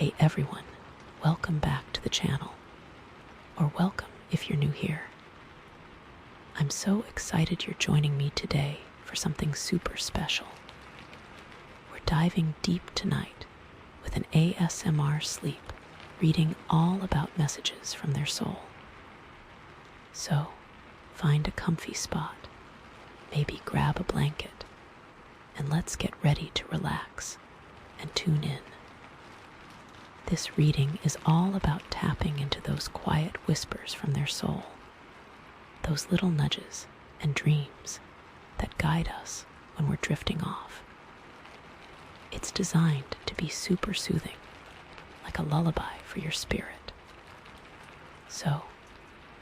Hey everyone, welcome back to the channel, or welcome if you're new here. I'm so excited you're joining me today for something super special. We're diving deep tonight with an ASMR sleep, reading all about messages from their soul. So, find a comfy spot, maybe grab a blanket, and let's get ready to relax and tune in. This reading is all about tapping into those quiet whispers from their soul, those little nudges and dreams that guide us when we're drifting off. It's designed to be super soothing, like a lullaby for your spirit. So,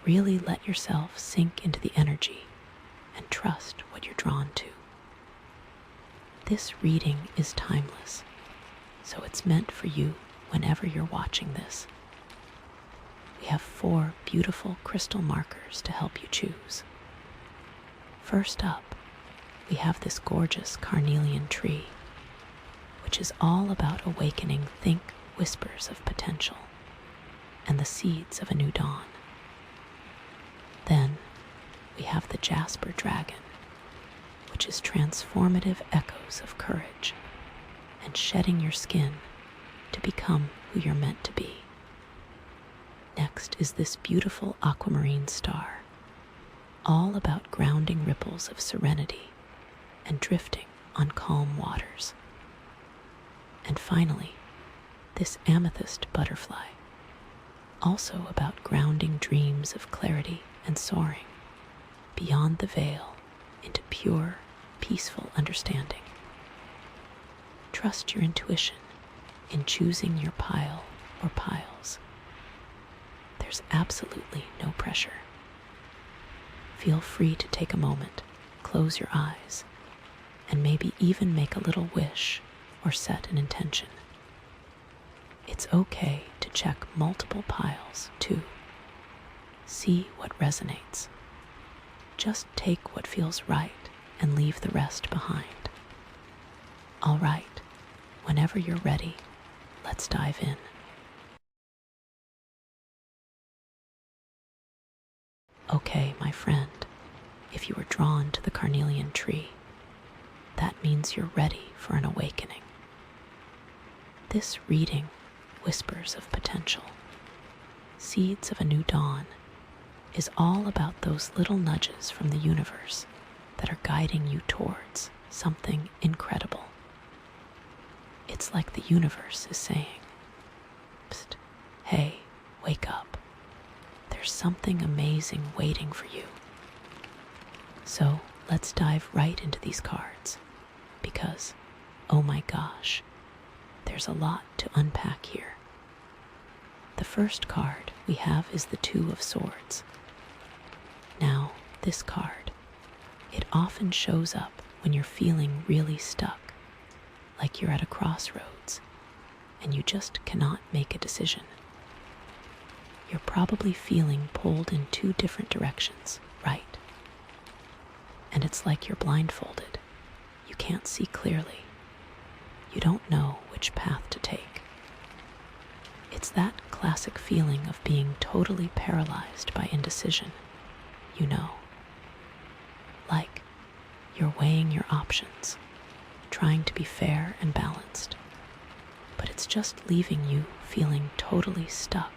really let yourself sink into the energy and trust what you're drawn to. This reading is timeless, so it's meant for you whenever you're watching this. We have 4 beautiful crystal markers to help you choose. First up, we have this gorgeous carnelian tree, which is all about awakening think whispers of potential and the seeds of a new dawn. Then we have the Jasper dragon, which is transformative echoes of courage and shedding your skin to become who you're meant to be. Next is this beautiful aquamarine star, all about grounding ripples of serenity and drifting on calm waters. And finally, this amethyst butterfly, also about grounding dreams of clarity and soaring beyond the veil into pure, peaceful understanding. Trust your intuition in choosing your pile or piles. There's absolutely no pressure. Feel free to take a moment, close your eyes, and maybe even make a little wish or set an intention. It's okay to check multiple piles too. See what resonates. Just take what feels right and leave the rest behind. All right, whenever you're ready, let's dive in. Okay, my friend, if you were drawn to the carnelian tree, that means you're ready for an awakening. This reading, Whispers of Potential, Seeds of a New Dawn, is all about those little nudges from the universe that are guiding you towards something incredible. It's like the universe is saying, "Psst, hey, wake up. There's something amazing waiting for you." So let's dive right into these cards because, oh my gosh, there's a lot to unpack here. The first card we have is the 2 of Swords. Now, this card, it often shows up when you're feeling really stuck, like you're at a crossroads and you just cannot make a decision. You're probably feeling pulled in 2 different directions, right? And it's like you're blindfolded. You can't see clearly. You don't know which path to take. It's that classic feeling of being totally paralyzed by indecision, you know. Like you're weighing your options, trying to be fair and balanced, but it's just leaving you feeling totally stuck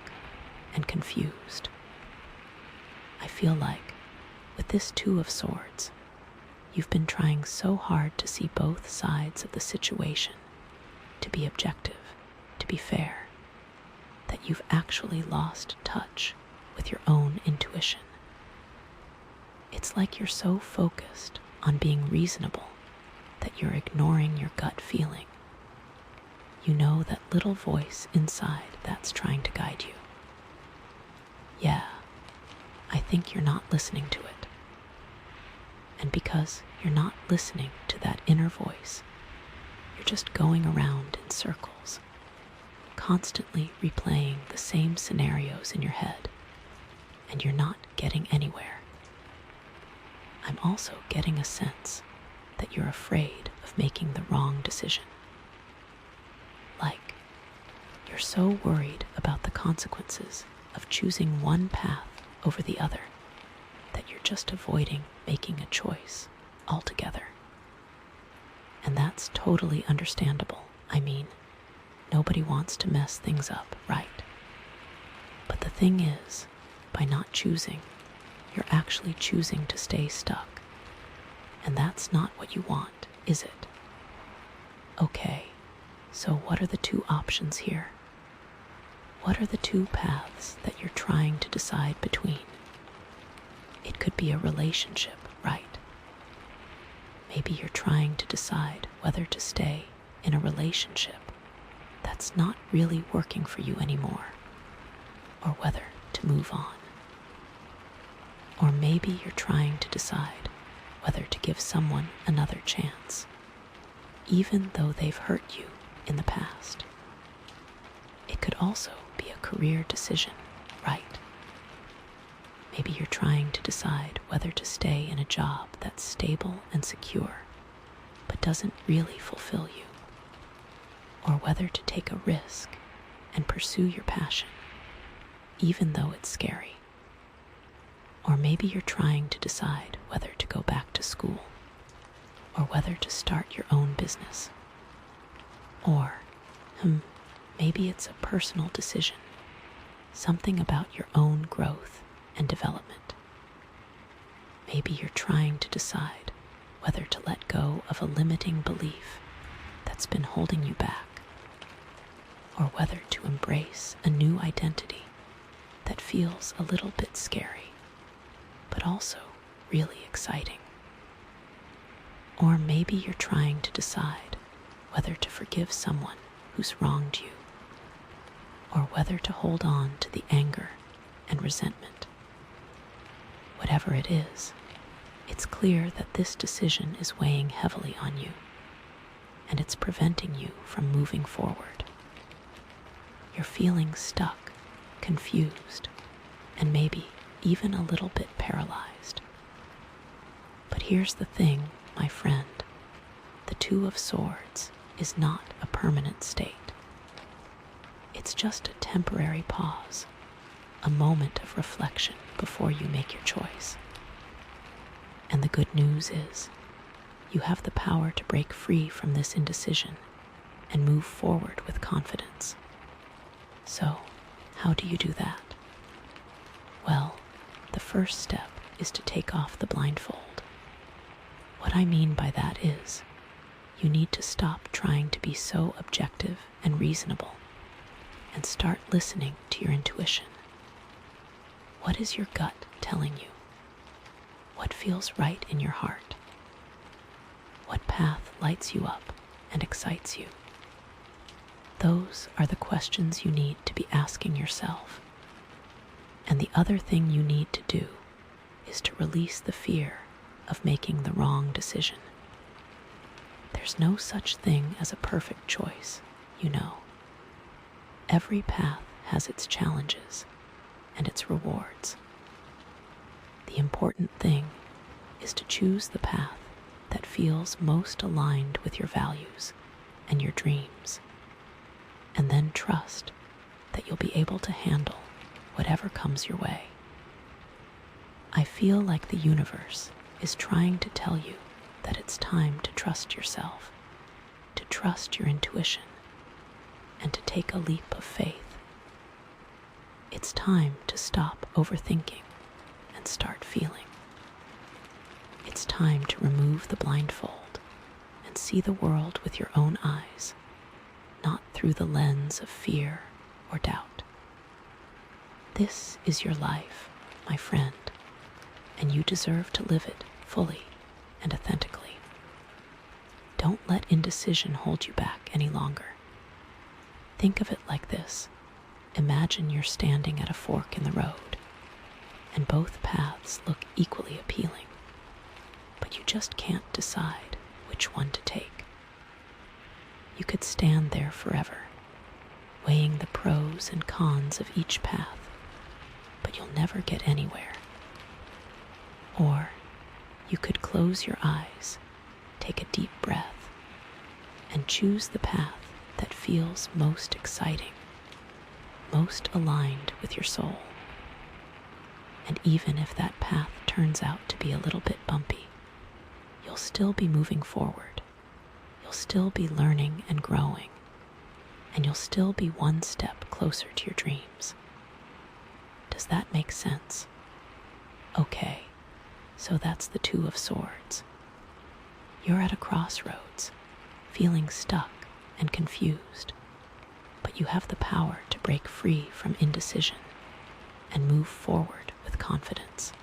and confused. I feel like, with this 2 of Swords, you've been trying so hard to see both sides of the situation, to be objective, to be fair, that you've actually lost touch with your own intuition. It's like you're so focused on being reasonable that you're ignoring your gut feeling. You know that little voice inside that's trying to guide you. Yeah, I think you're not listening to it. And because you're not listening to that inner voice, you're just going around in circles, constantly replaying the same scenarios in your head, and you're not getting anywhere. I'm also getting a sense that you're afraid of making the wrong decision. Like, You're so worried about the consequences of choosing one path over the other that you're just avoiding making a choice altogether. And that's totally understandable. I mean, nobody wants to mess things up, right? But the thing is, by not choosing, you're actually choosing to stay stuck. And that's not what you want, is it? Okay, so what are the two options here? What are the two paths that you're trying to decide between? It could be a relationship, right? Maybe you're trying to decide whether to stay in a relationship that's not really working for you anymore, or whether to move on. Or maybe you're trying to decide whether to give someone another chance, even though they've hurt you in the past. It could also be a career decision, right? Maybe you're trying to decide whether to stay in a job that's stable and secure, but doesn't really fulfill you, or whether to take a risk and pursue your passion, even though it's scary. Or maybe you're trying to decide whether to go back to school, or whether to start your own business. Or, maybe it's a personal decision, something about your own growth and development. Maybe you're trying to decide whether to let go of a limiting belief that's been holding you back, or whether to embrace a new identity that feels a little bit scary, but also really exciting. Or maybe you're trying to decide whether to forgive someone who's wronged you, or whether to hold on to the anger and resentment. Whatever it is, it's clear that this decision is weighing heavily on you, and it's preventing you from moving forward. You're feeling stuck, confused, and maybe even a little bit paralyzed. But here's the thing, my friend. The Two of Swords is not a permanent state. It's just a temporary pause, a moment of reflection before you make your choice. And the good news is, you have the power to break free from this indecision and move forward with confidence. So, how do you do that? Well, the first step is to take off the blindfold. What I mean by that is, you need to stop trying to be so objective and reasonable and start listening to your intuition. What is your gut telling you? What feels right in your heart? What path lights you up and excites you? Those are the questions you need to be asking yourself. And the other thing you need to do is to release the fear of making the wrong decision. There's no such thing as a perfect choice, you know. Every path has its challenges and its rewards. The important thing is to choose the path that feels most aligned with your values and your dreams, and then trust that you'll be able to handle whatever comes your way. I feel like the universe is trying to tell you that it's time to trust yourself, to trust your intuition, and to take a leap of faith. It's time to stop overthinking and start feeling. It's time to remove the blindfold and see the world with your own eyes, not through the lens of fear or doubt. This is your life, my friend, and you deserve to live it fully and authentically. Don't let indecision hold you back any longer. Think of it like this. Imagine you're standing at a fork in the road, and both paths look equally appealing, but you just can't decide which one to take. You could stand there forever, weighing the pros and cons of each path, but you'll never get anywhere. Or you could close your eyes, take a deep breath, and choose the path that feels most exciting most aligned with your soul. And even if that path turns out to be a little bit bumpy, you'll still be moving forward. You'll still be learning and growing, and you'll still be one step closer to your dreams. Does that make sense? Okay, so that's the Two of Swords. You're at a crossroads, feeling stuck and confused, but you have the power to break free from indecision and move forward with confidence.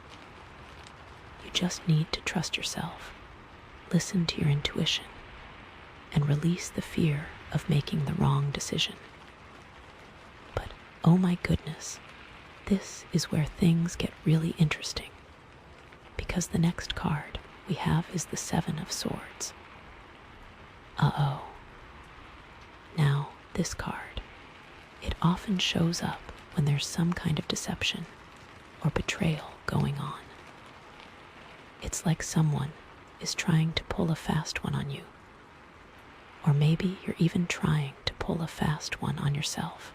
You just need to trust yourself, listen to your intuition, and release the fear of making the wrong decision. But oh my goodness, this is where things get really interesting, because the next card we have is the Seven of Swords. Uh-oh. Now, this card, it often shows up when there's some kind of deception or betrayal going on. It's like someone is trying to pull a fast one on you, or maybe you're even trying to pull a fast one on yourself.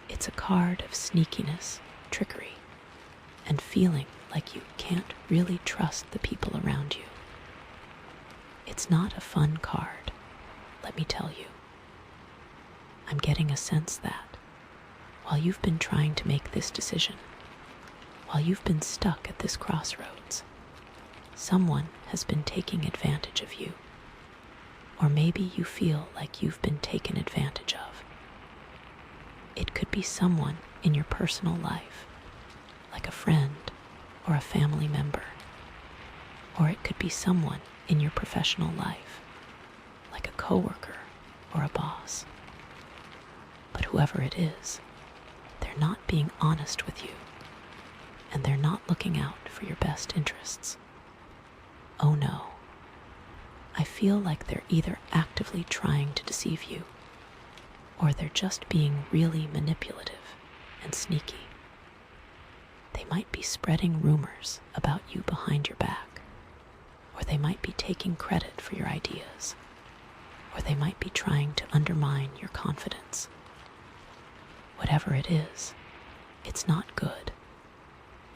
It's a card of sneakiness, trickery, and feeling like you can't really trust the people around you. It's not a fun card, let me tell you. I'm getting a sense that while you've been trying to make this decision, while you've been stuck at this crossroads, someone has been taking advantage of you. Or maybe you feel like you've been taken advantage of. It could be someone in your personal life, like a friend or a family member. Or it could be someone in your professional life, like a coworker or a boss. But whoever it is, they're not being honest with you, and they're not looking out for your best interests. Oh no. I feel like they're either actively trying to deceive you, or they're just being really manipulative and sneaky. They might be spreading rumors about you behind your back, or they might be taking credit for your ideas, or they might be trying to undermine your confidence. Whatever it is, it's not good,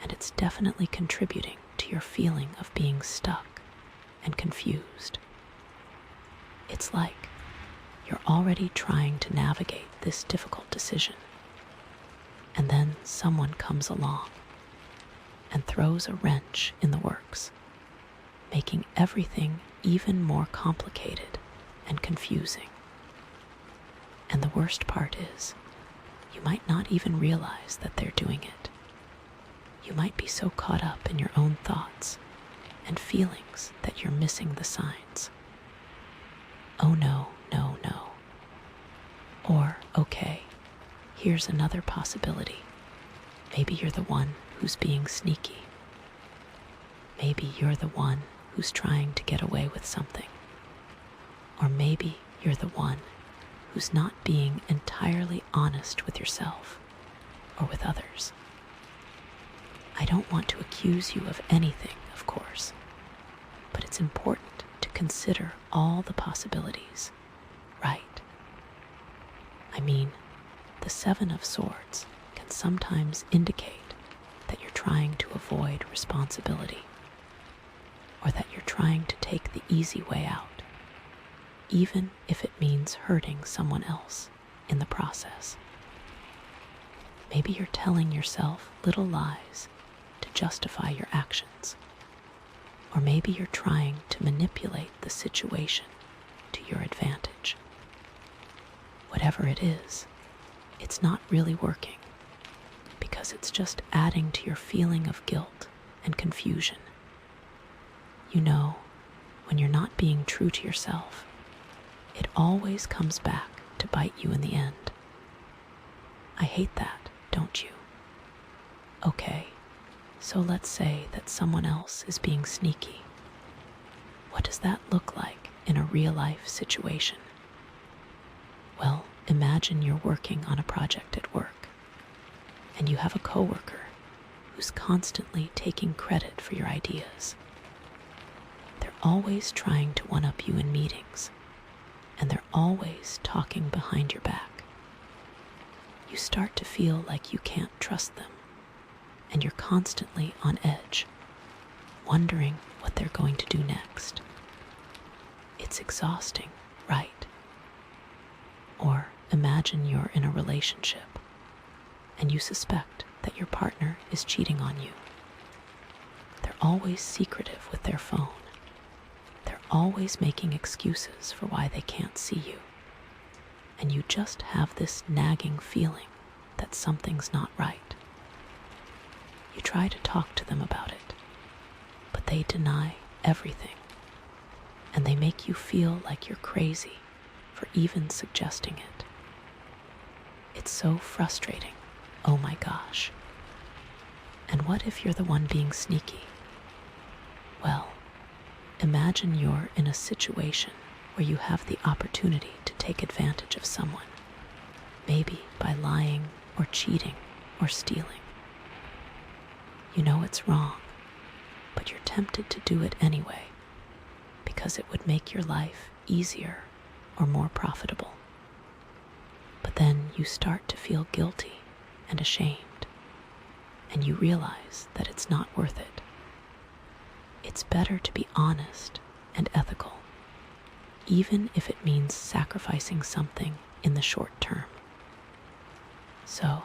and it's definitely contributing to your feeling of being stuck and confused. It's like you're already trying to navigate this difficult decision, and then someone comes along and throws a wrench in the works, making everything even more complicated and confusing. And the worst part is, you might not even realize that they're doing it. You might be so caught up in your own thoughts and feelings that you're missing the signs. Oh no, no, no. Or, okay, here's another possibility. Maybe you're the one who's being sneaky. Maybe you're the one who's trying to get away with something. Or maybe you're the one who's not being entirely honest with yourself or with others. I don't want to accuse you of anything, of course, but it's important to consider all the possibilities, right? I mean, the Seven of Swords can sometimes indicate that you're trying to avoid responsibility, or that you're trying to take the easy way out, even if it means hurting someone else in the process. Maybe you're telling yourself little lies to justify your actions, or maybe you're trying to manipulate the situation to your advantage. Whatever it is, it's not really working, because it's just adding to your feeling of guilt and confusion. You know, when you're not being true to yourself, it always comes back to bite you in the end. I hate that, don't you? Okay, so let's say that someone else is being sneaky. What does that look like in a real-life situation? Well, imagine you're working on a project at work, and you have a coworker who's constantly taking credit for your ideas. They're always trying to one-up you in meetings, and they're always talking behind your back. you start to feel like you can't trust them, and you're constantly on edge, wondering what they're going to do next. It's exhausting, right? Or imagine you're in a relationship and you suspect that your partner is cheating on you. They're always secretive with their phone. They're always making excuses for why they can't see you. And you just have this nagging feeling that something's not right. You try to talk to them about it, but they deny everything, and they make you feel like you're crazy for even suggesting it. It's so frustrating, oh my gosh. And what if you're the one being sneaky? Well, imagine you're in a situation where you have the opportunity to take advantage of someone, maybe by lying or cheating or stealing. You know it's wrong, but you're tempted to do it anyway because it would make your life easier or more profitable. But then you start to feel guilty and ashamed, and you realize that it's not worth it. It's better to be honest and ethical, even if it means sacrificing something in the short term. So,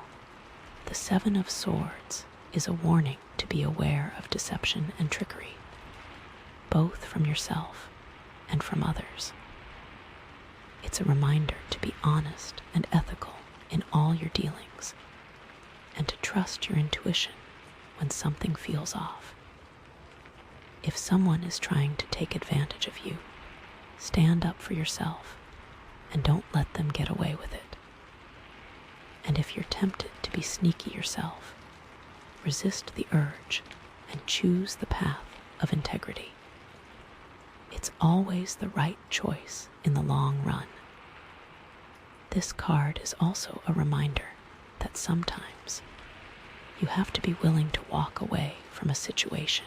the Seven of Swords is a warning to be aware of deception and trickery, both from yourself and from others. It's a reminder to be honest and ethical in all your dealings, and to trust your intuition when something feels off. If someone is trying to take advantage of you, stand up for yourself and don't let them get away with it. And if you're tempted to be sneaky yourself, resist the urge and choose the path of integrity. It's always the right choice in the long run. This card is also a reminder that sometimes you have to be willing to walk away from a situation,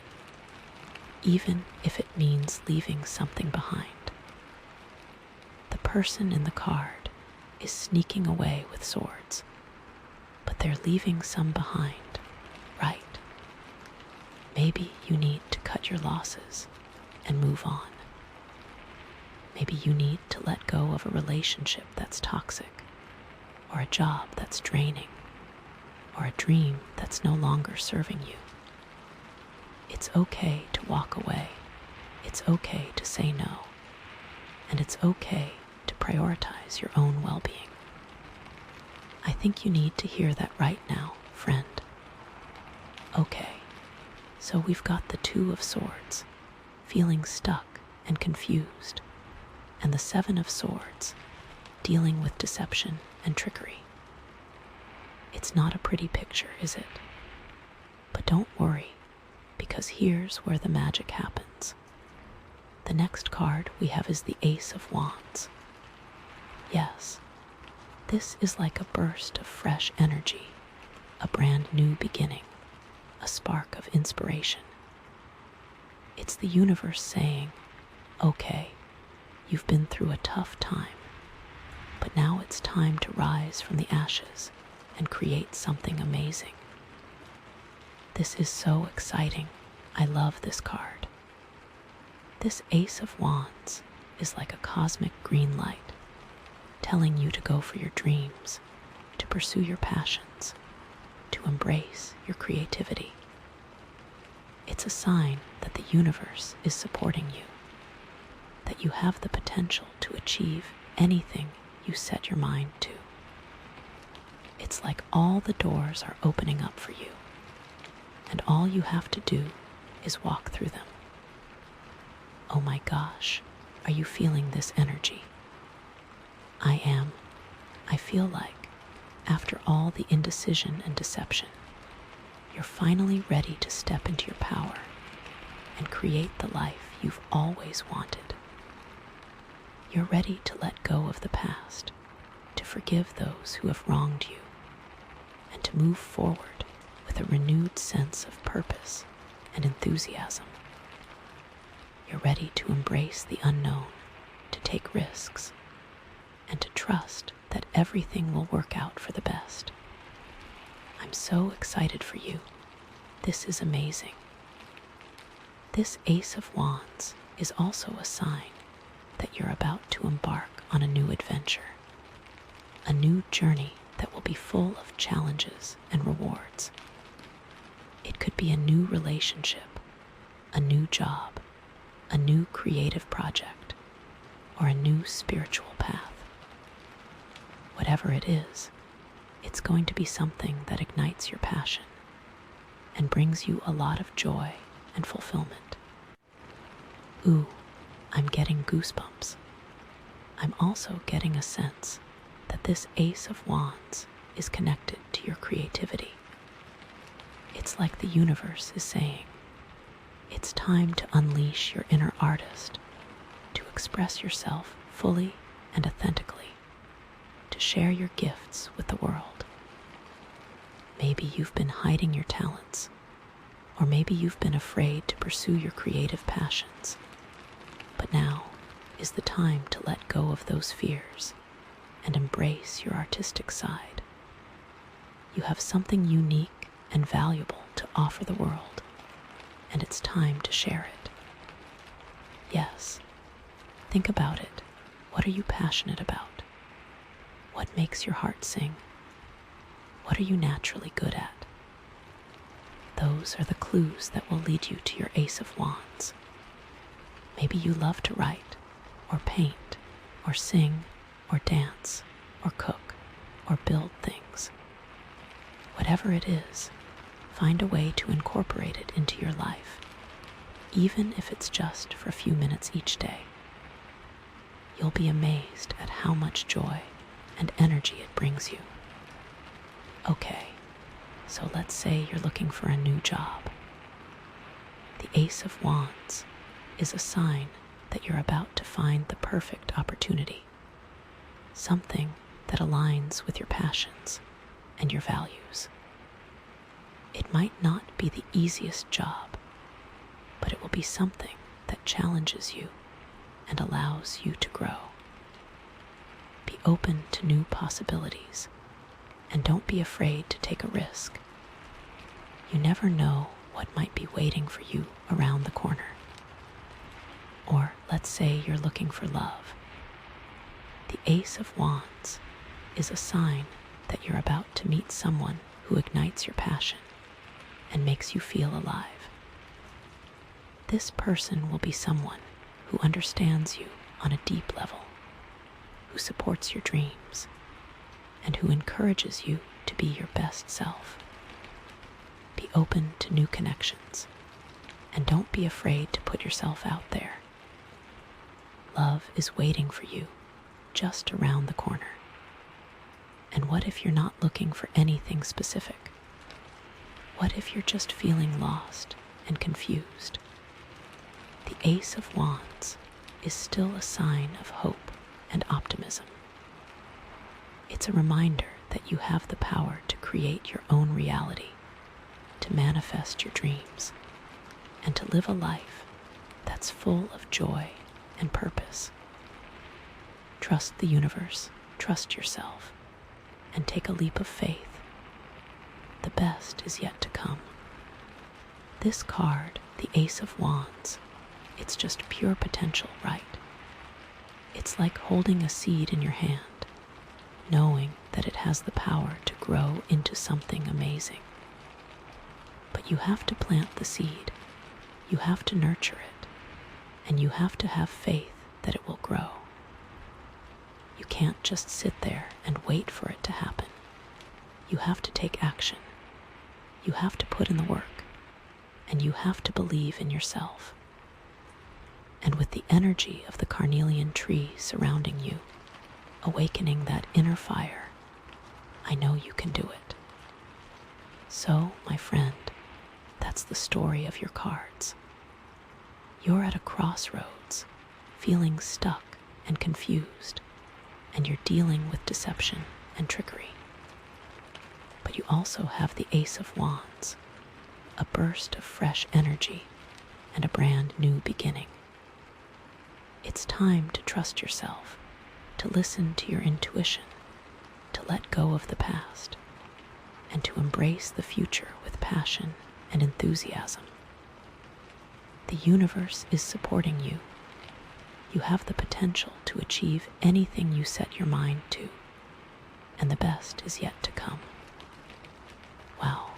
even if it means leaving something behind. The person in the card is sneaking away with swords, but they're leaving some behind, right? Maybe you need to cut your losses and move on. Maybe you need to let go of a relationship that's toxic, or a job that's draining, or a dream that's no longer serving you. It's okay to walk away. It's okay to say no. And it's okay to prioritize your own well-being. I think you need to hear that right now, friend. Okay, so we've got the Two of Swords, feeling stuck and confused, and the Seven of Swords, dealing with deception and trickery. It's not a pretty picture, is it? But don't worry, because here's where the magic happens. The next card we have is the Ace of Wands. Yes, this is like a burst of fresh energy, a brand new beginning, a spark of inspiration. It's the universe saying, okay, you've been through a tough time, but now it's time to rise from the ashes and create something amazing. This is so exciting. I love this card. This Ace of Wands is like a cosmic green light, telling you to go for your dreams, to pursue your passions, to embrace your creativity. It's a sign that the universe is supporting you, that you have the potential to achieve anything you set your mind to. It's like all the doors are opening up for you, and all you have to do is walk through them. Oh my gosh, are you feeling this energy? I am. I feel like, after all the indecision and deception, you're finally ready to step into your power and create the life you've always wanted. You're ready to let go of the past, to forgive those who have wronged you, and to move forward with a renewed sense of purpose and enthusiasm. You're ready to embrace the unknown, to take risks, and to trust that everything will work out for the best. I'm so excited for you. This is amazing. This Ace of Wands is also a sign that you're about to embark on a new adventure, a new journey that will be full of challenges and rewards. It could be a new relationship, a new job, a new creative project, or a new spiritual path. Whatever it is, it's going to be something that ignites your passion and brings you a lot of joy and fulfillment. Ooh, I'm getting goosebumps. I'm also getting a sense that this Ace of Wands is connected to your creativity. It's like the universe is saying, it's time to unleash your inner artist, to express yourself fully and authentically, to share your gifts with the world. Maybe you've been hiding your talents, or maybe you've been afraid to pursue your creative passions. But now is the time to let go of those fears and embrace your artistic side. You have something unique and valuable to offer the world, and it's time to share it. Yes, think about it. What are you passionate about? What makes your heart sing? What are you naturally good at? Those are the clues that will lead you to your Ace of Wands. Maybe you love to write, or paint, or sing, or dance, or cook, or build things. Whatever it is, find a way to incorporate it into your life, even if it's just for a few minutes each day. You'll be amazed at how much joy and energy it brings you. Okay, so let's say you're looking for a new job. The Ace of Wands is a sign that you're about to find the perfect opportunity, something that aligns with your passions and your values. It might not be the easiest job, but it will be something that challenges you and allows you to grow. Be open to new possibilities, and don't be afraid to take a risk. You never know what might be waiting for you around the corner. Or let's say you're looking for love. The Ace of Wands is a sign that you're about to meet someone who ignites your passion and makes you feel alive. This person will be someone who understands you on a deep level, who supports your dreams, and who encourages you to be your best self. Be open to new connections, and don't be afraid to put yourself out there. Love is waiting for you just around the corner. And what if you're not looking for anything specific? What if you're just feeling lost and confused? The Ace of Wands is still a sign of hope and optimism. It's a reminder that you have the power to create your own reality, to manifest your dreams, and to live a life that's full of joy and purpose. Trust the universe, trust yourself, and take a leap of faith. The best is yet to come. This card, the Ace of Wands, it's just pure potential, right? It's like holding a seed in your hand, knowing that it has the power to grow into something amazing. But you have to plant the seed, you have to nurture it, and you have to have faith that it will grow. You can't just sit there and wait for it to happen. You have to take action. You have to put in the work, and you have to believe in yourself. And with the energy of the Carnelian tree surrounding you, awakening that inner fire, I know you can do it. So, my friend, that's the story of your cards. You're at a crossroads, feeling stuck and confused, and you're dealing with deception and trickery. But you also have the Ace of Wands, a burst of fresh energy and a brand new beginning. It's time to trust yourself, to listen to your intuition, to let go of the past and to embrace the future with passion and enthusiasm. The universe is supporting you. You have the potential to achieve anything you set your mind to, and the best is yet to come. Wow,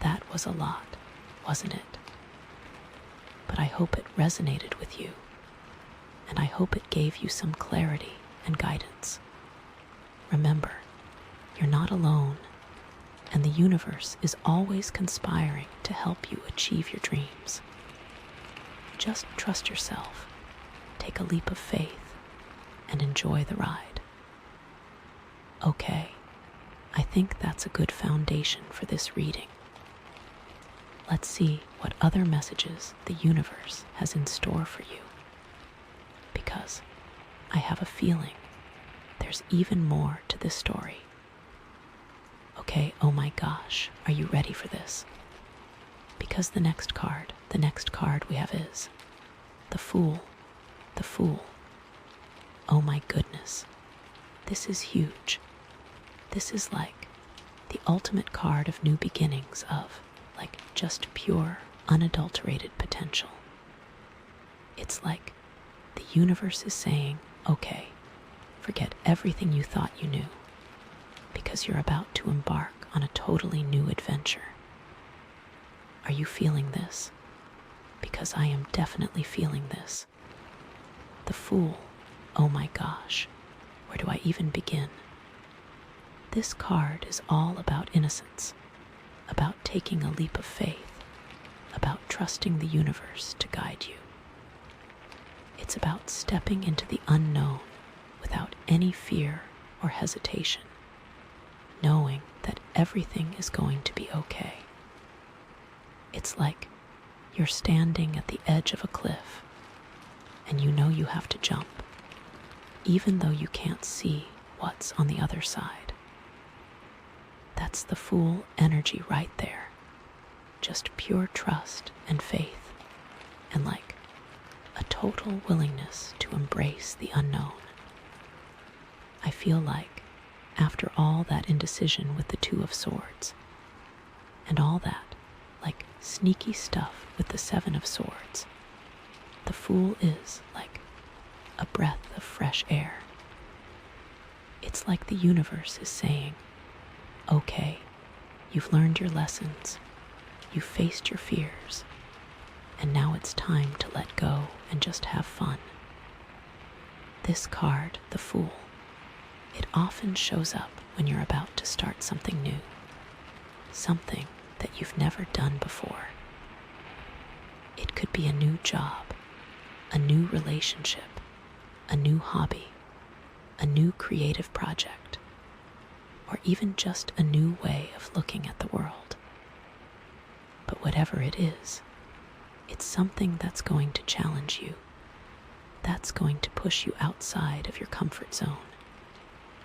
that was a lot, wasn't it? But I hope it resonated with you, and I hope it gave you some clarity and guidance. Remember, you're not alone, and the universe is always conspiring to help you achieve your dreams. Just trust yourself, take a leap of faith, and enjoy the ride. Okay, I think that's a good foundation for this reading. Let's see what other messages the universe has in store for you. Because I have a feeling there's even more to this story. Okay, oh my gosh, are you ready for this? Because the next card we have is the Fool, the Fool. Oh my goodness, this is huge. This is like the ultimate card of new beginnings, of like just pure, unadulterated potential. It's like the universe is saying, okay, forget everything you thought you knew, because you're about to embark on a totally new adventure. Are you feeling this? Because I am definitely feeling this. The Fool, oh my gosh, where do I even begin? This card is all about innocence, about taking a leap of faith, about trusting the universe to guide you. It's about stepping into the unknown without any fear or hesitation, knowing that everything is going to be okay. It's like you're standing at the edge of a cliff and you know you have to jump, even though you can't see what's on the other side. That's the Fool energy right there. Just pure trust and faith, and like a total willingness to embrace the unknown. I feel like after all that indecision with the Two of Swords, and all that like sneaky stuff with the Seven of Swords, the Fool is like a breath of fresh air. It's like the universe is saying, okay, you've learned your lessons, you've faced your fears, and now it's time to let go and just have fun. This card, the Fool, it often shows up when you're about to start something new, something that you've never done before. It could be a new job, a new relationship, a new hobby, a new creative project, or even just a new way of looking at the world. But whatever it is, it's something that's going to challenge you, that's going to push you outside of your comfort zone,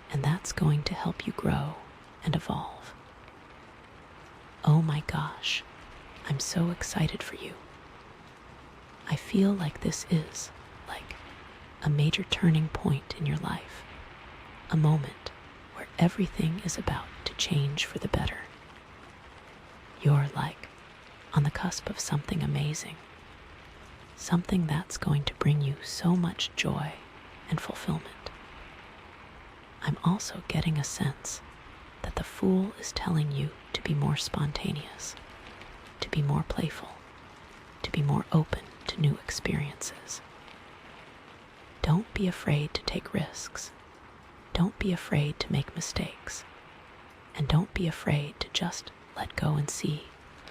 and that's going to help you grow and evolve. Oh my gosh, I'm so excited for you. I feel like this is like a major turning point in your life, a moment where everything is about to change for the better. You're like on the cusp of something amazing, something that's going to bring you so much joy and fulfillment. I'm also getting a sense that the Fool is telling you to be more spontaneous, to be more playful, to be more open to new experiences. Don't be afraid to take risks. Don't be afraid to make mistakes. And don't be afraid to just let go and see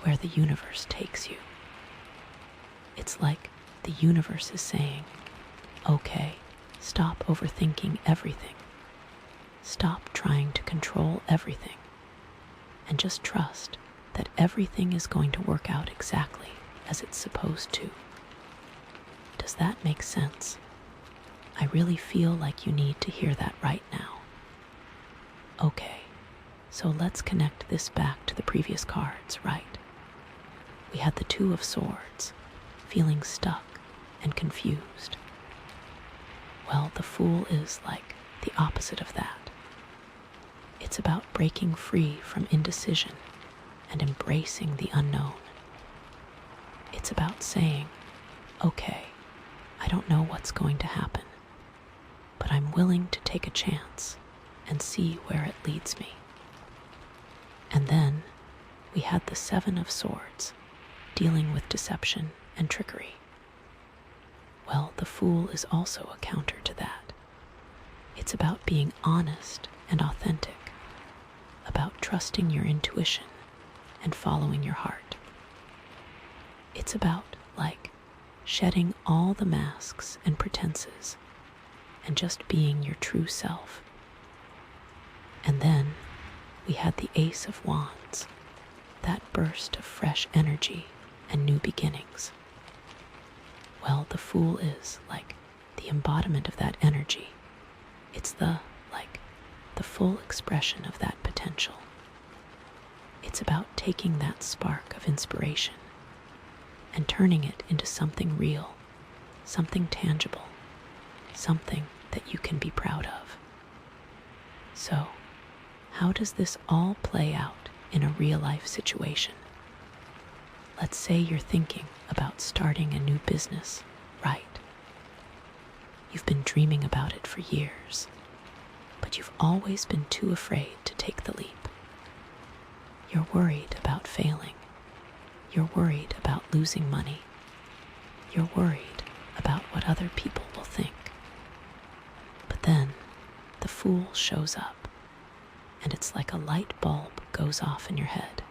where the universe takes you. It's like the universe is saying, okay, stop overthinking everything. Stop trying to control everything. And just trust that everything is going to work out exactly as it's supposed to. Does that make sense? I really feel like you need to hear that right now. Okay, so let's connect this back to the previous cards, right? We had the Two of Swords, feeling stuck and confused. Well, the Fool is like the opposite of that. It's about breaking free from indecision and embracing the unknown. It's about saying, okay, I don't know what's going to happen, but I'm willing to take a chance and see where it leads me. And then we had the Seven of Swords, dealing with deception and trickery. Well, the Fool is also a counter to that. It's about being honest and authentic, about trusting your intuition and following your heart. It's about, shedding all the masks and pretenses and just being your true self. And then we had the Ace of Wands, that burst of fresh energy and new beginnings. Well, the Fool is, the embodiment of that energy. It's the full expression of that potential. It's about taking that spark of inspiration and turning it into something real, something tangible, something that you can be proud of. So, how does this all play out in a real-life situation? Let's say you're thinking about starting a new business, right? You've been dreaming about it for years, but you've always been too afraid to take the leap. You're worried about failing. You're worried about losing money. You're worried about what other people will think. But then the Fool shows up, and it's like a light bulb goes off in your head.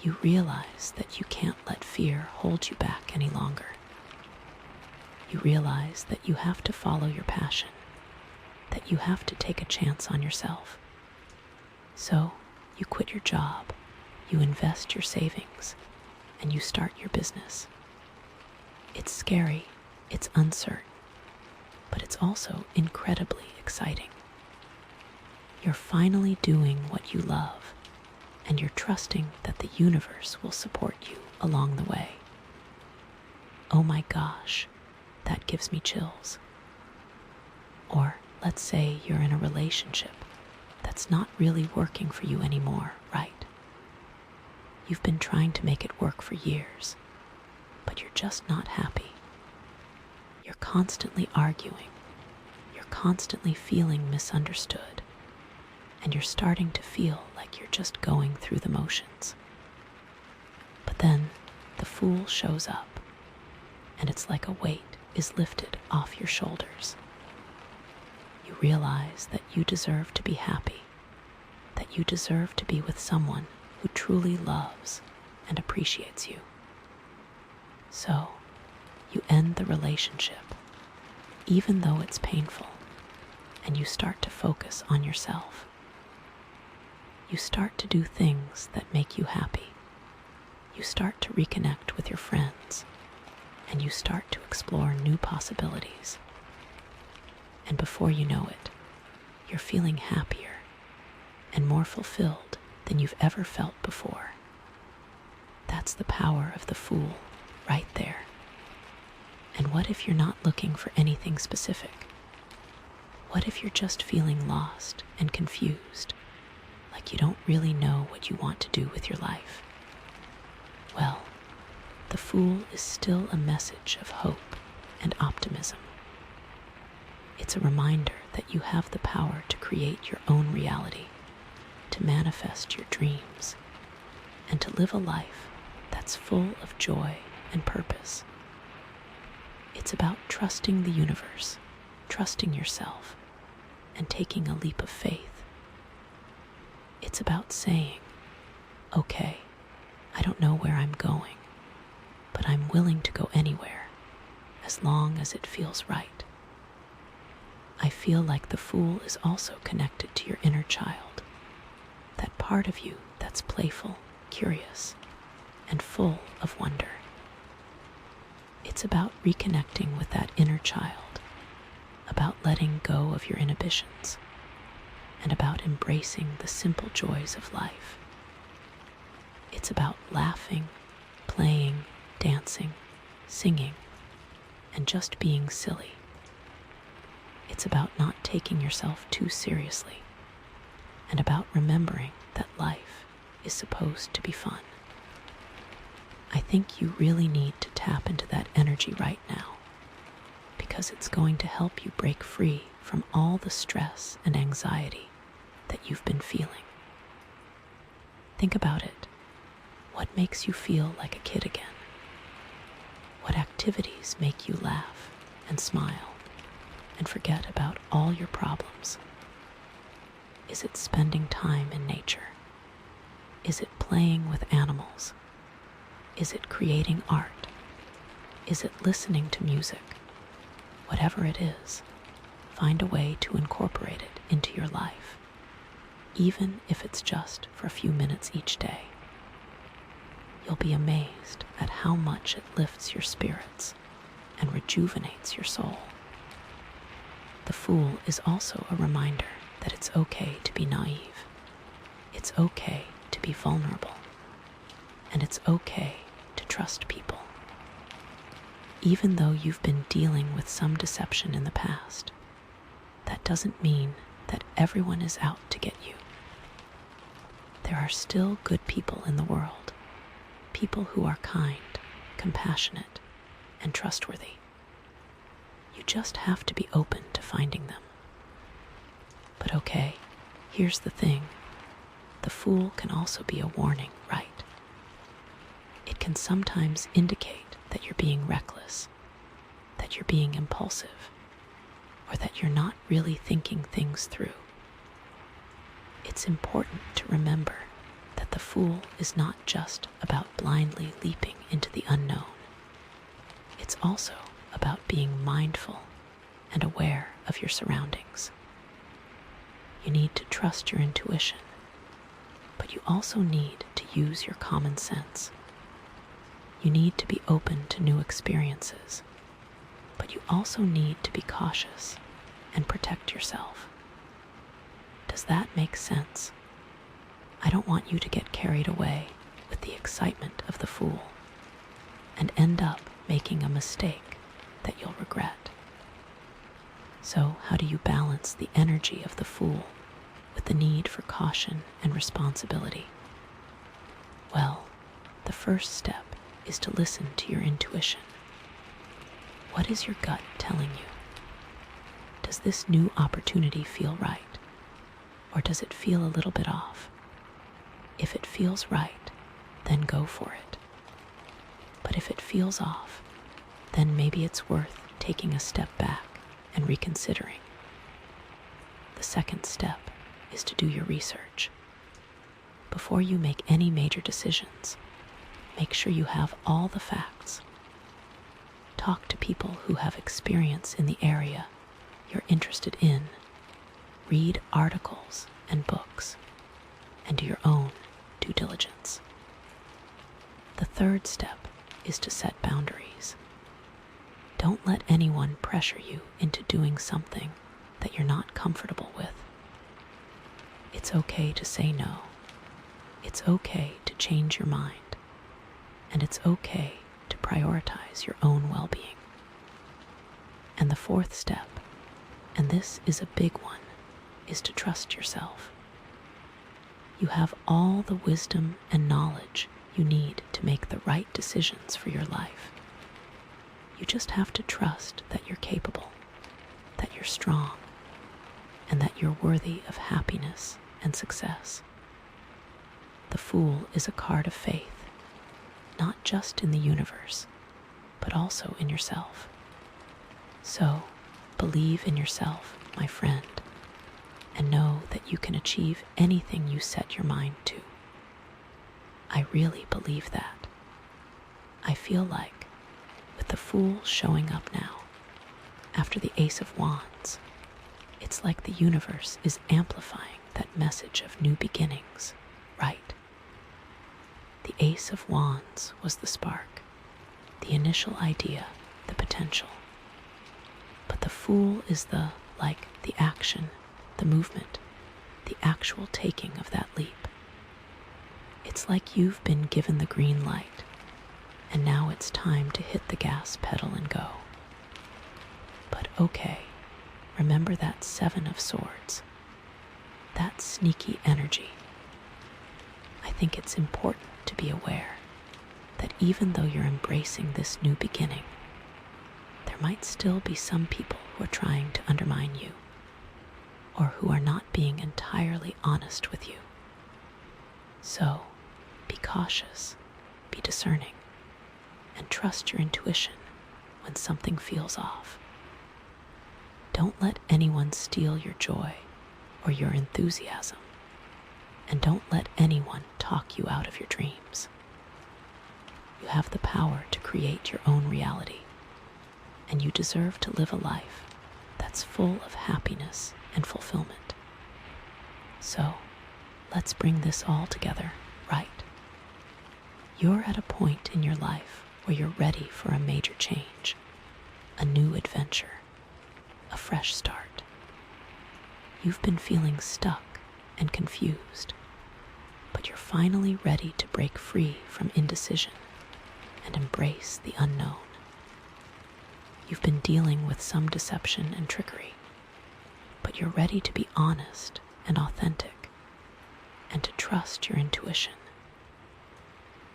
You realize that you can't let fear hold you back any longer. You realize that you have to follow your passion, that you have to take a chance on yourself. So you quit your job, you invest your savings, and you start your business. It's scary, it's uncertain, but it's also incredibly exciting. You're finally doing what you love, and you're trusting that the universe will support you along the way. Oh my gosh, that gives me chills. Or let's say you're in a relationship that's not really working for you anymore, right? You've been trying to make it work for years, but you're just not happy. You're constantly arguing. You're constantly feeling misunderstood. And you're starting to feel like you're just going through the motions. But then the Fool shows up, and it's like a weight is lifted off your shoulders. You realize that you deserve to be happy, that you deserve to be with someone who truly loves and appreciates you. So, you end the relationship, even though it's painful, and you start to focus on yourself. You start to do things that make you happy. You start to reconnect with your friends, and you start to explore new possibilities. And before you know it, you're feeling happier and more fulfilled than you've ever felt before. That's the power of the Fool right there. And what if you're not looking for anything specific? What if you're just feeling lost and confused, like you don't really know what you want to do with your life? Well, the Fool is still a message of hope and optimism. It's a reminder that you have the power to create your own reality, to manifest your dreams, and to live a life that's full of joy and purpose. It's about trusting the universe, trusting yourself, and taking a leap of faith. It's about saying, okay, I don't know where I'm going, but I'm willing to go anywhere, as long as it feels right. I feel like the Fool is also connected to your inner child, that part of you that's playful, curious, and full of wonder. It's about reconnecting with that inner child, about letting go of your inhibitions, and about embracing the simple joys of life. It's about laughing, playing, dancing, singing, and just being silly. It's about not taking yourself too seriously, and about remembering that life is supposed to be fun. I think you really need to tap into that energy right now, because it's going to help you break free from all the stress and anxiety that you've been feeling. Think about it. What makes you feel like a kid again? What activities make you laugh and smile and forget about all your problems? Is it spending time in nature? Is it playing with animals? Is it creating art? Is it listening to music? Whatever it is, find a way to incorporate it into your life, even if it's just for a few minutes each day. You'll be amazed at how much it lifts your spirits and rejuvenates your soul. The Fool is also a reminder that it's okay to be naive. It's okay to be vulnerable. And it's okay to trust people. Even though you've been dealing with some deception in the past, that doesn't mean that everyone is out to get you. There are still good people in the world, people who are kind, compassionate, and trustworthy. You just have to be open to finding them. But okay, here's the thing. The Fool can also be a warning, right? It can sometimes indicate that you're being reckless, that you're being impulsive, or that you're not really thinking things through. It's important to remember that the Fool is not just about blindly leaping into the unknown. It's also about being mindful and aware of your surroundings. You need to trust your intuition, but you also need to use your common sense. You need to be open to new experiences, but you also need to be cautious and protect yourself. Does that make sense? I don't want you to get carried away with the excitement of the Fool and end up making a mistake that you'll regret. So, how do you balance the energy of the Fool with the need for caution and responsibility? Well, the first step is to listen to your intuition. What is your gut telling you? Does this new opportunity feel right? Or does it feel a little bit off? If it feels right, then go for it. But if it feels off, then maybe it's worth taking a step back and reconsidering. The second step is to do your research. Before you make any major decisions, make sure you have all the facts. Talk to people who have experience in the area you're interested in. Read articles and books, and do your own due diligence. The third step is to set boundaries. Don't let anyone pressure you into doing something that you're not comfortable with. It's okay to say no. It's okay to change your mind. And it's okay to prioritize your own well-being. And the fourth step, and this is a big one, is to trust yourself. You have all the wisdom and knowledge you need to make the right decisions for your life. You just have to trust that you're capable, that you're strong, and that you're worthy of happiness and success. The Fool is a card of faith, not just in the universe, but also in yourself. So, believe in yourself, my friend, and know that you can achieve anything you set your mind to. I really believe that. I feel like, with the Fool showing up now, after the Ace of Wands, it's like the universe is amplifying that message of new beginnings, right? The Ace of Wands was the spark, the initial idea, the potential. But the Fool is the action, the movement, the actual taking of that leap. It's like you've been given the green light, and now it's time to hit the gas pedal and go. But okay, remember that 7 of Swords. that sneaky energy. I think it's important to be aware that even though you're embracing this new beginning, there might still be some people who are trying to undermine you, or who are not being entirely honest with you. So, be cautious, be discerning, and trust your intuition when something feels off. Don't let anyone steal your joy or your enthusiasm, and don't let anyone talk you out of your dreams. You have the power to create your own reality, and you deserve to live a life that's full of happiness and fulfillment. So, let's bring this all together right. You're at a point in your life where you're ready for a major change, a new adventure, a fresh start. You've been feeling stuck and confused, but you're finally ready to break free from indecision and embrace the unknown. You've been dealing with some deception and trickery, but you're ready to be honest and authentic, and to trust your intuition.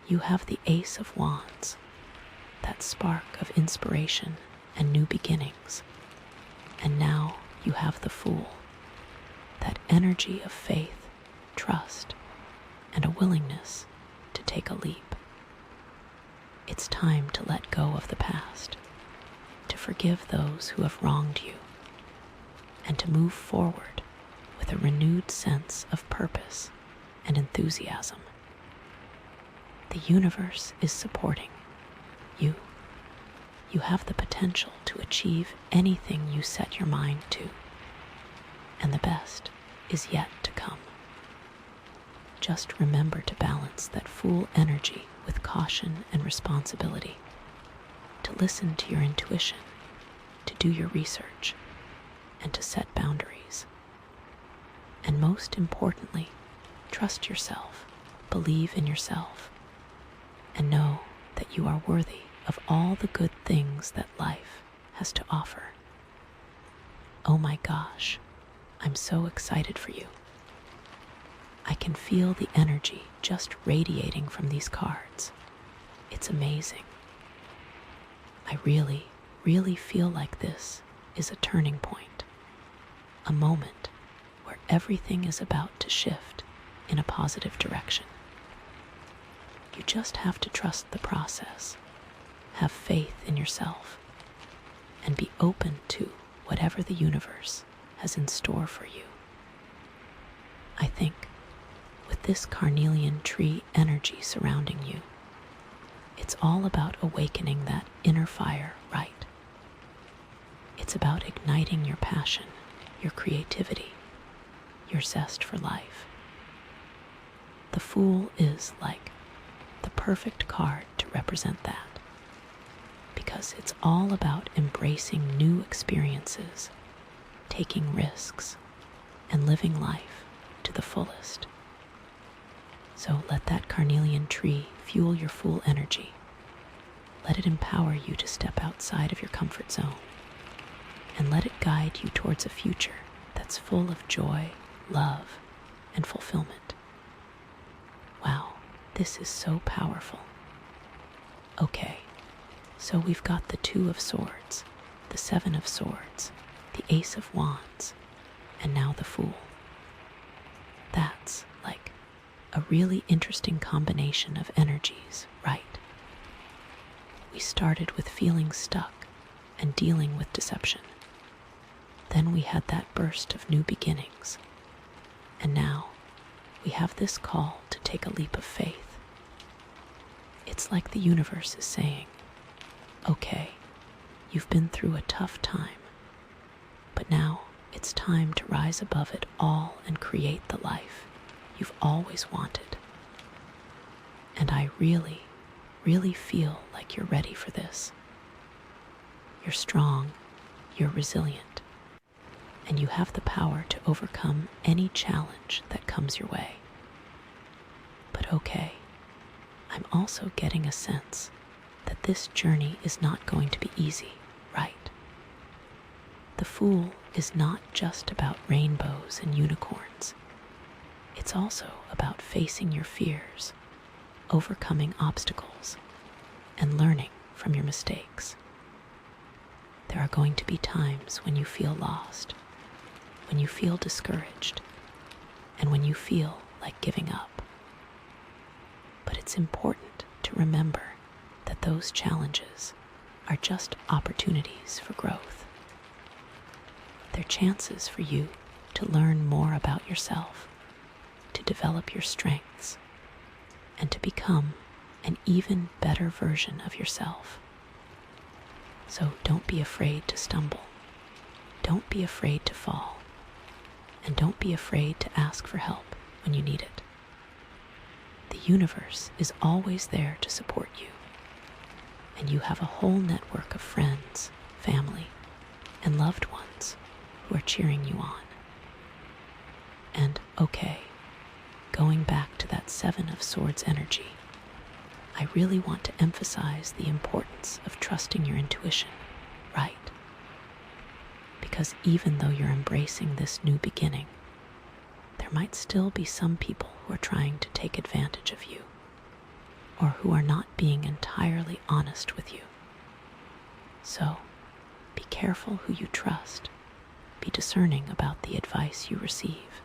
You have the Ace of Wands, that spark of inspiration and new beginnings, and now you have the Fool, that energy of faith, trust, and a willingness to take a leap. It's time to let go of the past, to forgive those who have wronged you, and to move forward with a renewed sense of purpose and enthusiasm. The universe is supporting you. You have the potential to achieve anything you set your mind to, and the best is yet to come. Just remember to balance that Fool energy with caution and responsibility, to listen to your intuition, to do your research, and to set boundaries. And most importantly, trust yourself, believe in yourself, and know that you are worthy of all the good things that life has to offer. Oh my gosh, I'm so excited for you. I can feel the energy just radiating from these cards. It's amazing. I really, really feel like this is a turning point, a moment where everything is about to shift in a positive direction. You just have to trust the process, have faith in yourself, and be open to whatever the universe has in store for you. I think with this Carnelian tree energy surrounding you, it's all about awakening that inner fire right. It's about igniting your passion, your creativity, your zest for life. The Fool is like the perfect card to represent that, because it's all about embracing new experiences, taking risks, and living life to the fullest. So let that Carnelian tree fuel your Fool energy. Let it empower you to step outside of your comfort zone, and let it guide you towards a future that's full of joy, love, and fulfillment. Wow, this is so powerful. Okay, so we've got the Two of Swords, the Seven of Swords, the Ace of Wands, and now the Fool. That's like a really interesting combination of energies, right? We started with feeling stuck and dealing with deception. Then we had that burst of new beginnings. And now we have this call to take a leap of faith. It's like the universe is saying, okay, you've been through a tough time, but now it's time to rise above it all and create the life you've always wanted. And I really, really feel like you're ready for this. You're strong, you're resilient, and you have the power to overcome any challenge that comes your way. But okay, I'm also getting a sense that this journey is not going to be easy, right? The Fool is not just about rainbows and unicorns. It's also about facing your fears, overcoming obstacles, and learning from your mistakes. There are going to be times when you feel lost, when you feel discouraged, and when you feel like giving up. But it's important to remember that those challenges are just opportunities for growth. They're chances for you to learn more about yourself, to develop your strengths, and to become an even better version of yourself. So don't be afraid to stumble. Don't be afraid to fall. And don't be afraid to ask for help when you need it. The universe is always there to support you, and you have a whole network of friends, family, and loved ones who are cheering you on. And okay, going back to that Seven of Swords energy, I really want to emphasize the importance of trusting your intuition, right? Because even though you're embracing this new beginning, there might still be some people who are trying to take advantage of you, or who are not being entirely honest with you. So, be careful who you trust, be discerning about the advice you receive,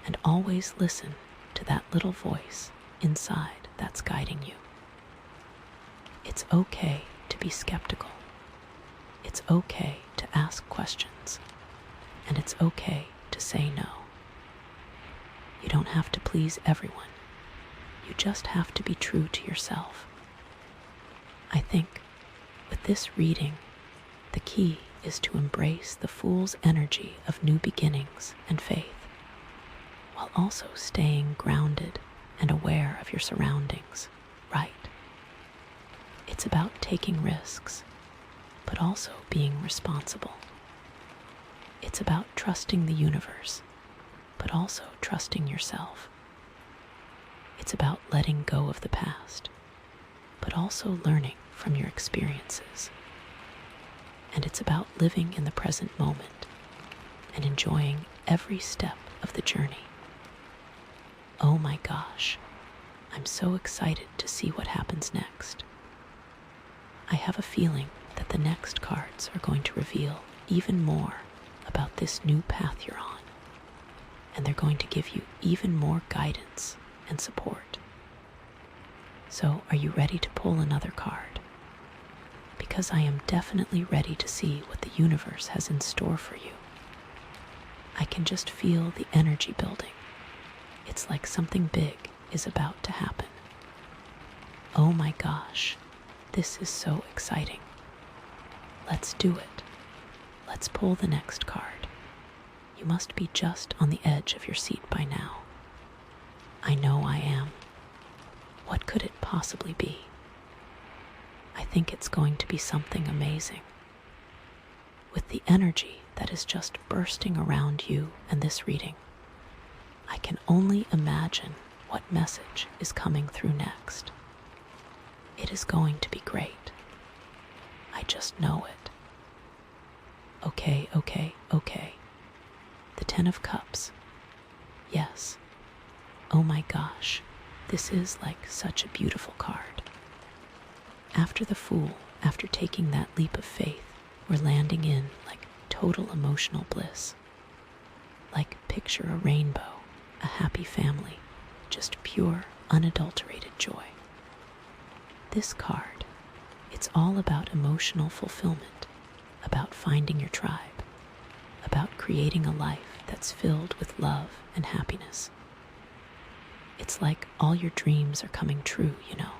and always listen to that little voice inside that's guiding you. It's okay to be skeptical. It's okay to ask questions, and it's okay to say no. You don't have to please everyone. You just have to be true to yourself. I think with this reading, the key is to embrace the Fool's energy of new beginnings and faith, while also staying grounded and aware of your surroundings, right? It's about taking risks, but also being responsible. It's about trusting the universe, but also trusting yourself. It's about letting go of the past, but also learning from your experiences. And it's about living in the present moment and enjoying every step of the journey. Oh my gosh, I'm so excited to see what happens next. I have a feeling that the next cards are going to reveal even more about this new path you're on, and they're going to give you even more guidance and support. So, are you ready to pull another card? Because I am definitely ready to see what the universe has in store for you. I can just feel the energy building. It's like something big is about to happen. Oh my gosh, this is so exciting. Let's do it. Let's pull the next card. You must be just on the edge of your seat by now. I know I am. What could it possibly be? I think it's going to be something amazing. With the energy that is just bursting around you and this reading, I can only imagine what message is coming through next. It is going to be great. I just know it. Okay. The Ten of Cups. Yes. Oh my gosh, this is like such a beautiful card. After the Fool, after taking that leap of faith, we're landing in like total emotional bliss. Like picture a rainbow, a happy family, just pure, unadulterated joy. This card, it's all about emotional fulfillment, about finding your tribe, about creating a life that's filled with love and happiness. It's like all your dreams are coming true, you know.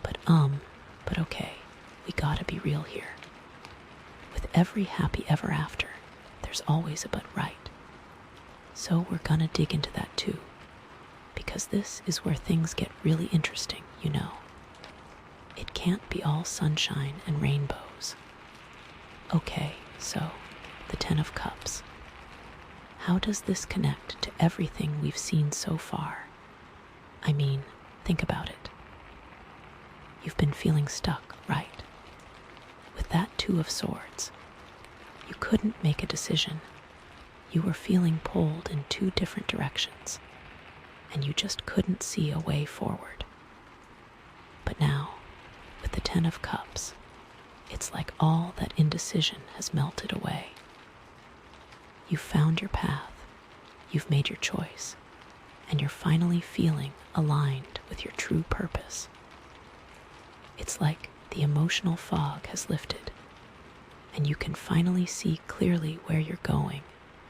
But okay, we gotta be real here. With every happy ever after, there's always a but right. So we're gonna dig into that too, because this is where things get really interesting, you know. It can't be all sunshine and rainbows. Okay, so, the Ten of Cups. How does this connect to everything we've seen so far? I mean, think about it. You've been feeling stuck, right? With that Two of Swords, you couldn't make a decision. you were feeling pulled in two different directions, and you just couldn't see a way forward. But now, with the Ten of Cups, it's like all that indecision has melted away. You've found your path, you've made your choice, and you're finally feeling aligned with your true purpose. It's like the emotional fog has lifted, and you can finally see clearly where you're going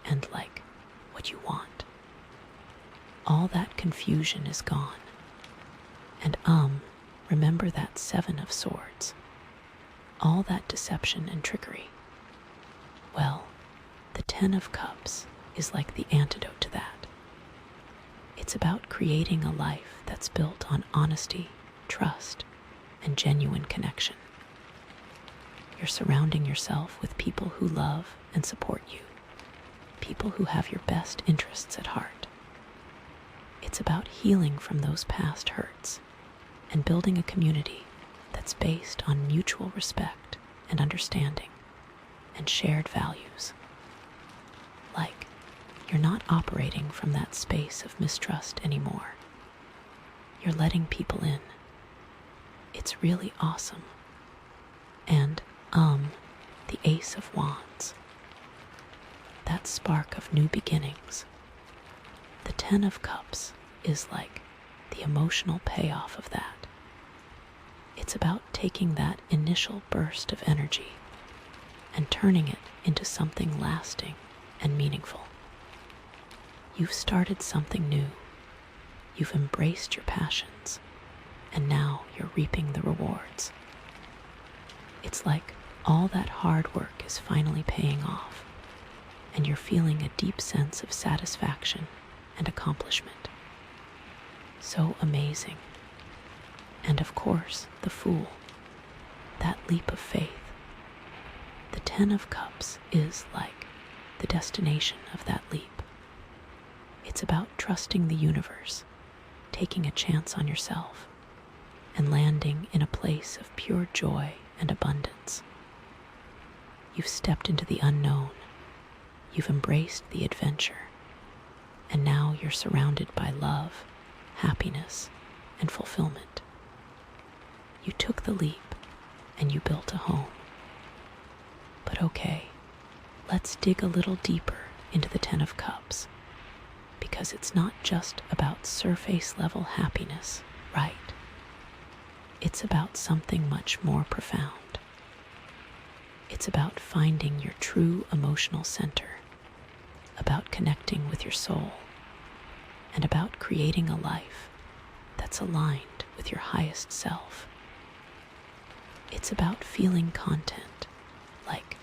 and like what you want. All that confusion is gone. And remember that Seven of Swords. All that deception and trickery. Well, the Ten of Cups is like the antidote to that. It's about creating a life that's built on honesty, trust, and genuine connection. You're surrounding yourself with people who love and support you, people who have your best interests at heart. It's about healing from those past hurts and building a community that's based on mutual respect and understanding and shared values. Like, you're not operating from that space of mistrust anymore. You're letting people in. It's really awesome. And, the Ace of Wands. That spark of new beginnings. The Ten of Cups is like the emotional payoff of that. It's about taking that initial burst of energy and turning it into something lasting and meaningful. You've started something new. You've embraced your passions, and now you're reaping the rewards. It's like all that hard work is finally paying off, and you're feeling a deep sense of satisfaction and accomplishment. So amazing. And of course, the Fool, that leap of faith. The Ten of Cups is like the destination of that leap. It's about trusting the universe, taking a chance on yourself, and landing in a place of pure joy and abundance. You've stepped into the unknown, you've embraced the adventure, and now you're surrounded by love, happiness, and fulfillment. You took the leap, and you built a home. But okay, let's dig a little deeper into the Ten of Cups, because it's not just about surface level happiness, right? It's about something much more profound. It's about finding your true emotional center, about connecting with your soul, and about creating a life that's aligned with your highest self. It's about feeling content, like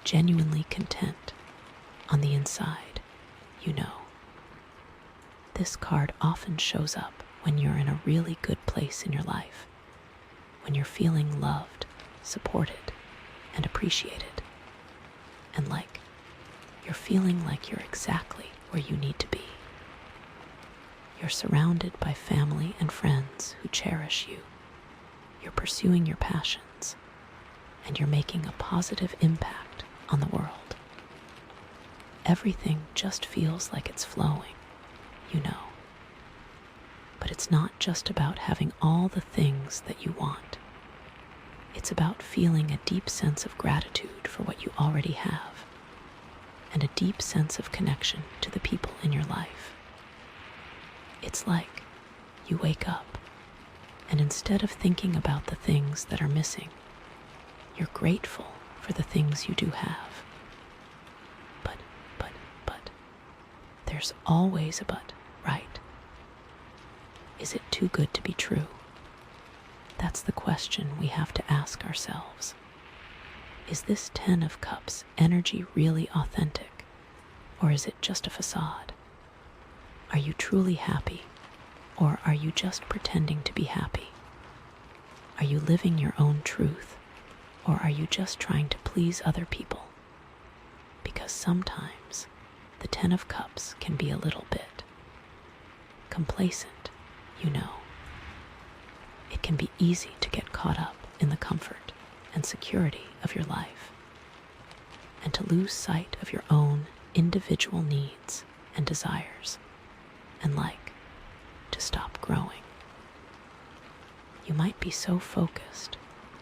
genuinely content on the inside, you know. This card often shows up when you're in a really good place in your life, when you're feeling loved, supported, and appreciated, and like you're feeling like you're exactly where you need to be. You're surrounded by family and friends who cherish you. You're pursuing your passions, and you're making a positive impact on the world. Everything just feels like it's flowing, you know. But it's not just about having all the things that you want. It's about feeling a deep sense of gratitude for what you already have, and a deep sense of connection to the people in your life. It's like you wake up, and instead of thinking about the things that are missing, you're grateful for the things you do have. But, there's always a but, right? Is it too good to be true? That's the question we have to ask ourselves. Is this Ten of Cups energy really authentic, or is it just a facade? Are you truly happy, or are you just pretending to be happy? Are you living your own truth, or are you just trying to please other people? Because sometimes the Ten of Cups can be a little bit complacent, you know. It can be easy to get caught up in the comfort and security of your life, and to lose sight of your own individual needs and desires and like to stop growing. You might be so focused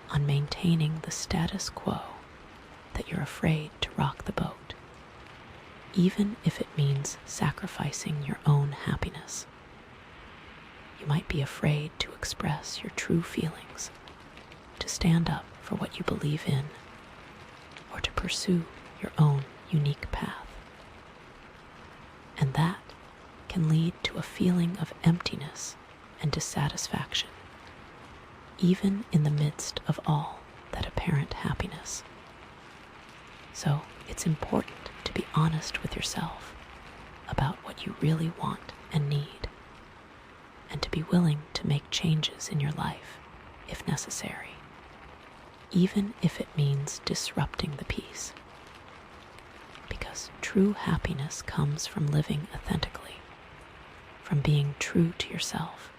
on maintaining the status quo that you're afraid to rock the boat, even if it means sacrificing your own happiness. You might be afraid to express your true feelings, to stand up for what you believe in, or to pursue your own unique path. And that can lead to a feeling of emptiness and dissatisfaction, even in the midst of all that apparent happiness. So it's important to be honest with yourself about what you really want and need, and to be willing to make changes in your life if necessary, even if it means disrupting the peace. Because true happiness comes from living authentically, from being true to yourself,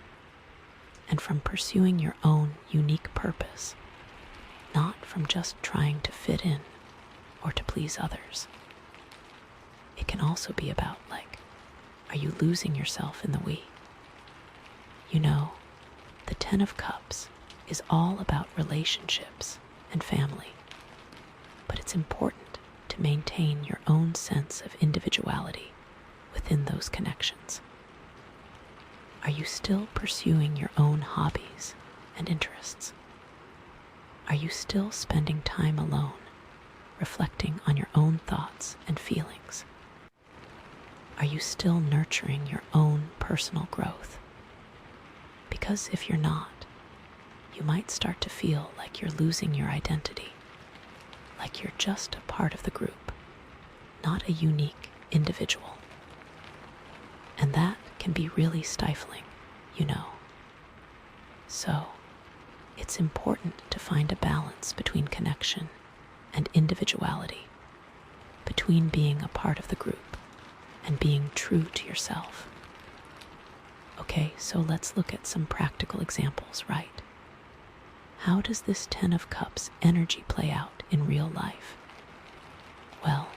and from pursuing your own unique purpose, not from just trying to fit in or to please others. It can also be about, are you losing yourself in the we? You know, the Ten of Cups is all about relationships and family, but it's important to maintain your own sense of individuality within those connections. Are you still pursuing your own hobbies and interests? Are you still spending time alone, reflecting on your own thoughts and feelings? Are you still nurturing your own personal growth? Because if you're not, you might start to feel like you're losing your identity, like you're just a part of the group, not a unique individual. And that can be really stifling, you know. So, it's important to find a balance between connection and individuality, between being a part of the group and being true to yourself. Okay, so let's look at some practical examples, right? How does this Ten of Cups energy play out in real life? Well,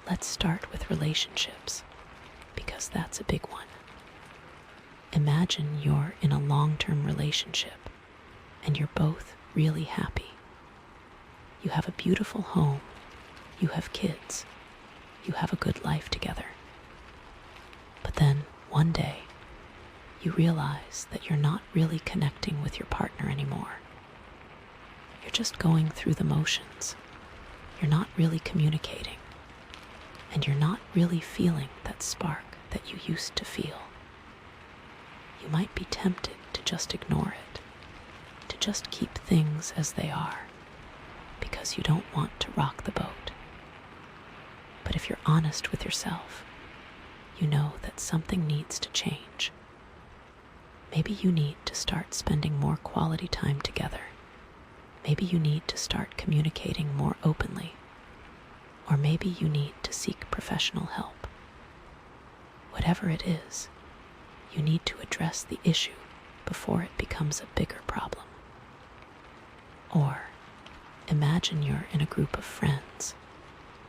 let's start with relationships, because that's a big one. Imagine you're in a long-term relationship and you're both really happy. You have a beautiful home, you have kids, you have a good life together. But then, one day, you realize that you're not really connecting with your partner anymore. You're just going through the motions. You're not really communicating. And you're not really feeling that spark that you used to feel. You might be tempted to just ignore it, to just keep things as they are, because you don't want to rock the boat. But if you're honest with yourself, you know that something needs to change. Maybe you need to start spending more quality time together. Maybe you need to start communicating more openly. Or maybe you need to seek professional help. Whatever it is, you need to address the issue before it becomes a bigger problem. Or imagine you're in a group of friends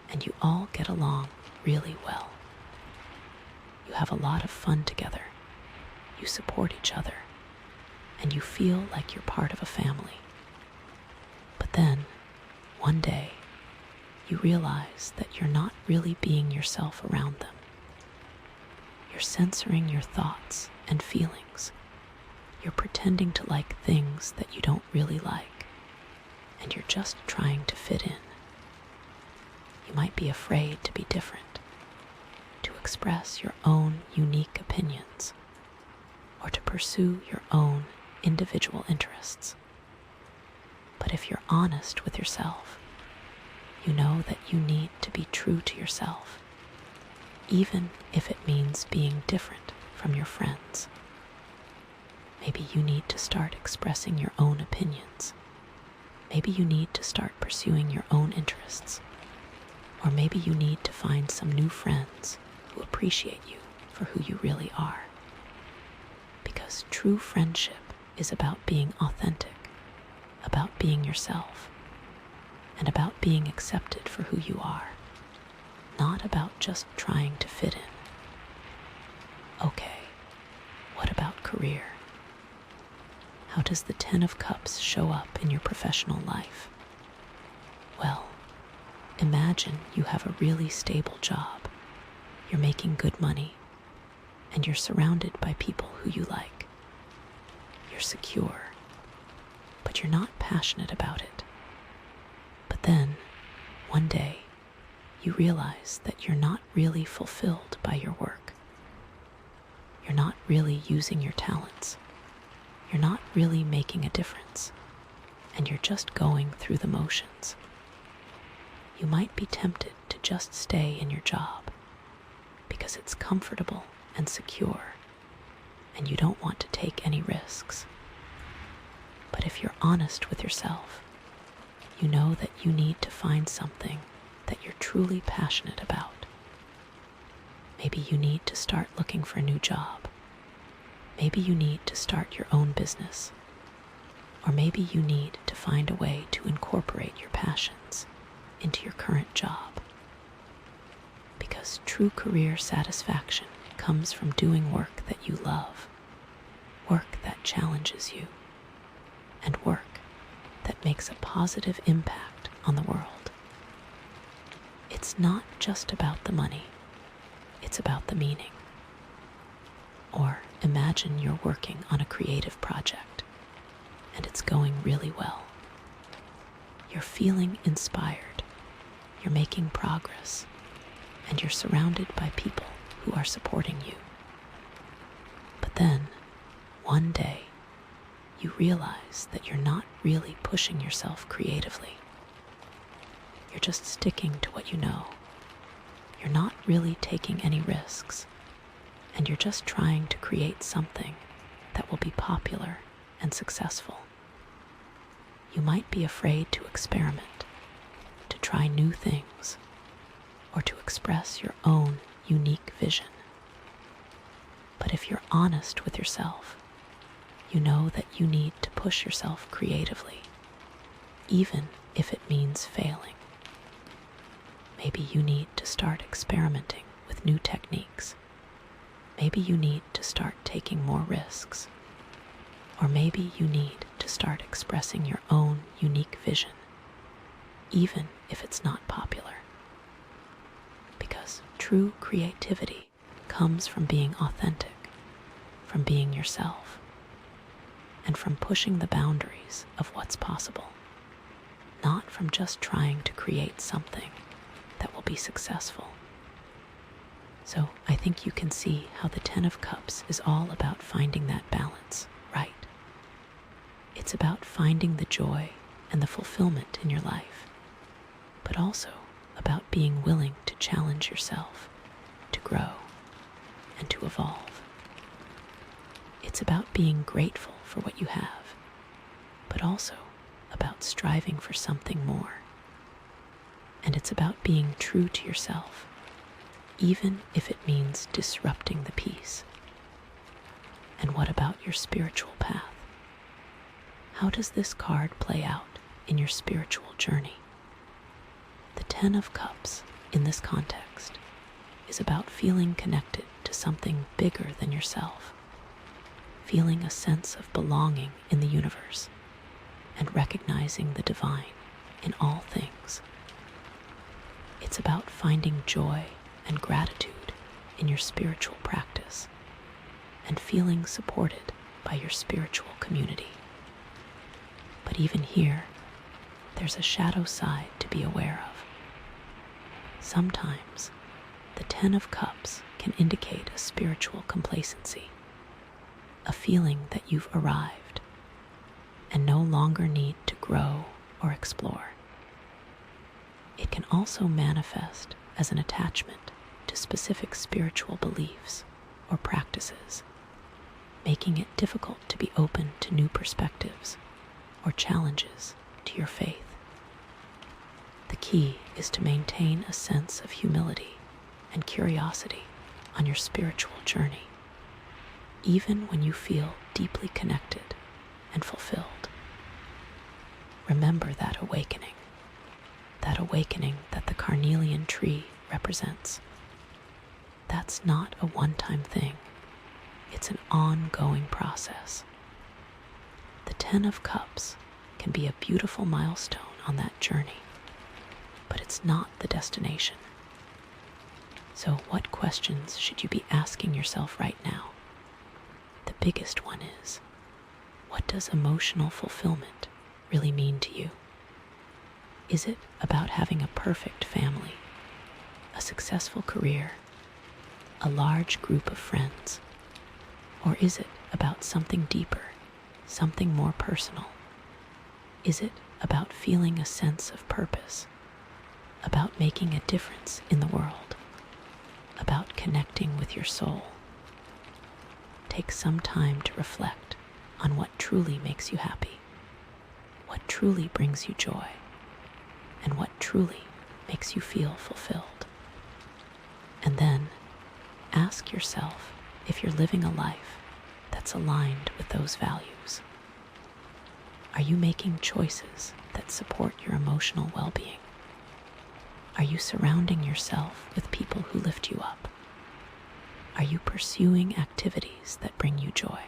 and you all get along really well. You have a lot of fun together. You support each other, and you feel like you're part of a family. But then, one day, you realize that you're not really being yourself around them. You're censoring your thoughts and feelings. You're pretending to like things that you don't really like, and you're just trying to fit in. You might be afraid to be different, to express your own unique opinions, or to pursue your own individual interests. But if you're honest with yourself, you know that you need to be true to yourself, even if it means being different from your friends. Maybe you need to start expressing your own opinions. Maybe you need to start pursuing your own interests. Or maybe you need to find some new friends who appreciate you for who you really are. Because true friendship is about being authentic, about being yourself, and about being accepted for who you are. not about just trying to fit in. Okay, what about career? How does the Ten of Cups show up in your professional life? Well, imagine you have a really stable job, you're making good money, and you're surrounded by people who you like. You're secure, but you're not passionate about it. But then, one day, you realize that you're not really fulfilled by your work. You're not really using your talents. You're not really making a difference, and you're just going through the motions. You might be tempted to just stay in your job because it's comfortable and secure, and you don't want to take any risks. But if you're honest with yourself, you know that you need to find something that you're truly passionate about. Maybe you need to start looking for a new job. Maybe you need to start your own business. Or maybe you need to find a way to incorporate your passions into your current job. Because true career satisfaction comes from doing work that you love, work that challenges you, and work that makes a positive impact on the world. It's not just about the money, it's about the meaning. Or imagine you're working on a creative project and it's going really well. You're feeling inspired, you're making progress, and you're surrounded by people who are supporting you. But then, one day, you realize that you're not really pushing yourself creatively. You're just sticking to what you know. You're not really taking any risks, and you're just trying to create something that will be popular and successful. You might be afraid to experiment, to try new things, or to express your own unique vision. But if you're honest with yourself, you know that you need to push yourself creatively, even if it means failing. Maybe you need to start experimenting with new techniques. Maybe you need to start taking more risks. Or maybe you need to start expressing your own unique vision, even if it's not popular. Because true creativity comes from being authentic, from being yourself, and from pushing the boundaries of what's possible, not from just trying to create something that will be successful. So I think you can see how the Ten of Cups is all about finding that balance, right? It's about finding the joy and the fulfillment in your life, but also about being willing to challenge yourself, to grow, and to evolve. It's about being grateful for what you have, but also about striving for something more. And it's about being true to yourself, even if it means disrupting the peace. And what about your spiritual path? How does this card play out in your spiritual journey? The Ten of Cups, in this context, is about feeling connected to something bigger than yourself, feeling a sense of belonging in the universe, and recognizing the divine in all things. It's about finding joy and gratitude in your spiritual practice, and feeling supported by your spiritual community. But even here, there's a shadow side to be aware of. Sometimes, the Ten of Cups can indicate a spiritual complacency, a feeling that you've arrived and no longer need to grow or explore. It can also manifest as an attachment to specific spiritual beliefs or practices, making it difficult to be open to new perspectives or challenges to your faith. The key is to maintain a sense of humility and curiosity on your spiritual journey, even when you feel deeply connected and fulfilled. Remember that awakening that the Carnelian tree represents. That's not a one-time thing. It's an ongoing process. The Ten of Cups can be a beautiful milestone on that journey, but it's not the destination. So what questions should you be asking yourself right now? The biggest one is, what does emotional fulfillment really mean to you? Is it about having a perfect family, a successful career, a large group of friends? Or is it about something deeper, something more personal? Is it about feeling a sense of purpose, about making a difference in the world, about connecting with your soul? Take some time to reflect on what truly makes you happy, what truly brings you joy, and what truly makes you feel fulfilled. And then ask yourself if you're living a life that's aligned with those values. Are you making choices that support your emotional well-being? Are you surrounding yourself with people who lift you up? Are you pursuing activities that bring you joy?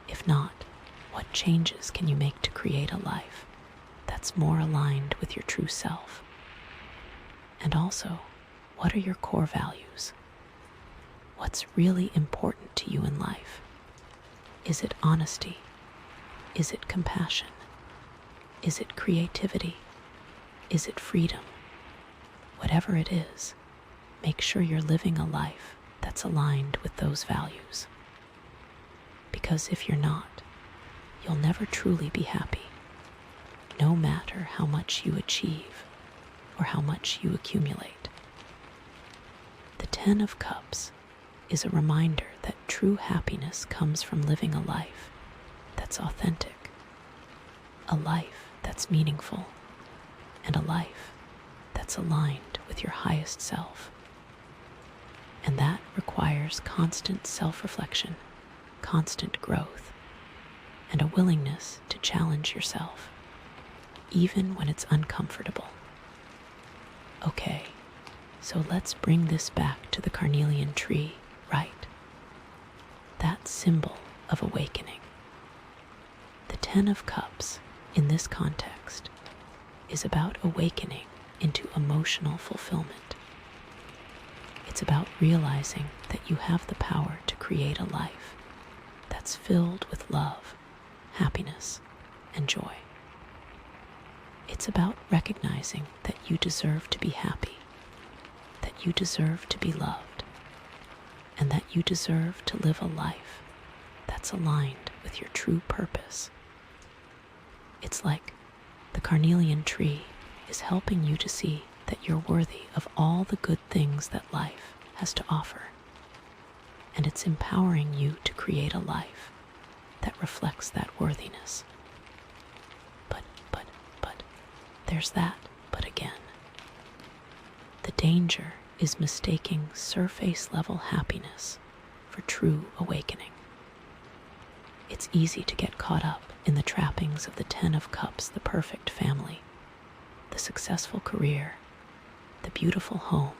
If not, what changes can you make to create a life that's more aligned with your true self? And also, what are your core values? What's really important to you in life? Is it honesty? Is it compassion? Is it creativity? Is it freedom? Whatever it is, make sure you're living a life that's aligned with those values. Because if you're not, you'll never truly be happy, no matter how much you achieve or how much you accumulate. The Ten of Cups is a reminder that true happiness comes from living a life that's authentic, a life that's meaningful, and a life that's aligned with your highest self. And that requires constant self-reflection, constant growth, and a willingness to challenge yourself, even when it's uncomfortable. Okay, so let's bring this back to the Carnelian tree, right? That symbol of awakening. The Ten of Cups, in this context, is about awakening into emotional fulfillment. It's about realizing that you have the power to create a life that's filled with love, happiness, and joy. It's about recognizing that you deserve to be happy, that you deserve to be loved, and that you deserve to live a life that's aligned with your true purpose. It's like the Carnelian tree is helping you to see that you're worthy of all the good things that life has to offer. And it's empowering you to create a life that reflects that worthiness. But, there's that but again. The danger is mistaking surface-level happiness for true awakening. It's easy to get caught up in the trappings of the Ten of Cups, the perfect family, the successful career, the beautiful home,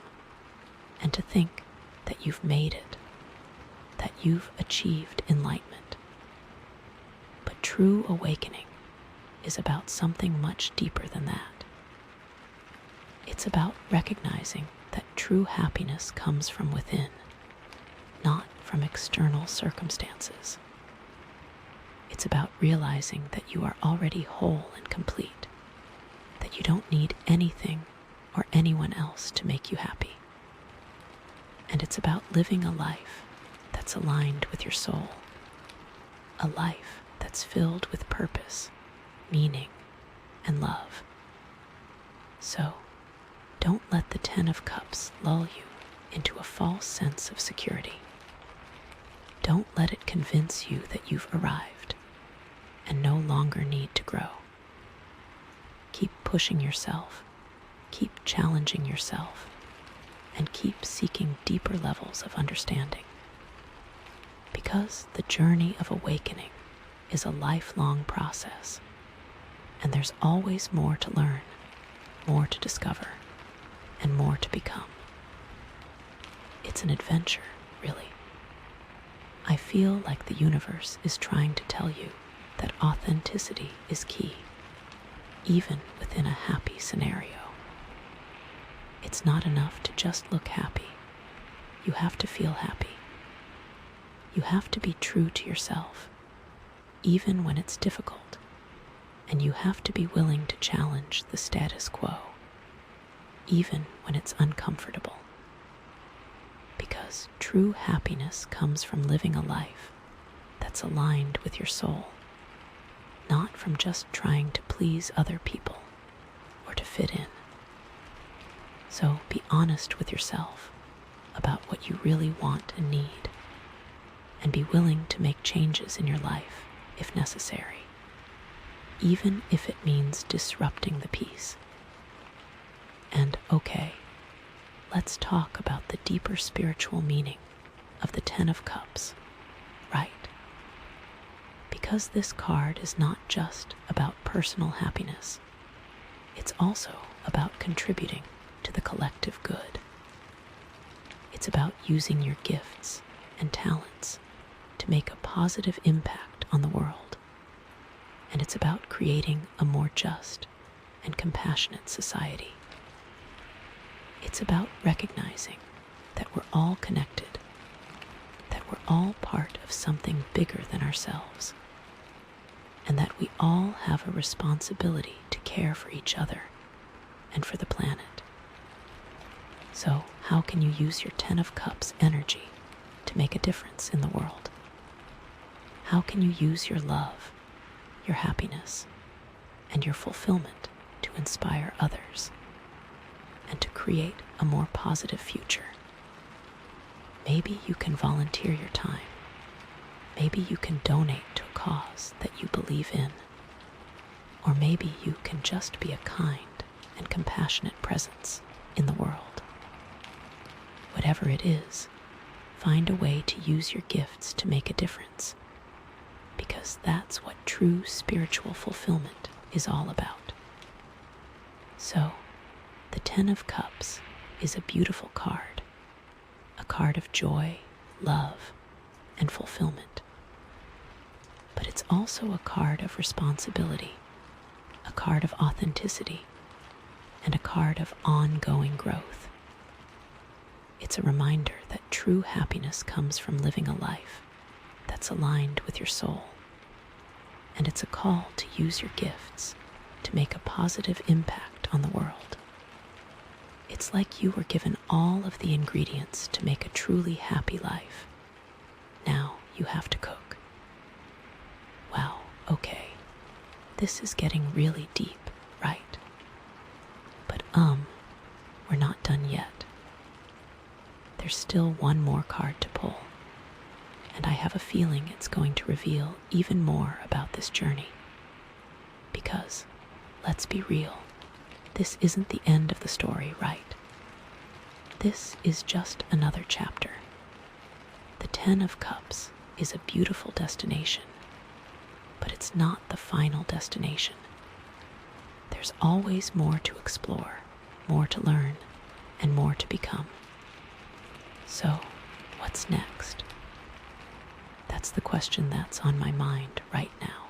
and to think that you've made it, that you've achieved enlightenment. But true awakening is about something much deeper than that. It's about recognizing that true happiness comes from within, not from external circumstances. It's about realizing that you are already whole and complete, that you don't need anything or anyone else to make you happy. And it's about living a life that's aligned with your soul, a life that's filled with purpose, meaning, and love. So, don't let the Ten of Cups lull you into a false sense of security. Don't let it convince you that you've arrived and no longer need to grow. Keep pushing yourself, keep challenging yourself, and keep seeking deeper levels of understanding. Because the journey of awakening is a lifelong process, and there's always more to learn, more to discover, and more to become. It's an adventure, really. I feel like the universe is trying to tell you that authenticity is key, even within a happy scenario. It's not enough to just look happy. You have to feel happy. You have to be true to yourself, even when it's difficult, and you have to be willing to challenge the status quo, even when it's uncomfortable. Because true happiness comes from living a life that's aligned with your soul, not from just trying to please other people or to fit in. So be honest with yourself about what you really want and need, and be willing to make changes in your life if necessary, even if it means disrupting the peace. And okay, let's talk about the deeper spiritual meaning of the Ten of Cups, right? Because this card is not just about personal happiness, it's also about contributing to the collective good. It's about using your gifts and talents to make a positive impact on the world. And it's about creating a more just and compassionate society. It's about recognizing that we're all connected, that we're all part of something bigger than ourselves, and that we all have a responsibility to care for each other and for the planet. So, how can you use your Ten of Cups energy to make a difference in the world? How can you use your love, your happiness, and your fulfillment to inspire others and to create a more positive future? Maybe you can volunteer your time. Maybe you can donate to a cause that you believe in. Or maybe you can just be a kind and compassionate presence in the world. Whatever it is, find a way to use your gifts to make a difference, because that's what true spiritual fulfillment is all about. So, the Ten of Cups is a beautiful card, a card of joy, love, and fulfillment. But it's also a card of responsibility, a card of authenticity, and a card of ongoing growth. It's a reminder that true happiness comes from living a life that's aligned with your soul. And it's a call to use your gifts to make a positive impact on the world. It's like you were given all of the ingredients to make a truly happy life. Now you have to cook. Wow, okay. This is getting really deep, right? But we're not done yet. There's still one more card to pull, and I have a feeling it's going to reveal even more about this journey. Because, let's be real, this isn't the end of the story, right? This is just another chapter. The Ten of Cups is a beautiful destination, but it's not the final destination. There's always more to explore, more to learn, and more to become. So, what's next? That's the question that's on my mind right now.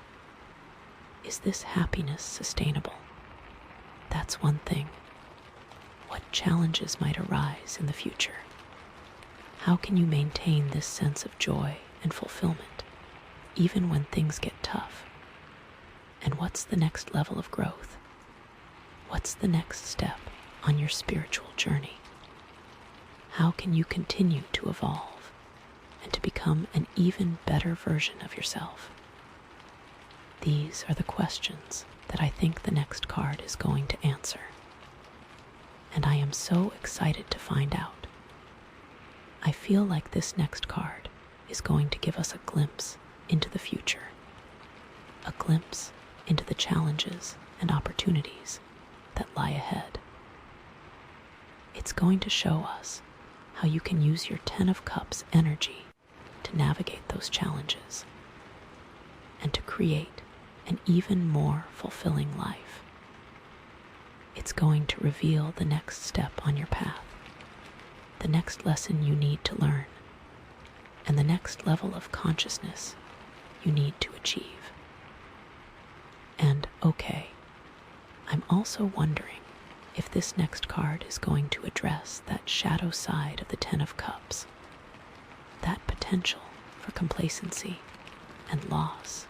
Is this happiness sustainable? That's one thing. What challenges might arise in the future? How can you maintain this sense of joy and fulfillment, even when things get tough? And what's the next level of growth? What's the next step on your spiritual journey? How can you continue to evolve and to become an even better version of yourself? These are the questions that I think the next card is going to answer. And I am so excited to find out. I feel like this next card is going to give us a glimpse into the future, a glimpse into the challenges and opportunities that lie ahead. It's going to show us how you can use your Ten of Cups energy to navigate those challenges and to create an even more fulfilling life. It's going to reveal the next step on your path, the next lesson you need to learn, and the next level of consciousness you need to achieve. And okay, I'm also wondering if this next card is going to address that shadow side of the Ten of Cups, that potential for complacency and loss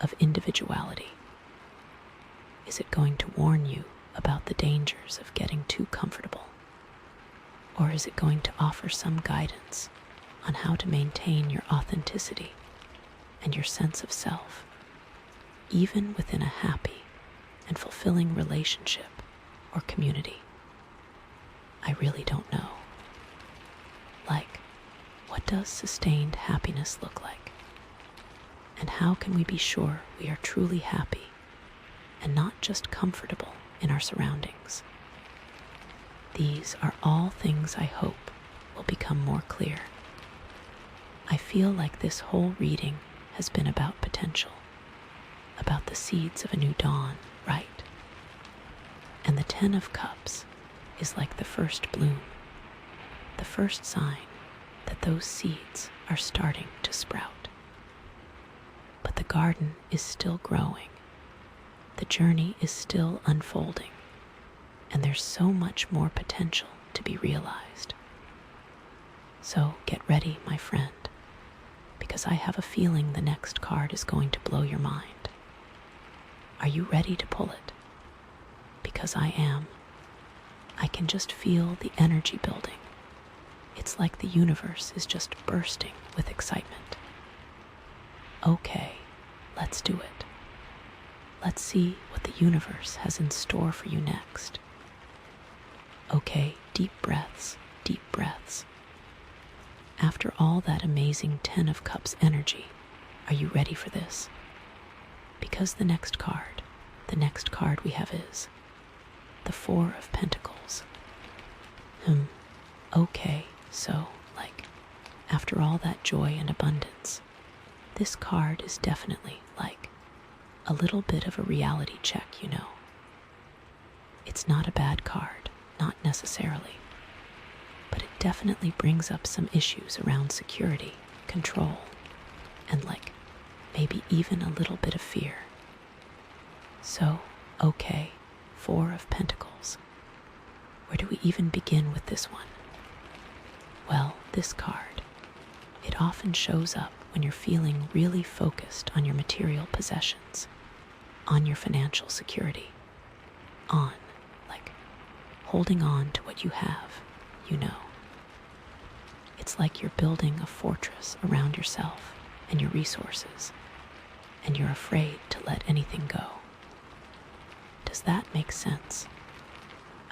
of individuality. Is it going to warn you about the dangers of getting too comfortable? Or is it going to offer some guidance on how to maintain your authenticity and your sense of self, even within a happy and fulfilling relationship or community? I really don't know. Like, what does sustained happiness look like? And how can we be sure we are truly happy and not just comfortable in our surroundings? These are all things I hope will become more clear. I feel like this whole reading has been about potential, about the seeds of a new dawn, right? And the Ten of Cups is like the first bloom, the first sign that those seeds are starting to sprout. But the garden is still growing, the journey is still unfolding, and there's so much more potential to be realized. So get ready, my friend, because I have a feeling the next card is going to blow your mind. Are you ready to pull it? Because I am. I can just feel the energy building. It's like the universe is just bursting with excitement. Okay, let's do it. Let's see what the universe has in store for you next. Okay, deep breaths, deep breaths. After all that amazing Ten of Cups energy, are you ready for this? Because the next card we have is the Four of Pentacles. Okay, so, after all that joy and abundance, this card is definitely a little bit of a reality check, you know. It's not a bad card, not necessarily, but it definitely brings up some issues around security, control, and maybe even a little bit of fear. So, okay, Four of Pentacles. Where do we even begin with this one? Well, this card, it often shows up when you're feeling really focused on your material possessions, on your financial security, on, holding on to what you have, you know. It's like you're building a fortress around yourself and your resources, and you're afraid to let anything go. Does that make sense?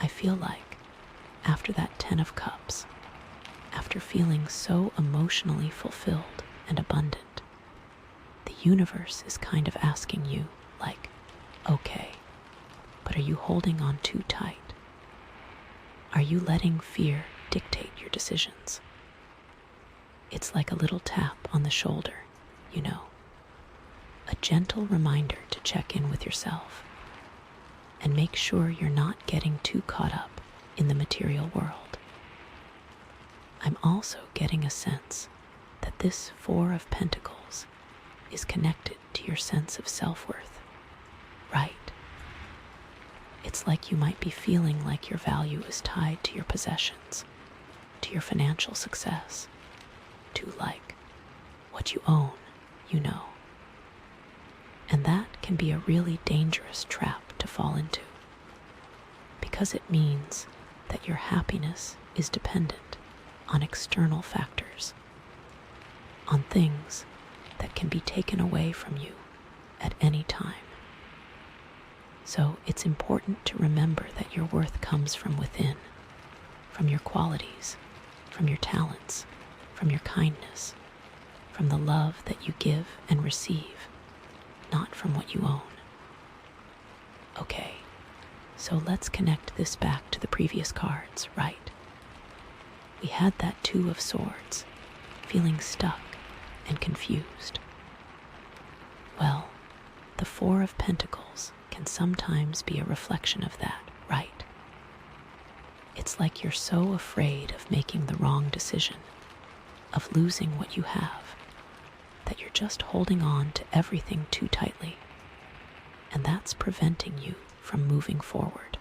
I feel like after that Ten of Cups, after feeling so emotionally fulfilled and abundant, the universe is kind of asking you, okay, but are you holding on too tight? Are you letting fear dictate your decisions? It's like a little tap on the shoulder, you know, a gentle reminder to check in with yourself and make sure you're not getting too caught up in the material world. I'm also getting a sense that this Four of Pentacles is connected to your sense of self-worth, right? It's like you might be feeling like your value is tied to your possessions, to your financial success, to what you own, you know. And that can be a really dangerous trap to fall into, because it means that your happiness is dependent on external factors, on things that can be taken away from you at any time. So it's important to remember that your worth comes from within, from your qualities, from your talents, from your kindness, from the love that you give and receive, not from what you own. Okay, so let's connect this back to the previous cards, right? We had that Two of Swords, feeling stuck and confused. Well, the Four of Pentacles can sometimes be a reflection of that, right? It's like you're so afraid of making the wrong decision, of losing what you have, that you're just holding on to everything too tightly. And that's preventing you from moving forward.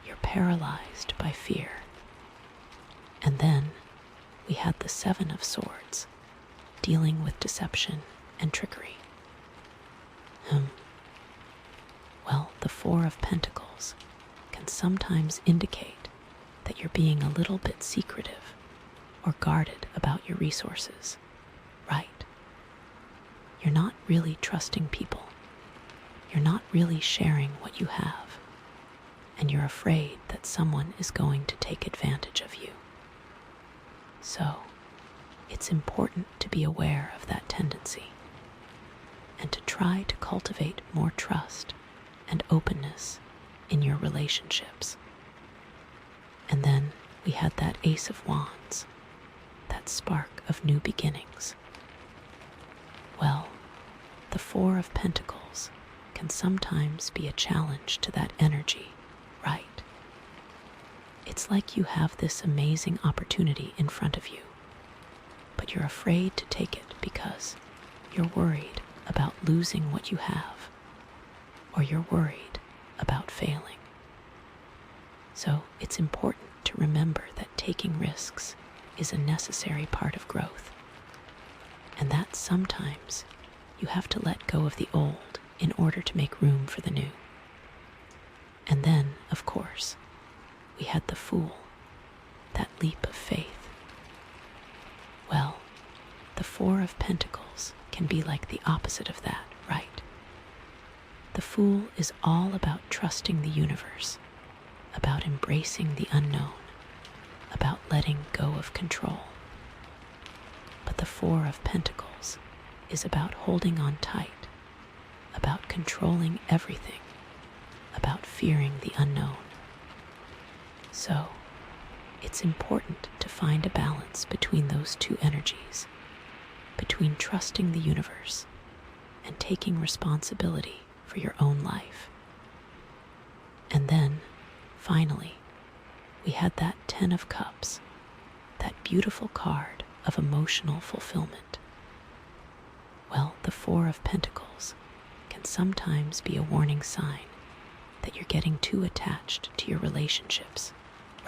You're paralyzed by fear. And then we had the Seven of Swords, dealing with deception and trickery. Well, the Four of Pentacles can sometimes indicate that you're being a little bit secretive or guarded about your resources, right? You're not really trusting people. You're not really sharing what you have, and you're afraid that someone is going to take advantage of you. So, it's important to be aware of that tendency and to try to cultivate more trust and openness in your relationships. And then we had that Ace of Wands, that spark of new beginnings. Well, the Four of Pentacles can sometimes be a challenge to that energy, right? It's like you have this amazing opportunity in front of you, but you're afraid to take it because you're worried about losing what you have, or you're worried about failing. So it's important to remember that taking risks is a necessary part of growth, and that sometimes you have to let go of the old in order to make room for the new. And then, of course, we had the Fool, that leap of faith. Well, the Four of Pentacles can be like the opposite of that, right? The Fool is all about trusting the universe, about embracing the unknown, about letting go of control. But the Four of Pentacles is about holding on tight, about controlling everything, about fearing the unknown. So, it's important to find a balance between those two energies, between trusting the universe and taking responsibility for your own life. And then, finally, we had that Ten of Cups, that beautiful card of emotional fulfillment. Well, the Four of Pentacles can sometimes be a warning sign that you're getting too attached to your relationships,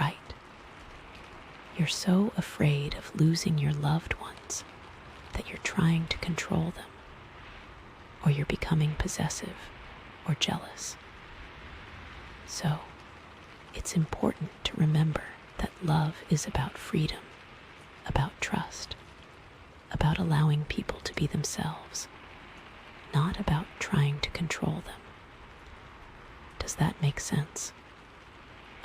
right? You're so afraid of losing your loved ones that you're trying to control them, or you're becoming possessive or jealous. So, it's important to remember that love is about freedom, about trust, about allowing people to be themselves, not about trying to control them. Does that make sense?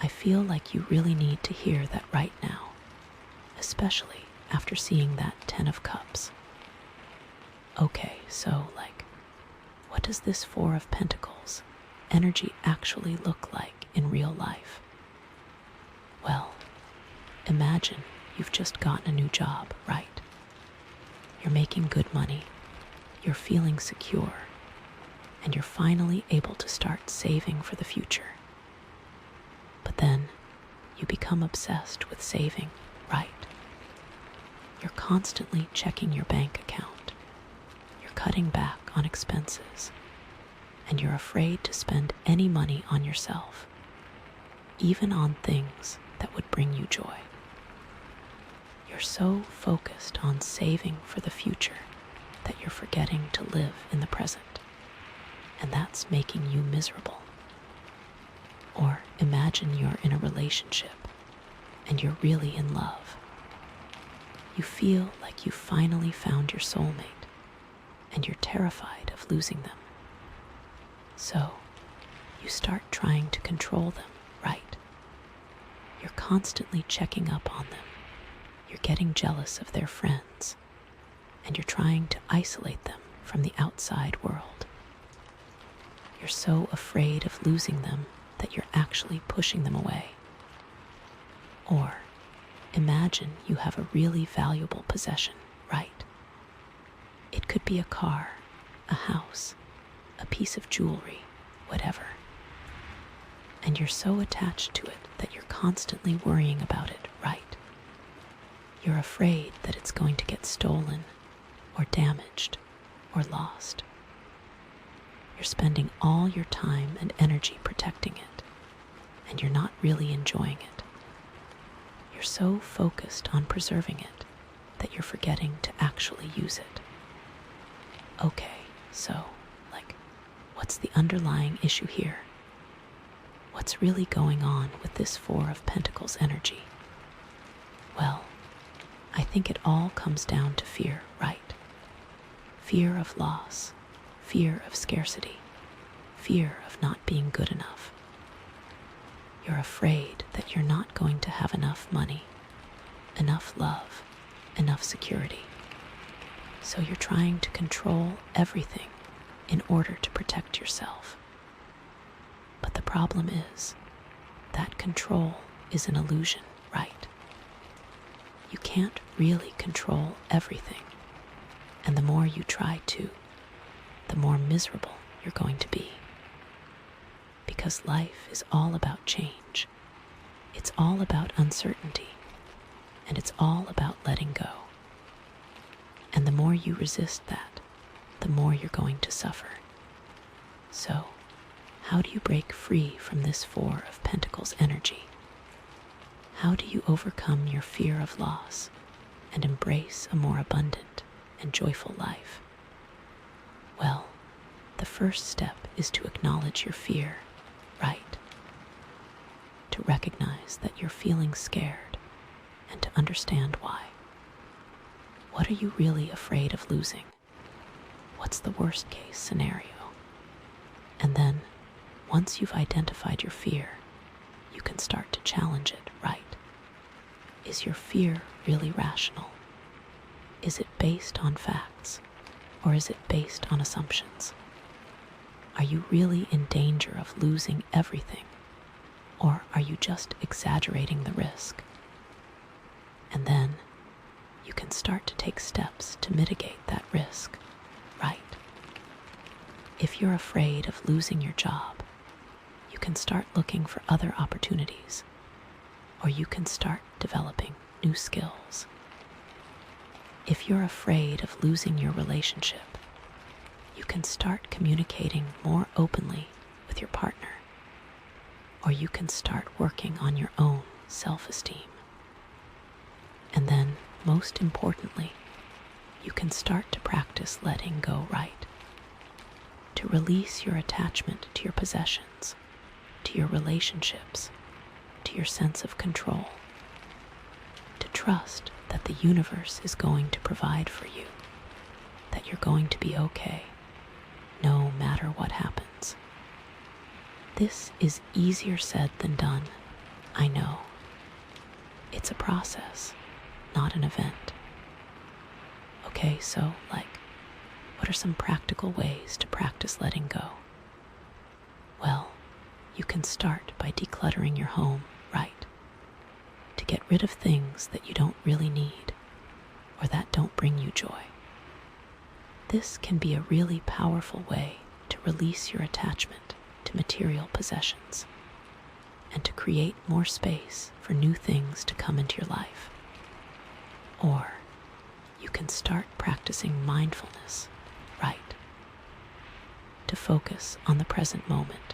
I feel like you really need to hear that right now, especially after seeing that Ten of Cups. Okay, so what does this Four of Pentacles energy actually look like in real life? Well, imagine you've just gotten a new job, right? You're making good money, you're feeling secure, and you're finally able to start saving for the future. But then you become obsessed with saving, right? You're constantly checking your bank account. You're cutting back on expenses, and you're afraid to spend any money on yourself, even on things that would bring you joy. You're so focused on saving for the future that you're forgetting to live in the present, and that's making you miserable. Or imagine you're in a relationship and you're really in love. You feel like you finally found your soulmate, and you're terrified of losing them. So, you start trying to control them, right? You're constantly checking up on them. You're getting jealous of their friends, and you're trying to isolate them from the outside world. You're so afraid of losing them that you're actually pushing them away. Or imagine you have a really valuable possession, right? It could be a car, a house, a piece of jewelry, whatever. And you're so attached to it that you're constantly worrying about it, right? You're afraid that it's going to get stolen or damaged or lost. You're spending all your time and energy protecting it, and you're not really enjoying it. You're so focused on preserving it that you're forgetting to actually use it. Okay, so, what's the underlying issue here? What's really going on with this Four of Pentacles energy? Well, I think it all comes down to fear, right? Fear of loss, fear of scarcity, fear of not being good enough. You're afraid that you're not going to have enough money, enough love, enough security. So you're trying to control everything in order to protect yourself. But the problem is that control is an illusion, right? You can't really control everything. And the more you try to, the more miserable you're going to be. Because life is all about change. It's all about uncertainty. And it's all about letting go. And the more you resist that, the more you're going to suffer. So, how do you break free from this Four of Pentacles energy? How do you overcome your fear of loss and embrace a more abundant and joyful life? Well, the first step is to acknowledge your fear, right? To recognize that you're feeling scared and to understand why. What are you really afraid of losing? What's the worst case scenario? And then, once you've identified your fear, you can start to challenge it, right? Is your fear really rational? Is it based on facts, or is it based on assumptions? Are you really in danger of losing everything, or are you just exaggerating the risk? And then, you can start to take steps to mitigate that risk, right? If you're afraid of losing your job, you can start looking for other opportunities, or you can start developing new skills. If you're afraid of losing your relationship, you can start communicating more openly with your partner, or you can start working on your own self-esteem. And then, most importantly, you can start to practice letting go, right? To release your attachment to your possessions, to your relationships, to your sense of control. To trust that the universe is going to provide for you, that you're going to be okay, no matter what happens. This is easier said than done, I know. It's a process, not an event. Okay, so, what are some practical ways to practice letting go? Well, you can start by decluttering your home, right? To get rid of things that you don't really need or that don't bring you joy. This can be a really powerful way to release your attachment to material possessions and to create more space for new things to come into your life. Or you can start practicing mindfulness, right? To focus on the present moment,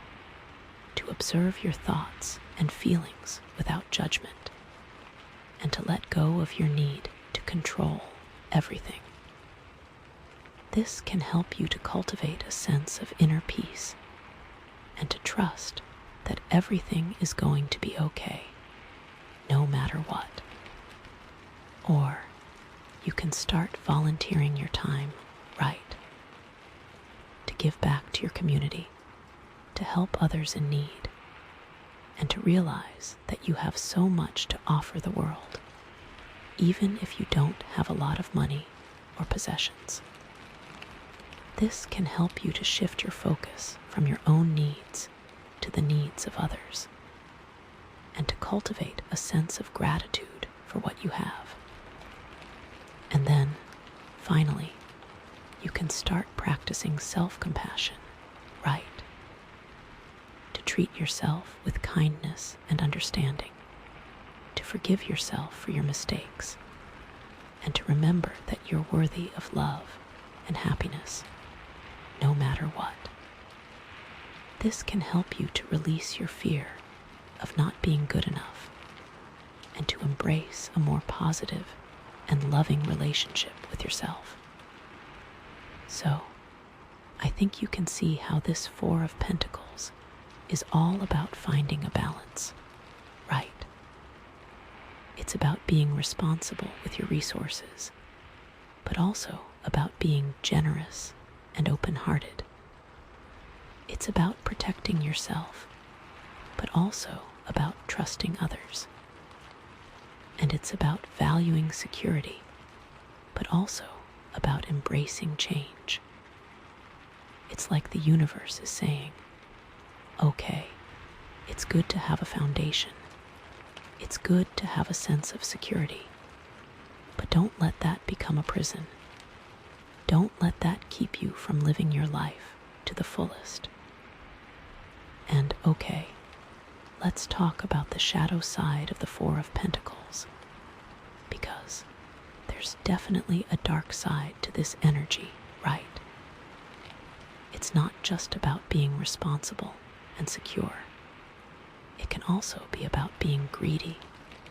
to observe your thoughts and feelings without judgment, and to let go of your need to control everything. This can help you to cultivate a sense of inner peace and to trust that everything is going to be okay, no matter what. Or you can start volunteering your time, right? To give back to your community, to help others in need, and to realize that you have so much to offer the world, even if you don't have a lot of money or possessions. This can help you to shift your focus from your own needs to the needs of others, and to cultivate a sense of gratitude for what you have. And then, finally, you can start practicing self-compassion, right? To treat yourself with kindness and understanding, forgive yourself for your mistakes and to remember that you're worthy of love and happiness, no matter what. This can help you to release your fear of not being good enough and to embrace a more positive and loving relationship with yourself. So, I think you can see how this Four of Pentacles is all about finding a balance, right? It's about being responsible with your resources, but also about being generous and open-hearted. It's about protecting yourself, but also about trusting others. And it's about valuing security, but also about embracing change. It's like the universe is saying, okay, it's good to have a foundation. It's good to have a sense of security, but don't let that become a prison. Don't let that keep you from living your life to the fullest. And okay, let's talk about the shadow side of the Four of Pentacles, because there's definitely a dark side to this energy, right? It's not just about being responsible and secure. It can also be about being greedy,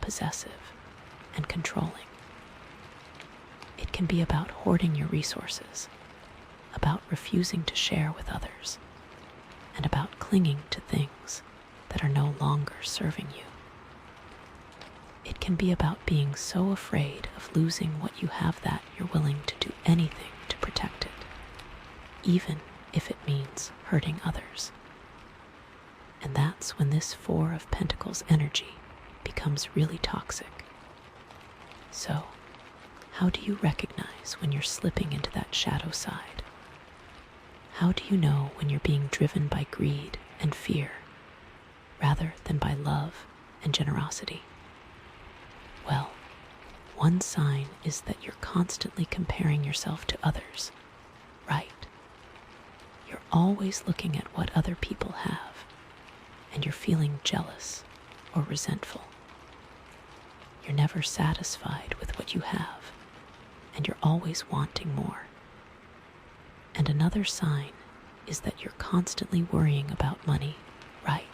possessive, and controlling. It can be about hoarding your resources, about refusing to share with others, and about clinging to things that are no longer serving you. It can be about being so afraid of losing what you have that you're willing to do anything to protect it, even if it means hurting others. And that's when this Four of Pentacles energy becomes really toxic. So, how do you recognize when you're slipping into that shadow side? How do you know when you're being driven by greed and fear rather than by love and generosity? Well, one sign is that you're constantly comparing yourself to others, right? You're always looking at what other people have, and you're feeling jealous or resentful. You're never satisfied with what you have, and you're always wanting more. And another sign is that you're constantly worrying about money, right?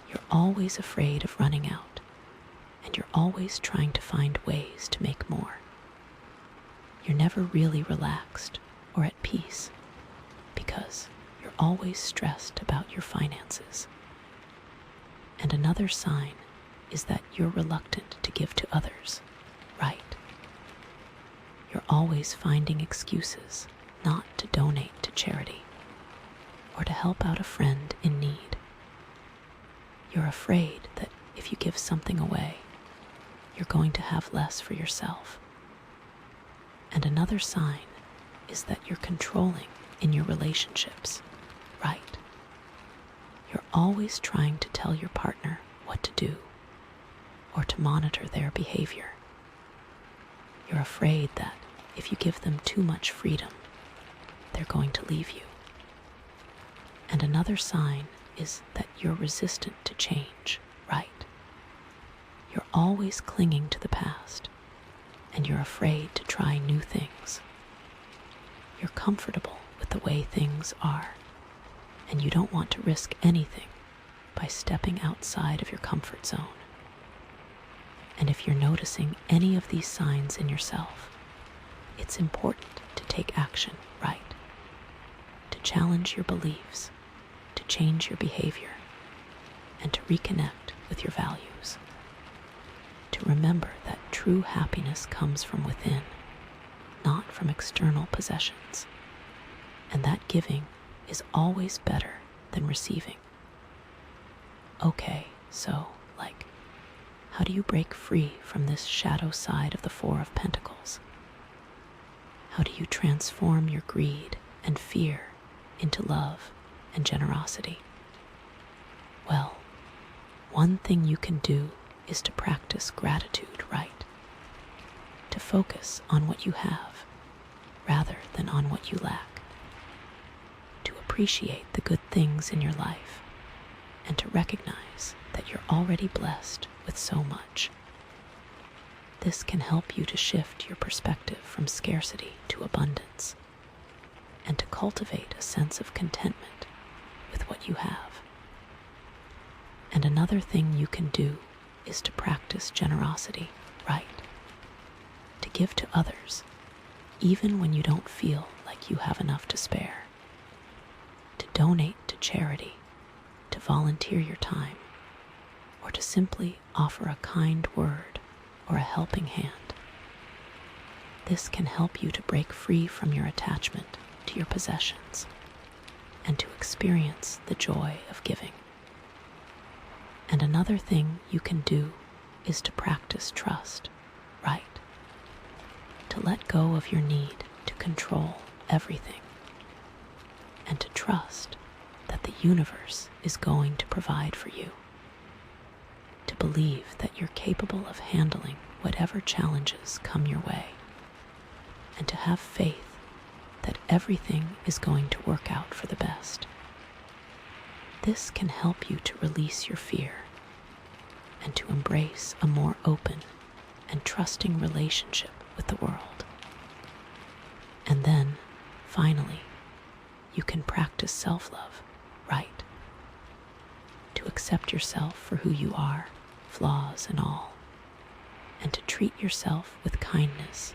You're always afraid of running out, and you're always trying to find ways to make more. You're never really relaxed or at peace because you're always stressed about your finances. And another sign is that you're reluctant to give to others, right? You're always finding excuses not to donate to charity or to help out a friend in need. You're afraid that if you give something away, you're going to have less for yourself. And another sign is that you're controlling in your relationships, right? You're always trying to tell your partner what to do or to monitor their behavior. You're afraid that if you give them too much freedom, they're going to leave you. And another sign is that you're resistant to change, right? You're always clinging to the past, and you're afraid to try new things. You're comfortable with the way things are, and you don't want to risk anything by stepping outside of your comfort zone. And if you're noticing any of these signs in yourself, it's important to take action, right? To challenge your beliefs, to change your behavior, and to reconnect with your values. To remember that true happiness comes from within, not from external possessions, and that giving is always better than receiving. Okay, so, how do you break free from this shadow side of the Four of Pentacles? How do you transform your greed and fear into love and generosity? Well, one thing you can do is to practice gratitude, right? To focus on what you have rather than on what you lack. To appreciate the good things in your life and to recognize that you're already blessed with so much. This can help you to shift your perspective from scarcity to abundance and to cultivate a sense of contentment with what you have. And another thing you can do is to practice generosity, right? To give to others, even when you don't feel like you have enough to spare. To donate to charity, to volunteer your time, or to simply offer a kind word or a helping hand. This can help you to break free from your attachment to your possessions and to experience the joy of giving. And another thing you can do is to practice trust, right? To let go of your need to control everything and to trust that the universe is going to provide for you. To believe that you're capable of handling whatever challenges come your way, and to have faith that everything is going to work out for the best. This can help you to release your fear and to embrace a more open and trusting relationship with the world. And then, finally, you can practice self-love, right? To accept yourself for who you are, flaws and all, and to treat yourself with kindness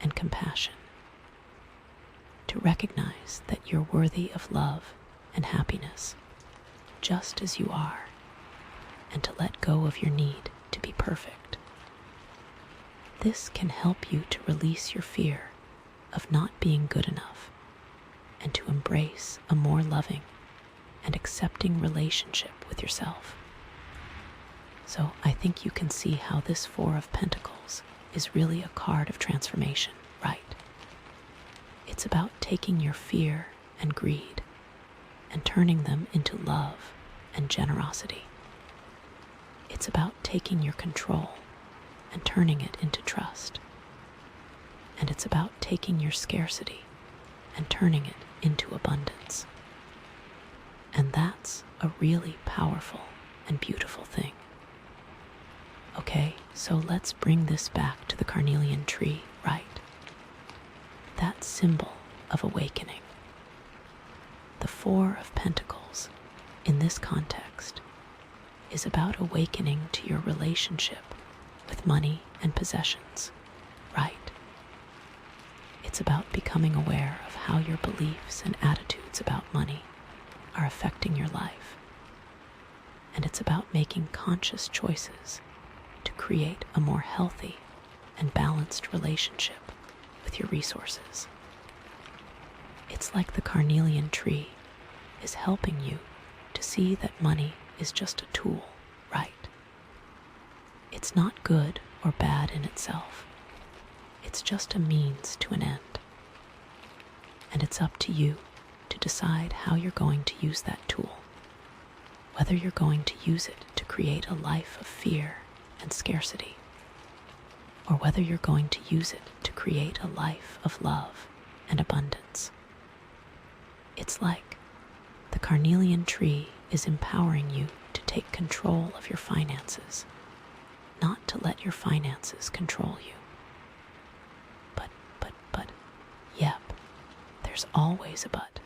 and compassion. To recognize that you're worthy of love and happiness, just as you are, and to let go of your need to be perfect. This can help you to release your fear of not being good enough and to embrace a more loving and accepting relationship with yourself. So I think you can see how this Four of Pentacles is really a card of transformation, right? It's about taking your fear and greed and turning them into love and generosity. It's about taking your control and turning it into trust. And it's about taking your scarcity and turning it into abundance. And that's a really powerful and beautiful thing. Okay, so let's bring this back to the Carnelian tree, right? That symbol of awakening. The Four of Pentacles, in this context, is about awakening to your relationship with money and possessions, right? It's about becoming aware of how your beliefs and attitudes about money are affecting your life. And it's about making conscious choices to create a more healthy and balanced relationship with your resources. It's like the Carnelian tree is helping you to see that money is just a tool, right? It's not good or bad in itself. It's just a means to an end. And it's up to you to decide how you're going to use that tool. Whether you're going to use it to create a life of fear and scarcity, or whether you're going to use it to create a life of love and abundance. It's like the Carnelian tree is empowering you to take control of your finances, not to let your finances control you. Yep, there's always a but.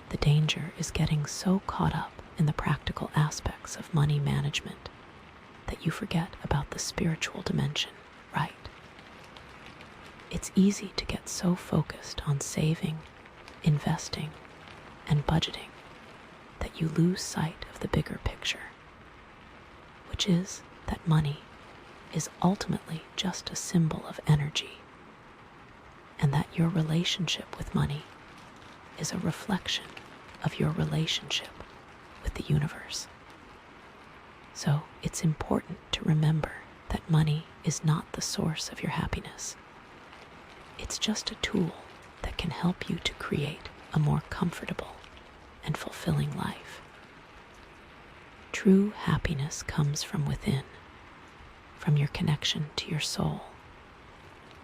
The danger is getting so caught up in the practical aspects of money management that you forget about the spiritual dimension, right? It's easy to get so focused on saving, investing, and budgeting that you lose sight of the bigger picture, which is that money is ultimately just a symbol of energy, and that your relationship with money is a reflection of your relationship with the universe. So it's important to remember that money is not the source of your happiness. It's just a tool that can help you to create a more comfortable and fulfilling life. True happiness comes from within, from your connection to your soul,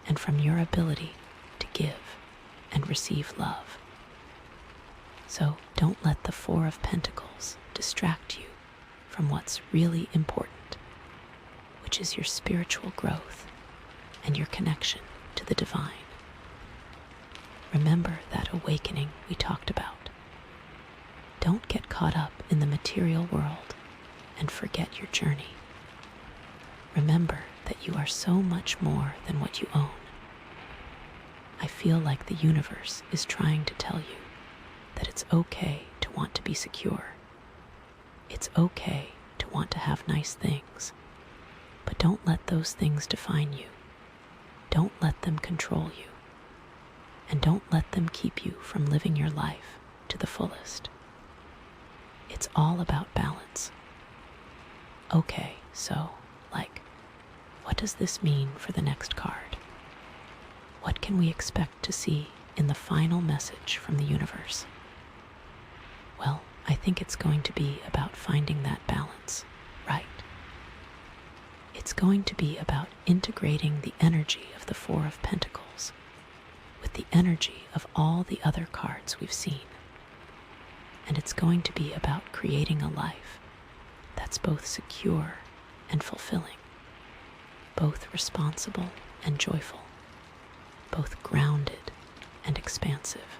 and from your ability to give and receive love. So don't let the Four of Pentacles distract you from what's really important, which is your spiritual growth and your connection to the divine. Remember that awakening we talked about. Don't get caught up in the material world and forget your journey. Remember that you are so much more than what you own. I feel like the universe is trying to tell you that it's okay to want to be secure. It's okay to want to have nice things, but don't let those things define you. Don't let them control you. And don't let them keep you from living your life to the fullest. It's all about balance. Okay, so, what does this mean for the next card? What can we expect to see in the final message from the universe? Well, I think it's going to be about finding that balance, right? It's going to be about integrating the energy of the Four of Pentacles with the energy of all the other cards we've seen. And it's going to be about creating a life that's both secure and fulfilling, both responsible and joyful, both grounded and expansive.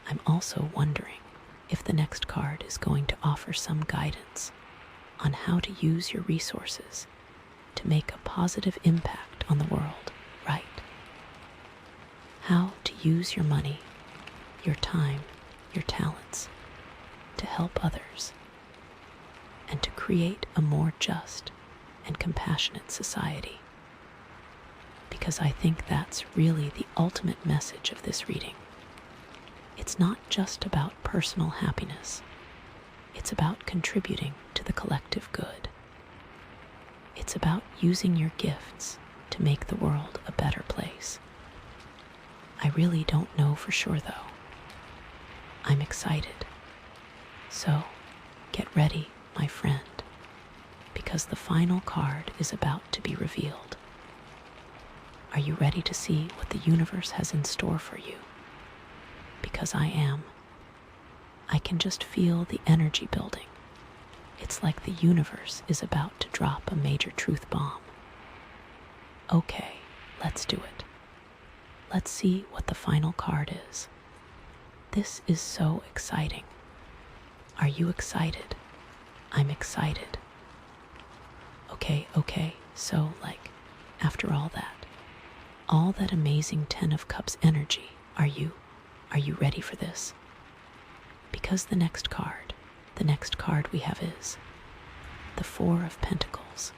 I'm also wondering if the next card is going to offer some guidance on how to use your resources to make a positive impact on the world, right? How to use your money, your time, your talents to help others and to create a more just and compassionate society. Because I think that's really the ultimate message of this reading. It's not just about personal happiness. It's about contributing to the collective good. It's about using your gifts to make the world a better place. I really don't know for sure, though. I'm excited. So, get ready, my friend, because the final card is about to be revealed. Are you ready to see what the universe has in store for you? Because I am. I can just feel the energy building. It's like the universe is about to drop a major truth bomb. Okay, let's do it. Let's see what the final card is. This is so exciting. Are you excited? I'm excited. Okay, so after all that amazing 10 of Cups energy, are you ready for this? Because the next card we have is the Four of Pentacles.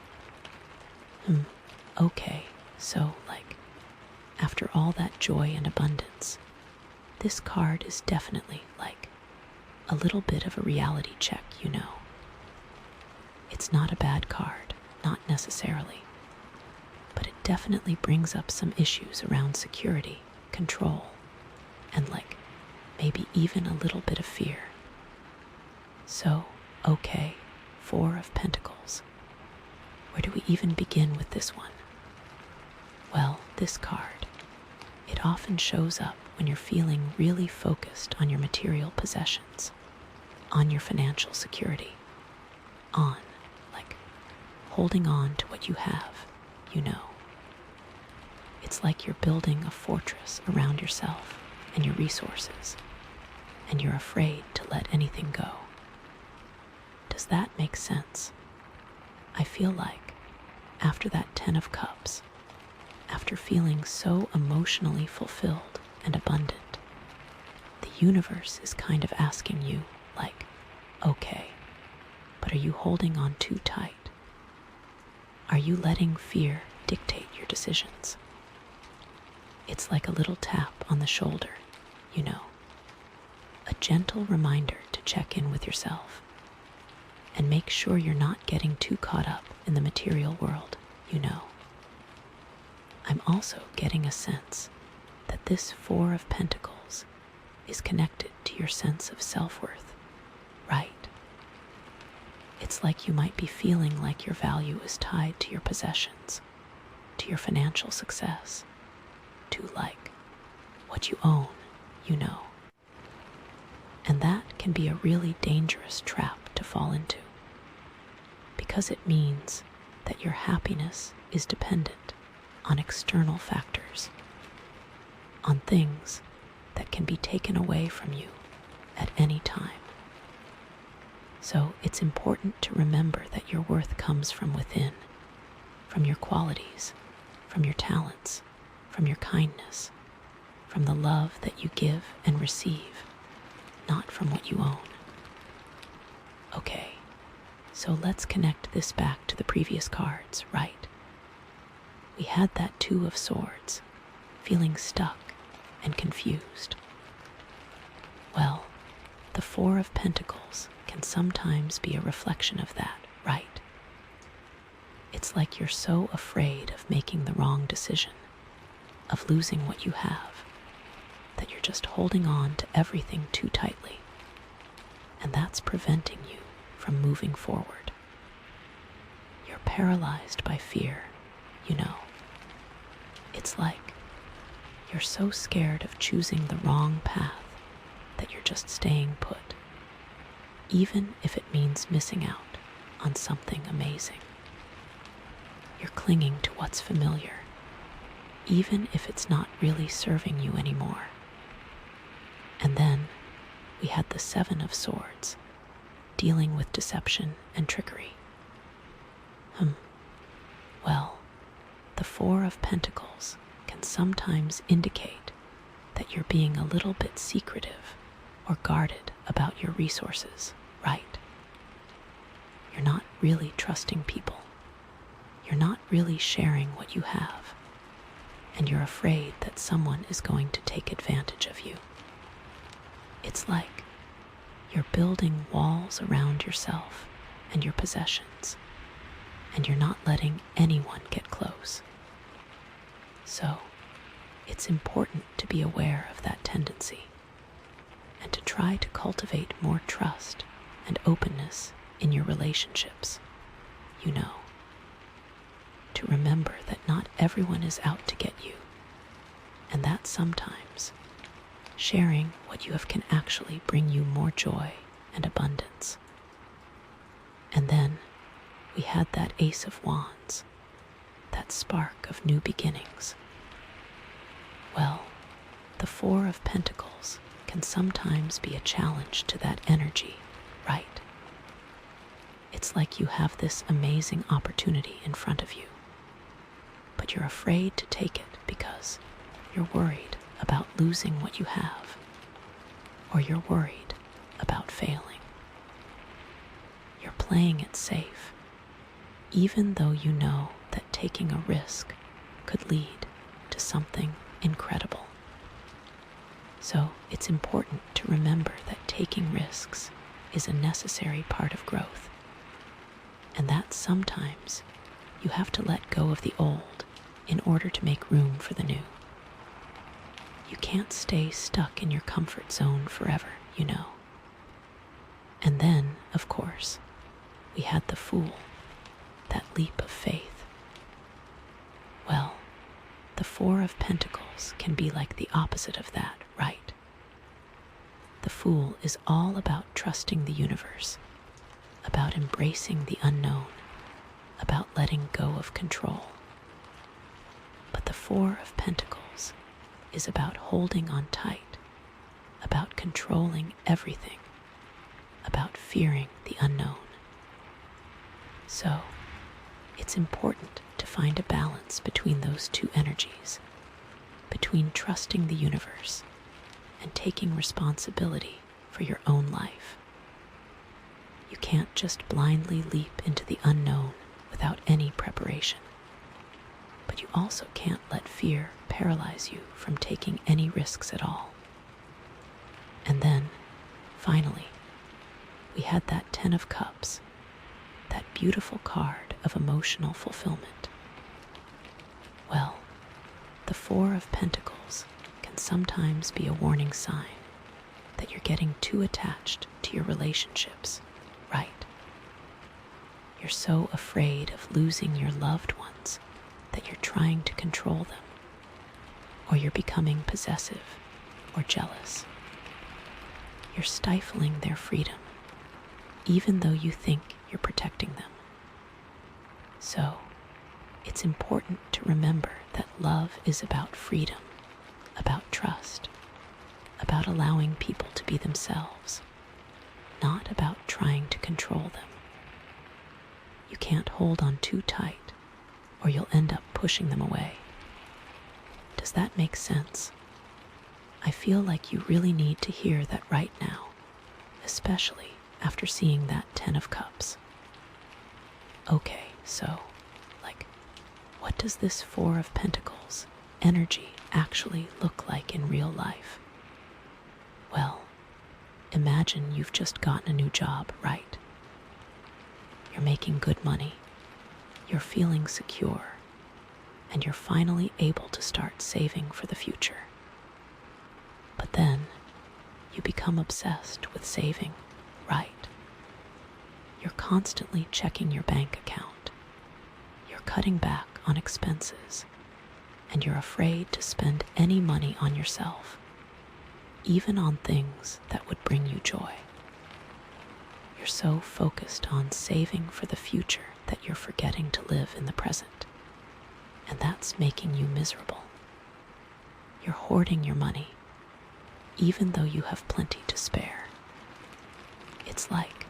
Okay, so after all that joy and abundance, this card is definitely a little bit of a reality check, you know. It's not a bad card, not necessarily, but it definitely brings up some issues around security, control, and maybe even a little bit of fear. So, okay, Four of Pentacles. Where do we even begin with this one? Well, this card, it often shows up when you're feeling really focused on your material possessions, on your financial security, on, holding on to what you have, you know. It's like you're building a fortress around yourself and your resources, and you're afraid to let anything go. Does that make sense? I feel like after that 10 of Cups, after feeling so emotionally fulfilled and abundant, the universe is kind of asking you, okay, but are you holding on too tight? Are you letting fear dictate your decisions? It's like a little tap on the shoulder, you know, a gentle reminder to check in with yourself and make sure you're not getting too caught up in the material world, you know. I'm also getting a sense that this Four of Pentacles is connected to your sense of self-worth, right? It's like you might be feeling like your value is tied to your possessions, to your financial success, to what you own, you know. And that can be a really dangerous trap to fall into, because it means that your happiness is dependent on external factors, on things that can be taken away from you at any time. So it's important to remember that your worth comes from within, from your qualities, from your talents, from your kindness, from the love that you give and receive, not from what you own. Okay, so let's connect this back to the previous cards, right? We had that Two of Swords, feeling stuck and confused. Well, the Four of Pentacles can sometimes be a reflection of that, right? It's like you're so afraid of making the wrong decision, of losing what you have, that you're just holding on to everything too tightly. And that's preventing you from moving forward. You're paralyzed by fear, you know. It's like you're so scared of choosing the wrong path that you're just staying put, even if it means missing out on something amazing. You're clinging to what's familiar, even if it's not really serving you anymore. And then we had the Seven of Swords, dealing with deception and trickery. Well, the Four of Pentacles can sometimes indicate that you're being a little bit secretive or guarded about your resources, right? You're not really trusting people. You're not really sharing what you have. And you're afraid that someone is going to take advantage of you. It's like you're building walls around yourself and your possessions, and you're not letting anyone get close. So, it's important to be aware of that tendency and to try to cultivate more trust and openness in your relationships, you know. To remember that not everyone is out to get you, and that sometimes sharing what you have can actually bring you more joy and abundance. And then we had that Ace of Wands, that spark of new beginnings. Well, the Four of Pentacles can sometimes be a challenge to that energy, right? It's like you have this amazing opportunity in front of you, but you're afraid to take it because you're worried about losing what you have, or you're worried about failing. You're playing it safe, even though you know that taking a risk could lead to something incredible. So it's important to remember that taking risks is a necessary part of growth, and that sometimes you have to let go of the old in order to make room for the new. You can't stay stuck in your comfort zone forever, you know. And then, of course, we had the Fool, that leap of faith. Well, the Four of Pentacles can be like the opposite of that, right? The Fool is all about trusting the universe, about embracing the unknown, about letting go of control. But the Four of Pentacles is about holding on tight, about controlling everything, about fearing the unknown. So, it's important to find a balance between those two energies, between trusting the universe and taking responsibility for your own life. You can't just blindly leap into the unknown without any preparation. But you also can't let fear paralyze you from taking any risks at all. And then, finally, we had that Ten of Cups, that beautiful card of emotional fulfillment. Well, the Four of Pentacles can sometimes be a warning sign that you're getting too attached to your relationships, right? You're so afraid of losing your loved ones that you're trying to control them, or you're becoming possessive or jealous. you're stifling their freedom, even though you think you're protecting them. So, it's important to remember that love is about freedom, about trust, about allowing people to be themselves, not about trying to control them. You can't hold on too tight, or you'll end up pushing them away. Does that make sense? I feel like you really need to hear that right now, especially after seeing that 10 of Cups. Okay, so, what does this 4 of Pentacles energy actually look like in real life? Well, imagine you've just gotten a new job, right? You're making good money, you're feeling secure, and you're finally able to start saving for the future. But then, you become obsessed with saving, right? You're constantly checking your bank account. You're cutting back on expenses, and you're afraid to spend any money on yourself, even on things that would bring you joy. You're so focused on saving for the future that you're forgetting to live in the present, and that's making you miserable. You're hoarding your money, even though you have plenty to spare. It's like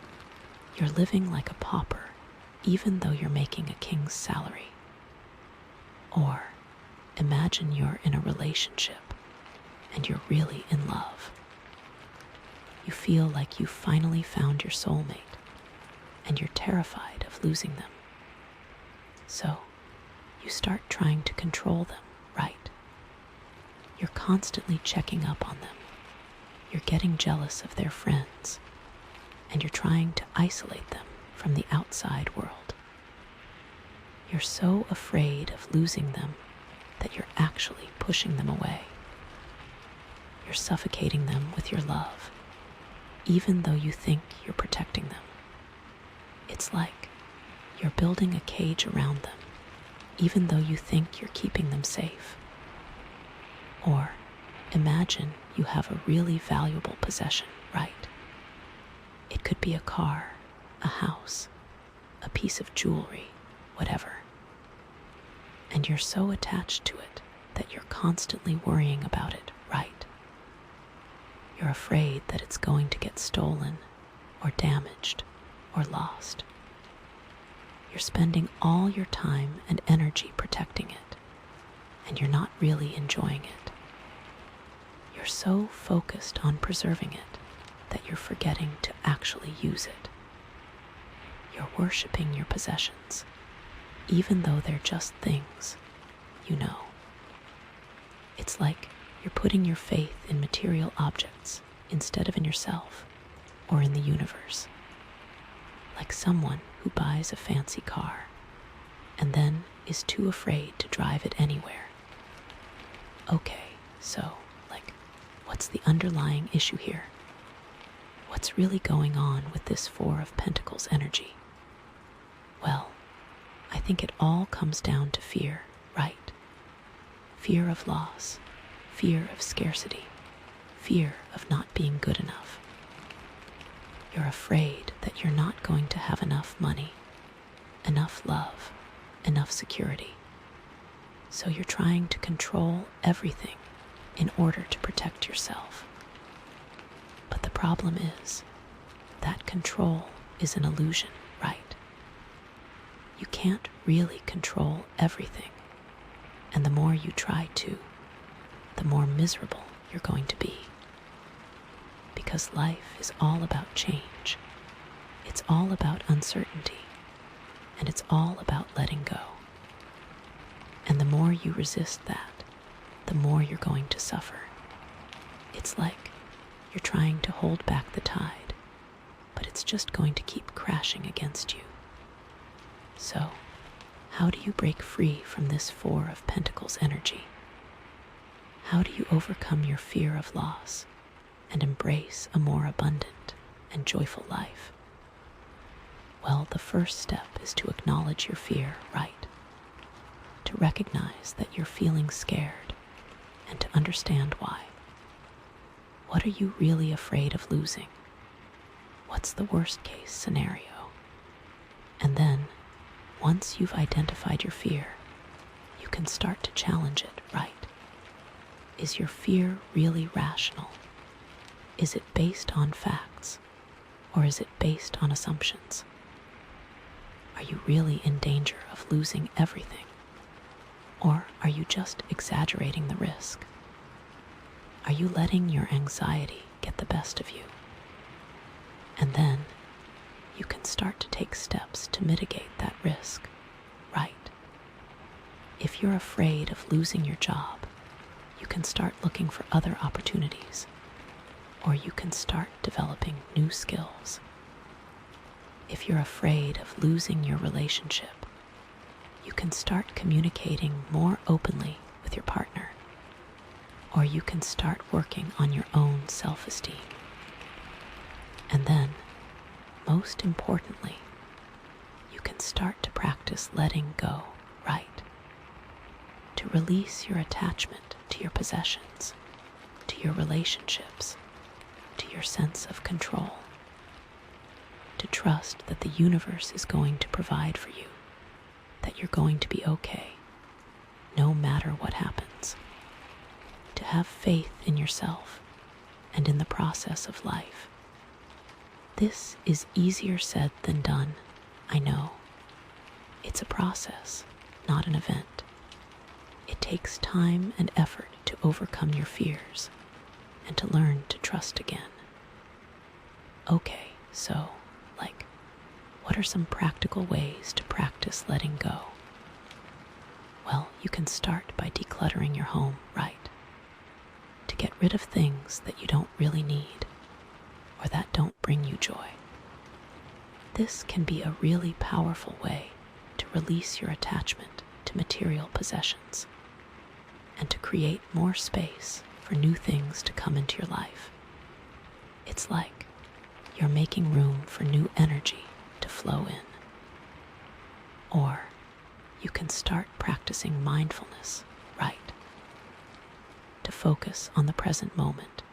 you're living like a pauper, even though you're making a king's salary. Or imagine you're in a relationship and you're really in love. You feel like you finally found your soulmate and you're terrified of losing them. So you start trying to control them, right? You're constantly checking up on them. You're getting jealous of their friends, and you're trying to isolate them from the outside world. You're so afraid of losing them that you're actually pushing them away. You're suffocating them with your love, even though you think you're protecting them. It's like you're building a cage around them, even though you think you're keeping them safe. Or imagine you have a really valuable possession, right? It could be a car, a house, a piece of jewelry, whatever. And you're so attached to it that you're constantly worrying about it, right? You're afraid that it's going to get stolen or damaged or lost. You're spending all your time and energy protecting it, and you're not really enjoying it. You're so focused on preserving it that you're forgetting to actually use it. You're worshiping your possessions, even though they're just things, you know. It's like you're putting your faith in material objects instead of in yourself or in the universe. Like someone who buys a fancy car and then is too afraid to drive it anywhere. Okay, so, what's the underlying issue here? What's really going on with this 4 of Pentacles energy? Well, I think it all comes down to fear, right? Fear of loss, fear of scarcity, fear of not being good enough. You're afraid that you're not going to have enough money, enough love, enough security. So you're trying to control everything in order to protect yourself. But the problem is that control is an illusion, right? You can't really control everything, and the more you try to, the more miserable you're going to be. Because life is all about change. It's all about uncertainty, and it's all about letting go. And the more you resist that, the more you're going to suffer. It's like you're trying to hold back the tide, but it's just going to keep crashing against you. So, how do you break free from this 4 of Pentacles energy? How do you overcome your fear of loss and embrace a more abundant and joyful life? Well, the first step is to acknowledge your fear, right? To recognize that you're feeling scared and to understand why. What are you really afraid of losing? What's the worst case scenario? And then, once you've identified your fear, you can start to challenge it, right? Is your fear really rational? Is it based on facts? Or is it based on assumptions? Are you really in danger of losing everything? Or are you just exaggerating the risk? Are you letting your anxiety get the best of you? And then you can start to take steps to mitigate that risk, right? If you're afraid of losing your job, you can start looking for other opportunities, or you can start developing new skills. If you're afraid of losing your relationship, you can start communicating more openly with your partner, or you can start working on your own self-esteem. And then, most importantly, you can start to practice letting go, right? To release your attachment to your possessions, to your relationships, to your sense of control. To trust that the universe is going to provide for you, that you're going to be okay, no matter what happens. To have faith in yourself and in the process of life. This is easier said than done, I know. It's a process, not an event. It takes time and effort to overcome your fears and to learn to trust again. Okay, so, what are some practical ways to practice letting go? Well, you can start by decluttering your home, right? To get rid of things that you don't really need or that don't bring you joy. This can be a really powerful way to release your attachment to material possessions and to create more space for new things to come into your life. It's like you're making room for new energy to flow in. Or you can start practicing mindfulness, right? To focus on the present moment,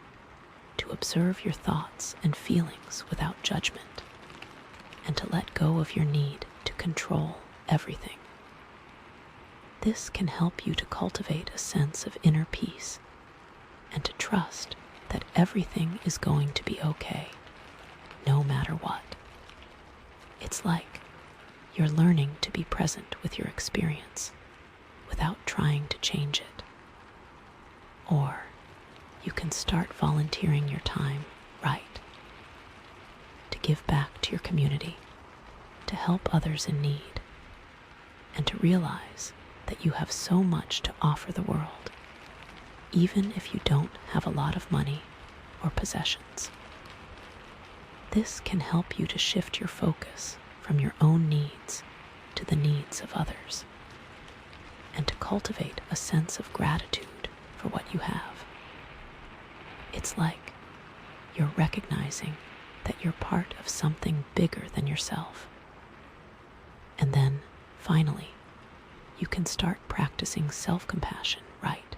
to observe your thoughts and feelings without judgment, and to let go of your need to control everything. This can help you to cultivate a sense of inner peace and to trust that everything is going to be okay, no matter what. It's like you're learning to be present with your experience without trying to change it. Or you can start volunteering your time, right? To give back to your community, to help others in need, and to realize that you have so much to offer the world, even if you don't have a lot of money or possessions. This can help you to shift your focus from your own needs to the needs of others, and to cultivate a sense of gratitude for what you have. It's like you're recognizing that you're part of something bigger than yourself. And then, finally, you can start practicing self-compassion, right?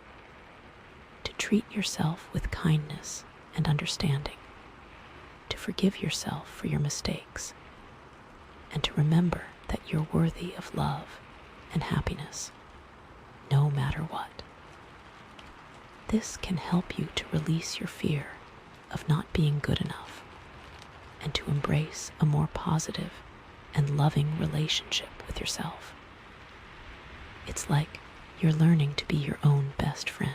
To treat yourself with kindness and understanding, to forgive yourself for your mistakes, and to remember that you're worthy of love and happiness, no matter what. This can help you to release your fear of not being good enough and to embrace a more positive and loving relationship with yourself. It's like you're learning to be your own best friend.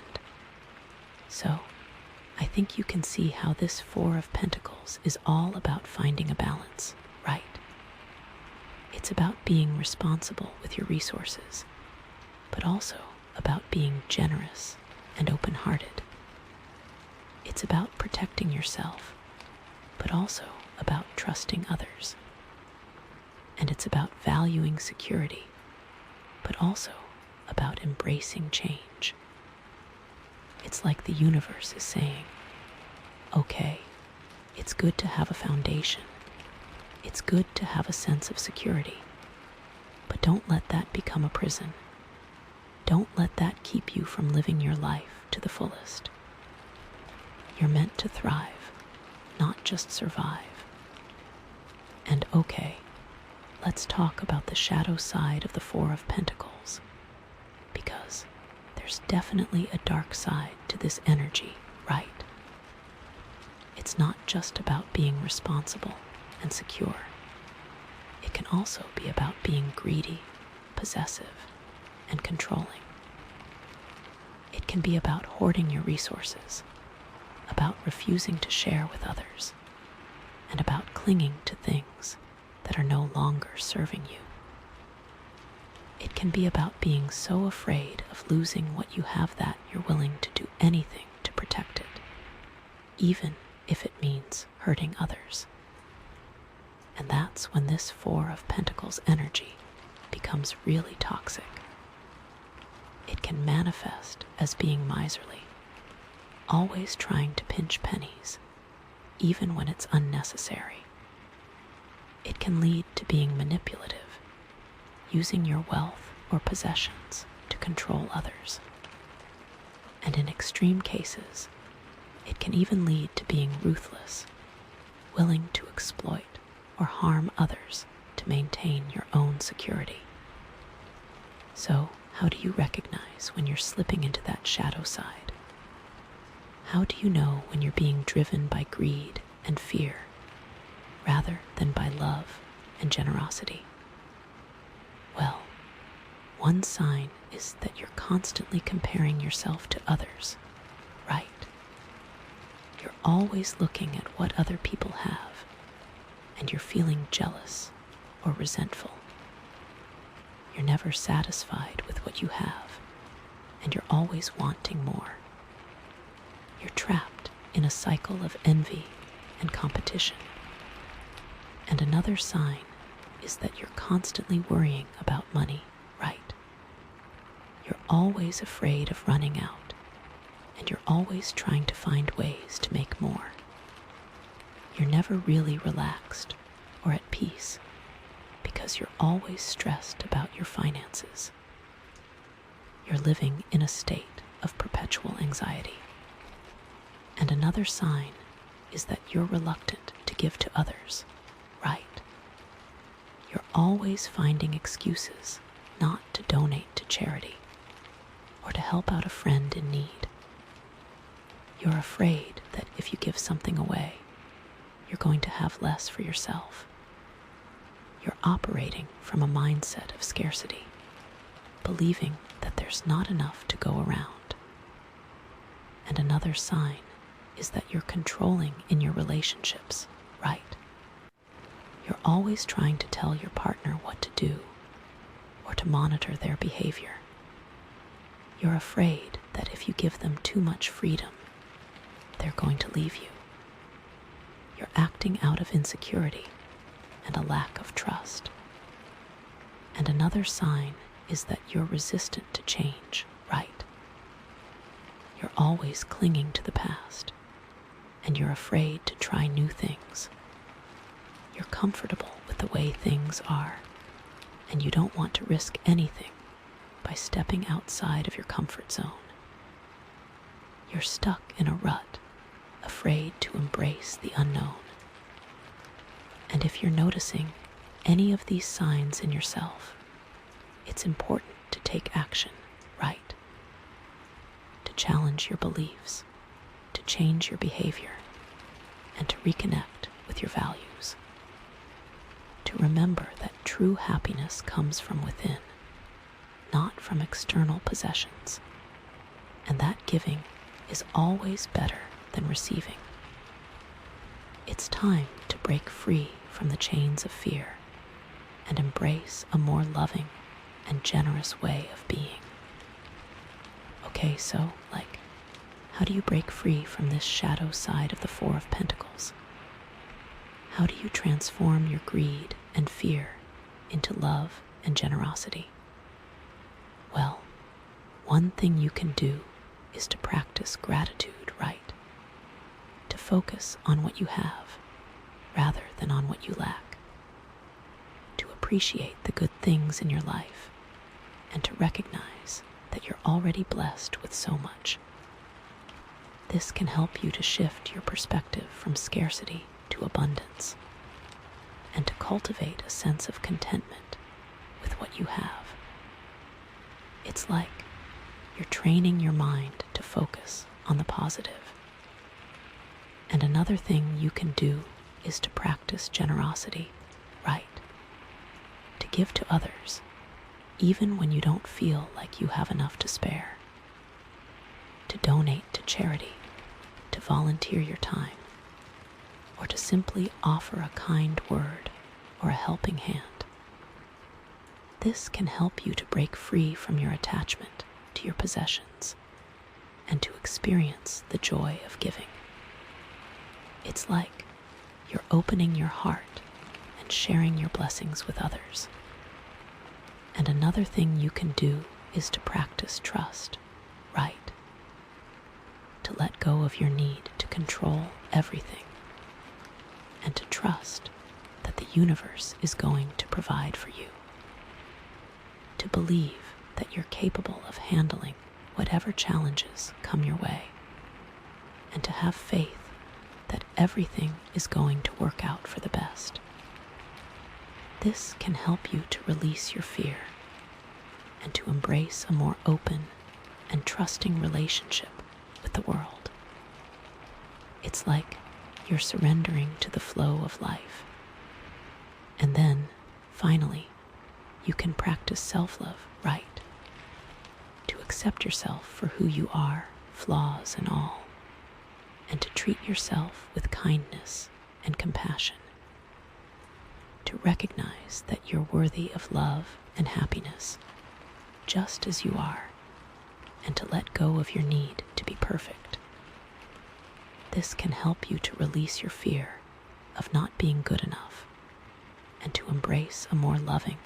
So, I think you can see how this Four of Pentacles is all about finding a balance, right? It's about being responsible with your resources, but also about being generous and open-hearted. It's about protecting yourself, but also about trusting others. And it's about valuing security, but also about embracing change. It's like the universe is saying, okay, it's good to have a foundation. It's good to have a sense of security, but don't let that become a prison. Don't let that keep you from living your life to the fullest. You're meant to thrive, not just survive. And okay, let's talk about the shadow side of the Four of Pentacles, because there's definitely a dark side to this energy, right? It's not just about being responsible and secure. It can also be about being greedy, possessive, and controlling. It can be about hoarding your resources, about refusing to share with others, and about clinging to things that are no longer serving you. It can be about being so afraid of losing what you have that you're willing to do anything to protect it, even if it means hurting others. And that's when this Four of Pentacles energy becomes really toxic. It can manifest as being miserly, always trying to pinch pennies, even when it's unnecessary. It can lead to being manipulative, using your wealth or possessions to control others. And in extreme cases, it can even lead to being ruthless, willing to exploit or harm others to maintain your own security. So, how do you recognize when you're slipping into that shadow side? How do you know when you're being driven by greed and fear rather than by love and generosity? Well, one sign is that you're constantly comparing yourself to others, right? You're always looking at what other people have, and you're feeling jealous or resentful. You're never satisfied with what you have, and you're always wanting more. You're trapped in a cycle of envy and competition. And another sign is that you're constantly worrying about money, right? You're always afraid of running out, and you're always trying to find ways to make more. You're never really relaxed or at peace because you're always stressed about your finances. You're living in a state of perpetual anxiety. And another sign is that you're reluctant to give to others, right? You're always finding excuses not to donate to charity or to help out a friend in need. You're afraid that if you give something away, you're going to have less for yourself. You're operating from a mindset of scarcity, believing that there's not enough to go around. And another sign is that you're controlling in your relationships, right? You're always trying to tell your partner what to do or to monitor their behavior. You're afraid that if you give them too much freedom, they're going to leave you. You're acting out of insecurity and a lack of trust. And another sign is that you're resistant to change, right? You're always clinging to the past, and you're afraid to try new things. You're comfortable with the way things are, and you don't want to risk anything by stepping outside of your comfort zone. You're stuck in a rut, afraid to embrace the unknown. And if you're noticing any of these signs in yourself, it's important to take action, right? To challenge your beliefs, to change your behavior, and to reconnect with your values. To remember that true happiness comes from within, not from external possessions, and that giving is always better than receiving. It's time to break free from the chains of fear and embrace a more loving and generous way of being. Okay, so, how do you break free from this shadow side of the Four of Pentacles? How do you transform your greed and fear into love and generosity? Well, one thing you can do is to practice gratitude, right? To focus on what you have rather than on what you lack. To appreciate the good things in your life and to recognize that you're already blessed with so much. This can help you to shift your perspective from scarcity to abundance and to cultivate a sense of contentment with what you have. It's like you're training your mind to focus on the positive. And another thing you can do is to practice generosity, right? To give to others, even when you don't feel like you have enough to spare. To donate to charity, to volunteer your time, or to simply offer a kind word or a helping hand. This can help you to break free from your attachment to your possessions and to experience the joy of giving. It's like you're opening your heart and sharing your blessings with others. And another thing you can do is to practice trust, right? To let go of your need to control everything and to trust that the universe is going to provide for you. To believe that you're capable of handling whatever challenges come your way, and to have faith that everything is going to work out for the best. This can help you to release your fear and to embrace a more open and trusting relationship with the world. It's like you're surrendering to the flow of life. And then, finally, you can practice self-love, right? To accept yourself for who you are, flaws and all, and to treat yourself with kindness and compassion. To recognize that you're worthy of love and happiness, just as you are, and to let go of your need to be perfect. This can help you to release your fear of not being good enough and to embrace a more loving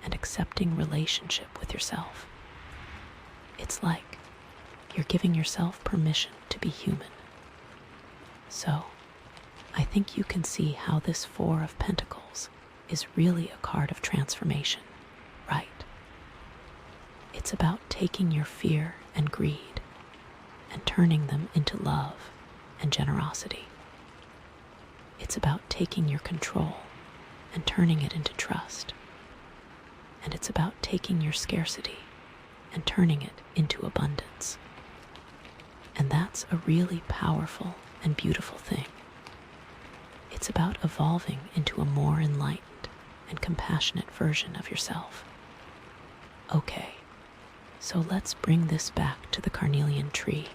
and accepting relationship with yourself. It's like you're giving yourself permission to be human. So, I think you can see how this Four of Pentacles is really a card of transformation, right? It's about taking your fear and greed and turning them into love and generosity. It's about taking your control and turning it into trust. And it's about taking your scarcity and turning it into abundance. And that's a really powerful and beautiful thing. It's about evolving into a more enlightened and compassionate version of yourself. Okay, so let's bring this back to the Carnelian tree,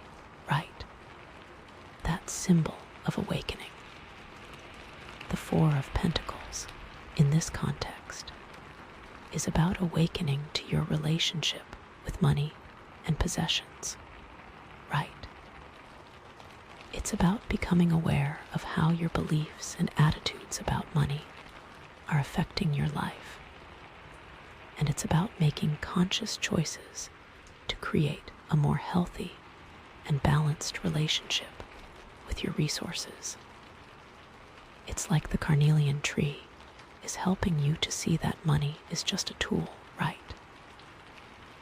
right? That symbol of awakening. The Four of Pentacles, in this context, is about awakening to your relationship with money and possessions, right? It's about becoming aware of how your beliefs and attitudes about money are affecting your life. And it's about making conscious choices to create a more healthy and balanced relationship with your resources. It's like the Carnelian tree is helping you to see that money is just a tool, right?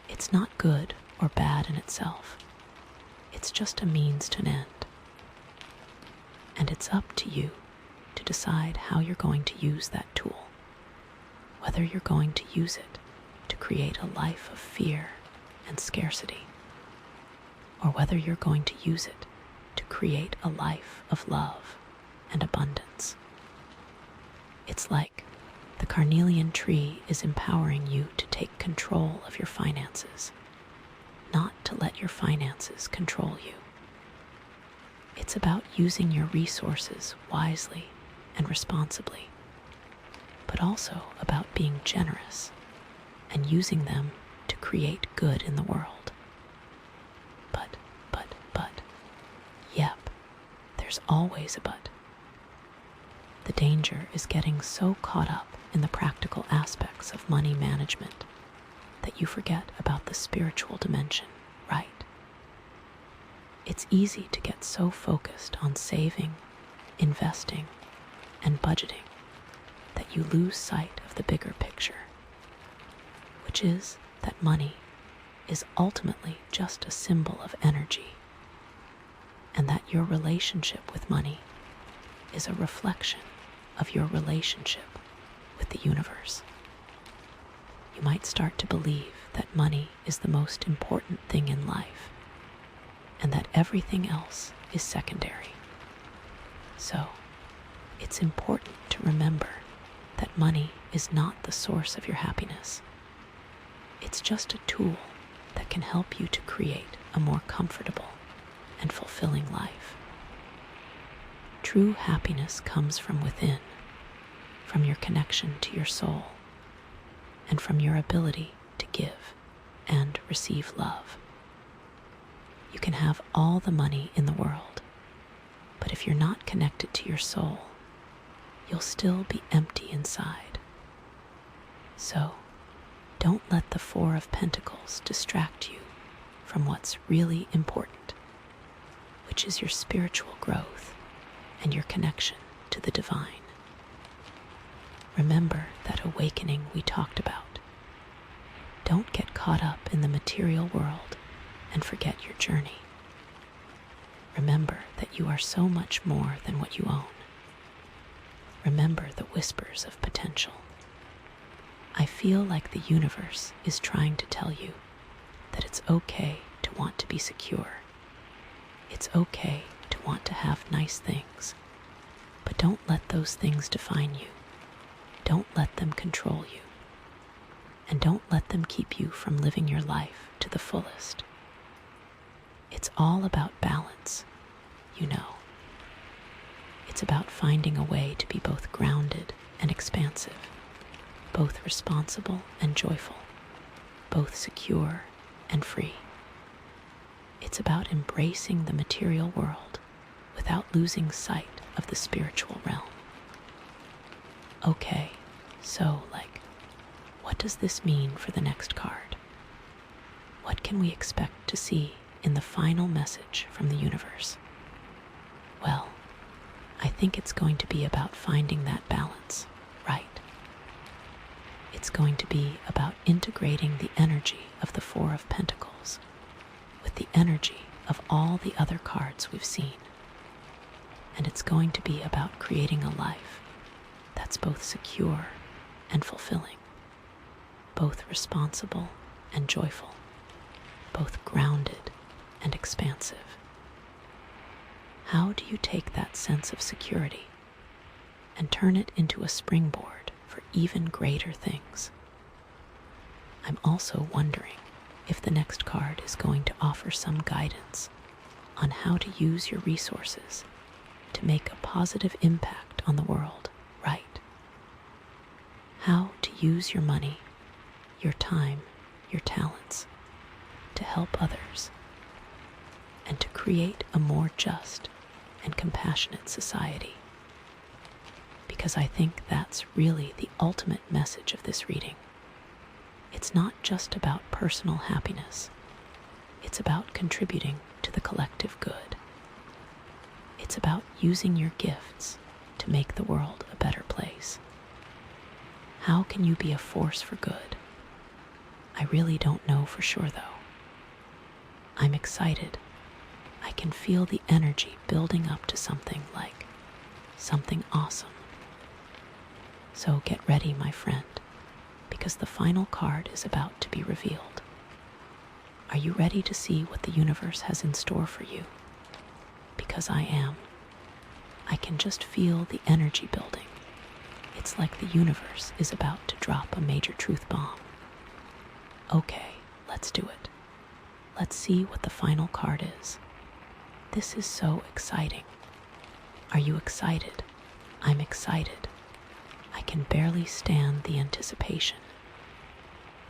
It's not good or bad in itself. It's just a means to an end. And it's up to you to decide how you're going to use that tool, whether you're going to use it to create a life of fear and scarcity, or whether you're going to use it to create a life of love and abundance. It's like the Carnelian tree is empowering you to take control of your finances, not to let your finances control you. It's about using your resources wisely and responsibly, but also about being generous and using them to create good in the world. But, yep, there's always a but. The danger is getting so caught up in the practical aspects of money management that you forget about the spiritual dimension, right? It's easy to get so focused on saving, investing, and budgeting that you lose sight of the bigger picture, which is that money is ultimately just a symbol of energy. and that your relationship with money is a reflection of your relationship with the universe. You might start to believe that money is the most important thing in life and that everything else is secondary. So, it's important to remember that money is not the source of your happiness. It's just a tool that can help you to create a more comfortable and fulfilling life. True happiness comes from within, from your connection to your soul, and from your ability to give and receive love. You can have all the money in the world, but if you're not connected to your soul, you'll still be empty inside. So, don't let the Four of Pentacles distract you from what's really important, which is your spiritual growth and your connection to the divine. Remember that awakening we talked about. Don't get caught up in the material world and forget your journey. Remember that you are so much more than what you own. Remember the whispers of potential. I feel like the universe is trying to tell you that it's okay to want to be secure. It's okay to want to have nice things, but don't let those things define you. Don't let them control you. And don't let them keep you from living your life to the fullest. It's all about balance, you know. It's about finding a way to be both grounded and expansive, both responsible and joyful, both secure and free. It's about embracing the material world without losing sight of the spiritual realm. Okay, so what does this mean for the next card? What can we expect to see in the final message from the universe? Well, I think it's going to be about finding that balance, right? It's going to be about integrating the energy of the Four of Pentacles with the energy of all the other cards we've seen. And it's going to be about creating a life that's both secure and fulfilling, both responsible and joyful, both grounded and expansive. How do you take that sense of security and turn it into a springboard for even greater things? I'm also wondering if the next card is going to offer some guidance on how to use your resources to make a positive impact on the world, right? How to use your money, your time, your talents to help others and to create a more just and compassionate society. Because I think that's really the ultimate message of this reading. It's not just about personal happiness. It's about contributing to the collective good. It's about using your gifts to make the world a better place. How can you be a force for good? I really don't know for sure, though. I'm excited. I can feel the energy building up to something awesome. So get ready, my friend, because the final card is about to be revealed. Are you ready to see what the universe has in store for you? Because I am. I can just feel the energy building. It's like the universe is about to drop a major truth bomb. Okay, let's do it. Let's see what the final card is. This is so exciting. Are you excited? I'm excited. I can barely stand the anticipation.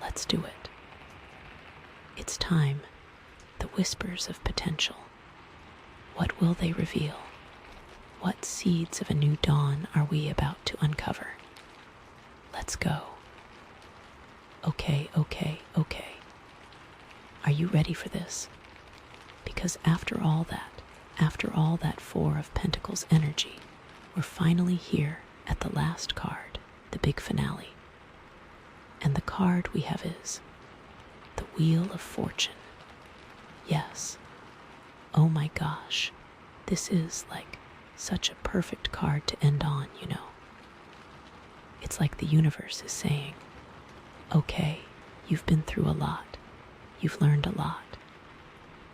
Let's do it. It's time. The whispers of potential. What will they reveal? What seeds of a new dawn are we about to uncover? Let's go. Okay. Are you ready for this? Because after all that Four of Pentacles energy, we're finally here at the last card, the big finale. And the card we have is the Wheel of Fortune. Yes. Oh my gosh, This is like such a perfect card to end on, you know. It's like the universe is saying, okay, you've been through a lot, you've learned a lot,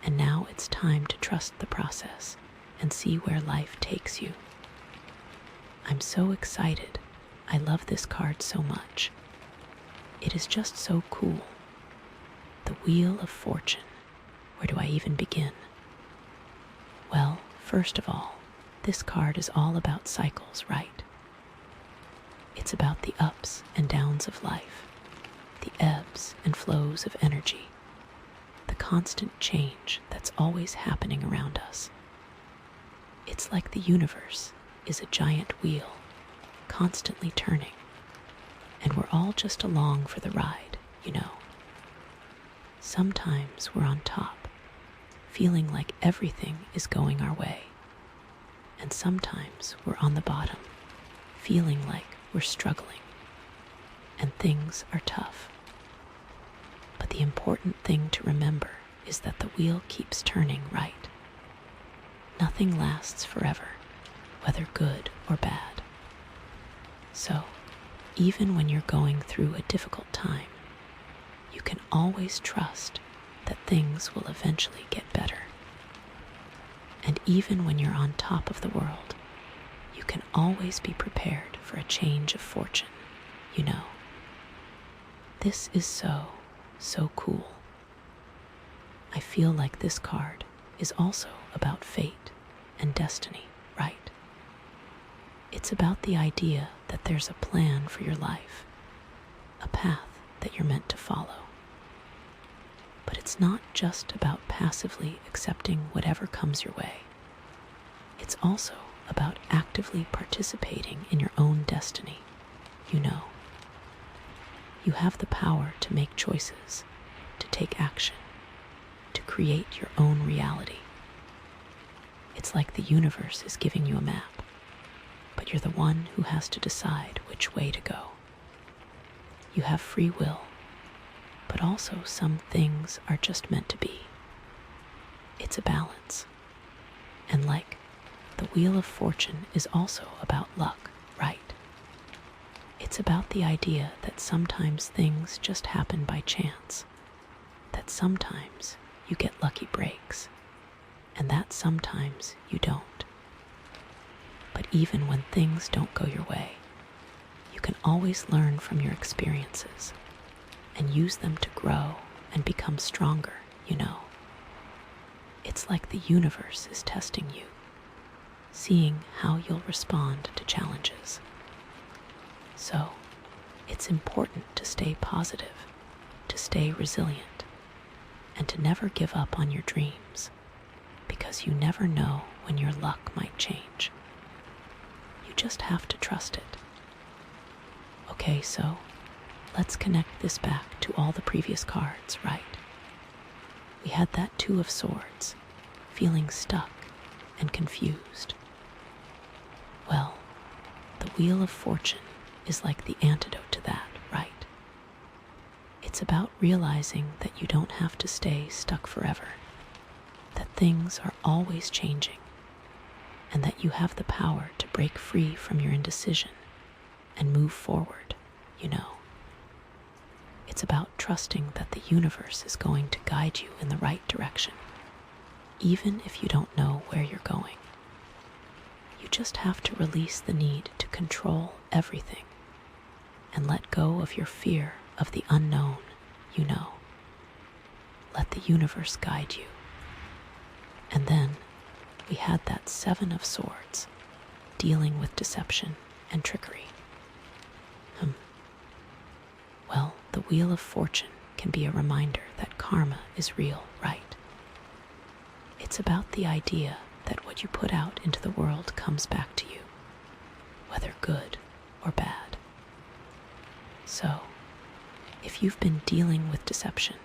and now it's time to trust the process and see where life takes you. I'm so excited. I love this card so much. It is just so cool. The Wheel of Fortune. Where do I even begin? Well, first of all, this card is all about cycles, right? It's about the ups and downs of life, the ebbs and flows of energy, the constant change that's always happening around us. It's like the universe is a giant wheel, constantly turning, and we're all just along for the ride, you know. Sometimes we're on top, feeling like everything is going our way, and sometimes we're on the bottom, feeling like we're struggling, and things are tough. But the important thing to remember is that the wheel keeps turning, right? Nothing lasts forever, whether good or bad. So, even when you're going through a difficult time, you can always trust that things will eventually get better. And even when you're on top of the world, you can always be prepared for a change of fortune, you know. This is so cool. I feel like this card is also about fate and destiny, right? It's about the idea that there's a plan for your life, a path that you're meant to follow. But it's not just about passively accepting whatever comes your way. It's also about actively participating in your own destiny, you know. You have the power to make choices, to take action, to create your own reality. It's like the universe is giving you a map, but you're the one who has to decide which way to go. You have free will, but also some things are just meant to be. It's a balance. And like the Wheel of Fortune is also about luck, right? It's about the idea that sometimes things just happen by chance, that sometimes you get lucky breaks, and that sometimes you don't. But even when things don't go your way, you can always learn from your experiences and use them to grow and become stronger, you know. It's like the universe is testing you, seeing how you'll respond to challenges. So, it's important to stay positive, to stay resilient, and to never give up on your dreams, because you never know when your luck might change. You just have to trust it. Okay, so let's connect this back to all the previous cards, right? We had that Two of Swords, feeling stuck and confused. Well, the Wheel of Fortune is like the antidote to that, right? It's about realizing that you don't have to stay stuck forever, that things are always changing, and that you have the power to break free from your indecision and move forward, you know. It's about trusting that the universe is going to guide you in the right direction, even if you don't know where you're going. You just have to release the need to control everything and let go of your fear of the unknown, you know. Let the universe guide you. And then we had that Seven of Swords, dealing with deception and trickery. Well, the Wheel of Fortune can be a reminder that karma is real, right? It's about the idea that what you put out into the world comes back to you, whether good or bad. So, if you've been dealing with deception,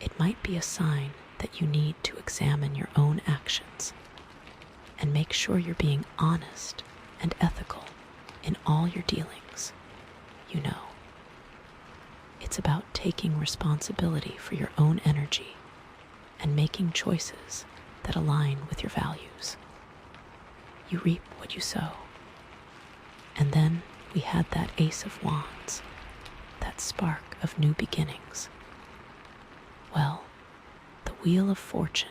it might be a sign that you need to examine your own actions and make sure you're being honest and ethical in all your dealings, you know. It's about taking responsibility for your own energy and making choices that align with your values. You reap what you sow. And then we had that Ace of Wands, that spark of new beginnings. Well, the Wheel of Fortune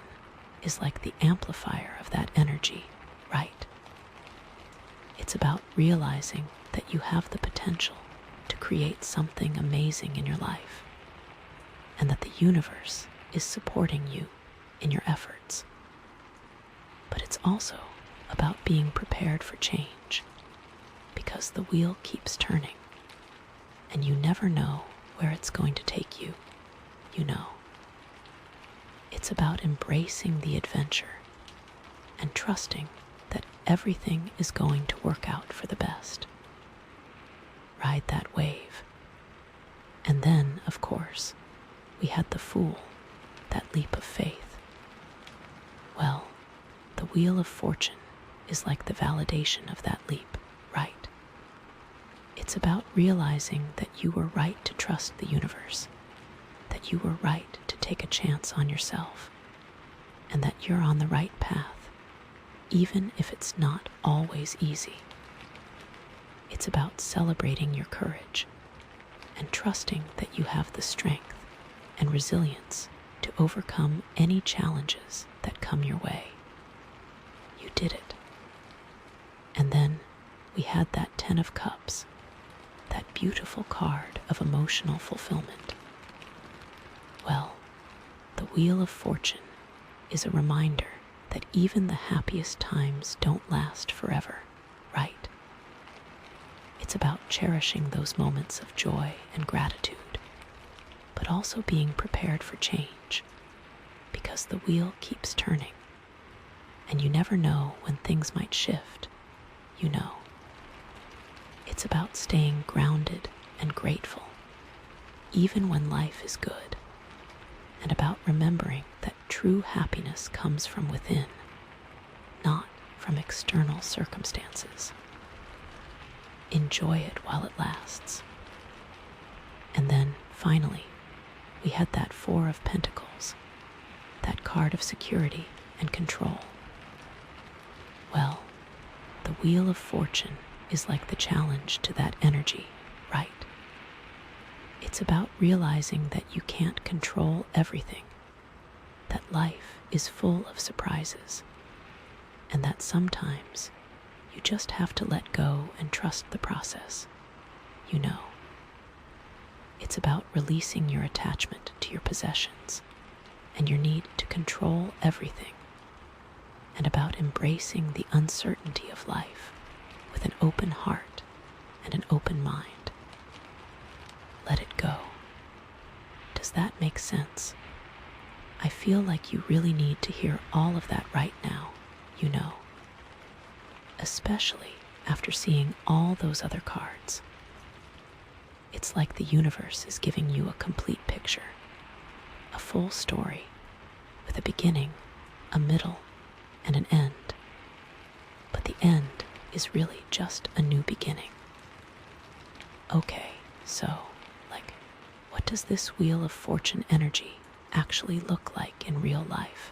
is like the amplifier of that energy, right? It's about realizing that you have the potential to create something amazing in your life, and that the universe is supporting you in your efforts. But it's also about being prepared for change, because the wheel keeps turning, and you never know where it's going to take you, you know. It's about embracing the adventure and trusting that everything is going to work out for the best. Ride that wave. And then, of course, we had the Fool, that leap of faith. Well, the Wheel of Fortune is like the validation of that leap, right? It's about realizing that you were right to trust the universe, that you were right to take a chance on yourself, and that you're on the right path, even if it's not always easy. It's about celebrating your courage and trusting that you have the strength and resilience to overcome any challenges that come your way. You did it. And then we had that Ten of Cups, that beautiful card of emotional fulfillment. Well, the Wheel of Fortune is a reminder that even the happiest times don't last forever, right? It's about cherishing those moments of joy and gratitude, but also being prepared for change, because the wheel keeps turning, and you never know when things might shift, you know. It's about staying grounded and grateful, even when life is good, and about remembering that true happiness comes from within, not from external circumstances. Enjoy it while it lasts. And then, finally, we had that Four of Pentacles, that card of security and control. Well, the Wheel of Fortune is like the challenge to that energy, right? It's about realizing that you can't control everything, that life is full of surprises, and that sometimes you just have to let go and trust the process, you know. It's about releasing your attachment to your possessions and your need to control everything, and about embracing the uncertainty of life with an open heart and an open mind. Let it go. Does that make sense? I feel like you really need to hear all of that right now, you know. Especially after seeing all those other cards. It's like the universe is giving you a complete picture, a full story, with a beginning, a middle, and an end. But the end is really just a new beginning. Okay, so, what does this Wheel of Fortune energy actually look like in real life?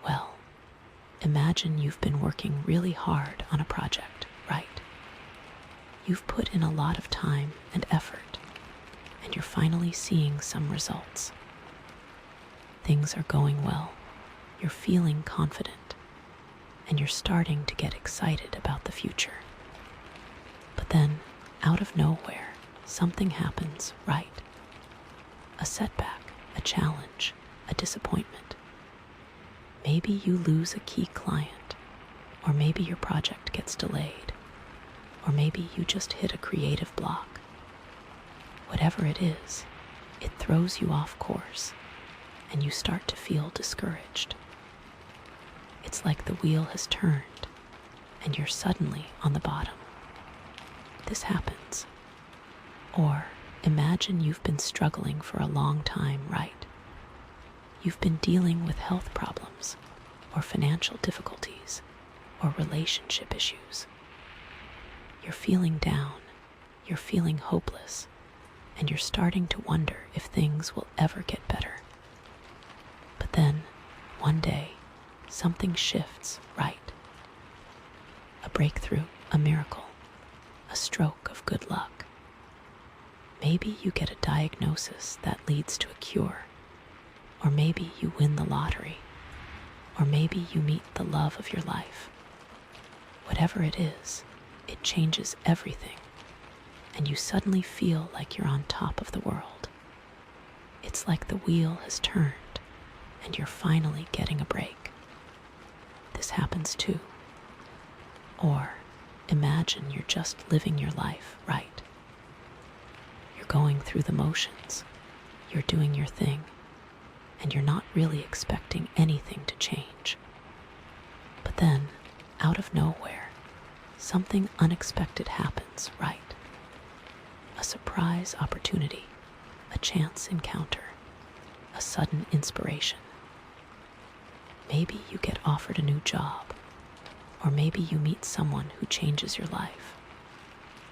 Well, imagine you've been working really hard on a project, right? You've put in a lot of time and effort, and you're finally seeing some results. Things are going well, you're feeling confident, and you're starting to get excited about the future. But then, out of nowhere, something happens, right? A setback, a challenge, a disappointment. Maybe you lose a key client, or maybe your project gets delayed, or maybe you just hit a creative block. Whatever it is, it throws you off course, and you start to feel discouraged. It's like the wheel has turned, and you're suddenly on the bottom. This happens. Or imagine you've been struggling for a long time, right? You've been dealing with health problems, or financial difficulties, or relationship issues. You're feeling down, you're feeling hopeless, and you're starting to wonder if things will ever get better. But then, one day, something shifts, right? A breakthrough, a miracle, a stroke of good luck. Maybe you get a diagnosis that leads to a cure, or maybe you win the lottery, or maybe you meet the love of your life. Whatever it is, it changes everything, and you suddenly feel like you're on top of the world. It's like the wheel has turned, and you're finally getting a break. This happens too. Or imagine you're just living your life, right? You're going through the motions, you're doing your thing, and you're not really expecting anything to change. But then, out of nowhere, something unexpected happens, right? A surprise opportunity, a chance encounter, a sudden inspiration. Maybe you get offered a new job, or maybe you meet someone who changes your life,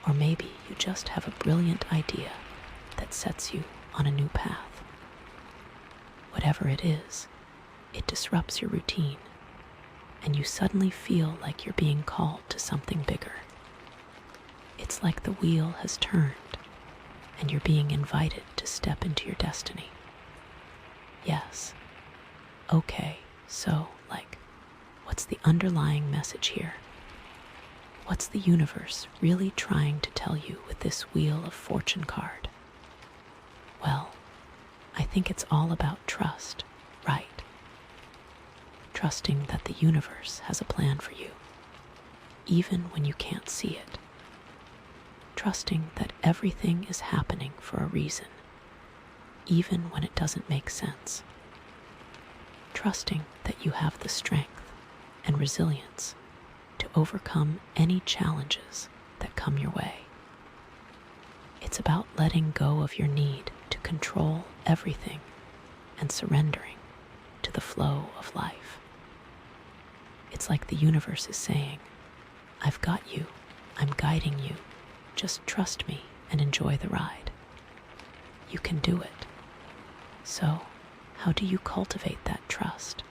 or maybe you just have a brilliant idea that sets you on a new path. Whatever it is, it disrupts your routine, and you suddenly feel like you're being called to something bigger. It's like the wheel has turned, and you're being invited to step into your destiny. Yes. Okay, so, what's the underlying message here? What's the universe really trying to tell you with this Wheel of Fortune card? Well, I think it's all about trust, right? Trusting that the universe has a plan for you, even when you can't see it. Trusting that everything is happening for a reason, even when it doesn't make sense. Trusting that you have the strength and resilience to overcome any challenges that come your way. It's about letting go of your need to control everything and surrendering to the flow of life. It's like the universe is saying, I've got you, I'm guiding you, just trust me and enjoy the ride. You can do it. So, how do you cultivate that trust?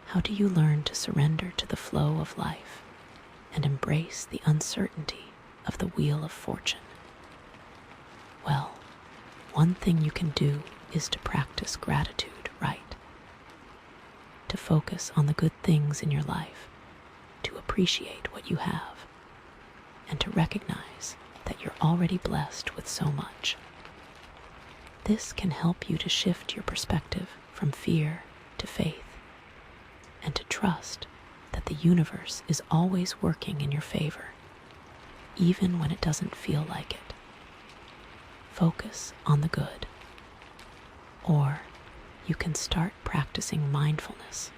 How do you learn to surrender to the flow of life and embrace the uncertainty of the Wheel of Fortune? Well, one thing you can do is to practice gratitude, right? To focus on the good things in your life, to appreciate what you have, and to recognize that you're already blessed with so much. This can help you to shift your perspective from fear to faith, and to trust that the universe is always working in your favor, even when it doesn't feel like it. Focus on the good. Or you can start practicing mindfulness,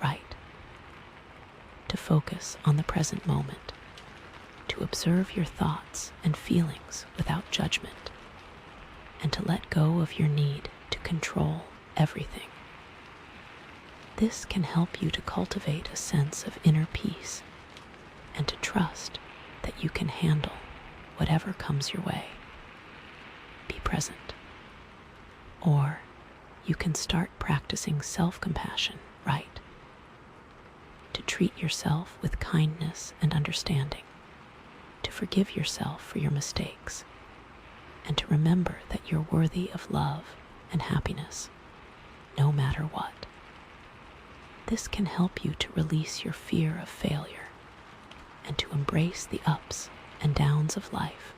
right? To focus on the present moment, to observe your thoughts and feelings without judgment, and to let go of your need to control everything. This can help you to cultivate a sense of inner peace and to trust that you can handle whatever comes your way. Be present. Or you can start practicing self-compassion, right? To treat yourself with kindness and understanding, to forgive yourself for your mistakes, and to remember that you're worthy of love and happiness, no matter what. This can help you to release your fear of failure and to embrace the ups and downs of life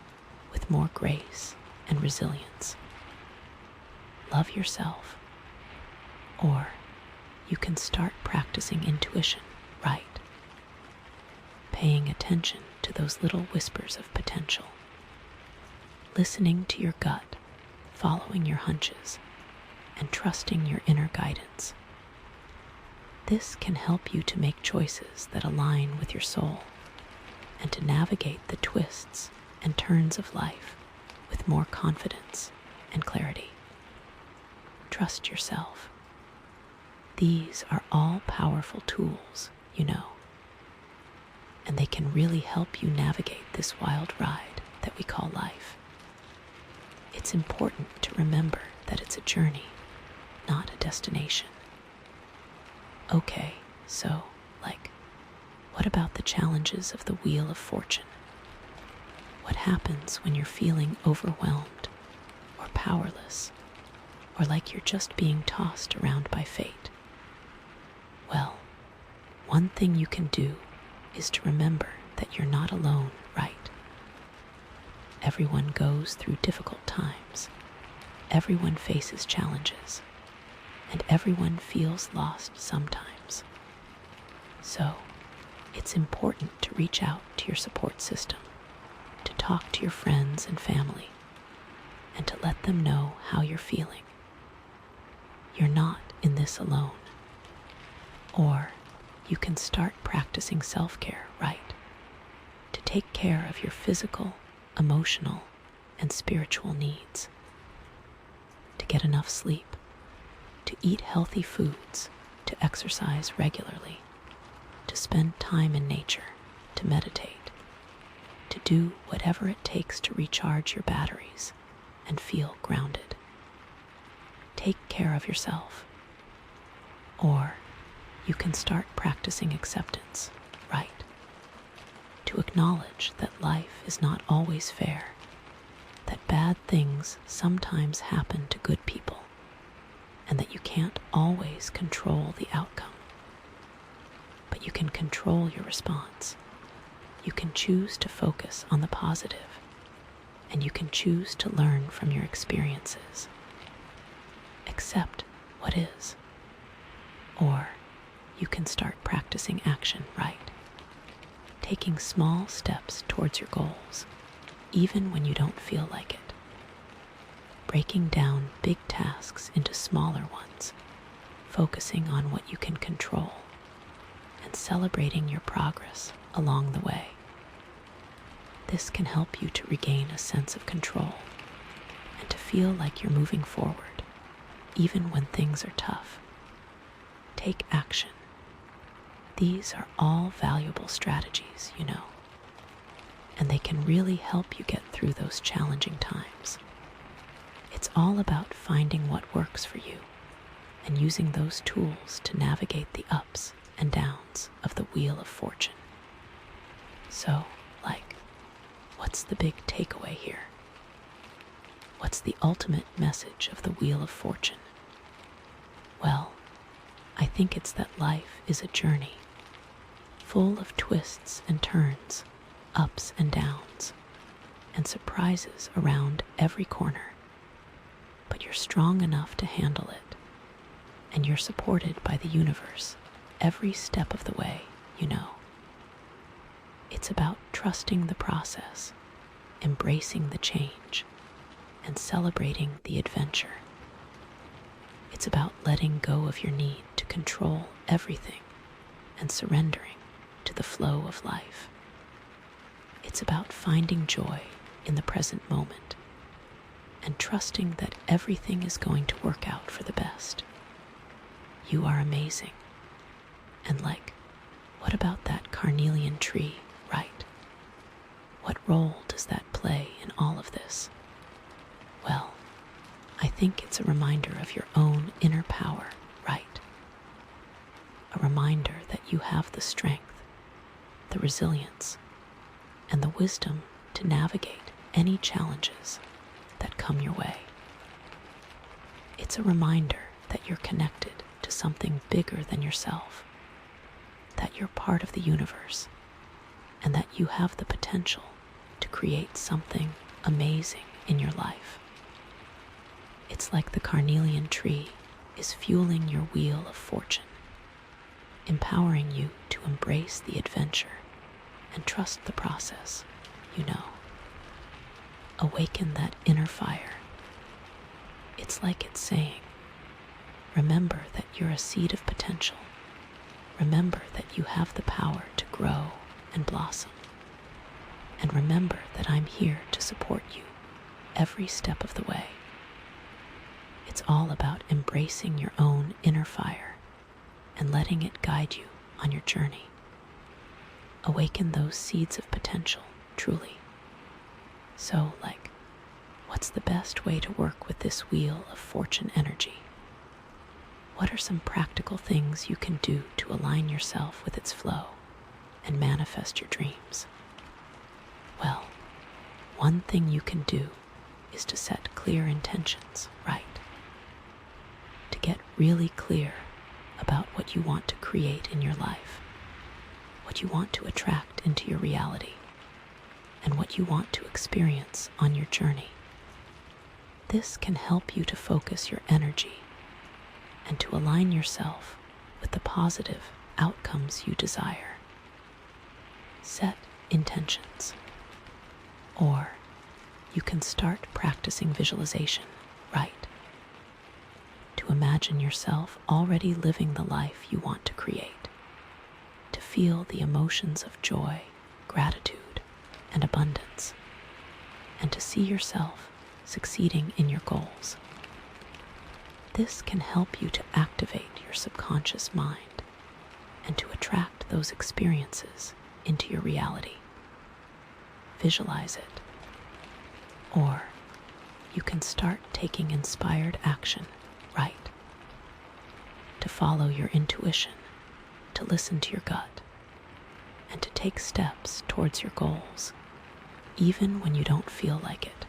with more grace and resilience. Love yourself. Or you can start practicing intuition, right? Paying attention to those little whispers of potential. Listening to your gut, following your hunches, and trusting your inner guidance. This can help you to make choices that align with your soul and to navigate the twists and turns of life with more confidence and clarity. Trust yourself. These are all powerful tools, you know, and they can really help you navigate this wild ride that we call life. It's important to remember that it's a journey, not a destination. Okay, So, what about the challenges of the Wheel of Fortune? What happens when you're feeling overwhelmed or powerless, or like you're just being tossed around by fate? Well, one thing you can do is to remember that you're not alone, right? Everyone goes through difficult times. Everyone faces challenges, and everyone feels lost sometimes. So, it's important to reach out to your support system, to talk to your friends and family, and to let them know how you're feeling. You're not in this alone. Or you can start practicing self-care, right? To take care of your physical, emotional, and spiritual needs. To get enough sleep, to eat healthy foods, to exercise regularly, to spend time in nature, to meditate, to do whatever it takes to recharge your batteries and feel grounded. Take care of yourself. Or you can start practicing acceptance, right? To acknowledge that life is not always fair, that bad things sometimes happen to good people, and that you can't always control the outcome. But you can control your response. You can choose to focus on the positive, and you can choose to learn from your experiences. Accept what is. Or you can start practicing action, right? Taking small steps towards your goals, even when you don't feel like it. Breaking down big tasks into smaller ones, focusing on what you can control, and celebrating your progress along the way. This can help you to regain a sense of control and to feel like you're moving forward, even when things are tough. Take action. These are all valuable strategies, and they can really help you get through those challenging times. It's all about finding what works for you and using those tools to navigate the ups and downs of the Wheel of Fortune. So, what's the big takeaway here? What's the ultimate message of the Wheel of Fortune? Well, I think it's that life is a journey, full of twists and turns, ups and downs, and surprises around every corner. But you're strong enough to handle it, and you're supported by the universe every step of the way, It's about trusting the process, embracing the change, and celebrating the adventure. It's about letting go of your need to control everything and surrendering to the flow of life. It's about finding joy in the present moment and trusting that everything is going to work out for the best. You are amazing. And what about that carnelian tree, right? What role does that play in all of this? Well, I think it's a reminder of your own inner power, right? A reminder that you have the strength, the resilience, and the wisdom to navigate any challenges that come your way. It's a reminder that you're connected to something bigger than yourself, that you're part of the universe, and that you have the potential to create something amazing in your life. It's like the carnelian tree is fueling your Wheel of Fortune, empowering you to embrace the adventure and trust the process, Awaken that inner fire. It's like it's saying, remember that you're a seed of potential. Remember that you have the power to grow and blossom. And remember that I'm here to support you every step of the way. It's all about embracing your own inner fire and letting it guide you on your journey. Awaken those seeds of potential, truly. So, what's the best way to work with this Wheel of Fortune energy? What are some practical things you can do to align yourself with its flow and manifest your dreams? Well, one thing you can do is to set clear intentions, right? To get really clear about what you want to create in your life, what you want to attract into your reality, and what you want to experience on your journey. This can help you to focus your energy and to align yourself with the positive outcomes you desire. Set intentions. Or you can start practicing visualization, right? To imagine yourself already living the life you want to create. To feel the emotions of joy, gratitude, and abundance. And to see yourself succeeding in your goals. This can help you to activate your subconscious mind and to attract those experiences into your reality. Visualize it. Or you can start taking inspired action, right? To follow your intuition, to listen to your gut, and to take steps towards your goals, even when you don't feel like it.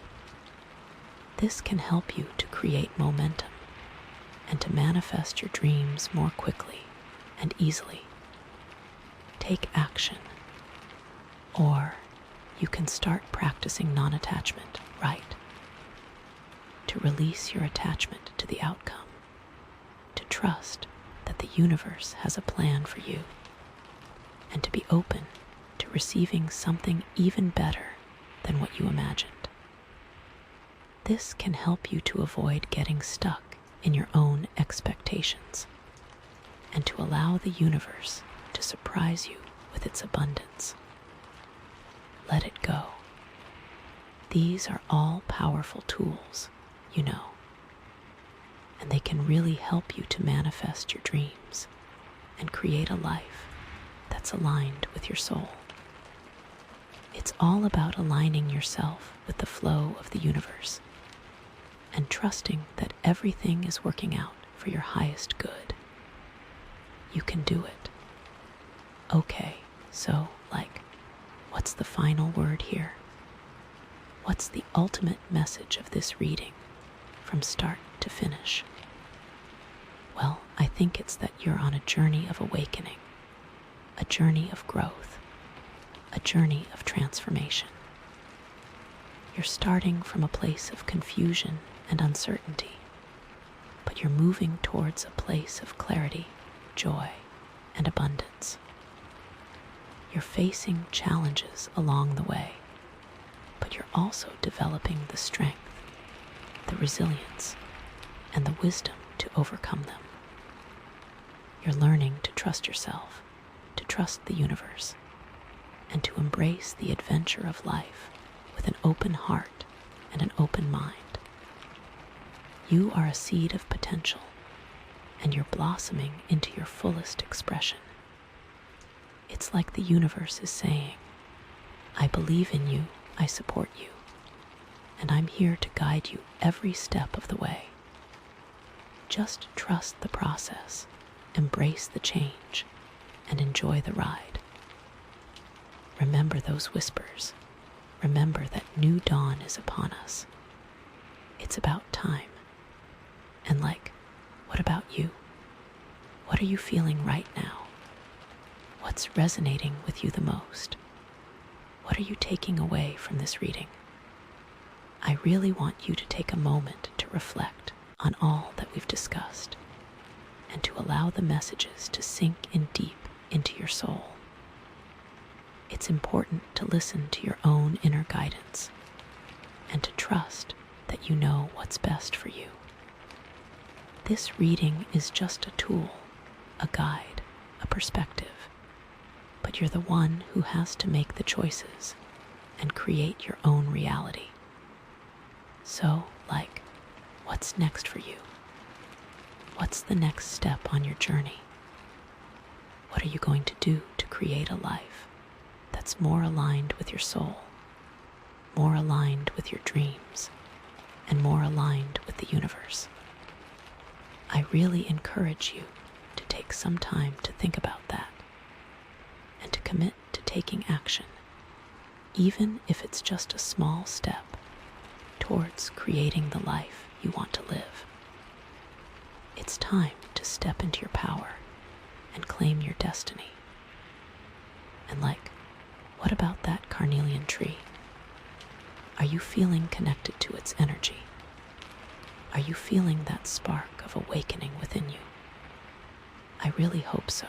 This can help you to create momentum and to manifest your dreams more quickly and easily. Take action. Or you can start practicing non-attachment, right? To release your attachment to the outcome, to trust that the universe has a plan for you, and to be open to receiving something even better than what you imagined. This can help you to avoid getting stuck in your own expectations and to allow the universe to surprise you with its abundance. Let it go. These are all powerful tools, you know, and they can really help you to manifest your dreams and create a life that's aligned with your soul. It's all about aligning yourself with the flow of the universe and trusting that everything is working out for your highest good. You can do it. Okay, so, what's the final word here? What's the ultimate message of this reading from start to finish? Well, I think it's that you're on a journey of awakening, a journey of growth, a journey of transformation. You're starting from a place of confusion and uncertainty, but you're moving towards a place of clarity, joy, and abundance. You're facing challenges along the way, but you're also developing the strength, the resilience, and the wisdom to overcome them. You're learning to trust yourself, to trust the universe, and to embrace the adventure of life with an open heart and an open mind. You are a seed of potential, and you're blossoming into your fullest expression. It's like the universe is saying, I believe in you, I support you, and I'm here to guide you every step of the way. Just trust the process, embrace the change, and enjoy the ride. Remember those whispers. Remember that new dawn is upon us. It's about time. And what about you? What are you feeling right now? What's resonating with you the most? What are you taking away from this reading? I really want you to take a moment to reflect on all that we've discussed and to allow the messages to sink in deep into your soul. It's important to listen to your own inner guidance and to trust that you know what's best for you. This reading is just a tool, a guide, a perspective, but you're the one who has to make the choices and create your own reality. So, what's next for you? What's the next step on your journey? What are you going to do to create a life that's more aligned with your soul, more aligned with your dreams, and more aligned with the universe? I really encourage you to take some time to think about that and to commit to taking action, even if it's just a small step towards creating the life you want to live. It's time to step into your power and claim your destiny. And what about that carnelian tree? Are you feeling connected to its energy? Are you feeling that spark of awakening within you? I really hope so,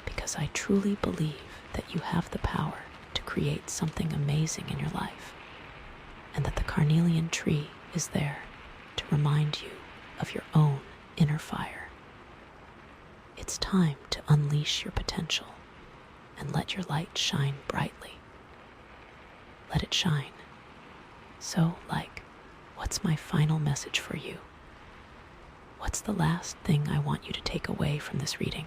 because I truly believe that you have the power to create something amazing in your life, and that the carnelian tree is there to remind you of your own inner fire. It's time to unleash your potential and let your light shine brightly. Let it shine. So, what's my final message for you? What's the last thing I want you to take away from this reading?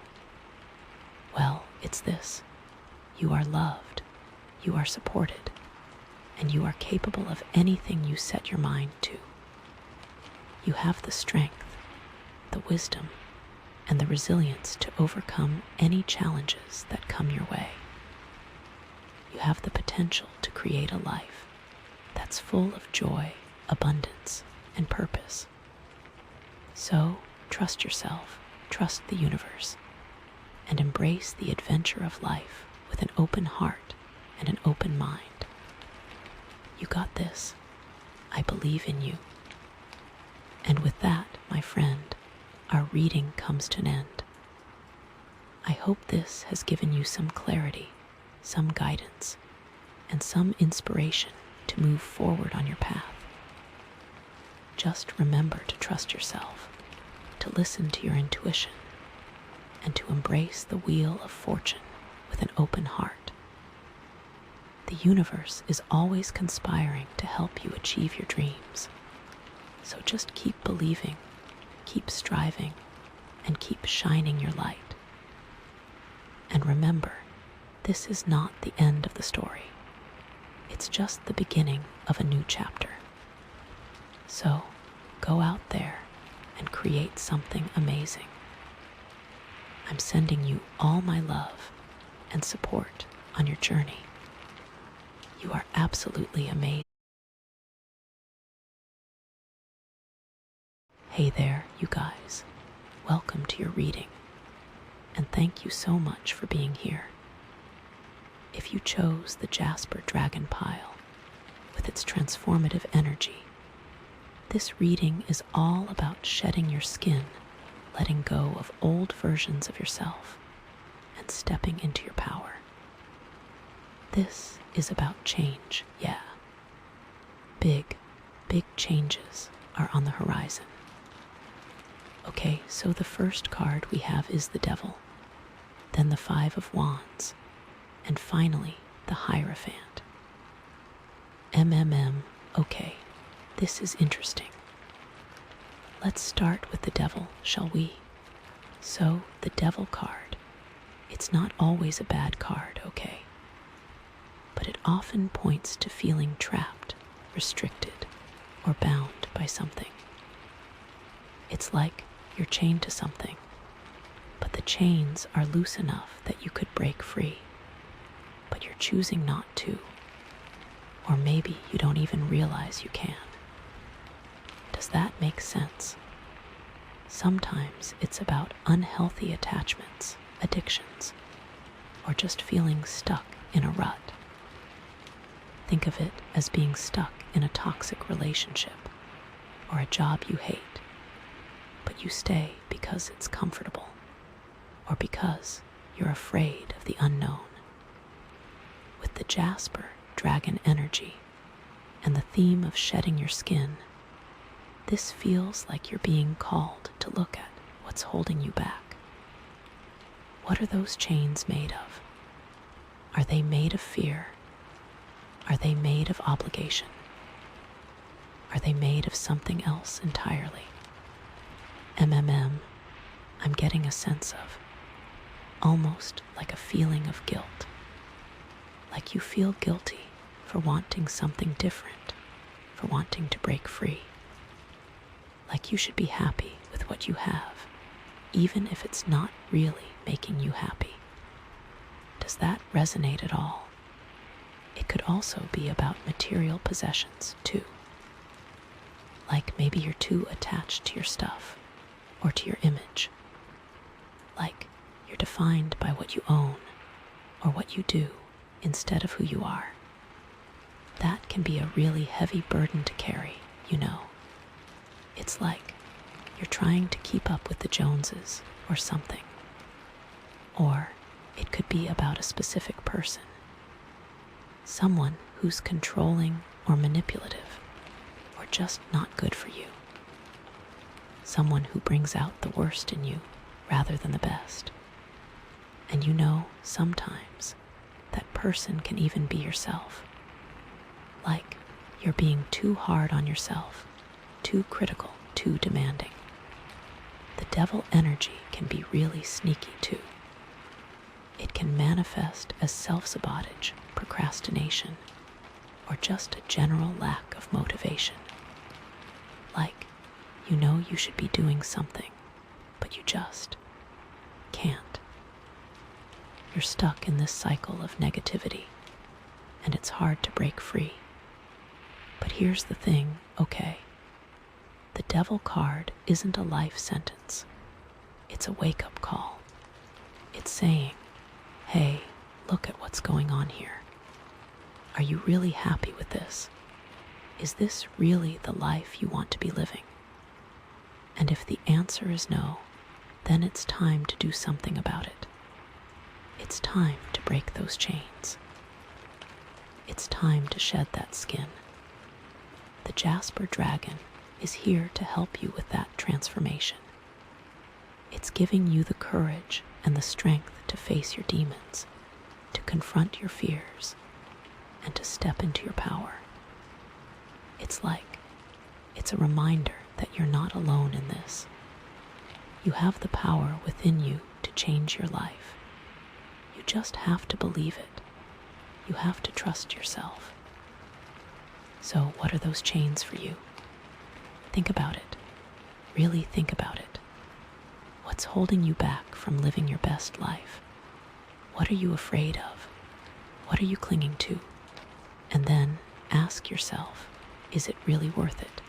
Well, it's this. You are loved, you are supported, and you are capable of anything you set your mind to. You have the strength, the wisdom, and the resilience to overcome any challenges that come your way. You have the potential to create a life that's full of joy, abundance, and purpose. So, trust yourself, trust the universe, and embrace the adventure of life with an open heart and an open mind. You got this. I believe in you. And with that, my friend, our reading comes to an end. I hope this has given you some clarity, some guidance, and some inspiration to move forward on your path. Just remember to trust yourself, to listen to your intuition, and to embrace the wheel of fortune with an open heart. The universe is always conspiring to help you achieve your dreams. So just keep believing, keep striving, and keep shining your light. And remember, this is not the end of the story. It's just the beginning of a new chapter. So, go out there and create something amazing. I'm sending you all my love and support on your journey. You are absolutely amazing. Hey there, you guys. Welcome to your reading, and thank you so much for being here. If you chose the Jasper Dragon Pile with its transformative energy, this reading is all about shedding your skin, letting go of old versions of yourself, and stepping into your power. This is about change, yeah. Big changes are on the horizon. Okay, so the first card we have is the Devil, then the Five of Wands, and finally the Hierophant. Okay, this is interesting. Let's start with the Devil, shall we? So, the Devil card, it's not always a bad card, okay? But it often points to feeling trapped, restricted, or bound by something. It's like you're chained to something, but the chains are loose enough that you could break free, but you're choosing not to, or maybe you don't even realize you can. Does that make sense? Sometimes it's about unhealthy attachments, addictions, or just feeling stuck in a rut. Think of it as being stuck in a toxic relationship or a job you hate, but you stay because it's comfortable or because you're afraid of the unknown. With the Jasper dragon energy and the theme of shedding your skin, this feels like you're being called to look at what's holding you back. What are those chains made of? Are they made of fear? Are they made of obligation? Are they made of something else entirely? I'm getting a sense of, almost like a feeling of guilt. Like you feel guilty for wanting something different, for wanting to break free. Like you should be happy with with what you have, even if it's not really making you happy. Does that resonate at all? It could also be about material possessions, too. Like maybe you're too attached to your stuff or to your image. Like you're defined by what you own or what you do instead of who you are. That can be a really heavy burden to carry, you know. It's like you're trying to keep up with the Joneses or something. Or it could be about a specific person. Someone who's controlling or manipulative or just not good for you. Someone who brings out the worst in you rather than the best. And you know, sometimes that person can even be yourself. Like you're being too hard on yourself, too critical, too demanding. The devil energy can be really sneaky too. It can manifest as self-sabotage, procrastination, or just a general lack of motivation. Like, you know you should be doing something, but you just can't. You're stuck in this cycle of negativity, and it's hard to break free. But here's the thing, okay? The devil card isn't a life sentence. It's a wake-up call. It's saying, hey, look at what's going on here. Are you really happy with this? Is this really the life you want to be living? And if the answer is no, then it's time to do something about it. It's time to break those chains. It's time to shed that skin. The Jasper dragon is here to help you with that transformation. It's giving you the courage and the strength to face your demons, to confront your fears, and to step into your power. It's a reminder that you're not alone in this. You have the power within you to change your life. You just have to believe it. You have to trust yourself. So what are those chains for you? Think about it. Really think about it. What's holding you back from living your best life? What are you afraid of? What are you clinging to? And then ask yourself, is it really worth it?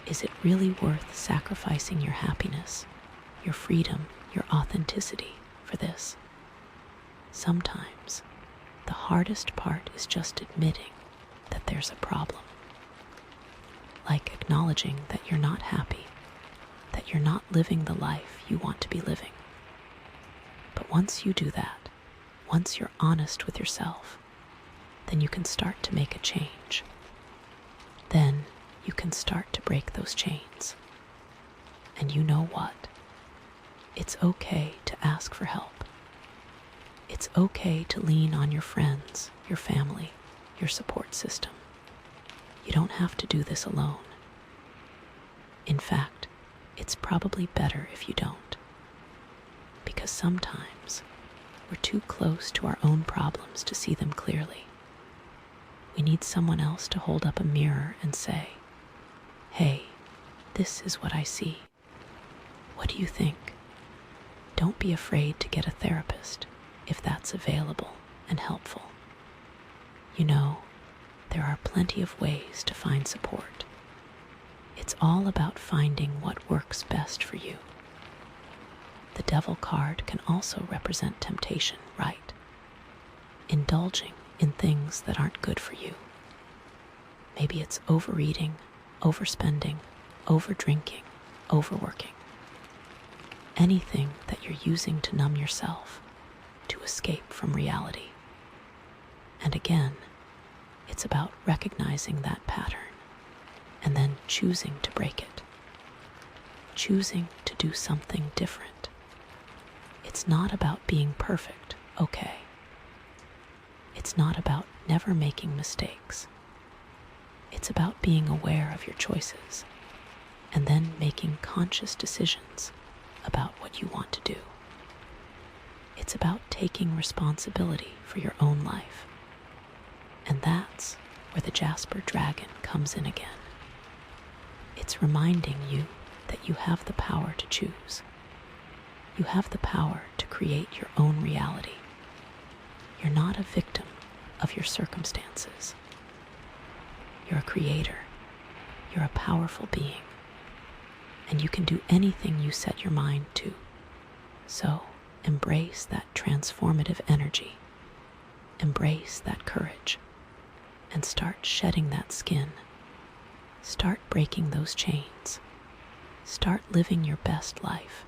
Is it really worth sacrificing your happiness, your freedom, your authenticity for this? Sometimes the hardest part is just admitting that there's a problem. Like acknowledging that you're not happy, that you're not living the life you want to be living. But once you do that, once you're honest with yourself, then you can start to make a change. Then you can start to break those chains. And you know what? It's okay to ask for help. It's okay to lean on your friends, your family, your support system. You don't have to do this alone. In fact, it's probably better if you don't. Because sometimes we're too close to our own problems to see them clearly. We need someone else to hold up a mirror and say, hey, this is what I see. What do you think? Don't be afraid to get a therapist if that's available and helpful. You know, there are plenty of ways to find support. It's all about finding what works best for you. The devil card can also represent temptation, right? Indulging in things that aren't good for you. Maybe it's overeating, overspending, overdrinking, overworking. Anything that you're using to numb yourself, to escape from reality. And again, it's about recognizing that pattern and then choosing to break it. Choosing to do something different. It's not about being perfect, okay? It's not about never making mistakes. It's about being aware of your choices and then making conscious decisions about what you want to do. It's about taking responsibility for your own life. And that's where the Jasper dragon comes in again. It's reminding you that you have the power to choose. You have the power to create your own reality. You're not a victim of your circumstances. You're a creator. You're a powerful being. And you can do anything you set your mind to. So embrace that transformative energy. Embrace that courage. And start shedding that skin. Start breaking those chains. Start living your best life.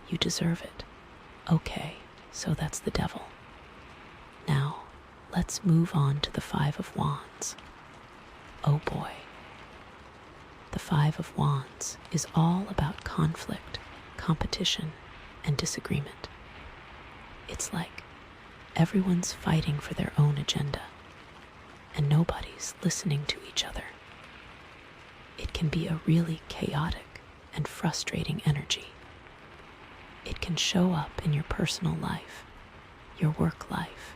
You deserve it. Okay, so that's the devil. Now, let's move on to the Five of Wands. Oh boy. The Five of Wands is all about conflict, competition, and disagreement. It's like everyone's fighting for their own agenda, and nobody's listening to each other. It can be a really chaotic and frustrating energy. It can show up in your personal life, your work life,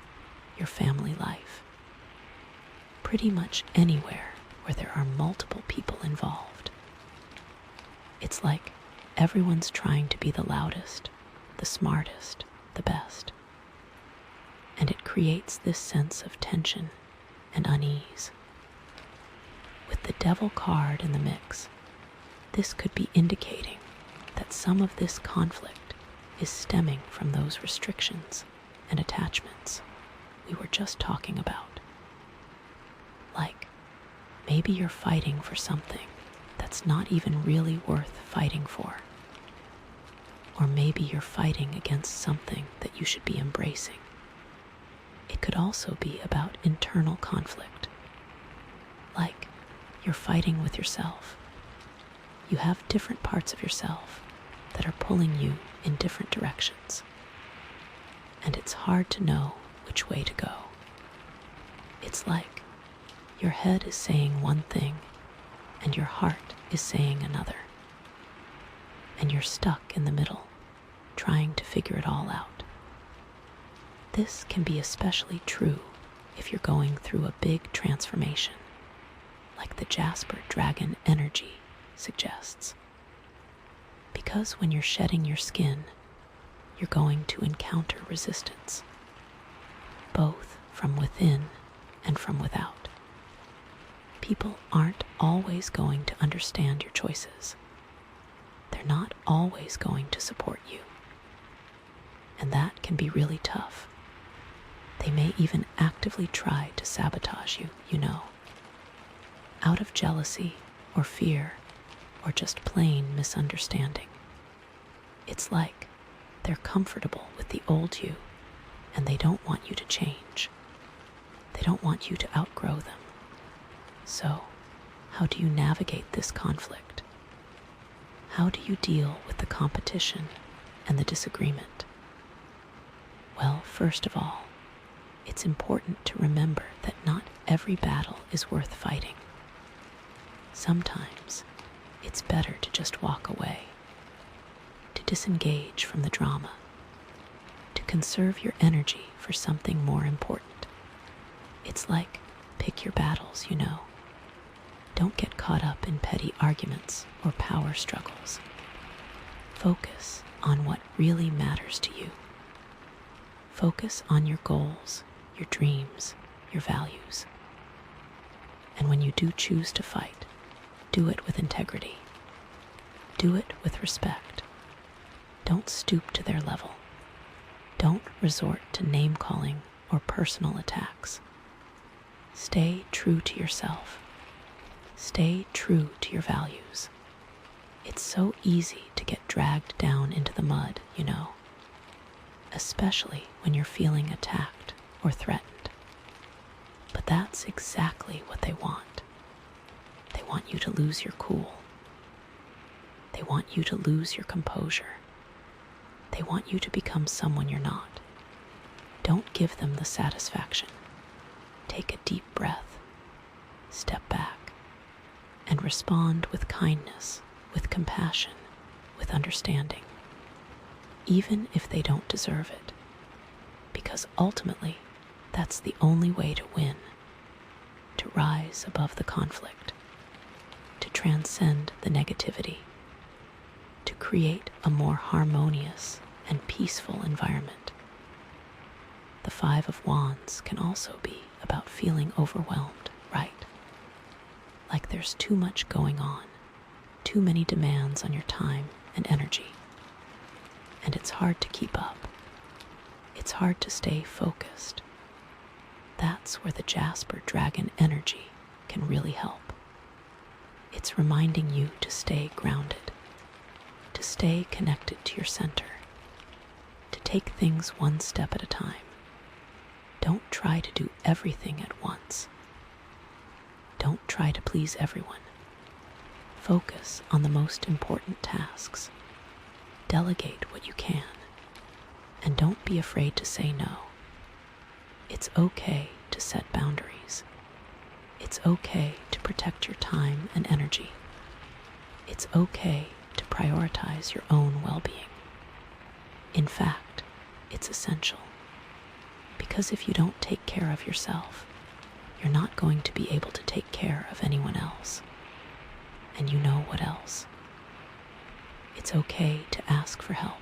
your family life, pretty much anywhere where there are multiple people involved. It's like everyone's trying to be the loudest, the smartest, the best. And it creates this sense of tension and unease. With the Devil card in the mix, this could be indicating that some of this conflict is stemming from those restrictions and attachments we were just talking about. Like, maybe you're fighting for something that's not even really worth fighting for. Or maybe you're fighting against something that you should be embracing. It could also be about internal conflict. Like, you're fighting with yourself. You have different parts of yourself that are pulling you in different directions. And it's hard to know which way to go. It's like your head is saying one thing and your heart is saying another. And you're stuck in the middle, trying to figure it all out. This can be especially true if you're going through a big transformation, like the Jasper dragon energy suggests. Because when you're shedding your skin, you're going to encounter resistance, both from within and from without. People aren't always going to understand your choices. They're not always going to support you. And that can be really tough. They may even actively try to sabotage you, out of jealousy or fear or just plain misunderstanding. It's like they're comfortable with the old you and they don't want you to change. They don't want you to outgrow them. So, how do you navigate this conflict? How do you deal with the competition and the disagreement? Well, first of all, it's important to remember that not every battle is worth fighting. Sometimes it's better to just walk away, to disengage from the drama, to conserve your energy for something more important. It's like pick your battles, Don't get caught up in petty arguments or power struggles. Focus on what really matters to you. Focus on your goals, your dreams, your values. And when you do choose to fight, do it with integrity. Do it with respect. Don't stoop to their level. Don't resort to name-calling or personal attacks. Stay true to yourself. Stay true to your values. It's so easy to get dragged down into the mud, especially when you're feeling attacked or threatened. But that's exactly what they want. They want you to lose your cool. They want you to lose your composure. They want you to become someone you're not. Don't give them the satisfaction. Take a deep breath, step back, and respond with kindness, with compassion, with understanding, even if they don't deserve it, because ultimately that's the only way to win, to rise above the conflict, to transcend the negativity, create a more harmonious and peaceful environment. The Five of Wands can also be about feeling overwhelmed, right? Like there's too much going on, too many demands on your time and energy, and it's hard to keep up. It's hard to stay focused. That's where the Jasper dragon energy can really help. It's reminding you to stay grounded, to stay connected to your center, to take things one step at a time. Don't try to do everything at once. Don't try to please everyone. Focus on the most important tasks. Delegate what you can. And don't be afraid to say no. It's okay to set boundaries. It's okay to protect your time and energy. It's okay to prioritize your own well-being. In fact, it's essential. Because if you don't take care of yourself, you're not going to be able to take care of anyone else. And you know what else? It's okay to ask for help.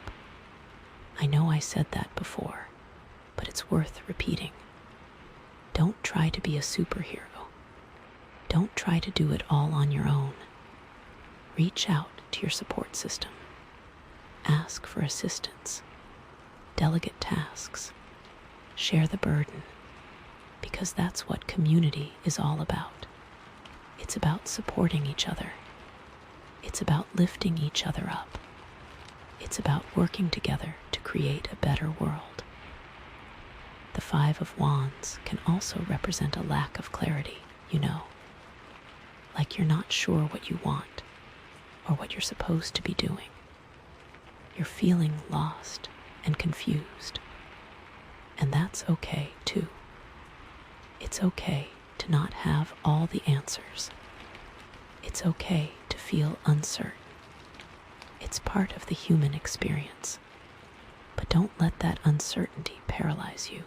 I know I said that before, but it's worth repeating. Don't try to be a superhero. Don't try to do it all on your own. Reach out to your support system. Ask for assistance. Delegate tasks. Share the burden, because that's what community is all about. It's about supporting each other. It's about lifting each other up. It's about working together to create a better world. The Five of Wands can also represent a lack of clarity, like you're not sure what you want or what you're supposed to be doing. You're feeling lost and confused. And that's okay too. It's okay to not have all the answers. It's okay to feel uncertain. It's part of the human experience. But don't let that uncertainty paralyze you.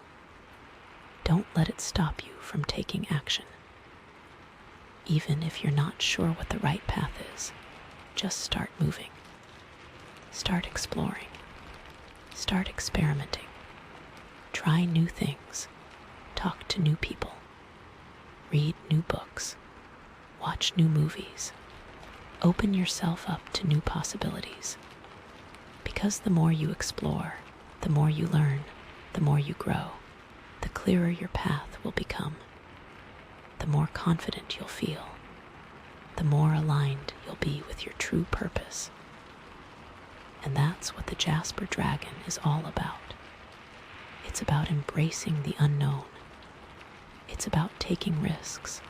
Don't let it stop you from taking action. Even if you're not sure what the right path is, just start moving. Start exploring. Start experimenting. Try new things. Talk to new people. Read new books. Watch new movies. Open yourself up to new possibilities. Because the more you explore, the more you learn, the more you grow, the clearer your path will become. The more confident you'll feel. The more aligned you'll be with your true purpose. And that's what the Jasper dragon is all about. It's about embracing the unknown. It's about taking risks.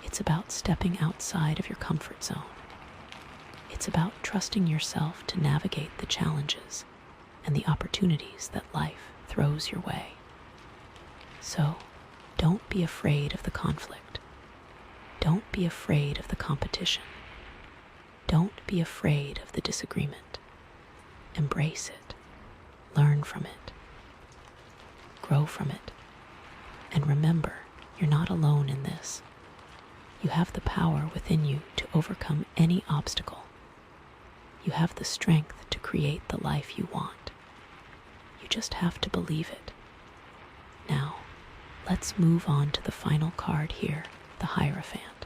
It's about stepping outside of your comfort zone. It's about trusting yourself to navigate the challenges and the opportunities that life throws your way. So, don't be afraid of the conflict. Don't be afraid of the competition. Don't be afraid of the disagreement. Embrace it. Learn from it. Grow from it. And remember, you're not alone in this. You have the power within you to overcome any obstacle. You have the strength to create the life you want. You just have to believe it. Now, let's move on to the final card here, the Hierophant.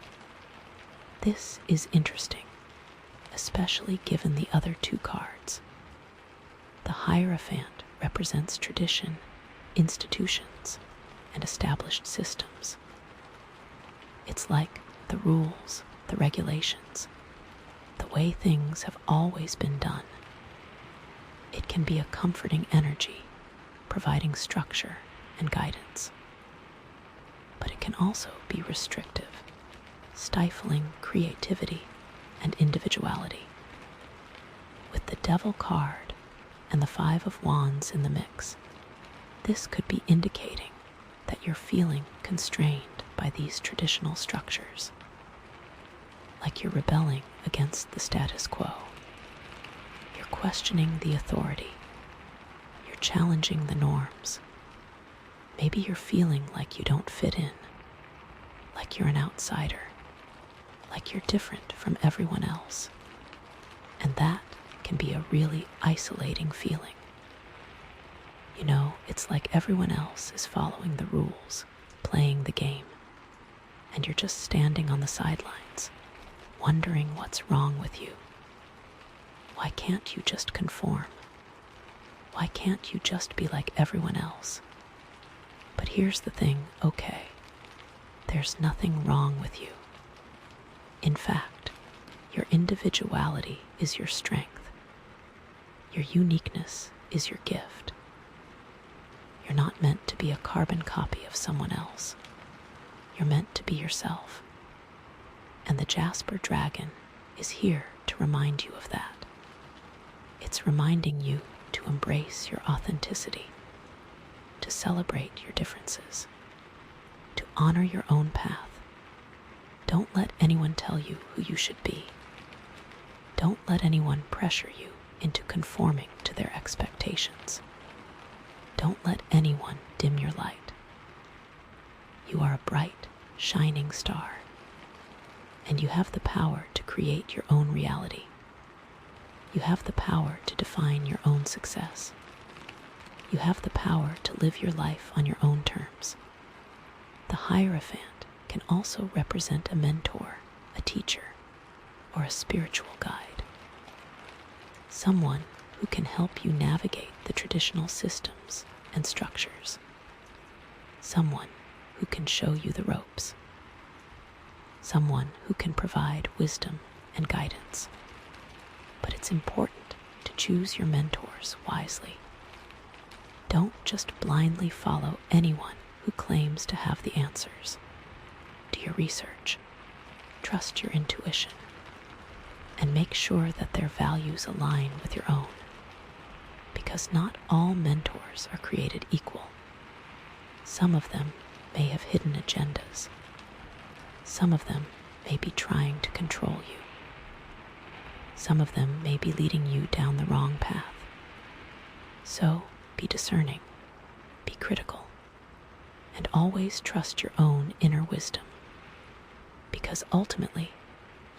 This is interesting, especially given the other two cards. The Hierophant represents tradition, institutions, and established systems. It's like the rules, the regulations, the way things have always been done. It can be a comforting energy, providing structure and guidance. But it can also be restrictive, stifling creativity and individuality. With the Devil card and the Five of Wands in the mix, this could be indicating that you're feeling constrained by these traditional structures, like you're rebelling against the status quo. You're questioning the authority. You're challenging the norms. Maybe you're feeling like you don't fit in, like you're an outsider, like you're different from everyone else. And that can be a really isolating feeling. You know, it's like everyone else is following the rules, playing the game, and you're just standing on the sidelines, wondering what's wrong with you. Why can't you just conform? Why can't you just be like everyone else? But here's the thing, okay, there's nothing wrong with you. In fact, your individuality is your strength. Your uniqueness is your gift. You're not meant to be a carbon copy of someone else. You're meant to be yourself. And the Jasper dragon is here to remind you of that. It's reminding you to embrace your authenticity, to celebrate your differences, to honor your own path. Don't let anyone tell you who you should be. Don't let anyone pressure you into conforming to their expectations. Don't let anyone dim your light. You are a bright, shining star, and you have the power to create your own reality. You have the power to define your own success. You have the power to live your life on your own terms. The Hierophant can also represent a mentor, a teacher, or a spiritual guide. Someone who can help you navigate the traditional systems and structures. Someone who can show you the ropes. Someone who can provide wisdom and guidance. But it's important to choose your mentors wisely. Don't just blindly follow anyone who claims to have the answers. Do your research, trust your intuition, and make sure that their values align with your own. Because not all mentors are created equal. Some of them may have hidden agendas. Some of them may be trying to control you. Some of them may be leading you down the wrong path. So be discerning, be critical, and always trust your own inner wisdom. Because ultimately,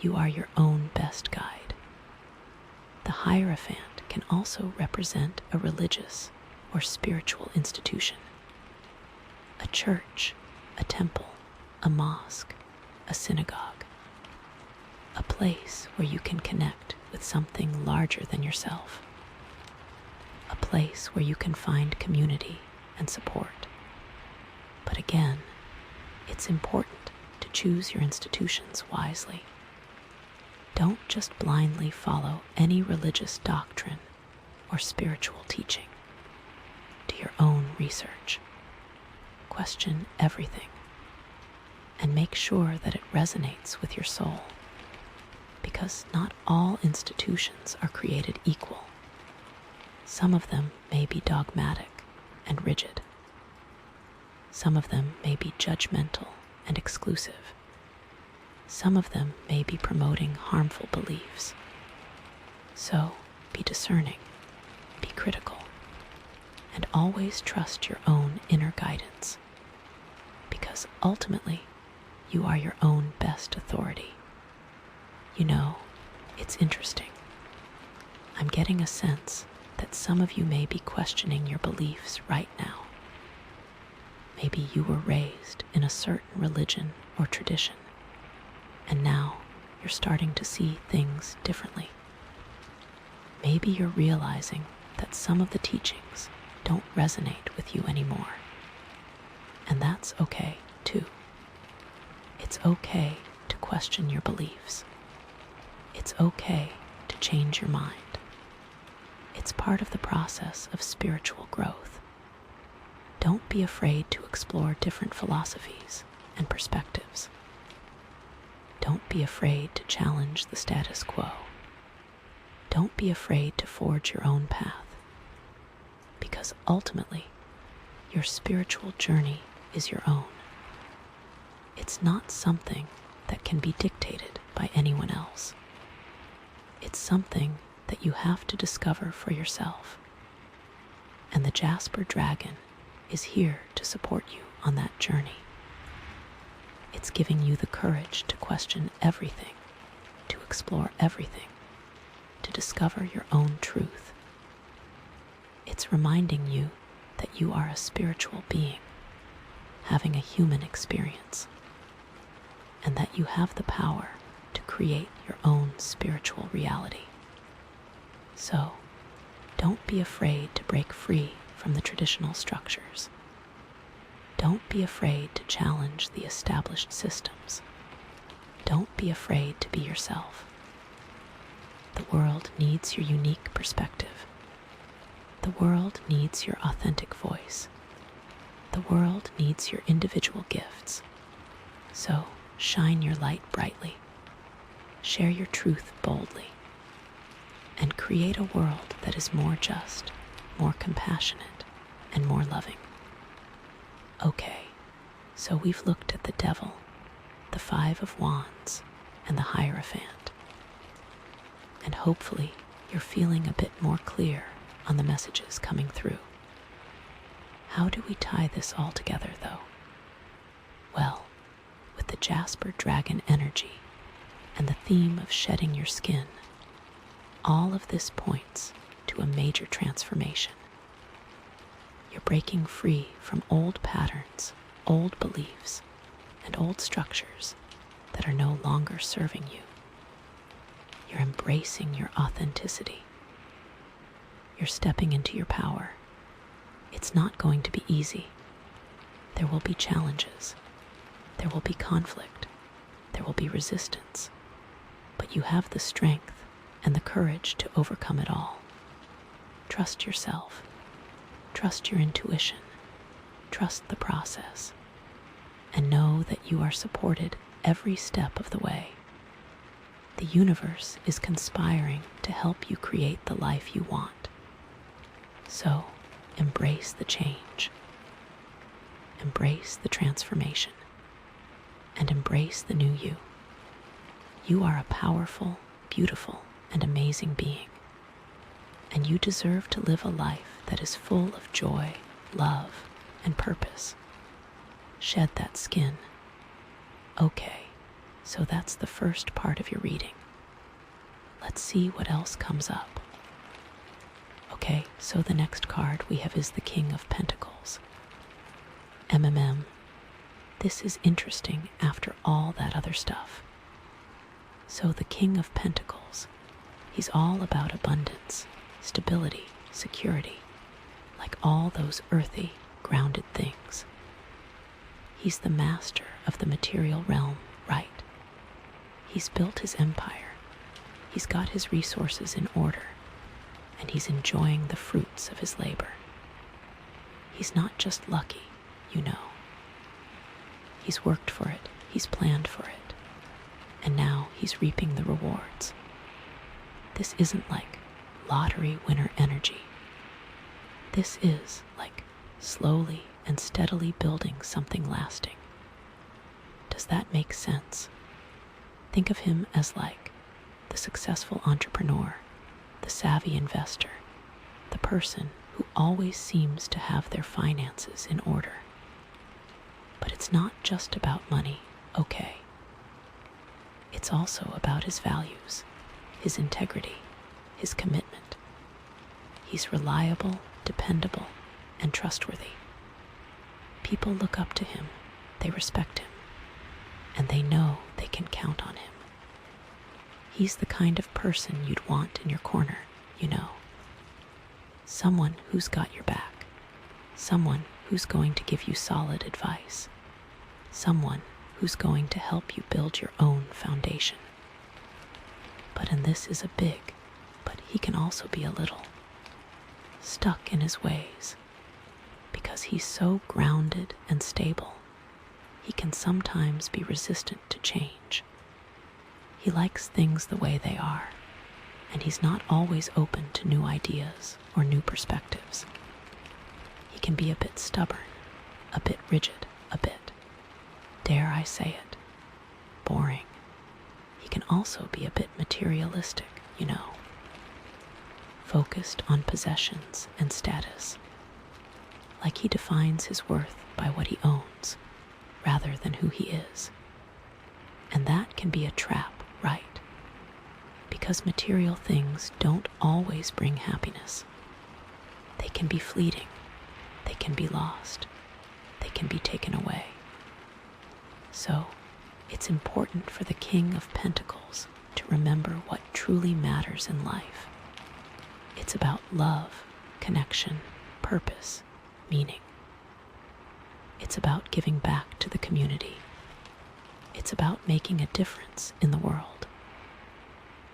you are your own best guide. The Hierophant can also represent a religious or spiritual institution. A church, a temple, a mosque, a synagogue. A place where you can connect with something larger than yourself. A place where you can find community and support. But again, it's important to choose your institutions wisely. Don't just blindly follow any religious doctrine or spiritual teaching. Do your own research. Question everything, and make sure that it resonates with your soul. Because not all institutions are created equal. Some of them may be dogmatic and rigid. Some of them may be judgmental and exclusive. Some of them may be promoting harmful beliefs. So be discerning, be critical, and always trust your own inner guidance. Because ultimately, you are your own best authority. You know, it's interesting. I'm getting a sense that some of you may be questioning your beliefs right now. Maybe you were raised in a certain religion or tradition, and now you're starting to see things differently. Maybe you're realizing that some of the teachings don't resonate with you anymore. And that's okay, too. It's okay to question your beliefs. It's okay to change your mind. It's part of the process of spiritual growth. Don't be afraid to explore different philosophies and perspectives. Don't be afraid to challenge the status quo. Don't be afraid to forge your own path. Because ultimately, your spiritual journey is your own. It's not something that can be dictated by anyone else. It's something that you have to discover for yourself. And the Jasper dragon is here to support you on that journey. It's giving you the courage to question everything, to explore everything, to discover your own truth. It's reminding you that you are a spiritual being, having a human experience, and that you have the power to create your own spiritual reality. So, don't be afraid to break free from the traditional structures. Don't be afraid to challenge the established systems. Don't be afraid to be yourself. The world needs your unique perspective. The world needs your authentic voice. The world needs your individual gifts. So, shine your light brightly. Share your truth boldly. And create a world that is more just, more compassionate, and more loving. Okay, so we've looked at the devil, the Five of Wands, and the Hierophant. And hopefully you're feeling a bit more clear on the messages coming through. How do we tie this all together, though? Well, with the Jasper dragon energy and the theme of shedding your skin, all of this points to a major transformation. You're breaking free from old patterns, old beliefs, and old structures that are no longer serving you. You're embracing your authenticity. You're stepping into your power. It's not going to be easy. There will be challenges. There will be conflict. There will be resistance. But you have the strength and the courage to overcome it all. Trust yourself. Trust your intuition. Trust the process. And know that you are supported every step of the way. The universe is conspiring to help you create the life you want. So, embrace the change. Embrace the transformation. And embrace the new you. You are a powerful, beautiful, and amazing being. And you deserve to live a life that is full of joy, love, and purpose. Shed that skin. Okay, so that's the first part of your reading. Let's see what else comes up. Okay, so the next card we have is the King of Pentacles. This is interesting after all that other stuff. So the King of Pentacles, he's all about abundance, stability, security, like all those earthy, grounded things. He's the master of the material realm, right? He's built his empire. He's got his resources in order, and he's enjoying the fruits of his labor. He's not just lucky, you know. He's worked for it, he's planned for it, and now he's reaping the rewards. This isn't like lottery winner energy. This is like slowly and steadily building something lasting. Does that make sense? Think of him as like the successful entrepreneur, the savvy investor, the person who always seems to have their finances in order. But it's not just about money, okay? It's also about his values, his integrity, his commitment. He's reliable, dependable, and trustworthy. People look up to him, they respect him, and they know they can count on him. He's the kind of person you'd want in your corner, you know. Someone who's got your back. Someone who's going to give you solid advice. Someone who's going to help you build your own foundation. But and this is a big, but he can also be a little stuck in his ways. Because he's so grounded and stable, he can sometimes be resistant to change. He likes things the way they are, and he's not always open to new ideas or new perspectives. He can be a bit stubborn, a bit rigid, a bit, dare I say it, boring. He can also be a bit materialistic, you know, focused on possessions and status. Like he defines his worth by what he owns, rather than who he is. And that can be a trap, right? because material things don't always bring happiness. They can be fleeting, they can be lost, they can be taken away. So, it's important for the King of Pentacles to remember what truly matters in life. It's about love, connection, purpose, meaning. It's about giving back to the community. It's about making a difference in the world.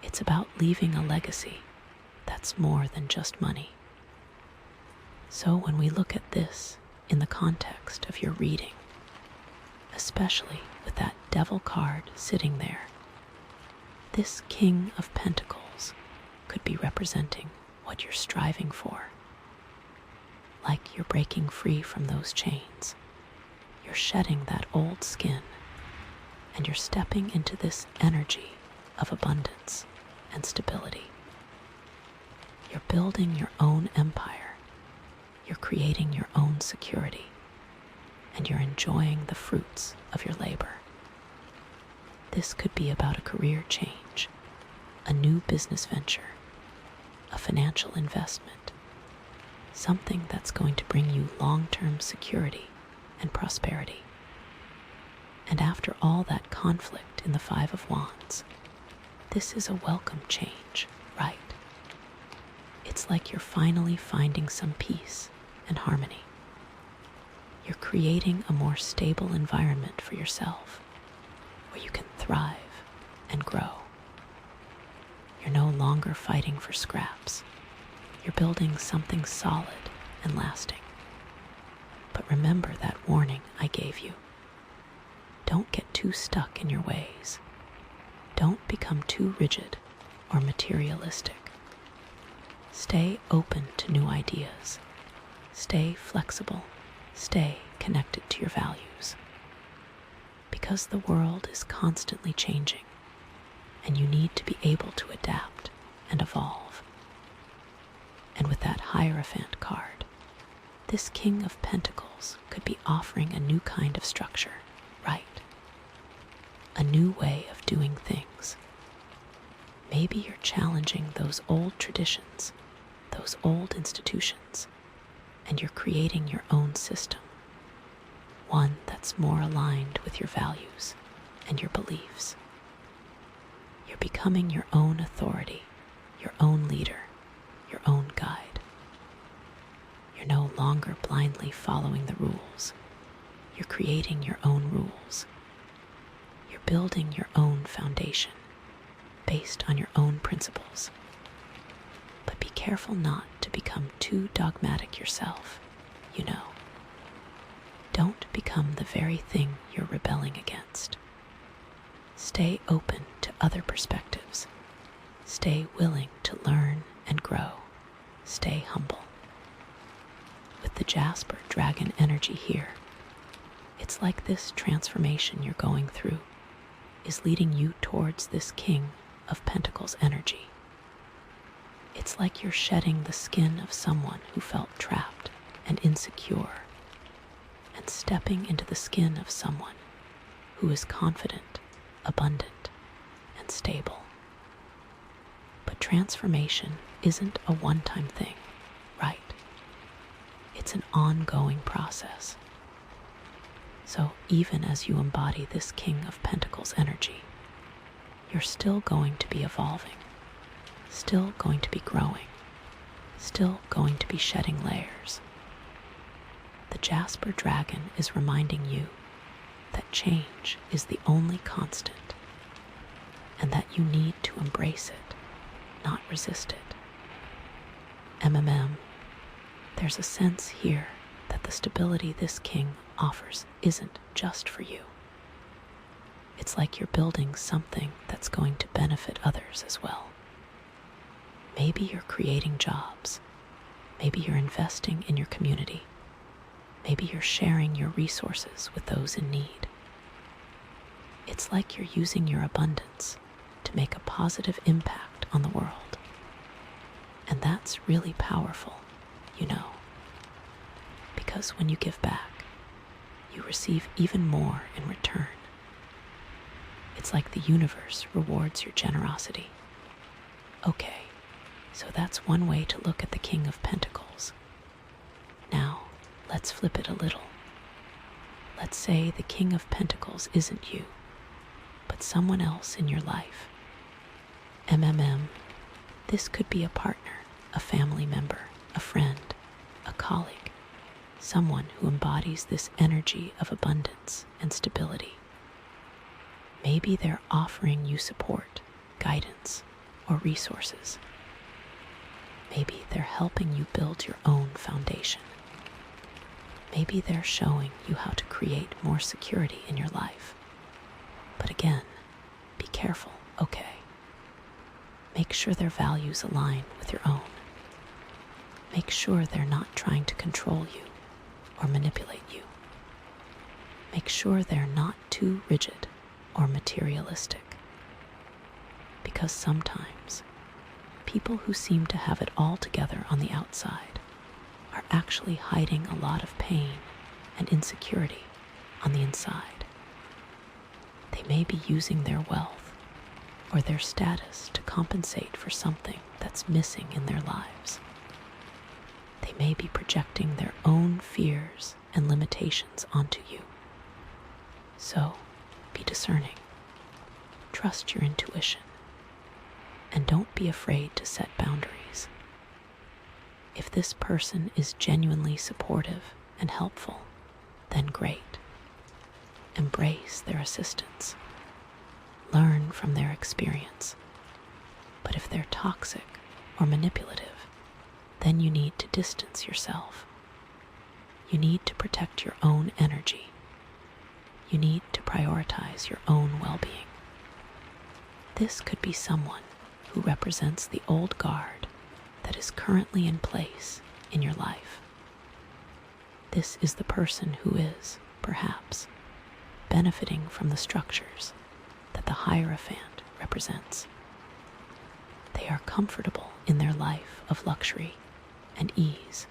It's about leaving a legacy that's more than just money. So when we look at this in the context of your reading, especially with that Devil card sitting there, this King of Pentacles could be representing what you're striving for. Like you're breaking free from those chains. You're shedding that old skin, and you're stepping into this energy of abundance and stability. You're building your own empire. You're creating your own security, and you're enjoying the fruits of your labor. This could be about a career change, a new business venture, a financial investment, something that's going to bring you long-term security and prosperity. And after all that conflict in the Five of Wands, this is a welcome change, right? It's like you're finally finding some peace and harmony. You're creating a more stable environment for yourself, where you can thrive and grow. You're no longer fighting for scraps. You're building something solid and lasting. But remember that warning I gave you. Don't get too stuck in your ways. Don't become too rigid or materialistic. Stay open to new ideas. Stay flexible. Stay connected to your values. Because the world is constantly changing, and you need to be able to adapt and evolve. And with that Hierophant card, this King of Pentacles could be offering a new kind of structure, right? A new way of doing things. Maybe you're challenging those old traditions, those old institutions, and you're creating your own system, one that's more aligned with your values and your beliefs. You're becoming your own authority, your own leader, your own guide. You're no longer blindly following the rules. You're creating your own rules. You're building your own foundation based on your own principles. But be careful not to become too dogmatic yourself, you know. Don't become the very thing you're rebelling against. Stay open to other perspectives. Stay willing to learn and grow. Stay humble. With the Jasper dragon energy here, it's like this transformation you're going through is leading you towards this King of Pentacles energy. It's like you're shedding the skin of someone who felt trapped and insecure, and stepping into the skin of someone who is confident, abundant, and stable. But transformation isn't a one-time thing, right? It's an ongoing process. So even as you embody this King of Pentacles energy, you're still going to be evolving, still going to be growing, still going to be shedding layers. The Jasper dragon is reminding you that change is the only constant, and that you need to embrace it, not resist it. There's a sense here that the stability this king offers isn't just for you. It's like you're building something that's going to benefit others as well. Maybe you're creating jobs. Maybe you're investing in your community. Maybe you're sharing your resources with those in need. It's like you're using your abundance to make a positive impact on the world. And that's really powerful, you know. Because when you give back, you receive even more in return. It's like the universe rewards your generosity. Okay, so that's one way to look at the King of Pentacles. Now, let's flip it a little. Let's say the King of Pentacles isn't you, but someone else in your life. This could be a partner, a family member, a friend, a colleague, someone who embodies this energy of abundance and stability. Maybe they're offering you support, guidance, or resources. Maybe they're helping you build your own foundation. Maybe they're showing you how to create more security in your life. But again, be careful, okay? Make sure their values align with your own. Make sure they're not trying to control you or manipulate you. Make sure they're not too rigid or materialistic. Because sometimes, people who seem to have it all together on the outside are actually hiding a lot of pain and insecurity on the inside. They may be using their wealth or their status to compensate for something that's missing in their lives. They may be projecting their own fears and limitations onto you. So, be discerning. Trust your intuition. And don't be afraid to set boundaries. If this person is genuinely supportive and helpful, then great. Embrace their assistance. Learn from their experience. But if they're toxic or manipulative, then you need to distance yourself. You need to protect your own energy. You need to prioritize your own well-being. This could be someone who represents the old guard that is currently in place in your life. This is the person who is, perhaps, benefiting from the structures that the Hierophant represents. They are comfortable in their life of luxury and ease,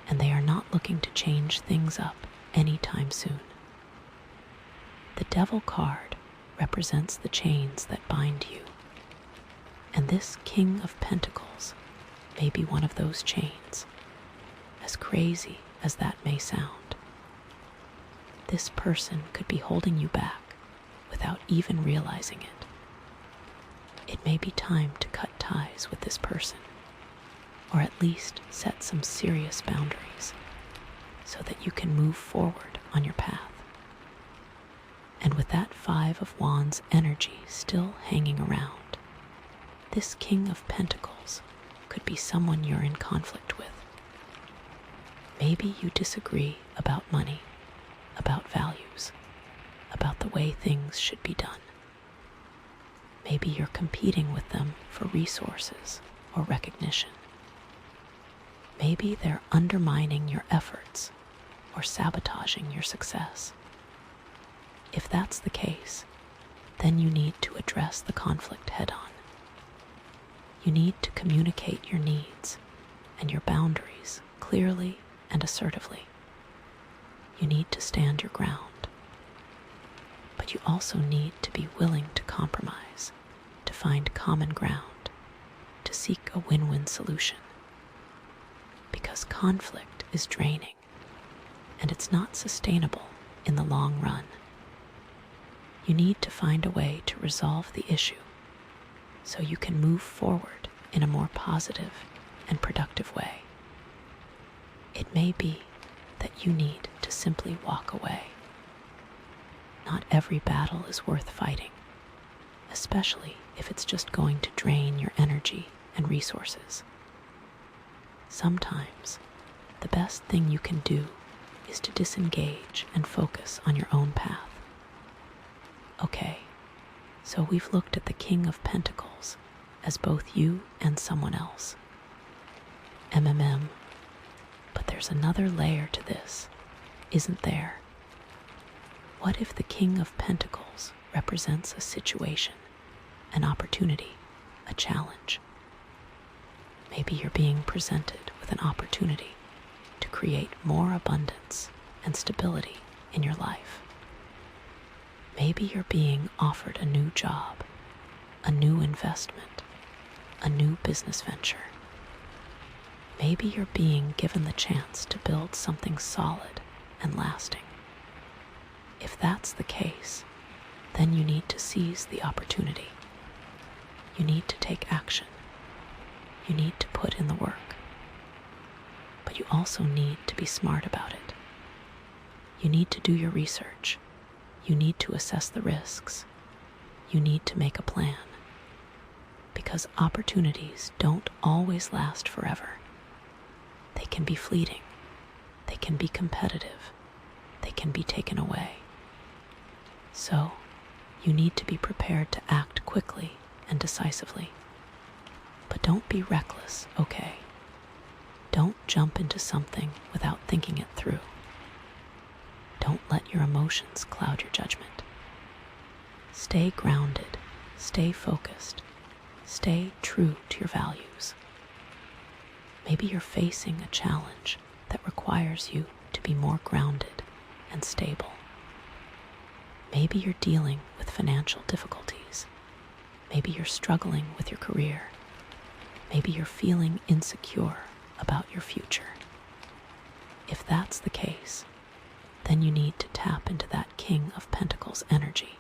and they are not looking to change things up anytime soon. The Devil card represents the chains that bind you, and this King of Pentacles may be one of those chains, as crazy as that may sound. This person could be holding you back without even realizing it. It may be time to cut ties with this person, or at least set some serious boundaries so that you can move forward on your path. And with that Five of Wands energy still hanging around, this King of Pentacles could be someone you're in conflict with. Maybe you disagree about money, about values, about the way things should be done. Maybe you're competing with them for resources or recognition. Maybe they're undermining your efforts or sabotaging your success. If that's the case, then you need to address the conflict head-on. You need to communicate your needs and your boundaries clearly and assertively. You need to stand your ground. But you also need to be willing to compromise, to find common ground, to seek a win-win solution. Because conflict is draining, and it's not sustainable in the long run. You need to find a way to resolve the issue so you can move forward in a more positive and productive way. It may be that you need to simply walk away. Not every battle is worth fighting, especially if it's just going to drain your energy and resources. Sometimes, the best thing you can do is to disengage and focus on your own path. Okay, so we've looked at the King of Pentacles as both you and someone else. But there's another layer to this, isn't there? What if the King of Pentacles represents a situation, an opportunity, a challenge? Maybe you're being presented with an opportunity to create more abundance and stability in your life. Maybe you're being offered a new job, a new investment, a new business venture. Maybe you're being given the chance to build something solid and lasting. If that's the case, then you need to seize the opportunity. You need to take action. You need to put in the work. But you also need to be smart about it. You need to do your research. You need to assess the risks. You need to make a plan. Because opportunities don't always last forever. They can be fleeting. They can be competitive. They can be taken away. So, you need to be prepared to act quickly and decisively. But don't be reckless, okay? Don't jump into something without thinking it through. Don't let your emotions cloud your judgment. Stay grounded, stay focused, stay true to your values. Maybe you're facing a challenge that requires you to be more grounded and stable. Maybe you're dealing with financial difficulties. Maybe you're struggling with your career. Maybe you're feeling insecure about your future. If that's the case, then you need to tap into that King of Pentacles energy.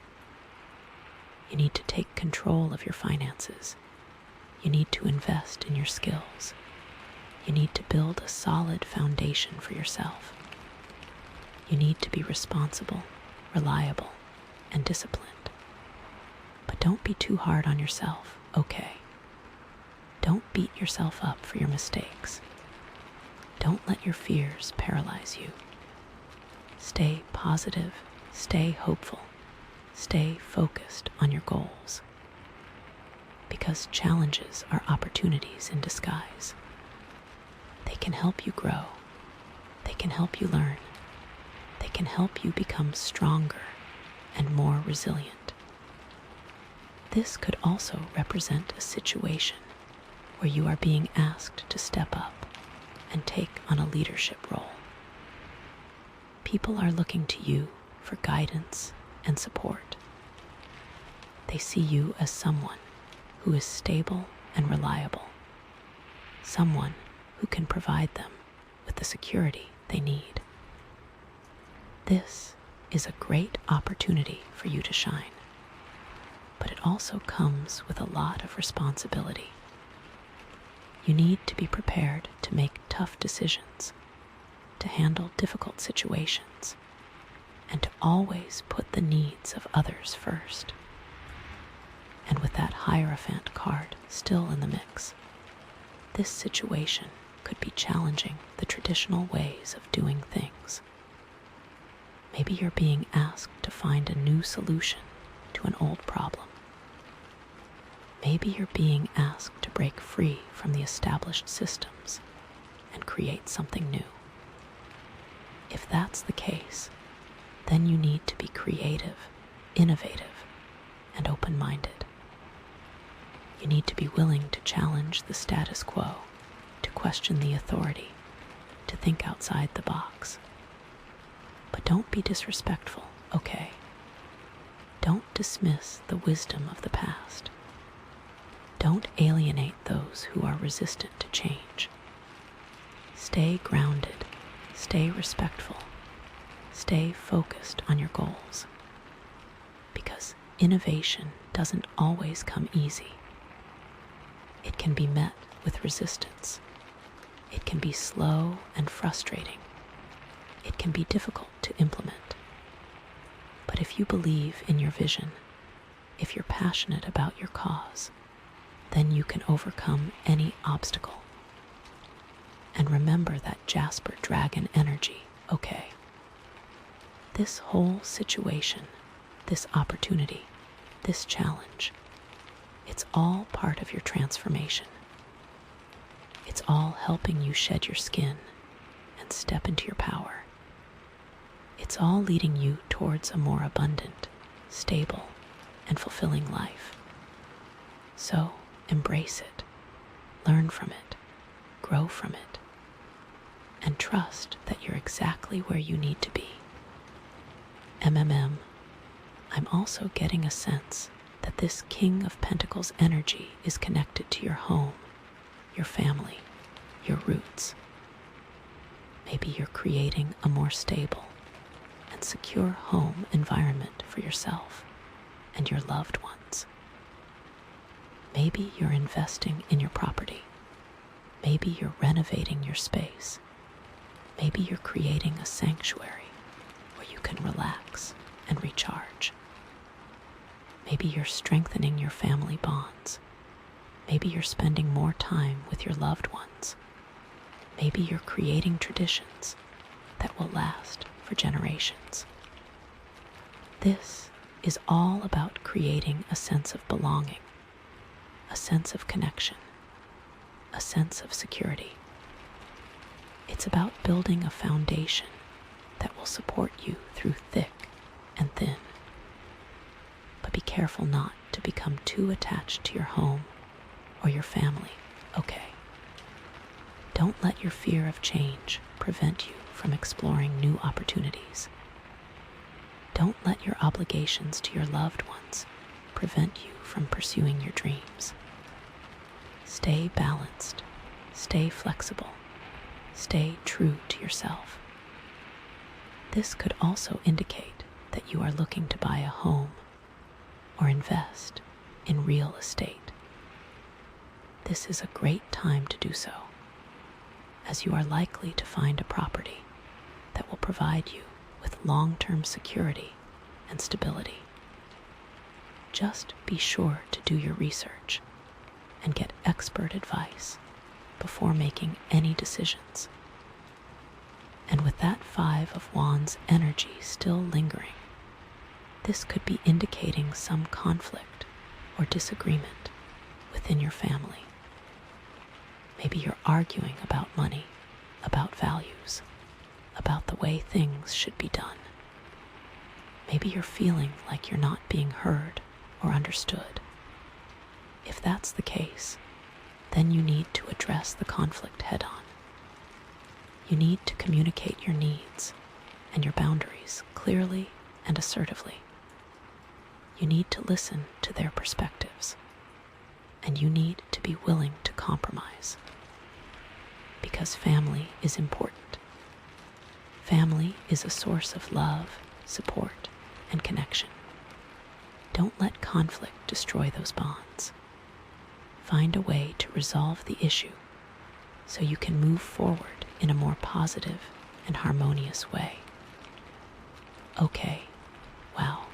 You need to take control of your finances. You need to invest in your skills. You need to build a solid foundation for yourself. You need to be responsible, reliable, and disciplined. But don't be too hard on yourself, okay? Don't beat yourself up for your mistakes. Don't let your fears paralyze you. Stay positive, stay hopeful, stay focused on your goals. Because challenges are opportunities in disguise. They can help you grow. They can help you learn. They can help you become stronger and more resilient. This could also represent a situation where you are being asked to step up and take on a leadership role. People are looking to you for guidance and support. They see you as someone who is stable and reliable, someone who can provide them with the security they need. This is a great opportunity for you to shine, but it also comes with a lot of responsibility. You need to be prepared to make tough decisions, to handle difficult situations, and to always put the needs of others first. And with that Hierophant card still in the mix, this situation could be challenging the traditional ways of doing things. Maybe you're being asked to find a new solution to an old problem. Maybe you're being asked to break free from the established systems and create something new. If that's the case, then you need to be creative, innovative, and open-minded. You need to be willing to challenge the status quo, to question the authority, to think outside the box. But don't be disrespectful, okay? Don't dismiss the wisdom of the past. Don't alienate those who are resistant to change. Stay grounded, stay respectful, stay focused on your goals. Because innovation doesn't always come easy. It can be met with resistance. It can be slow and frustrating. It can be difficult to implement. But if you believe in your vision, if you're passionate about your cause, then you can overcome any obstacle. And remember that Jasper dragon energy, okay? This whole situation, this opportunity, this challenge, it's all part of your transformation. It's all helping you shed your skin and step into your power. It's all leading you towards a more abundant, stable, and fulfilling life. So embrace it, learn from it, grow from it, and trust that you're exactly where you need to be. I'm also getting a sense that this King of Pentacles energy is connected to your home, your family, your roots. Maybe you're creating a more stable and secure home environment for yourself and your loved ones. Maybe you're investing in your property. Maybe you're renovating your space. Maybe you're creating a sanctuary where you can relax and recharge. Maybe you're strengthening your family bonds. Maybe you're spending more time with your loved ones. Maybe you're creating traditions that will last for generations. This is all about creating a sense of belonging, a sense of connection, a sense of security. It's about building a foundation that will support you through thick and thin. But be careful not to become too attached to your home or your family, okay? Don't let your fear of change prevent you from exploring new opportunities. Don't let your obligations to your loved ones prevent you from pursuing your dreams. Stay balanced, stay flexible, stay true to yourself. This could also indicate that you are looking to buy a home or invest in real estate. This is a great time to do so, as you are likely to find a property that will provide you with long-term security and stability. Just be sure to do your research and get expert advice before making any decisions. And with that 5 of Wands energy still lingering, this could be indicating some conflict or disagreement within your family. Maybe you're arguing about money, about values, about the way things should be done. Maybe you're feeling like you're not being heard or understood. If that's the case, then you need to address the conflict head-on. You need to communicate your needs and your boundaries clearly and assertively. You need to listen to their perspectives, and you need to be willing to compromise. Because family is important. Family is a source of love, support, and connection. Don't let conflict destroy those bonds. Find a way to resolve the issue so you can move forward in a more positive and harmonious way. Okay, wow,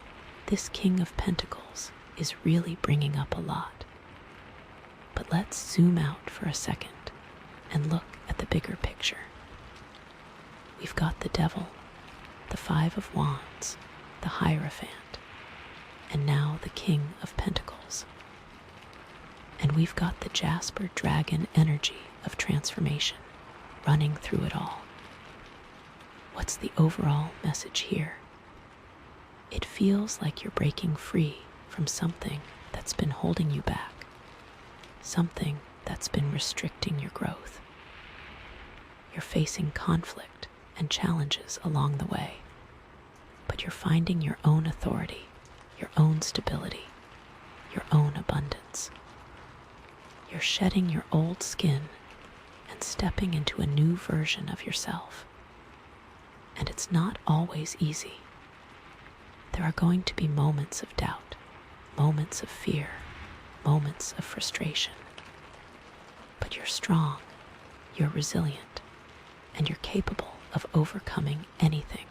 this King of Pentacles is really bringing up a lot. But let's zoom out for a second and look at the bigger picture. We've got the Devil, the 5 of Wands, the Hierophant, and now the King of Pentacles. And we've got the Jasper dragon energy of transformation running through it all. What's the overall message here? It feels like you're breaking free from something that's been holding you back, something that's been restricting your growth. You're facing conflict and challenges along the way, but you're finding your own authority, your own stability, your own abundance. You're shedding your old skin and stepping into a new version of yourself. And it's not always easy. There are going to be moments of doubt, moments of fear, moments of frustration. But you're strong, you're resilient, and you're capable of overcoming anything.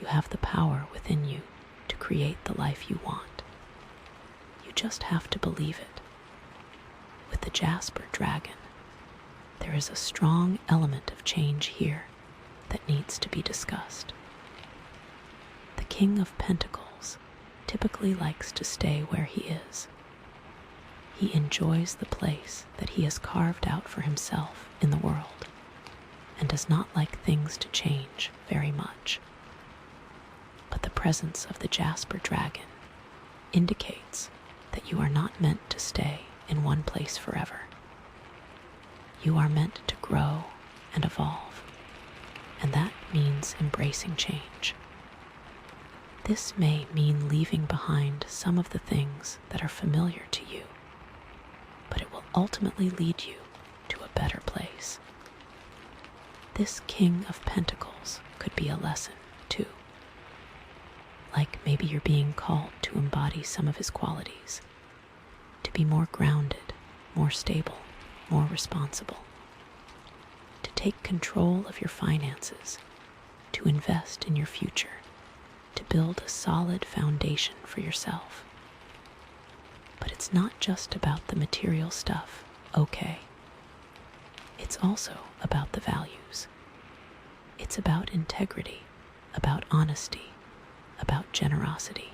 You have the power within you to create the life you want. You just have to believe it. With the Jasper dragon, there is a strong element of change here that needs to be discussed. The King of Pentacles typically likes to stay where he is. He enjoys the place that he has carved out for himself in the world and does not like things to change very much. But the presence of the Jasper dragon indicates that you are not meant to stay in one place forever. You are meant to grow and evolve, and that means embracing change. This may mean leaving behind some of the things that are familiar to you, but it will ultimately lead you to a better place. This King of Pentacles could be a lesson, too. Like maybe you're being called to embody some of his qualities, to be more grounded, more stable, more responsible, to take control of your finances, to invest in your future, to build a solid foundation for yourself. But it's not just about the material stuff, okay? It's also about the values. It's about integrity, about honesty, about generosity.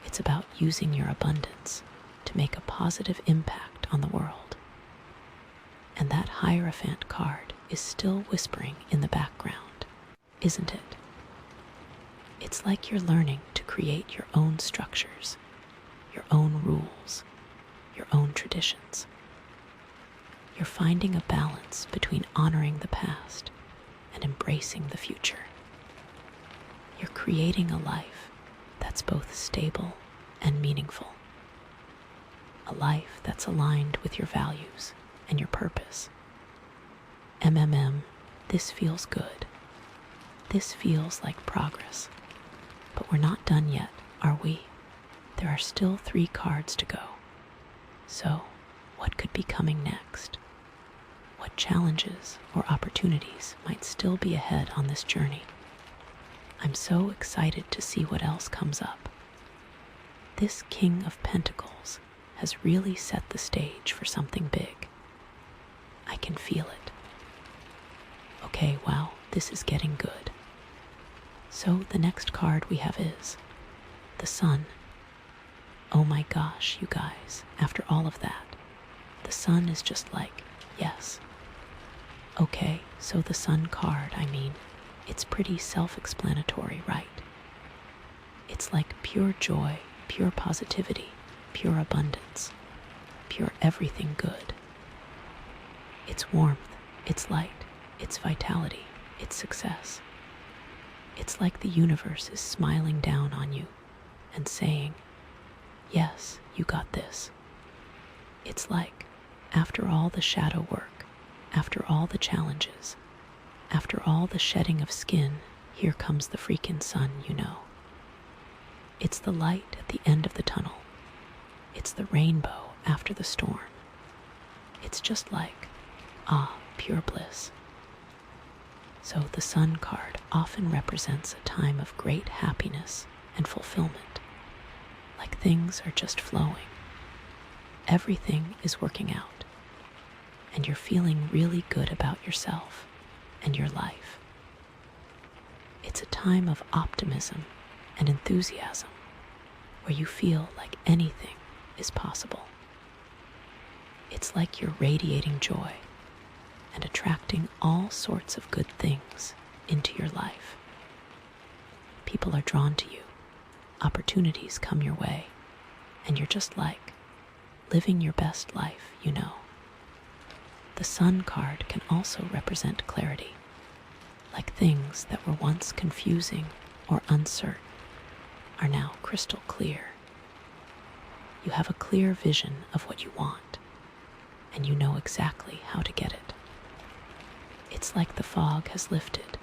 It's about using your abundance to make a positive impact on the world. And that Hierophant card is still whispering in the background, isn't it? It's like you're learning to create your own structures, your own rules, your own traditions. You're finding a balance between honoring the past and embracing the future. You're creating a life that's both stable and meaningful. A life that's aligned with your values and your purpose. This feels good. This feels like progress. But we're not done yet, are we? There are still 3 cards to go. So, what could be coming next? What challenges or opportunities might still be ahead on this journey? I'm so excited to see what else comes up. This King of Pentacles has really set the stage for something big. I can feel it. Okay, wow, this is getting good. So the next card we have is the Sun. Oh my gosh, you guys, after all of that, the Sun is just like, yes. Okay, so the Sun card, it's pretty self-explanatory, right? It's like pure joy, pure positivity, pure abundance, pure everything good. It's warmth, it's light, it's vitality, it's success. It's like the universe is smiling down on you and saying, yes, you got this. It's like, after all the shadow work, after all the challenges, after all the shedding of skin, here comes the freaking sun, you know. It's the light at the end of the tunnel. It's the rainbow after the storm. It's just like, pure bliss. So the Sun card often represents a time of great happiness and fulfillment. Like things are just flowing. Everything is working out. And you're feeling really good about yourself and your life. It's a time of optimism and enthusiasm where you feel like anything is possible. It's like you're radiating joy and attracting all sorts of good things into your life. People are drawn to you, opportunities come your way, and you're just like living your best life, you know. The Sun card can also represent clarity, like things that were once confusing or uncertain are now crystal clear. You have a clear vision of what you want, and you know exactly how to get it. It's like the fog has lifted,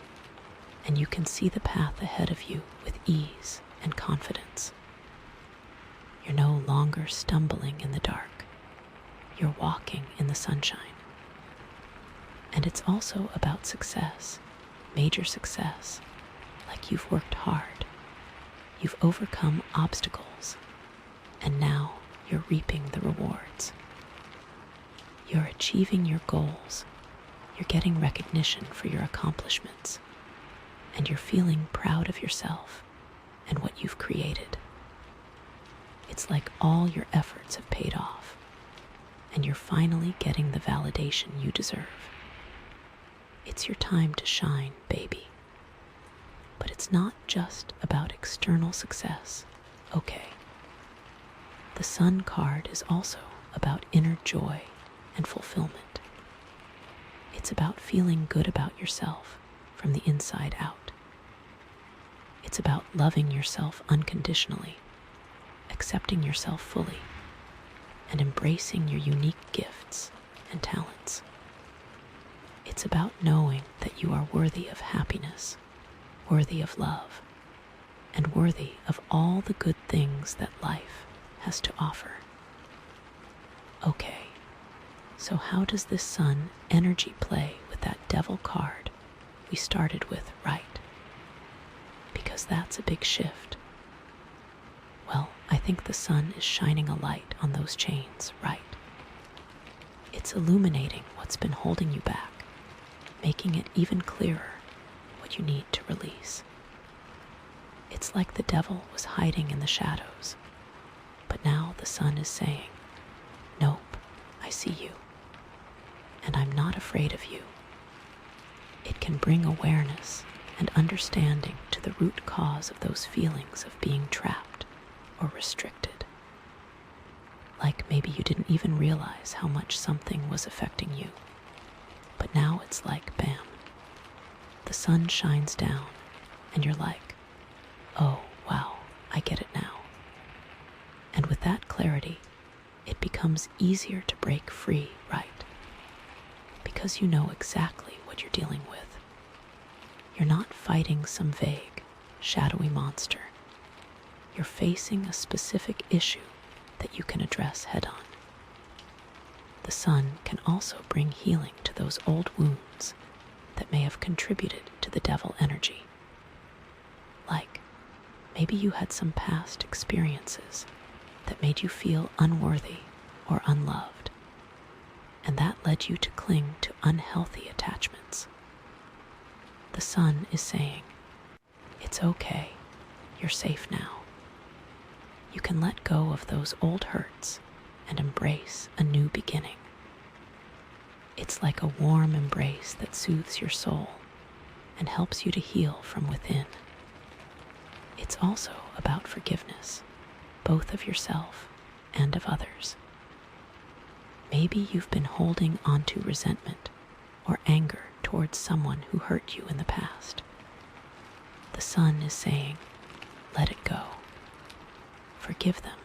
and you can see the path ahead of you with ease and confidence. You're no longer stumbling in the dark. You're walking in the sunshine. And it's also about success, major success, like you've worked hard. You've overcome obstacles, and now you're reaping the rewards. You're achieving your goals. You're getting recognition for your accomplishments, and you're feeling proud of yourself and what you've created. It's like all your efforts have paid off, and you're finally getting the validation you deserve. It's your time to shine, baby. But it's not just about external success, okay? The Sun card is also about inner joy and fulfillment. It's about feeling good about yourself from the inside out. It's about loving yourself unconditionally, accepting yourself fully, and embracing your unique gifts and talents. It's about knowing that you are worthy of happiness, worthy of love, and worthy of all the good things that life has to offer. Okay, so how does this sun energy play with that devil card we started with, right? Because that's a big shift. Well, I think the sun is shining a light on those chains, right? It's illuminating what's been holding you back, making it even clearer what you need to release. It's like the devil was hiding in the shadows, but now the sun is saying, "Nope, I see you, and I'm not afraid of you." It can bring awareness and understanding to the root cause of those feelings of being trapped or restricted. Like maybe you didn't even realize how much something was affecting you, but now it's like, bam, the sun shines down and you're like, oh, wow, I get it now. And with that clarity, it becomes easier to break free, right? Because you know exactly what you're dealing with. You're not fighting some vague, shadowy monster. You're facing a specific issue that you can address head-on. The sun can also bring healing to those old wounds that may have contributed to the devil energy. Like, maybe you had some past experiences that made you feel unworthy or unloved, and that led you to cling to unhealthy attachments. The sun is saying, it's okay, you're safe now. You can let go of those old hurts and embrace a new beginning. It's like a warm embrace that soothes your soul and helps you to heal from within. It's also about forgiveness, both of yourself and of others. Maybe you've been holding onto resentment or anger towards someone who hurt you in the past. The sun is saying, let it go. Forgive them,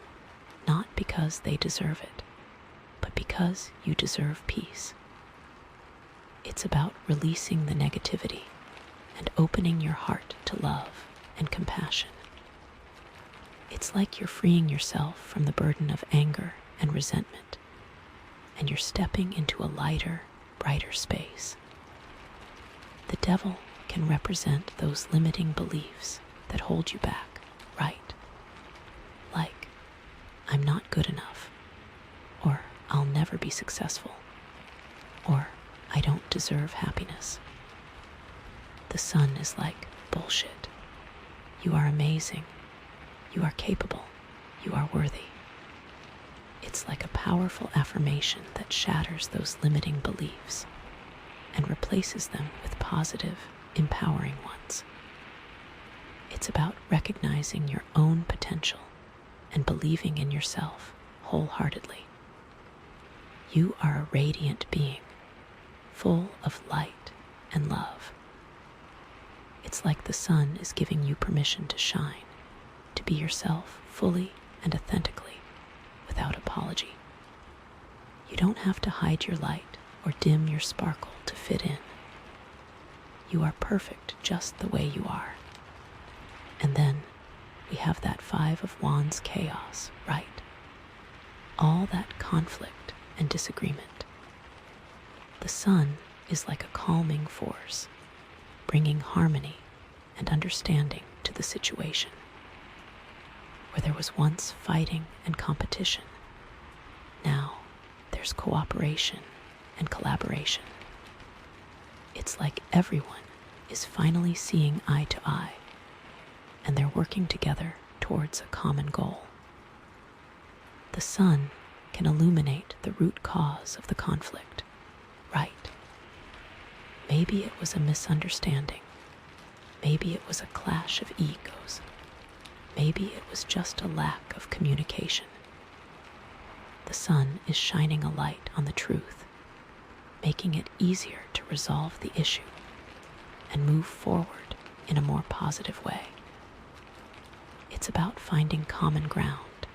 not because they deserve it, but because you deserve peace. It's about releasing the negativity and opening your heart to love and compassion. It's like you're freeing yourself from the burden of anger and resentment, and you're stepping into a lighter, brighter space. The devil can represent those limiting beliefs that hold you back, right? Like, I'm not good enough, or I'll never be successful, or I don't deserve happiness. The sun is like, bullshit. You are amazing. You are capable. You are worthy. It's like a powerful affirmation that shatters those limiting beliefs and replaces them with positive, empowering ones. It's about recognizing your own potential and believing in yourself wholeheartedly. You are a radiant being, full of light and love. It's like the sun is giving you permission to shine, to be yourself fully and authentically, without apology. You don't have to hide your light or dim your sparkle to fit in. You are perfect just the way you are. And then we have that 5 of Wands chaos, right? All that conflict and disagreement. The sun is like a calming force, bringing harmony and understanding to the situation. Where there was once fighting and competition, now there's cooperation and collaboration. It's like everyone is finally seeing eye to eye, and they're working together towards a common goal. The sun can illuminate the root cause of the conflict, right? Maybe it was a misunderstanding. Maybe it was a clash of egos. Maybe it was just a lack of communication. The sun is shining a light on the truth, making it easier to resolve the issue and move forward in a more positive way. It's about finding common ground,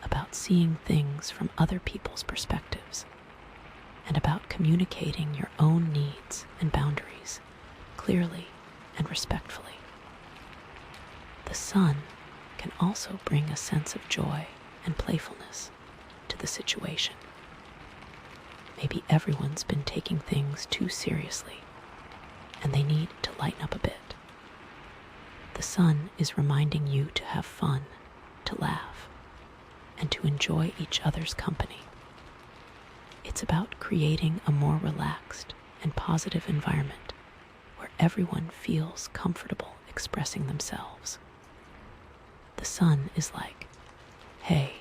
about seeing things from other people's perspectives, and about communicating your own needs and boundaries clearly and respectfully. The sun can also bring a sense of joy and playfulness to the situation. Maybe everyone's been taking things too seriously, and they need to lighten up a bit. The sun is reminding you to have fun, to laugh, and to enjoy each other's company. It's about creating a more relaxed and positive environment where everyone feels comfortable expressing themselves. The sun is like, hey,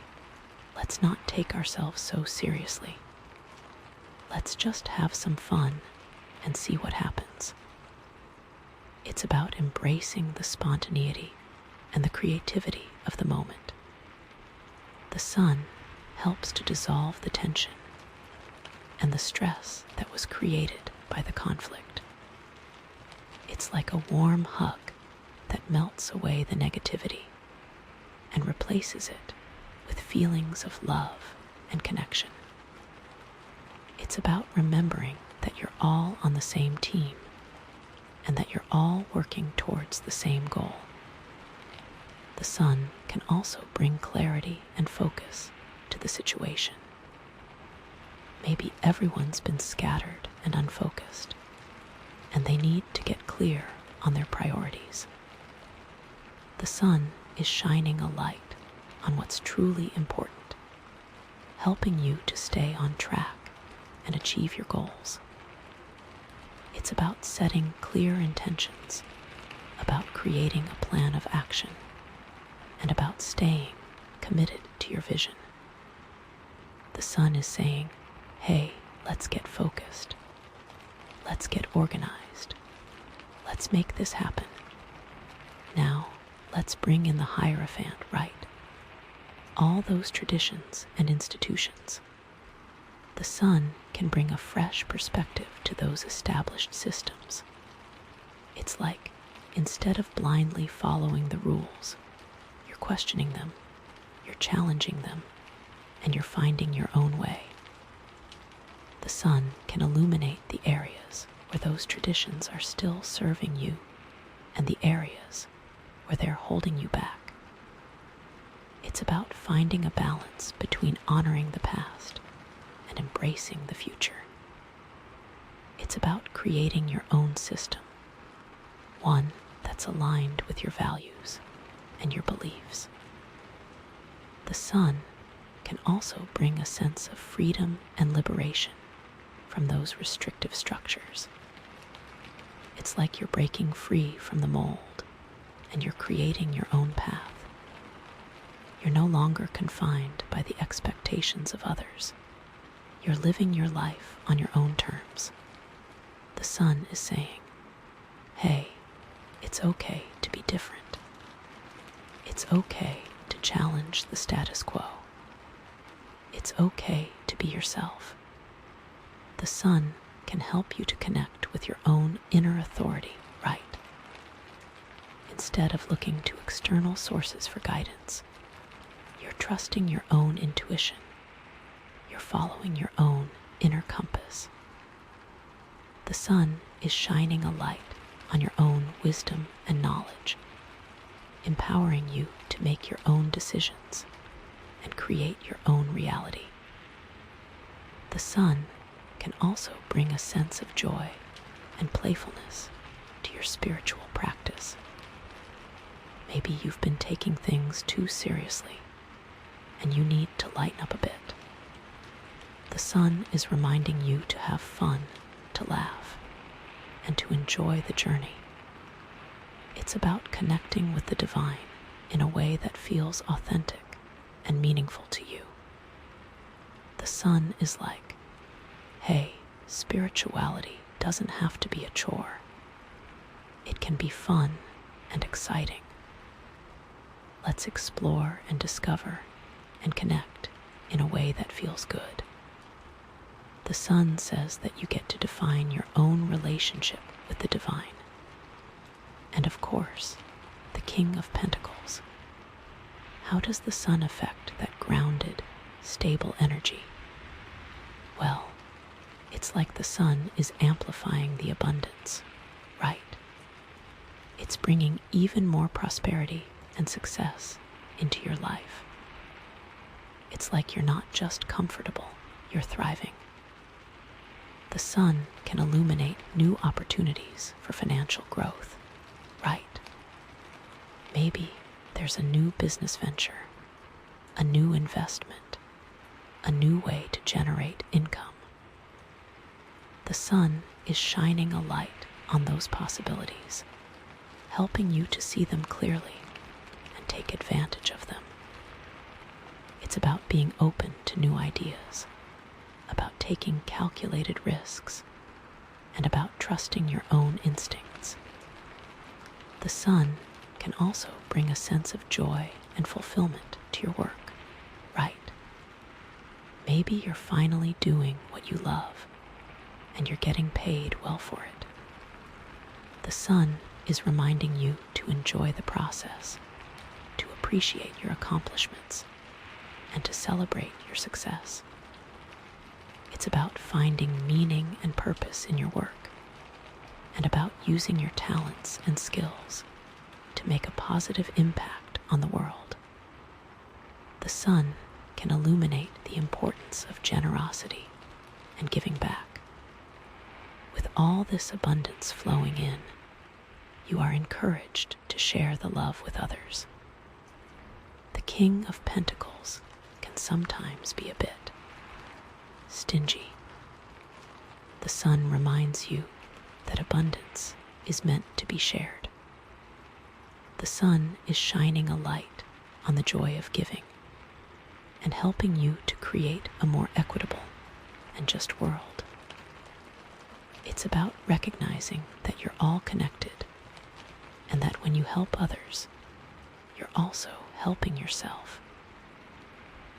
let's not take ourselves so seriously. Let's just have some fun and see what happens. It's about embracing the spontaneity and the creativity of the moment. The sun helps to dissolve the tension and the stress that was created by the conflict. It's like a warm hug that melts away the negativity and replaces it with feelings of love and connection. It's about remembering that you're all on the same team and that you're all working towards the same goal. The sun can also bring clarity and focus to the situation. Maybe everyone's been scattered and unfocused, and they need to get clear on their priorities. The sun is shining a light on what's truly important, helping you to stay on track and achieve your goals. It's about setting clear intentions, about creating a plan of action, and about staying committed to your vision. The sun is saying, hey, let's get focused. Let's get organized. Let's make this happen. Now, let's bring in the Hierophant, right? All those traditions and institutions. The sun can bring a fresh perspective to those established systems. It's like, instead of blindly following the rules, you're questioning them, you're challenging them, and you're finding your own way. The sun can illuminate the areas where those traditions are still serving you and the areas where they're holding you back. It's about finding a balance between honoring the past and embracing the future. It's about creating your own system, one that's aligned with your values and your beliefs. The sun can also bring a sense of freedom and liberation from those restrictive structures. It's like you're breaking free from the mold and you're creating your own path. You're no longer confined by the expectations of others. You're living your life on your own terms. The sun is saying, hey, it's okay to be different. It's okay to challenge the status quo. It's okay to be yourself. The sun can help you to connect with your own inner authority, right? Instead of looking to external sources for guidance, you're trusting your own intuition. You're following your own inner compass. The sun is shining a light on your own wisdom and knowledge, empowering you to make your own decisions and create your own reality. The sun can also bring a sense of joy and playfulness to your spiritual practice. Maybe you've been taking things too seriously and you need to lighten up a bit. The sun is reminding you to have fun, to laugh, and to enjoy the journey. It's about connecting with the divine in a way that feels authentic and meaningful to you. The sun is like, hey, spirituality doesn't have to be a chore. It can be fun and exciting. Let's explore and discover and connect in a way that feels good. The sun says that you get to define your own relationship with the divine. And of course, the King of Pentacles how does the sun affect that grounded, stable energy? Well, it's like the sun is amplifying the abundance, right? It's bringing even more prosperity and success into your life. It's like you're not just comfortable, you're thriving. The sun can illuminate new opportunities for financial growth, right? Maybe there's a new business venture, a new investment, a new way to generate income. The sun is shining a light on those possibilities, helping you to see them clearly and take advantage of them. It's about being open to new ideas, about taking calculated risks, and about trusting your own instincts. The sun can also bring a sense of joy and fulfillment to your work, right? Maybe you're finally doing what you love, and you're getting paid well for it. The sun is reminding you to enjoy the process, to appreciate your accomplishments, and to celebrate your success. It's about finding meaning and purpose in your work, and about using your talents and skills to make a positive impact on the world. The sun can illuminate the importance of generosity and giving back. With all this abundance flowing in, you are encouraged to share the love with others. The King of Pentacles can sometimes be a bit stingy. The sun reminds you that abundance is meant to be shared. The sun is shining a light on the joy of giving and helping you to create a more equitable and just world. It's about recognizing that you're all connected and that when you help others, you're also helping yourself.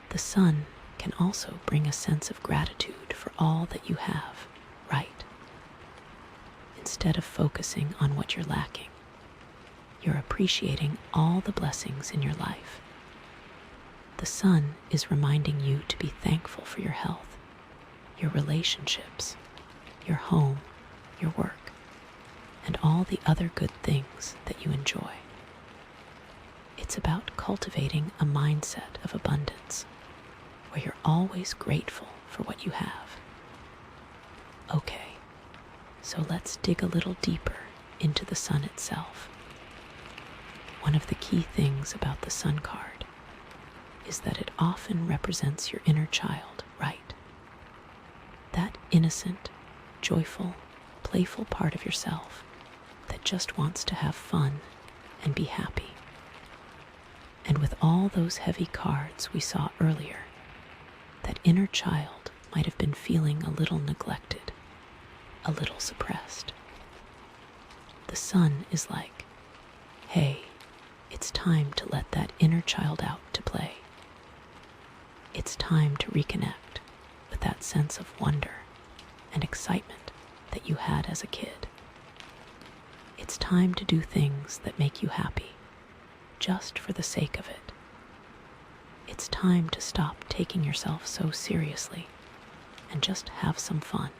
The sun can also bring a sense of gratitude for all that you have, right? Instead of focusing on what you're lacking, you're appreciating all the blessings in your life. The sun is reminding you to be thankful for your health, your relationships, your home, your work, and all the other good things that you enjoy. It's about cultivating a mindset of abundance, where you're always grateful for what you have. Okay, so let's dig a little deeper into the sun itself. One of the key things about the sun card is that it often represents your inner child, right? That innocent, joyful, playful part of yourself that just wants to have fun and be happy. And with all those heavy cards we saw earlier, that inner child might have been feeling a little neglected, a little suppressed. The sun is like, hey, it's time to let that inner child out to play. It's time to reconnect with that sense of wonder and excitement that you had as a kid. It's time to do things that make you happy, just for the sake of it. It's time to stop taking yourself so seriously and just have some fun.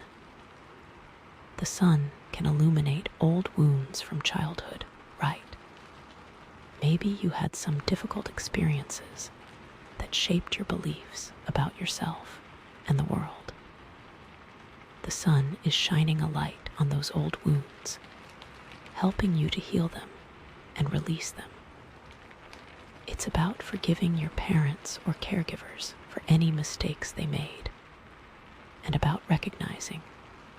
The sun can illuminate old wounds from childhood, right? Maybe you had some difficult experiences that shaped your beliefs about yourself and the world. The sun is shining a light on those old wounds, helping you to heal them and release them. It's about forgiving your parents or caregivers for any mistakes they made, and about recognizing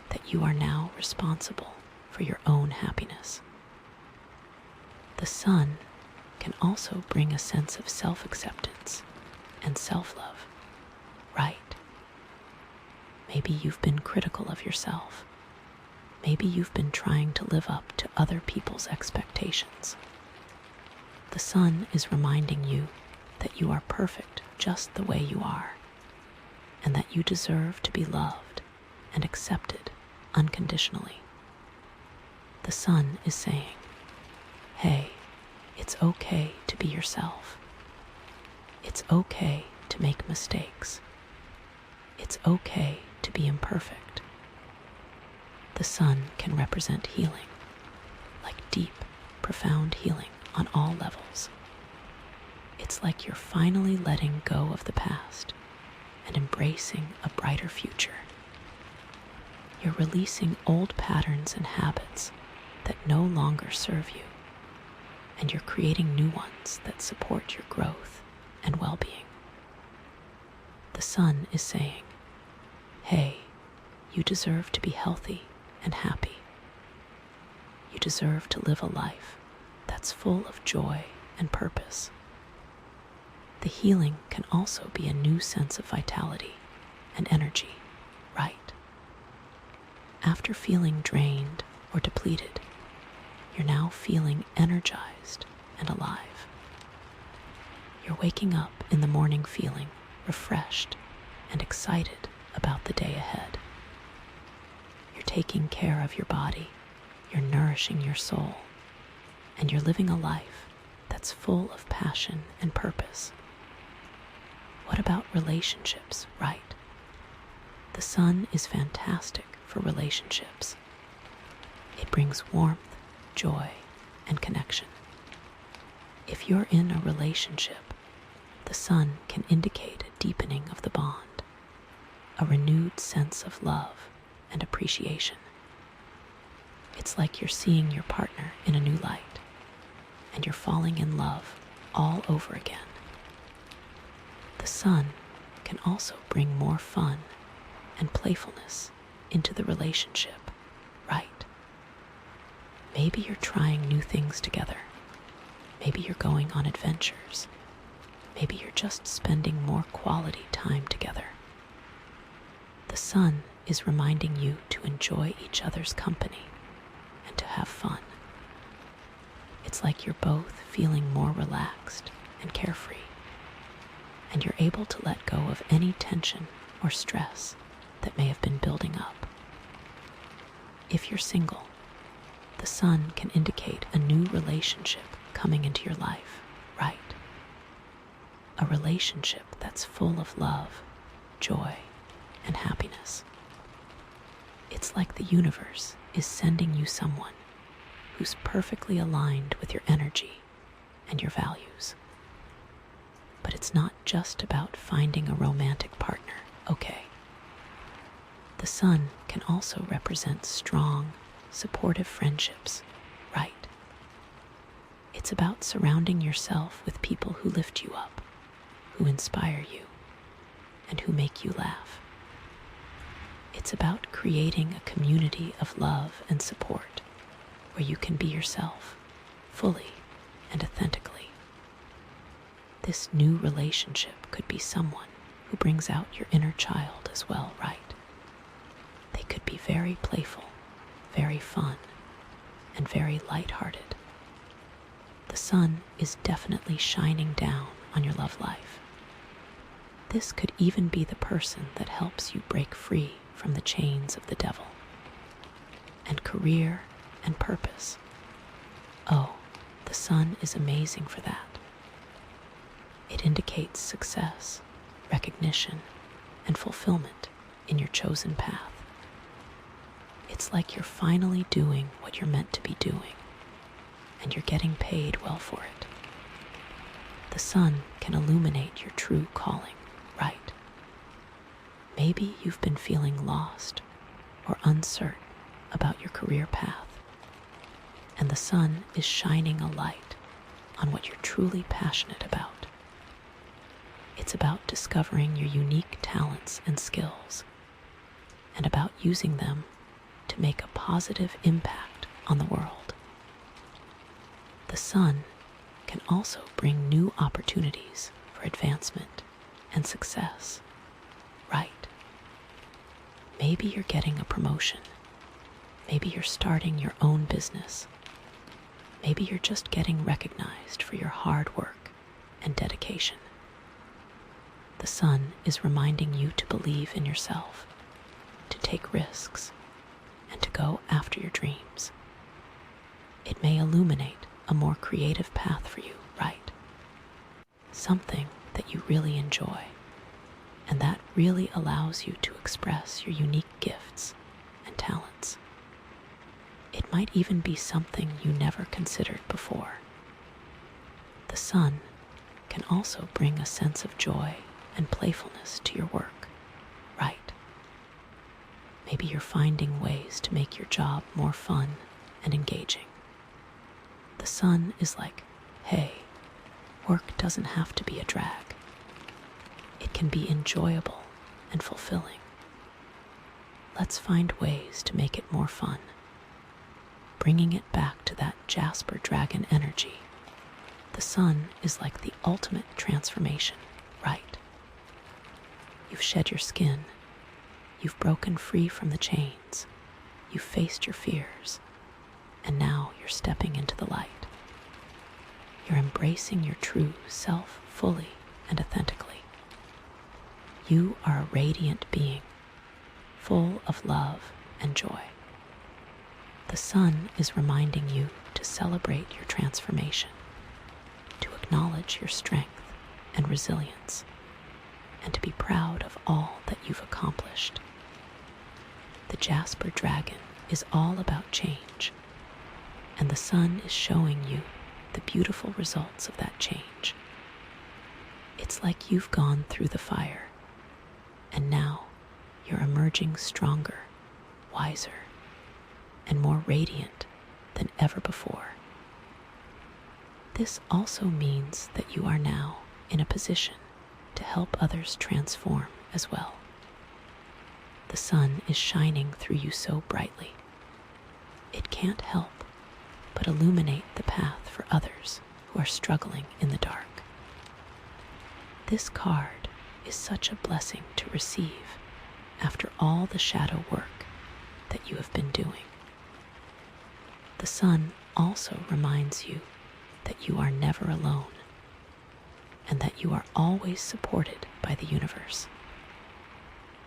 that you are now responsible for your own happiness. The sun can also bring a sense of self-acceptance and self-love, right? Maybe you've been critical of yourself. Maybe you've been trying to live up to other people's expectations. The sun is reminding you that you are perfect just the way you are, and that you deserve to be loved and accepted unconditionally. The sun is saying, hey, it's okay to be yourself. It's okay to make mistakes. It's okay to be imperfect. The sun can represent healing, like deep, profound healing on all levels. It's like you're finally letting go of the past and embracing a brighter future. You're releasing old patterns and habits that no longer serve you, and you're creating new ones that support your growth and well-being. The sun is saying, hey, you deserve to be healthy and happy. You deserve to live a life that's full of joy and purpose. The healing can also be a new sense of vitality and energy, right? After feeling drained or depleted, you're now feeling energized and alive. You're waking up in the morning feeling refreshed and excited about the day ahead. You're taking care of your body, you're nourishing your soul, and you're living a life that's full of passion and purpose. What about relationships, right? The sun is fantastic for relationships. It brings warmth, joy, and connection. If you're in a relationship, the sun can indicate a deepening of the bond, a renewed sense of love and appreciation. It's like you're seeing your partner in a new light, and you're falling in love all over again. The sun can also bring more fun and playfulness into the relationship, right? Maybe you're trying new things together. Maybe you're going on adventures. Maybe you're just spending more quality time together. The sun is reminding you to enjoy each other's company and to have fun. It's like you're both feeling more relaxed and carefree, and you're able to let go of any tension or stress that may have been building up. If you're single, the sun can indicate a new relationship coming into your life, right? A relationship that's full of love, joy, and happiness. It's like the universe is sending you someone who's perfectly aligned with your energy and your values. But it's not just about finding a romantic partner, okay? The sun can also represent strong, supportive friendships, right? It's about surrounding yourself with people who lift you up, who inspire you, and who make you laugh. It's about creating a community of love and support where you can be yourself, fully and authentically. This new relationship could be someone who brings out your inner child as well, right? They could be very playful, very fun, and very lighthearted. The sun is definitely shining down on your love life. This could even be the person that helps you break free from the chains of the devil. And career and purpose. Oh, the sun is amazing for that. It indicates success, recognition, and fulfillment in your chosen path. It's like you're finally doing what you're meant to be doing, and you're getting paid well for it. The sun can illuminate your true calling, right? Maybe you've been feeling lost or uncertain about your career path, and the sun is shining a light on what you're truly passionate about. It's about discovering your unique talents and skills, and about using them to make a positive impact on the world. The sun can also bring new opportunities for advancement and success, right? Maybe you're getting a promotion. Maybe you're starting your own business. Maybe you're just getting recognized for your hard work and dedication. The sun is reminding you to believe in yourself, to take risks, and to go after your dreams. It may illuminate a more creative path for you, right? Something that you really enjoy, and that really allows you to express your unique gifts and talents. It might even be something you never considered before. The sun can also bring a sense of joy and playfulness to your work, right? Maybe you're finding ways to make your job more fun and engaging. The sun is like, hey, work doesn't have to be a drag. It can be enjoyable and fulfilling. Let's find ways to make it more fun, bringing it back to that Jasper dragon energy. The sun is like the ultimate transformation, right? You've shed your skin, you've broken free from the chains, you've faced your fears, and now you're stepping into the light. You're embracing your true self fully and authentically. You are a radiant being, full of love and joy. The sun is reminding you to celebrate your transformation, to acknowledge your strength and resilience, and to be proud of all that you've accomplished. The Jasper dragon is all about change, and the sun is showing you the beautiful results of that change. It's like you've gone through the fire, and now you're emerging stronger, wiser, and more radiant than ever before. This also means that you are now in a position to help others transform as well. The sun is shining through you so brightly. It can't help but illuminate the path for others who are struggling in the dark. This card is such a blessing to receive after all the shadow work that you have been doing. The sun also reminds you that you are never alone and that you are always supported by the universe.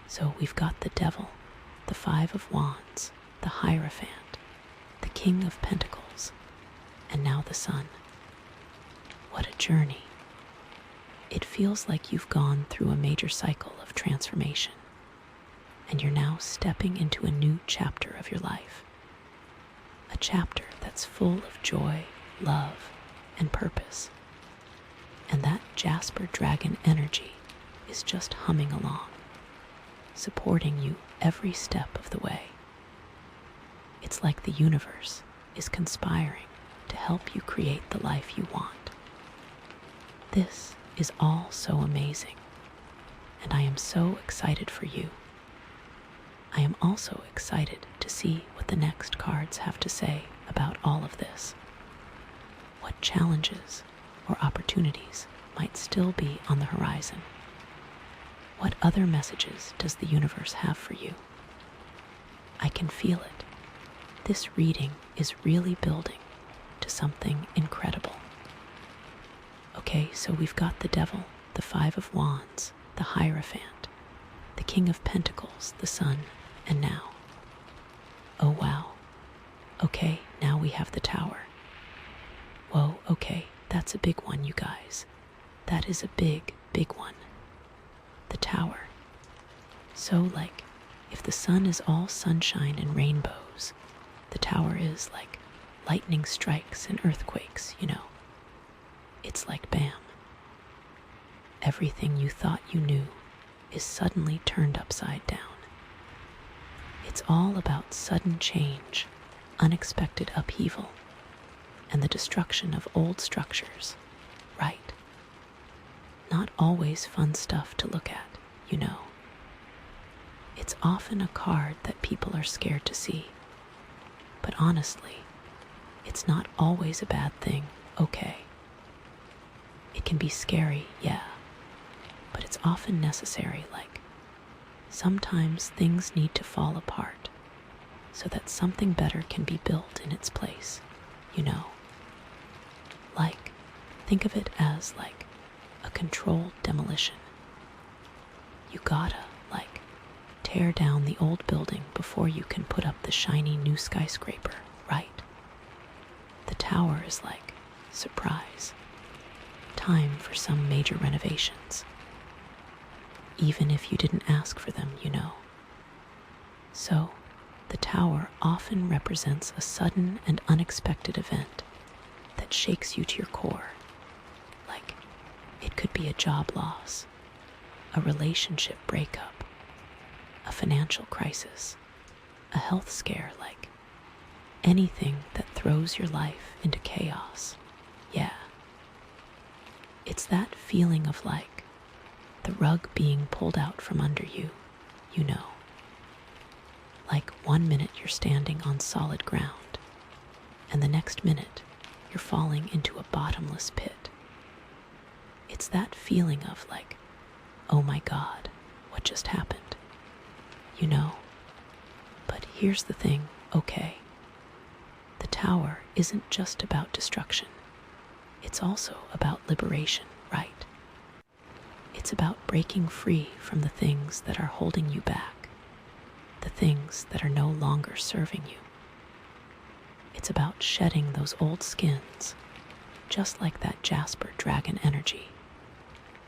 So we've got the Devil, the Five of Wands, the Hierophant, the King of Pentacles, and now the Sun. What a journey. It feels like you've gone through a major cycle of transformation, and you're now stepping into a new chapter of your life. A chapter that's full of joy, love, and purpose. And that Jasper dragon energy is just humming along, supporting you every step of the way. It's like the universe is conspiring to help you create the life you want. This is all so amazing, and I am so excited for you. I am also excited to see what the next cards have to say about all of this. What challenges or opportunities might still be on the horizon? What other messages does the universe have for you? I can feel it. This reading is really building to something incredible. Okay, so we've got the Devil, the Five of Wands, the Hierophant, the King of Pentacles, the Sun, and now. Oh wow. Okay, now we have the Tower. Whoa, okay, that's a big one, you guys. That is a big, big one. The Tower. So, like, if the sun is all sunshine and rainbows, the Tower is like lightning strikes and earthquakes, you know. It's like bam. Everything you thought you knew is suddenly turned upside down. It's all about sudden change, unexpected upheaval, and the destruction of old structures, right? Not always fun stuff to look at, you know. It's often a card that people are scared to see. But honestly, it's not always a bad thing, okay? It can be scary, yeah, but it's often necessary, like, sometimes things need to fall apart so that something better can be built in its place, you know? Like, think of it as, like, a controlled demolition. You gotta, like, tear down the old building before you can put up the shiny new skyscraper, right? The Tower is like, surprise. time for some major renovations, even if you didn't ask for them, you know. So, the tower often represents a sudden and unexpected event that shakes you to your core. Like, it could be a job loss, a relationship breakup, a financial crisis, a health scare, like anything that throws your life into chaos. Yeah. It's that feeling of like the rug being pulled out from under you, you know. Like 1 minute you're standing on solid ground, and the next minute you're falling into a bottomless pit. It's that feeling of like, oh my God, what just happened? You know? But here's the thing, okay? The tower isn't just about destruction. It's also about liberation, right? It's about breaking free from the things that are holding you back, the things that are no longer serving you. It's about shedding those old skins, just like that Jasper dragon energy,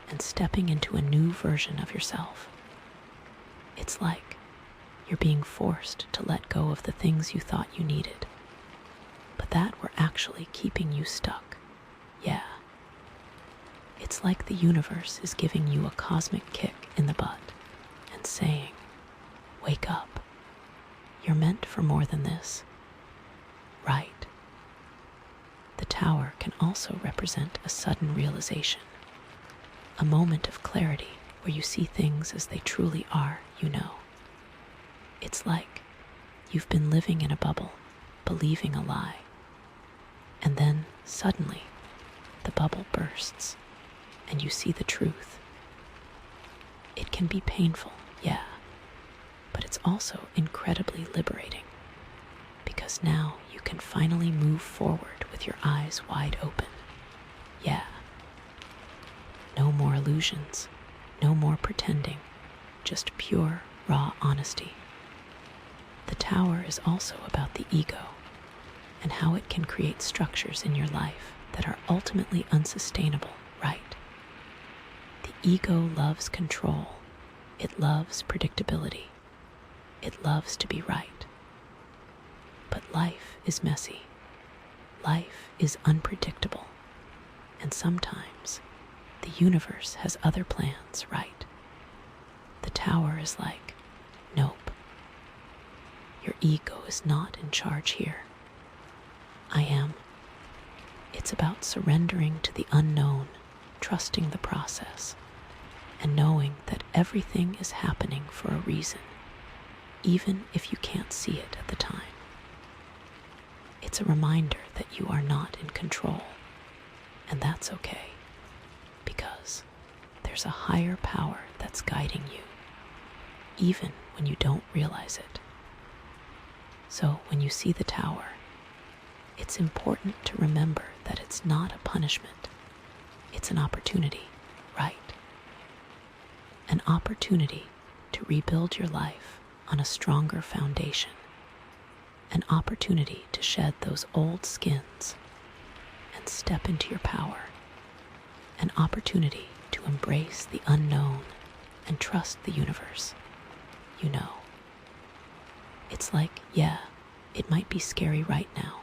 and stepping into a new version of yourself. It's like you're being forced to let go of the things you thought you needed, but that were actually keeping you stuck. Yeah. It's like the universe is giving you a cosmic kick in the butt and saying, wake up. You're meant for more than this. Right. The tower can also represent a sudden realization, a moment of clarity where you see things as they truly are, you know. It's like you've been living in a bubble, believing a lie, and then suddenly the bubble bursts and you see the truth. It can be painful, yeah, but it's also incredibly liberating, because now you can finally move forward with your eyes wide open. Yeah. No more illusions, no more pretending, just pure, raw honesty. The tower is also about the ego and how it can create structures in your life that are ultimately unsustainable, right? The ego loves control. It loves predictability. It loves to be right. But life is messy. Life is unpredictable. And sometimes the universe has other plans, right? The tower is like, nope. Your ego is not in charge here. I am. It's about surrendering to the unknown, trusting the process, and knowing that everything is happening for a reason, even if you can't see it at the time. It's a reminder that you are not in control, and that's okay, because there's a higher power that's guiding you, even when you don't realize it. So when you see the tower, it's important to remember that it's not a punishment. It's an opportunity, right? An opportunity to rebuild your life on a stronger foundation. An opportunity to shed those old skins and step into your power. An opportunity to embrace the unknown and trust the universe. You know. It's like, yeah, it might be scary right now,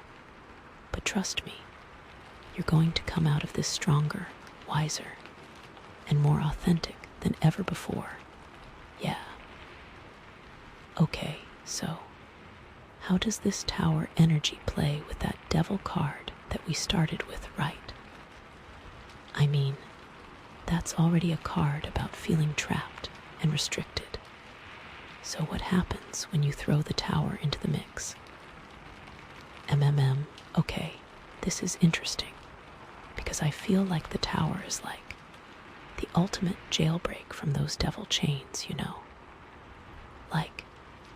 but trust me, you're going to come out of this stronger, wiser, and more authentic than ever before. Yeah. Okay, so how does this tower energy play with that devil card that we started with, right? I mean, that's already a card about feeling trapped and restricted. So what happens when you throw the tower into the mix? Okay, this is interesting, because I feel like the tower is like the ultimate jailbreak from those devil chains, you know? Like,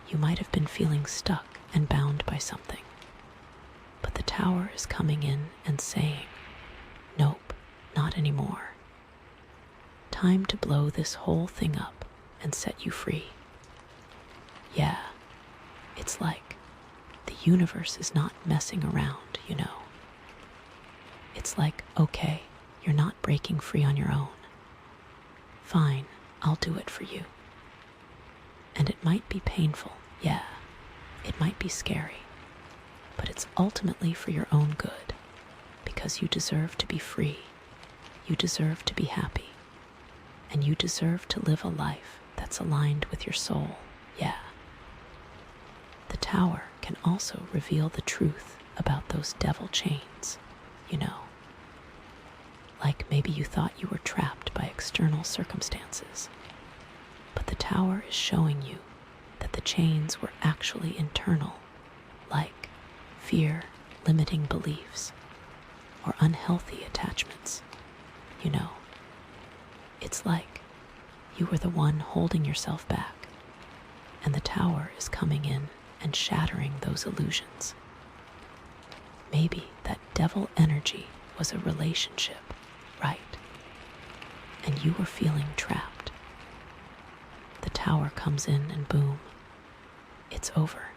you might have been feeling stuck and bound by something, but the tower is coming in and saying, nope, not anymore. Time to blow this whole thing up and set you free. Yeah, it's like the universe is not messing around, you know. It's like, okay, you're not breaking free on your own. Fine, I'll do it for you. And it might be painful, yeah, it might be scary, but it's ultimately for your own good, because you deserve to be free, you deserve to be happy, and you deserve to live a life that's aligned with your soul, yeah. The tower can also reveal the truth about those devil chains, you know. Like maybe you thought you were trapped by external circumstances, but the tower is showing you that the chains were actually internal, like fear, limiting beliefs, or unhealthy attachments, you know. It's like you were the one holding yourself back, and the tower is coming in and shattering those illusions. Maybe that devil energy was a relationship, right? And you were feeling trapped. The tower comes in and boom, it's over.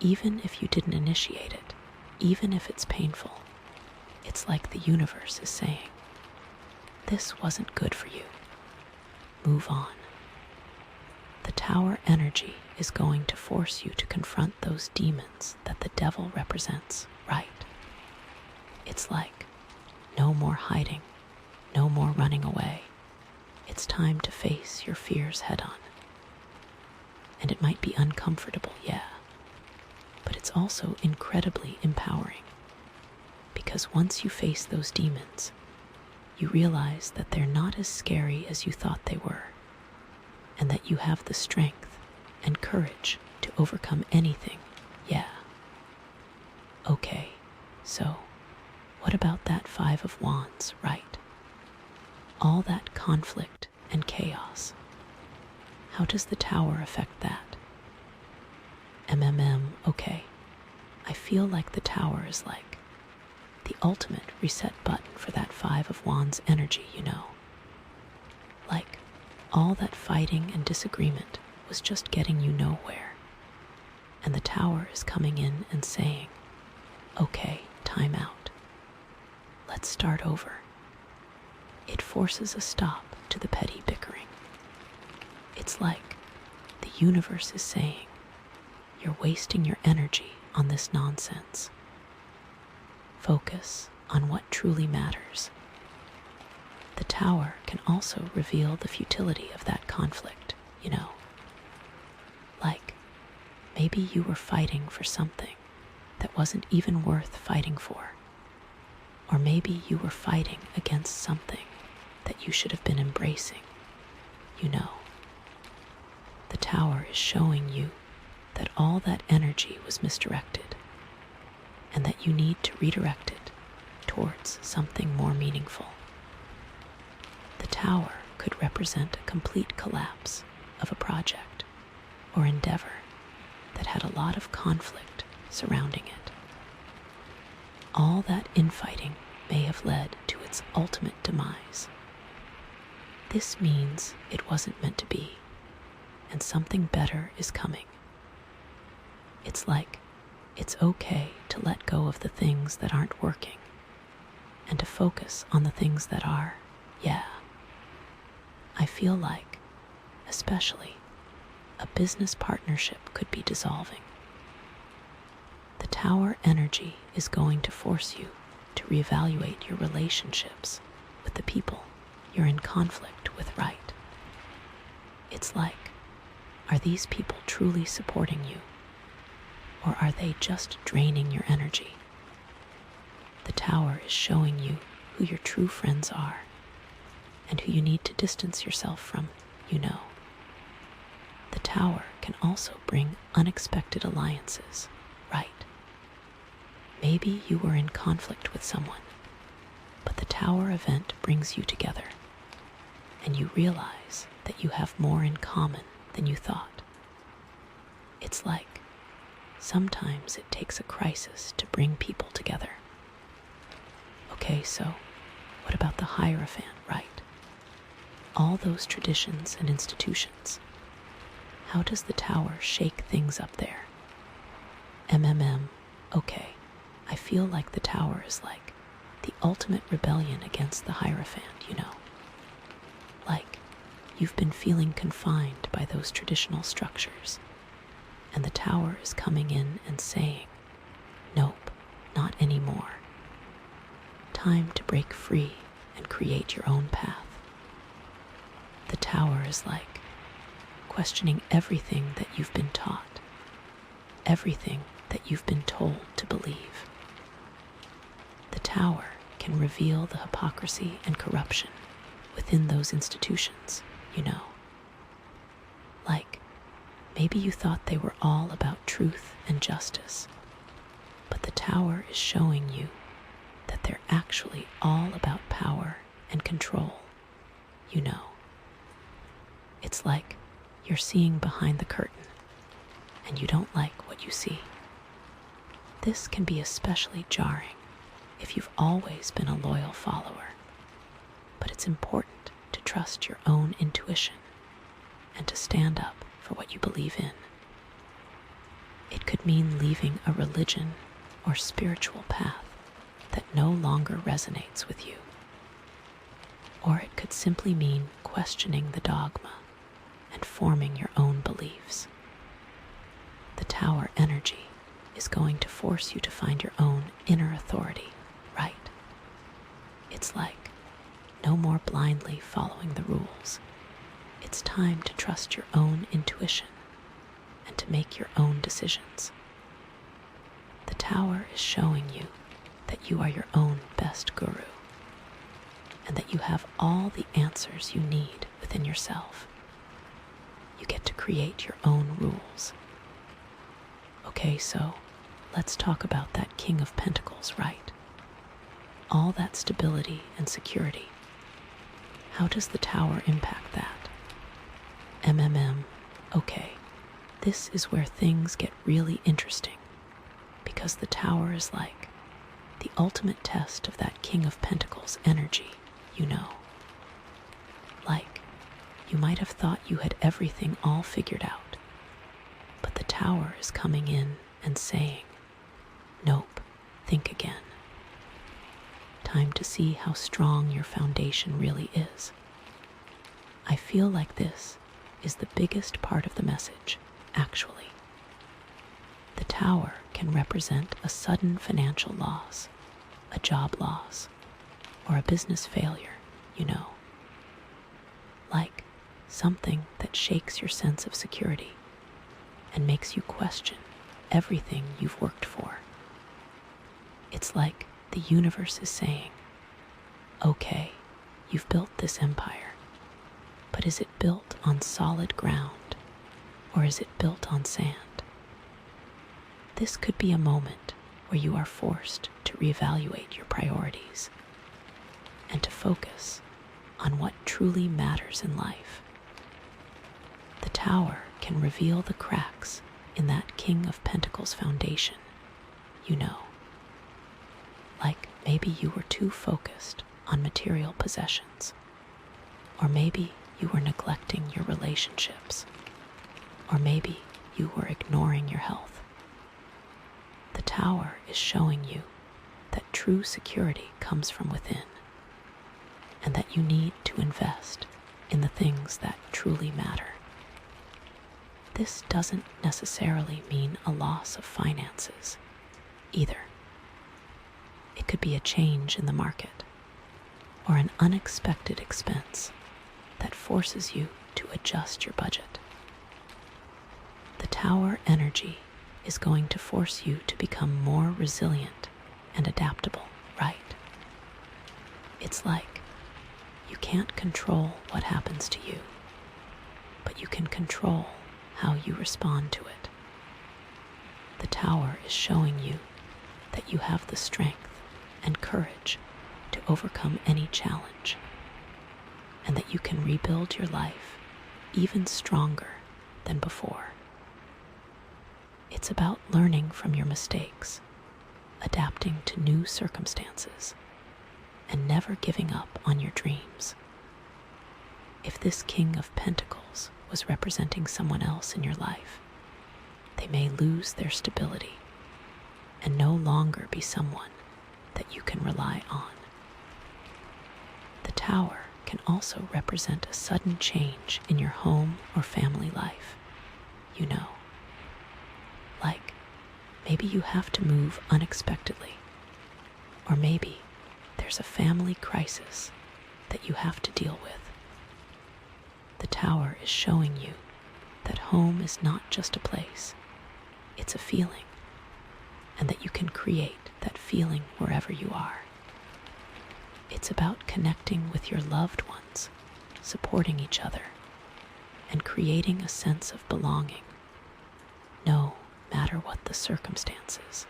Even if you didn't initiate it, even if it's painful, it's like the universe is saying, this wasn't good for you. Move on. The tower energy is going to force you to confront those demons that the devil represents, right? It's like, no more hiding, no more running away. It's time to face your fears head on. And it might be uncomfortable, yeah, but it's also incredibly empowering. Because once you face those demons, you realize that they're not as scary as you thought they were, and that you have the strength and courage to overcome anything, yeah. Okay, so what about that Five of Wands, right? All that conflict and chaos. How does the tower affect that? Okay. I feel like the tower is like the ultimate reset button for that Five of Wands energy, you know. Like, all that fighting and disagreement was just getting you nowhere. And the tower is coming in and saying, okay, time out. Let's start over. It forces a stop to the petty bickering. It's like the universe is saying, you're wasting your energy on this nonsense. Focus on what truly matters. The tower can also reveal the futility of that conflict, you know. Like, maybe you were fighting for something that wasn't even worth fighting for. Or maybe you were fighting against something that you should have been embracing, you know. The tower is showing you that all that energy was misdirected, and that you need to redirect it towards something more meaningful. The tower could represent a complete collapse of a project or endeavor that had a lot of conflict surrounding it. All that infighting may have led to its ultimate demise. This means it wasn't meant to be, and something better is coming. It's like, it's okay to let go of the things that aren't working, and to focus on the things that are, yeah. I feel like, especially, a business partnership could be dissolving. The tower energy is going to force you to reevaluate your relationships with the people you're in conflict with, right? It's like, are these people truly supporting you? Or are they just draining your energy? The tower is showing you who your true friends are and who you need to distance yourself from, you know. The tower can also bring unexpected alliances, right? Maybe you were in conflict with someone, but the tower event brings you together, and you realize that you have more in common than you thought. It's like, sometimes it takes a crisis to bring people together. Okay, so what about the Hierophant, right? All those traditions and institutions. How does the tower shake things up there? Okay, I feel like the tower is like the ultimate rebellion against the Hierophant, you know. Like, you've been feeling confined by those traditional structures, and the Tower is coming in and saying, nope, not anymore. Time to break free and create your own path. The Tower is like questioning everything that you've been taught, everything that you've been told to believe. The Tower can reveal the hypocrisy and corruption within those institutions, you know. Like, maybe you thought they were all about truth and justice, but the Tower is showing you that they're actually all about power and control, you know. It's like you're seeing behind the curtain, and you don't like what you see. This can be especially jarring if you've always been a loyal follower, but it's important to trust your own intuition and to stand up for what you believe in. It could mean leaving a religion or spiritual path that no longer resonates with you. Or it could simply mean questioning the dogma and forming your own beliefs. The Tower energy is going to force you to find your own inner authority, right? It's like no more blindly following the rules. It's time to trust your own intuition and to make your own decisions. The Tower is showing you that you are your own best guru and that you have all the answers you need within yourself. You get to create your own rules. Okay, so let's talk about that King of Pentacles, right? All that stability and security. How does the Tower impact that? Okay, this is where things get really interesting, because the Tower is like the ultimate test of that King of Pentacles energy, you know. Like, you might have thought you had everything all figured out, but the Tower is coming in and saying, nope, think again. Time to see how strong your foundation really is. I feel like this is the biggest part of the message, actually. The Tower can represent a sudden financial loss, a job loss, or a business failure, you know. Like something that shakes your sense of security and makes you question everything you've worked for. It's like the universe is saying, okay, you've built this empire, but is it built on solid ground, or is it built on sand? This could be a moment where you are forced to reevaluate your priorities and to focus on what truly matters in life. The Tower can reveal the cracks in that King of Pentacles foundation, you know. Like maybe you were too focused on material possessions, or maybe you were neglecting your relationships, or maybe you were ignoring your health. The Tower is showing you that true security comes from within, and that you need to invest in the things that truly matter. This doesn't necessarily mean a loss of finances, either. It could be a change in the market, or an unexpected expense that forces you to adjust your budget. The Tower energy is going to force you to become more resilient and adaptable, right? It's like you can't control what happens to you, but you can control how you respond to it. The Tower is showing you that you have the strength and courage to overcome any challenge, and that you can rebuild your life even stronger than before. It's about learning from your mistakes, adapting to new circumstances, and never giving up on your dreams. If this King of Pentacles was representing someone else in your life, they may lose their stability and no longer be someone that you can rely on. The tower can also represent a sudden change in your home or family life, you know. Like, maybe you have to move unexpectedly, or maybe there's a family crisis that you have to deal with. The tower is showing you that home is not just a place, it's a feeling, and that you can create that feeling wherever you are. It's about connecting with your loved ones, supporting each other, and creating a sense of belonging, no matter what the circumstances.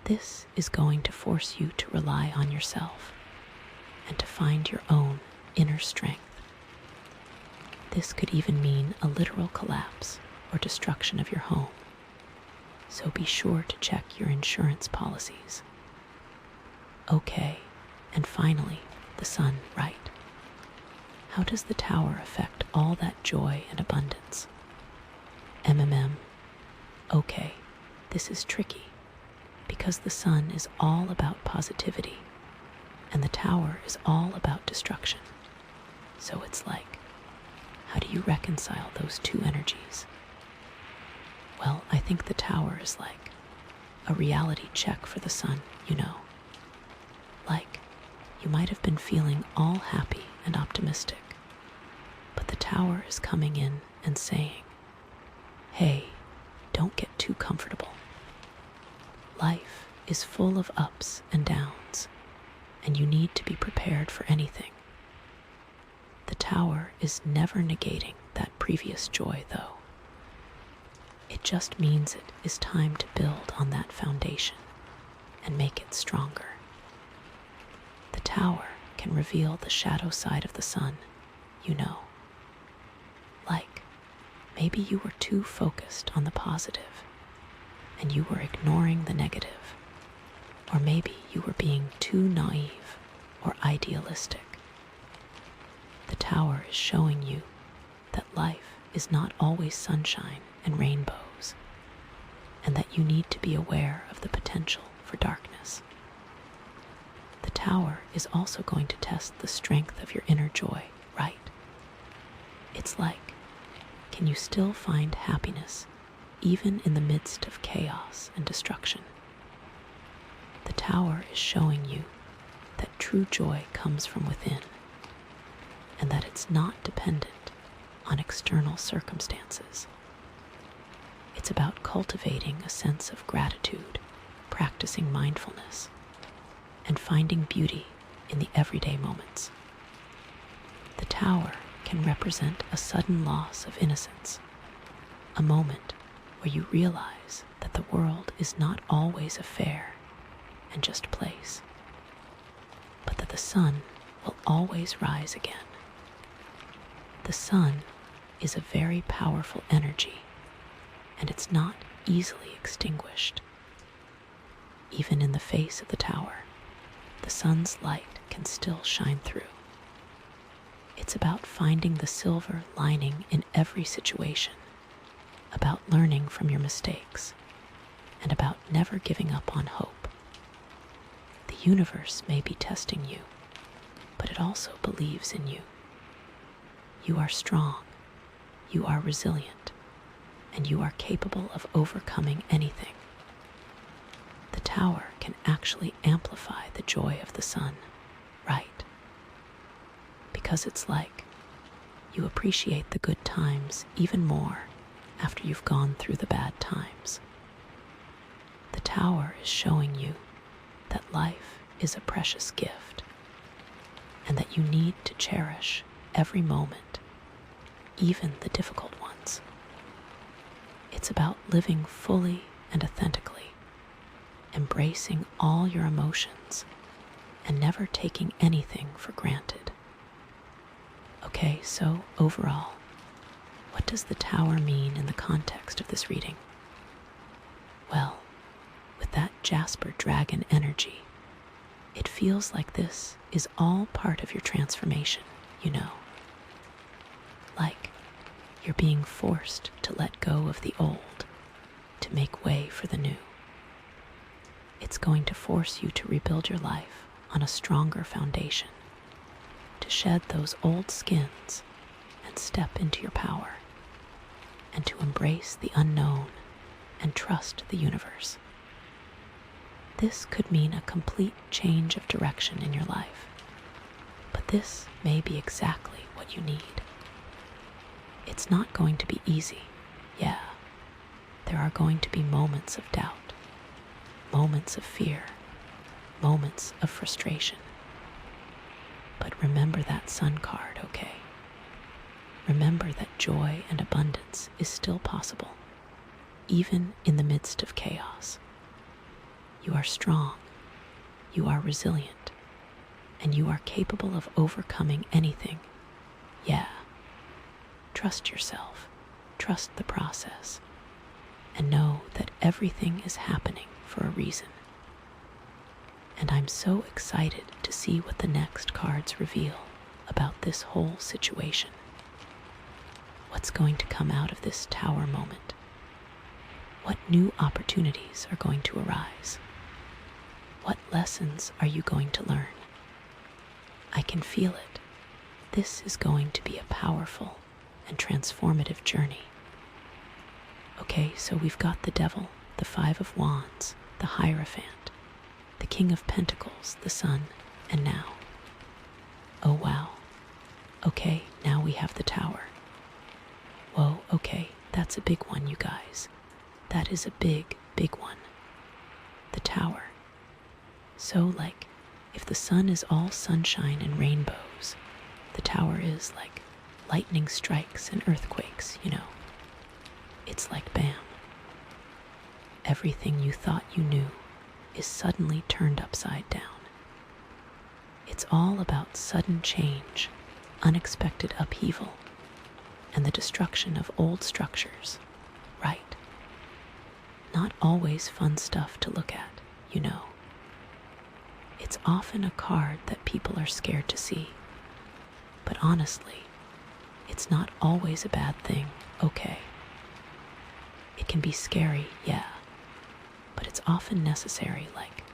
This is going to force you to rely on yourself and to find your own inner strength. This could even mean a literal collapse or destruction of your home, so be sure to check your insurance policies. Okay, and finally, the sun, right? How does the tower affect all that joy and abundance? Okay, this is tricky, because the sun is all about positivity, and the tower is all about destruction. So it's like, how do you reconcile those two energies? Well, I think the tower is like a reality check for the sun, you know. Like, you might have been feeling all happy and optimistic, but the tower is coming in and saying, hey, don't get too comfortable. Life is full of ups and downs, and you need to be prepared for anything. The tower is never negating that previous joy, though. It just means it is time to build on that foundation and make it stronger. The tower can reveal the shadow side of the sun, you know. Like, maybe you were too focused on the positive and you were ignoring the negative. Or maybe you were being too naive or idealistic. The tower is showing you that life is not always sunshine and rainbows, and that you need to be aware of the potential for darkness. The tower is also going to test the strength of your inner joy, right? It's like, can you still find happiness even in the midst of chaos and destruction? The tower is showing you that true joy comes from within, and that it's not dependent on external circumstances. It's about cultivating a sense of gratitude, practicing mindfulness, and finding beauty in the everyday moments. The tower can represent a sudden loss of innocence, a moment where you realize that the world is not always a fair and just place, but that the sun will always rise again. The sun is a very powerful energy, and it's not easily extinguished. Even in the face of the tower, the sun's light can still shine through. It's about finding the silver lining in every situation, about learning from your mistakes, and about never giving up on hope. The universe may be testing you, but it also believes in you. You are strong, you are resilient, and you are capable of overcoming anything. The tower can actually amplify the joy of the sun, right? Because it's like you appreciate the good times even more after you've gone through the bad times. The tower is showing you that life is a precious gift, and that you need to cherish every moment, even the difficult ones. It's about living fully and authentically, embracing all your emotions, and never taking anything for granted. Okay, so overall, what does the tower mean in the context of this reading? Well, with that Jasper dragon energy, it feels like this is all part of your transformation, you know. Like you're being forced to let go of the old to make way for the new. It's going to force you to rebuild your life on a stronger foundation, to shed those old skins and step into your power, and to embrace the unknown and trust the universe. This could mean a complete change of direction in your life, but this may be exactly what you need. It's not going to be easy, yeah. There are going to be moments of doubt, moments of fear, moments of frustration. But remember that sun card, okay? Remember that joy and abundance is still possible, even in the midst of chaos. You are strong, you are resilient, and you are capable of overcoming anything. Yeah. Trust yourself, trust the process, and know that everything is happening for a reason. And I'm so excited to see what the next cards reveal about this whole situation. What's going to come out of this tower moment? What new opportunities are going to arise? What lessons are you going to learn? I can feel it. This is going to be a powerful and transformative journey. Okay, so we've got the Devil, the Five of Wands, the Hierophant, the King of Pentacles, the Sun, and now. Oh wow. Okay, now we have the Tower. Whoa, okay, that's a big one, you guys. That is a big, big one. The Tower. So, like, if the sun is all sunshine and rainbows, the Tower is like lightning strikes and earthquakes, you know. It's like bam. Everything you thought you knew is suddenly turned upside down. It's all about sudden change, unexpected upheaval, and the destruction of old structures, right? Not always fun stuff to look at, you know. It's often a card that people are scared to see. But honestly, it's not always a bad thing, okay? It can be scary, yeah, but it's often necessary, like,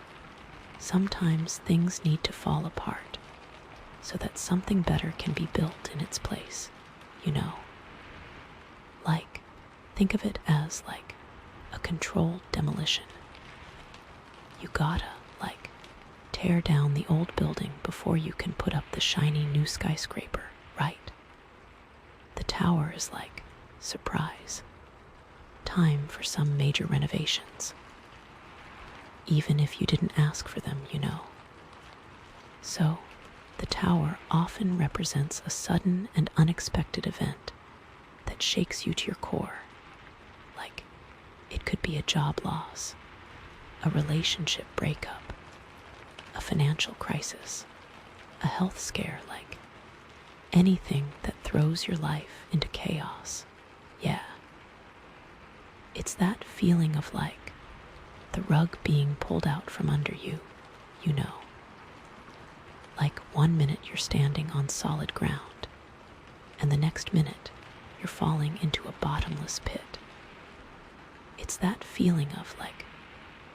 sometimes things need to fall apart so that something better can be built in its place, you know? Like, think of it as, like, a controlled demolition. You gotta, like, tear down the old building before you can put up the shiny new skyscraper, right? The Tower is like, surprise. Time for some major renovations. Even if you didn't ask for them, you know. So, the Tower often represents a sudden and unexpected event that shakes you to your core. Like, it could be a job loss, a relationship breakup, a financial crisis, a health scare, like anything that throws your life into chaos. Yeah. It's that feeling of like the rug being pulled out from under you, you know. Like 1 minute you're standing on solid ground, and the next minute you're falling into a bottomless pit. It's that feeling of like,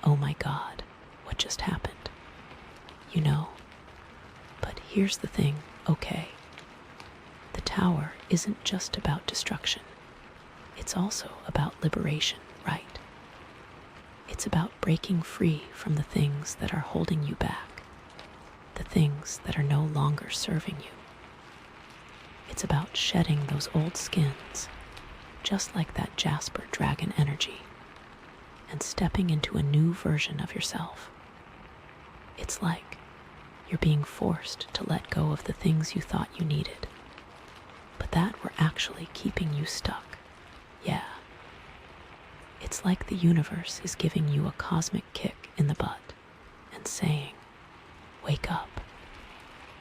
oh my God, what just happened? You know? But here's the thing, okay? The Tower isn't just about destruction. It's also about liberation, right? It's about breaking free from the things that are holding you back, the things that are no longer serving you. It's about shedding those old skins, just like that Jasper dragon energy, and stepping into a new version of yourself. It's like you're being forced to let go of the things you thought you needed, but that were actually keeping you stuck. Yeah. It's like the universe is giving you a cosmic kick in the butt and saying, wake up.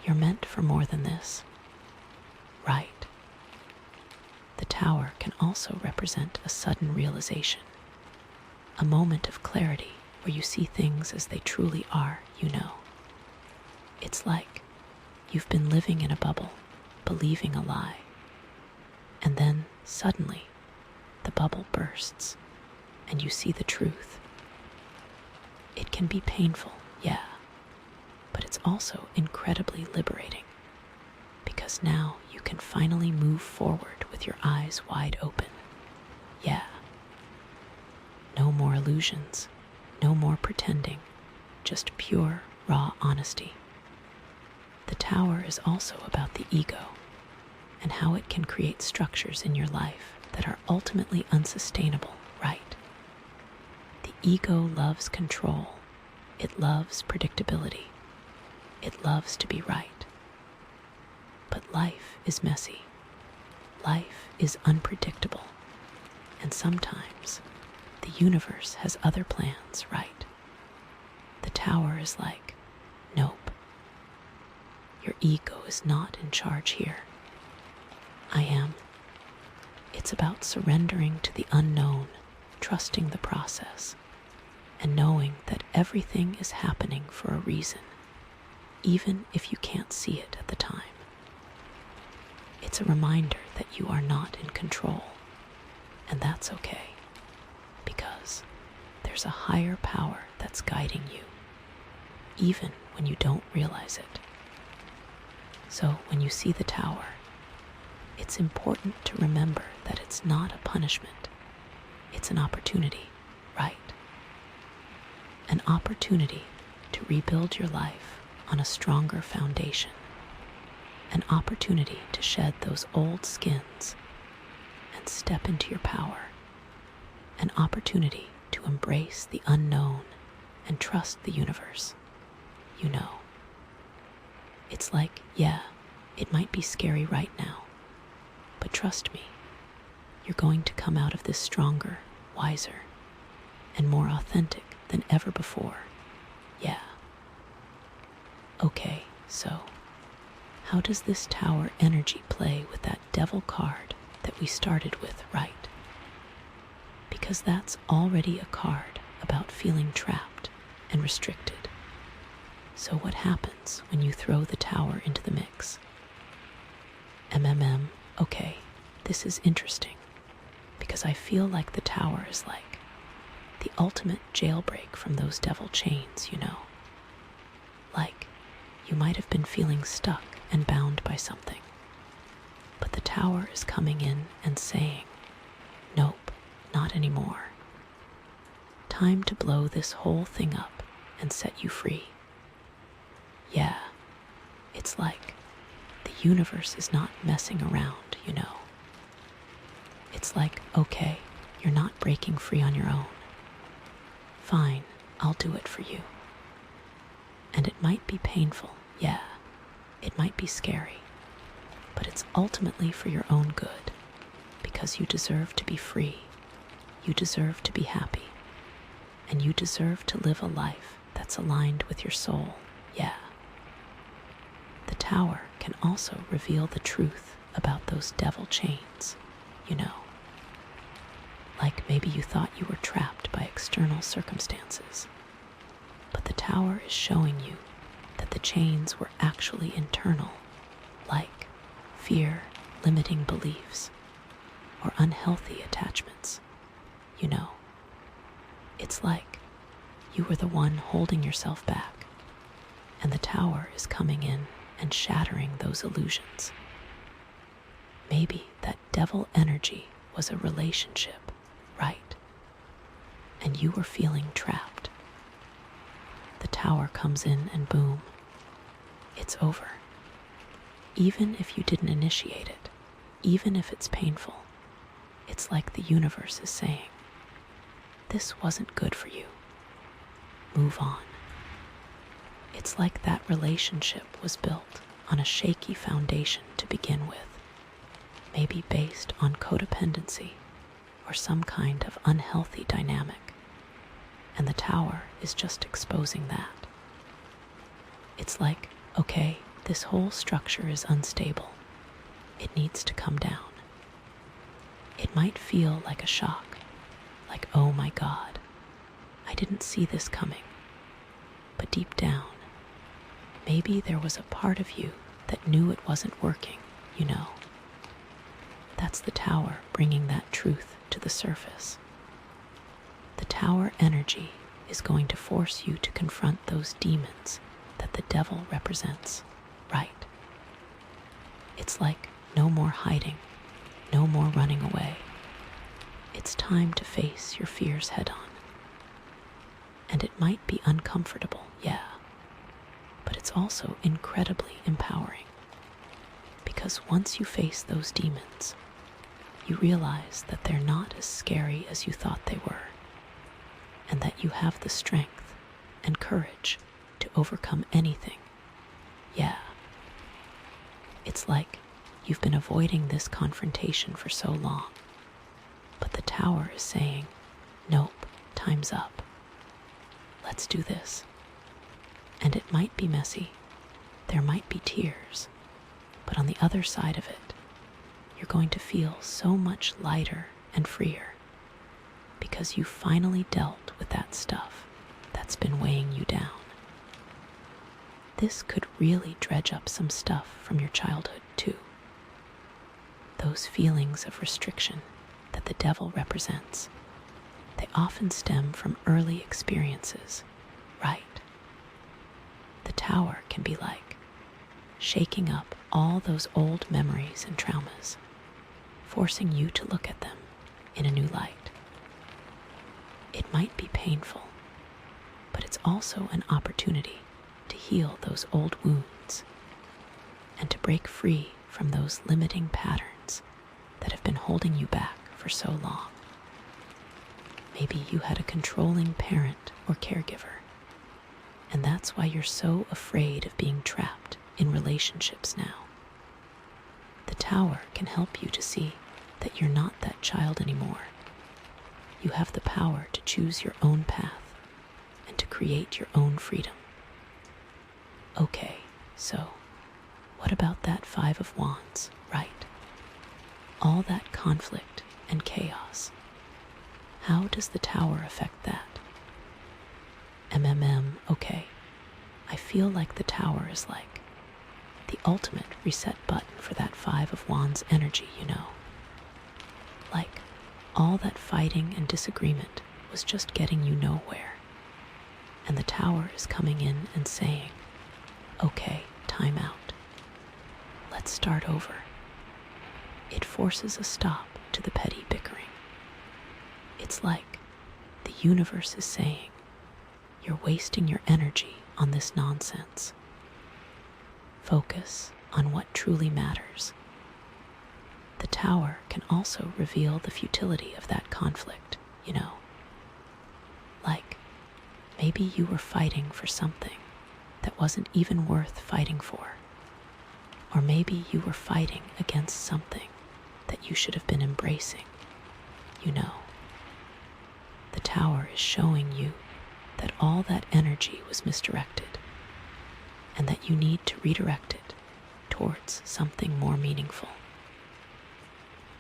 You're meant for more than this. Right. The Tower can also represent a sudden realization, a moment of clarity where you see things as they truly are, you know. It's like you've been living in a bubble, believing a lie, and then suddenly the bubble bursts and you see the truth. It can be painful, yeah, but it's also incredibly liberating. because now you can finally move forward with your eyes wide open. Yeah. No more illusions, no more pretending, just pure, raw honesty. The tower is also about the ego and how it can create structures in your life that are ultimately unsustainable, right? The ego loves control. It loves predictability. It loves to be right. But life is messy. Life is unpredictable. And sometimes the universe has other plans, right? The tower is like, nope. Your ego is not in charge here. I am. It's about surrendering to the unknown, trusting the process, and knowing that everything is happening for a reason, even if you can't see it at the time. It's a reminder that you are not in control, and that's okay, because there's a higher power that's guiding you, even when you don't realize it. So when you see the tower, it's important to remember that it's not a punishment. It's an opportunity, right? An opportunity to rebuild your life on a stronger foundation. An opportunity to shed those old skins and step into your power. An opportunity to embrace the unknown and trust the universe. You know. It's like, yeah, it might be scary right now, but trust me, you're going to come out of this stronger, wiser, and more authentic than ever before. Yeah. Okay, so how does this tower energy play with that devil card that we started with, right? Because that's already a card about feeling trapped and restricted. So what happens when you throw the tower into the mix? Okay, this is interesting, because I feel like the tower is like the ultimate jailbreak from those devil chains, you know? Like, you might have been feeling stuck and bound by something, but the tower is coming in and saying, nope, not anymore. Time to blow this whole thing up and set you free. Yeah, it's like the universe is not messing around, you know. It's like, okay, you're not breaking free on your own. Fine, I'll do it for you. And it might be painful, yeah. It might be scary, but it's ultimately for your own good, because you deserve to be free. You deserve to be happy. And you deserve to live a life that's aligned with your soul, yeah. The tower can also reveal the truth about those devil chains, you know. Like maybe you thought you were trapped by external circumstances, but the tower is showing you that the chains were actually internal, like fear, limiting beliefs, or unhealthy attachments, you know. It's like you were the one holding yourself back, and the tower is coming in and shattering those illusions. Maybe that devil energy was a relationship, right? And you were feeling trapped. The tower comes in and boom, it's over. Even if you didn't initiate it, even if it's painful, it's like the universe is saying, this wasn't good for you. Move on. It's like that relationship was built on a shaky foundation to begin with, maybe based on codependency or some kind of unhealthy dynamic, and the tower is just exposing that. It's like, okay, this whole structure is unstable. It needs to come down. It might feel like a shock, like, oh my God, I didn't see this coming. But deep down, maybe there was a part of you that knew it wasn't working, you know. That's the tower bringing that truth to the surface. The tower energy is going to force you to confront those demons that the devil represents, right? It's like no more hiding, no more running away. It's time to face your fears head on. And it might be uncomfortable, yeah, but it's also incredibly empowering. Because once you face those demons, you realize that they're not as scary as you thought they were, and that you have the strength and courage to overcome anything. Yeah. It's like you've been avoiding this confrontation for so long, but the tower is saying, nope, time's up. Let's do this. And it might be messy, there might be tears, but on the other side of it, you're going to feel so much lighter and freer because you finally dealt with that stuff that's been weighing you down. This could really dredge up some stuff from your childhood too. Those feelings of restriction that the devil represents, they often stem from early experiences, right? The tower can be like shaking up all those old memories and traumas, forcing you to look at them in a new light. It might be painful, but it's also an opportunity to heal those old wounds and to break free from those limiting patterns that have been holding you back for so long. Maybe you had a controlling parent or caregiver, and that's why you're so afraid of being trapped in relationships now. The tower can help you to see that you're not that child anymore. You have the power to choose your own path and to create your own freedom. Okay, so what about that Five of Wands, right? All that conflict and chaos. How does the tower affect that? Okay. I feel like the tower is like the ultimate reset button for that Five of Wands energy, you know? Like all that fighting and disagreement was just getting you nowhere. And the tower is coming in and saying, okay, time out. Let's start over. It forces a stop to the petty bickering. It's like the universe is saying, you're wasting your energy on this nonsense. Focus on what truly matters. The tower can also reveal the futility of that conflict, you know. Like, maybe you were fighting for something that wasn't even worth fighting for. Or maybe you were fighting against something that you should have been embracing, you know. The tower is showing you that all that energy was misdirected and that you need to redirect it towards something more meaningful.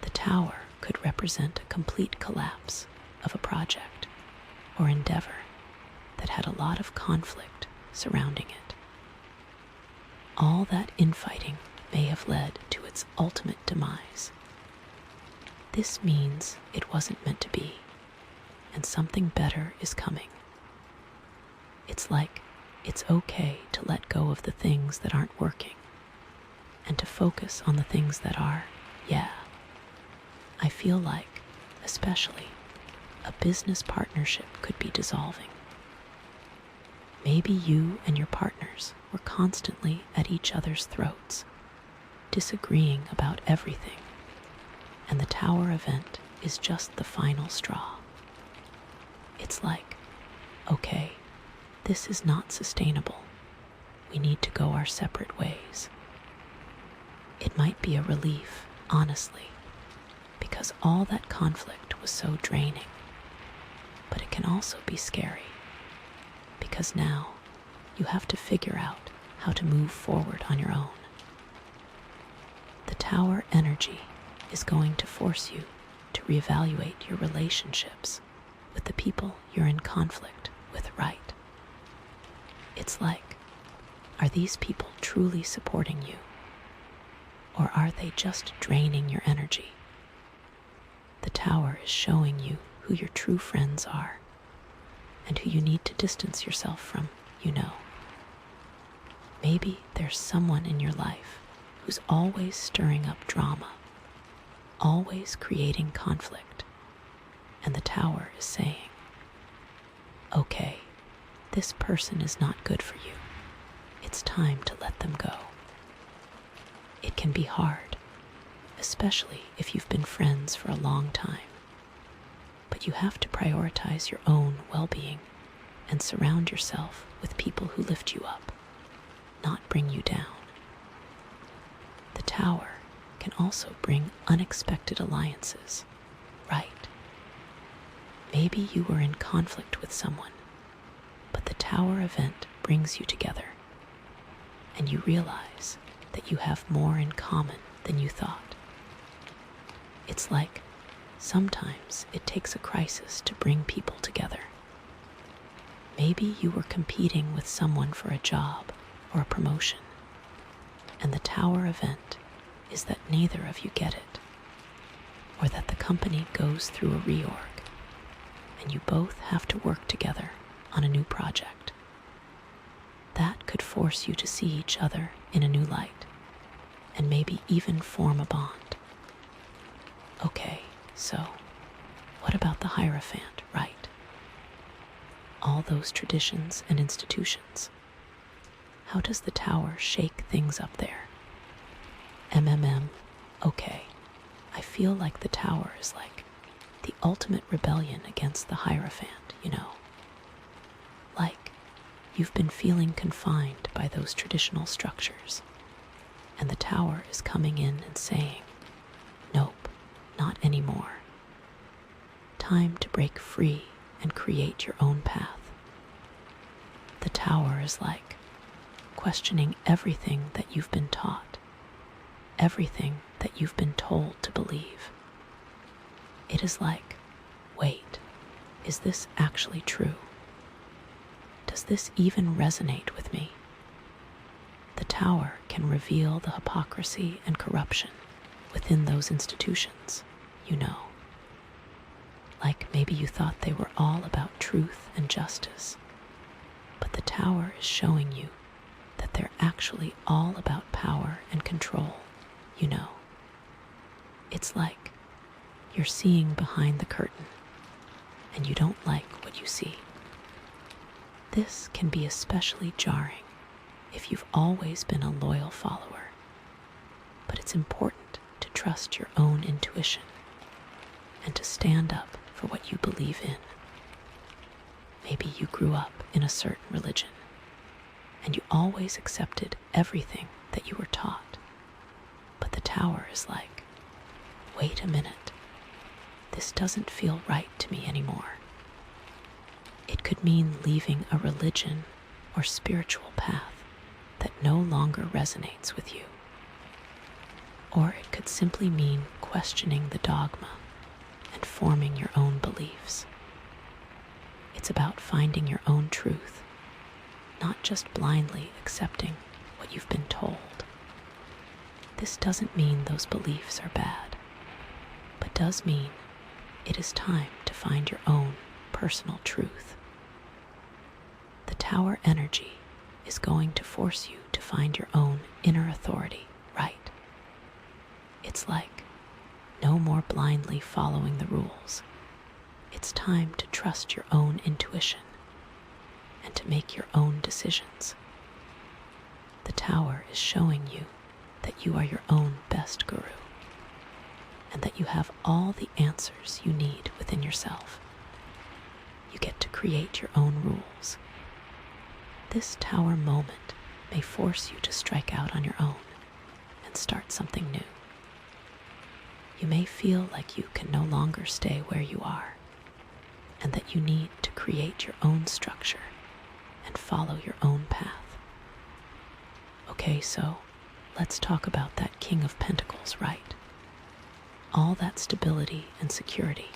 The tower could represent a complete collapse of a project or endeavor that had a lot of conflict surrounding it. All that infighting may have led to its ultimate demise. This means it wasn't meant to be, and something better is coming. It's like it's okay to let go of the things that aren't working and to focus on the things that are, yeah. I feel like, especially, a business partnership could be dissolving. Maybe you and your partners were constantly at each other's throats, disagreeing about everything, and the tower event is just the final straw. It's like, okay, this is not sustainable. We need to go our separate ways. It might be a relief, honestly, because all that conflict was so draining. But it can also be scary, because now you have to figure out how to move forward on your own. The tower energy is going to force you to reevaluate your relationships with the people you're in conflict with, right? It's like, are these people truly supporting you? Or are they just draining your energy? The tower is showing you who your true friends are and who you need to distance yourself from, you know. Maybe there's someone in your life who's always stirring up drama, always creating conflict. And the Tower is saying, okay, this person is not good for you. It's time to let them go. It can be hard, especially if you've been friends for a long time. But you have to prioritize your own well-being and surround yourself with people who lift you up, not bring you down. The Tower can also bring unexpected alliances, right? Maybe you were in conflict with someone, but the Tower event brings you together, and you realize that you have more in common than you thought. It's like sometimes it takes a crisis to bring people together. Maybe you were competing with someone for a job or a promotion, and the Tower event is that neither of you get it, or that the company goes through a reorg, and you both have to work together on a new project. That could force you to see each other in a new light, and maybe even form a bond. Okay, so what about the Hierophant, right? All those traditions and institutions. How does the Tower shake things up there? Okay, I feel like the Tower is like the ultimate rebellion against the Hierophant, you know? Like, you've been feeling confined by those traditional structures, and the Tower is coming in and saying, nope, not anymore. Time to break free and create your own path. The Tower is like questioning everything that you've been taught, everything that you've been told to believe. It is like, wait, is this actually true? Does this even resonate with me? The Tower can reveal the hypocrisy and corruption within those institutions, you know. Like maybe you thought they were all about truth and justice, but the Tower is showing you that they're actually all about power and control, you know. It's like you're seeing behind the curtain, and you don't like what you see. This can be especially jarring if you've always been a loyal follower, but it's important to trust your own intuition and to stand up for what you believe in. Maybe you grew up in a certain religion, and you always accepted everything that you were taught, but the Tower is like, wait a minute, this doesn't feel right to me anymore. It could mean leaving a religion or spiritual path that no longer resonates with you. Or it could simply mean questioning the dogma and forming your own beliefs. It's about finding your own truth, not just blindly accepting what you've been told. This doesn't mean those beliefs are bad, but does mean it is time to find your own personal truth. The Tower energy is going to force you to find your own inner authority, right? It's like no more blindly following the rules. It's time to trust your own intuition and to make your own decisions. The Tower is showing you that you are your own best guru, and that you have all the answers you need within yourself. You get to create your own rules. This Tower moment may force you to strike out on your own and start something new. You may feel like you can no longer stay where you are, and that you need to create your own structure and follow your own path. Okay, so let's talk about that King of Pentacles, right? All that stability and security.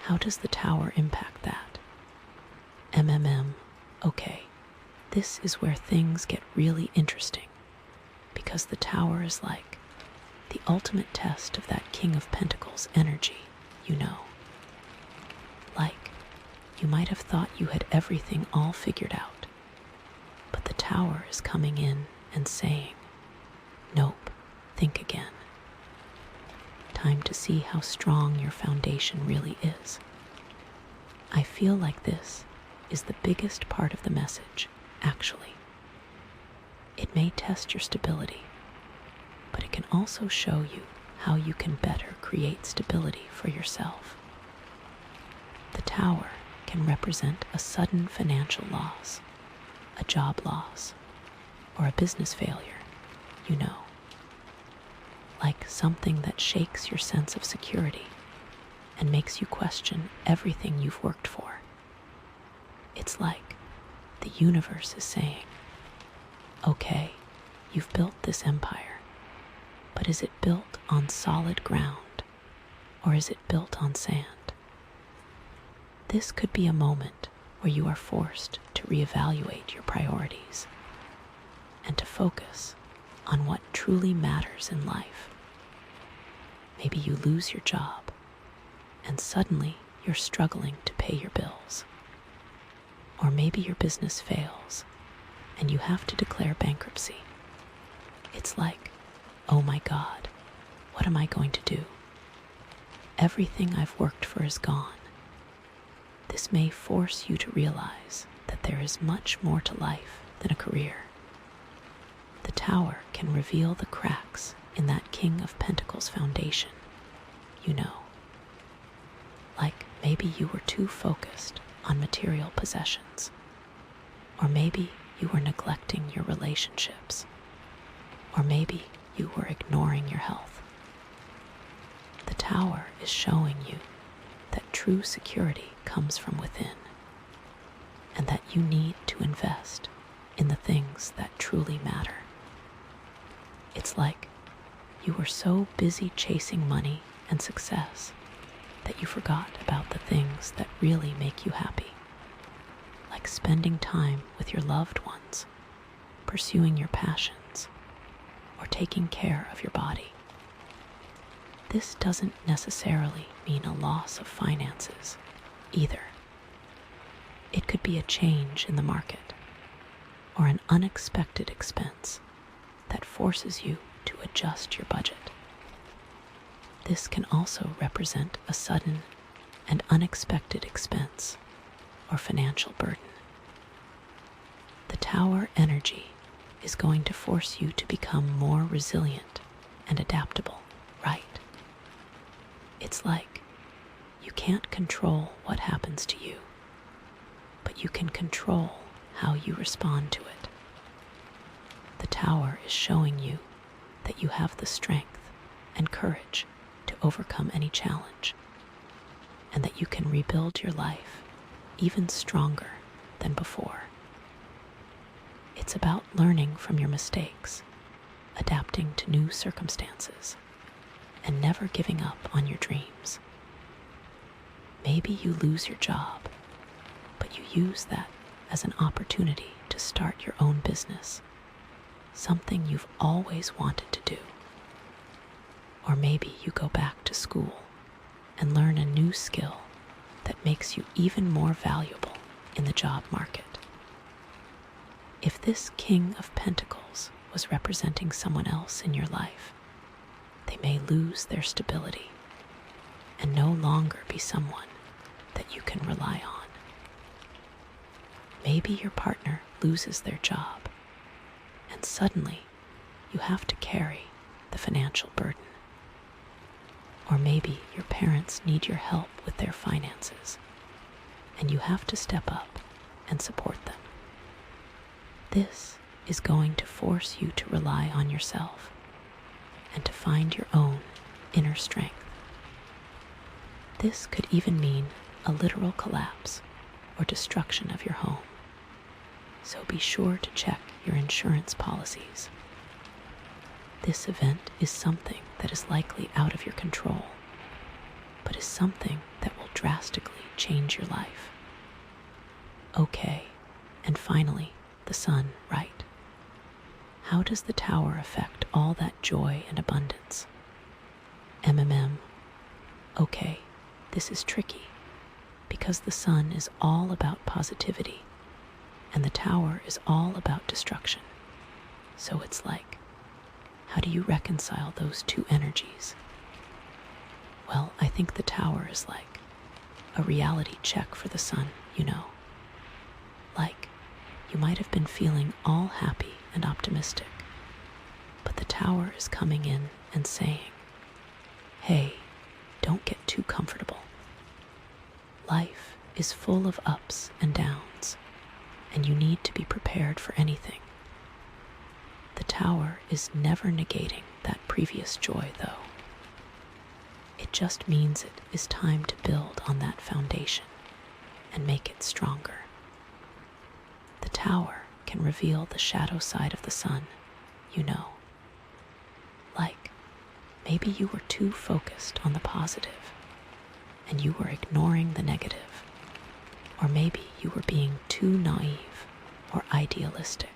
How does the Tower impact that? Okay, this is where things get really interesting, because the Tower is like the ultimate test of that King of Pentacles energy, you know. Like, you might have thought you had everything all figured out, but the Tower is coming in and saying, Nope, think again. Time to see how strong your foundation really is. I feel like this is the biggest part of the message, actually. It may test your stability, but it can also show you how you can better create stability for yourself. The Tower can represent a sudden financial loss, a job loss, or a business failure, you know. Like something that shakes your sense of security and makes you question everything you've worked for. It's like the universe is saying, okay, you've built this empire, but is it built on solid ground, or is it built on sand? This could be a moment where you are forced to reevaluate your priorities and to focus on what truly matters in life. Maybe you lose your job and suddenly you're struggling to pay your bills. Or maybe your business fails and you have to declare bankruptcy. It's like, oh my God, what am I going to do? Everything I've worked for is gone. This may force you to realize that there is much more to life than a career. The Tower can reveal the cracks in that King of Pentacles foundation, you know. Like maybe you were too focused on material possessions, or maybe you were neglecting your relationships, or maybe you were ignoring your health. The Tower is showing you that true security comes from within, and that you need to invest in the things that truly matter. It's like you were so busy chasing money and success that you forgot about the things that really make you happy, like spending time with your loved ones, pursuing your passions, or taking care of your body. This doesn't necessarily mean a loss of finances either. It could be a change in the market or an unexpected expense that forces you to adjust your budget. This can also represent a sudden and unexpected expense or financial burden. The Tower energy is going to force you to become more resilient and adaptable, right? It's like you can't control what happens to you, but you can control how you respond to it. The Tower is showing you that you have the strength and courage to overcome any challenge, and that you can rebuild your life even stronger than before. It's about learning from your mistakes, adapting to new circumstances, and never giving up on your dreams. Maybe you lose your job, but you use that as an opportunity to start your own business, something you've always wanted to do. Or maybe you go back to school and learn a new skill that makes you even more valuable in the job market. If this King of Pentacles was representing someone else in your life, they may lose their stability and no longer be someone that you can rely on. Maybe your partner loses their job, and suddenly you have to carry the financial burden. Or maybe your parents need your help with their finances, and you have to step up and support them. This is going to force you to rely on yourself and to find your own inner strength. This could even mean a literal collapse or destruction of your home, so be sure to check your insurance policies. This event is something that is likely out of your control, but is something that will drastically change your life. Okay, and finally, the Sun, right? How does the Tower affect all that joy and abundance? Okay, this is tricky, because the Sun is all about positivity, and the Tower is all about destruction. So it's like, How do you reconcile those two energies? Well, I think the tower is like a reality check for the sun, you know. Like, you might have been feeling all happy and optimistic, but the tower is coming in and saying, hey, don't get too comfortable. Life is full of ups and downs, and you need to be prepared for anything. The tower is never negating that previous joy, though. It just means it is time to build on that foundation and make it stronger. The tower can reveal the shadow side of the sun, you know. Like, maybe you were too focused on the positive and you were ignoring the negative. Or maybe you were being too naive or idealistic.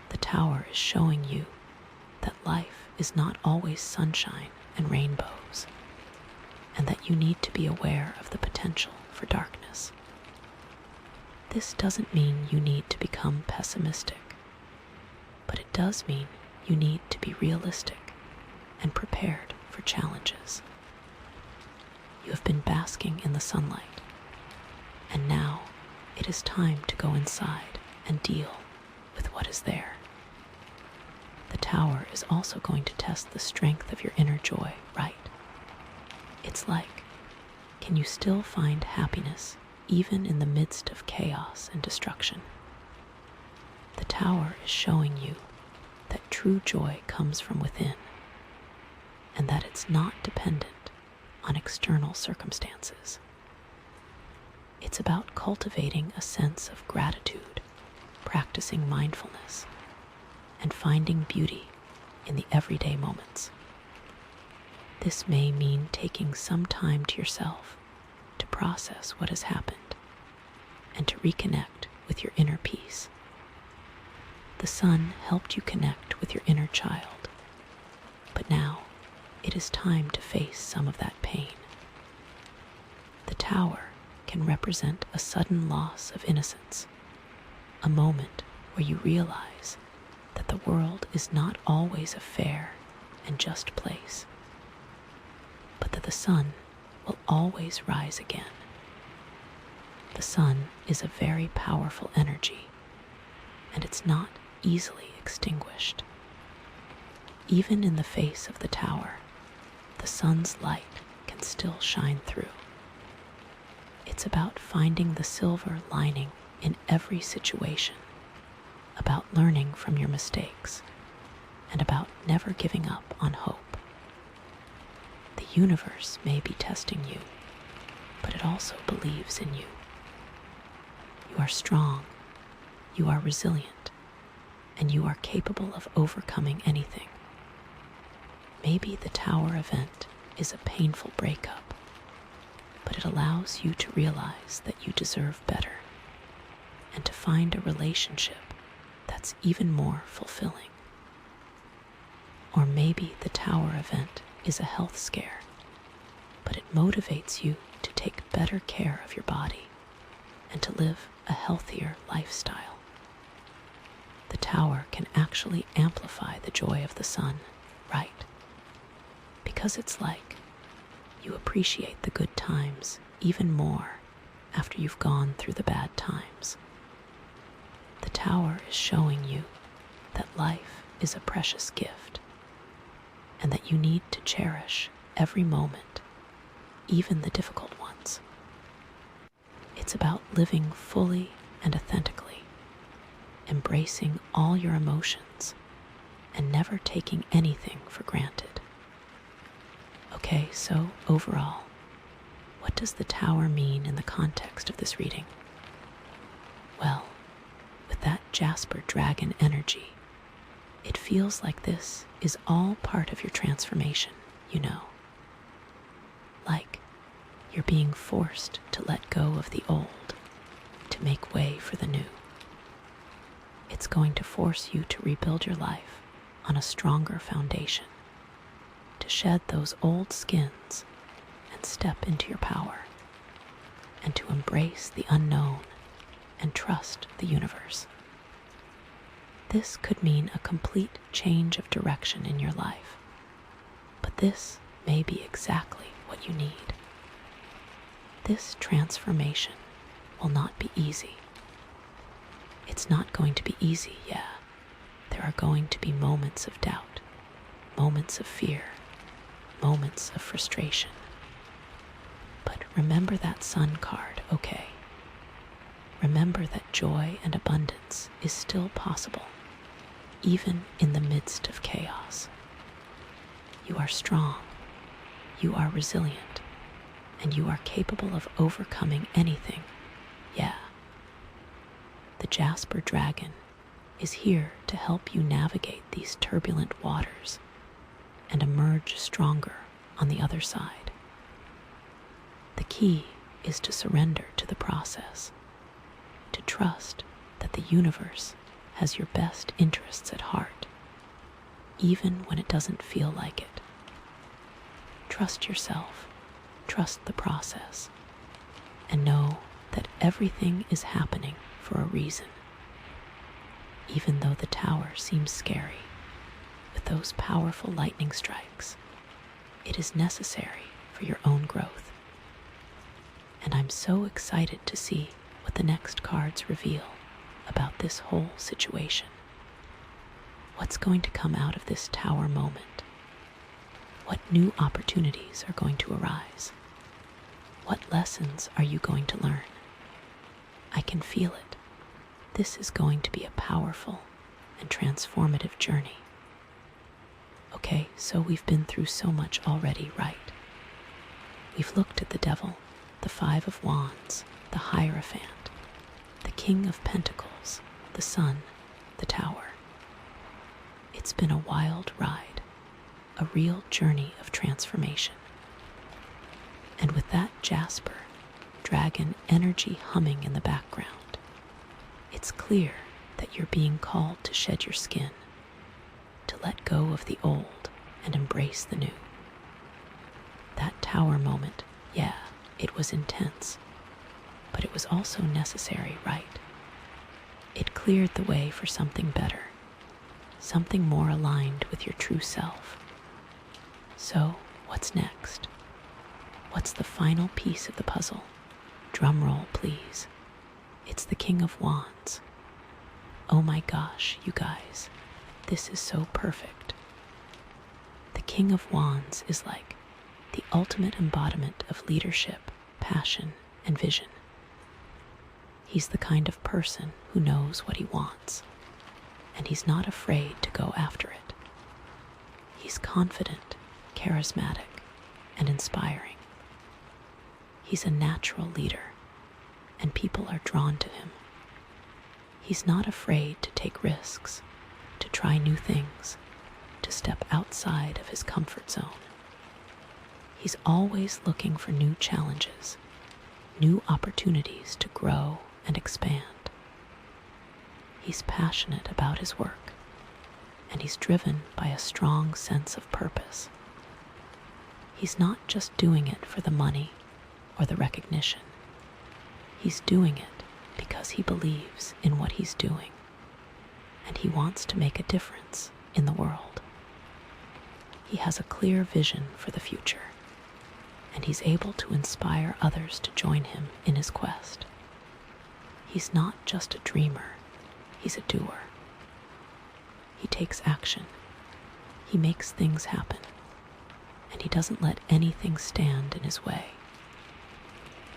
The tower is showing you that life is not always sunshine and rainbows, and that you need to be aware of the potential for darkness. This doesn't mean you need to become pessimistic, but it does mean you need to be realistic and prepared for challenges. You have been basking in the sunlight, and now it is time to go inside and deal with what is there. The tower is also going to test the strength of your inner joy, right? It's like, can you still find happiness even in the midst of chaos and destruction? The tower is showing you that true joy comes from within, and that it's not dependent on external circumstances. It's about cultivating a sense of gratitude, practicing mindfulness, and finding beauty in the everyday moments. This may mean taking some time to yourself to process what has happened and to reconnect with your inner peace. The sun helped you connect with your inner child, but now it is time to face some of that pain. The tower can represent a sudden loss of innocence, a moment where you realize that the world is not always a fair and just place, but that the sun will always rise again. The sun is a very powerful energy, and it's not easily extinguished. Even in the face of the tower, the sun's light can still shine through. It's about finding the silver lining in every situation, about learning from your mistakes, and about never giving up on hope. The universe may be testing you, but it also believes in you. You are strong, you are resilient, and you are capable of overcoming anything. Maybe the tower event is a painful breakup, but it allows you to realize that you deserve better and to find a relationship that's even more fulfilling. Or maybe the tower event is a health scare, but it motivates you to take better care of your body and to live a healthier lifestyle. The tower can actually amplify the joy of the sun, right? Because it's like you appreciate the good times even more after you've gone through the bad times. The tower is showing you that life is a precious gift and that you need to cherish every moment, even the difficult ones. It's about living fully and authentically, embracing all your emotions and never taking anything for granted. Okay, so overall, what does the tower mean in the context of this reading? Well, with that Jasper dragon energy, it feels like this is all part of your transformation, you know. Like you're being forced to let go of the old to make way for the new. It's going to force you to rebuild your life on a stronger foundation, to shed those old skins and step into your power, and to embrace the unknown and trust the universe. This could mean a complete change of direction in your life, but this may be exactly what you need. This transformation will not be easy. It's not going to be easy, yeah. There are going to be moments of doubt, moments of fear, moments of frustration. But remember that sun card, okay? Remember that joy and abundance is still possible, even in the midst of chaos. You are strong, you are resilient, and you are capable of overcoming anything, yeah. The Jasper dragon is here to help you navigate these turbulent waters and emerge stronger on the other side. The key is to surrender to the process, to trust that the universe has your best interests at heart, even when it doesn't feel like it. Trust yourself, trust the process, and know that everything is happening for a reason. Even though the tower seems scary, with those powerful lightning strikes, it is necessary for your own growth. And I'm so excited to see what the next cards reveal about this whole situation. What's going to come out of this tower moment? What new opportunities are going to arise? What lessons are you going to learn? I can feel it. This is going to be a powerful and transformative journey. Okay, so we've been through so much already, right? We've looked at the devil, the Five of Wands, the Hierophant, the King of Pentacles, the Sun, the Tower. It's been a wild ride, a real journey of transformation. And with that Jasper dragon energy humming in the background, it's clear that you're being called to shed your skin, to let go of the old and embrace the new. That tower moment, yeah, it was intense, but it was also necessary, right? It cleared the way for something better, something more aligned with your true self. So, what's next? What's the final piece of the puzzle? Drum roll, please. It's the King of Wands. Oh my gosh, you guys, this is so perfect. The King of Wands is like the ultimate embodiment of leadership, passion, and vision. He's the kind of person who knows what he wants, and he's not afraid to go after it. He's confident, charismatic, and inspiring. He's a natural leader, and people are drawn to him. He's not afraid to take risks, to try new things, to step outside of his comfort zone. He's always looking for new challenges, new opportunities to grow and expand. He's passionate about his work, and he's driven by a strong sense of purpose. He's not just doing it for the money or the recognition. He's doing it because he believes in what he's doing, and he wants to make a difference in the world. He has a clear vision for the future, and he's able to inspire others to join him in his quest. He's not just a dreamer, he's a doer. He takes action, he makes things happen, and he doesn't let anything stand in his way.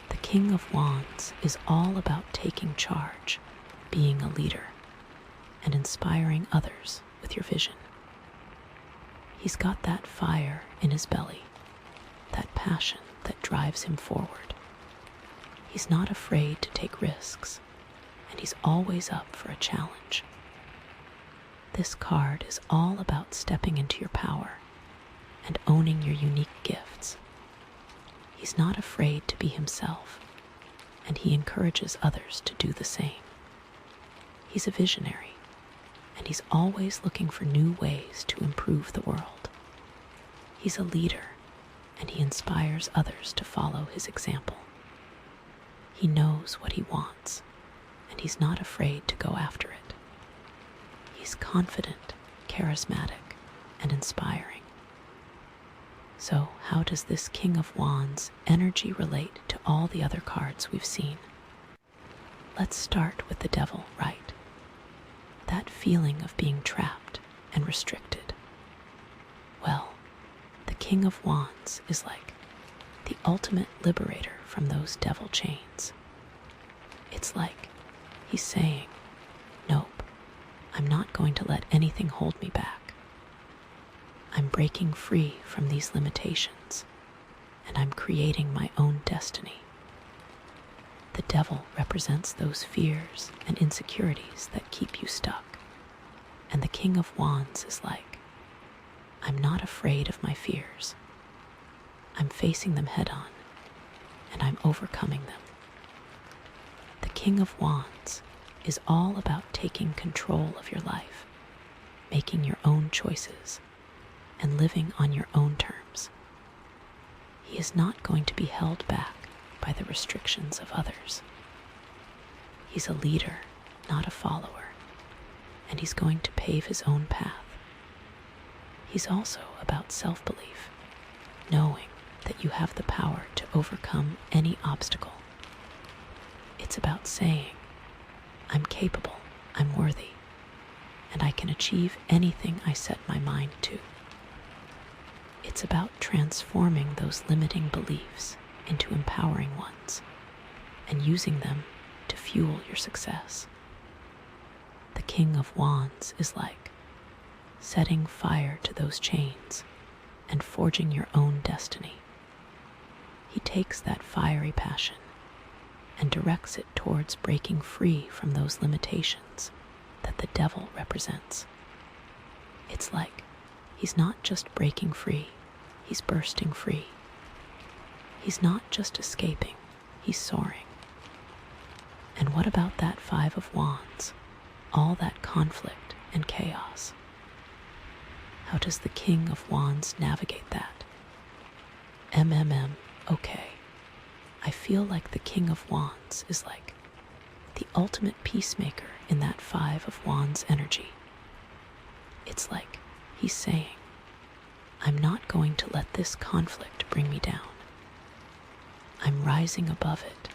The King of Wands is all about taking charge, being a leader, and inspiring others with your vision. He's got that fire in his belly, that passion that drives him forward. He's not afraid to take risks, and he's always up for a challenge. This card is all about stepping into your power and owning your unique gifts. He's not afraid to be himself, and he encourages others to do the same. He's a visionary, and he's always looking for new ways to improve the world. He's a leader, and he inspires others to follow his example. He knows what he wants, and he's not afraid to go after it. He's confident, charismatic, and inspiring. So, how does this King of Wands energy relate to all the other cards we've seen? Let's start with the Devil, right? That feeling of being trapped and restricted. Well, the King of Wands is like the ultimate liberator from those devil chains. It's like he's saying, nope, I'm not going to let anything hold me back. I'm breaking free from these limitations, and I'm creating my own destiny. The devil represents those fears and insecurities that keep you stuck, and the King of Wands is like, I'm not afraid of my fears. I'm facing them head on, and I'm overcoming them. The King of Wands is all about taking control of your life, making your own choices, and living on your own terms. He is not going to be held back by the restrictions of others. He's a leader, not a follower, and he's going to pave his own path. He's also about self-belief, knowing that you have the power to overcome any obstacle. It's about saying, I'm capable, I'm worthy, and I can achieve anything I set my mind to. It's about transforming those limiting beliefs into empowering ones and using them to fuel your success. The King of Wands is like setting fire to those chains and forging your own destiny. He takes that fiery passion and directs it towards breaking free from those limitations that the devil represents. It's like he's not just breaking free, he's bursting free. He's not just escaping, he's soaring. And what about that Five of Wands? All that conflict and chaos. How does the King of Wands navigate that? Okay. I feel like the King of Wands is like the ultimate peacemaker in that Five of Wands energy. It's like he's saying, I'm not going to let this conflict bring me down. I'm rising above it,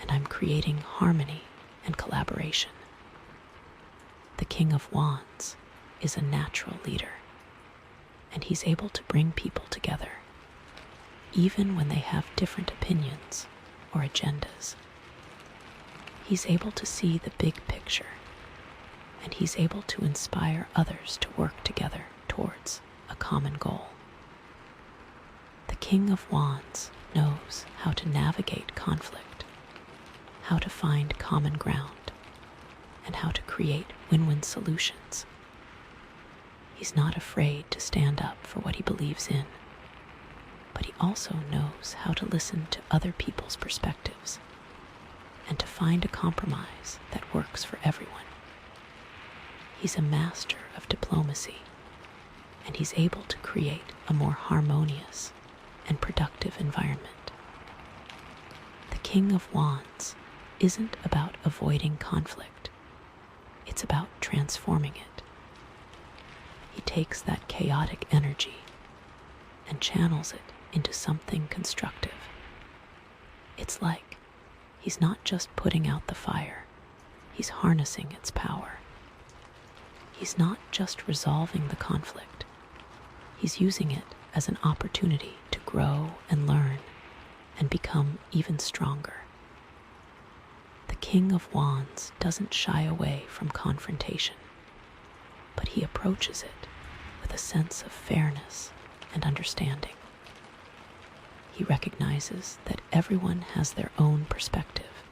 and I'm creating harmony and collaboration. The King of Wands is a natural leader, and he's able to bring people together, even when they have different opinions or agendas. He's able to see the big picture, and he's able to inspire others to work together towards a common goal. The King of Wands knows how to navigate conflict, how to find common ground, and how to create win-win solutions. He's not afraid to stand up for what he believes in, but he also knows how to listen to other people's perspectives and to find a compromise that works for everyone. He's a master of diplomacy, and he's able to create a more harmonious and productive environment. The King of Wands isn't about avoiding conflict, it's about transforming it. He takes that chaotic energy and channels it into something constructive. It's like he's not just putting out the fire, he's harnessing its power. He's not just resolving the conflict, he's using it as an opportunity to grow and learn and become even stronger. The King of Wands doesn't shy away from confrontation, but he approaches it with a sense of fairness and understanding. He recognizes that everyone has their own perspective,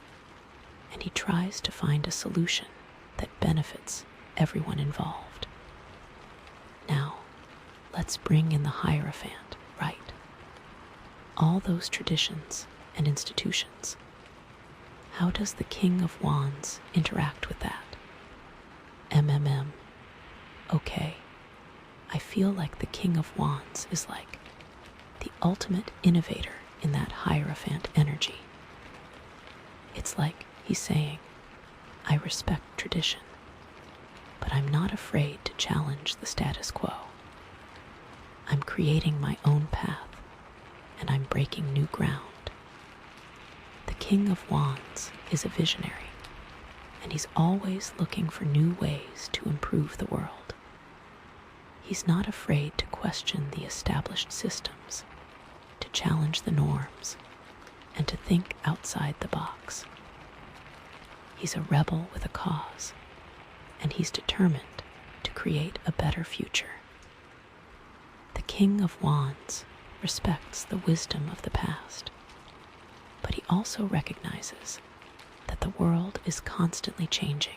and he tries to find a solution that benefits everyone involved. Now, let's bring in the Hierophant, right? All those traditions and institutions. How does the King of Wands interact with that? Okay. I feel like the King of Wands is like the ultimate innovator in that Hierophant energy. It's like he's saying, I respect tradition, but I'm not afraid to challenge the status quo. I'm creating my own path, and I'm breaking new ground. The King of Wands is a visionary, and he's always looking for new ways to improve the world. He's not afraid to question the established systems, to challenge the norms, and to think outside the box. He's a rebel with a cause, and he's determined to create a better future. The King of Wands respects the wisdom of the past, but he also recognizes that the world is constantly changing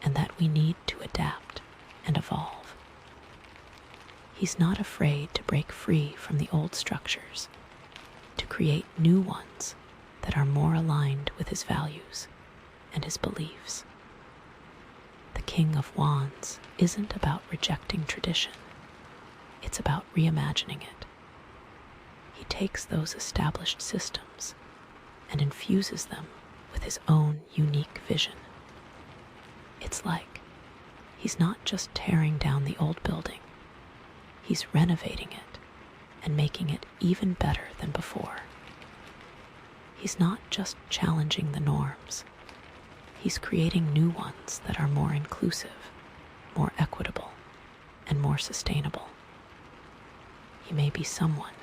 and that we need to adapt and evolve. He's not afraid to break free from the old structures, to create new ones that are more aligned with his values and his beliefs. The King of Wands isn't about rejecting tradition. It's about reimagining it. He takes those established systems and infuses them with his own unique vision. It's like he's not just tearing down the old building, he's renovating it and making it even better than before. He's not just challenging the norms, he's creating new ones that are more inclusive, more equitable, and more sustainable. He may be someone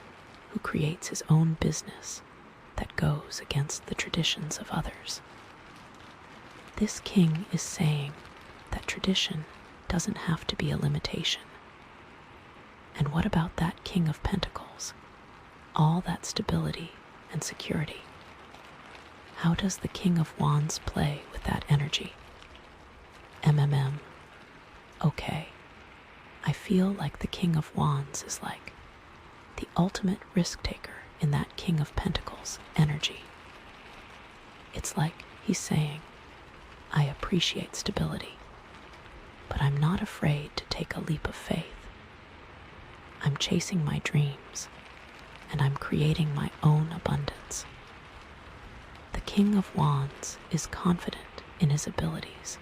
who creates his own business that goes against the traditions of others. This king is saying that tradition doesn't have to be a limitation. And what about that King of Pentacles? All that stability and security. How does the King of Wands play with that energy? Okay. I feel like the King of Wands is like the ultimate risk taker in that King of Pentacles energy. It's like he's saying, I appreciate stability, but I'm not afraid to take a leap of faith. I'm chasing my dreams, and I'm creating my own abundance. The King of Wands is confident in his abilities,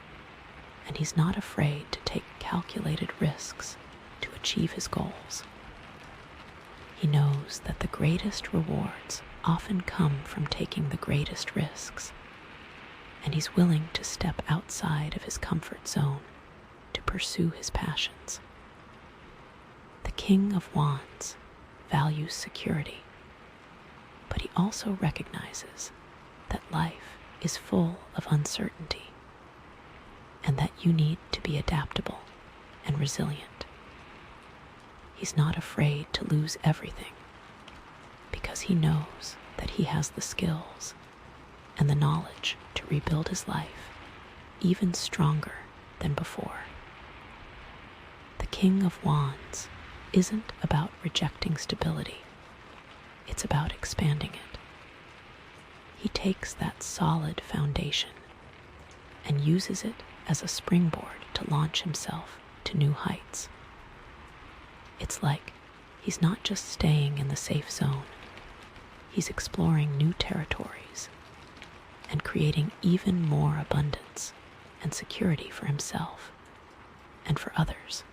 and he's not afraid to take calculated risks to achieve his goals. He knows that the greatest rewards often come from taking the greatest risks, and he's willing to step outside of his comfort zone to pursue his passions. The King of Wands values security, but he also recognizes that life is full of uncertainty and that you need to be adaptable and resilient. He's not afraid to lose everything because he knows that he has the skills and the knowledge to rebuild his life even stronger than before. The King of Wands isn't about rejecting stability. It's about expanding it. He takes that solid foundation and uses it as a springboard to launch himself to new heights. It's like he's not just staying in the safe zone. He's exploring new territories and creating even more abundance and security for himself and for others.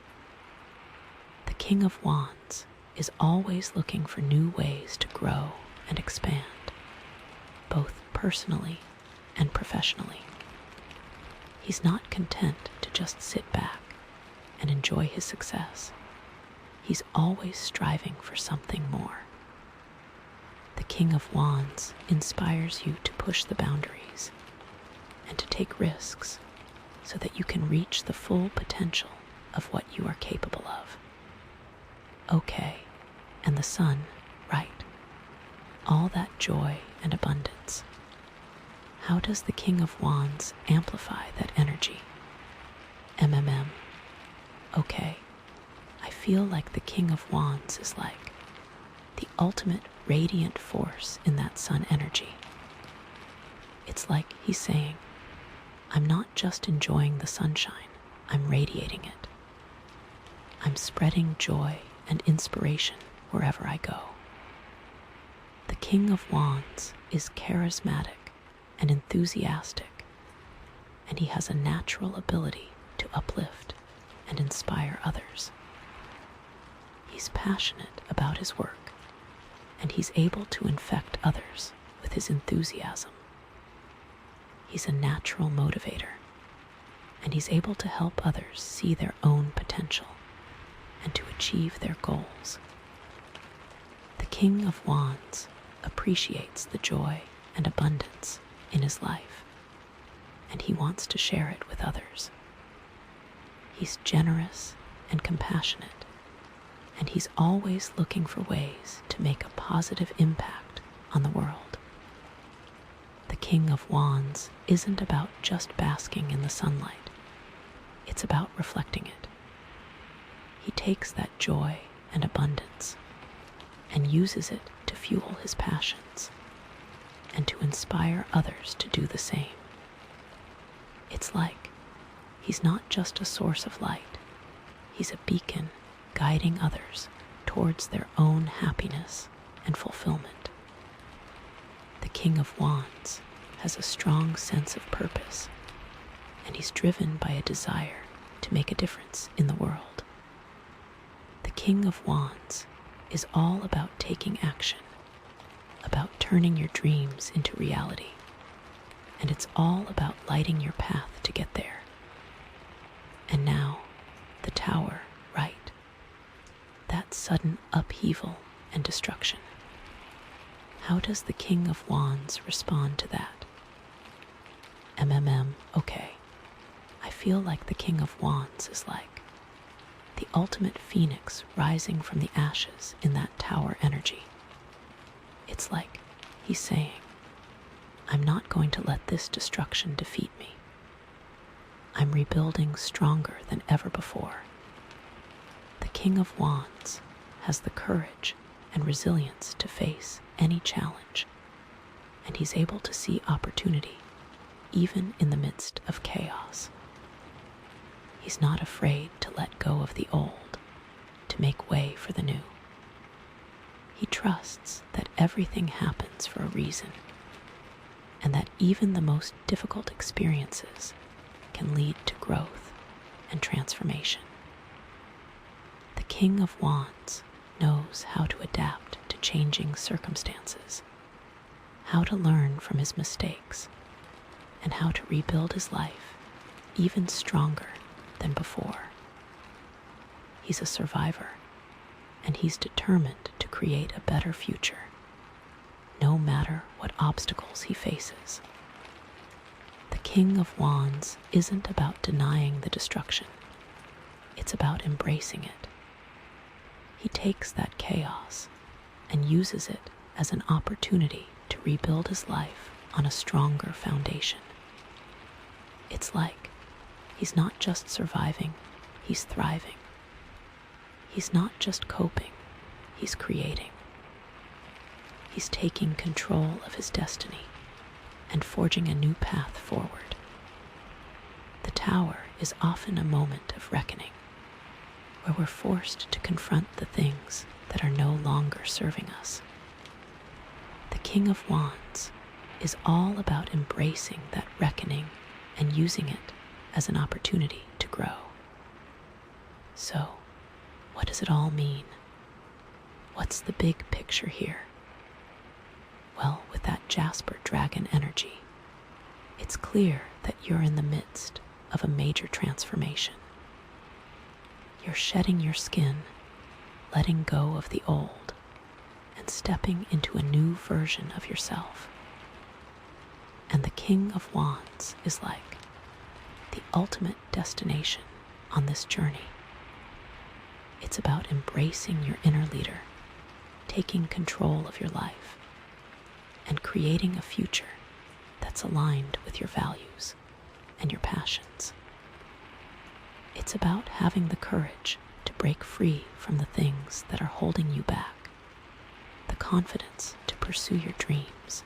The King of Wands is always looking for new ways to grow and expand, both personally and professionally. He's not content to just sit back and enjoy his success. He's always striving for something more. The King of Wands inspires you to push the boundaries and to take risks so that you can reach the full potential of what you are capable of. Okay, and the sun, right? All that joy and abundance. How does the King of Wands amplify that energy? Okay, I feel like the King of Wands is like the ultimate radiant force in that sun energy. It's like he's saying, I'm not just enjoying the sunshine, I'm radiating it. I'm spreading joy and inspiration wherever I go. The King of Wands is charismatic and enthusiastic, and he has a natural ability to uplift and inspire others. He's passionate about his work, and he's able to infect others with his enthusiasm. He's a natural motivator, and he's able to help others see their own potential and to achieve their goals. The King of Wands appreciates the joy and abundance in his life, and he wants to share it with others. He's generous and compassionate, and he's always looking for ways to make a positive impact on the world. The King of Wands isn't about just basking in the sunlight. It's about reflecting it. He takes that joy and abundance and uses it to fuel his passions and to inspire others to do the same. It's like he's not just a source of light, he's a beacon guiding others towards their own happiness and fulfillment. The King of Wands has a strong sense of purpose, and he's driven by a desire to make a difference in the world. The King of Wands is all about taking action, about turning your dreams into reality, and it's all about lighting your path to get there. And now, the Tower, right? That sudden upheaval and destruction. How does the King of Wands respond to that? Okay. I feel like the King of Wands is like the ultimate phoenix rising from the ashes in that tower energy. It's like he's saying, I'm not going to let this destruction defeat me. I'm rebuilding stronger than ever before. The King of Wands has the courage and resilience to face any challenge, and he's able to see opportunity even in the midst of chaos. He's not afraid to let go of the old to make way for the new. He trusts that everything happens for a reason, and that even the most difficult experiences can lead to growth and transformation. The King of Wands knows how to adapt to changing circumstances, how to learn from his mistakes, and how to rebuild his life even stronger than before. He's a survivor, and he's determined to create a better future, no matter what obstacles he faces. The King of Wands isn't about denying the destruction. It's about embracing it. He takes that chaos and uses it as an opportunity to rebuild his life on a stronger foundation. It's like he's not just surviving, he's thriving. He's not just coping, he's creating. He's taking control of his destiny and forging a new path forward. The Tower is often a moment of reckoning, where we're forced to confront the things that are no longer serving us. The King of Wands is all about embracing that reckoning and using it as an opportunity to grow. So, what does it all mean? What's the big picture here? Well, with that Jasper dragon energy, it's clear that you're in the midst of a major transformation. You're shedding your skin, letting go of the old, and stepping into a new version of yourself. And the King of Wands is like the ultimate destination on this journey. It's about embracing your inner leader, taking control of your life, and creating a future that's aligned with your values and your passions. It's about having the courage to break free from the things that are holding you back, the confidence to pursue your dreams,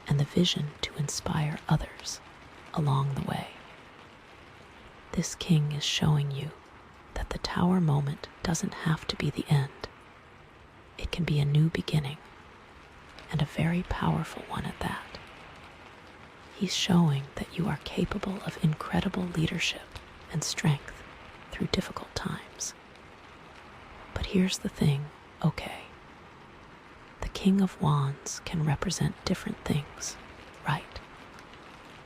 and the vision to inspire others along the way. This king is showing you that the Tower moment doesn't have to be the end. It can be a new beginning, and a very powerful one at that. He's showing that you are capable of incredible leadership and strength through difficult times. But here's the thing, okay? The King of Wands can represent different things, right?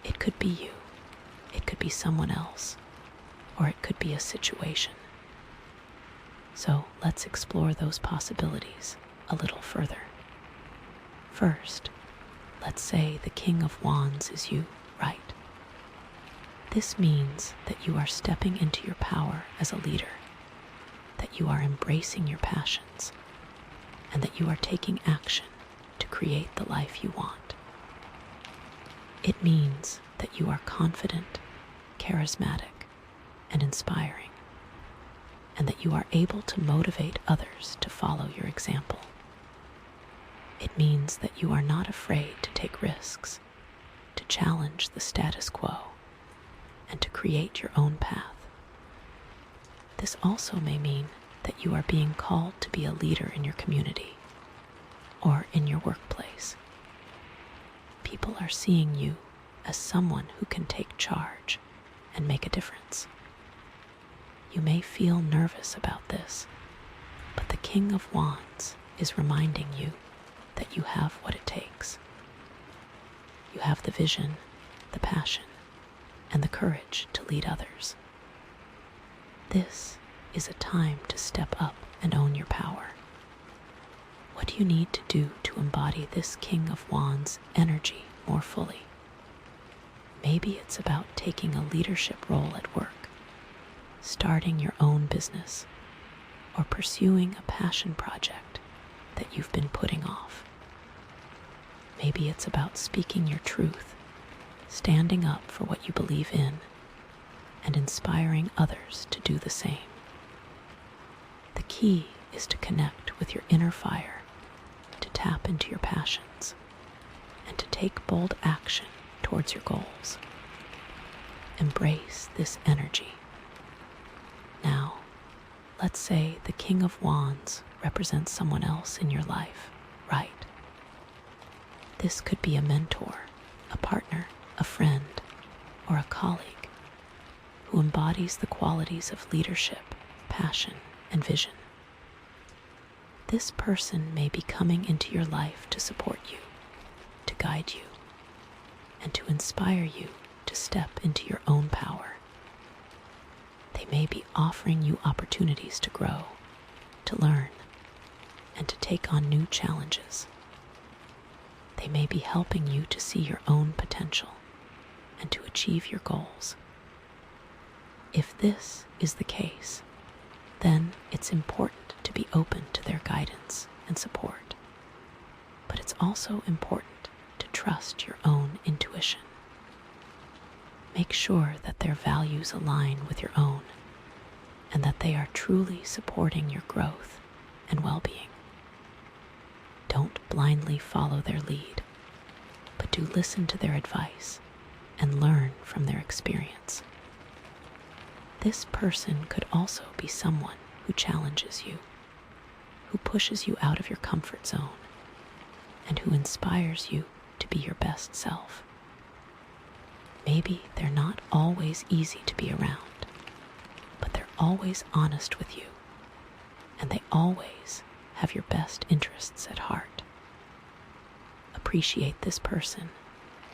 It could be you, it could be someone else, or it could be a situation. So let's explore those possibilities a little further. First, let's say the King of Wands is you, right? This means that you are stepping into your power as a leader, that you are embracing your passions, and that you are taking action to create the life you want. It means that you are confident, charismatic, and inspiring, and that you are able to motivate others to follow your example. It means that you are not afraid to take risks, to challenge the status quo, and to create your own path. This also may mean that you are being called to be a leader in your community or in your workplace. People are seeing you as someone who can take charge and make a difference. You may feel nervous about this, but the King of Wands is reminding you that you have what it takes. You have the vision, the passion, and the courage to lead others. This is a time to step up and own your power. What do you need to do to embody this King of Wands energy more fully? Maybe it's about taking a leadership role at work, starting your own business, or pursuing a passion project that you've been putting off. Maybe it's about speaking your truth, standing up for what you believe in, and inspiring others to do the same. The key is to connect with your inner fire, to tap into your passions, and to take bold action towards your goals. Embrace this energy. Now, let's say the King of Wands represents someone else in your life, right? This could be a mentor, a partner, a friend, or a colleague who embodies the qualities of leadership, passion, and vision. This person may be coming into your life to support you, to guide you, and to inspire you to step into your own power. They may be offering you opportunities to grow, to learn, and to take on new challenges. They may be helping you to see your own potential and to achieve your goals. If this is the case, then it's important to be open to their guidance and support. But it's also important to trust your own intuition. Make sure that their values align with your own and that they are truly supporting your growth and well-being. Don't blindly follow their lead, but do listen to their advice and learn from their experience. This person could also be someone who challenges you, who pushes you out of your comfort zone, and who inspires you to be your best self. Maybe they're not always easy to be around, but they're always honest with you, and they always have your best interests at heart. Appreciate this person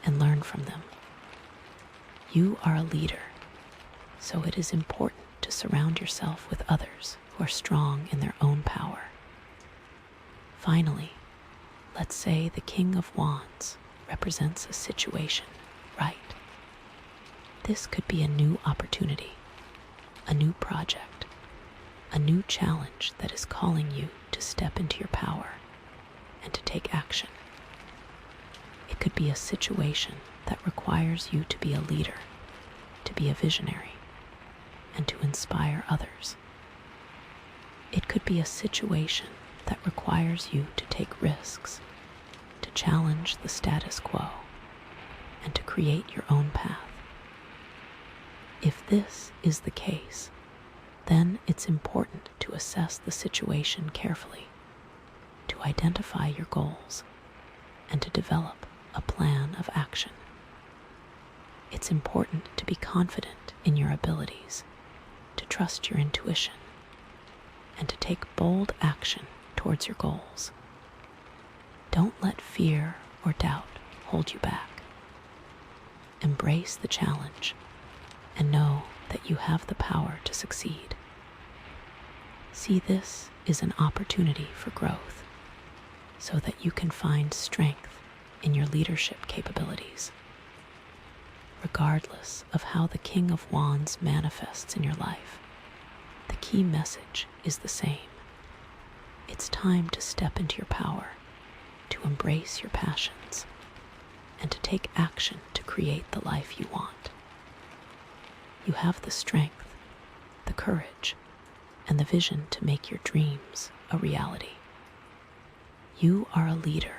and learn from them. You are a leader, so it is important to surround yourself with others who are strong in their own power. Finally, let's say the King of Wands represents a situation, right? This could be a new opportunity, a new project, a new challenge that is calling you to step into your power and to take action. It could be a situation that requires you to be a leader, to be a visionary, and to inspire others. It could be a situation that requires you to take risks, to challenge the status quo, and to create your own path. If this is the case, then it's important to assess the situation carefully, to identify your goals, and to develop a plan of action. It's important to be confident in your abilities, to trust your intuition, and to take bold action towards your goals. Don't let fear or doubt hold you back. Embrace the challenge and know that you have the power to succeed. See this is an opportunity for growth so that you can find strength in your leadership capabilities. Regardless of how the King of Wands manifests in your life, the key message is the same. It's time to step into your power, to embrace your passions, and to take action to create the life you want. You have the strength, the courage, and the vision to make your dreams a reality. You are a leader,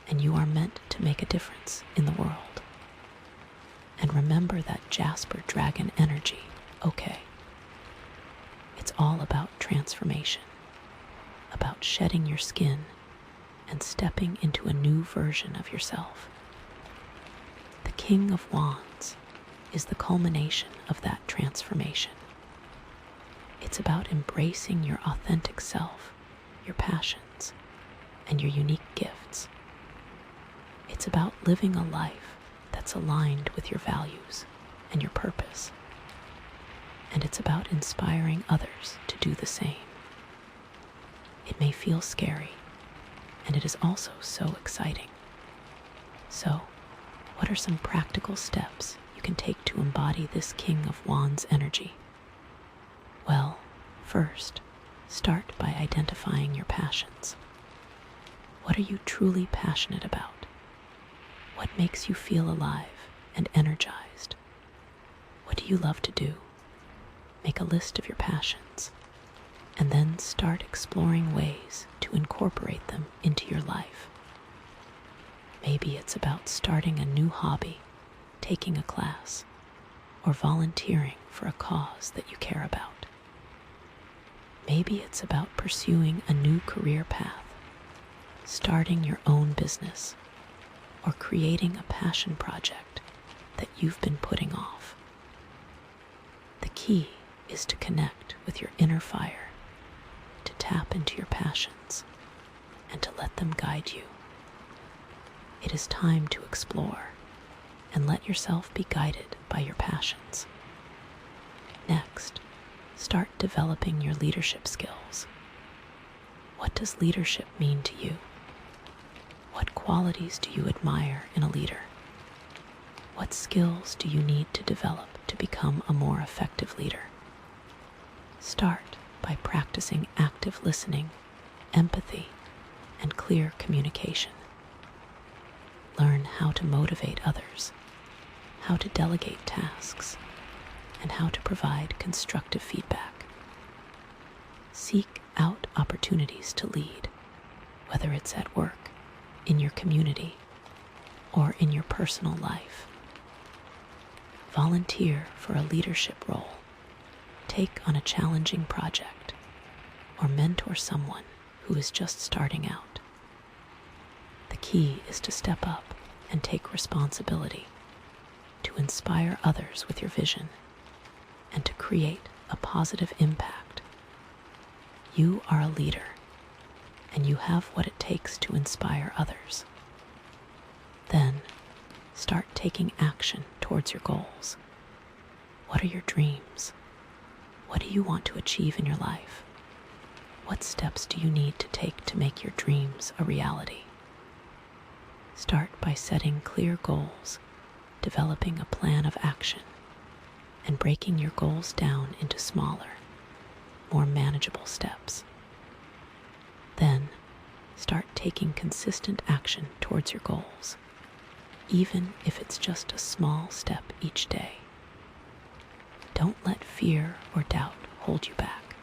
and you are meant to make a difference in the world. And remember that Jasper dragon energy, okay? It's all about transformation, about shedding your skin and stepping into a new version of yourself. The King of Wands is the culmination of that transformation. It's about embracing your authentic self, your passions, and your unique gifts. It's about living a life that's aligned with your values and your purpose. And it's about inspiring others to do the same. It may feel scary, and it is also so exciting. So, what are some practical steps you can take to embody this King of Wands energy? Well, first, start by identifying your passions. What are you truly passionate about? What makes you feel alive and energized? What do you love to do? Make a list of your passions, and then start exploring ways to incorporate them into your life. Maybe it's about starting a new hobby, taking a class, or volunteering for a cause that you care about. Maybe it's about pursuing a new career path, starting your own business, or creating a passion project that you've been putting off. The key is to connect with your inner fire, to tap into your passions, and to let them guide you. It is time to explore and let yourself be guided by your passions. Next, start developing your leadership skills. What does leadership mean to you? What qualities do you admire in a leader? What skills do you need to develop to become a more effective leader? Start by practicing active listening, empathy, and clear communication. Learn how to motivate others, how to delegate tasks, and how to provide constructive feedback. Seek out opportunities to lead, whether it's at work, in your community, or in your personal life. Volunteer for a leadership role, take on a challenging project, or mentor someone who is just starting out. The key is to step up and take responsibility, to inspire others with your vision, and to create a positive impact. You are a leader, and you have what it takes to inspire others. Then, start taking action towards your goals. What are your dreams? What do you want to achieve in your life? What steps do you need to take to make your dreams a reality? Start by setting clear goals, developing a plan of action, and breaking your goals down into smaller, more manageable steps. Then, start taking consistent action towards your goals, even if it's just a small step each day. Don't let fear or doubt hold you back.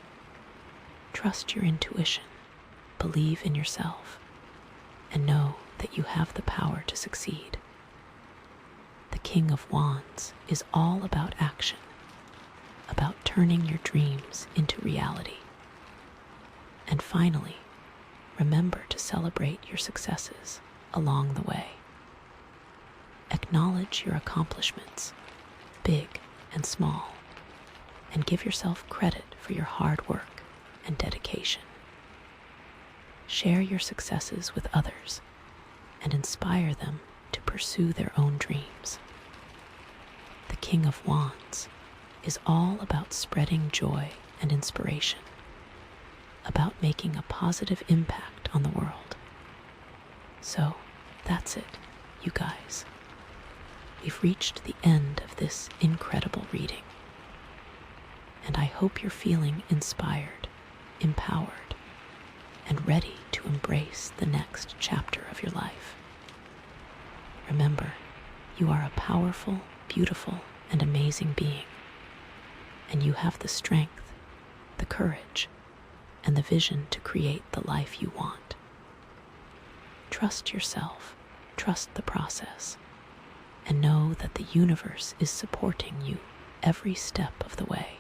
Trust your intuition, believe in yourself, and know that you have the power to succeed. The King of Wands is all about action, about turning your dreams into reality. And finally, remember to celebrate your successes along the way. Acknowledge your accomplishments, big and small, and give yourself credit for your hard work and dedication. Share your successes with others and inspire them to pursue their own dreams. The King of Wands is all about spreading joy and inspiration, about making a positive impact on the world. So, that's it, you guys. We've reached the end of this incredible reading, and I hope you're feeling inspired, empowered, and ready to embrace the next chapter of your life. Remember, you are a powerful, beautiful, and amazing being, and you have the strength, the courage, and the vision to create the life you want. Trust yourself, trust the process, and know that the universe is supporting you every step of the way.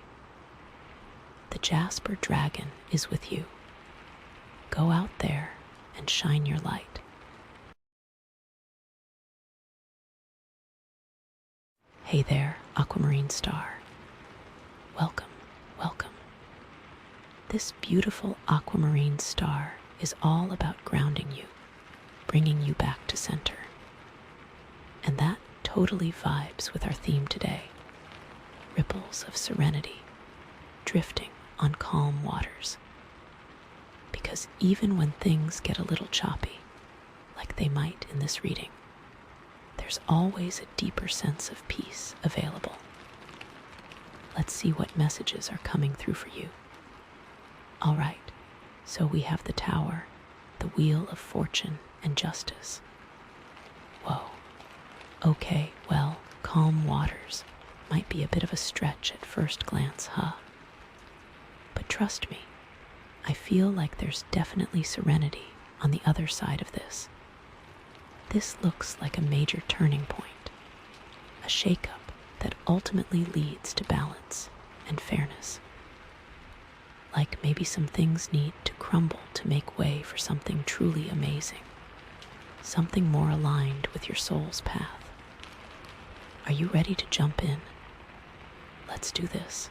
The Jasper dragon is with you. Go out there and shine your light. Hey there, Aquamarine star. Welcome, welcome. This beautiful aquamarine star is all about grounding you, bringing you back to center. And that totally vibes with our theme today. Ripples of serenity, drifting on calm waters. Because even when things get a little choppy, like they might in this reading, there's always a deeper sense of peace available. Let's see what messages are coming through for you. All right, so we have the Tower, the Wheel of Fortune and Justice. Whoa. Okay, well, calm waters might be a bit of a stretch at first glance, huh? But trust me, I feel like there's definitely serenity on the other side of this. This looks like a major turning point, a shakeup that ultimately leads to balance and fairness. Like maybe some things need to crumble to make way for something truly amazing, something more aligned with your soul's path. Are you ready to jump in? Let's do this.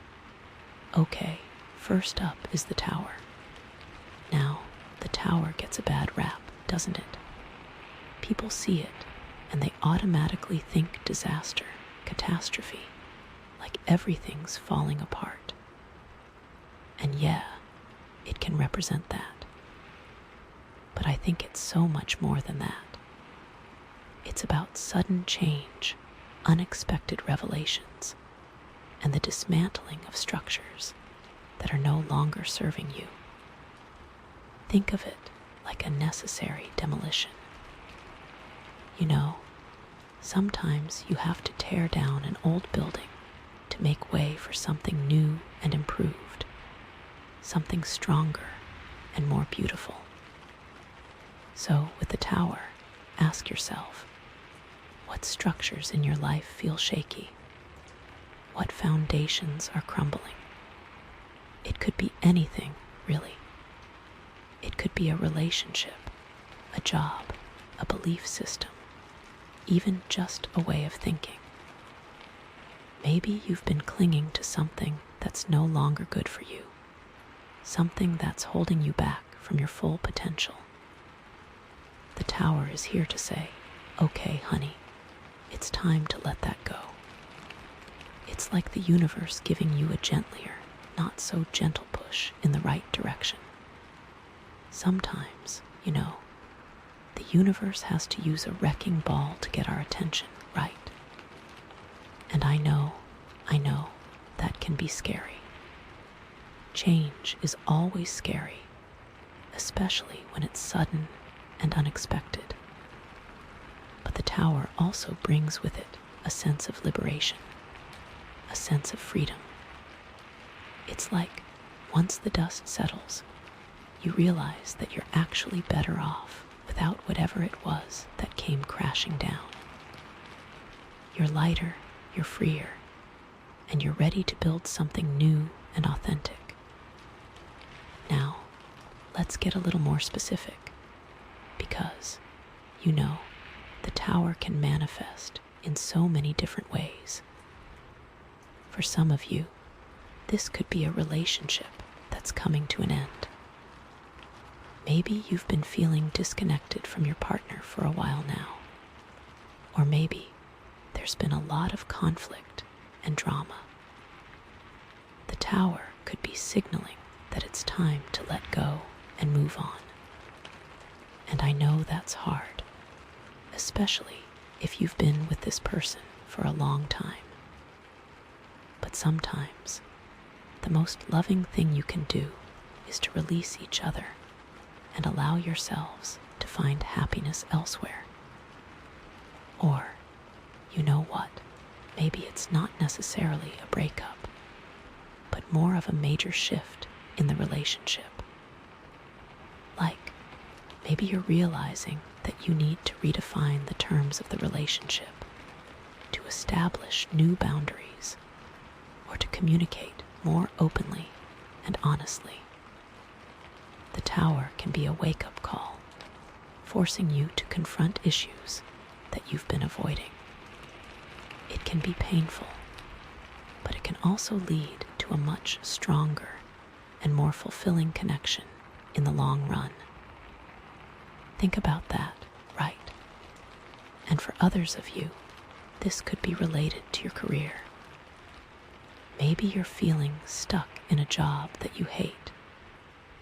Okay, first up is the Tower. Now, the Tower gets a bad rap, doesn't it? People see it, and they automatically think disaster, catastrophe, like everything's falling apart. And yeah, it can represent that. But I think it's so much more than that. It's about sudden change, unexpected revelations, and the dismantling of structures that are no longer serving you. Think of it like a necessary demolition. You know, sometimes you have to tear down an old building to make way for something new and improved, something stronger and more beautiful. So with the Tower, ask yourself, what structures in your life feel shaky? What foundations are crumbling? It could be anything, really. It could be a relationship, a job, a belief system, even just a way of thinking. Maybe you've been clinging to something that's no longer good for you, something that's holding you back from your full potential. The Tower is here to say, okay, honey, it's time to let that go. It's like the universe giving you a gentler, not so gentle push in the right direction. Sometimes, you know, the universe has to use a wrecking ball to get our attention, right? And I know, that can be scary. Change is always scary, especially when it's sudden and unexpected. But the Tower also brings with it a sense of liberation, a sense of freedom. It's like, once the dust settles, you realize that you're actually better off without whatever it was that came crashing down. You're lighter, you're freer, and you're ready to build something new and authentic. Now, let's get a little more specific, because, you know, the tower can manifest in so many different ways. For some of you, this could be a relationship that's coming to an end. Maybe you've been feeling disconnected from your partner for a while now. Or maybe there's been a lot of conflict and drama. The tower could be signaling that it's time to let go and move on. And I know that's hard, especially if you've been with this person for a long time. But sometimes, the most loving thing you can do is to release each other and allow yourselves to find happiness elsewhere. Or, you know what? Maybe it's not necessarily a breakup, but more of a major shift in the relationship. Like, maybe you're realizing that you need to redefine the terms of the relationship, to establish new boundaries, or to communicate more openly and honestly. The tower can be a wake-up call, forcing you to confront issues that you've been avoiding. It can be painful, but it can also lead to a much stronger and more fulfilling connection in the long run. Think about that, right? And for others of you, this could be related to your career. Maybe you're feeling stuck in a job that you hate,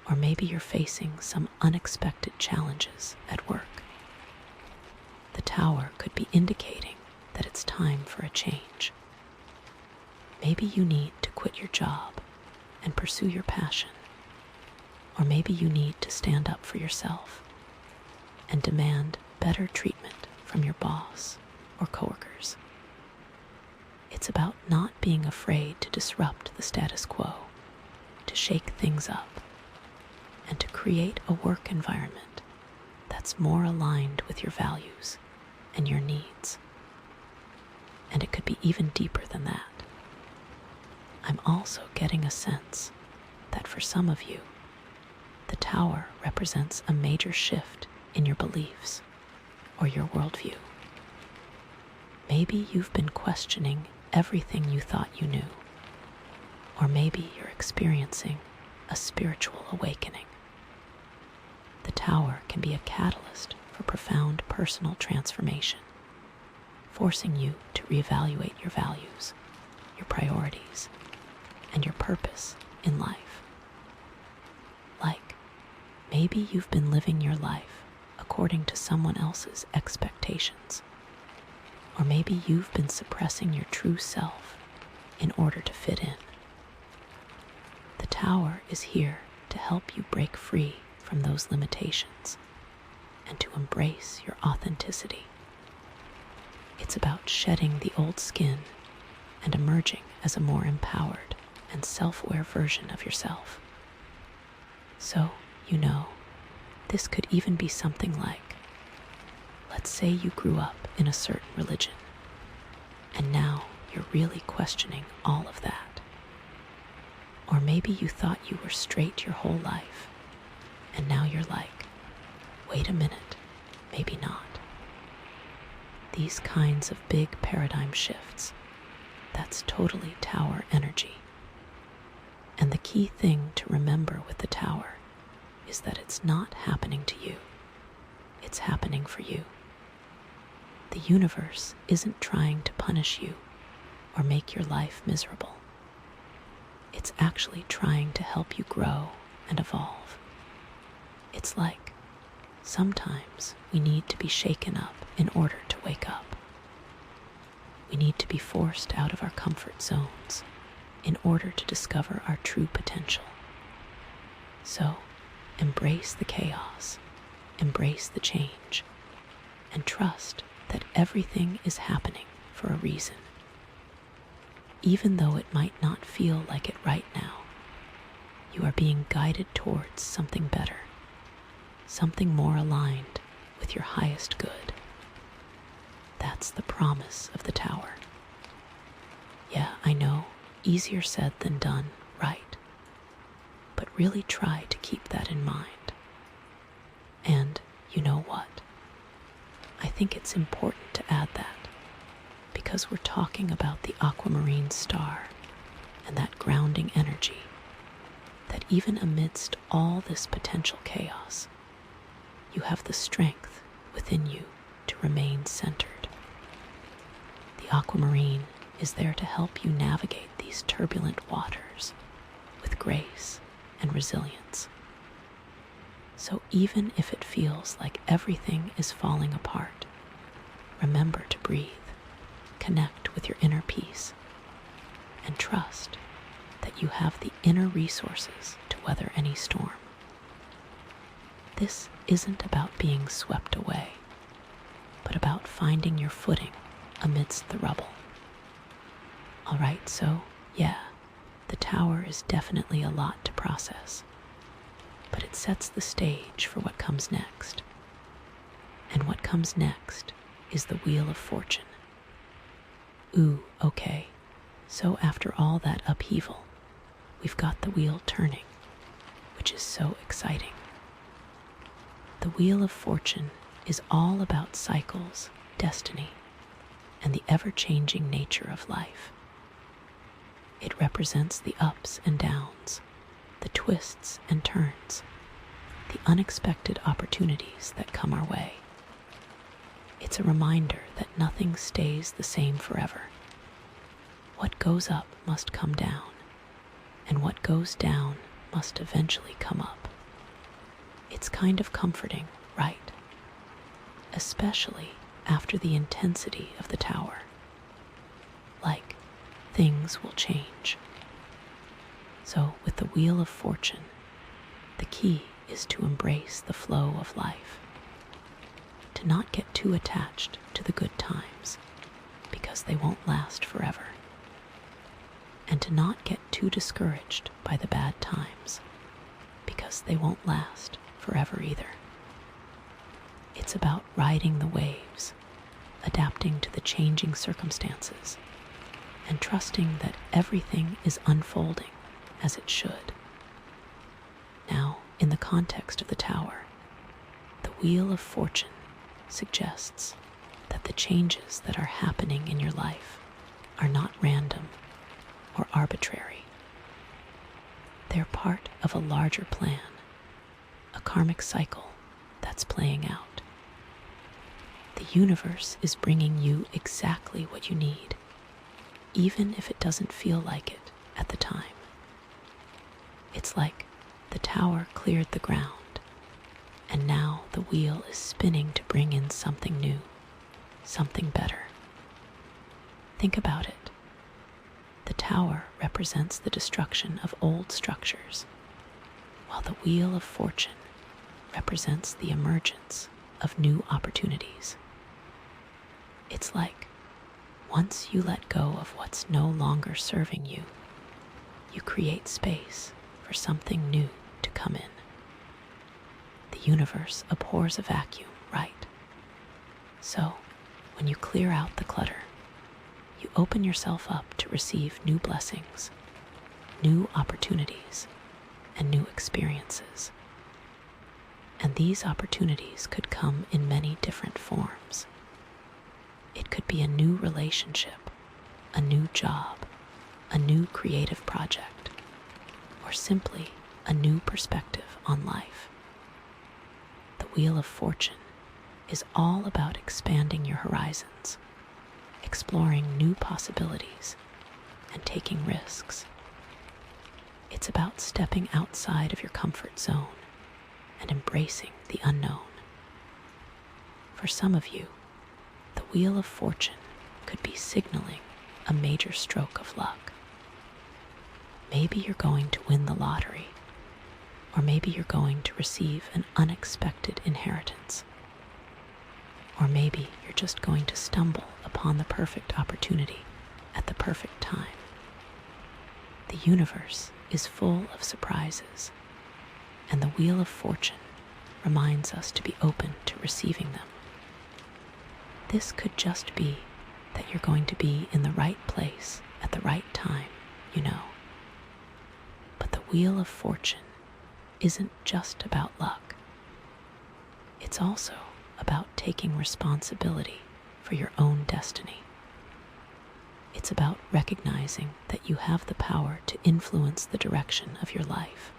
or maybe you're facing some unexpected challenges at work. The tower could be indicating that it's time for a change. Maybe you need to quit your job and pursue your passion, or maybe you need to stand up for yourself and demand better treatment from your boss or coworkers. It's about not being afraid to disrupt the status quo, to shake things up, and to create a work environment that's more aligned with your values and your needs. And it could be even deeper than that. I'm also getting a sense that for some of you, the tower represents a major shift in your beliefs or your worldview. Maybe you've been questioning everything you thought you knew, or maybe you're experiencing a spiritual awakening. The tower can be a catalyst for profound personal transformation, forcing you to reevaluate your values, your priorities, and your purpose in life. Like, maybe you've been living your life according to someone else's expectations, or maybe you've been suppressing your true self in order to fit in. The tower is here to help you break free from those limitations and to embrace your authenticity. It's about shedding the old skin and emerging as a more empowered and self-aware version of yourself. So, this could even be something like, let's say you grew up in a certain religion, and now you're really questioning all of that. Or maybe you thought you were straight your whole life, and now you're like, wait a minute, maybe not. These kinds of big paradigm shifts, that's totally tower energy. And the key thing to remember with the tower is that it's not happening to you. It's happening for you. The universe isn't trying to punish you or make your life miserable. It's actually trying to help you grow and evolve. It's like sometimes we need to be shaken up in order to wake up. We need to be forced out of our comfort zones in order to discover our true potential. So, embrace the chaos, embrace the change, and trust that everything is happening for a reason. Even though it might not feel like it right now, you are being guided towards something better, something more aligned with your highest good. That's the promise of the tower. Yeah, I know, easier said than done, right? But really try to keep that in mind. And you know what? I think think it's important to add that because we're talking about the Aquamarine star and that grounding energy that even amidst all this potential chaos, you have the strength within you to remain centered. The Aquamarine is there to help you navigate these turbulent waters with grace and resilience. So even if it feels like everything is falling apart, remember to breathe, connect with your inner peace, and trust that you have the inner resources to weather any storm. This isn't about being swept away, but about finding your footing amidst the rubble. All right, so yeah, the tower is definitely a lot to process, but it sets the stage for what comes next. And what comes next is the Wheel of Fortune. Ooh, okay, so after all that upheaval, we've got the wheel turning, which is so exciting. The Wheel of Fortune is all about cycles, destiny, and the ever-changing nature of life. It represents the ups and downs, the twists and turns, the unexpected opportunities that come our way. It's a reminder that nothing stays the same forever. What goes up must come down, and what goes down must eventually come up. It's kind of comforting, right? Especially after the intensity of the tower. Like, things will change. So with the Wheel of Fortune, the key is to embrace the flow of life. To not get too attached to the good times, because they won't last forever. And to not get too discouraged by the bad times, because they won't last forever either. It's about riding the waves, adapting to the changing circumstances, and trusting that everything is unfolding as it should. Now, in the context of the tower, the Wheel of Fortune suggests that the changes that are happening in your life are not random or arbitrary. They're part of a larger plan, a karmic cycle that's playing out. The universe is bringing you exactly what you need, even if it doesn't feel like it at the time. It's like the tower cleared the ground, and now the wheel is spinning to bring in something new, something better. Think about it. The tower represents the destruction of old structures, while the Wheel of Fortune represents the emergence of new opportunities. It's like, once you let go of what's no longer serving you, you create space for something new to come in. The universe abhors a vacuum, right? So, when you clear out the clutter, you open yourself up to receive new blessings, new opportunities, and new experiences. And these opportunities could come in many different forms. It could be a new relationship, a new job, a new creative project, or simply a new perspective on life. The Wheel of Fortune is all about expanding your horizons, exploring new possibilities, and taking risks. It's about stepping outside of your comfort zone and embracing the unknown. For some of you, the Wheel of Fortune could be signaling a major stroke of luck. Maybe you're going to win the lottery, or maybe you're going to receive an unexpected inheritance. Or maybe you're just going to stumble upon the perfect opportunity at the perfect time. The universe is full of surprises, and the Wheel of Fortune reminds us to be open to receiving them. This could just be that you're going to be in the right place at the right time, you know. But the Wheel of Fortune isn't just about luck. It's also about taking responsibility for your own destiny. It's about recognizing that you have the power to influence the direction of your life.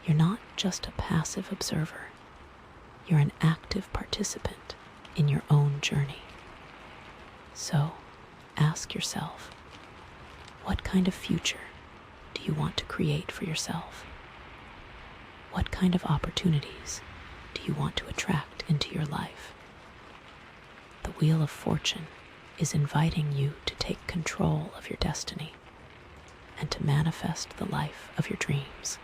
You're not just a passive observer. You're an active participant in your own journey. So, ask yourself, what kind of future do you want to create for yourself? What kind of opportunities do you want to attract into your life? The Wheel of Fortune is inviting you to take control of your destiny and to manifest the life of your dreams.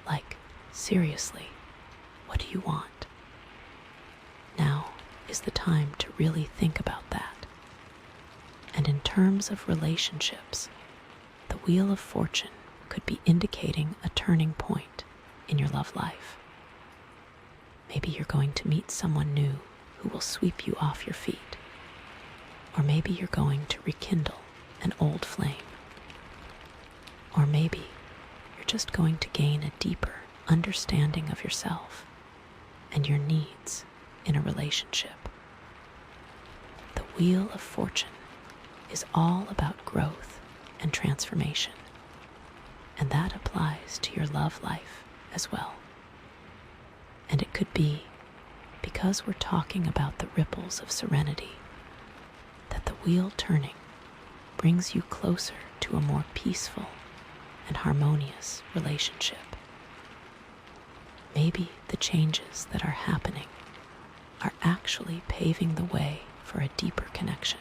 Like, seriously, what do you want? Now is the time to really think about that. And in terms of relationships, the Wheel of Fortune could be indicating a turning point in your love life. Maybe you're going to meet someone new who will sweep you off your feet. Or maybe you're going to rekindle an old flame. Or maybe you're just going to gain a deeper understanding of yourself and your needs in a relationship. The Wheel of Fortune is all about growth and transformation, and that applies to your love life as well. And it could be, because we're talking about the ripples of serenity, that the wheel turning brings you closer to a more peaceful and harmonious relationship. Maybe the changes that are happening are actually paving the way for a deeper connection,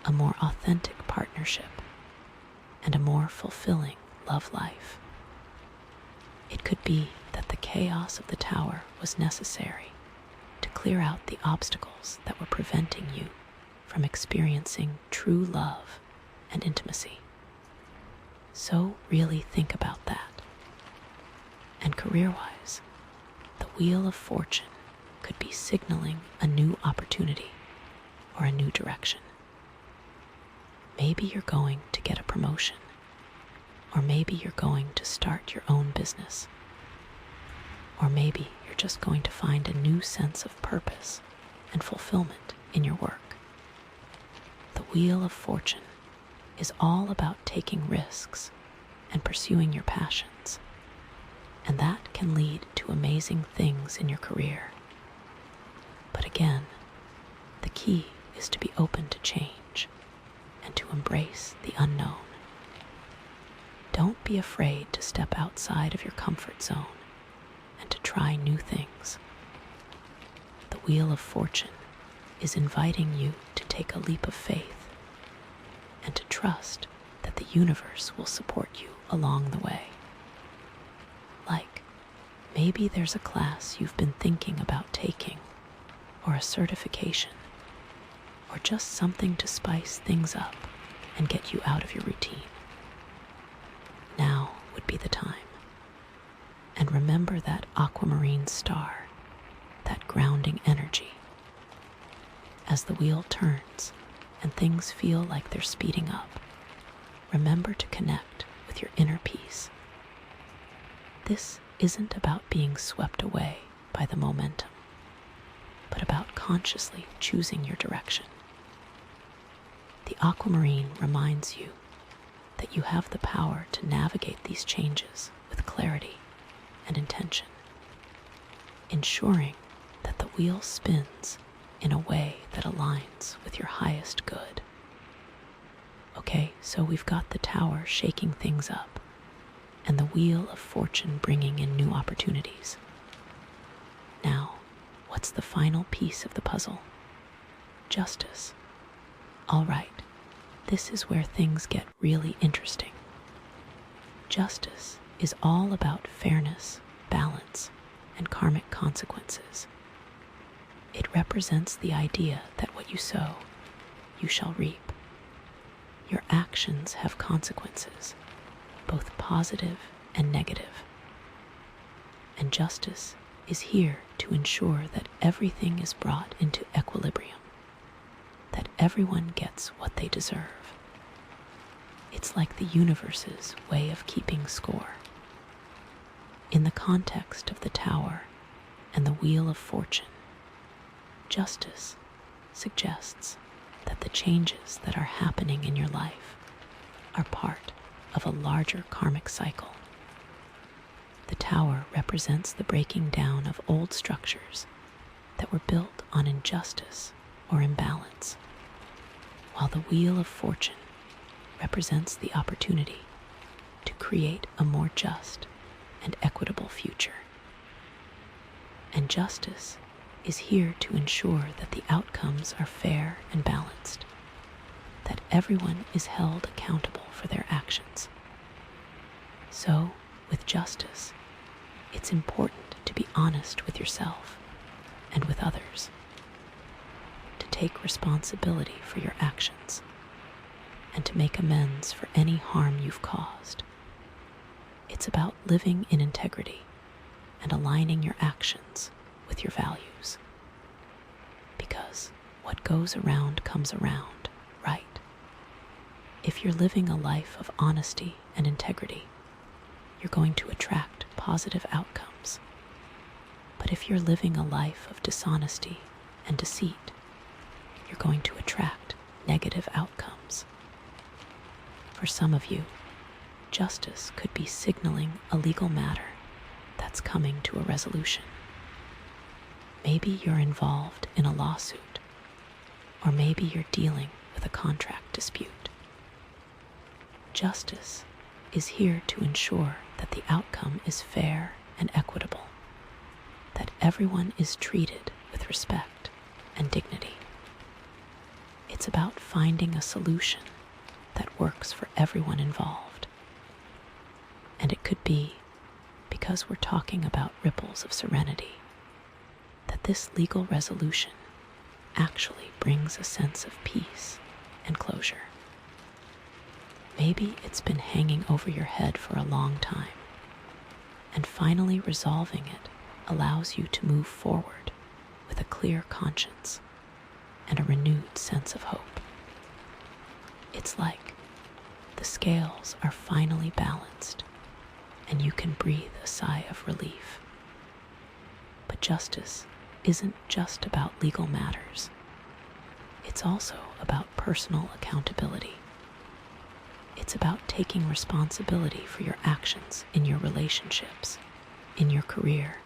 a more authentic partnership, and a more fulfilling love life. It could be that the chaos of the tower was necessary to clear out the obstacles that were preventing you from experiencing true love and intimacy. So really think about that. And career-wise, the Wheel of Fortune could be signaling a new opportunity or a new direction. Maybe you're going to get a promotion, or maybe you're going to start your own business, or maybe you're just going to find a new sense of purpose and fulfillment in your work. The Wheel of Fortune is all about taking risks and pursuing your passions, and that can lead to amazing things in your career. But again, the key is to be open to change and to embrace the unknown. Don't be afraid to step outside of your comfort zone and to try new things. The Wheel of Fortune is inviting you to take a leap of faith and to trust that the universe will support you along the way. Like, maybe there's a class you've been thinking about taking, or a certification, or just something to spice things up and get you out of your routine. Now would be the time. And remember that aquamarine star, that grounding energy. As the wheel turns and things feel like they're speeding up, remember to connect with your inner peace. This isn't about being swept away by the momentum, but about consciously choosing your direction. The aquamarine reminds you that you have the power to navigate these changes with clarity and intention, ensuring that the wheel spins in a way that aligns with your highest good. Okay, so we've got the tower shaking things up, and the Wheel of Fortune bringing in new opportunities. Now, what's the final piece of the puzzle? Justice. All right, this is where things get really interesting. Justice is all about fairness, balance, and karmic consequences. It represents the idea that what you sow, you shall reap. Your actions have consequences, both positive and negative. And justice is here to ensure that everything is brought into equilibrium, that everyone gets what they deserve. It's like the universe's way of keeping score. In the context of the tower and the wheel of fortune, justice suggests that the changes that are happening in your life are part of a larger karmic cycle. The tower represents the breaking down of old structures that were built on injustice or imbalance, while the wheel of fortune represents the opportunity to create a more just and equitable future. And justice is here to ensure that the outcomes are fair and balanced, that everyone is held accountable for their actions. So, with justice, it's important to be honest with yourself and with others, to take responsibility for your actions, and to make amends for any harm you've caused. It's about living in integrity and aligning your actions with your values. Because what goes around comes around, right? If you're living a life of honesty and integrity, you're going to attract positive outcomes. But if you're living a life of dishonesty and deceit, you're going to attract negative outcomes. For some of you, justice could be signaling a legal matter that's coming to a resolution. Maybe you're involved in a lawsuit, or maybe you're dealing with a contract dispute. Justice is here to ensure that the outcome is fair and equitable, that everyone is treated with respect and dignity. It's about finding a solution that works for everyone involved. And it could be, because we're talking about ripples of serenity, that this legal resolution actually brings a sense of peace and closure. Maybe it's been hanging over your head for a long time, and finally resolving it allows you to move forward with a clear conscience and a renewed sense of hope. It's like the scales are finally balanced, and you can breathe a sigh of relief. But justice isn't just about legal matters. It's also about personal accountability. It's about taking responsibility for your actions in your relationships, in your career,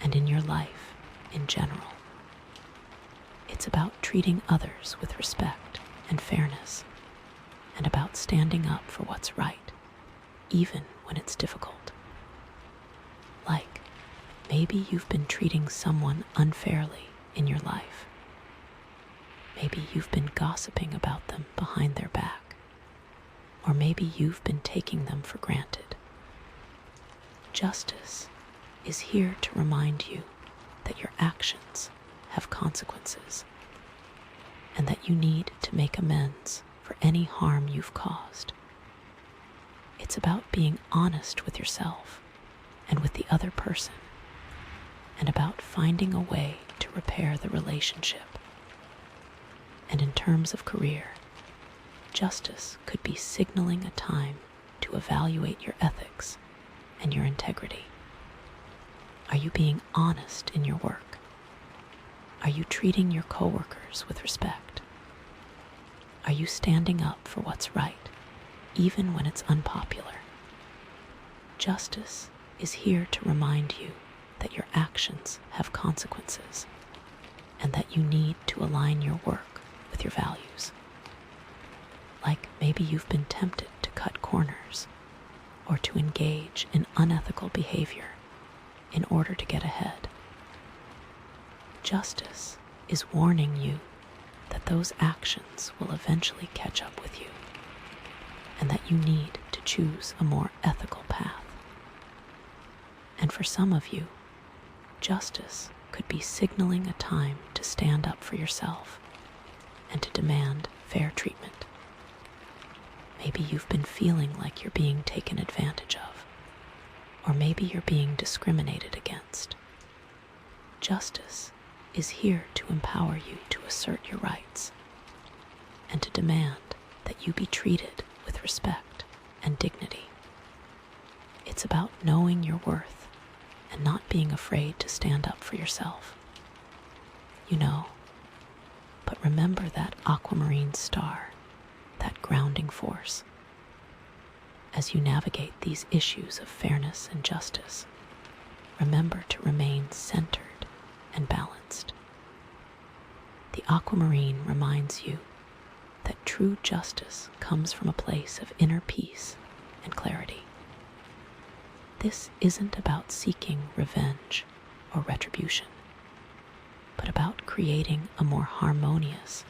and in your life in general. It's about treating others with respect and fairness, and about standing up for what's right, even when it's difficult. Like, maybe you've been treating someone unfairly in your life. Maybe you've been gossiping about them behind their back. Or maybe you've been taking them for granted. Justice is here to remind you that your actions have consequences, and that you need to make amends for any harm you've caused. It's about being honest with yourself and with the other person, and about finding a way to repair the relationship. And in terms of career, justice could be signaling a time to evaluate your ethics and your integrity. Are you being honest in your work? Are you treating your coworkers with respect? Are you standing up for what's right, even when it's unpopular? Justice is here to remind you that your actions have consequences, and that you need to align your work with your values. Like maybe you've been tempted to cut corners or to engage in unethical behavior in order to get ahead. Justice is warning you that those actions will eventually catch up with you, and that you need to choose a more ethical path. And for some of you, justice could be signaling a time to stand up for yourself and to demand fair treatment. Maybe you've been feeling like you're being taken advantage of, or maybe you're being discriminated against. Justice is here to empower you to assert your rights and to demand that you be treated with respect and dignity. It's about knowing your worth and not being afraid to stand up for yourself. You know, but remember that aquamarine star, that grounding force. As you navigate these issues of fairness and justice, remember to remain centered and balanced. The aquamarine reminds you that true justice comes from a place of inner peace and clarity. This isn't about seeking revenge or retribution, but about creating a more harmonious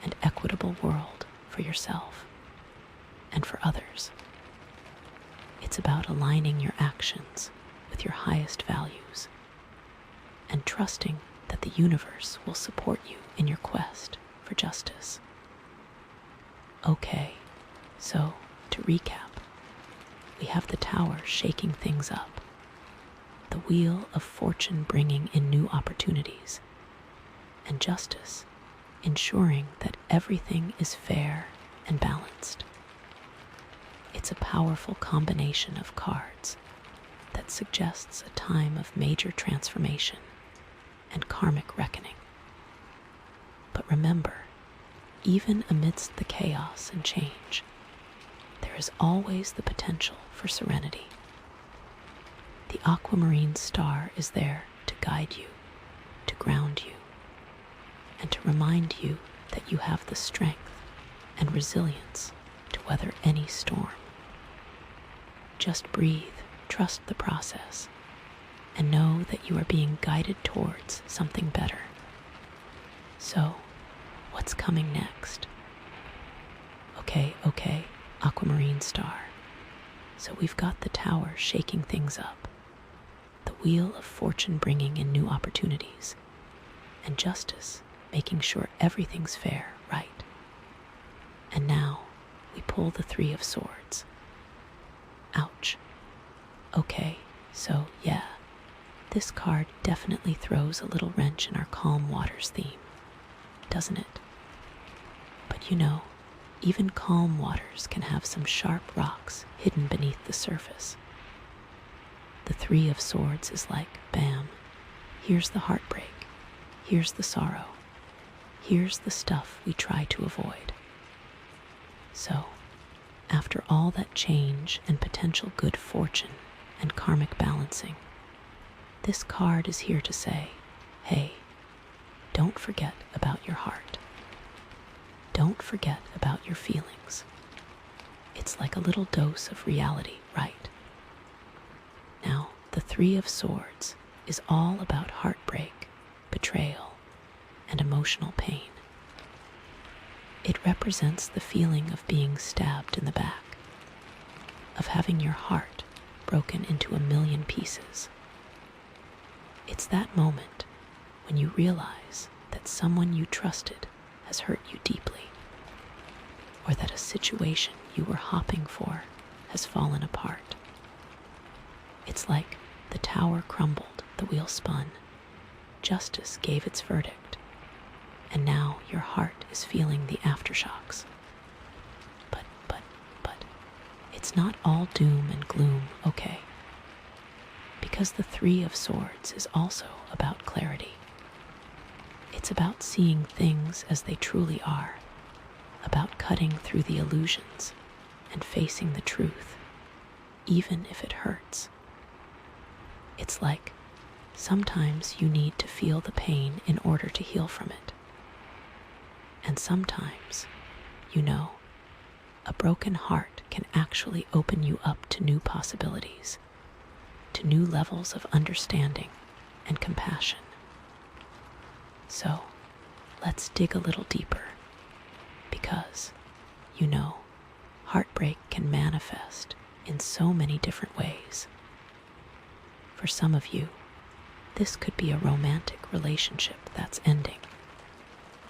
and equitable world for yourself and for others. It's about aligning your actions with your highest values and trusting that the universe will support you in your quest for justice. Okay, so to recap, we have the tower shaking things up, the wheel of fortune bringing in new opportunities, and justice ensuring that everything is fair and balanced. It's a powerful combination of cards that suggests a time of major transformation and karmic reckoning. But remember, even amidst the chaos and change, there is always the potential for serenity. The aquamarine star is there to guide you, to ground you, and to remind you that you have the strength and resilience to weather any storm. Just breathe, trust the process, and know that you are being guided towards something better. So, what's coming next? Okay, aquamarine star. So we've got the tower shaking things up, the wheel of fortune bringing in new opportunities, and justice making sure everything's fair, right? And now we pull the Three of Swords. Ouch. Okay, so yeah, this card definitely throws a little wrench in our calm waters theme, doesn't it? But you know, even calm waters can have some sharp rocks hidden beneath the surface. The Three of Swords is like, bam, here's the heartbreak, here's the sorrow, here's the stuff we try to avoid. So, after all that change and potential good fortune and karmic balancing, this card is here to say, hey, don't forget about your heart. Don't forget about your feelings. It's like a little dose of reality, right? Now, the Three of Swords is all about heartbreak, betrayal, and emotional pain. It represents the feeling of being stabbed in the back, of having your heart broken into a million pieces. It's that moment when you realize that someone you trusted has hurt you deeply, or that a situation you were hoping for has fallen apart. It's like the tower crumbled, the wheel spun, justice gave its verdict, and now your heart is feeling the aftershocks. But, it's not all doom and gloom, okay? Because the Three of Swords is also about clarity. It's about seeing things as they truly are, about cutting through the illusions and facing the truth, even if it hurts. It's like sometimes you need to feel the pain in order to heal from it. And sometimes, you know, a broken heart can actually open you up to new possibilities, to new levels of understanding and compassion. So, let's dig a little deeper, because, you know, heartbreak can manifest in so many different ways. For some of you, this could be a romantic relationship that's ending,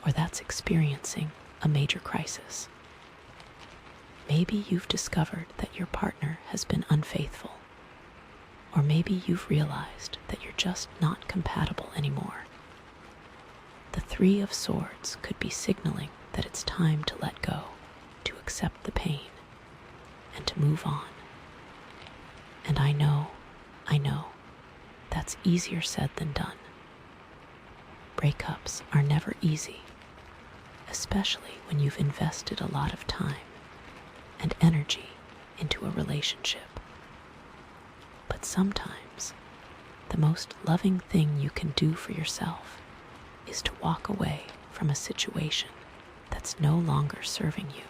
or that's experiencing a major crisis. Maybe you've discovered that your partner has been unfaithful, or maybe you've realized that you're just not compatible anymore. The Three of Swords could be signaling that it's time to let go, to accept the pain, and to move on. And I know that's easier said than done. Breakups are never easy, especially when you've invested a lot of time and energy into a relationship. But sometimes, the most loving thing you can do for yourself is to walk away from a situation that's no longer serving you.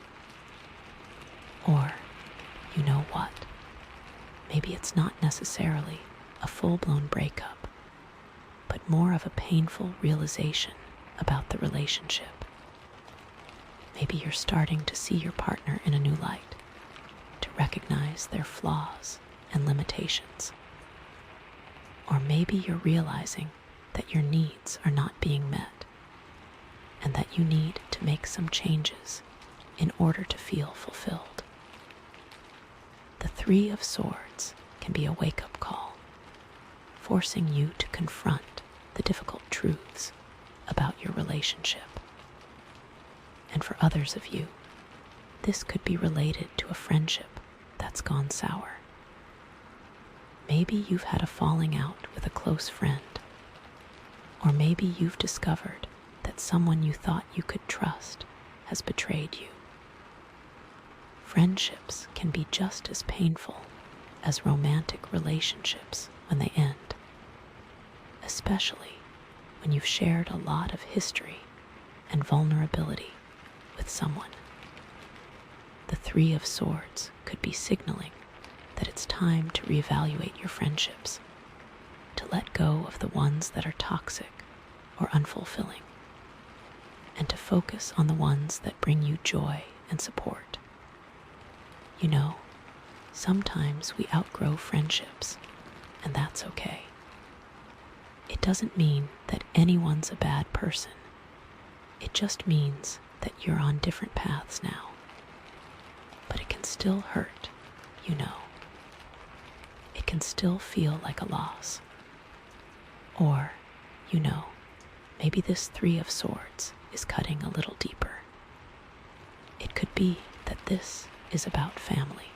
Or, you know what? Maybe it's not necessarily a full-blown breakup, but more of a painful realization about the relationship. Maybe you're starting to see your partner in a new light, to recognize their flaws and limitations. Or maybe you're realizing that your needs are not being met, and that you need to make some changes in order to feel fulfilled. The Three of Swords can be a wake-up call, forcing you to confront the difficult truths about your relationship. And for others of you, this could be related to a friendship that's gone sour. Maybe you've had a falling out with a close friend, or maybe you've discovered that someone you thought you could trust has betrayed you. Friendships can be just as painful as romantic relationships when they end, especially when you've shared a lot of history and vulnerability with someone. The Three of Swords could be signaling that it's time to reevaluate your friendships, to let go of the ones that are toxic or unfulfilling, and to focus on the ones that bring you joy and support. You know, sometimes we outgrow friendships, and that's okay. It doesn't mean that anyone's a bad person. It just means that you're on different paths now. But it can still hurt, you know. It can still feel like a loss. Or, you know, maybe this Three of Swords is cutting a little deeper. It could be that this is about family.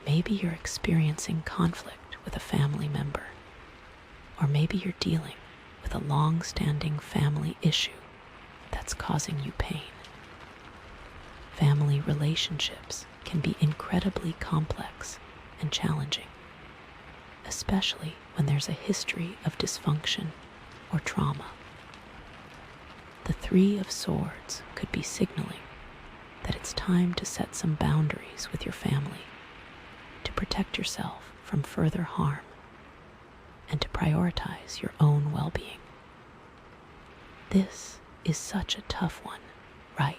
Maybe you're experiencing conflict with a family member, or maybe you're dealing with a long-standing family issue that's causing you pain. Family relationships can be incredibly complex and challenging, especially when there's a history of dysfunction or trauma. The Three of Swords could be signaling that it's time to set some boundaries with your family, to protect yourself from further harm, and to prioritize your own well-being. This is such a tough one, right?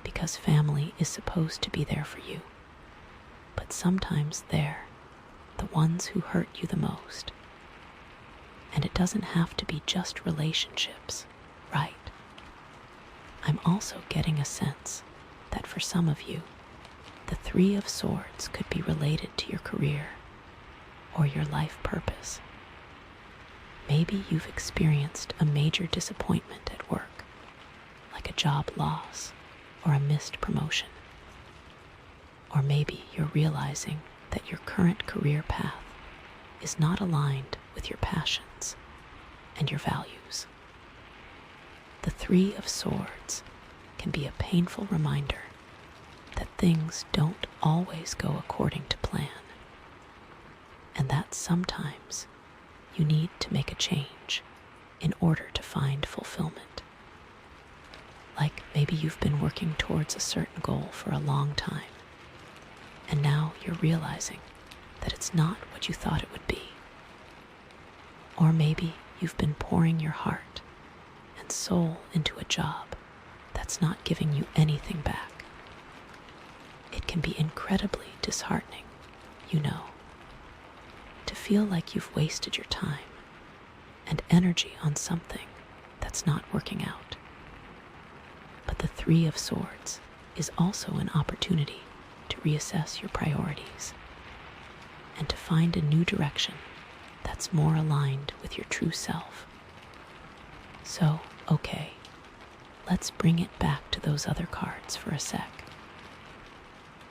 Because family is supposed to be there for you, but sometimes they're the ones who hurt you the most. And it doesn't have to be just relationships, right? I'm also getting a sense that for some of you, the Three of Swords could be related to your career or your life purpose. Maybe you've experienced a major disappointment at work, like a job loss or a missed promotion. Or maybe you're realizing that your current career path is not aligned with your passions and your values. The Three of Swords can be a painful reminder that things don't always go according to plan, and that sometimes you need to make a change in order to find fulfillment. Like maybe you've been working towards a certain goal for a long time, and now you're realizing that it's not what you thought it would be. Or maybe you've been pouring your heart and soul into a job that's not giving you anything back. It can be incredibly disheartening, you know, to feel like you've wasted your time and energy on something that's not working out. But the Three of Swords is also an opportunity to reassess your priorities and to find a new direction that's more aligned with your true self. So, okay, let's bring it back to those other cards for a sec.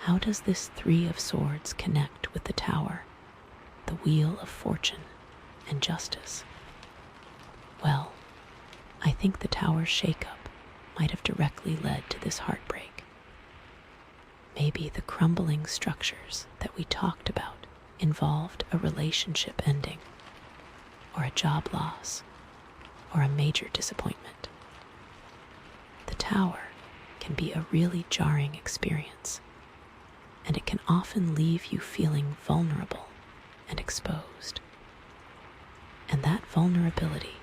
How does this Three of Swords connect with the Tower the wheel of fortune and justice? Well, I think the tower's shakeup might have directly led to this heartbreak. Maybe the crumbling structures that we talked about involved a relationship ending, or a job loss, or a major disappointment. The tower can be a really jarring experience, and it can often leave you feeling vulnerable and exposed. And that vulnerability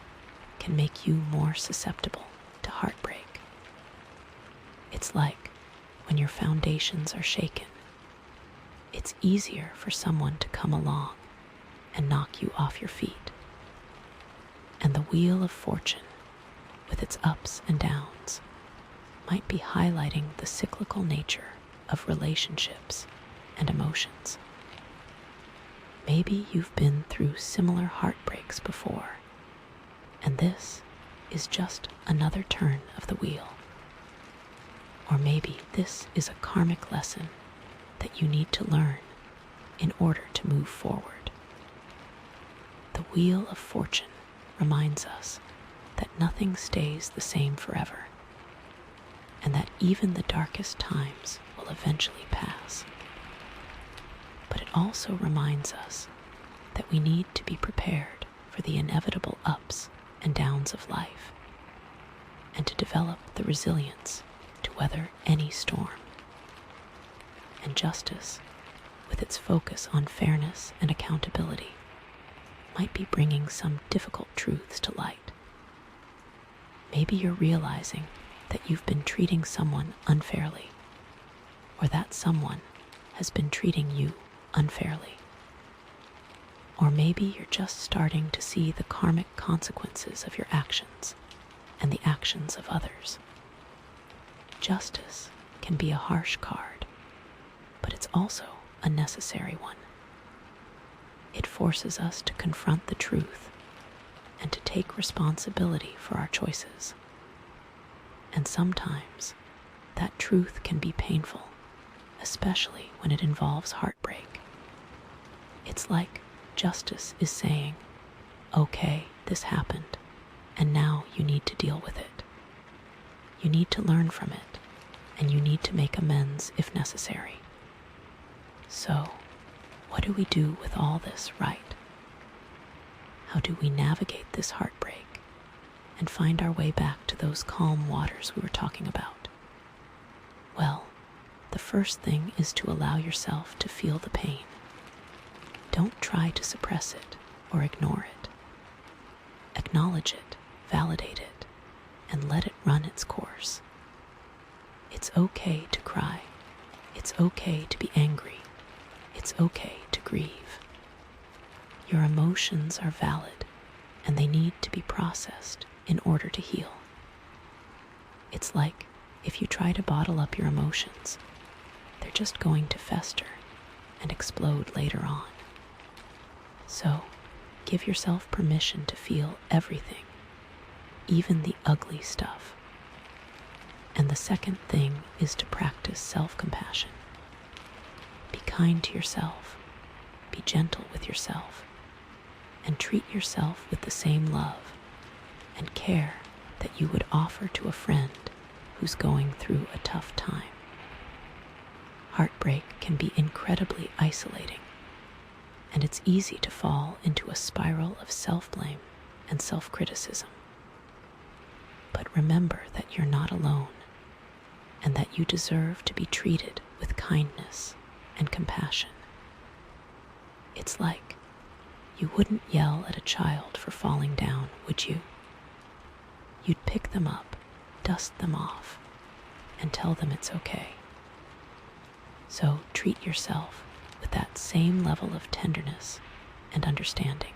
can make you more susceptible to heartbreak. It's like when your foundations are shaken, it's easier for someone to come along and knock you off your feet. And the wheel of fortune, with its ups and downs, might be highlighting the cyclical nature of relationships and emotions. Maybe you've been through similar heartbreaks before, and this is just another turn of the wheel. Or maybe this is a karmic lesson that you need to learn in order to move forward. The wheel of fortune reminds us that nothing stays the same forever, and that even the darkest times will eventually pass. But it also reminds us that we need to be prepared for the inevitable ups and downs of life, and to develop the resilience to weather any storm. And justice, with its focus on fairness and accountability, might be bringing some difficult truths to light. Maybe you're realizing that you've been treating someone unfairly, or that someone has been treating you unfairly. Or maybe you're just starting to see the karmic consequences of your actions and the actions of others. Justice can be a harsh card, but it's also a necessary one. It forces us to confront the truth and to take responsibility for our choices. And sometimes that truth can be painful, especially when it involves heartbreak. It's like justice is saying, okay, this happened, and now you need to deal with it. You need to learn from it, and you need to make amends if necessary. So, what do we do with all this, right? How do we navigate this heartbreak and find our way back to those calm waters we were talking about? Well, the first thing is to allow yourself to feel the pain. Don't try to suppress it or ignore it. Acknowledge it, validate it, and let it run its course. It's okay to cry. It's okay to be angry. It's okay to grieve. Your emotions are valid, and they need to be processed in order to heal. It's like if you try to bottle up your emotions, they're just going to fester and explode later on. So, give yourself permission to feel everything, even the ugly stuff. And the second thing is to practice self-compassion. Be kind to yourself, be gentle with yourself, and treat yourself with the same love and care that you would offer to a friend who's going through a tough time. Heartbreak can be incredibly isolating, and it's easy to fall into a spiral of self-blame and self-criticism. But remember that you're not alone, and that you deserve to be treated with kindness and compassion. It's like you wouldn't yell at a child for falling down, would you? You'd pick them up, dust them off, and tell them it's okay. So treat yourself with that same level of tenderness and understanding.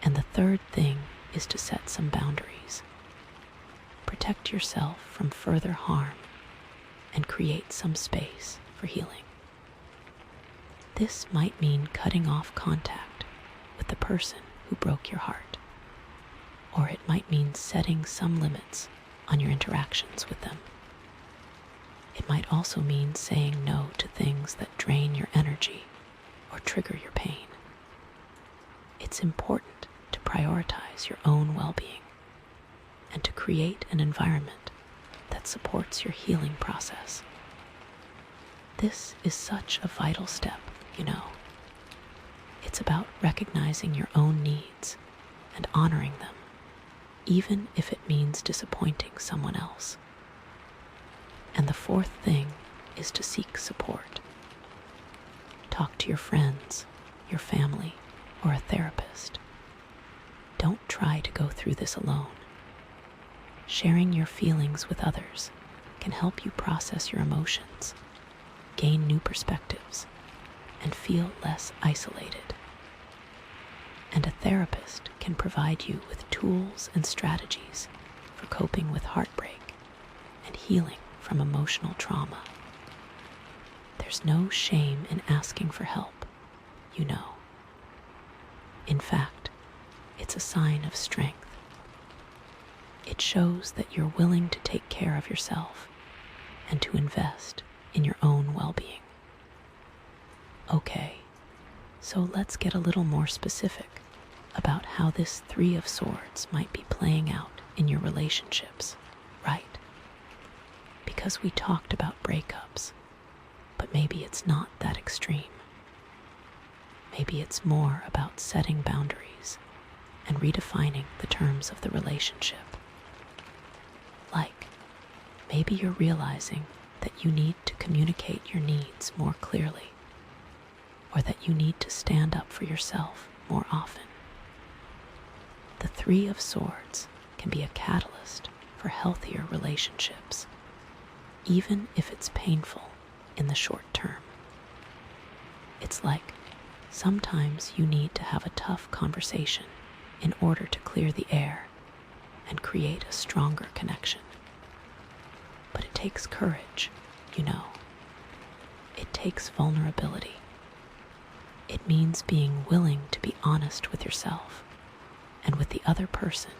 And the third thing is to set some boundaries. Protect yourself from further harm and create some space for healing. This might mean cutting off contact with the person who broke your heart, or it might mean setting some limits on your interactions with them. It might also mean saying no to things that drain your energy or trigger your pain. It's important to prioritize your own well-being and to create an environment that supports your healing process. This is such a vital step, you know. It's about recognizing your own needs and honoring them, even if it means disappointing someone else. And the fourth thing is to seek support. Talk to your friends, your family, or a therapist. Don't try to go through this alone. Sharing your feelings with others can help you process your emotions, gain new perspectives, and feel less isolated. And a therapist can provide you with tools and strategies for coping with heartbreak and healing from emotional trauma. There's no shame in asking for help, you know. In fact, it's a sign of strength. It shows that you're willing to take care of yourself and to invest in your own well-being. Okay, so let's get a little more specific about how this Three of Swords might be playing out in your relationships, right? Because we talked about breakups, but maybe it's not that extreme. Maybe it's more about setting boundaries and redefining the terms of the relationship. Like, maybe you're realizing that you need to communicate your needs more clearly, or that you need to stand up for yourself more often. The Three of Swords can be a catalyst for healthier relationships, even if it's painful in the short term. It's like sometimes you need to have a tough conversation in order to clear the air and create a stronger connection. But it takes courage, you know. It takes vulnerability. It means being willing to be honest with yourself and with the other person,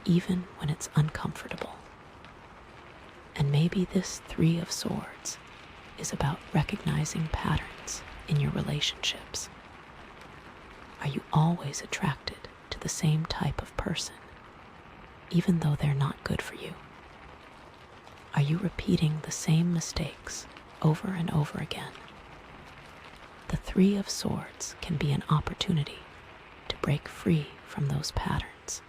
even when it's uncomfortable. And maybe this Three of Swords is about recognizing patterns in your relationships. Are you always attracted to the same type of person, even though they're not good for you? Are you repeating the same mistakes over and over again? The Three of Swords can be an opportunity to break free from those patterns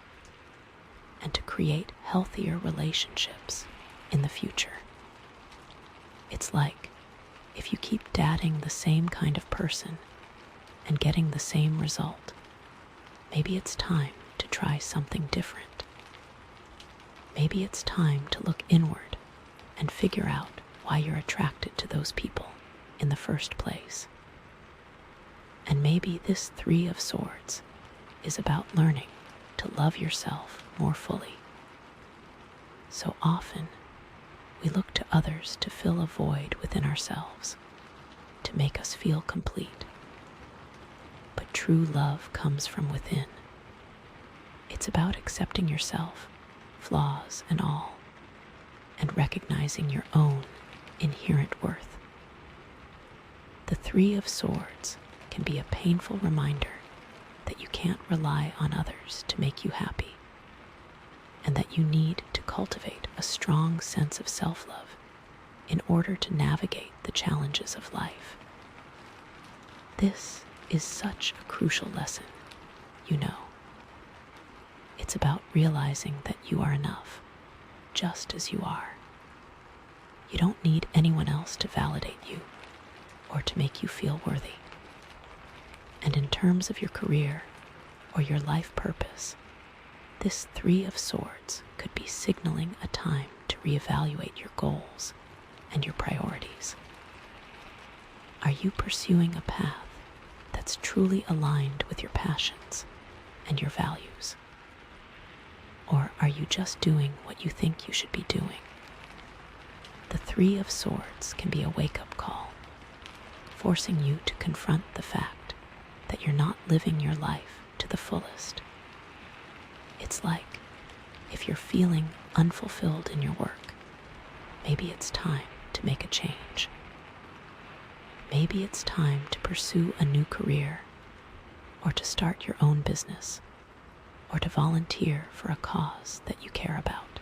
and to create healthier relationships in the future. It's like if you keep dating the same kind of person and getting the same result, maybe it's time to try something different. Maybe it's time to look inward and figure out why you're attracted to those people in the first place. And maybe this Three of Swords is about learning to love yourself more fully. So often, we look to others to fill a void within ourselves, to make us feel complete. But true love comes from within. It's about accepting yourself, flaws and all, and recognizing your own inherent worth. The Three of Swords can be a painful reminder that you can't rely on others to make you happy, and that you need to cultivate a strong sense of self-love in order to navigate the challenges of life. This is such a crucial lesson, you know. It's about realizing that you are enough, just as you are. You don't need anyone else to validate you or to make you feel worthy. And in terms of your career or your life purpose, this Three of Swords could be signaling a time to reevaluate your goals and your priorities. Are you pursuing a path that's truly aligned with your passions and your values? Or are you just doing what you think you should be doing? The Three of Swords can be a wake-up call, forcing you to confront the fact that you're not living your life to the fullest. It's like if you're feeling unfulfilled in your work, maybe it's time to make a change. Maybe it's time to pursue a new career, or to start your own business, or to volunteer for a cause that you care about.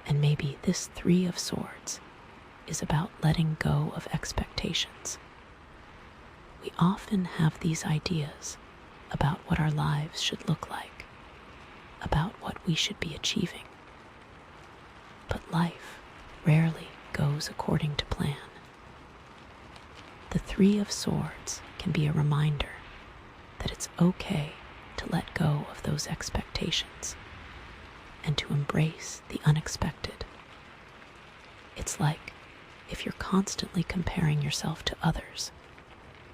And maybe this Three of Swords is about letting go of expectations. We often have these ideas about what our lives should look like, about what we should be achieving. But life rarely goes according to plan. The Three of Swords can be a reminder that it's okay to let go of those expectations and to embrace the unexpected. It's like if you're constantly comparing yourself to others,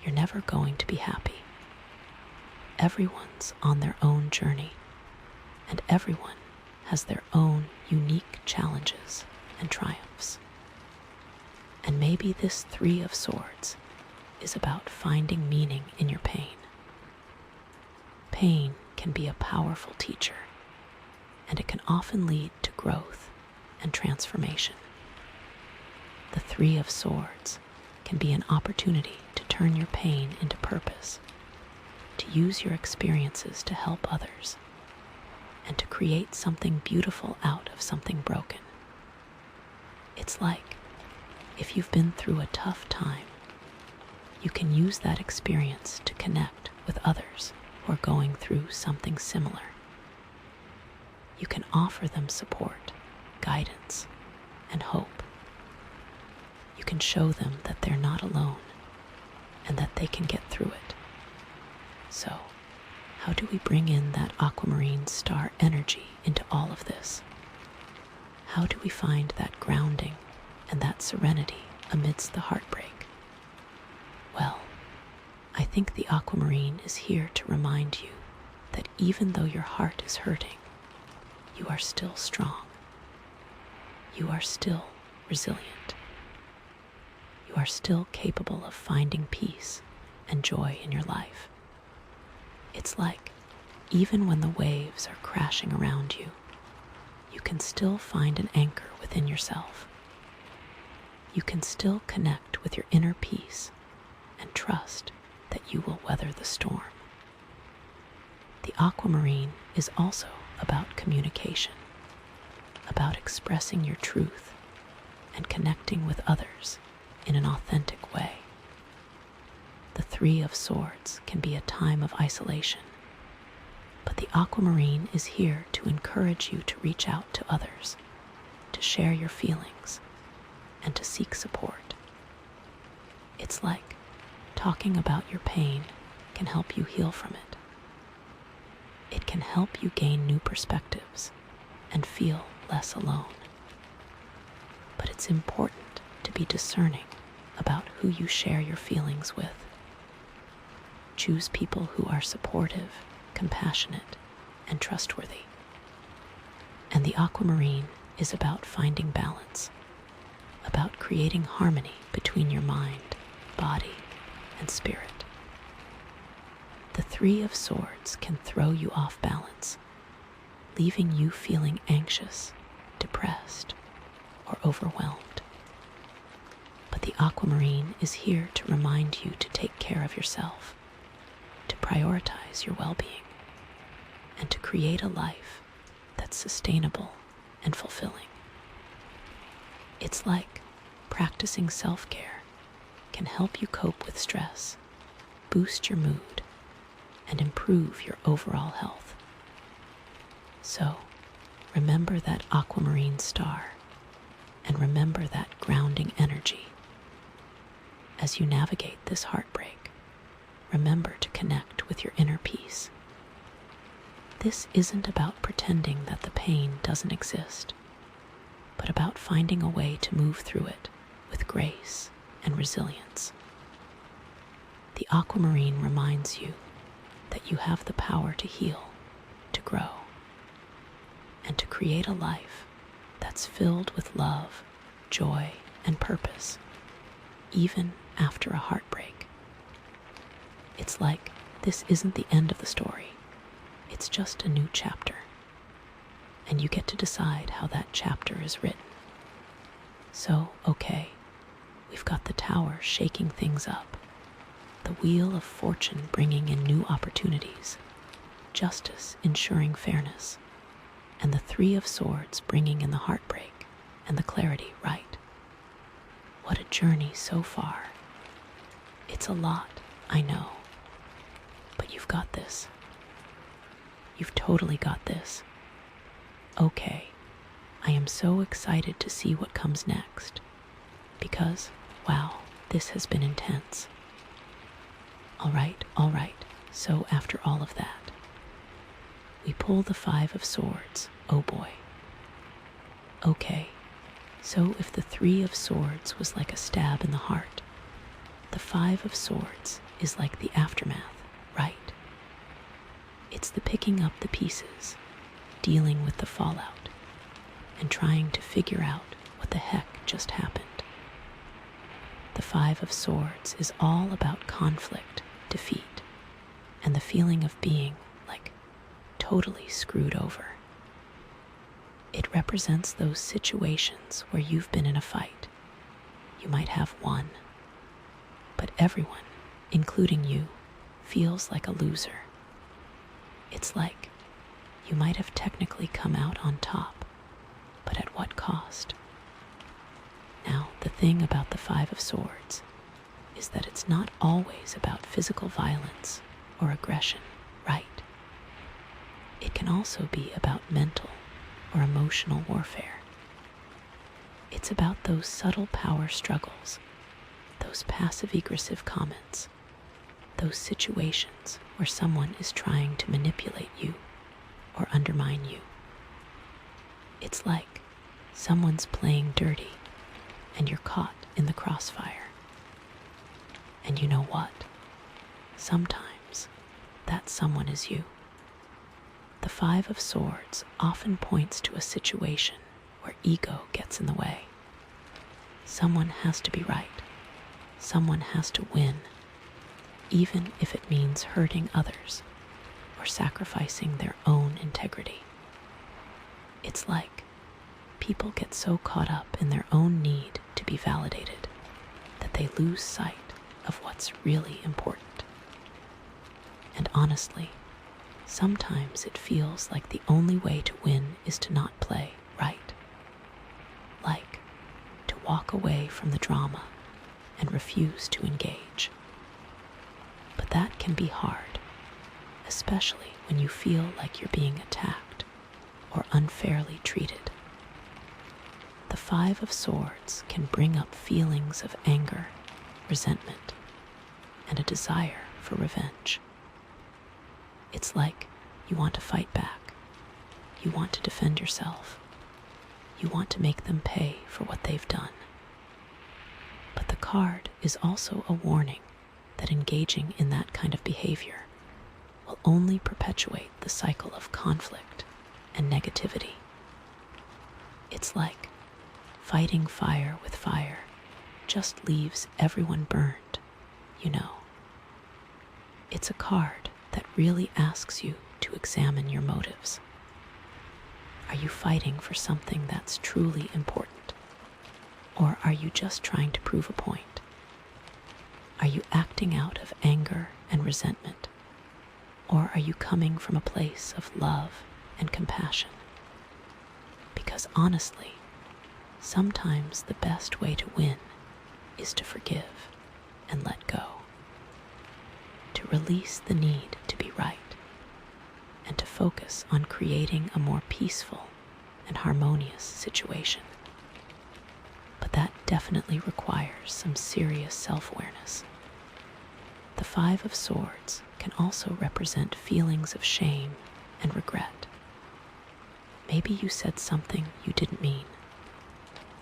you're never going to be happy. Everyone's on their own journey, and everyone has their own unique challenges and triumphs. And maybe this Three of Swords is about finding meaning in your pain. Pain can be a powerful teacher, and it can often lead to growth and transformation. The Three of Swords can be an opportunity to turn your pain into purpose, to use your experiences to help others, and to create something beautiful out of something broken. It's like if you've been through a tough time, you can use that experience to connect with others who are going through something similar. You can offer them support, guidance, and hope. You can show them that they're not alone and that they can get through it. So, how do we bring in that Aquamarine star energy into all of this? How do we find that grounding and that serenity amidst the heartbreak? Well, I think the Aquamarine is here to remind you that even though your heart is hurting, you are still strong. You are still resilient. You are still capable of finding peace and joy in your life. It's like, even when the waves are crashing around you, you can still find an anchor within yourself. You can still connect with your inner peace and trust that you will weather the storm. The Aquamarine is also about communication, about expressing your truth and connecting with others in an authentic way. The Three of Swords can be a time of isolation, but the Aquamarine is here to encourage you to reach out to others, to share your feelings, and to seek support. It's like talking about your pain can help you heal from it. It can help you gain new perspectives and feel less alone. But it's important to be discerning about who you share your feelings with. Choose people who are supportive, compassionate, and trustworthy. And the Aquamarine is about finding balance, about creating harmony between your mind, body, and spirit. The Three of Swords can throw you off balance, leaving you feeling anxious, depressed, or overwhelmed. But the Aquamarine is here to remind you to take care of yourself, to prioritize your well-being, and to create a life that's sustainable and fulfilling. It's like practicing self-care can help you cope with stress, boost your mood, and improve your overall health. So, remember that Aquamarine star, and remember that grounding energy. As you navigate this heartbreak, remember to connect with your inner peace. This isn't about pretending that the pain doesn't exist, but about finding a way to move through it with grace and resilience. The Aquamarine reminds you that you have the power to heal, to grow, and to create a life that's filled with love, joy, and purpose, even after a heartbreak. It's like this isn't the end of the story. It's just a new chapter, and you get to decide how that chapter is written. So, okay, We've got the Tower shaking things up, the Wheel of Fortune bringing in new opportunities, justice ensuring fairness, and the Three of Swords bringing in the heartbreak and the clarity right. What a journey so far. It's a lot, I know, but you've got this. You've totally got this. Okay, I am so excited to see what comes next, because, wow, this has been intense. All right, so after all of that, we pull the Five of Swords, oh boy. Okay, so if the Three of Swords was like a stab in the heart, the Five of Swords is like the aftermath, right? It's the picking up the pieces, dealing with the fallout, and trying to figure out what the heck just happened. The Five of Swords is all about conflict, defeat, and the feeling of being, like, totally screwed over. It represents those situations where you've been in a fight. You might have won, but everyone, including you, feels like a loser. It's like you might have technically come out on top, but at what cost? Now, the thing about the Five of Swords is that it's not always about physical violence or aggression, right? It can also be about mental or emotional warfare. It's about those subtle power struggles, those passive-aggressive comments, those situations where someone is trying to manipulate you or undermine you. It's like someone's playing dirty and you're caught in the crossfire. And you know what? Sometimes that someone is you. The Five of Swords often points to a situation where ego gets in the way. Someone has to be right. Someone has to win, even if it means hurting others or sacrificing their own integrity. It's like people get so caught up in their own need to be validated that they lose sight of what's really important. And honestly, sometimes it feels like the only way to win is to not play right. Like to walk away from the drama and refuse to engage. But that can be hard, especially when you feel like you're being attacked or unfairly treated. The Five of Swords can bring up feelings of anger, resentment, and a desire for revenge. It's like you want to fight back. You want to defend yourself. You want to make them pay for what they've done. But the card is also a warning that engaging in that kind of behavior will only perpetuate the cycle of conflict and negativity. It's like fighting fire with fire just leaves everyone burned, you know. It's a card that really asks you to examine your motives. Are you fighting for something that's truly important? Or are you just trying to prove a point? Are you acting out of anger and resentment? Or are you coming from a place of love and compassion? Because honestly, sometimes the best way to win is to forgive and let go. To release the need to be right, and to focus on creating a more peaceful and harmonious situation. But that definitely requires some serious self-awareness. The Five of Swords can also represent feelings of shame and regret. Maybe you said something you didn't mean,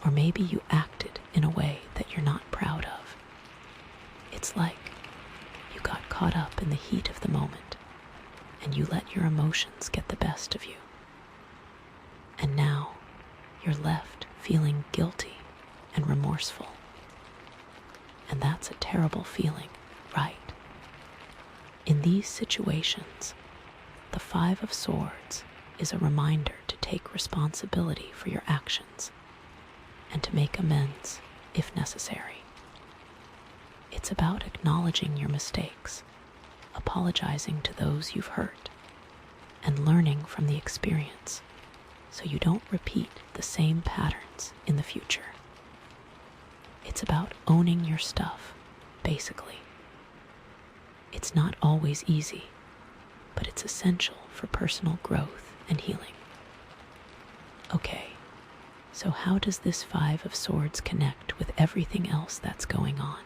or maybe you acted in a way that you're not proud of. It's like you got caught up in the heat of the moment, and you let your emotions get the best of you. And now you're left feeling guilty and remorseful. And that's a terrible feeling, right? In these situations, the Five of Swords is a reminder to take responsibility for your actions and to make amends if necessary. It's about acknowledging your mistakes, apologizing to those you've hurt, and learning from the experience so you don't repeat the same patterns in the future. It's about owning your stuff, basically. It's not always easy, but it's essential for personal growth and healing. Okay, so how does this Five of Swords connect with everything else that's going on?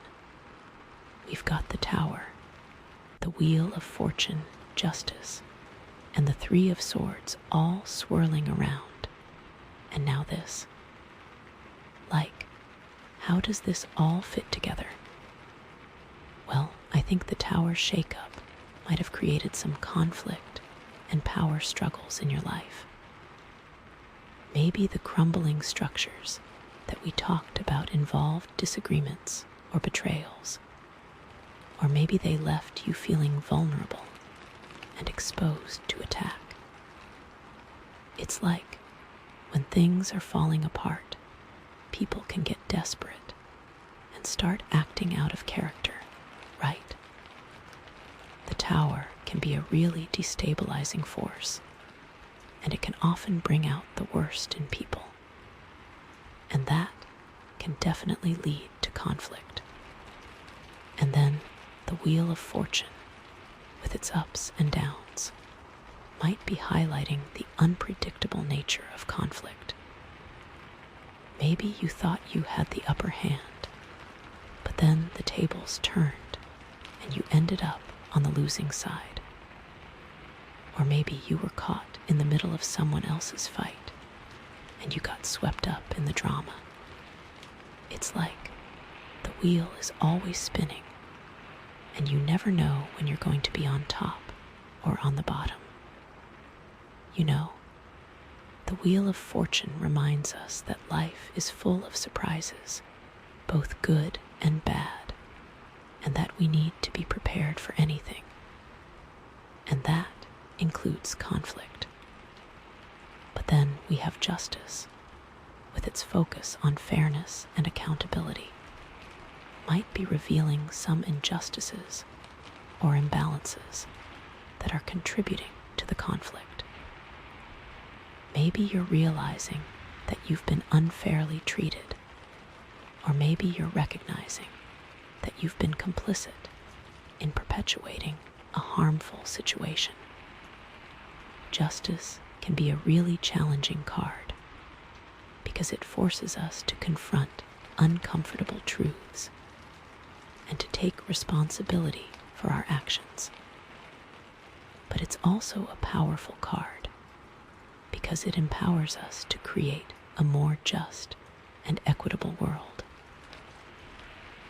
We've got the Tower, the Wheel of Fortune, Justice, and the Three of Swords all swirling around. And now this. How does this all fit together? Well, I think the Tower shakeup might have created some conflict and power struggles in your life. Maybe the crumbling structures that we talked about involved disagreements or betrayals. Or maybe they left you feeling vulnerable and exposed to attack. It's like when things are falling apart, people can get desperate and start acting out of character, right? The Tower can be a really destabilizing force, and it can often bring out the worst in people. And that can definitely lead to conflict. And then the Wheel of Fortune, with its ups and downs, might be highlighting the unpredictable nature of conflict. Maybe you thought you had the upper hand, but then the tables turned and you ended up on the losing side. Or maybe you were caught in the middle of someone else's fight and you got swept up in the drama. It's like the wheel is always spinning and you never know when you're going to be on top or on the bottom. You know, the Wheel of Fortune reminds us that life is full of surprises, both good and bad, and that we need to be prepared for anything. And that includes conflict. But then we have Justice, with its focus on fairness and accountability, might be revealing some injustices or imbalances that are contributing to the conflict. Maybe you're realizing that you've been unfairly treated, or maybe you're recognizing that you've been complicit in perpetuating a harmful situation. Justice can be a really challenging card because it forces us to confront uncomfortable truths and to take responsibility for our actions. But it's also a powerful card because it empowers us to create a more just and equitable world.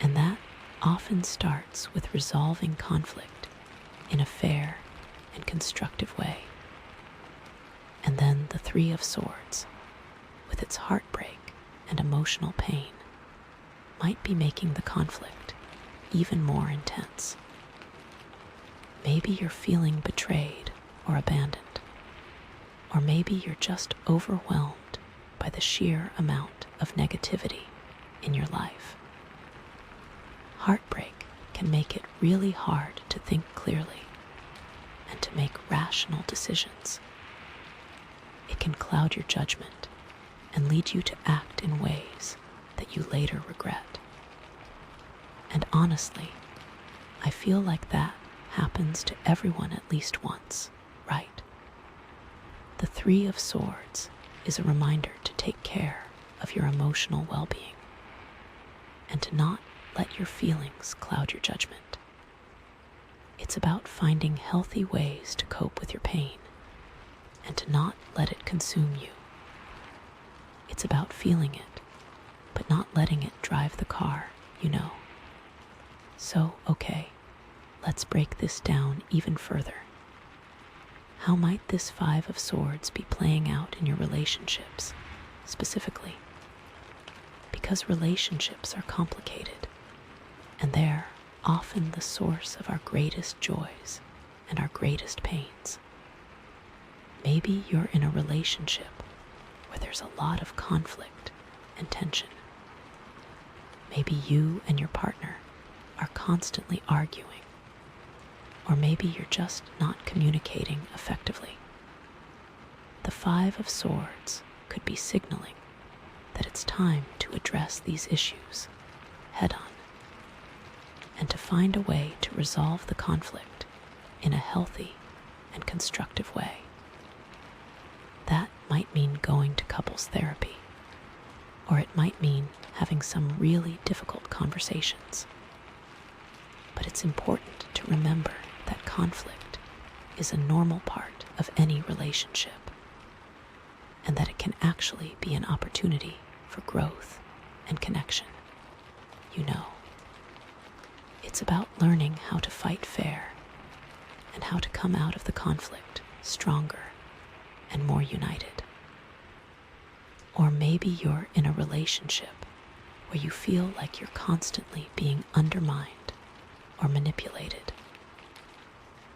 And that often starts with resolving conflict in a fair and constructive way. And then the Three of Swords, with its heartbreak and emotional pain, might be making the conflict even more intense. Maybe you're feeling betrayed or abandoned. Or maybe you're just overwhelmed by the sheer amount of negativity in your life. Heartbreak can make it really hard to think clearly and to make rational decisions. It can cloud your judgment and lead you to act in ways that you later regret. And honestly, I feel like that happens to everyone at least once, right? The Three of Swords is a reminder to take care of your emotional well-being and to not let your feelings cloud your judgment. It's about finding healthy ways to cope with your pain and to not let it consume you. It's about feeling it, but not letting it drive the car, you know. So, okay, let's break this down even further. How might this Five of Swords be playing out in your relationships, specifically? Because relationships are complicated, and they're often the source of our greatest joys and our greatest pains. Maybe you're in a relationship where there's a lot of conflict and tension. Maybe you and your partner are constantly arguing, or maybe you're just not communicating effectively. The Five of Swords could be signaling that it's time to address these issues head on and to find a way to resolve the conflict in a healthy and constructive way. That might mean going to couples therapy, or it might mean having some really difficult conversations. But it's important to remember that conflict is a normal part of any relationship, and that it can actually be an opportunity for growth and connection. You know, it's about learning how to fight fair and how to come out of the conflict stronger and more united. Or maybe you're in a relationship where you feel like you're constantly being undermined or manipulated.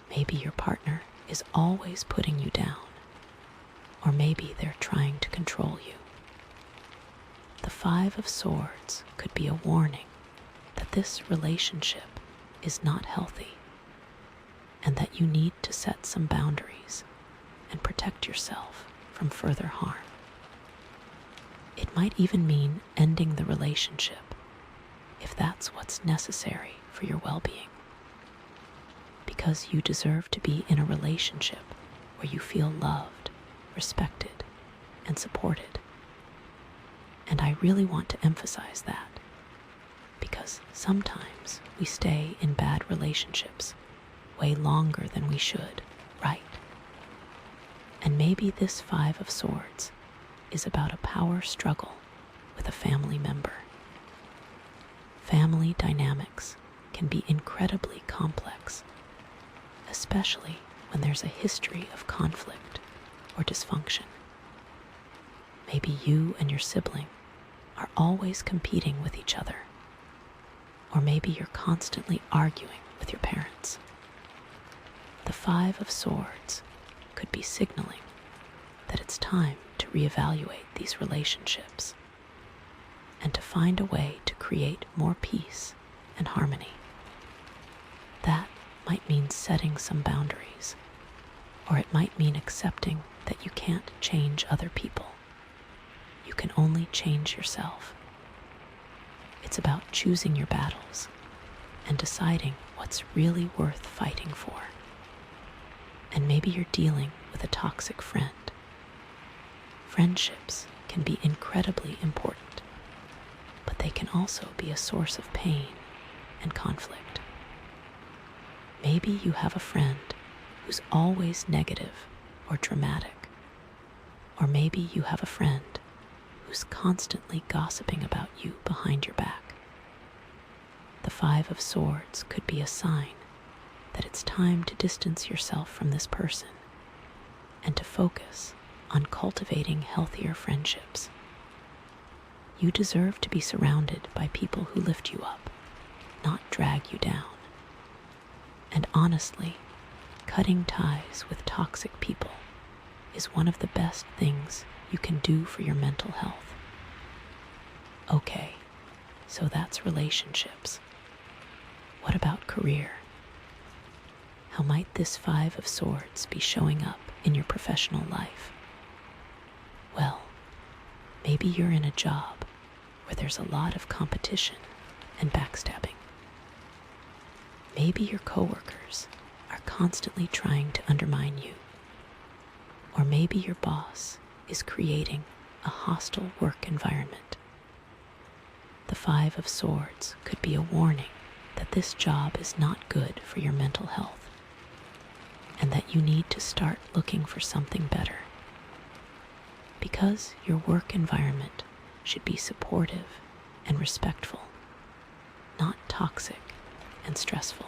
Maybe your partner is always putting you down, or maybe they're trying to control you. The Five of Swords could be a warning that this relationship is not healthy and that you need to set some boundaries and protect yourself from further harm. It might even mean ending the relationship if that's what's necessary for your well-being, because you deserve to be in a relationship where you feel loved, respected, and supported. And I really want to emphasize that, because sometimes we stay in bad relationships way longer than we should, right? And maybe this Five of Swords is about a power struggle with a family member. Family dynamics can be incredibly complex, especially when there's a history of conflict or dysfunction. Maybe you and your sibling are always competing with each other, or maybe you're constantly arguing with your parents. The Five of Swords could be signaling that it's time to reevaluate these relationships and to find a way to create more peace and harmony. That might mean setting some boundaries, or it might mean accepting that you can't change other people. You can only change yourself. It's about choosing your battles and deciding what's really worth fighting for. And maybe you're dealing with a toxic friend. Friendships can be incredibly important, but they can also be a source of pain and conflict. Maybe you have a friend who's always negative or dramatic, or maybe you have a friend who's constantly gossiping about you behind your back. The Five of Swords could be a sign that it's time to distance yourself from this person and to focus on cultivating healthier friendships. You deserve to be surrounded by people who lift you up, not drag you down. And honestly, cutting ties with toxic people is one of the best things you can do for your mental health. Okay, so that's relationships. What about career? How might this Five of Swords be showing up in your professional life? Well, maybe you're in a job where there's a lot of competition and backstabbing. Maybe your coworkers are constantly trying to undermine you. Or maybe your boss is creating a hostile work environment. The Five of Swords could be a warning that this job is not good for your mental health, and that you need to start looking for something better. Because your work environment should be supportive and respectful, not toxic and stressful.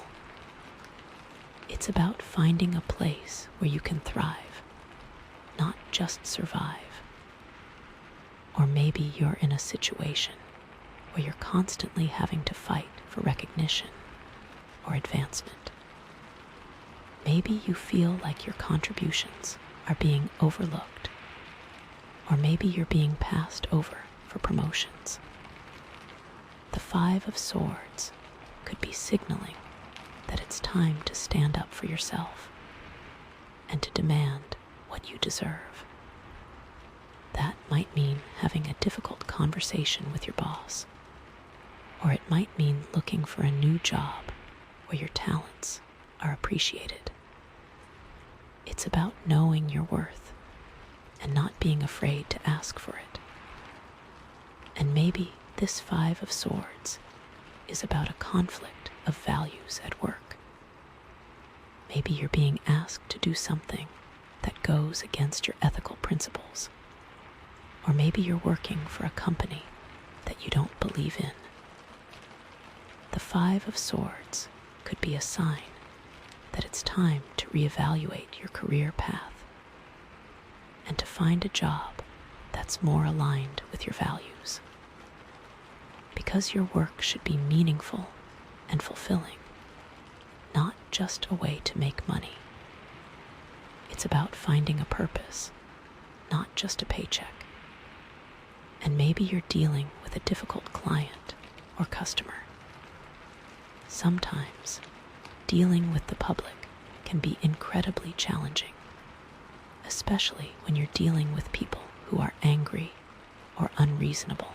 It's about finding a place where you can thrive, not just survive. Or maybe you're in a situation where you're constantly having to fight for recognition or advancement. Maybe you feel like your contributions are being overlooked, or maybe you're being passed over for promotions. The Five of Swords could be signaling that it's time to stand up for yourself and to demand what you deserve. That might mean having a difficult conversation with your boss, or it might mean looking for a new job where your talents are appreciated. It's about knowing your worth and not being afraid to ask for it. And maybe this Five of Swords is about a conflict of values at work. Maybe you're being asked to do something that goes against your ethical principles. Or maybe you're working for a company that you don't believe in. The Five of Swords could be a sign that it's time to reevaluate your career path and to find a job that's more aligned with your values. Because your work should be meaningful and fulfilling, not just a way to make money. It's about finding a purpose, not just a paycheck. And maybe you're dealing with a difficult client or customer. Sometimes, dealing with the public can be incredibly challenging, especially when you're dealing with people who are angry or unreasonable.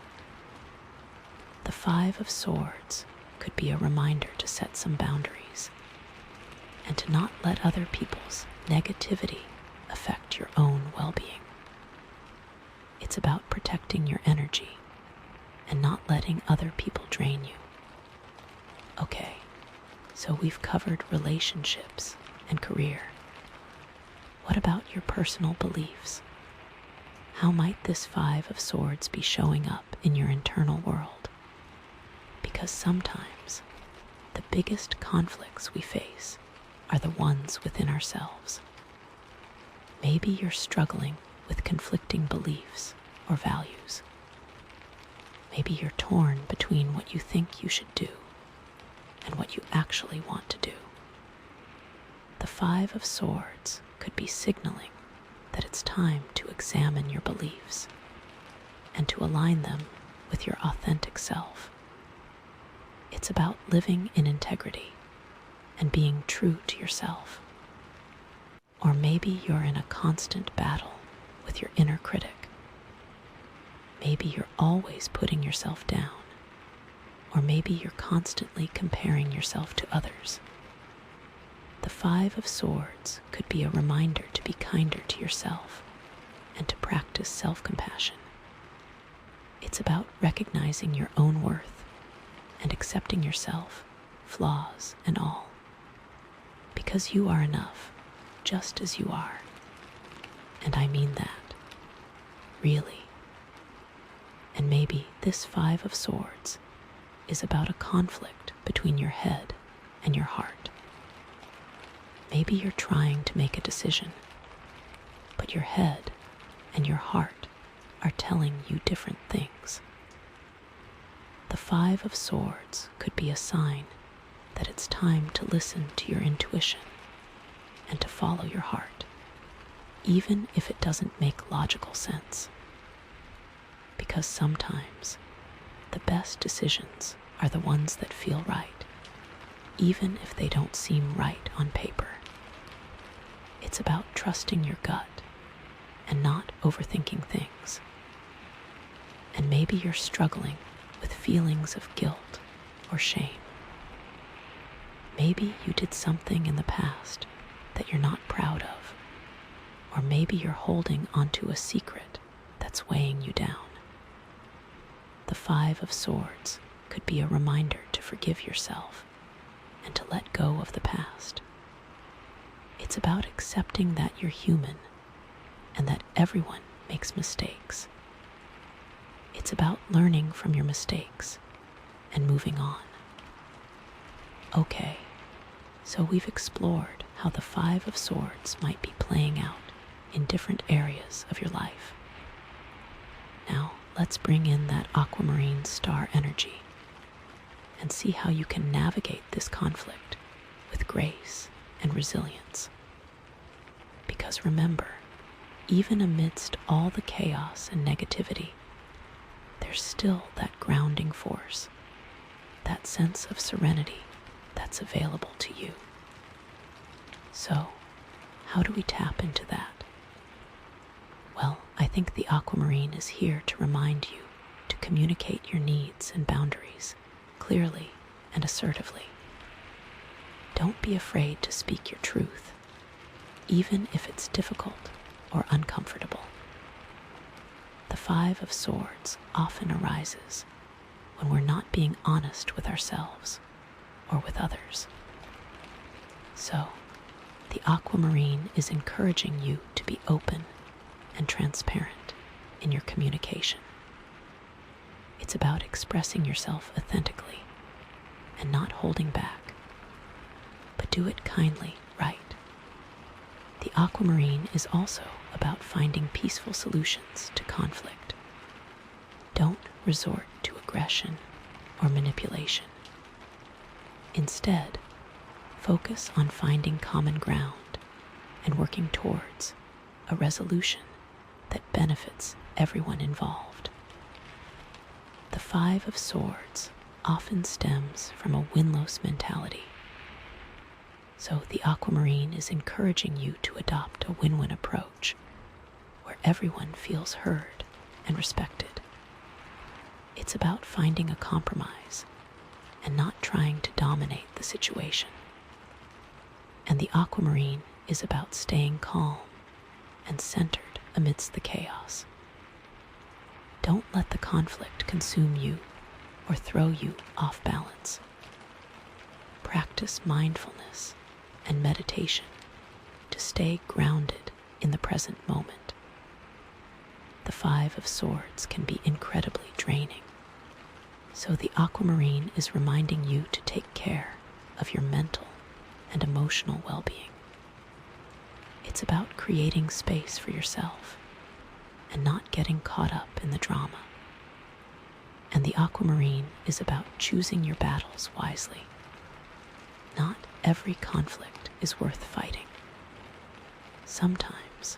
The Five of Swords could be a reminder to set some boundaries and to not let other people's negativity affect your own well-being. It's about protecting your energy and not letting other people drain you. Okay, so we've covered relationships and career. What about your personal beliefs? How might this Five of Swords be showing up in your internal world? Because sometimes the biggest conflicts we face are the ones within ourselves. Maybe you're struggling with conflicting beliefs or values. Maybe you're torn between what you think you should do and what you actually want to do. The Five of Swords could be signaling that it's time to examine your beliefs and to align them with your authentic self. It's about living in integrity and being true to yourself. Or maybe you're in a constant battle with your inner critic. Maybe you're always putting yourself down, or maybe you're constantly comparing yourself to others. The Five of Swords could be a reminder to be kinder to yourself and to practice self-compassion. It's about recognizing your own worth and accepting yourself, flaws and all, because you are enough, just as you are. And I mean that, really. And maybe this Five of Swords is about a conflict between your head and your heart. Maybe you're trying to make a decision, but your head and your heart are telling you different things. The Five of Swords could be a sign that it's time to listen to your intuition and to follow your heart, even if it doesn't make logical sense. Because sometimes the best decisions are the ones that feel right, even if they don't seem right on paper. It's about trusting your gut and not overthinking things. And maybe you're struggling with feelings of guilt or shame. Maybe you did something in the past that you're not proud of, or maybe you're holding onto a secret that's weighing you down. The Five of Swords could be a reminder to forgive yourself and to let go of the past. It's about accepting that you're human and that everyone makes mistakes. It's about learning from your mistakes and moving on. Okay, so we've explored how the Five of Swords might be playing out in different areas of your life. Now, let's bring in that Aquamarine star energy and see how you can navigate this conflict with grace and resilience. Because remember, even amidst all the chaos and negativity, there's still that grounding force, that sense of serenity that's available to you. So, how do we tap into that? Well, I think the Aquamarine is here to remind you to communicate your needs and boundaries clearly and assertively. Don't be afraid to speak your truth, even if it's difficult or uncomfortable. The Five of Swords often arises when we're not being honest with ourselves or with others. So, the Aquamarine is encouraging you to be open and transparent in your communication. It's about expressing yourself authentically and not holding back, but do it kindly, right? The Aquamarine is also about finding peaceful solutions to conflict. Don't resort to aggression or manipulation. Instead, focus on finding common ground and working towards a resolution that benefits everyone involved. The Five of Swords often stems from a win-lose mentality. So the Aquamarine is encouraging you to adopt a win-win approach where everyone feels heard and respected. It's about finding a compromise and not trying to dominate the situation. And the Aquamarine is about staying calm and centered amidst the chaos. Don't let the conflict consume you or throw you off balance. Practice mindfulness and meditation to stay grounded in the present moment. The Five of Swords can be incredibly draining, so the Aquamarine is reminding you to take care of your mental and emotional well-being. It's about creating space for yourself and not getting caught up in the drama. And the Aquamarine is about choosing your battles wisely. Not every conflict is worth fighting. Sometimes,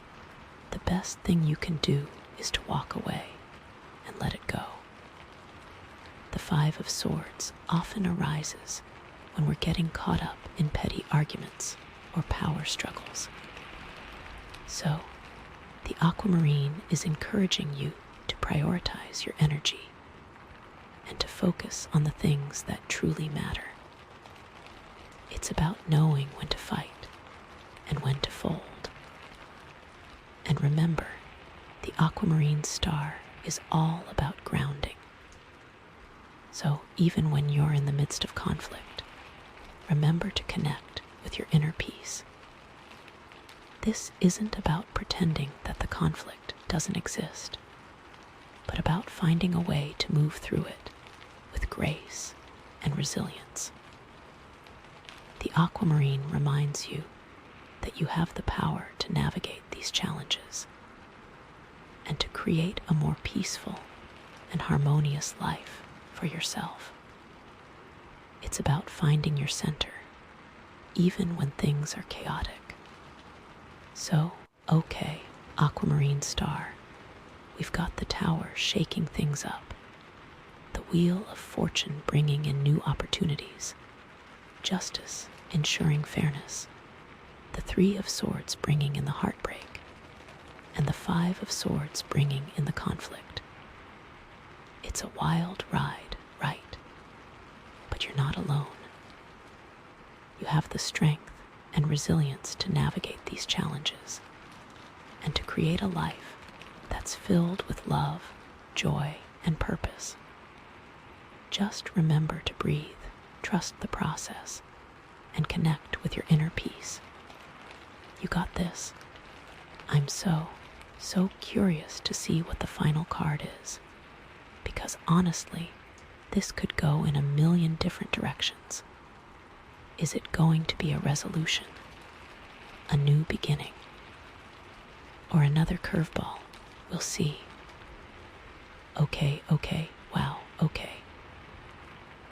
the best thing you can do is to walk away and let it go. The Five of Swords often arises when we're getting caught up in petty arguments or power struggles. So, the Aquamarine is encouraging you to prioritize your energy and to focus on the things that truly matter. It's about knowing when to fight and when to fold. And remember, the Aquamarine star is all about grounding. So even when you're in the midst of conflict, remember to connect with your inner peace. This isn't about pretending that the conflict doesn't exist, but about finding a way to move through it with grace and resilience. The Aquamarine reminds you that you have the power to navigate these challenges and to create a more peaceful and harmonious life for yourself. It's about finding your center, even when things are chaotic. So, okay, Aquamarine star, we've got the tower shaking things up, the wheel of fortune bringing in new opportunities, justice ensuring fairness, the Three of Swords bringing in the heartbreak, and the Five of Swords bringing in the conflict. It's a wild ride, right? But you're not alone. You have the strength and resilience to navigate these challenges and to create a life that's filled with love, joy, and purpose. Just remember to breathe, trust the process, and connect with your inner peace. You got this. I'm so curious to see what the final card is, because honestly, this could go in a million different directions. Is it going to be a resolution, a new beginning, or another curveball? We'll see. Okay, wow, okay.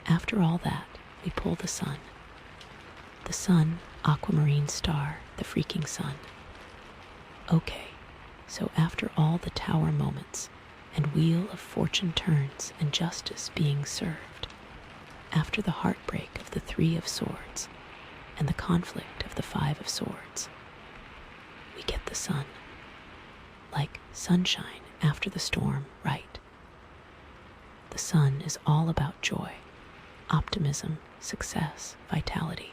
After all that, we pull the sun. The sun, Aquamarine star, the freaking sun. Okay, so after all the tower moments and wheel of fortune turns and justice being served, after the heartbreak of the Three of Swords and the conflict of the Five of Swords, we get the sun, like sunshine after the storm, right? The sun is all about joy, optimism, success, vitality,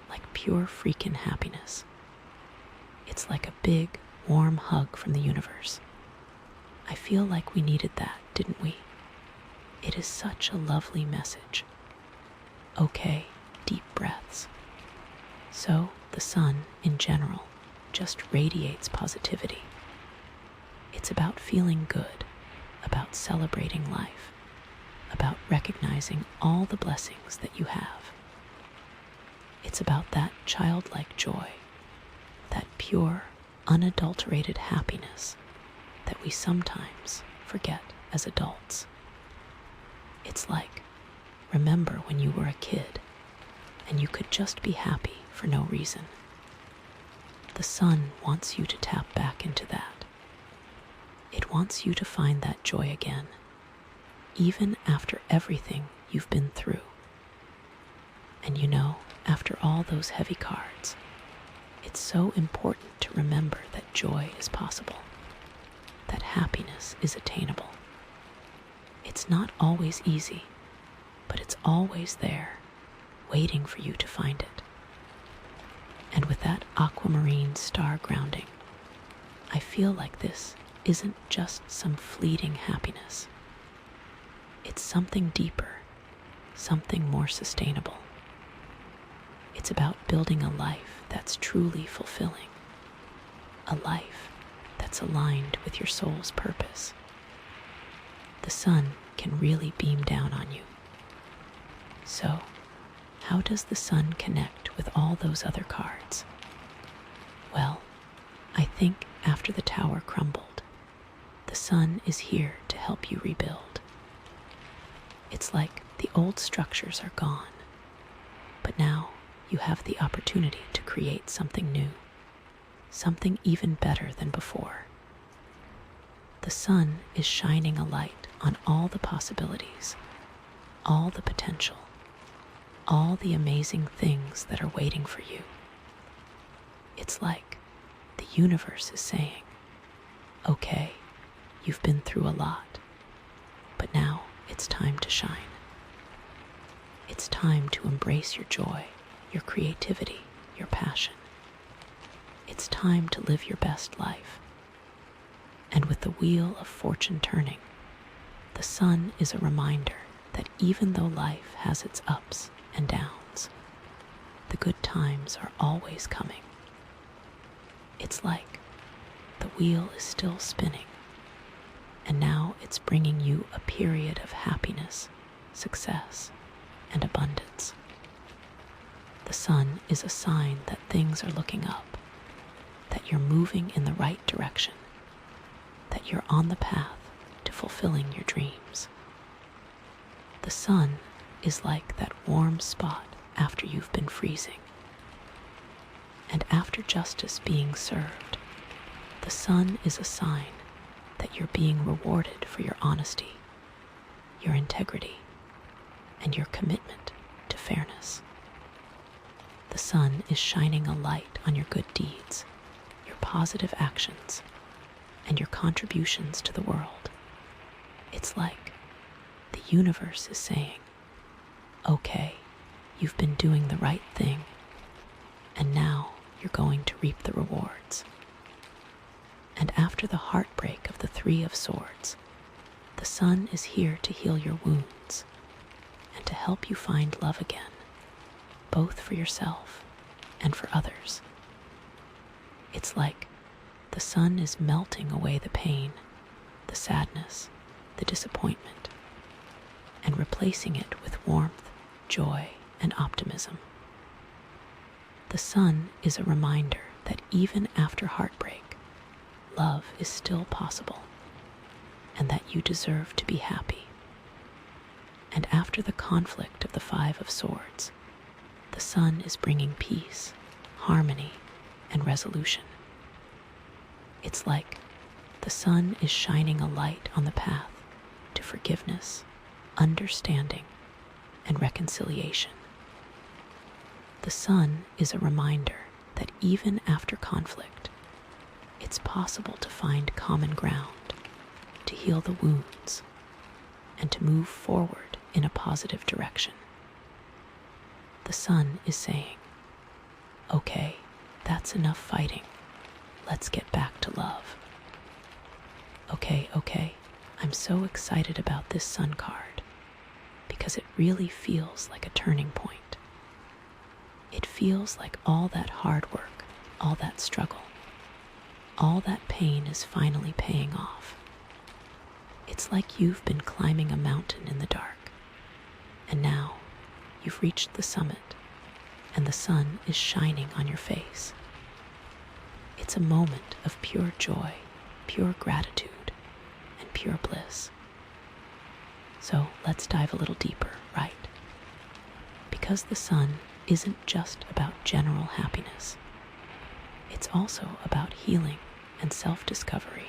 like pure freaking happiness. It's like a big, warm hug from the universe. I feel like we needed that, didn't we? It is such a lovely message. Okay, deep breaths. So, the sun, in general, just radiates positivity. It's about feeling good, about celebrating life, about recognizing all the blessings that you have. It's about that childlike joy, that pure, unadulterated happiness that we sometimes forget as adults. It's like, remember when you were a kid and you could just be happy for no reason. The sun wants you to tap back into that. It wants you to find that joy again, even after everything you've been through. And you know, after all those heavy cards, it's so important to remember that joy is possible, that happiness is attainable. It's not always easy, but it's always there, waiting for you to find it. And with that aquamarine star grounding, I feel like this isn't just some fleeting happiness. It's something deeper, something more sustainable. It's about building a life that's truly fulfilling, a life that's aligned with your soul's purpose. The sun can really beam down on you. So, how does the sun connect with all those other cards? Well, I think after the tower crumbled, the sun is here to help you rebuild. It's like the old structures are gone, but now you have the opportunity to create something new, something even better than before. The sun is shining a light on all the possibilities, all the potential, all the amazing things that are waiting for you. It's like the universe is saying, okay, you've been through a lot, but now it's time to shine. It's time to embrace your joy, your creativity, your passion. It's time to live your best life. And with the wheel of fortune turning, the sun is a reminder that even though life has its ups and downs, the good times are always coming. It's like the wheel is still spinning, and now it's bringing you a period of happiness, success, and abundance. The sun is a sign that things are looking up, that you're moving in the right direction, that you're on the path to fulfilling your dreams. The sun is like that warm spot after you've been freezing. And after justice being served, the sun is a sign that you're being rewarded for your honesty, your integrity, and your commitment to fairness. The sun is shining a light on your good deeds, your positive actions, and your contributions to the world. It's like the universe is saying, okay, you've been doing the right thing, and now you're going to reap the rewards. And after the heartbreak of the Three of Swords, the sun is here to heal your wounds and to help you find love again, both for yourself and for others. It's like the sun is melting away the pain, the sadness, the disappointment, and replacing it with warmth, joy, and optimism. The sun is a reminder that even after heartbreak, love is still possible, and that you deserve to be happy. And after the conflict of the Five of Swords, the sun is bringing peace, harmony, and resolution. It's like the sun is shining a light on the path to forgiveness, understanding, and reconciliation. The sun is a reminder that even after conflict, it's possible to find common ground, to heal the wounds, and to move forward in a positive direction. The sun is saying, okay, that's enough fighting. Let's get back to love. Okay, I'm so excited about this sun card because it really feels like a turning point. It feels like all that hard work, all that struggle, all that pain is finally paying off. It's like you've been climbing a mountain in the dark, and now you've reached the summit, and the sun is shining on your face. It's a moment of pure joy, pure gratitude, and pure bliss. So let's dive a little deeper, right? Because the sun isn't just about general happiness. It's also about healing and self-discovery.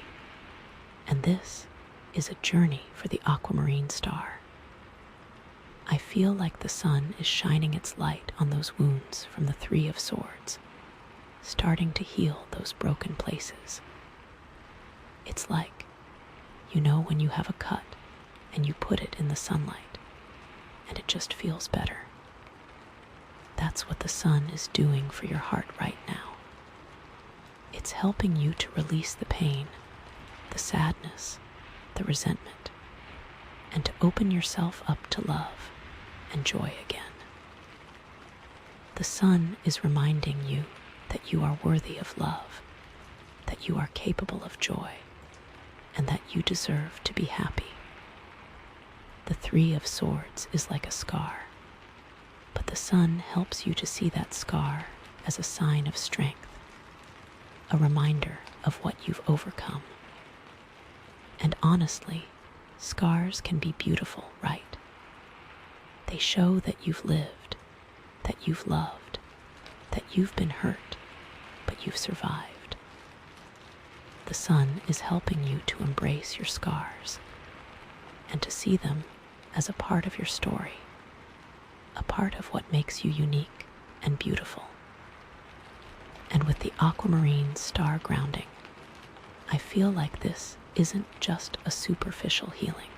And this is a journey for the Aquamarine star. I feel like the sun is shining its light on those wounds from the Three of Swords, starting to heal those broken places. It's like, you know, when you have a cut and you put it in the sunlight and it just feels better. That's what the sun is doing for your heart right now. It's helping you to release the pain, the sadness, the resentment, and to open yourself up to love and joy again. The sun is reminding you that you are worthy of love, that you are capable of joy, and that you deserve to be happy. The Three of Swords is like a scar, but the sun helps you to see that scar as a sign of strength, a reminder of what you've overcome. And honestly, scars can be beautiful, right? They show that you've lived, that you've loved, that you've been hurt, but you've survived. The sun is helping you to embrace your scars and to see them as a part of your story, a part of what makes you unique and beautiful. And with the Aquamarine star grounding, I feel like this isn't just a superficial healing.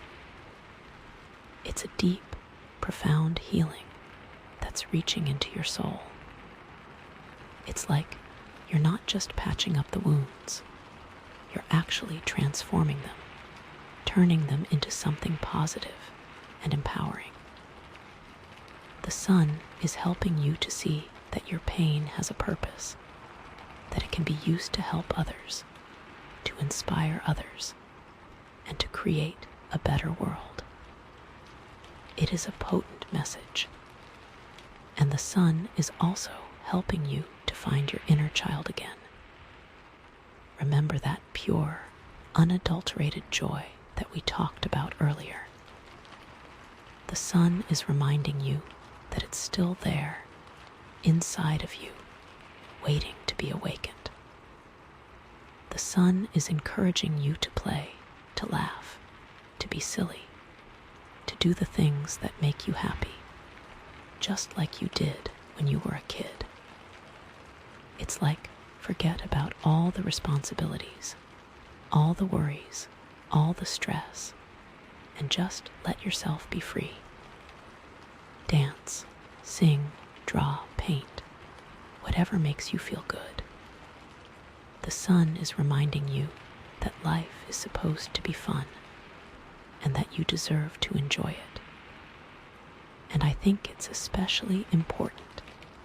It's a deep, profound healing that's reaching into your soul. It's like you're not just patching up the wounds, you're actually transforming them, turning them into something positive and empowering. The sun is helping you to see that your pain has a purpose, that it can be used to help others, to inspire others, and to create a better world. It is a potent message, and the sun is also helping you to find your inner child again. Remember that pure, unadulterated joy that we talked about earlier. The sun is reminding you that it's still there, inside of you, waiting to be awakened. The sun is encouraging you to play, to laugh, to be silly, to do the things that make you happy, just like you did when you were a kid. It's like forget about all the responsibilities, all the worries, all the stress, and just let yourself be free. Dance, sing, draw, paint, whatever makes you feel good. The sun is reminding you that life is supposed to be fun and that you deserve to enjoy it. And I think it's especially important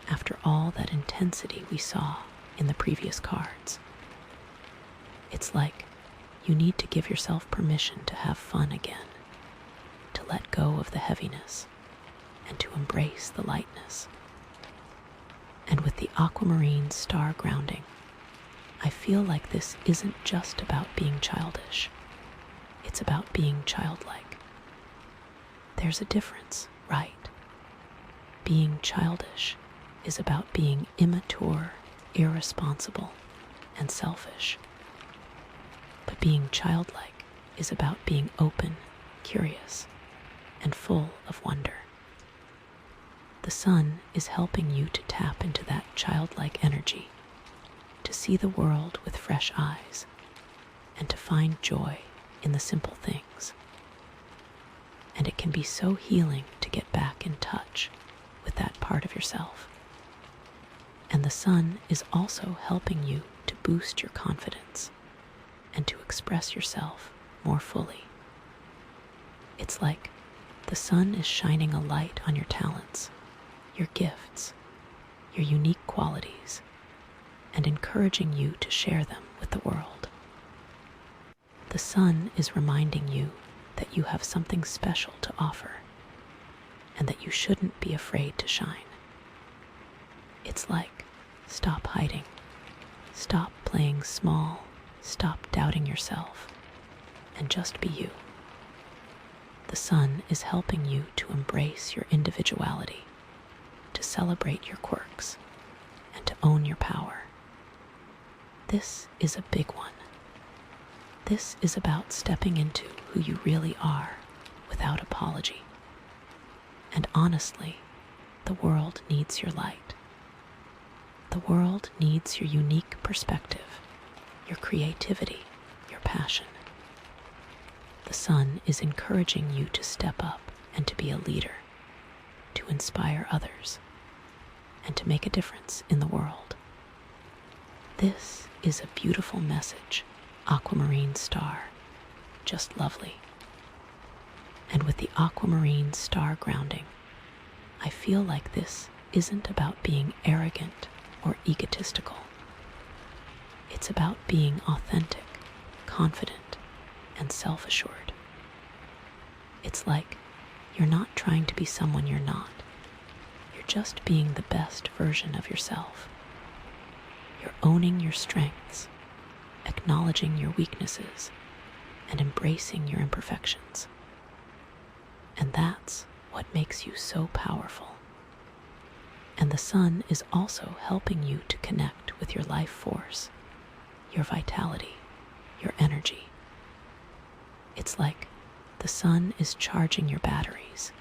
after all that intensity we saw in the previous cards. It's like you need to give yourself permission to have fun again, to let go of the heaviness, and to embrace the lightness. And with the Aquamarine star grounding, I feel like this isn't just about being childish. It's about being childlike. There's a difference, right? Being childish is about being immature, irresponsible, and selfish. But being childlike is about being open, curious, and full of wonder. The sun is helping you to tap into that childlike energy, to see the world with fresh eyes, and to find joy in the simple things. And it can be so healing to get back in touch with that part of yourself. And the sun is also helping you to boost your confidence and to express yourself more fully. It's like the sun is shining a light on your talents, your gifts, your unique qualities, and encouraging you to share them with the world. The sun is reminding you that you have something special to offer and that you shouldn't be afraid to shine. It's like, stop hiding, stop playing small, stop doubting yourself, and just be you. The sun is helping you to embrace your individuality, to celebrate your quirks, and to own your power. This is a big one. This is about stepping into who you really are without apology. And honestly, the world needs your light. The world needs your unique perspective, your creativity, your passion. The sun is encouraging you to step up and to be a leader, to inspire others, and to make a difference in the world. This is a beautiful message, Aquamarine star, just lovely. And with the Aquamarine star grounding, I feel like this isn't about being arrogant or egotistical. It's about being authentic, confident, and self-assured. It's like you're not trying to be someone you're not. You're just being the best version of yourself. You're owning your strengths, acknowledging your weaknesses, and embracing your imperfections. And that's what makes you so powerful. And the sun is also helping you to connect with your life force, your vitality, your energy. It's like the sun is charging your batteries,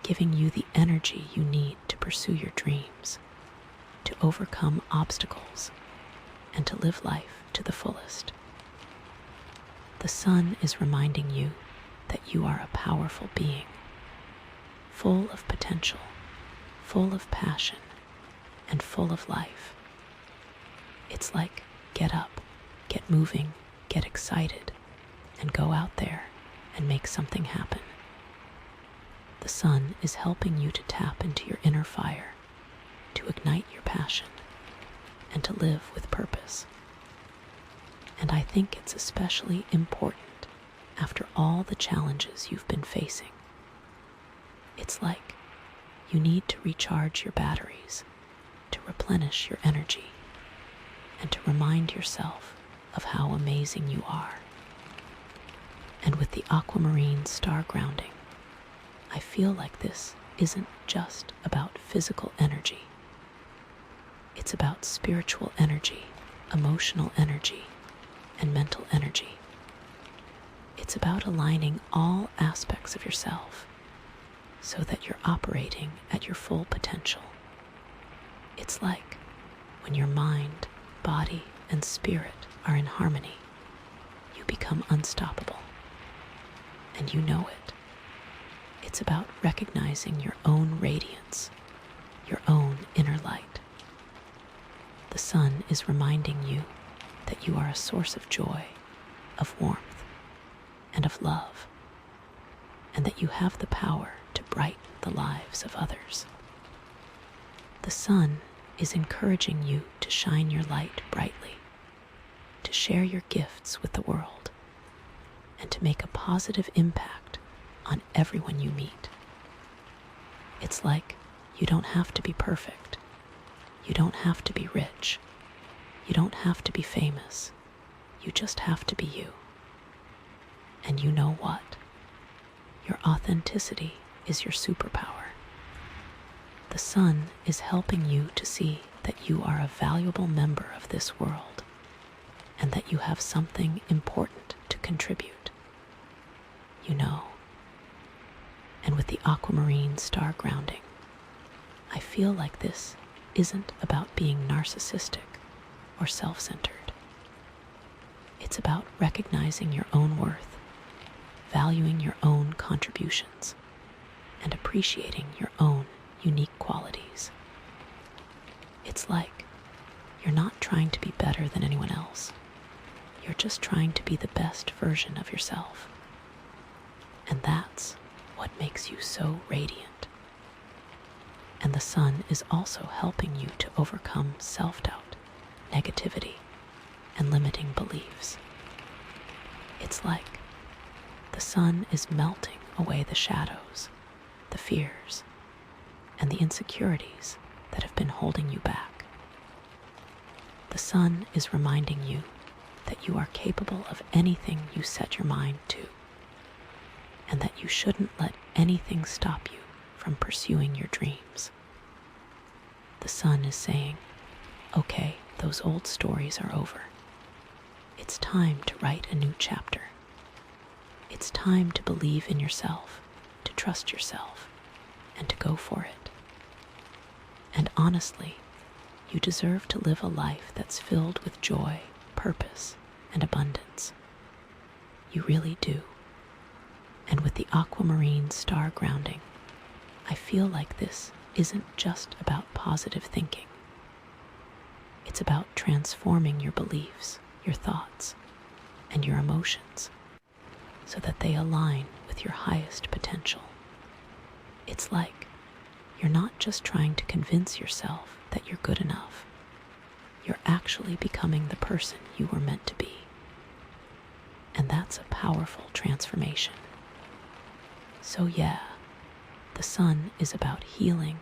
giving you the energy you need to pursue your dreams, to overcome obstacles, and to live life to the fullest. The sun is reminding you that you are a powerful being, full of potential, full of passion, and full of life. It's like, get up, get moving, get excited, and go out there and make something happen. The sun is helping you to tap into your inner fire, to ignite your passion, and to live with purpose. And I think it's especially important after all the challenges you've been facing. It's like you need to recharge your batteries, to replenish your energy, and to remind yourself of how amazing you are. And with the Aquamarine star grounding, I feel like this isn't just about physical energy. It's about spiritual energy, emotional energy, and mental energy. It's about aligning all aspects of yourself so that you're operating at your full potential. It's like when your mind, body, and spirit are in harmony, you become unstoppable. And you know it. It's about recognizing your own radiance, your own inner light. The sun is reminding you that you are a source of joy, of warmth, and of love, and that you have the power to brighten the lives of others. The sun is encouraging you to shine your light brightly, to share your gifts with the world, and to make a positive impact on everyone you meet. It's like you don't have to be perfect. You don't have to be rich. You don't have to be famous. You just have to be you. And you know what? Your authenticity is your superpower. The sun is helping you to see that you are a valuable member of this world and that you have something important to contribute. You know. And with the Aquamarine star grounding, I feel like this isn't about being narcissistic or self-centered. It's about recognizing your own worth, valuing your own contributions, and appreciating your own unique qualities. It's like you're not trying to be better than anyone else. You're just trying to be the best version of yourself. And that's what makes you so radiant. And the sun is also helping you to overcome self-doubt, negativity, and limiting beliefs. It's like the sun is melting away the shadows, the fears, and the insecurities that have been holding you back. The sun is reminding you that you are capable of anything you set your mind to, and that you shouldn't let anything stop you from pursuing your dreams. The sun is saying, okay, those old stories are over. It's time to write a new chapter. It's time to believe in yourself, to trust yourself, and to go for it. And honestly, you deserve to live a life that's filled with joy, purpose, and abundance. You really do. And with the Aquamarine star grounding, I feel like this isn't just about positive thinking. It's about transforming your beliefs, your thoughts, and your emotions so that they align with your highest potential. It's like you're not just trying to convince yourself that you're good enough. You're actually becoming the person you were meant to be. And that's a powerful transformation. So yeah, the sun is about healing,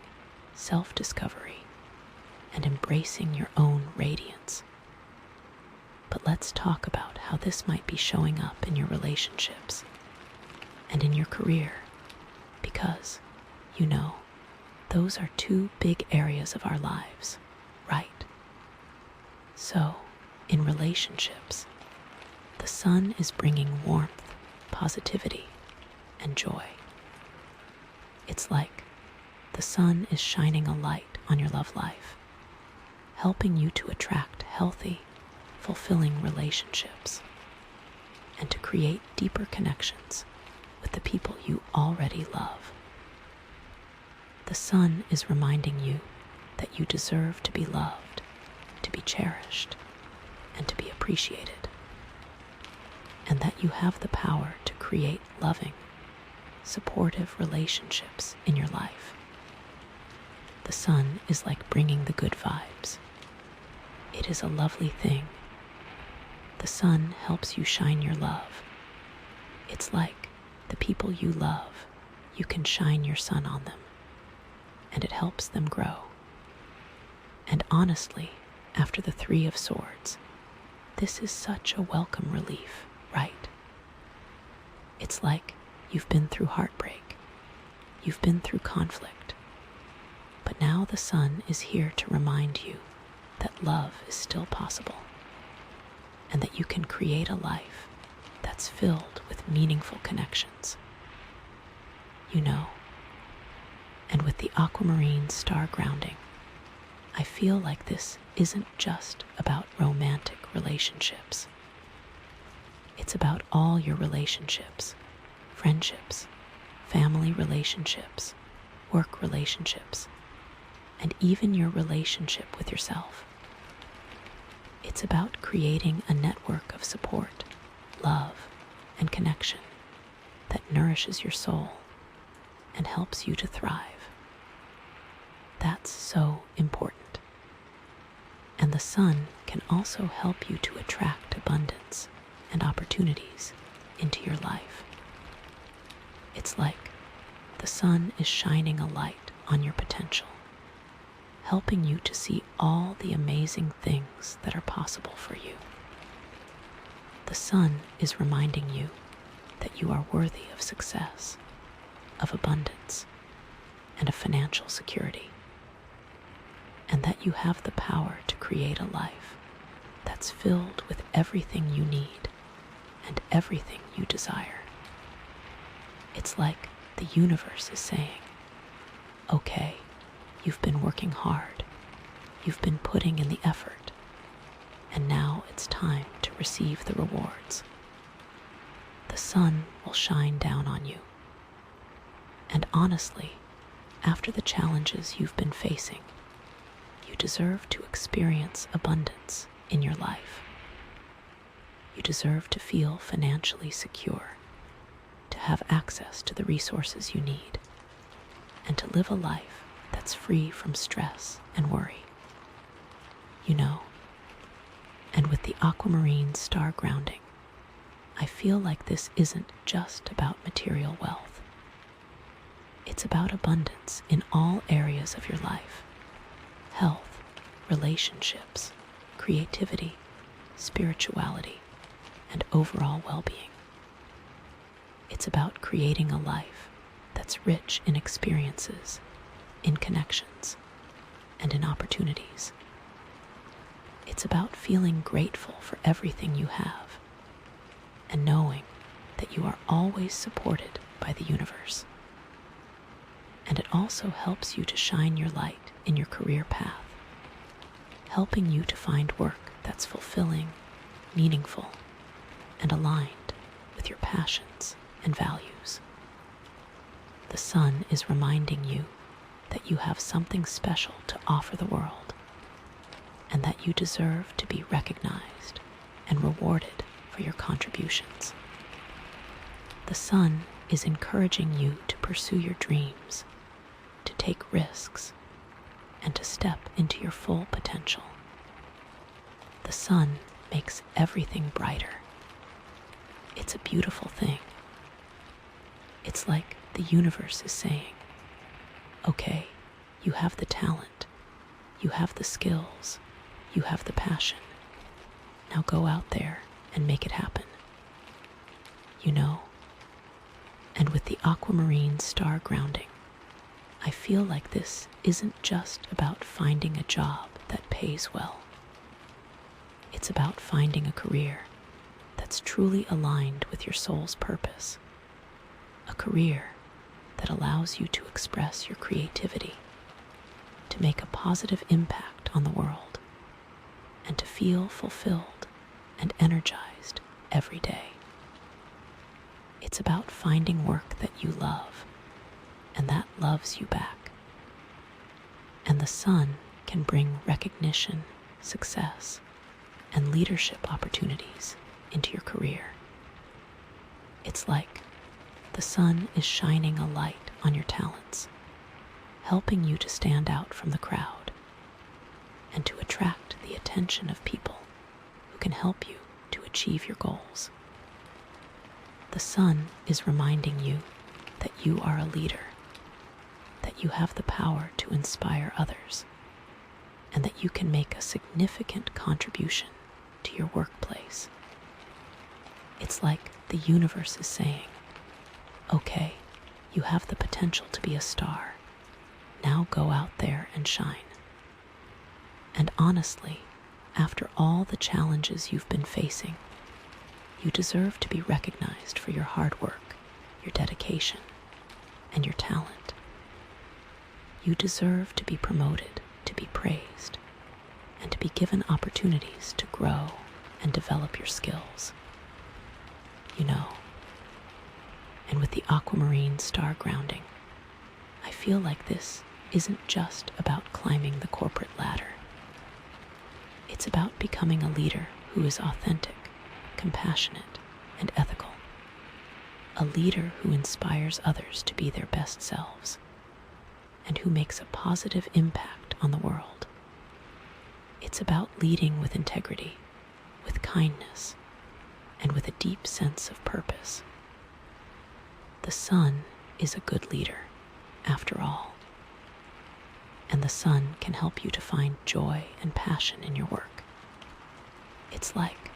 self-discovery, and embracing your own radiance. But let's talk about how this might be showing up in your relationships and in your career, because, you know, those are two big areas of our lives, right? So, in relationships, the sun is bringing warmth, positivity, and joy. It's like the sun is shining a light on your love life, helping you to attract healthy, fulfilling relationships, and to create deeper connections with the people you already love. The sun is reminding you that you deserve to be loved, to be cherished, and to be appreciated, and that you have the power to create loving, supportive relationships in your life. The sun is like bringing the good vibes. It is a lovely thing. The sun helps you shine your love. It's like the people you love, you can shine your sun on them, and it helps them grow. And honestly, after the Three of Swords, this is such a welcome relief, right? It's like you've been through heartbreak, you've been through conflict, but now the sun is here to remind you that love is still possible, and that you can create a life that's filled with meaningful connections. You know, and with the Aquamarine star grounding, I feel like this isn't just about romantic relationships. It's about all your relationships, friendships, family relationships, work relationships, and even your relationship with yourself. It's about creating a network of support, love, and connection that nourishes your soul and helps you to thrive. That's so important. And the sun can also help you to attract abundance and opportunities into your life. It's like the sun is shining a light on your potential, helping you to see all the amazing things that are possible for you. The sun is reminding you that you are worthy of success, of abundance, and of financial security, and that you have the power to create a life that's filled with everything you need and everything you desire. It's like the universe is saying, okay, You've been working hard. You've been putting in the effort. And now it's time to receive the rewards. The sun will shine down on you. And honestly, after the challenges you've been facing, you deserve to experience abundance in your life. You deserve to feel financially secure, to have access to the resources you need, and to live a life that's free from stress and worry. You know, and with the Aquamarine star grounding, I feel like this isn't just about material wealth. It's about abundance in all areas of your life: health, relationships, creativity, spirituality, and overall well-being. It's about creating a life that's rich in experiences, in connections, and in opportunities. It's about feeling grateful for everything you have and knowing that you are always supported by the universe. And it also helps you to shine your light in your career path, helping you to find work that's fulfilling, meaningful, and aligned with your passions and values. The sun is reminding you that you have something special to offer the world, and that you deserve to be recognized and rewarded for your contributions. The sun is encouraging you to pursue your dreams, to take risks, and to step into your full potential. The sun makes everything brighter. It's a beautiful thing. It's like the universe is saying, okay, you have the talent, you have the skills, you have the passion. Now go out there and make it happen. You know, and with the Aquamarine star grounding, I feel like this isn't just about finding a job that pays well. It's about finding a career that's truly aligned with your soul's purpose. A career that allows you to express your creativity, to make a positive impact on the world, and to feel fulfilled and energized every day. It's about finding work that you love, and that loves you back. And the sun can bring recognition, success, and leadership opportunities into your career. It's like the sun is shining a light on your talents, helping you to stand out from the crowd and to attract the attention of people who can help you to achieve your goals. The sun is reminding you that you are a leader, that you have the power to inspire others, and that you can make a significant contribution to your workplace. It's like the universe is saying, okay, you have the potential to be a star. Now go out there and shine. And honestly, after all the challenges you've been facing, you deserve to be recognized for your hard work, your dedication, and your talent. You deserve to be promoted, to be praised, and to be given opportunities to grow and develop your skills. You know, and with the Aquamarine star grounding, I feel like this isn't just about climbing the corporate ladder. It's about becoming a leader who is authentic, compassionate, and ethical. A leader who inspires others to be their best selves, and who makes a positive impact on the world. It's about leading with integrity, with kindness, and with a deep sense of purpose. The sun is a good leader, after all. And the sun can help you to find joy and passion in your work. It's like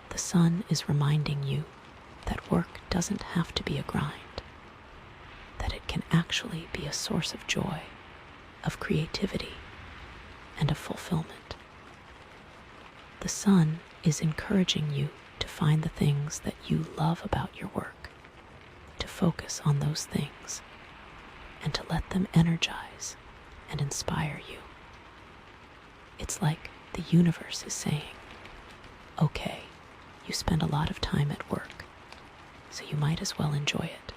the sun is reminding you that work doesn't have to be a grind, that it can actually be a source of joy, of creativity, and of fulfillment. The sun is encouraging you to find the things that you love about your work, to focus on those things, and to let them energize and inspire you. It's like the universe is saying, okay, you spend a lot of time at work, so you might as well enjoy it.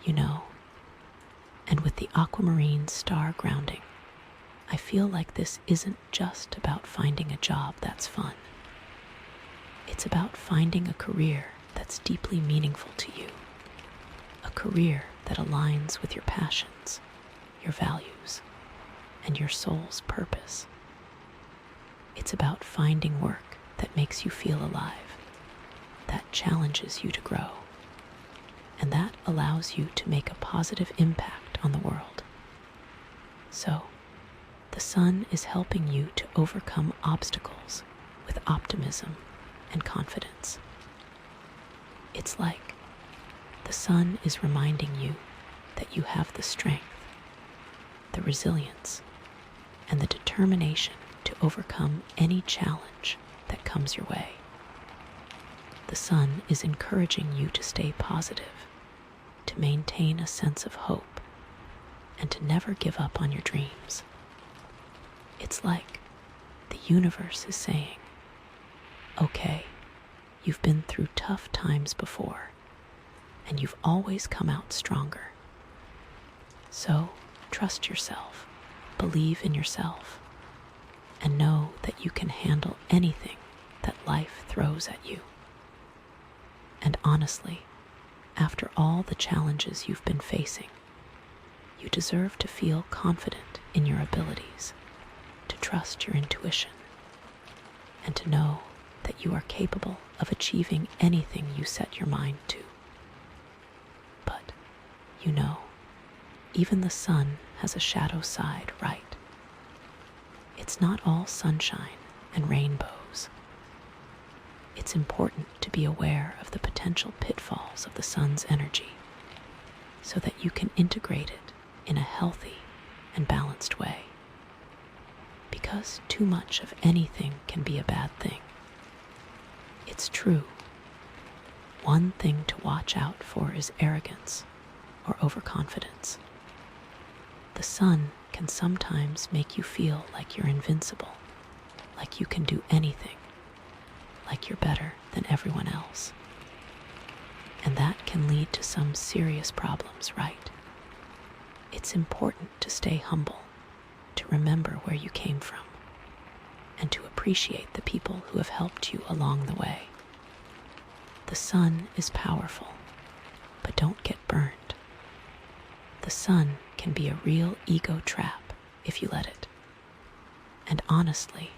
You know, and with the Aquamarine star grounding, I feel like this isn't just about finding a job that's fun. It's about finding a career that's deeply meaningful to you, a career that aligns with your passions, your values, and your soul's purpose. It's about finding work that makes you feel alive, that challenges you to grow, and that allows you to make a positive impact on the world. So, the sun is helping you to overcome obstacles with optimism and confidence. It's like the sun is reminding you that you have the strength, the resilience, and the determination to overcome any challenge that comes your way. The sun is encouraging you to stay positive, to maintain a sense of hope, and to never give up on your dreams. It's like the universe is saying, okay, you've been through tough times before, and you've always come out stronger. So trust yourself, believe in yourself, and know that you can handle anything that life throws at you. And honestly, after all the challenges you've been facing, you deserve to feel confident in your abilities, to trust your intuition, and to know that you are capable of achieving anything you set your mind to. But, you know, even the sun has a shadow side, right? It's not all sunshine and rainbows. It's important to be aware of the potential pitfalls of the sun's energy so that you can integrate it in a healthy and balanced way. Because too much of anything can be a bad thing. It's true. One thing to watch out for is arrogance or overconfidence. The sun can sometimes make you feel like you're invincible, like you can do anything, like you're better than everyone else. And that can lead to some serious problems, right? It's important to stay humble, to remember where you came from, and to appreciate the people who have helped you along the way. The sun is powerful, but don't get burned. The sun can be a real ego trap if you let it. And honestly,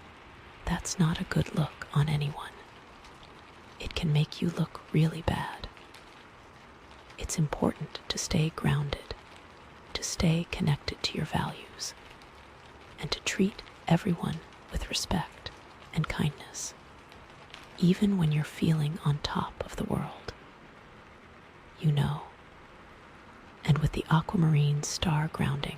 that's not a good look on anyone. It can make you look really bad. It's important to stay grounded, to stay connected to your values, and to treat everyone with respect and kindness, even when you're feeling on top of the world. You know, and with the Aquamarine star grounding,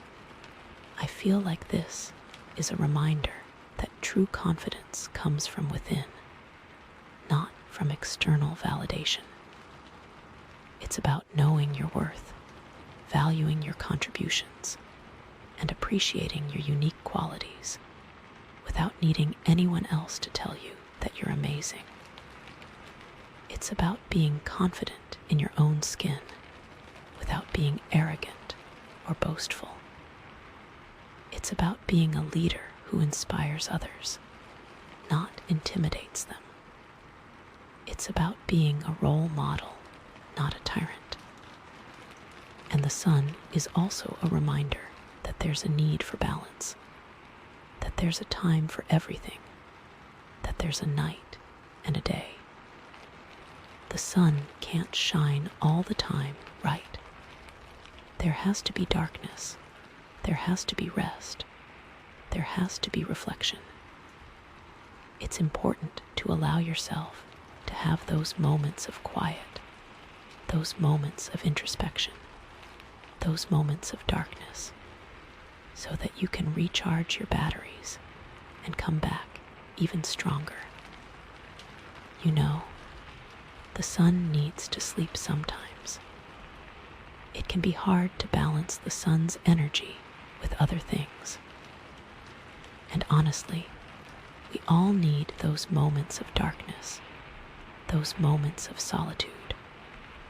I feel like this is a reminder that true confidence comes from within, not from external validation. It's about knowing your worth, valuing your contributions, and appreciating your unique qualities without needing anyone else to tell you that you're amazing. It's about being confident in your own skin without being arrogant or boastful. It's about being a leader who inspires others, not intimidates them. It's about being a role model, not a tyrant. And the sun is also a reminder that there's a need for balance, that there's a time for everything, that there's a night and a day. The sun can't shine all the time, right? There has to be darkness. There has to be rest. There has to be reflection. It's important to allow yourself to have those moments of quiet, those moments of introspection, those moments of darkness, so that you can recharge your batteries and come back even stronger. You know, the sun needs to sleep sometimes. It can be hard to balance the sun's energy with other things. And honestly, we all need those moments of darkness, those moments of solitude,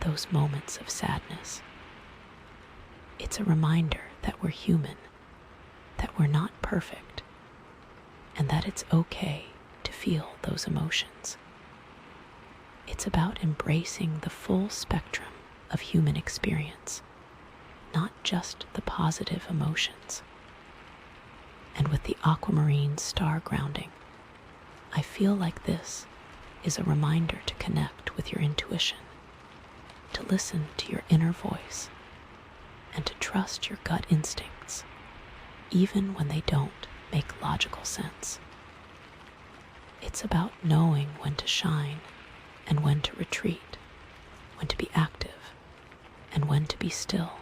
those moments of sadness. It's a reminder that we're human, that we're not perfect, and that it's okay to feel those emotions. It's about embracing the full spectrum of human experience, not just the positive emotions. And with the Aquamarine star grounding, I feel like this is a reminder to connect with your intuition, to listen to your inner voice, and to trust your gut instincts, even when they don't make logical sense. It's about knowing when to shine and when to retreat, when to be active and when to be still,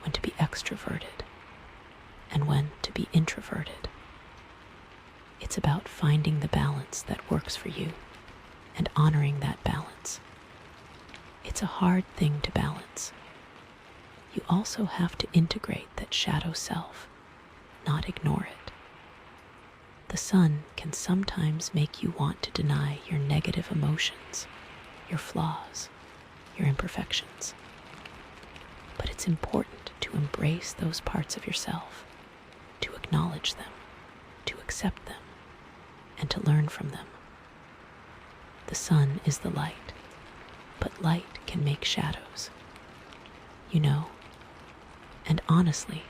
when to be extroverted and when to be introverted. It's about finding the balance that works for you and honoring that balance. It's a hard thing to balance. You also have to integrate that shadow self, not ignore it. The sun can sometimes make you want to deny your negative emotions, your flaws, your imperfections. But it's important to embrace those parts of yourself, to acknowledge them, to accept them, and to learn from them. The sun is the light, but light can make shadows. And honestly,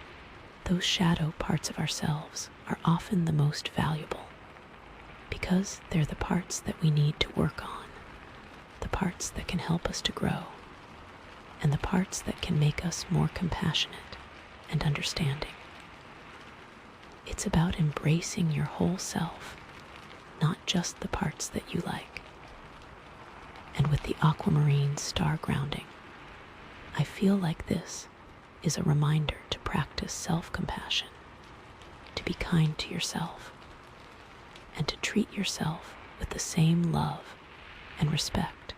those shadow parts of ourselves are often the most valuable because they're the parts that we need to work on, the parts that can help us to grow, and the parts that can make us more compassionate and understanding. It's about embracing your whole self, not just the parts that you like. And with the Aquamarine star grounding, I feel like this is a reminder to practice self-compassion, to be kind to yourself, and to treat yourself with the same love and respect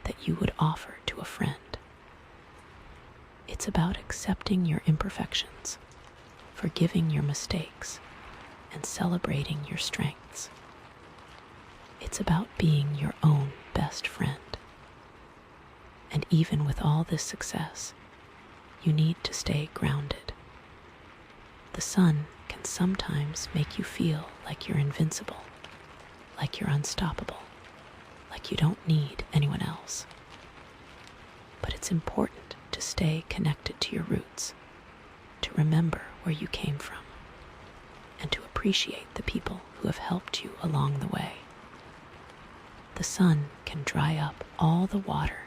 that you would offer to a friend. It's about accepting your imperfections, forgiving your mistakes, and celebrating your strengths. It's about being your own best friend. And even with all this success, you need to stay grounded. The sun can sometimes make you feel like you're invincible, like you're unstoppable, like you don't need anyone else. But it's important to stay connected to your roots, to remember where you came from, and to appreciate the people who have helped you along the way. The sun can dry up all the water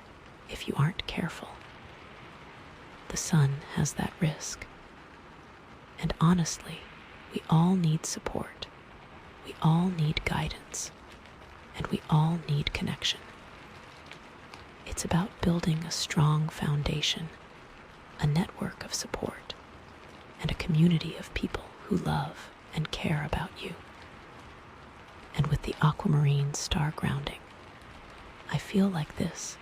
if you aren't careful. The sun has that risk. And honestly, we all need support. We all need guidance. And we all need connection. It's about building a strong foundation, a network of support, and a community of people who love and care about you. And with the Aquamarine star grounding, I feel like this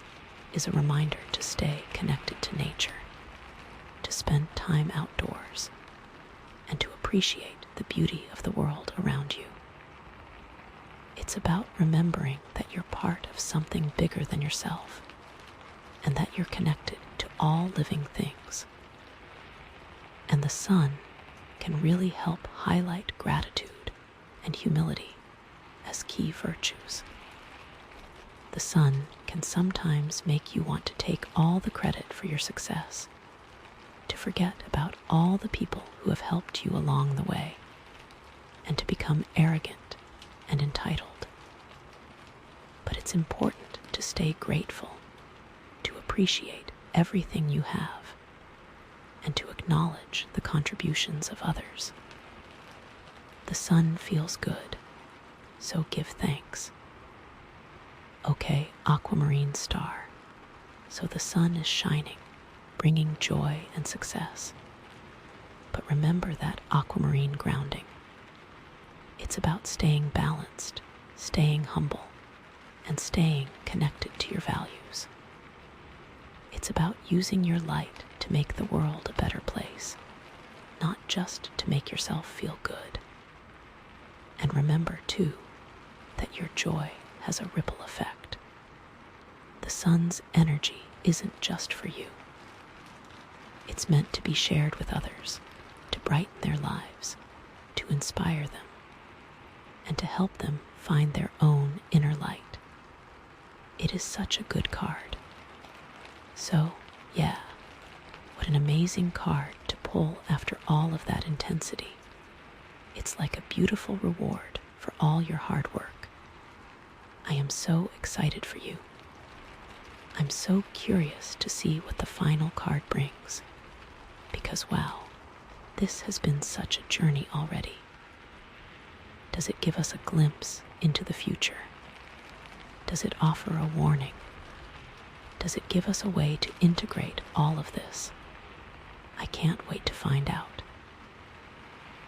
is a reminder to stay connected to nature, to spend time outdoors, and to appreciate the beauty of the world around you. It's about remembering that you're part of something bigger than yourself, and that you're connected to all living things. And the sun can really help highlight gratitude and humility as key virtues. The sun can sometimes make you want to take all the credit for your success, to forget about all the people who have helped you along the way, and to become arrogant and entitled. But it's important to stay grateful, to appreciate everything you have, and to acknowledge the contributions of others. The sun feels good, so give thanks. Okay, Aquamarine star, so the sun is shining, bringing joy and success. But remember that aquamarine grounding. It's about staying balanced, staying humble, and staying connected to your values. It's about using your light to make the world a better place, not just to make yourself feel good. And remember, too, that your joy has a ripple effect. The sun's energy isn't just for you. It's meant to be shared with others, to brighten their lives, to inspire them, and to help them find their own inner light. It is such a good card. So, yeah, what an amazing card to pull after all of that intensity. It's like a beautiful reward for all your hard work. I am so excited for you. I'm so curious to see what the final card brings, because wow, this has been such a journey already. Does it give us a glimpse into the future? Does it offer a warning? Does it give us a way to integrate all of this? I can't wait to find out.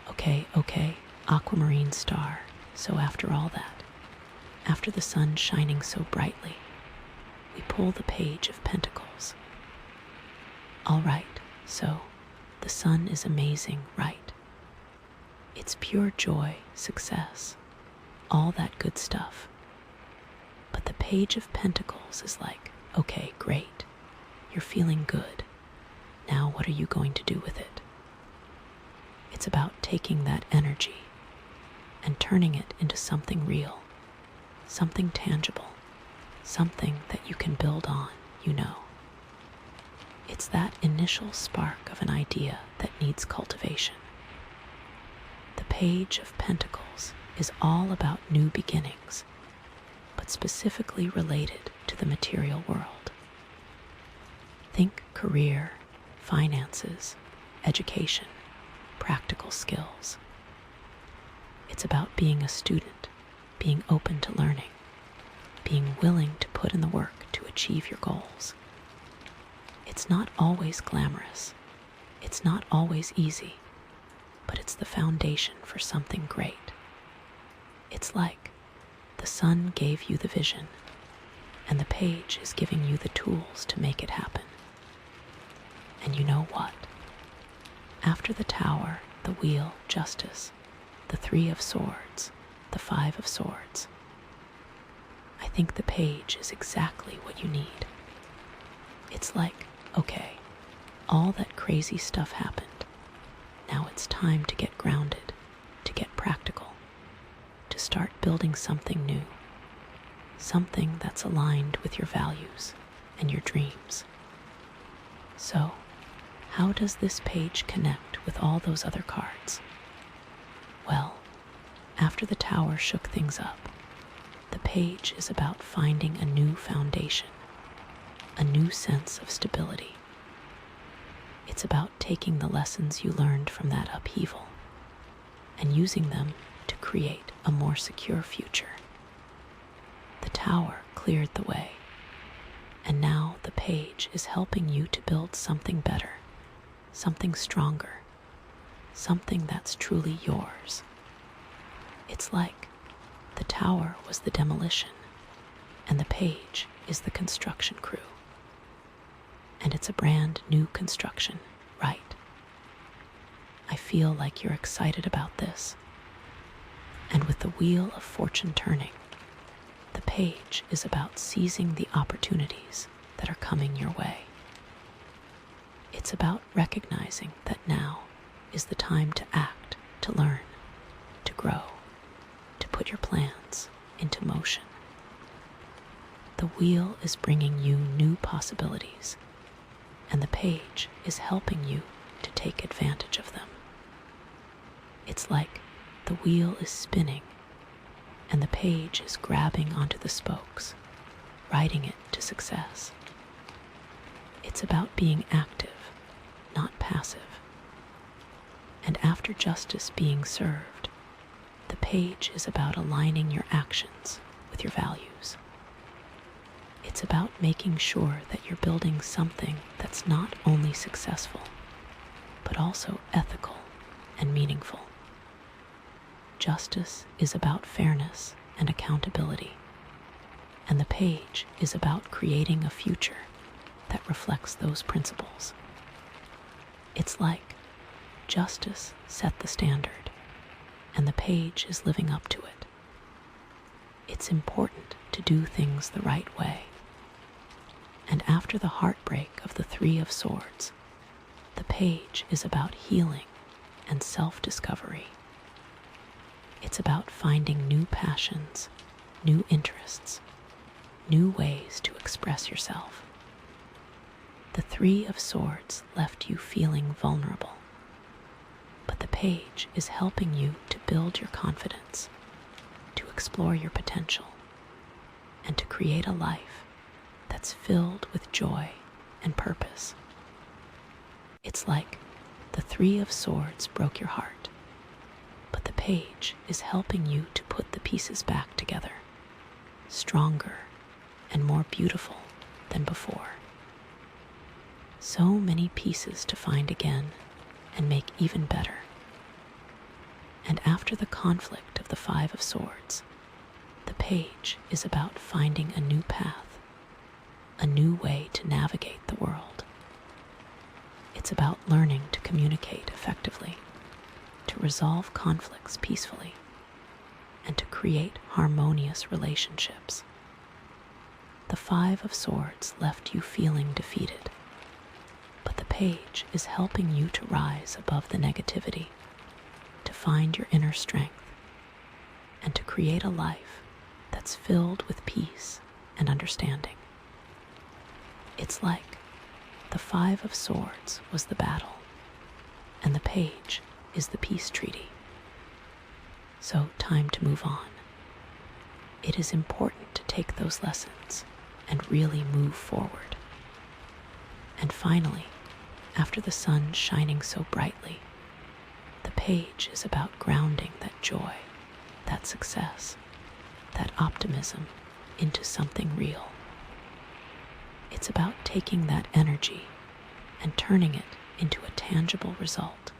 Okay, Aquamarine star. So after all that, after the sun shining so brightly, we pull the Page of Pentacles. All right, so the sun is amazing, right? It's pure joy, success, all that good stuff. But the Page of Pentacles is like, okay, great, you're feeling good. Now what are you going to do with it? It's about taking that energy and turning it into something real, something tangible, something that you can build on, you know. It's that initial spark of an idea that needs cultivation. The Page of Pentacles is all about new beginnings, but specifically related to the material world. Think career, finances, education, practical skills. It's about being a student, being open to learning, being willing to put in the work to achieve your goals. It's not always glamorous, it's not always easy, but it's the foundation for something great. It's like the sun gave you the vision, and the page is giving you the tools to make it happen. And you know what? After the Tower, the Wheel, Justice, the Three of Swords, the Five of Swords, I think the page is exactly what you need. It's like, okay, all that crazy stuff happened. Now it's time to get grounded, to get practical, to start building something new, something that's aligned with your values and your dreams. So, how does this page connect with all those other cards? Well, after the Tower shook things up, the page is about finding a new foundation, a new sense of stability. It's about taking the lessons you learned from that upheaval and using them to create a more secure future. The Tower cleared the way, and now the page is helping you to build something better, something stronger, something that's truly yours. It's like the Tower was the demolition, and the page is the construction crew. And it's a brand new construction, right? I feel like you're excited about this. And with the Wheel of Fortune turning, the page is about seizing the opportunities that are coming your way. It's about recognizing that now is the time to act, to learn, to grow, to put your plans into motion. The Wheel is bringing you new possibilities, and the page is helping you to take advantage of them. It's like the wheel is spinning, and the page is grabbing onto the spokes, riding it to success. It's about being active, not passive. And after justice being served, the page is about aligning your actions with your values. It's about making sure that you're building something that's not only successful, but also ethical and meaningful. Justice is about fairness and accountability, and the page is about creating a future that reflects those principles. It's like justice set the standard, and the page is living up to it. It's important to do things the right way. And after the heartbreak of the Three of Swords, the page is about healing and self-discovery. It's about finding new passions, new interests, new ways to express yourself. The Three of Swords left you feeling vulnerable, but the page is helping you to build your confidence, to explore your potential, and to create a life that's filled with joy and purpose. It's like the Three of Swords broke your heart, but the page is helping you to put the pieces back together, stronger and more beautiful than before. So many pieces to find again and make even better. And after the conflict of the Five of Swords, the page is about finding a new path, a new way to navigate the world. It's about learning to communicate effectively, to resolve conflicts peacefully, and to create harmonious relationships. The Five of Swords left you feeling defeated, but the page is helping you to rise above the negativity, to find your inner strength, and to create a life that's filled with peace and understanding. It's like the Five of Swords was the battle, and the page is the peace treaty. So, time to move on. It is important to take those lessons and really move forward. And finally, after the sun shining so brightly, the page is about grounding that joy, that success, that optimism into something real. It's about taking that energy and turning it into a tangible result,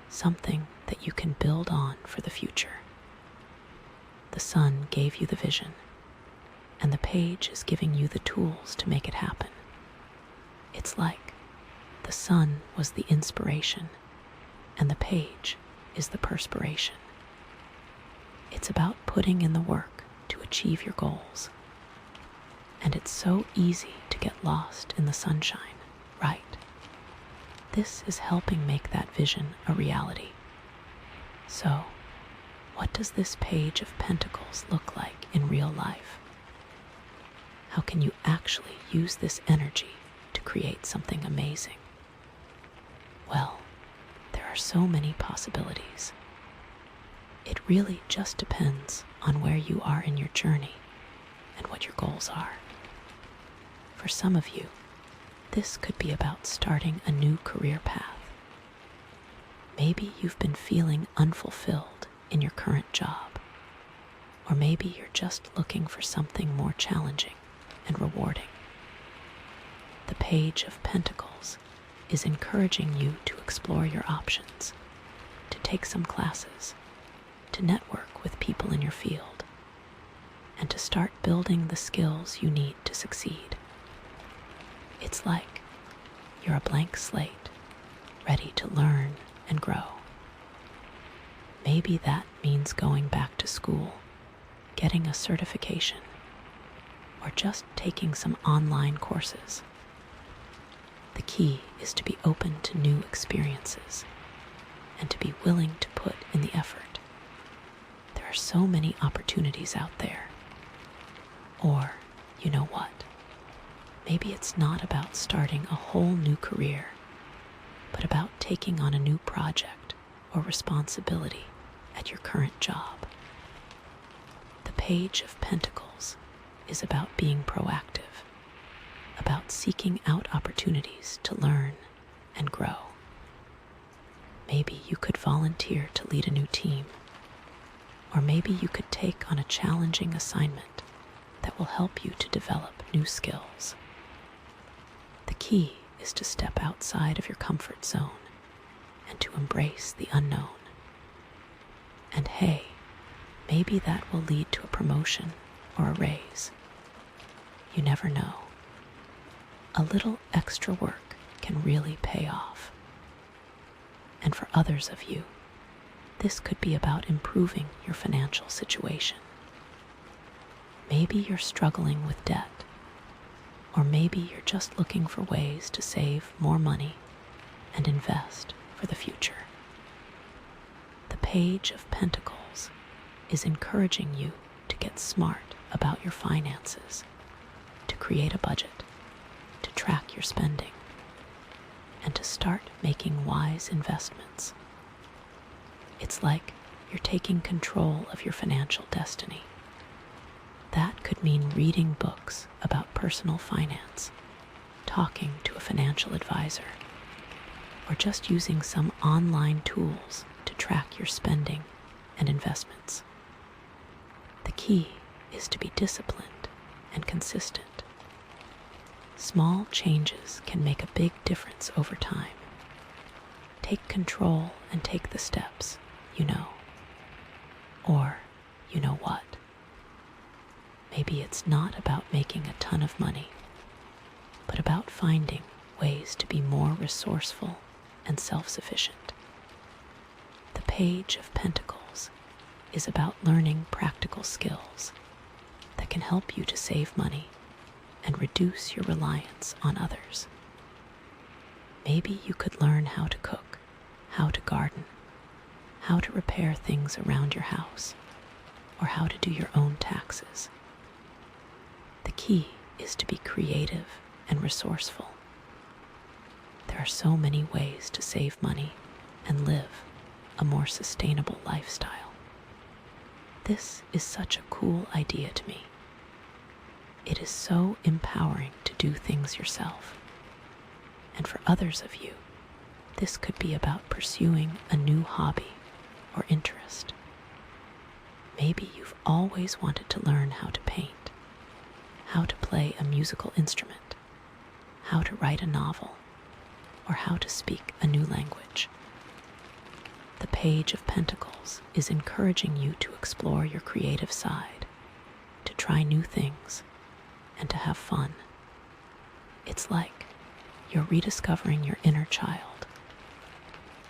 something that you can build on for the future. The sun gave you the vision, and the page is giving you the tools to make it happen. It's like the sun was the inspiration, and the page is the perspiration. It's about putting in the work to achieve your goals. And it's so easy to get lost in the sunshine, right? This is helping make that vision a reality. So, what does this Page of Pentacles look like in real life? How can you actually use this energy to create something amazing? Well, there are so many possibilities. It really just depends on where you are in your journey and what your goals are. For some of you, this could be about starting a new career path. Maybe you've been feeling unfulfilled in your current job, or maybe you're just looking for something more challenging and rewarding. The Page of Pentacles is encouraging you to explore your options, to take some classes, to network with people in your field, and to start building the skills you need to succeed. It's like you're a blank slate, ready to learn and grow. Maybe that means going back to school, getting a certification, or just taking some online courses. The key is to be open to new experiences and to be willing to put in the effort. There are so many opportunities out there. Or, you know what? Maybe it's not about starting a whole new career, but about taking on a new project or responsibility at your current job. The Page of Pentacles is about being proactive, about seeking out opportunities to learn and grow. Maybe you could volunteer to lead a new team, or maybe you could take on a challenging assignment that will help you to develop new skills. The key is to step outside of your comfort zone and to embrace the unknown. And hey, maybe that will lead to a promotion or a raise. You never know. A little extra work can really pay off. And for others of you, this could be about improving your financial situation. Maybe you're struggling with debt, or maybe you're just looking for ways to save more money and invest for the future. The Page of Pentacles is encouraging you to get smart about your finances, to create a budget, to track your spending, and to start making wise investments. It's like you're taking control of your financial destiny. That could mean reading books about personal finance, talking to a financial advisor, or just using some online tools to track your spending and investments. The key is to be disciplined and consistent. Small changes can make a big difference over time. Take control and take the steps, you know. Or, you know what? Maybe it's not about making a ton of money, but about finding ways to be more resourceful and self-sufficient. The Page of Pentacles is about learning practical skills that can help you to save money and reduce your reliance on others. Maybe you could learn how to cook, how to garden, how to repair things around your house, or how to do your own taxes. The key is to be creative and resourceful. There are so many ways to save money and live a more sustainable lifestyle. This is such a cool idea to me. It is so empowering to do things yourself. And for others of you, this could be about pursuing a new hobby or interest. Maybe you've always wanted to learn how to paint, how to play a musical instrument, how to write a novel, or how to speak a new language. The Page of Pentacles is encouraging you to explore your creative side, to try new things, and to have fun. It's like you're rediscovering your inner child.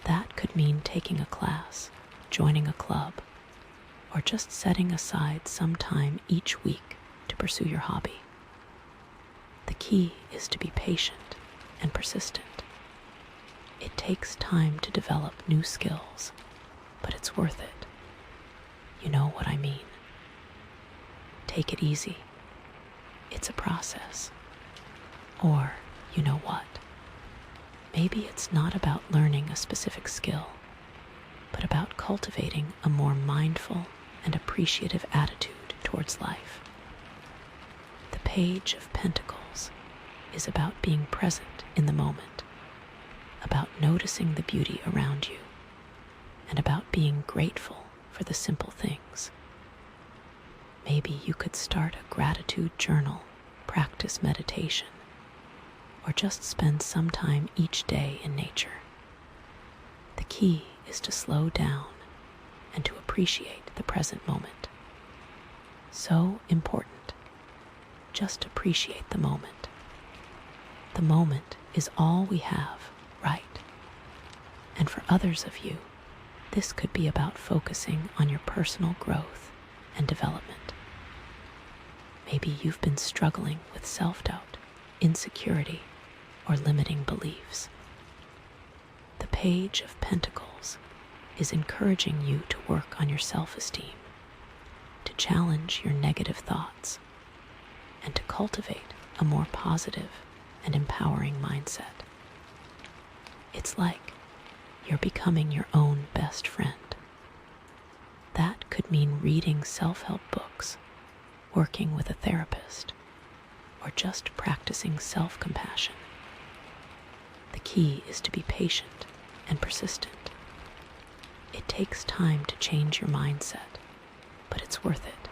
That could mean taking a class, joining a club, or just setting aside some time each week to pursue your hobby. The key is to be patient and persistent. It takes time to develop new skills, but it's worth it. You know what I mean. Take it easy. It's a process. Or, you know what? Maybe it's not about learning a specific skill, but about cultivating a more mindful and appreciative attitude towards life. The Page of Pentacles is about being present in the moment, about noticing the beauty around you, and about being grateful for the simple things. Maybe you could start a gratitude journal, practice meditation, or just spend some time each day in nature. The key is to slow down and to appreciate the present moment. So important. Just appreciate the moment. The moment is all we have, right? And for others of you, this could be about focusing on your personal growth and development. Maybe you've been struggling with self-doubt, insecurity, or limiting beliefs. The Page of Pentacles is encouraging you to work on your self-esteem, to challenge your negative thoughts, and to cultivate a more positive and empowering mindset. It's like you're becoming your own best friend. That could mean reading self-help books, working with a therapist, or just practicing self-compassion. The key is to be patient and persistent. It takes time to change your mindset, but it's worth it.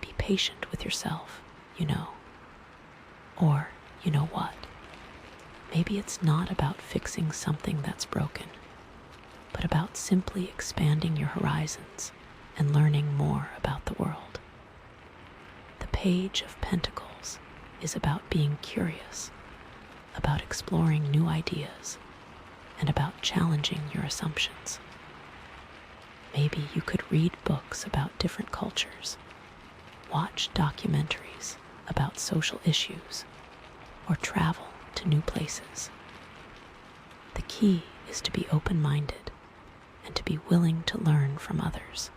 Be patient with yourself, you know. Or, you know what? Maybe it's not about fixing something that's broken, but about simply expanding your horizons and learning more about the world. The Page of Pentacles is about being curious, about exploring new ideas, and about challenging your assumptions. Maybe you could read books about different cultures, watch documentaries about social issues, or travel to new places. The key is to be open-minded and to be willing to learn from others.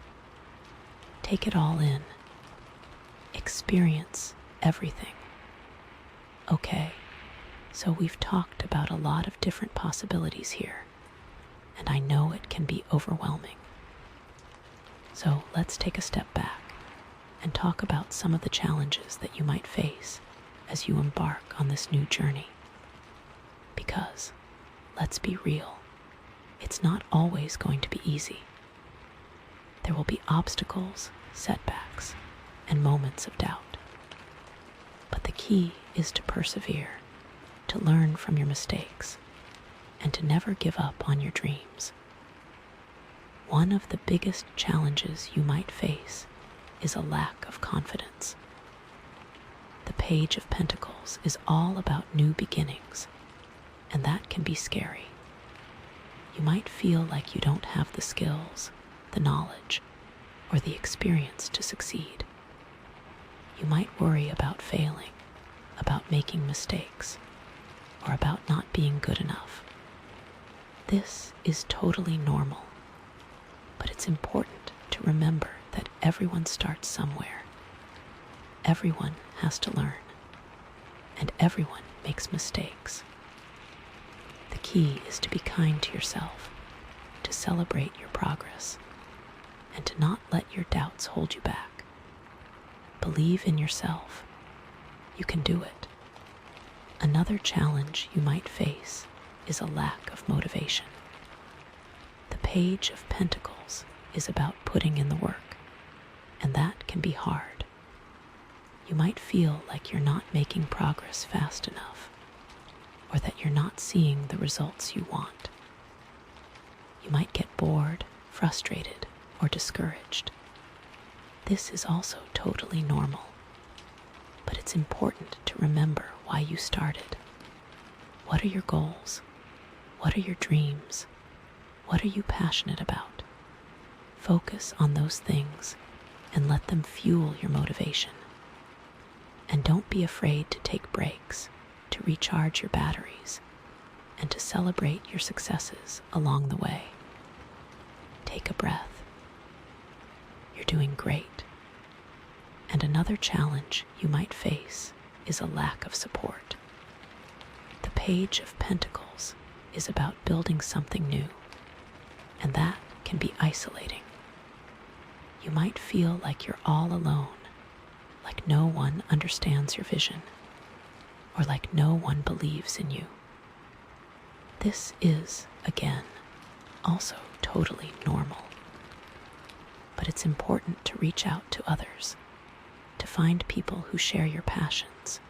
Take it all in. Experience everything. Okay, so we've talked about a lot of different possibilities here, and I know it can be overwhelming. So let's take a step back and talk about some of the challenges that you might face as you embark on this new journey. Because, let's be real, it's not always going to be easy. There will be obstacles, setbacks, and moments of doubt. But the key is to persevere, to learn from your mistakes, and to never give up on your dreams. One of the biggest challenges you might face is a lack of confidence. The Page of Pentacles is all about new beginnings, and that can be scary. You might feel like you don't have the skills, the knowledge, or the experience to succeed. You might worry about failing, about making mistakes, or about not being good enough. This is totally normal, but it's important to remember that everyone starts somewhere. Everyone has to learn, and everyone makes mistakes. The key is to be kind to yourself, to celebrate your progress, and to not let your doubts hold you back. Believe in yourself. You can do it. Another challenge you might face is a lack of motivation. The Page of Pentacles is about putting in the work, and that can be hard. You might feel like you're not making progress fast enough, or that you're not seeing the results you want. You might get bored, frustrated, or discouraged. This is also totally normal, but it's important to remember why you started. What are your goals? What are your dreams? What are you passionate about? Focus on those things and let them fuel your motivation. And don't be afraid to take breaks, to recharge your batteries, and to celebrate your successes along the way. Take a breath. You're doing great. And another challenge you might face is a lack of support. The Page of Pentacles is about building something new, and that can be isolating. You might feel like you're all alone, like no one understands your vision, or like no one believes in you. This is, again, also totally normal. But it's important to reach out to others, to find people who share your passions,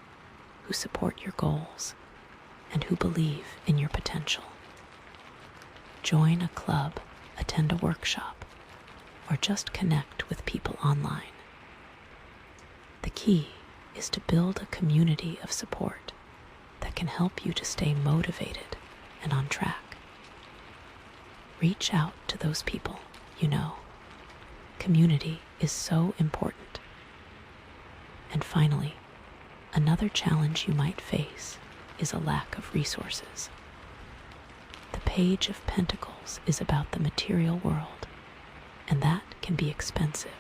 who support your goals, and who believe in your potential. Join a club, attend a workshop, or just connect with people online. The key is to build a community of support that can help you to stay motivated and on track. Reach out to those people you know. Community is so important. And finally, another challenge you might face is a lack of resources. The Page of Pentacles is about the material world, and that can be expensive.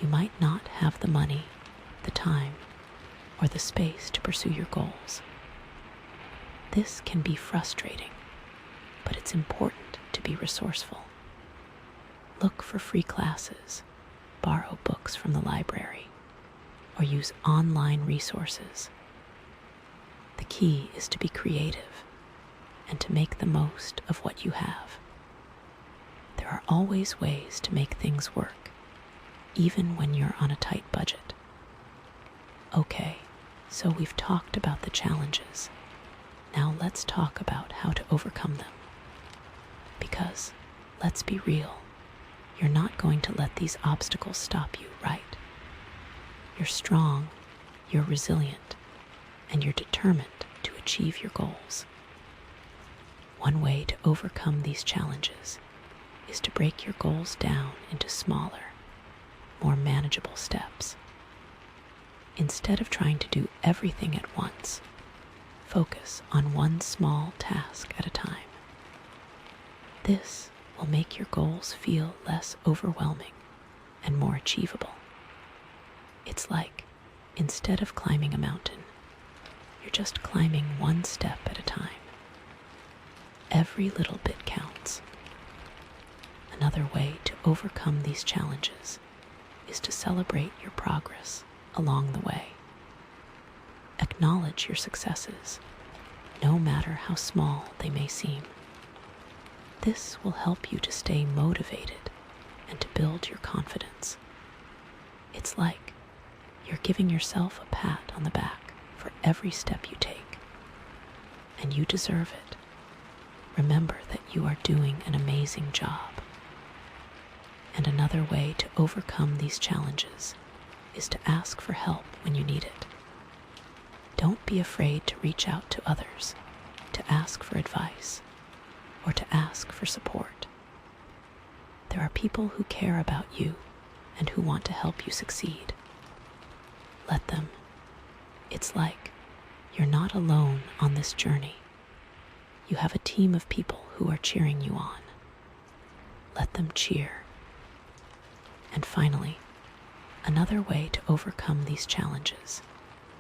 You might not have the money, the time, or the space to pursue your goals. This can be frustrating, but it's important to be resourceful. Look for free classes, borrow books from the library, or use online resources. The key is to be creative and to make the most of what you have. There are always ways to make things work, even when you're on a tight budget. Okay, so we've talked about the challenges. Now let's talk about how to overcome them. Because, let's be real, you're not going to let these obstacles stop you, right? You're strong, you're resilient, and you're determined to achieve your goals. One way to overcome these challenges is to break your goals down into smaller, more manageable steps. Instead of trying to do everything at once, focus on one small task at a time. This will make your goals feel less overwhelming and more achievable. It's like, instead of climbing a mountain, you're just climbing one step at a time. Every little bit counts. Another way to overcome these challenges is to celebrate your progress along the way. Acknowledge your successes, no matter how small they may seem. This will help you to stay motivated and to build your confidence. It's like you're giving yourself a pat on the back for every step you take, and you deserve it. Remember that you are doing an amazing job. And another way to overcome these challenges is to ask for help when you need it. Don't be afraid to reach out to others, to ask for advice, or to ask for support. There are people who care about you and who want to help you succeed. Let them. It's like you're not alone on this journey. You have a team of people who are cheering you on. Let them cheer. And finally, another way to overcome these challenges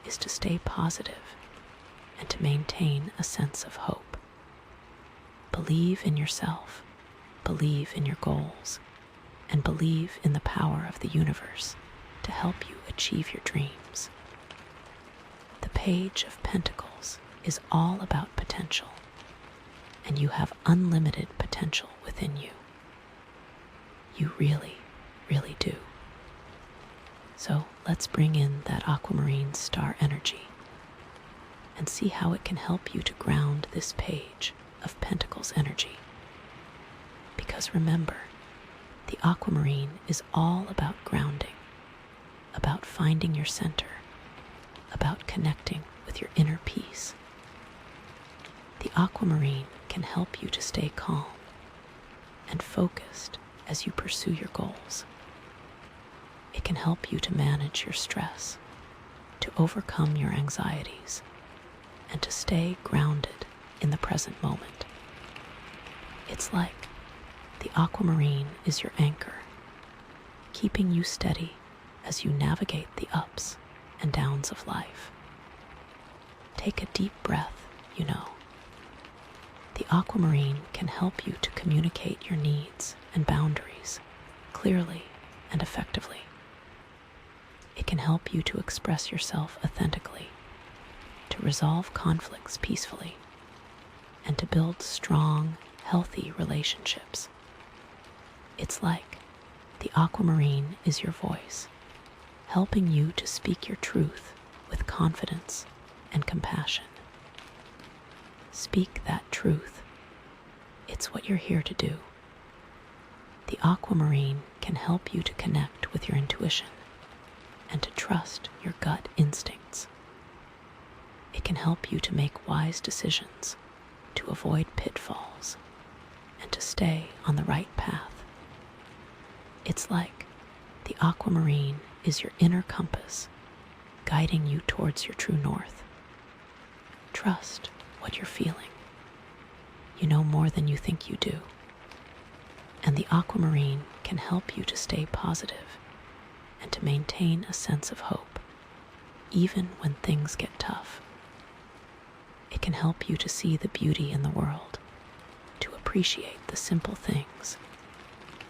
is to stay positive and to maintain a sense of hope. Believe in yourself, believe in your goals, and believe in the power of the universe to help you achieve your dreams. The Page of Pentacles is all about potential, and you have unlimited potential within you. You really, really do. So let's bring in that Aquamarine star energy and see how it can help you to ground this Page of Pentacles energy. Because remember, the Aquamarine is all about grounding, about finding your center, about connecting with your inner peace. The Aquamarine can help you to stay calm and focused as you pursue your goals. It can help you to manage your stress, to overcome your anxieties, and to stay grounded in the present moment. It's like the Aquamarine is your anchor, keeping you steady as you navigate the ups and downs of life. Take a deep breath, you know. The Aquamarine can help you to communicate your needs and boundaries clearly and effectively. It can help you to express yourself authentically, to resolve conflicts peacefully, and to build strong, healthy relationships. It's like the Aquamarine is your voice, helping you to speak your truth with confidence and compassion. Speak that truth. It's what you're here to do. The Aquamarine can help you to connect with your intuition and to trust your gut instincts. It can help you to make wise decisions, to avoid pitfalls, and to stay on the right path. It's like the Aquamarine is your inner compass, guiding you towards your true north. Trust what you're feeling. You know more than you think you do. And the Aquamarine can help you to stay positive and to maintain a sense of hope, even when things get tough. It can help you to see the beauty in the world, to appreciate the simple things,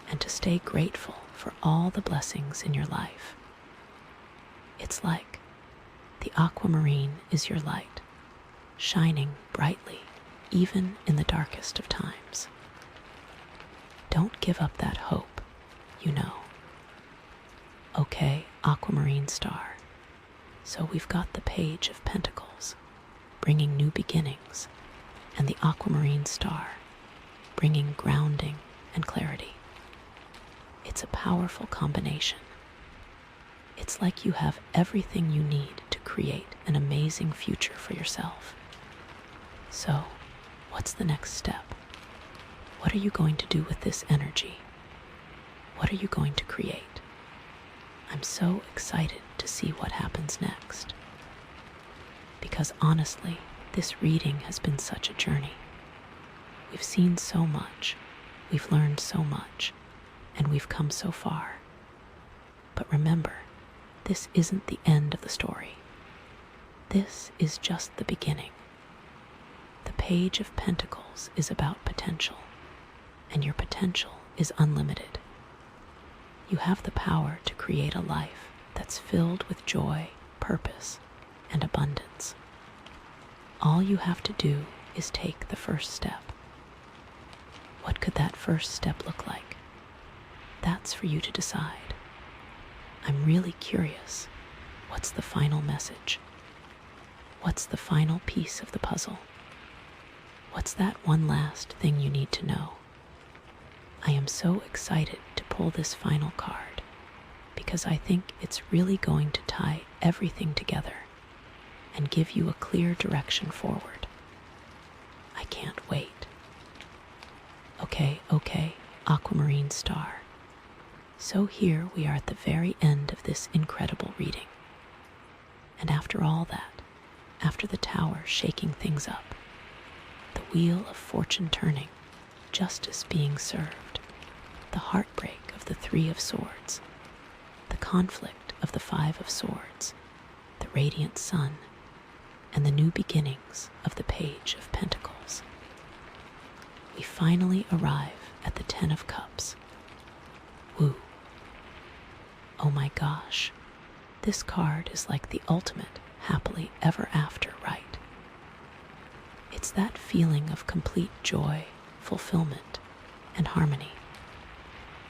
and to stay grateful for all the blessings in your life. It's like the Aquamarine is your light, shining brightly even in the darkest of times. Don't give up that hope, you know. Okay, Aquamarine star. So we've got the Page of Pentacles, bringing new beginnings, and the Aquamarine star, bringing grounding and clarity. It's a powerful combination. It's like you have everything you need to create an amazing future for yourself. So, What's the next step? What are you going to do with this energy? What are you going to create? I'm so excited to see what happens next. Because honestly, this reading has been such a journey. We've seen so much, we've learned so much, and we've come so far. But remember, this isn't the end of the story. This is just the beginning. The Page of Pentacles is about potential, and your potential is unlimited. You have the power to create a life that's filled with joy, purpose, and abundance. All you have to do is take the first step. What could that first step look like? That's for you to decide. I'm really curious. What's the final message? What's the final piece of the puzzle? What's that one last thing you need to know? I am so excited to pull this final card because I think it's really going to tie everything together and give you a clear direction forward. I can't wait. Okay, Aquamarine star. So here we are at the very end of this incredible reading. And after all that, after the tower shaking things up, the wheel of fortune turning, justice being served, the heartbreak of the Three of Swords, the conflict of the Five of Swords, the radiant sun, and the new beginnings of the Page of Pentacles. We finally arrive at the Ten of Cups. Woo. Oh my gosh, this card is like the ultimate happily ever after, right? It's that feeling of complete joy, fulfillment, and harmony,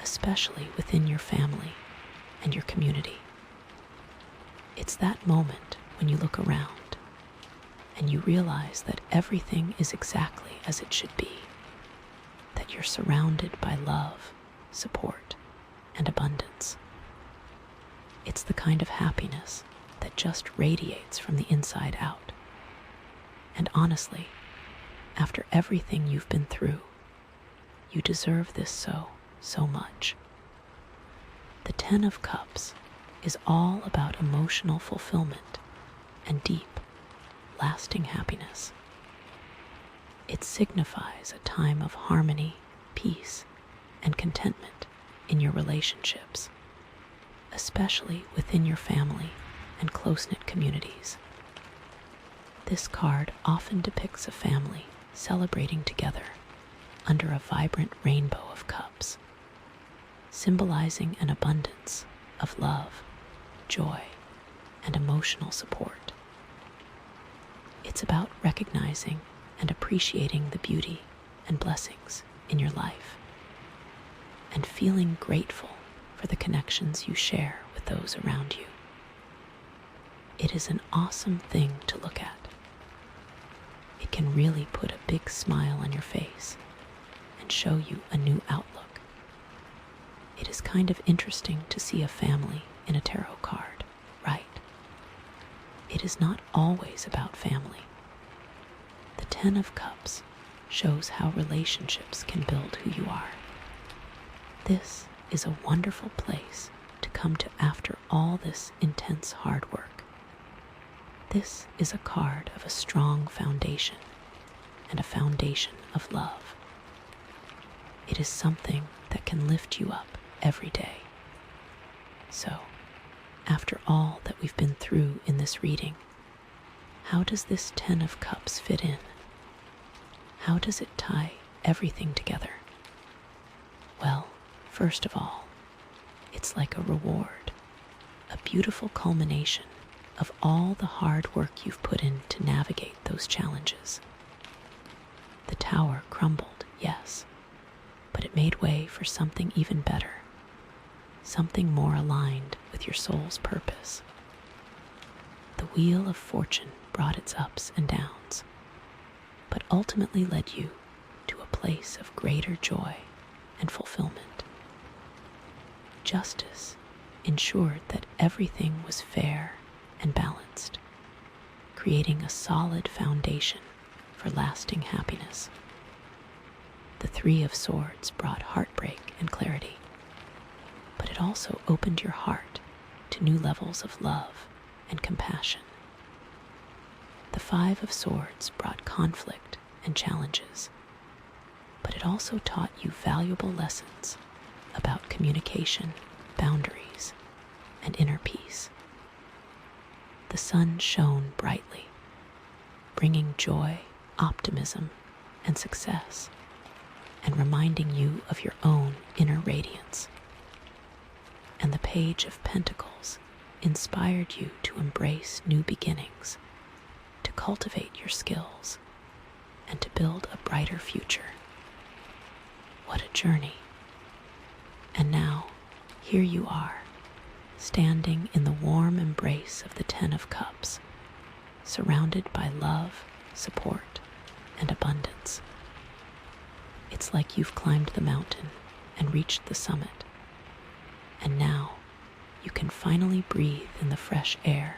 especially within your family and your community. It's that moment when you look around and you realize that everything is exactly as it should be, that you're surrounded by love, support, and abundance. It's the kind of happiness that just radiates from the inside out. And honestly, after everything you've been through, you deserve this so much. The Ten of Cups is all about emotional fulfillment and deep, lasting happiness. It signifies a time of harmony, peace, and contentment in your relationships, especially within your family and close-knit communities. This card often depicts a family celebrating together under a vibrant rainbow of cups, symbolizing an abundance of love, joy, and emotional support. It's about recognizing and appreciating the beauty and blessings in your life, and feeling grateful for the connections you share with those around you. It is an awesome thing to look at. It can really put a big smile on your face and show you a new outlook. It is kind of interesting to see a family in a tarot card, right? It is not always about family. The Ten of Cups shows how relationships can build who you are. This is a wonderful place to come to after all this intense hard work. This is a card of a strong foundation and a foundation of love. It is something that can lift you up every day. So, after all that we've been through in this reading, how does this Ten of Cups fit in? How does it tie everything together? Well, first of all, it's like a reward, a beautiful culmination of all the hard work you've put in to navigate those challenges. The tower crumbled, yes, but it made way for something even better, something more aligned with your soul's purpose. The wheel of fortune brought its ups and downs, but ultimately led you to a place of greater joy and fulfillment. Justice ensured that everything was fair and balanced, creating a solid foundation for lasting happiness. The Three of Swords brought heartbreak and clarity, but it also opened your heart to new levels of love and compassion. The Five of Swords brought conflict and challenges, but it also taught you valuable lessons about communication, boundaries, and inner peace. The sun shone brightly, bringing joy, optimism, and success, and reminding you of your own inner radiance. And the Page of Pentacles inspired you to embrace new beginnings, to cultivate your skills, and to build a brighter future. What a journey. And now, here you are, standing in the warm embrace of the Ten of Cups, surrounded by love, support, and abundance. It's like you've climbed the mountain and reached the summit, and now you can finally breathe in the fresh air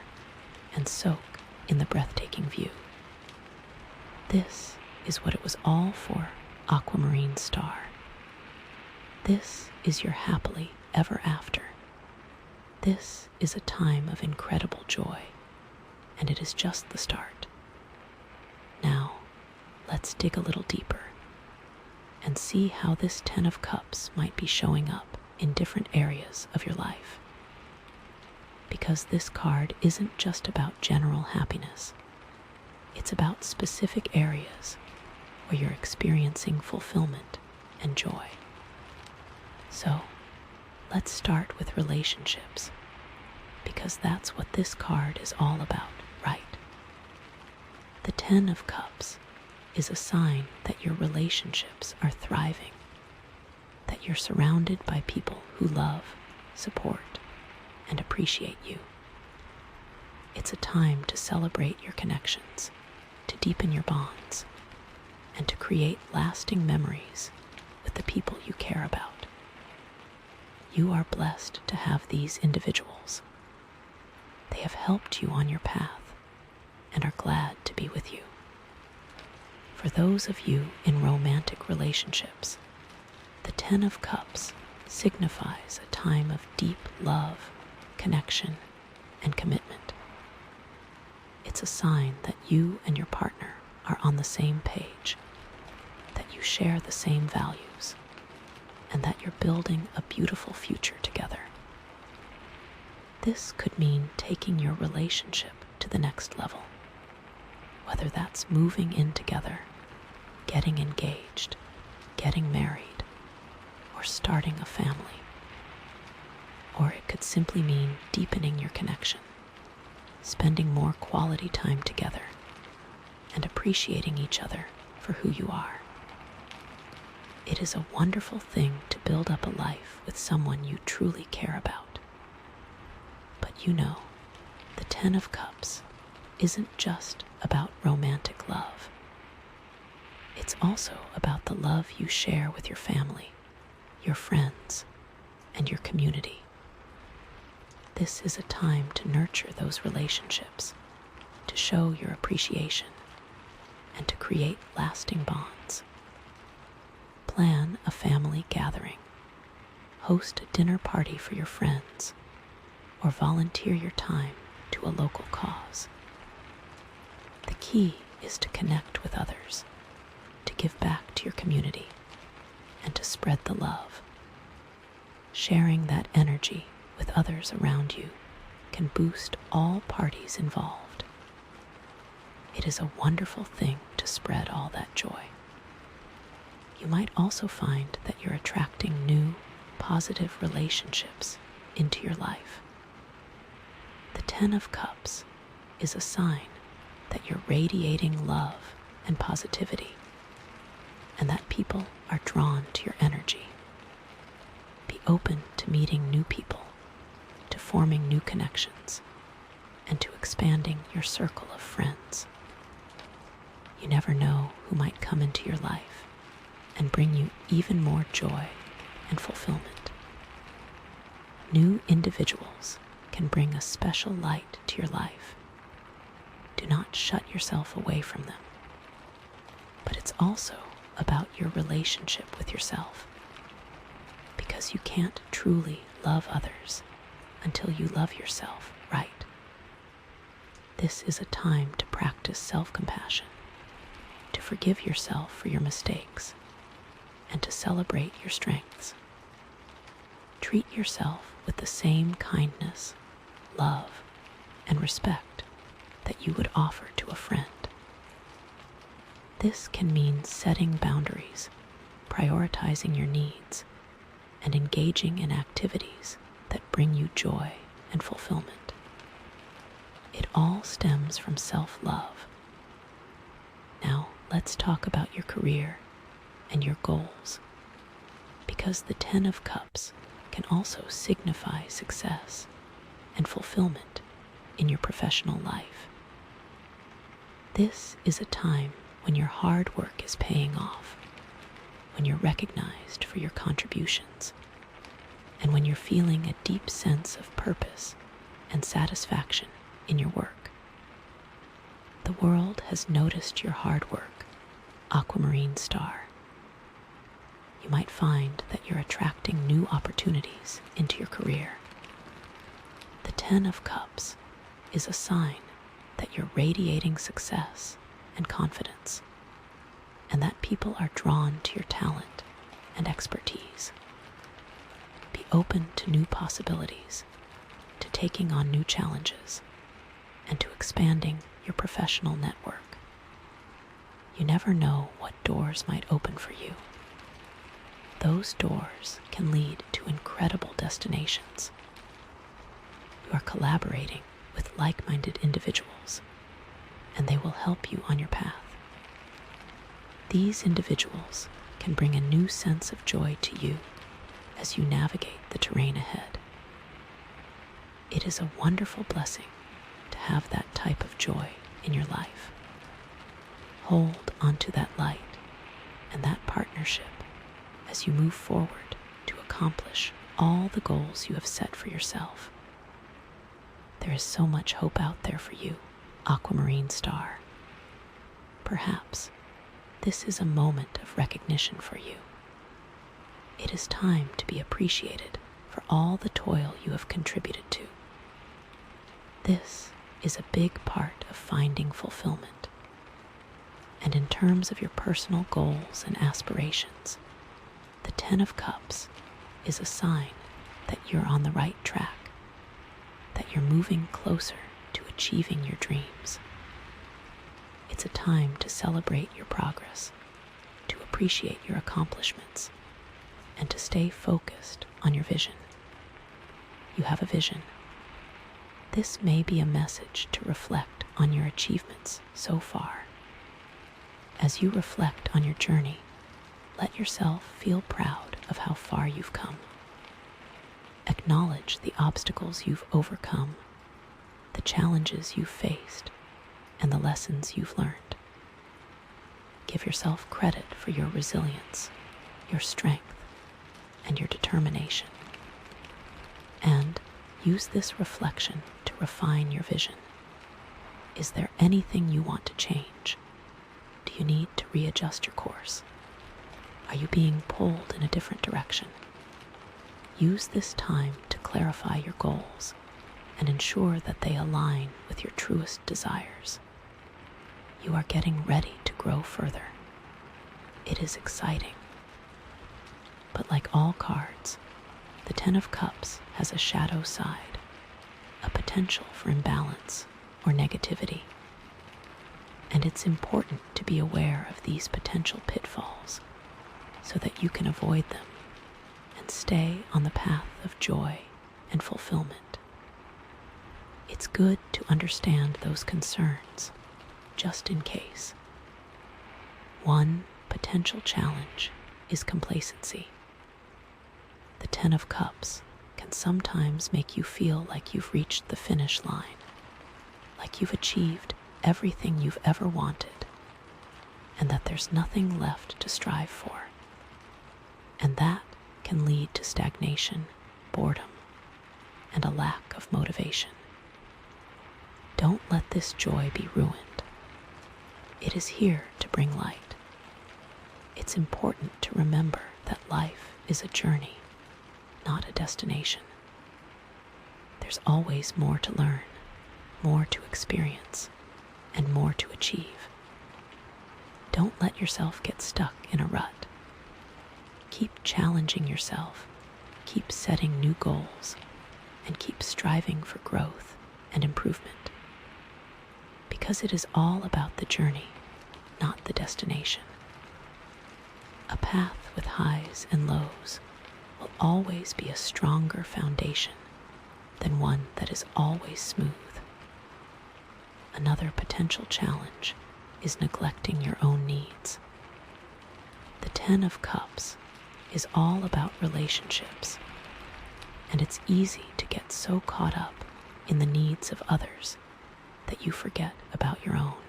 and soak in the breathtaking view. This is what it was all for, Aquamarine star. This is your happily ever after. This is a time of incredible joy, and it is just the start. Now, let's dig a little deeper and see how this Ten of Cups might be showing up in different areas of your life. Because this card isn't just about general happiness. It's about specific areas where you're experiencing fulfillment and joy. So, let's start with relationships, because that's what this card is all about, right? The Ten of Cups is a sign that your relationships are thriving, that you're surrounded by people who love, support, and appreciate you. It's a time to celebrate your connections, to deepen your bonds, and to create lasting memories with the people you care about. You are blessed to have these individuals. They have helped you on your path and are glad to be with you. For those of you in romantic relationships, the Ten of Cups signifies a time of deep love, connection, and commitment. It's a sign that you and your partner are on the same page, that you share the same values, and that you're building a beautiful future together. This could mean taking your relationship to the next level, whether that's moving in together, getting engaged, getting married, or starting a family. Or it could simply mean deepening your connection, spending more quality time together, and appreciating each other for who you are. It is a wonderful thing to build up a life with someone you truly care about. But you know, the Ten of Cups isn't just about romantic love. It's also about the love you share with your family, your friends, and your community. This is a time to nurture those relationships, to show your appreciation, and to create lasting bonds. Plan a family gathering, host a dinner party for your friends, or volunteer your time to a local cause. The key is to connect with others, to give back to your community, and to spread the love. Sharing that energy with others around you can boost all parties involved. It is a wonderful thing to spread all that joy. You might also find that you're attracting new, positive relationships into your life. The Ten of Cups is a sign that you're radiating love and positivity, and that people are drawn to your energy. Be open to meeting new people, to forming new connections, and to expanding your circle of friends. You never know who might come into your life and bring you even more joy and fulfillment. New individuals can bring a special light to your life. Do not shut yourself away from them. but it's also about your relationship with yourself. Because you can't truly love others until you love yourself right. This is a time to practice self-compassion, to forgive yourself for your mistakes, and to celebrate your strengths. Treat yourself with the same kindness, love, and respect that you would offer to a friend. This can mean setting boundaries, prioritizing your needs, and engaging in activities that bring you joy and fulfillment. It all stems from self-love. Now, let's talk about your career and your goals, because the Ten of Cups can also signify success and fulfillment in your professional life. This is a time when your hard work is paying off, when you're recognized for your contributions, and when you're feeling a deep sense of purpose and satisfaction in your work. The world has noticed your hard work, Aquamarine star. You might find that you're attracting new opportunities into your career. The Ten of Cups is a sign that you're radiating success and confidence, and that people are drawn to your talent and expertise. Be open to new possibilities, to taking on new challenges, and to expanding your professional network. You never know what doors might open for you. Those doors can lead to incredible destinations. You are collaborating with like-minded individuals, and they will help you on your path. These individuals can bring a new sense of joy to you as you navigate the terrain ahead. It is a wonderful blessing to have that type of joy in your life. Hold onto that light and that partnership as you move forward to accomplish all the goals you have set for yourself. There is so much hope out there for you, Aquamarine star. Perhaps this is a moment of recognition for you. It is time to be appreciated for all the toil you have contributed to. This is a big part of finding fulfillment. And in terms of your personal goals and aspirations, the Ten of Cups is a sign that you're on the right track, that you're moving closer to achieving your dreams. It's a time to celebrate your progress, to appreciate your accomplishments, and to stay focused on your vision. You have a vision. This may be a message to reflect on your achievements so far. As you reflect on your journey, let yourself feel proud of how far you've come. Acknowledge the obstacles you've overcome, the challenges you've faced, and the lessons you've learned. Give yourself credit for your resilience, your strength, and your determination. And use this reflection to refine your vision. Is there anything you want to change? Do you need to readjust your course? Are you being pulled in a different direction? Use this time to clarify your goals and ensure that they align with your truest desires. You are getting ready to grow further. It is exciting. But like all cards, the Ten of Cups has a shadow side, a potential for imbalance or negativity. And it's important to be aware of these potential pitfalls so that you can avoid them and stay on the path of joy and fulfillment. It's good to understand those concerns, just in case. One potential challenge is complacency. The Ten of Cups can sometimes make you feel like you've reached the finish line, like you've achieved everything you've ever wanted, and that there's nothing left to strive for. And that can lead to stagnation, boredom, and a lack of motivation. Don't let this joy be ruined. It is here to bring light, It's important to remember that life is a journey, not a destination. There's always more to learn, more to experience, and more to achieve. Don't let yourself get stuck in a rut. Keep challenging yourself, keep setting new goals, and keep striving for growth and improvement. Because it is all about the journey, not the destination. A path with highs and lows will always be a stronger foundation than one that is always smooth. Another potential challenge is neglecting your own needs. The Ten of Cups is all about relationships, and it's easy to get so caught up in the needs of others that you forget about your own.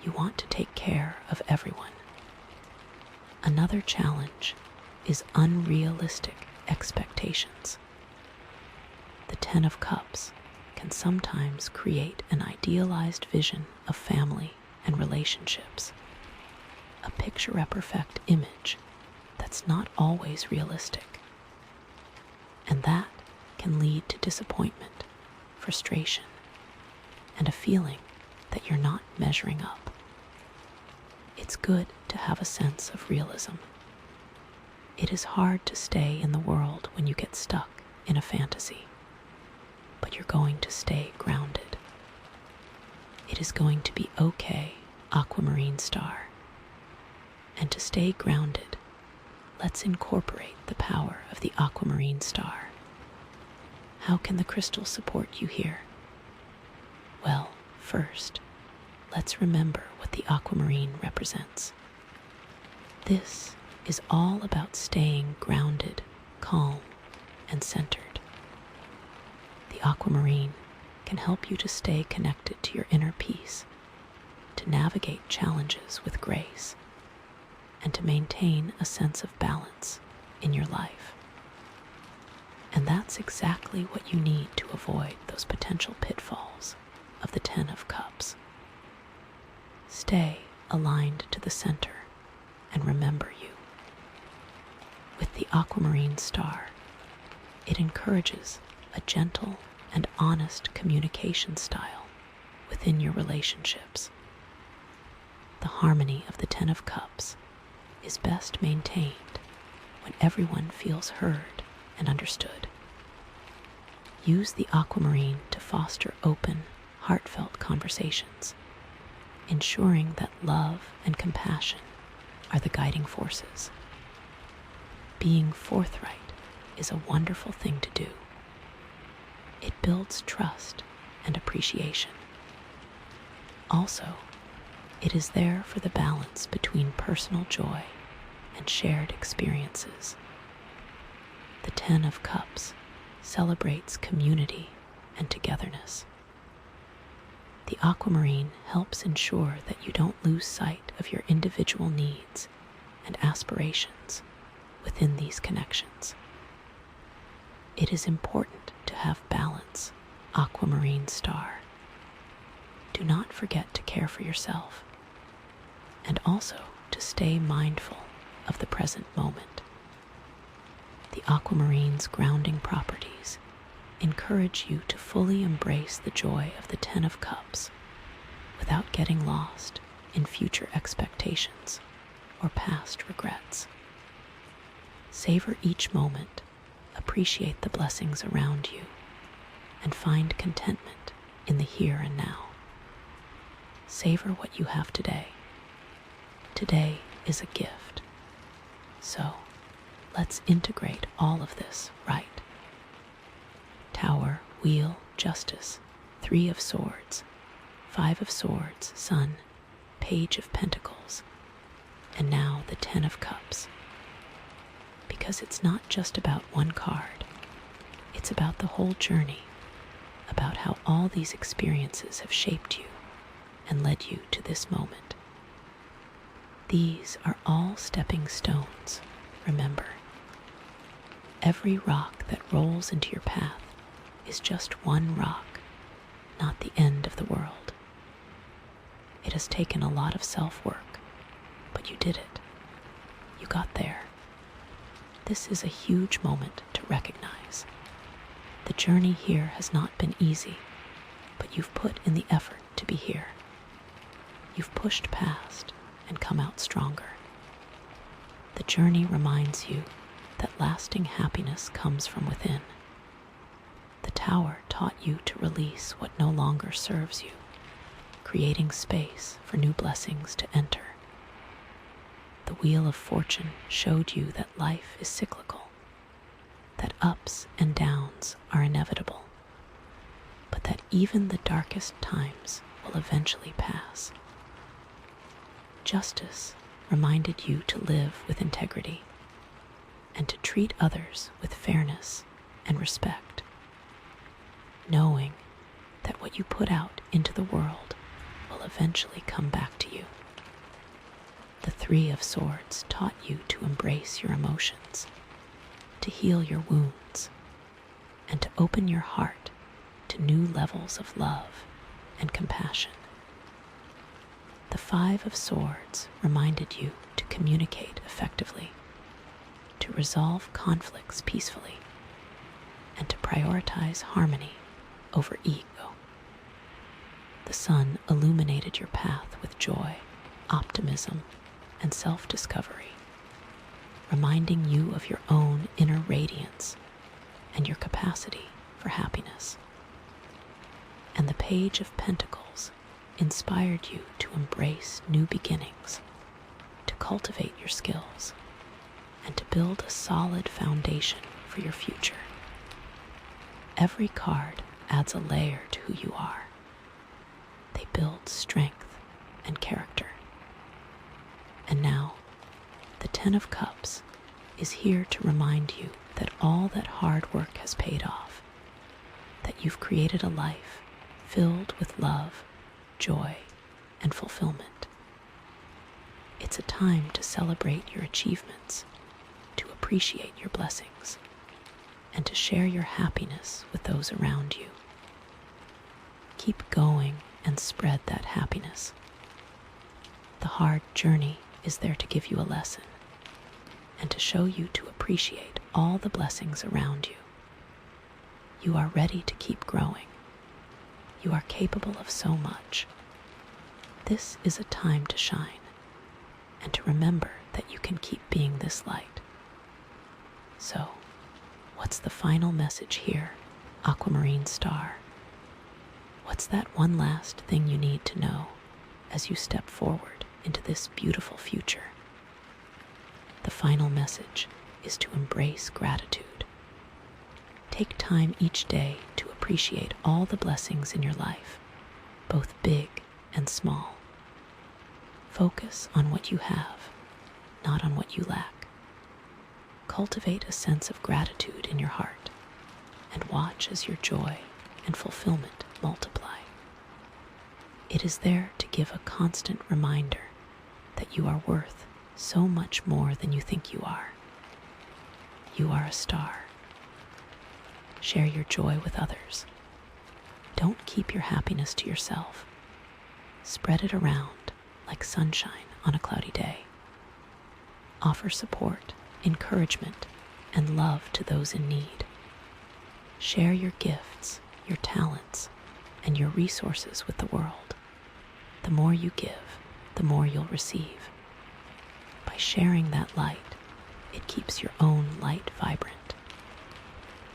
You want to take care of everyone. Another challenge is unrealistic expectations. The Ten of Cups can sometimes create an idealized vision of family and relationships, a picture-perfect image that's not always realistic. And that can lead to disappointment, frustration, and a feeling that you're not measuring up. It's good to have a sense of realism. It is hard to stay in the world when you get stuck in a fantasy, but you're going to stay grounded. It is going to be okay, Aquamarine star. And to stay grounded, let's incorporate the power of the Aquamarine star. How can the crystal support you here? Well, first, let's remember what the Aquamarine represents. This is all about staying grounded, calm, and centered. The Aquamarine can help you to stay connected to your inner peace, to navigate challenges with grace, and to maintain a sense of balance in your life. And that's exactly what you need to avoid those potential pitfalls of the Ten of Cups. Stay aligned to the center and remember you. With the Aquamarine star, it encourages a gentle and honest communication style within your relationships. The harmony of the Ten of Cups is best maintained when everyone feels heard and understood. Use the Aquamarine to foster open, heartfelt conversations, ensuring that love and compassion are the guiding forces. Being forthright is a wonderful thing to do. It builds trust and appreciation. Also, it is there for the balance between personal joy and shared experiences. The Ten of Cups celebrates community and togetherness. The Aquamarine helps ensure that you don't lose sight of your individual needs and aspirations within these connections. It is important to have balance, Aquamarine star. Do not forget to care for yourself, and also to stay mindful of the present moment. The Aquamarine's grounding properties encourage you to fully embrace the joy of the Ten of Cups without getting lost in future expectations or past regrets. Savor each moment, appreciate the blessings around you, and find contentment in the here and now. Savor what you have today. Today is a gift. So, let's integrate all of this right. Tower, Wheel, Justice, Three of Swords, Five of Swords, Sun, Page of Pentacles, and now the Ten of Cups. Because it's not just about one card, it's about the whole journey, about how all these experiences have shaped you and led you to this moment. These are all stepping stones, remember. Every rock that rolls into your path is just one rock, not the end of the world. It has taken a lot of self-work, but you did it. you got there. This is a huge moment to recognize. The journey here has not been easy, but you've put in the effort to be here. You've pushed past and come out stronger. The journey reminds you that lasting happiness comes from within. The tower taught you to release what no longer serves you, creating space for new blessings to enter. The wheel of fortune showed you that life is cyclical, that ups and downs are inevitable, but that even the darkest times will eventually pass. Justice reminded you to live with integrity and to treat others with fairness and respect, knowing that what you put out into the world will eventually come back to you. The Three of Swords taught you to embrace your emotions, to heal your wounds, and to open your heart to new levels of love and compassion. The Five of Swords reminded you to communicate effectively, to resolve conflicts peacefully, and to prioritize harmony over ego. The sun illuminated your path with joy, optimism, and self-discovery, reminding you of your own inner radiance and your capacity for happiness. And the Page of Pentacles inspired you to embrace new beginnings, to cultivate your skills, and to build a solid foundation for your future. Every card adds a layer to who you are. They build strength and character. And now, the Ten of Cups is here to remind you that all that hard work has paid off, that you've created a life filled with love, joy, and fulfillment. It's a time to celebrate your achievements, to appreciate your blessings, and to share your happiness with those around you. Keep going and spread that happiness. The hard journey is there to give you a lesson and to show you to appreciate all the blessings around you. You are ready to keep growing. You are capable of so much. This is a time to shine and to remember that you can keep being this light. So, what's the final message here, Aquamarine Star? What's that one last thing you need to know as you step forward into this beautiful future? The final message is to embrace gratitude. Take time each day to appreciate all the blessings in your life, both big and small. Focus on what you have, not on what you lack. Cultivate a sense of gratitude in your heart and watch as your joy and fulfillment multiply. It is there to give a constant reminder that you are worth so much more than you think you are. You are a star. Share your joy with others. Don't keep your happiness to yourself. Spread it around like sunshine on a cloudy day. Offer support, encouragement, and love to those in need. Share your gifts, your talents, and your resources with the world. The more you give, the more you'll receive. By sharing that light, it keeps your own light vibrant.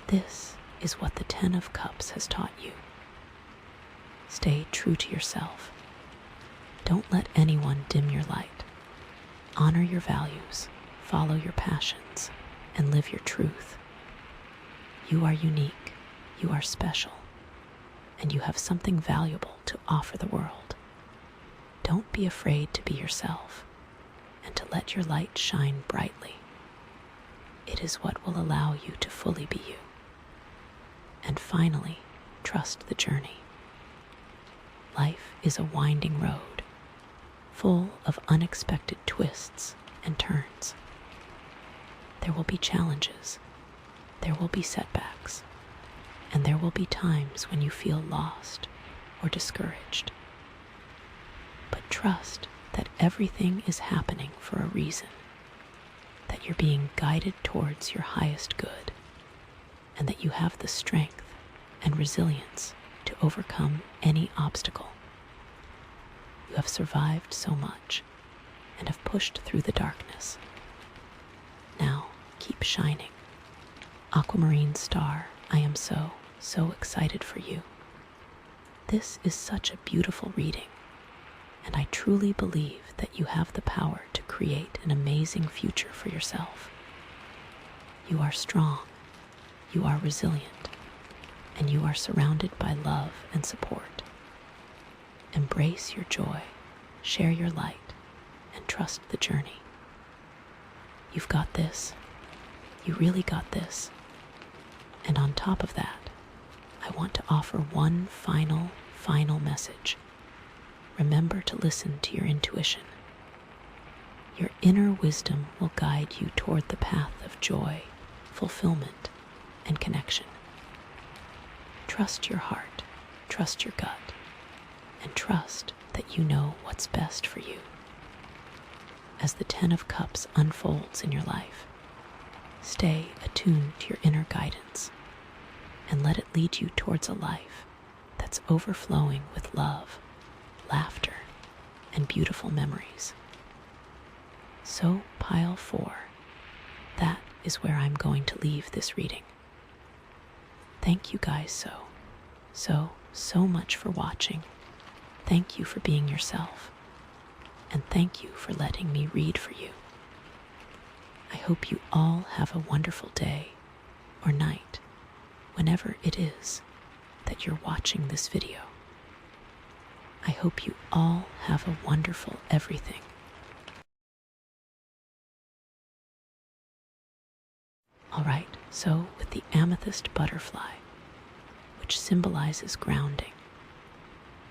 This is what the Ten of Cups has taught you. Stay true to yourself. Don't let anyone dim your light. Honor your values, follow your passions, and live your truth. You are unique, you are special, and you have something valuable to offer the world. Don't be afraid to be yourself and to let your light shine brightly. It is what will allow you to fully be you. And finally, trust the journey. Life is a winding road, full of unexpected twists and turns. There will be challenges, there will be setbacks, and there will be times when you feel lost or discouraged. But trust that everything is happening for a reason. you're being guided towards your highest good, and that you have the strength and resilience to overcome any obstacle. You have survived so much and have pushed through the darkness. Now, keep shining. Aquamarine star, I am so excited for you. This is such a beautiful reading, and I truly believe that you have the power to create an amazing future for yourself. You are strong, you are resilient, and you are surrounded by love and support. Embrace your joy, share your light, and trust the journey. You've got this. You really got this. And on top of that, I want to offer one final message. Remember to listen to your intuition. Your inner wisdom will guide you toward the path of joy, fulfillment, and connection. Trust your heart, trust your gut, and trust that you know what's best for you. As the Ten of Cups unfolds in your life, stay attuned to your inner guidance and let it lead you towards a life that's overflowing with love, laughter, and beautiful memories. So, pile 4, that is where I'm going to leave this reading. Thank you guys so much for watching. Thank you for being yourself. And thank you for letting me read for you. I hope you all have a wonderful day or night, whenever it is that you're watching this video. I hope you all have a wonderful everything. Alright, so with the amethyst butterfly, which symbolizes grounding,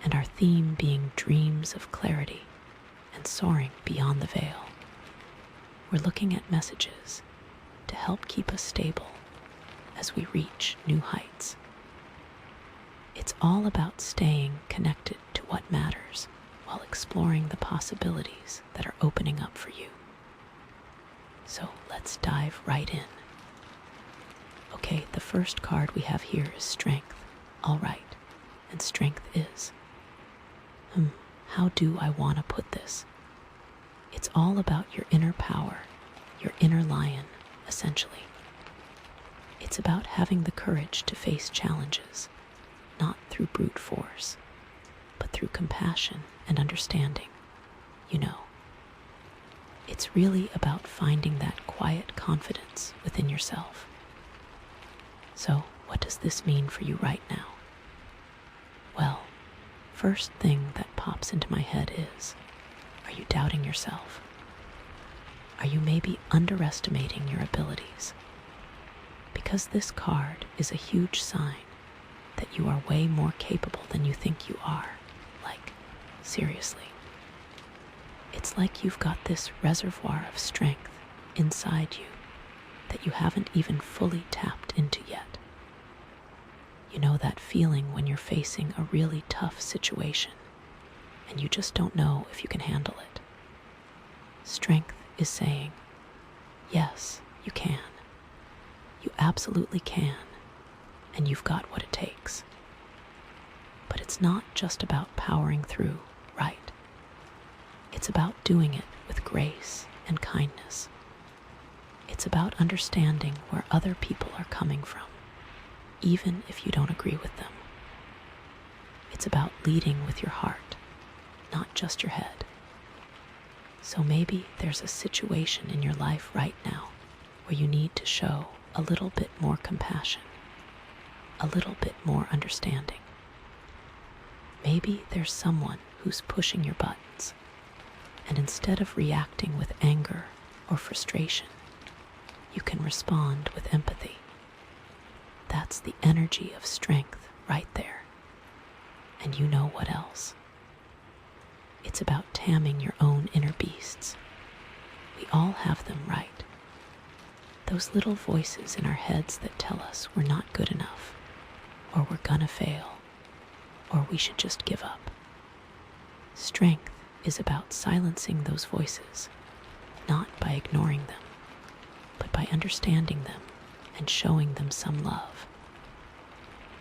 and our theme being dreams of clarity and soaring beyond the veil, we're looking at messages to help keep us stable as we reach new heights. It's all about staying connected to what matters while exploring the possibilities that are opening up for you. So let's dive right in. Okay, the first card we have here is Strength. All right, and strength is. How do I want to put this? It's all about your inner power, your inner lion, essentially. It's about having the courage to face challenges, not through brute force, but through compassion and understanding. You know, it's really about finding that quiet confidence within yourself. So, what does this mean for you right now? Well, first thing that pops into my head is, are you doubting yourself? Are you maybe underestimating your abilities? Because this card is a huge sign that you are way more capable than you think you are. Like, seriously. It's like you've got this reservoir of strength inside you that you haven't even fully tapped into yet. You know that feeling when you're facing a really tough situation and you just don't know if you can handle it. Strength is saying, yes, you can. You absolutely can, and you've got what it takes. But it's not just about powering through, right? It's about doing it with grace and kindness. It's about understanding where other people are coming from, even if you don't agree with them. It's about leading with your heart, not just your head. So maybe there's a situation in your life right now where you need to show a little bit more compassion, a little bit more understanding. Maybe there's someone who's pushing your buttons, and instead of reacting with anger or frustration, you can respond with empathy. That's the energy of strength right there. And you know what else? It's about taming your own inner beasts. We all have them, right? Those little voices in our heads that tell us we're not good enough, or we're gonna fail, or we should just give up. Strength is about silencing those voices, not by ignoring them, but by understanding them and showing them some love.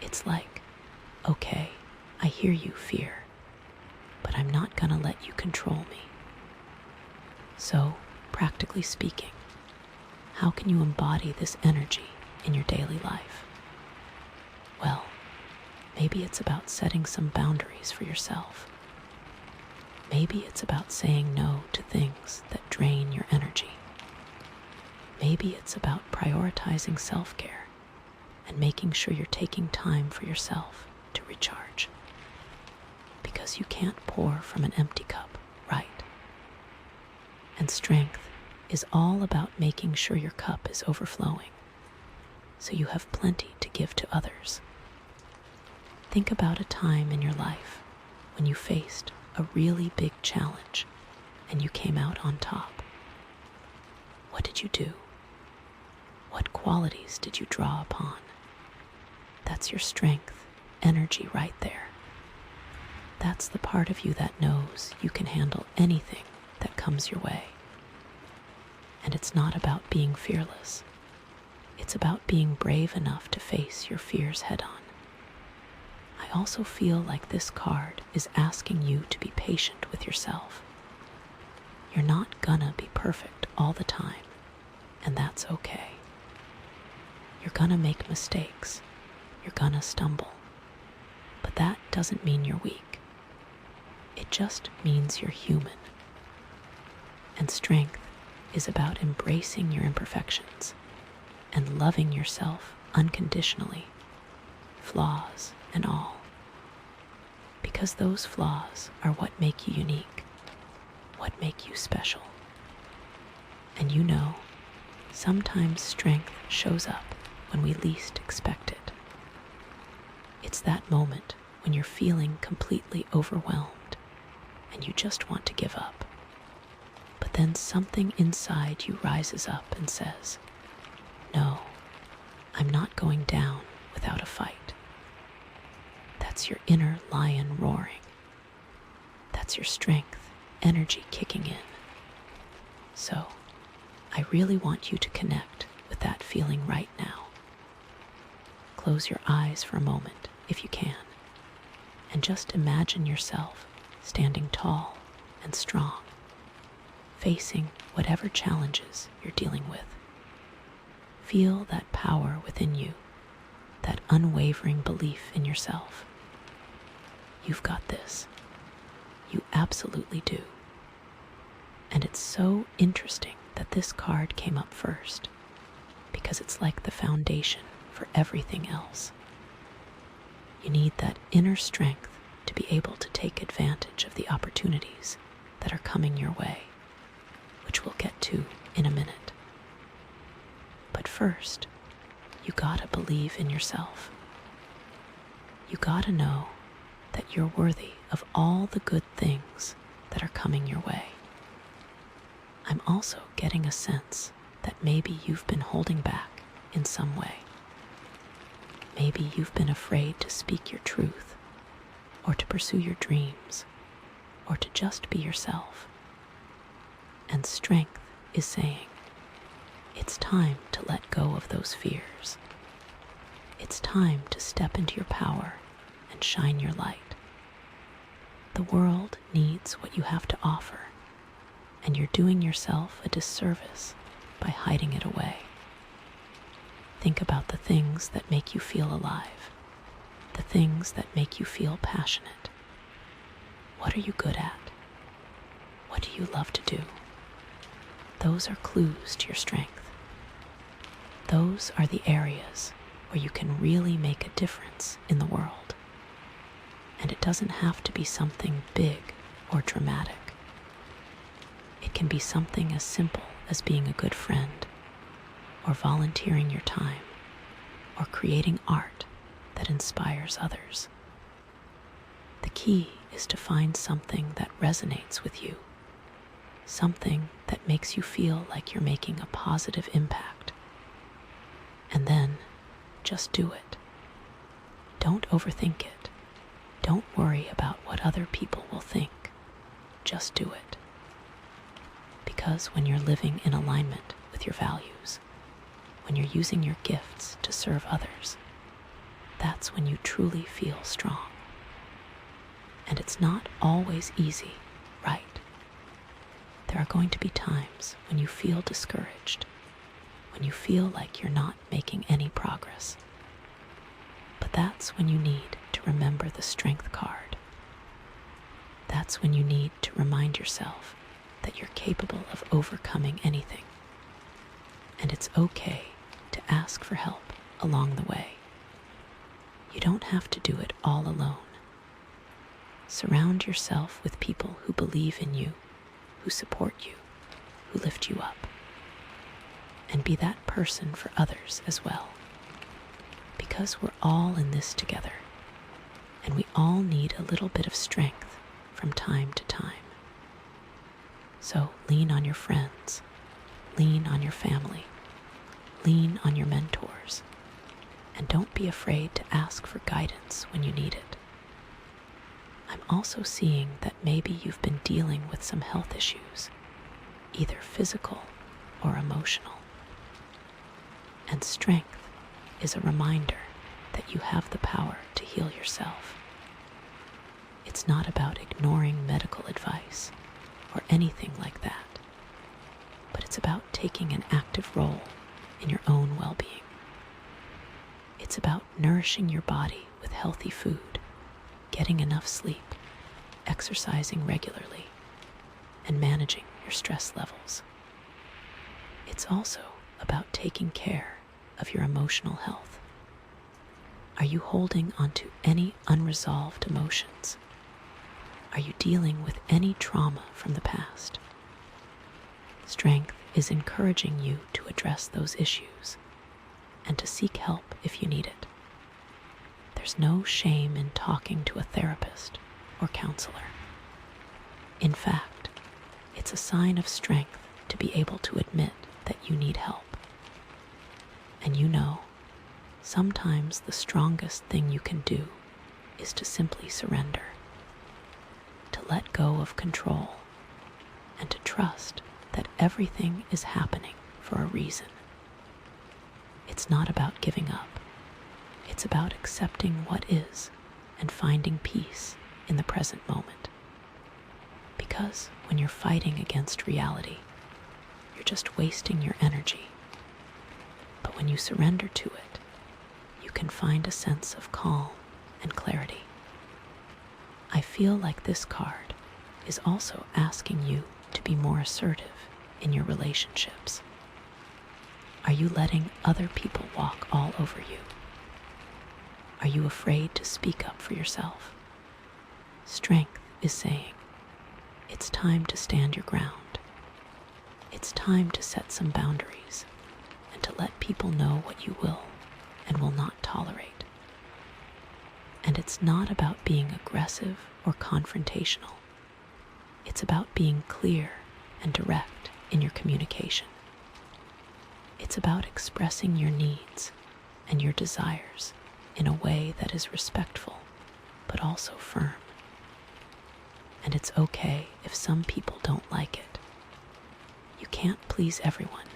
It's like, okay, I hear you, fear, but I'm not gonna let you control me. So, practically speaking, how can you embody this energy in your daily life? Well, maybe it's about setting some boundaries for yourself. Maybe it's about saying no to things that drain your energy. Maybe it's about prioritizing self-care and making sure you're taking time for yourself to recharge. Because you can't pour from an empty cup, right? And strength is all about making sure your cup is overflowing, so you have plenty to give to others. Think about a time in your life when you faced a really big challenge and you came out on top. What did you do? What qualities did you draw upon? That's your strength, energy right there. That's the part of you that knows you can handle anything that comes your way. And it's not about being fearless. It's about being brave enough to face your fears head on. I also feel like this card is asking you to be patient with yourself. You're not gonna be perfect all the time, and that's okay. You're gonna make mistakes. You're gonna stumble. But that doesn't mean you're weak. It just means you're human. And strength is about embracing your imperfections and loving yourself unconditionally, flaws and all. Because those flaws are what make you unique, what make you special. And you know, sometimes strength shows up when we least expect it. It's that moment when you're feeling completely overwhelmed and you just want to give up. But then something inside you rises up and says, no, I'm not going down without a fight. That's your inner lion roaring. That's your strength, energy kicking in. So, I really want you to connect with that feeling right now. Close your eyes for a moment, if you can, and just imagine yourself standing tall and strong, facing whatever challenges you're dealing with. Feel that power within you, that unwavering belief in yourself. You've got this. You absolutely do. And it's so interesting that this card came up first, because it's like the foundation for everything else. You need that inner strength to be able to take advantage of the opportunities that are coming your way, which we'll get to in a minute. But first, you gotta believe in yourself. You gotta know that you're worthy of all the good things that are coming your way. I'm also getting a sense that maybe you've been holding back in some way. Maybe you've been afraid to speak your truth, or to pursue your dreams, or to just be yourself. And strength is saying, it's time to let go of those fears. It's time to step into your power and shine your light. The world needs what you have to offer, and you're doing yourself a disservice by hiding it away. Think about the things that make you feel alive, the things that make you feel passionate. What are you good at? What do you love to do? Those are clues to your strength. Those are the areas where you can really make a difference in the world. And it doesn't have to be something big or dramatic. It can be something as simple as being a good friend, or volunteering your time, or creating art that inspires others. The key is to find something that resonates with you, something that makes you feel like you're making a positive impact. And then, just do it. Don't overthink it. Don't worry about what other people will think. Just do it. Because when you're living in alignment with your values, when you're using your gifts to serve others, that's when you truly feel strong. And it's not always easy, right? There are going to be times when you feel discouraged, when you feel like you're not making any progress. But that's when you need to remember the strength card. That's when you need to remind yourself that you're capable of overcoming anything. And it's okay to ask for help along the way. You don't have to do it all alone. Surround yourself with people who believe in you, who support you, who lift you up. And be that person for others as well. Because we're all in this together, and we all need a little bit of strength from time to time. So lean on your friends, lean on your family, lean on your mentors, and don't be afraid to ask for guidance when you need it. I'm also seeing that maybe you've been dealing with some health issues, either physical or emotional. And strength is a reminder that you have the power to heal yourself. It's not about ignoring medical advice or anything like that, but it's about taking an active role in your own well-being. It's about nourishing your body with healthy food, getting enough sleep, exercising regularly, and managing your stress levels. It's also about taking care of your emotional health. Are you holding onto any unresolved emotions? Are you dealing with any trauma from the past? Strength is encouraging you to address those issues and to seek help if you need it. There's no shame in talking to a therapist or counselor. In fact, it's a sign of strength to be able to admit that you need help. And you know, sometimes the strongest thing you can do is to simply surrender, to let go of control, and to trust that everything is happening for a reason. It's not about giving up. It's about accepting what is and finding peace in the present moment. Because when you're fighting against reality, you're just wasting your energy. But when you surrender to it, you can find a sense of calm and clarity. I feel like this card is also asking you to be more assertive in your relationships. Are you letting other people walk all over you? Are you afraid to speak up for yourself? Strength is saying, it's time to stand your ground. It's time to set some boundaries and to let people know what you will and will not tolerate. And it's not about being aggressive or confrontational. It's about being clear and direct in your communication. It's about expressing your needs and your desires in a way that is respectful, but also firm. And it's okay if some people don't like it. You can't please everyone,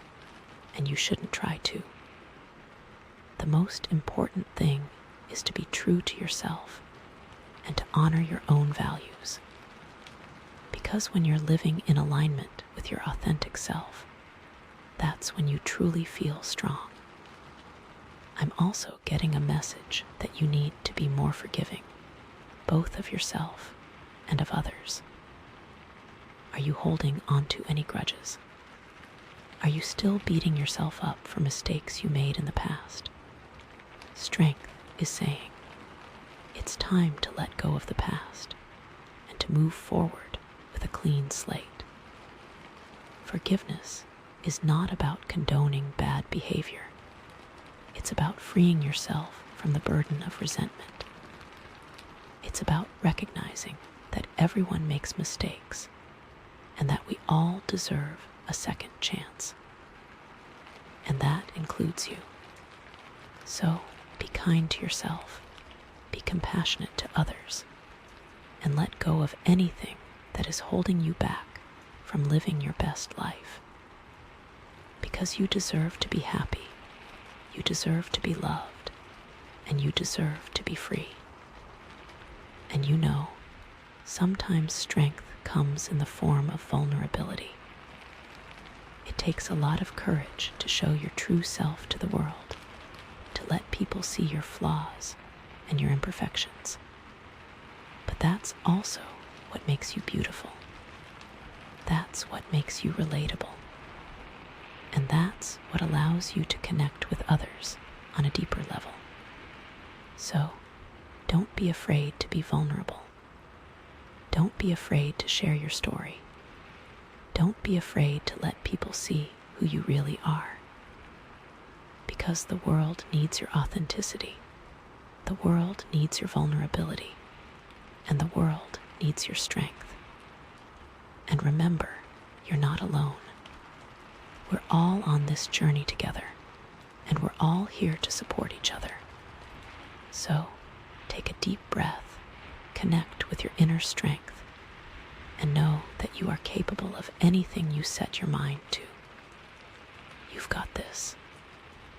and you shouldn't try to. The most important thing is to be true to yourself and to honor your own values. Because when you're living in alignment with your authentic self, that's when you truly feel strong. I'm also getting a message that you need to be more forgiving, both of yourself and of others. Are you holding onto any grudges? Are you still beating yourself up for mistakes you made in the past? Strength is saying, it's time to let go of the past and to move forward with a clean slate. Forgiveness is not about condoning bad behavior. It's about freeing yourself from the burden of resentment. It's about recognizing that everyone makes mistakes and that we all deserve a second chance. And that includes you. So be kind to yourself, be compassionate to others, and let go of anything that is holding you back from living your best life. because you deserve to be happy, you deserve to be loved, and you deserve to be free. And you know, sometimes strength comes in the form of vulnerability. It takes a lot of courage to show your true self to the world, to let people see your flaws and your imperfections. But that's also what makes you beautiful. That's what makes you relatable. And that's what allows you to connect with others on a deeper level. So, don't be afraid to be vulnerable. Don't be afraid to share your story. Don't be afraid to let people see who you really are. Because the world needs your authenticity. The world needs your vulnerability. And the world needs your strength. And remember, you're not alone. We're all on this journey together, and we're all here to support each other. So, take a deep breath, connect with your inner strength, and know that you are capable of anything you set your mind to. You've got this.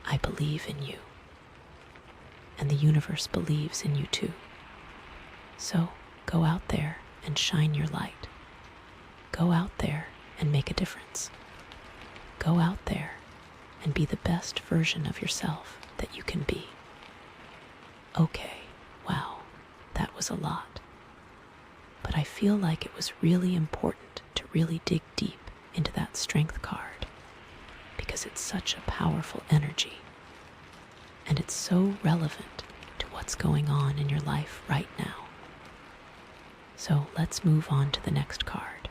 I believe in you. And the universe believes in you too. So, go out there and shine your light. Go out there and make a difference. Go out there and be the best version of yourself that you can be. Okay, wow, that was a lot. But I feel like it was really important to really dig deep into that strength card because it's such a powerful energy and it's so relevant to what's going on in your life right now. So let's move on to the next card,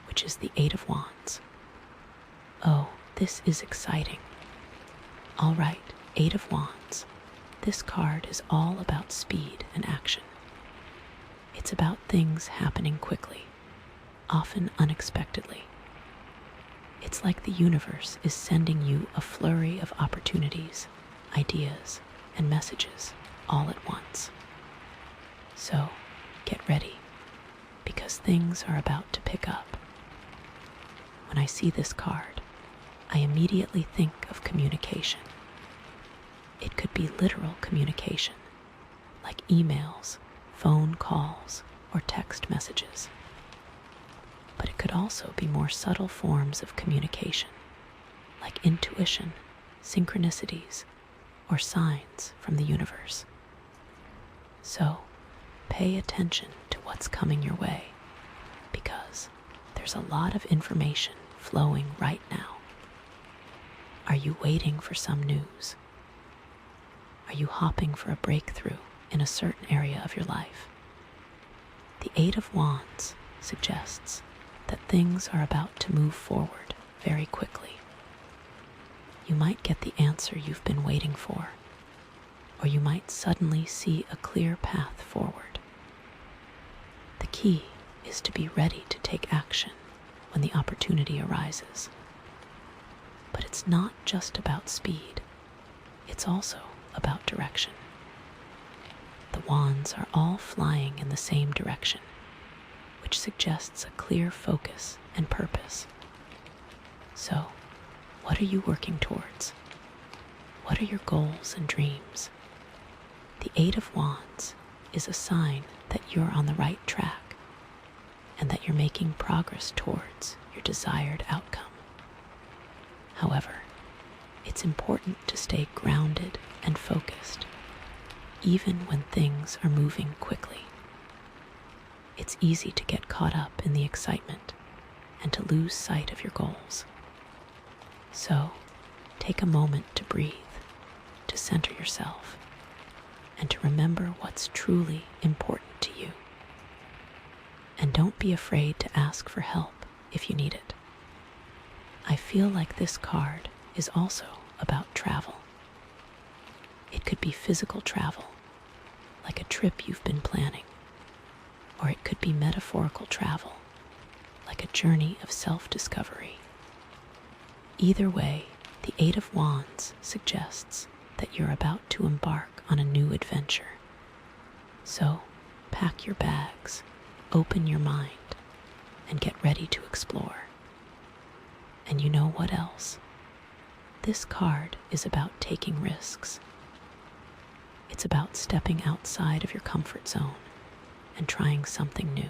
which is the Eight of Wands. Oh, this is exciting. All right, Eight of Wands. This card is all about speed and action. It's about things happening quickly, often unexpectedly. It's like the universe is sending you a flurry of opportunities, ideas, and messages all at once. So, get ready, because things are about to pick up. When I see this card, I immediately think of communication. It could be literal communication, like emails, phone calls, or text messages. But it could also be more subtle forms of communication, like intuition, synchronicities, or signs from the universe. So, pay attention to what's coming your way, because there's a lot of information flowing right now. Are you waiting for some news? Are you hoping for a breakthrough in a certain area of your life? The Eight of Wands suggests that things are about to move forward very quickly. You might get the answer you've been waiting for, or you might suddenly see a clear path forward. The key is to be ready to take action when the opportunity arises. But it's not just about speed, it's also about direction. The wands are all flying in the same direction, which suggests a clear focus and purpose. So, what are you working towards? What are your goals and dreams? The Eight of Wands is a sign that you're on the right track and that you're making progress towards your desired outcome. However, it's important to stay grounded and focused, even when things are moving quickly. It's easy to get caught up in the excitement and to lose sight of your goals. So, take a moment to breathe, to center yourself, and to remember what's truly important to you. And don't be afraid to ask for help if you need it. I feel like this card is also about travel. It could be physical travel, like a trip you've been planning, or it could be metaphorical travel, like a journey of self-discovery. Either way, the Eight of Wands suggests that you're about to embark on a new adventure. So, pack your bags, open your mind, and get ready to explore. And you know what else? This card is about taking risks. It's about stepping outside of your comfort zone and trying something new.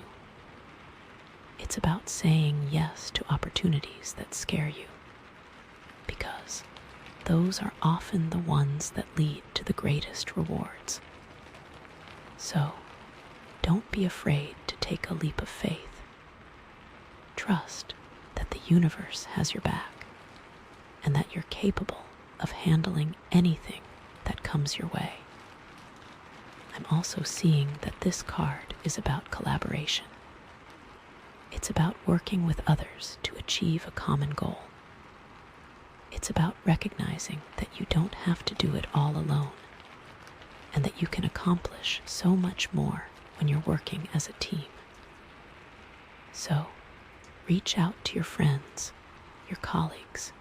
It's about saying yes to opportunities that scare you, because those are often the ones that lead to the greatest rewards. So, don't be afraid to take a leap of faith. Trust that the universe has your back and that you're capable of handling anything that comes your way. I'm also seeing that this card is about collaboration. It's about working with others to achieve a common goal. It's about recognizing that you don't have to do it all alone, and that you can accomplish so much more when you're working as a team. So, reach out to your friends, your colleagues,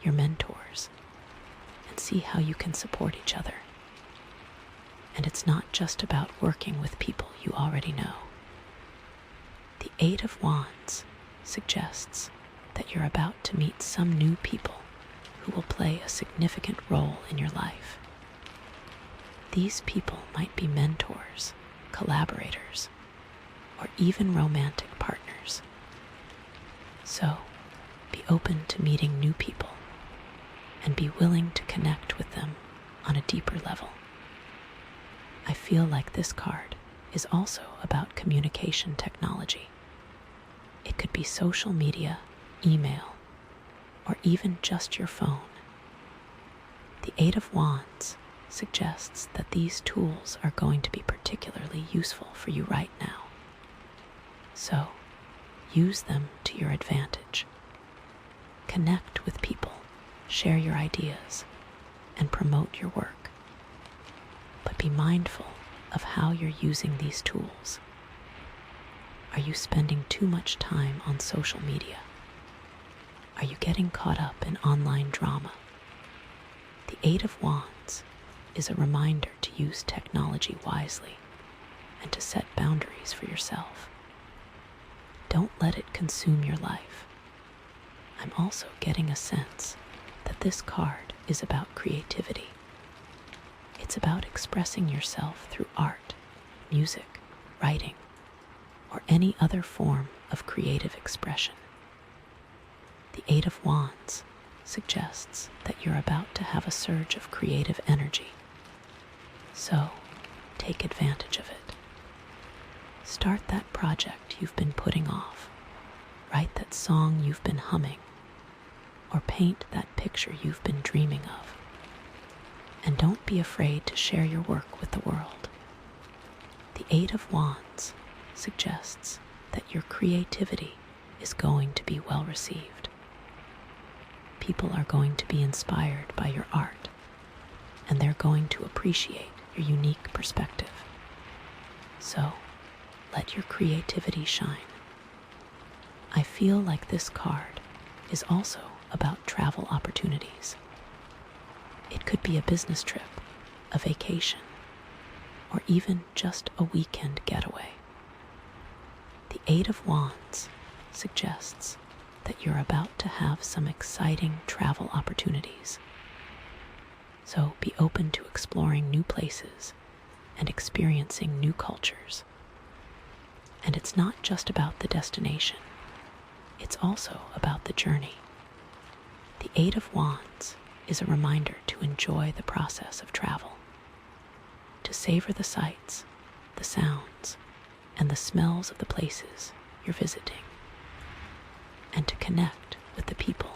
your mentors, and see how you can support each other. And it's not just about working with people you already know. The Eight of Wands suggests that you're about to meet some new people who will play a significant role in your life. These people might be mentors, collaborators, or even romantic partners. So, be open to meeting new people and be willing to connect with them on a deeper level. I feel like this card is also about communication technology. It could be social media, email, or even just your phone. The Eight of Wands suggests that these tools are going to be particularly useful for you right now. So, use them to your advantage. Connect with people, share your ideas, and promote your work. But be mindful of how you're using these tools. Are you spending too much time on social media? Are you getting caught up in online drama? The Eight of Wands is a reminder to use technology wisely and to set boundaries for yourself. Don't let it consume your life. I'm also getting a sense that this card is about creativity. It's about expressing yourself through art, music, writing, or any other form of creative expression. The Eight of Wands suggests that you're about to have a surge of creative energy. So, take advantage of it. Start that project you've been putting off. Write that song you've been humming, or paint that picture you've been dreaming of. And don't be afraid to share your work with the world. The Eight of Wands suggests that your creativity is going to be well received. People are going to be inspired by your art, and they're going to appreciate your unique perspective. So, let your creativity shine. I feel like this card is also about travel opportunities. It could be a business trip, a vacation, or even just a weekend getaway. The Eight of Wands suggests that you're about to have some exciting travel opportunities. So be open to exploring new places and experiencing new cultures. And it's not just about the destination. It's also about the journey. The Eight of Wands is a reminder to enjoy the process of travel, to savor the sights, the sounds, and the smells of the places you're visiting, and to connect with the people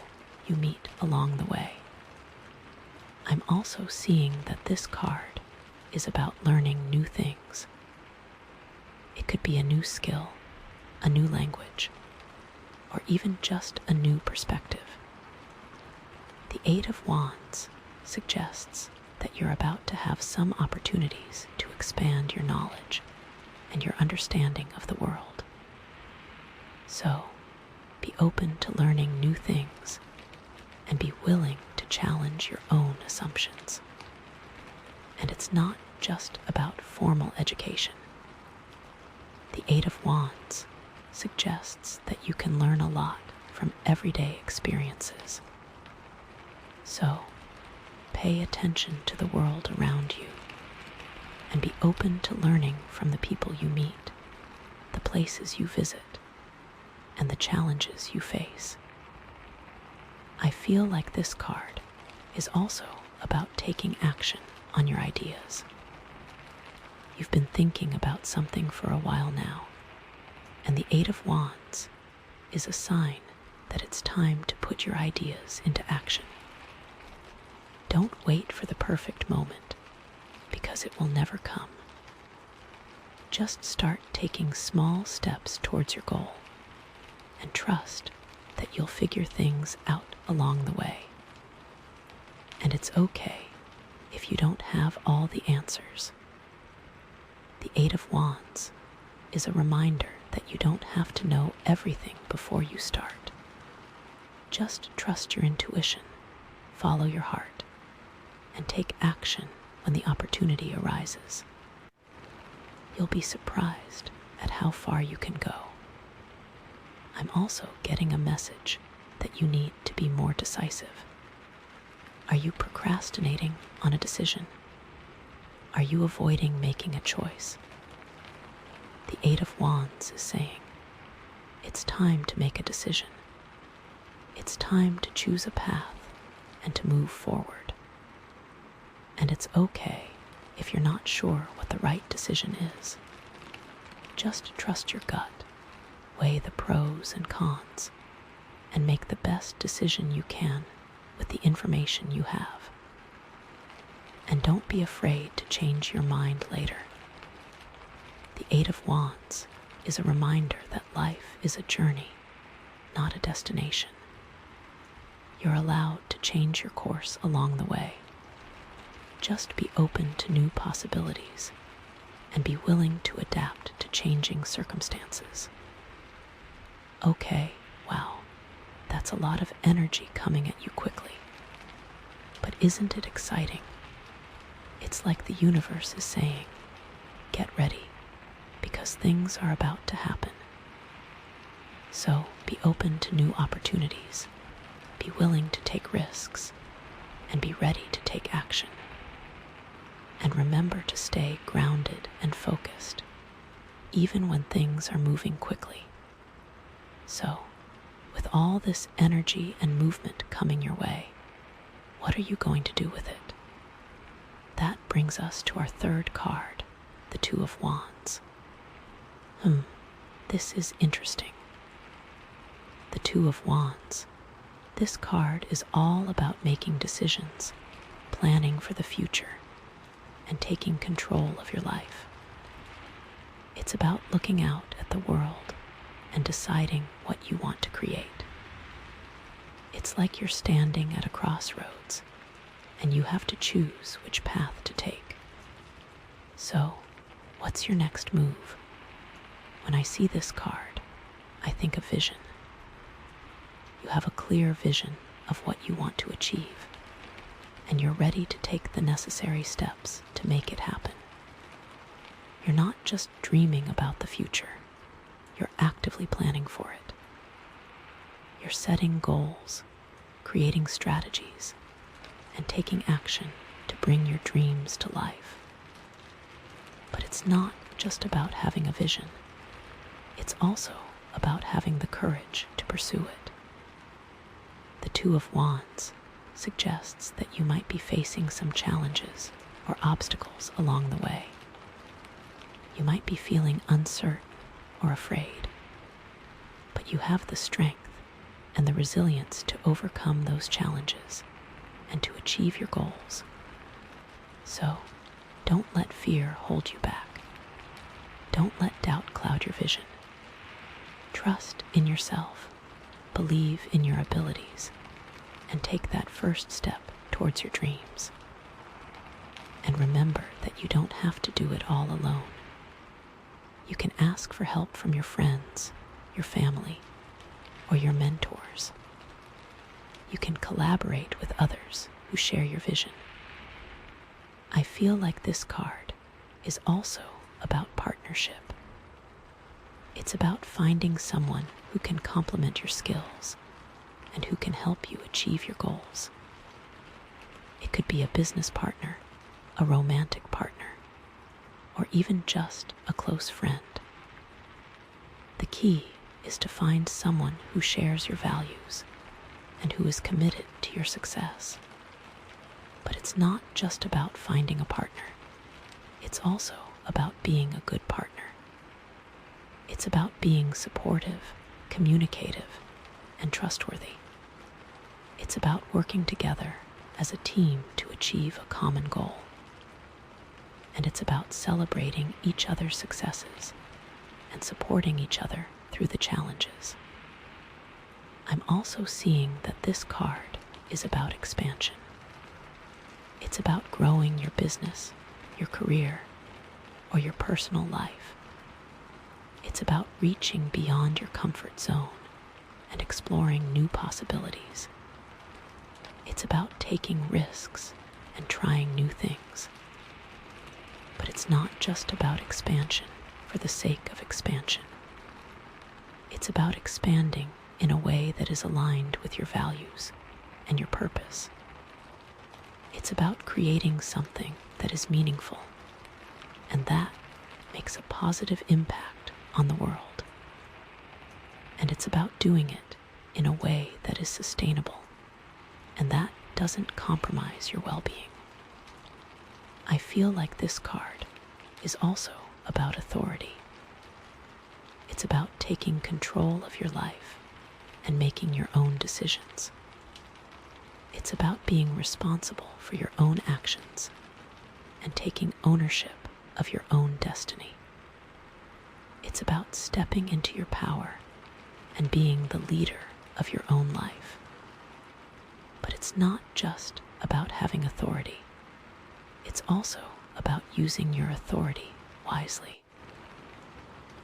you meet along the way. I'm also seeing that this card is about learning new things. It could be a new skill, a new language, or even just a new perspective. The Eight of Wands suggests that you're about to have some opportunities to expand your knowledge and your understanding of the world. So, be open to learning new things and be willing to challenge your own assumptions. And it's not just about formal education. The Eight of Wands suggests that you can learn a lot from everyday experiences. So, pay attention to the world around you and be open to learning from the people you meet, the places you visit, and the challenges you face. I feel like this card is also about taking action on your ideas. You've been thinking about something for a while now, and the Eight of Wands is a sign that it's time to put your ideas into action. Don't wait for the perfect moment, because it will never come. Just start taking small steps towards your goal, and trust that you'll figure things out along the way. And it's okay if you don't have all the answers. The Eight of Wands is a reminder that you don't have to know everything before you start. Just trust your intuition, follow your heart, and take action when the opportunity arises. You'll be surprised at how far you can go. I'm also getting a message that you need to be more decisive. Are you procrastinating on a decision? Are you avoiding making a choice? The Eight of Wands is saying, it's time to make a decision. It's time to choose a path and to move forward. And it's okay if you're not sure what the right decision is. Just trust your gut, weigh the pros and cons, and make the best decision you can with the information you have. And don't be afraid to change your mind later. The Eight of Wands is a reminder that life is a journey, not a destination. You're allowed to change your course along the way. Just be open to new possibilities and be willing to adapt to changing circumstances. Okay, wow, that's a lot of energy coming at you quickly. But isn't it exciting? It's like the universe is saying, get ready, because things are about to happen. So be open to new opportunities, be willing to take risks, and be ready to take action. And remember to stay grounded and focused, even when things are moving quickly. So, with all this energy and movement coming your way, what are you going to do with it? That brings us to our third card, the Two of Wands. This is interesting. The Two of Wands. This card is all about making decisions, planning for the future, and taking control of your life. It's about looking out at the world and deciding what you want to create. It's like you're standing at a crossroads and you have to choose which path to take. So, what's your next move? When I see this card, I think of vision. You have a clear vision of what you want to achieve, and you're ready to take the necessary steps to make it happen. You're not just dreaming about the future, you're actively planning for it. You're setting goals, creating strategies, and taking action to bring your dreams to life. But it's not just about having a vision. It's also about having the courage to pursue it. The Two of Wands suggests that you might be facing some challenges or obstacles along the way. You might be feeling uncertain or afraid, but you have the strength and the resilience to overcome those challenges and to achieve your goals. So, don't let fear hold you back. Don't let doubt cloud your vision. Trust in yourself, believe in your abilities, and take that first step towards your dreams. And remember that you don't have to do it all alone. You can ask for help from your friends, your family, or your mentors. You can collaborate with others who share your vision. I feel like this card is also about partnership. It's about finding someone who can complement your skills and who can help you achieve your goals. It could be a business partner, a romantic partner, or even just a close friend. The key is to find someone who shares your values and who is committed to your success. But it's not just about finding a partner. It's also about being a good partner. It's about being supportive, communicative, and trustworthy. It's about working together as a team to achieve a common goal. And it's about celebrating each other's successes and supporting each other through the challenges. I'm also seeing that this card is about expansion. It's about growing your business, your career, or your personal life. It's about reaching beyond your comfort zone and exploring new possibilities. It's about taking risks and trying new things. But it's not just about expansion for the sake of expansion. It's about expanding in a way that is aligned with your values and your purpose. It's about creating something that is meaningful, and that makes a positive impact on the world. And it's about doing it in a way that is sustainable, and that doesn't compromise your well-being. I feel like this card is also about authority. It's about taking control of your life and making your own decisions. It's about being responsible for your own actions and taking ownership of your own destiny. It's about stepping into your power and being the leader of your own life. But it's not just about having authority. It's also about using your authority wisely.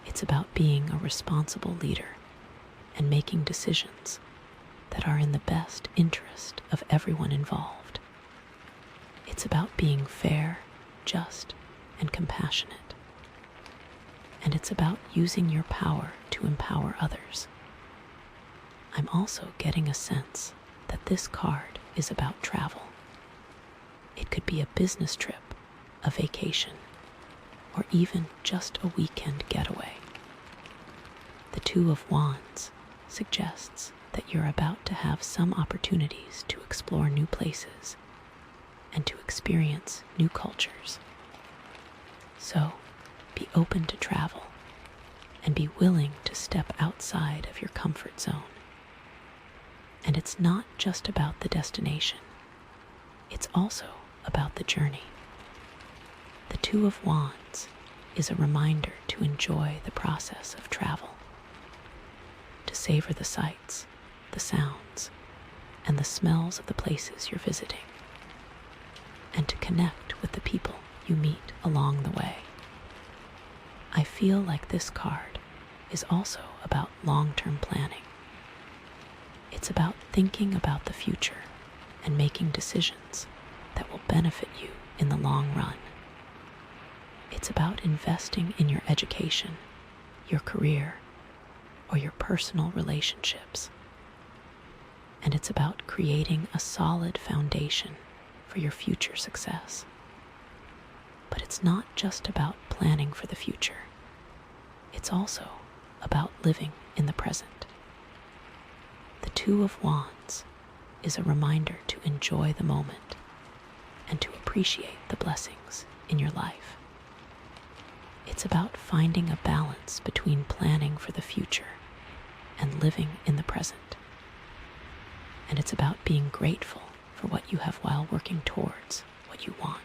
It's about being a responsible leader and making decisions that are in the best interest of everyone involved. It's about being fair, just, and compassionate. And it's about using your power to empower others. I'm also getting a sense that this card is about travel. It could be a business trip, a vacation, or even just a weekend getaway. The Two of Wands suggests that you're about to have some opportunities to explore new places and to experience new cultures. So, be open to travel and be willing to step outside of your comfort zone. And it's not just about the destination. It's also about the journey. The Two of Wands is a reminder to enjoy the process of travel, to savor the sights, the sounds, and the smells of the places you're visiting, and to connect with the people you meet along the way. I feel like this card is also about long-term planning. It's about thinking about the future and making decisions that will benefit you in the long run. It's about investing in your education, your career, or your personal relationships. And it's about creating a solid foundation for your future success. But it's not just about planning for the future. It's also about living in the present. The Two of Wands is a reminder to enjoy the moment and to appreciate the blessings in your life. It's about finding a balance between planning for the future and living in the present. And it's about being grateful for what you have while working towards what you want.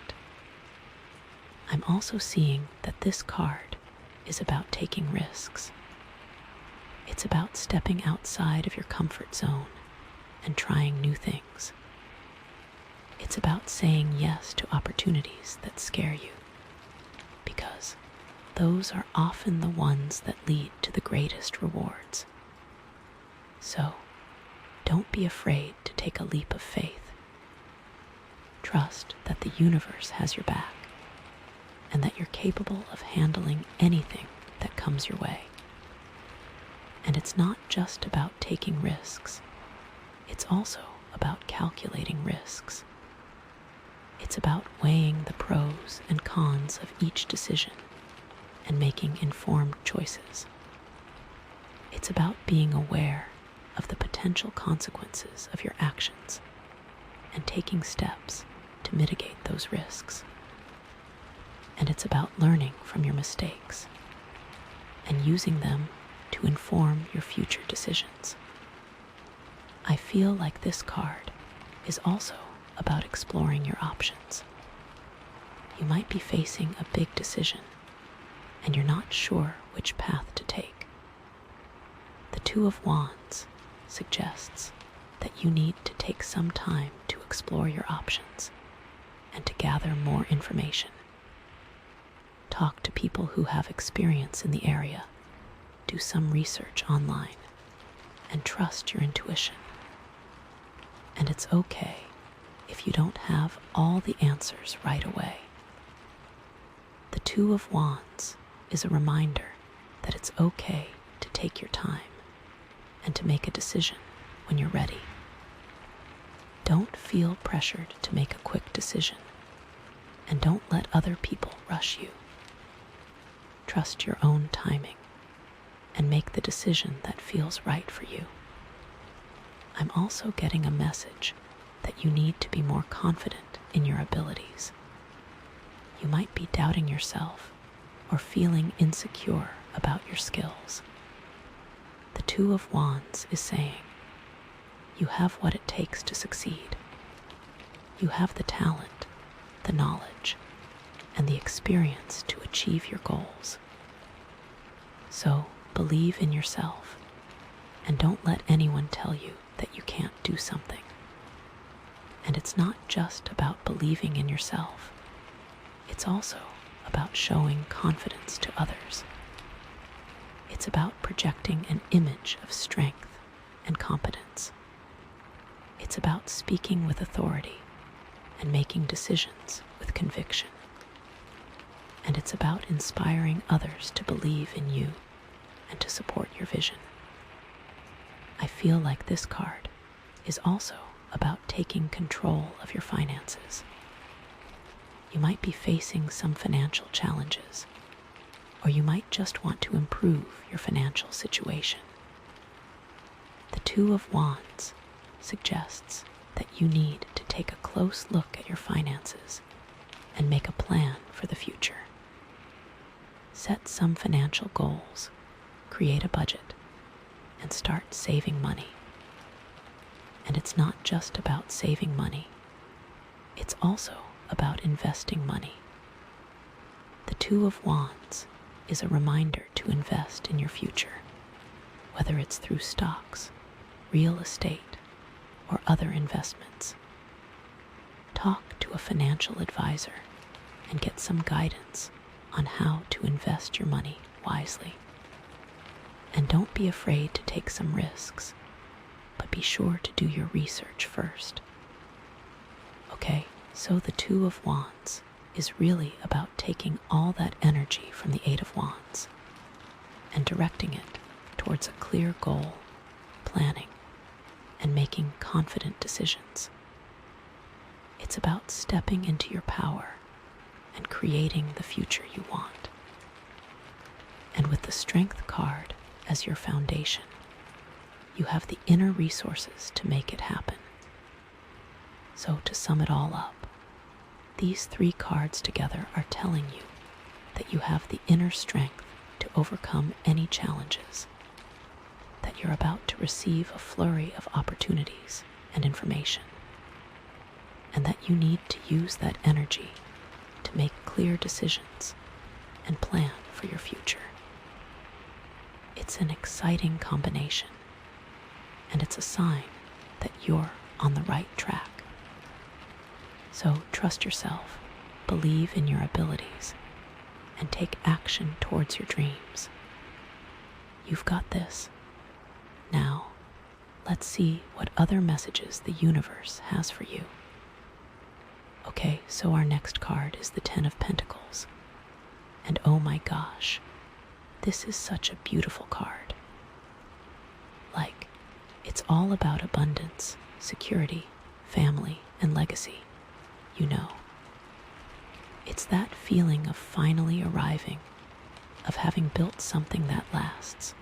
I'm also seeing that this card is about taking risks. It's about stepping outside of your comfort zone and trying new things. It's about saying yes to opportunities that scare you, because those are often the ones that lead to the greatest rewards. So, don't be afraid to take a leap of faith. Trust that the universe has your back and that you're capable of handling anything that comes your way. And it's not just about taking risks. It's also about calculating risks. It's about weighing the pros and cons of each decision and making informed choices. It's about being aware of the potential consequences of your actions and taking steps to mitigate those risks. And it's about learning from your mistakes and using them to inform your future decisions. I feel like this card is also about exploring your options. You might be facing a big decision and you're not sure which path to take. The Two of Wands suggests that you need to take some time to explore your options and to gather more information. Talk to people who have experience in the area, do some research online, and trust your intuition. And it's okay if you don't have all the answers right away. The Two of Wands is a reminder that it's okay to take your time and to make a decision when you're ready. Don't feel pressured to make a quick decision, and don't let other people rush you. Trust your own timing and make the decision that feels right for you. I'm also getting a message that you need to be more confident in your abilities. You might be doubting yourself or feeling insecure about your skills. The Two of Wands is saying, you have what it takes to succeed. You have the talent, the knowledge, and the experience to achieve your goals. So believe in yourself and don't let anyone tell you that you can't do something. And it's not just about believing in yourself. It's also about showing confidence to others. It's about projecting an image of strength and competence. It's about speaking with authority and making decisions with conviction. And it's about inspiring others to believe in you and to support your vision. I feel like this card is also about taking control of your finances. You might be facing some financial challenges, or you might just want to improve your financial situation. The Two of Wands suggests that you need to take a close look at your finances and make a plan for the future. Set some financial goals, create a budget, and start saving money. And it's not just about saving money, it's also about investing money. The Two of Wands is a reminder to invest in your future, whether it's through stocks, real estate, or other investments. Talk to a financial advisor and get some guidance on how to invest your money wisely. And don't be afraid to take some risks, but be sure to do your research first. Okay, so the Two of Wands is really about taking all that energy from the Eight of Wands and directing it towards a clear goal, planning, and making confident decisions. It's about stepping into your power and creating the future you want. And with the Strength card as your foundation, you have the inner resources to make it happen. So to sum it all up, these three cards together are telling you that you have the inner strength to overcome any challenges, that you're about to receive a flurry of opportunities and information, and that you need to use that energy to make clear decisions and plan for your future. It's an exciting combination, and it's a sign that you're on the right track. So trust yourself, believe in your abilities, and take action towards your dreams. You've got this. Now, let's see what other messages the universe has for you. Okay, so our next card is the Ten of Pentacles. And oh my gosh, this is such a beautiful card. Like, it's all about abundance, security, family, and legacy. You know, It's that feeling of finally arriving, of having built something that lasts,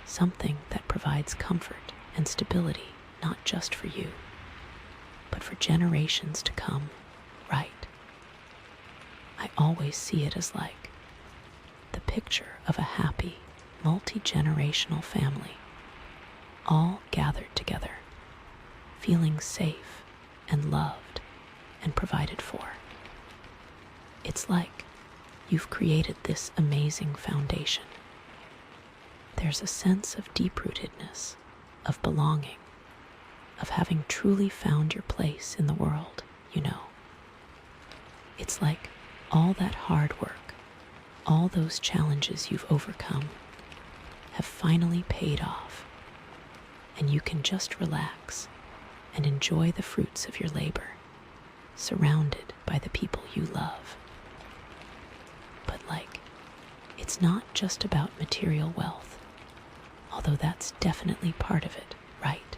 something that provides comfort and stability not just for you, but for generations to come, right? I always see it as like the picture of a happy, multi-generational family, all gathered together, feeling safe and loved and provided for. It's like you've created this amazing foundation. There's a sense of deep-rootedness, of belonging, of having truly found your place in the world, you know. It's like all that hard work, all those challenges you've overcome, have finally paid off, and you can just relax and enjoy the fruits of your labor, surrounded by the people you love. But it's not just about material wealth, although that's definitely part of it, right?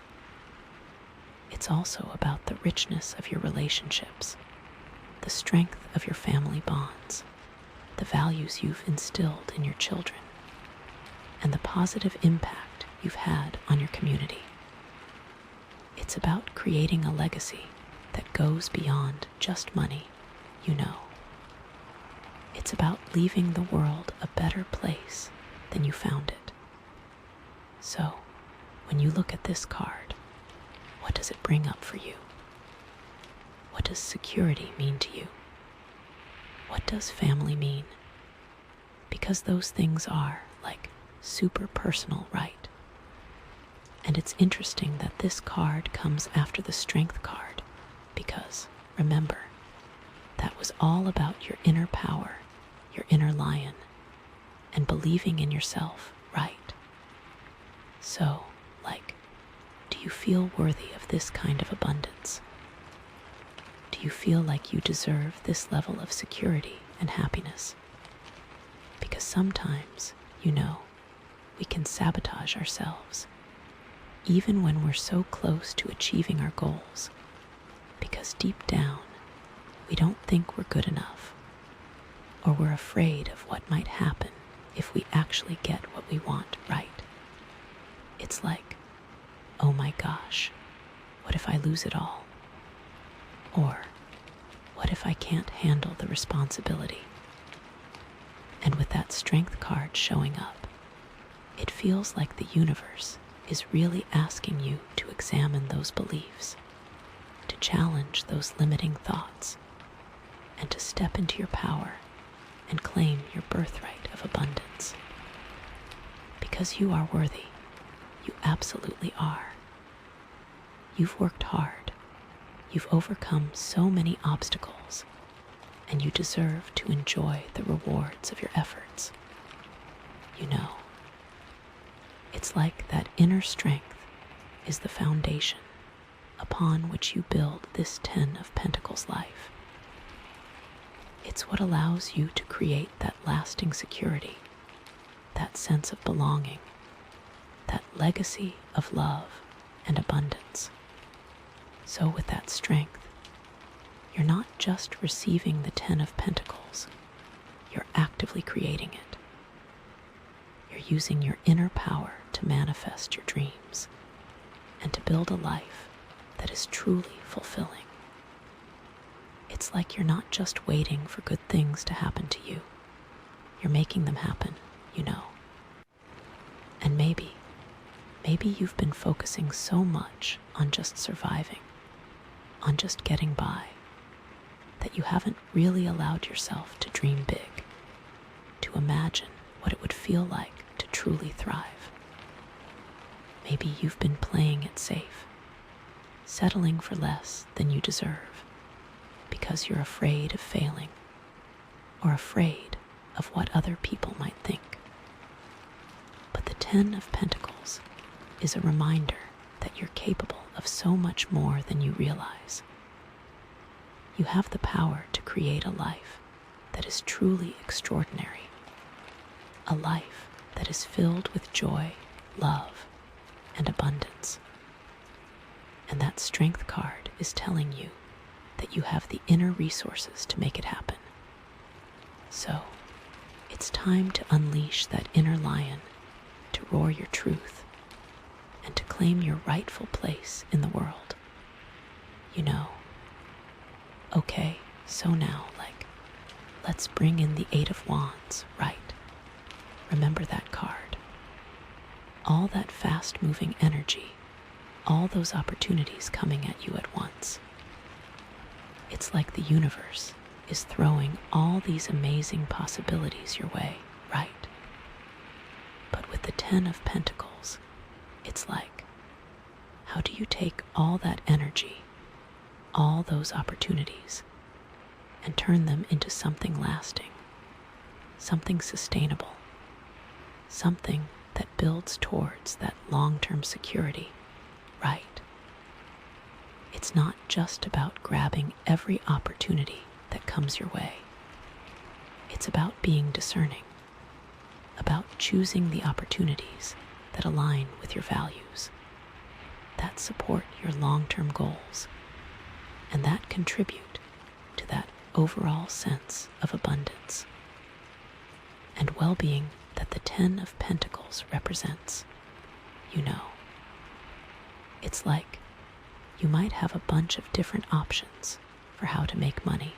It's also about the richness of your relationships, the strength of your family bonds, the values you've instilled in your children, and the positive impact you've had on your community. It's about creating a legacy that goes beyond just money, you know. It's about leaving the world a better place than you found it. So, when you look at this card, what does it bring up for you? What does security mean to you? What does family mean? Because those things are, super personal, right? And it's interesting that this card comes after the Strength card, because, remember, that was all about your inner power, your inner lion, and believing in yourself, right? So, do you feel worthy of this kind of abundance? Do you feel like you deserve this level of security and happiness? Because sometimes, we can sabotage ourselves, even when we're so close to achieving our goals, because deep down, we don't think we're good enough, or we're afraid of what might happen if we actually get what we want, right? It's like, oh my gosh, what if I lose it all? Or, what if I can't handle the responsibility? And with that Strength card showing up, it feels like the universe is really asking you to examine those beliefs, to challenge those limiting thoughts, and to step into your power and claim your birthright of abundance. Because you are worthy. You absolutely are. You've worked hard. You've overcome so many obstacles, and you deserve to enjoy the rewards of your efforts. It's like that inner strength is the foundation upon which you build this 10 of Pentacles life. It's what allows you to create that lasting security, that sense of belonging, that legacy of love and abundance. So with that strength, you're not just receiving the 10 of Pentacles, you're actively creating it. You're using your inner power to manifest your dreams and to build a life that is truly fulfilling. It's like you're not just waiting for good things to happen to you. You're making them happen, And maybe you've been focusing so much on just surviving, on just getting by, that you haven't really allowed yourself to dream big, to imagine what it would feel like to truly thrive. Maybe you've been playing it safe, settling for less than you deserve, because you're afraid of failing, or afraid of what other people might think. But the 10 of Pentacles is a reminder that you're capable of so much more than you realize. You have the power to create a life that is truly extraordinary, a life that is filled with joy, love, and abundance. And that Strength card is telling you that you have the inner resources to make it happen. So, it's time to unleash that inner lion, to roar your truth, and to claim your rightful place in the world. You know, okay, so now, let's bring in the Eight of Wands, right? Remember that card. All that fast-moving energy, all those opportunities coming at you at once. It's like the universe is throwing all these amazing possibilities your way, right? But with the Ten of Pentacles, it's like, how do you take all that energy, all those opportunities, and turn them into something lasting, something sustainable, something that builds towards that long-term security, right? It's not just about grabbing every opportunity that comes your way. It's about being discerning, about choosing the opportunities that align with your values, that support your long-term goals, and that contribute to that overall sense of abundance and well-being that the Ten of Pentacles represents. You know, it's like you might have a bunch of different options for how to make money,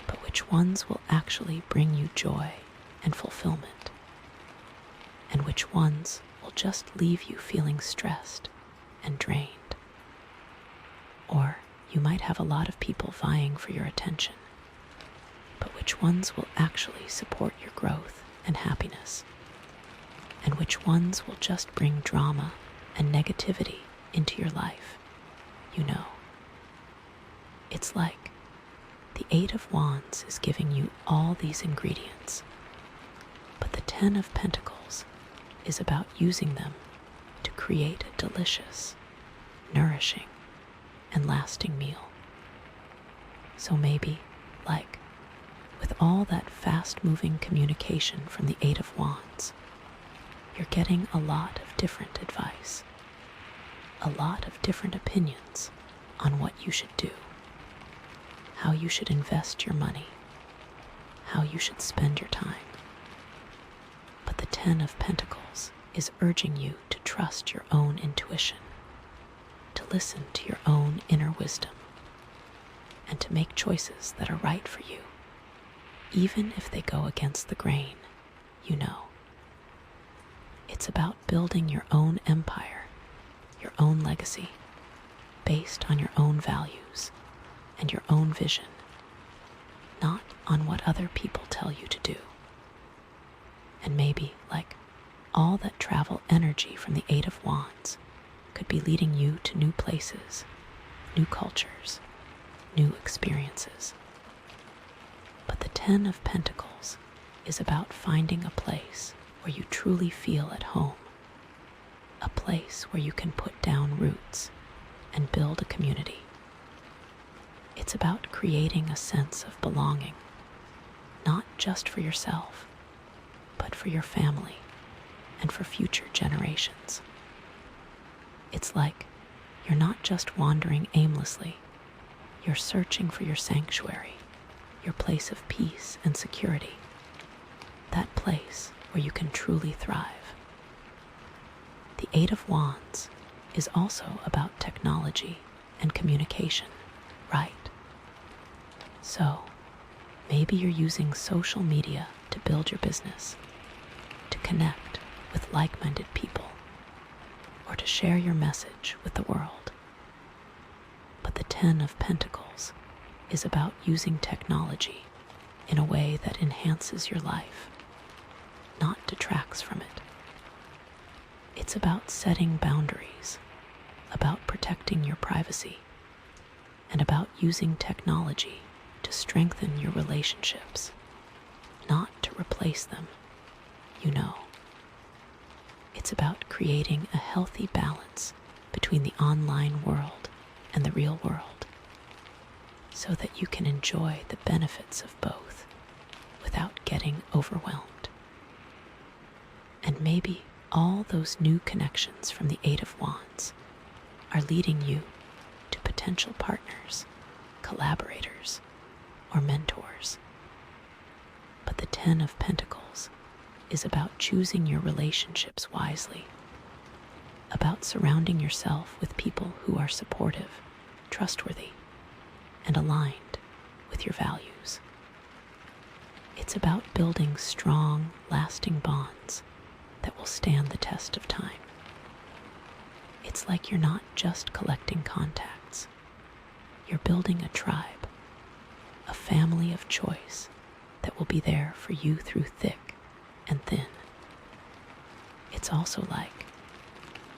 but which ones will actually bring you joy and fulfillment, and which ones will just leave you feeling stressed and drained. Or you might have a lot of people vying for your attention, but which ones will actually support your growth and happiness, and which ones will just bring drama and negativity into your life. You know, it's like the Eight of Wands is giving you all these ingredients, but the Ten of Pentacles is about using them to create a delicious, nourishing, and lasting meal. So maybe, with all that fast-moving communication from the Eight of Wands, you're getting a lot of different advice, a lot of different opinions on what you should do, how you should invest your money, how you should spend your time. But the Ten of Pentacles is urging you to trust your own intuition, to listen to your own inner wisdom, and to make choices that are right for you, even if they go against the grain. You know, it's about building your own empire, your own legacy, based on your own values and your own vision, not on what other people tell you to do. And maybe, all that travel energy from the Eight of Wands could be leading you to new places, new cultures, new experiences. But the Ten of Pentacles is about finding a place where you truly feel at home, a place where you can put down roots and build a community. It's about creating a sense of belonging, not just for yourself, but for your family and for future generations. It's like you're not just wandering aimlessly, you're searching for your sanctuary, your place of peace and security, that place where you can truly thrive. The Eight of Wands is also about technology and communication, right? So, maybe you're using social media to build your business, to connect with like-minded people, or to share your message with the world. But the Ten of Pentacles is about using technology in a way that enhances your life, not detracts from it. It's about setting boundaries, about protecting your privacy, and about using technology to strengthen your relationships, not to replace them. You know, it's about creating a healthy balance between the online world and the real world, so that you can enjoy the benefits of both without getting overwhelmed. And maybe all those new connections from the Eight of Wands are leading you to potential partners, collaborators, or mentors. But the Ten of Pentacles is about choosing your relationships wisely, about surrounding yourself with people who are supportive, trustworthy, and aligned with your values. It's about building strong, lasting bonds that will stand the test of time. It's like you're not just collecting contacts. You're building a tribe, a family of choice that will be there for you through thick and thin. It's also like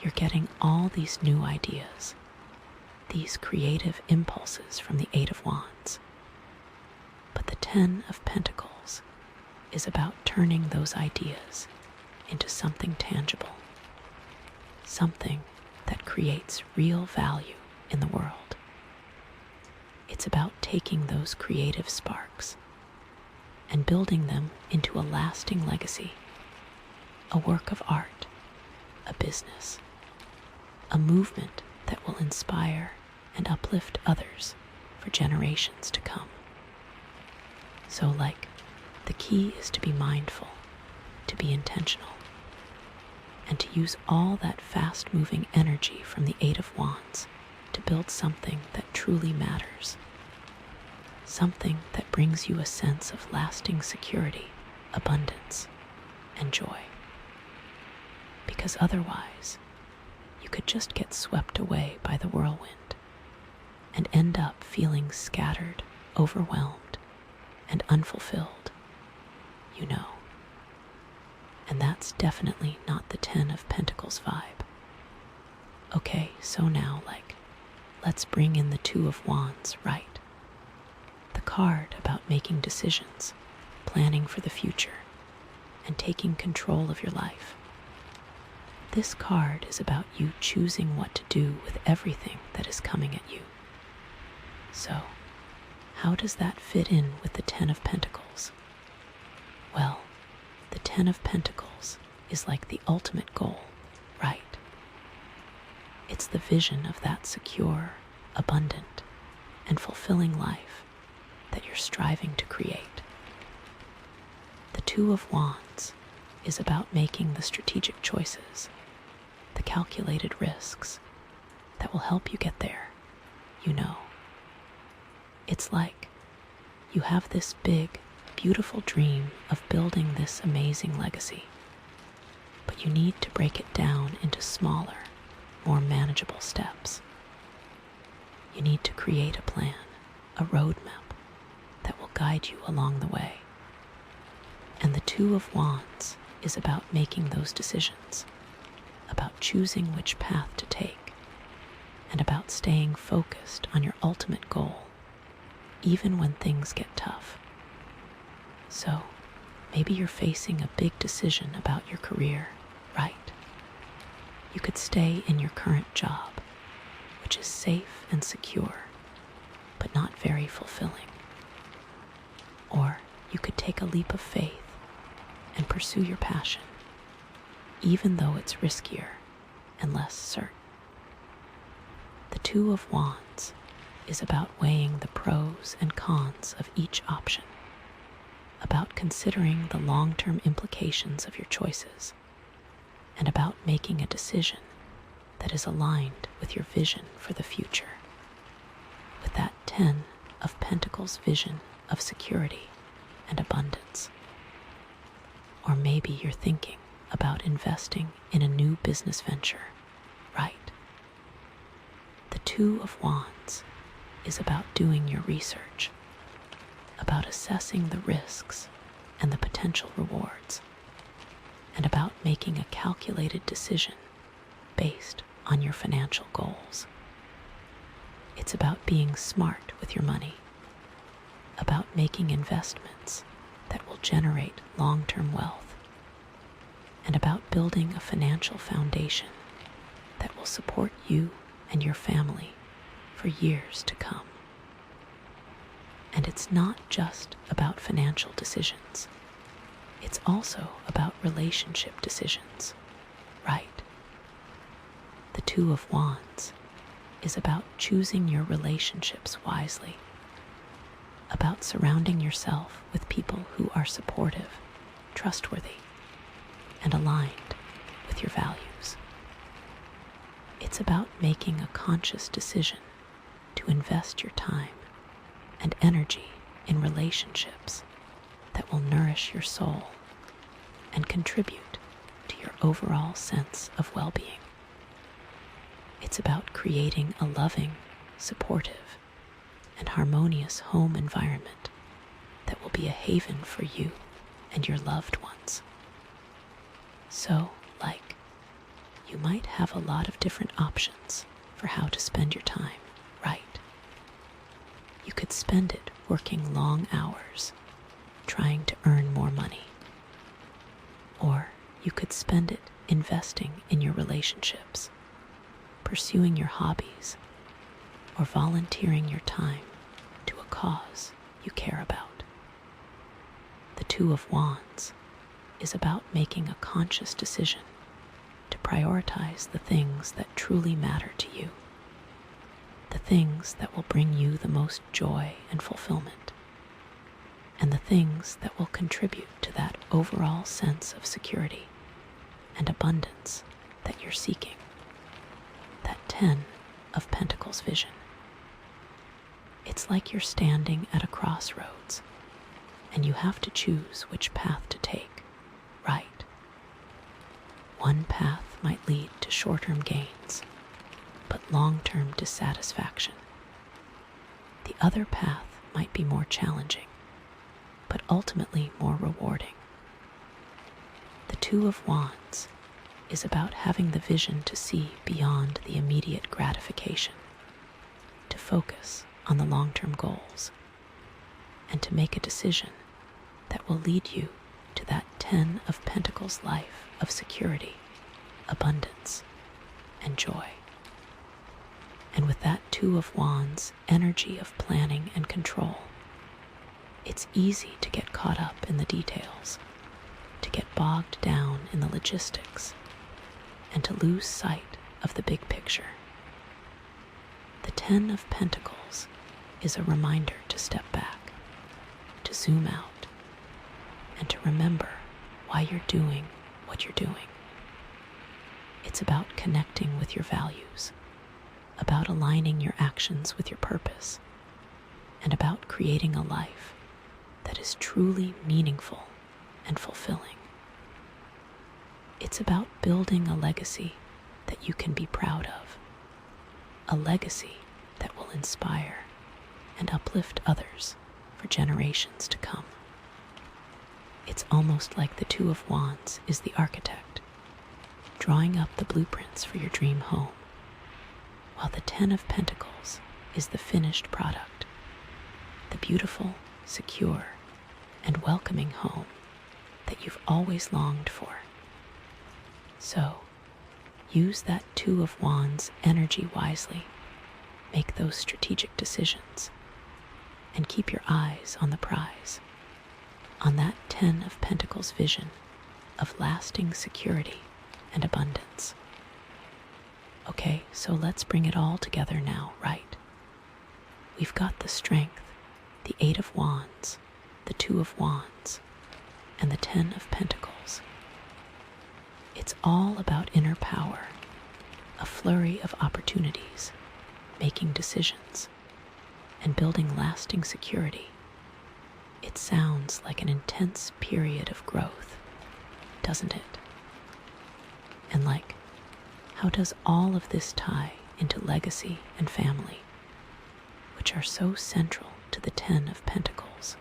you're getting all these new ideas, these creative impulses from the Eight of Wands. But the Ten of Pentacles is about turning those ideas into something tangible, something that creates real value in the world. It's about taking those creative sparks and building them into a lasting legacy, a work of art, a business, a movement that will inspire and uplift others for generations to come. So, the key is to be mindful, to be intentional, and to use all that fast-moving energy from the Eight of Wands to build something that truly matters, something that brings you a sense of lasting security, abundance, and joy. Because otherwise, you could just get swept away by the whirlwind and end up feeling scattered, overwhelmed, and unfulfilled, And that's definitely not the Ten of Pentacles vibe. Okay, so now, let's bring in the Two of Wands, right? The card about making decisions, planning for the future, and taking control of your life. This card is about you choosing what to do with everything that is coming at you. So, how does that fit in with the Ten of Pentacles? Well, the Ten of Pentacles is like the ultimate goal, right? It's the vision of that secure, abundant, and fulfilling life that you're striving to create. The Two of Wands is about making the strategic choices, the calculated risks that will help you get there, It's like you have this big, beautiful dream of building this amazing legacy, but you need to break it down into smaller, more manageable steps. You need to create a plan, a roadmap that will guide you along the way. And the Two of Wands is about making those decisions, about choosing which path to take, and about staying focused on your ultimate goal, even when things get tough. So, maybe you're facing a big decision about your career, right? You could stay in your current job, which is safe and secure, but not very fulfilling. Or you could take a leap of faith and pursue your passion, even though it's riskier and less certain. The Two of Wands is about weighing the pros and cons of each option, about considering the long-term implications of your choices, and about making a decision that is aligned with your vision for the future, with that Ten of Pentacles vision of security and abundance. Or maybe you're thinking about investing in a new business venture, right? The Two of Wands is about doing your research, about assessing the risks and the potential rewards, and about making a calculated decision based on your financial goals. It's about being smart with your money, about making investments that will generate long-term wealth, and about building a financial foundation that will support you and your family for years to come. And it's not just about financial decisions. It's also about relationship decisions, right? The Two of Wands is about choosing your relationships wisely, about surrounding yourself with people who are supportive, trustworthy, and aligned with your values. It's about making a conscious decision to invest your time and energy in relationships that will nourish your soul and contribute to your overall sense of well-being. It's about creating a loving, supportive, and harmonious home environment that will be a haven for you and your loved ones. So, you might have a lot of different options for how to spend your time, right? You could spend it working long hours, trying to earn more money. Or you could spend it investing in your relationships, pursuing your hobbies, or volunteering your time to a cause you care about. The Two of Wands is about making a conscious decision to prioritize the things that truly matter to you, the things that will bring you the most joy and fulfillment, and the things that will contribute to that overall sense of security and abundance that you're seeking. That 10 of Pentacles vision. It's like you're standing at a crossroads and you have to choose which path to take, right? One path might lead to short-term gains, but long-term dissatisfaction. The other path might be more challenging, but ultimately more rewarding. The Two of Wands is about having the vision to see beyond the immediate gratification, to focus on the long-term goals, and to make a decision that will lead you to that 10 of Pentacles life of security, abundance, and joy. And with that Two of Wands energy of planning and control, it's easy to get caught up in the details, to get bogged down in the logistics, and to lose sight of the big picture. The 10 of Pentacles is a reminder to step back, to zoom out, and to remember why you're doing what you're doing. It's about connecting with your values, about aligning your actions with your purpose, and about creating a life that is truly meaningful and fulfilling. It's about building a legacy that you can be proud of, a legacy that will inspire and uplift others for generations to come. It's almost like the Two of Wands is the architect, drawing up the blueprints for your dream home, while the 10 of Pentacles is the finished product, the beautiful, secure, and welcoming home that you've always longed for. So, use that Two of Wands energy wisely, make those strategic decisions, and keep your eyes on the prize, on that 10 of Pentacles vision of lasting security and abundance. Okay, so let's bring it all together now, right? We've got the Strength, the 8 of Wands, the 2 of Wands, and the 10 of Pentacles. It's all about inner power, a flurry of opportunities, making decisions, and building lasting security. It sounds like an intense period of growth, doesn't it? And how does all of this tie into legacy and family, which are so central to the 10 of Pentacles,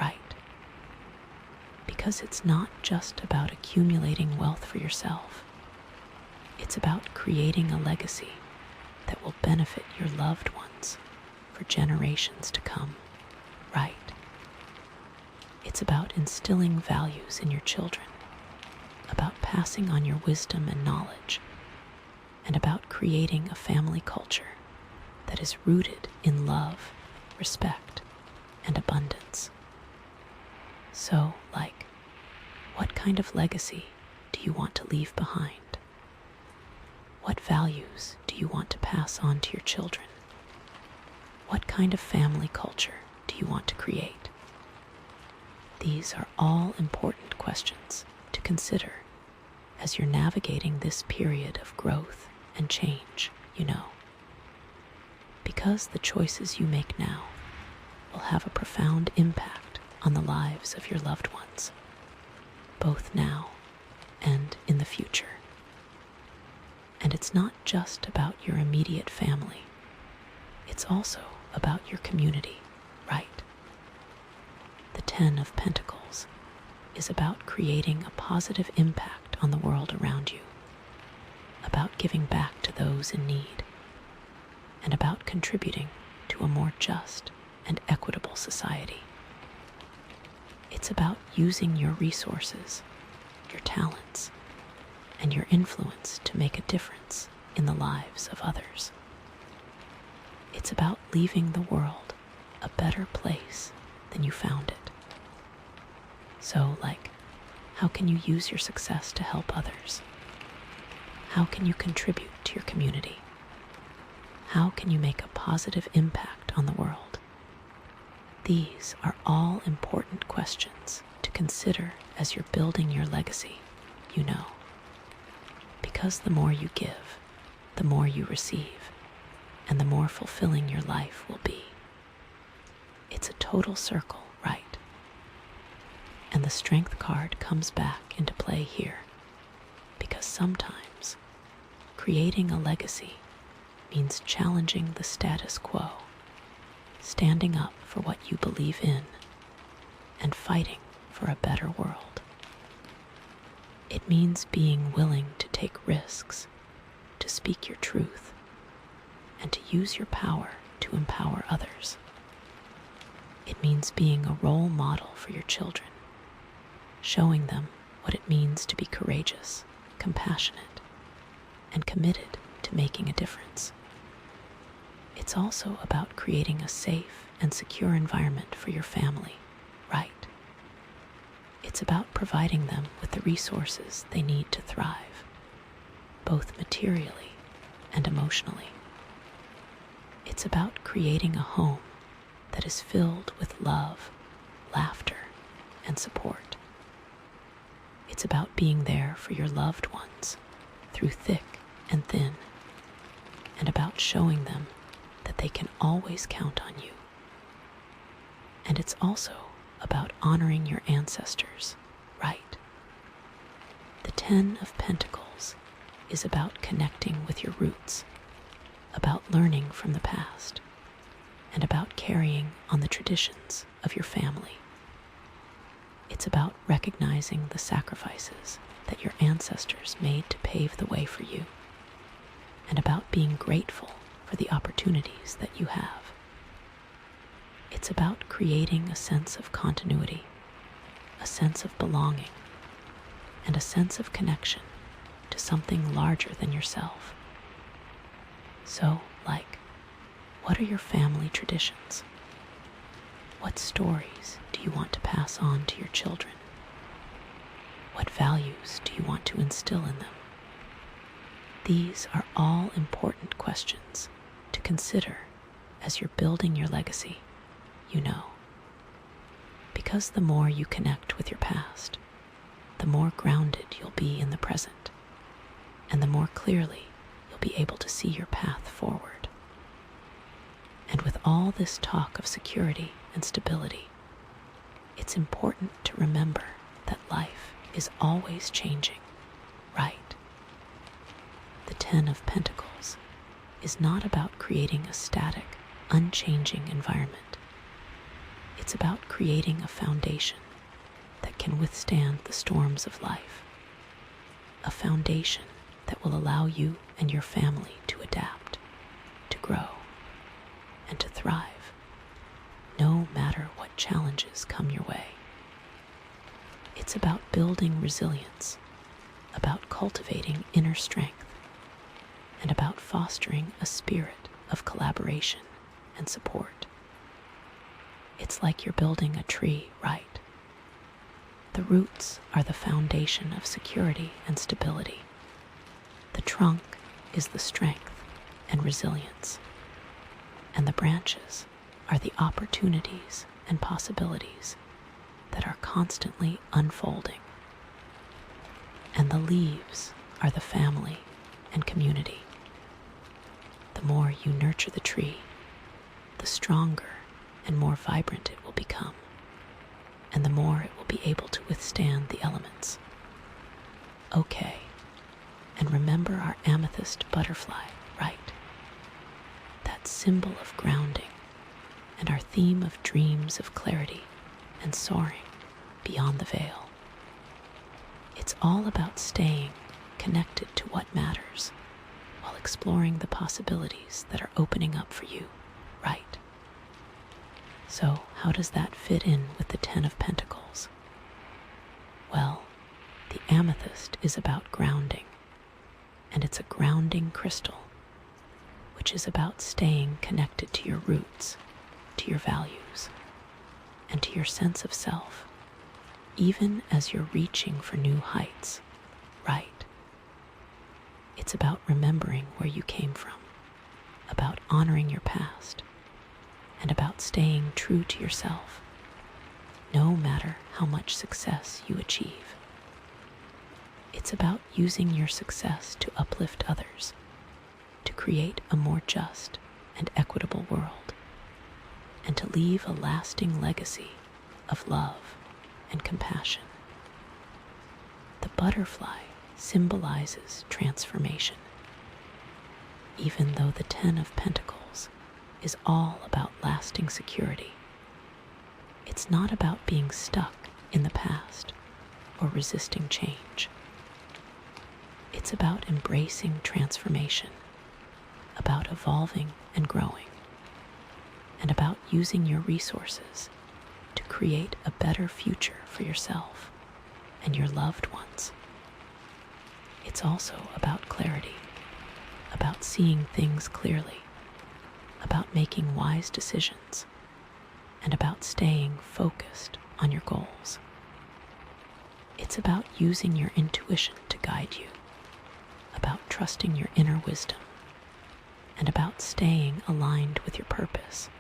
right? Because it's not just about accumulating wealth for yourself. It's about creating a legacy that will benefit your loved ones for generations to come, right? It's about instilling values in your children, about passing on your wisdom and knowledge, and about creating a family culture that is rooted in love, respect, and abundance. So, what kind of legacy do you want to leave behind? What values do you want to pass on to your children? What kind of family culture do do you want to create? These are all important questions to consider as you're navigating this period of growth and change, because the choices you make now will have a profound impact on the lives of your loved ones, both now and in the future. And it's not just about your immediate family, it's also about your community, right? The Ten of Pentacles is about creating a positive impact on the world around you, about giving back to those in need, and about contributing to a more just and equitable society. It's about using your resources, your talents, and your influence to make a difference in the lives of others. It's about leaving the world a better place than you found it. So, how can you use your success to help others? How can you contribute to your community? How can you make a positive impact on the world? These are all important questions to consider as you're building your legacy, because the more you give, the more you receive, and the more fulfilling your life will be. It's a total circle, right? And the Strength card comes back into play here, because sometimes creating a legacy means challenging the status quo, standing up for what you believe in, and fighting for a better world. It means being willing to take risks, to speak your truth, and to use your power to empower others. It means being a role model for your children, showing them what it means to be courageous, compassionate, and committed to making a difference. It's also about creating a safe and secure environment for your family, right? It's about providing them with the resources they need to thrive, both materially and emotionally. It's about creating a home that is filled with love, laughter, and support. It's about being there for your loved ones through thick and thin, and about showing them that they can always count on you. And it's also about honoring your ancestors, right? The Ten of Pentacles is about connecting with your roots, about learning from the past, and about carrying on the traditions of your family. It's about recognizing the sacrifices that your ancestors made to pave the way for you, and about being grateful for the opportunities that you have. It's about creating a sense of continuity, a sense of belonging, and a sense of connection to something larger than yourself. So, what are your family traditions? What stories do you want to pass on to your children? What values do you want to instill in them? These are all important questions to consider as you're building your legacy, because the more you connect with your past, the more grounded you'll be in the present, and the more clearly you'll be able to see your path forward. And with all this talk of security and stability, it's important to remember that life is always changing, right? The Ten of Pentacles is not about creating a static, unchanging environment. It's about creating a foundation that can withstand the storms of life, a foundation that will allow you and your family to adapt, to grow, and to thrive, no matter what challenges come your way. It's about building resilience, about cultivating inner strength, and about fostering a spirit of collaboration and support. It's like you're building a tree, right? The roots are the foundation of security and stability. The trunk is the strength and resilience, and the branches are the opportunities and possibilities that are constantly unfolding. And the leaves are the family and community. The more you nurture the tree, the stronger and more vibrant it will become, and the more it will be able to withstand the elements. Okay, and remember our amethyst butterfly, right? That symbol of grounding, and our theme of dreams of clarity and soaring beyond the veil. It's all about staying connected to what matters while exploring the possibilities that are opening up for you, right? So, how does that fit in with the Ten of Pentacles? Well, the amethyst is about grounding, and it's a grounding crystal, which is about staying connected to your roots, to your values, and to your sense of self, even as you're reaching for new heights, right? It's about remembering where you came from, about honoring your past, and about staying true to yourself, no matter how much success you achieve. It's about using your success to uplift others, to create a more just and equitable world, and to leave a lasting legacy of love and compassion. The butterfly symbolizes transformation, even though the Ten of Pentacles is all about lasting security. It's not about being stuck in the past or resisting change. It's about embracing transformation, about evolving and growing, and about using your resources to create a better future for yourself and your loved ones. It's also about clarity, about seeing things clearly, about making wise decisions, and about staying focused on your goals. It's about using your intuition to guide you, about trusting your inner wisdom, and about staying aligned with your purpose,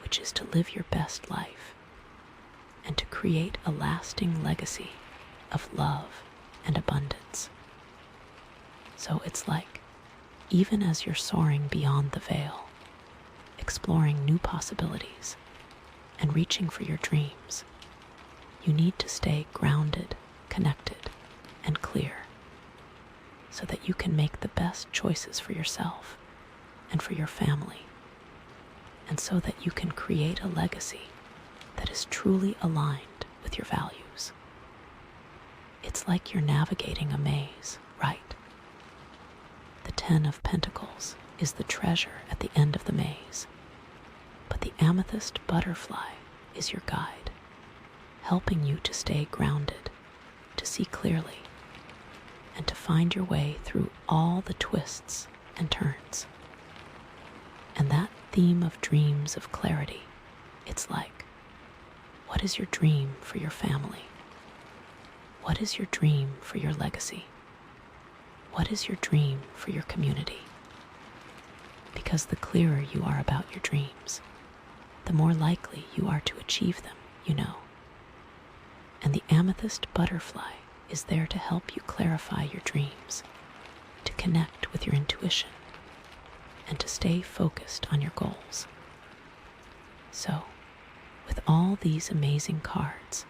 which is to live your best life and to create a lasting legacy of love and abundance. So it's like, even as you're soaring beyond the veil, exploring new possibilities, and reaching for your dreams, you need to stay grounded, connected, and clear, so that you can make the best choices for yourself and for your family, and so that you can create a legacy that is truly aligned with your values. It's like you're navigating a maze, right? The Ten of Pentacles is the treasure at the end of the maze, but the amethyst butterfly is your guide, helping you to stay grounded, to see clearly, and to find your way through all the twists and turns. And that theme of dreams of clarity, it's like, what is your dream for your family? What is your dream for your legacy? What is your dream for your community? Because the clearer you are about your dreams, the more likely you are to achieve them, you know. And the amethyst butterfly is there to help you clarify your dreams, to connect with your intuition, and to stay focused on your goals. So, with all these amazing cards,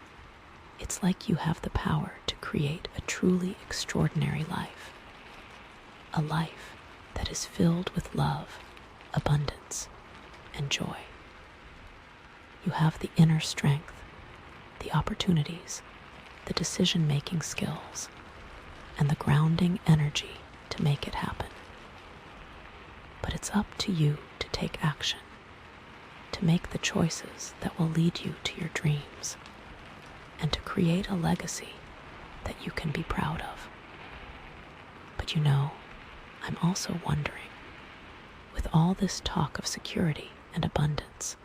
it's like you have the power to create a truly extraordinary life. A life that is filled with love, abundance, and joy. You have the inner strength, the opportunities, the decision-making skills, and the grounding energy to make it happen. But it's up to you to take action, to make the choices that will lead you to your dreams, and to create a legacy that you can be proud of. But you know, I'm also wondering, with all this talk of security and abundance,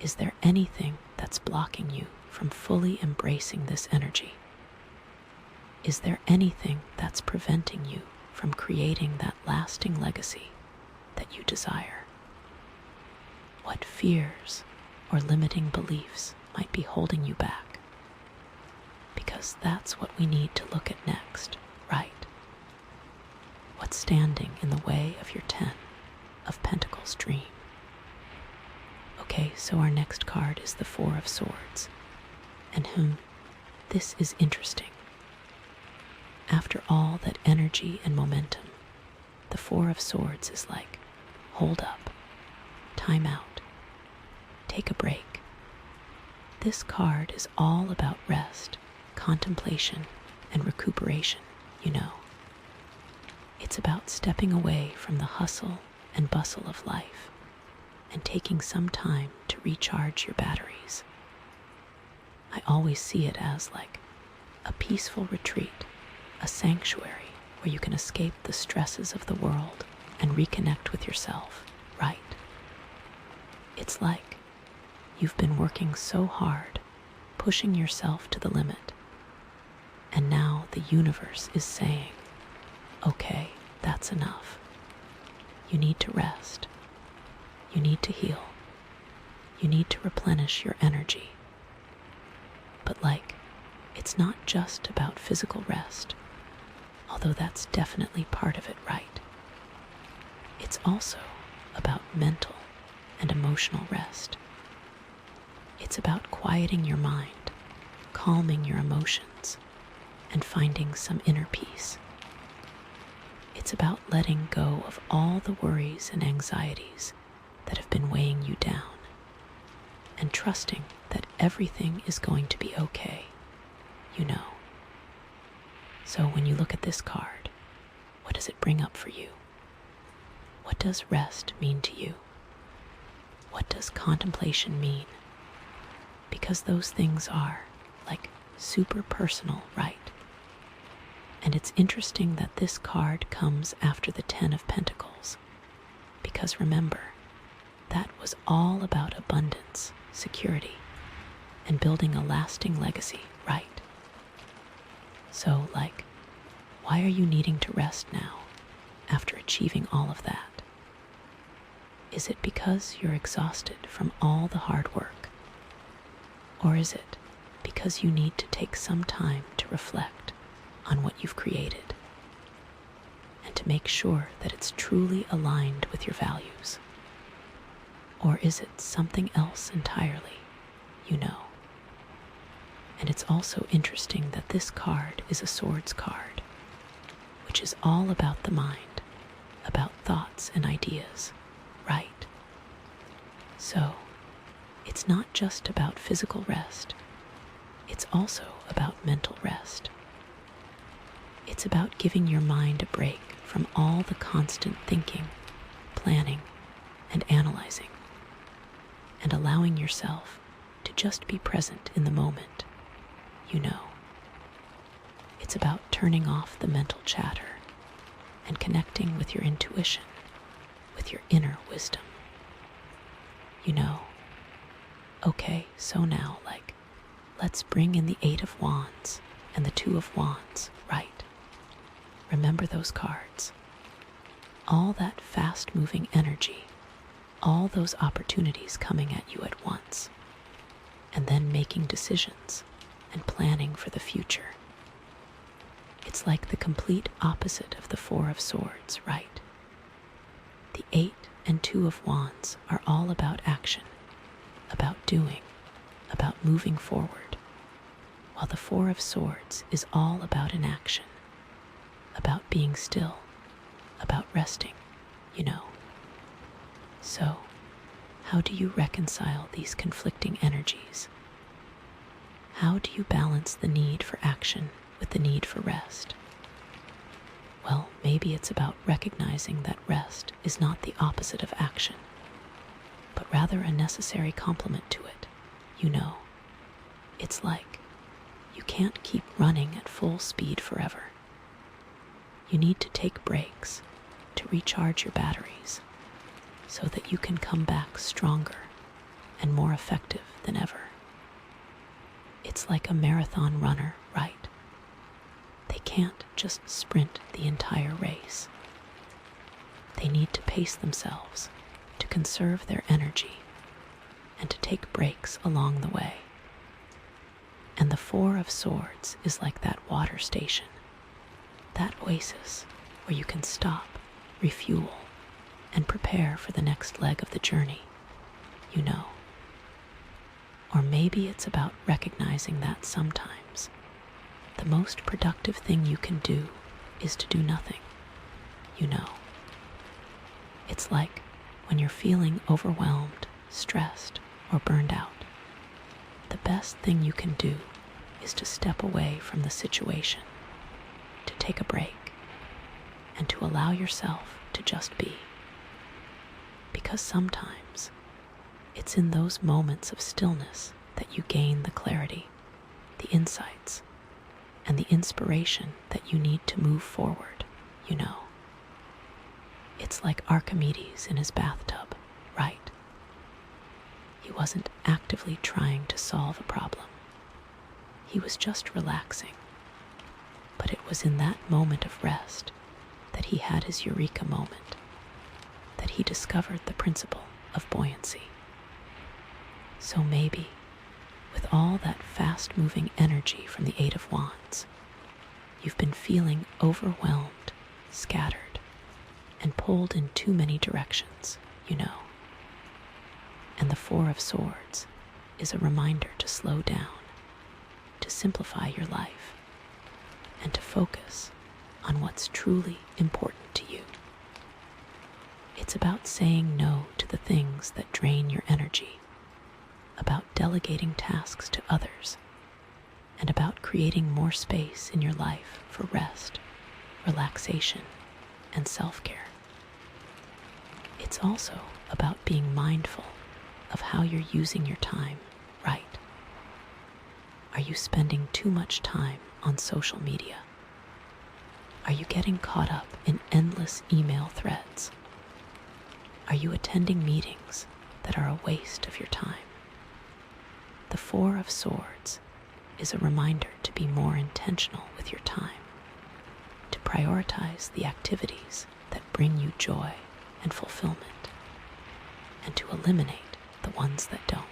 is there anything that's blocking you from fully embracing this energy? Is there anything that's preventing you from creating that lasting legacy that you desire? What fears or limiting beliefs might be holding you back? Because that's what we need to look at next, right? What's standing in the way of your 10 of Pentacles dream? Okay, so our next card is the 4 of Swords. And this is interesting. After all that energy and momentum, the 4 of Swords is like, hold up, time out, take a break. This card is all about rest, contemplation, and recuperation, you know. It's about stepping away from the hustle and bustle of life and taking some time to recharge your batteries. I always see it as like a peaceful retreat, a sanctuary where you can escape the stresses of the world and reconnect with yourself, right? It's like you've been working so hard, pushing yourself to the limit, and now the universe is saying, okay, that's enough. You need to rest. You need to heal. You need to replenish your energy. But it's not just about physical rest, although that's definitely part of it, right? It's also about mental and emotional rest. It's about quieting your mind, calming your emotions, and finding some inner peace. It's about letting go of all the worries and anxieties that have been weighing you down, and trusting that everything is going to be okay, you know. So when you look at this card, what does it bring up for you? What does rest mean to you? What does contemplation mean? Because those things are, super personal, right? And it's interesting that this card comes after the 10 of Pentacles, because remember, that was all about abundance, security, and building a lasting legacy, right? So, why are you needing to rest now after achieving all of that? Is it because you're exhausted from all the hard work? Or is it because you need to take some time to reflect on what you've created and to make sure that it's truly aligned with your values? Or is it something else entirely, you know? And it's also interesting that this card is a Swords card, which is all about the mind, about thoughts and ideas, right? So, it's not just about physical rest, it's also about mental rest. It's about giving your mind a break from all the constant thinking, planning, and analyzing, and allowing yourself to just be present in the moment, you know. It's about turning off the mental chatter and connecting with your intuition, with your inner wisdom. You know, okay, so now, let's bring in the 8 of Wands and the 2 of Wands, right? Remember those cards. All that fast-moving energy, all those opportunities coming at you at once, and then making decisions and planning for the future. It's like the complete opposite of the 4 of Swords, right? The 8 and 2 of Wands are all about action, about doing, about moving forward, while the 4 of Swords is all about inaction, about being still, about resting, you know. So, how do you reconcile these conflicting energies? How do you balance the need for action with the need for rest? Well, maybe it's about recognizing that rest is not the opposite of action, but rather a necessary complement to it, you know. It's like you can't keep running at full speed forever. You need to take breaks to recharge your batteries so that you can come back stronger and more effective than ever. It's like a marathon runner, right? They can't just sprint the entire race. They need to pace themselves to conserve their energy and to take breaks along the way. And the Four of Swords is like that water station, that oasis where you can stop, refuel, and prepare for the next leg of the journey, you know. Or maybe it's about recognizing that sometimes the most productive thing you can do is to do nothing, you know. It's like when you're feeling overwhelmed, stressed, or burned out, the best thing you can do is to step away from the situation, to take a break, and to allow yourself to just be. Because sometimes it's in those moments of stillness that you gain the clarity, the insights, and the inspiration that you need to move forward, you know. It's like Archimedes in his bathtub, right? He wasn't actively trying to solve a problem. He was just relaxing. But it was in that moment of rest that he had his eureka moment, that he discovered the principle of buoyancy. So maybe, with all that fast-moving energy from the Eight of Wands, you've been feeling overwhelmed, scattered, and pulled in too many directions, you know. And the Four of Swords is a reminder to slow down, to simplify your life, and to focus on what's truly important to you. It's about saying no to the things that drain your energy, about delegating tasks to others, and about creating more space in your life for rest, relaxation, and self-care. It's also about being mindful of how you're using your time, right? Are you spending too much time on social media? Are you getting caught up in endless email threads? Are you attending meetings that are a waste of your time? The Four of Swords is a reminder to be more intentional with your time, to prioritize the activities that bring you joy and fulfillment, and to eliminate the ones that don't.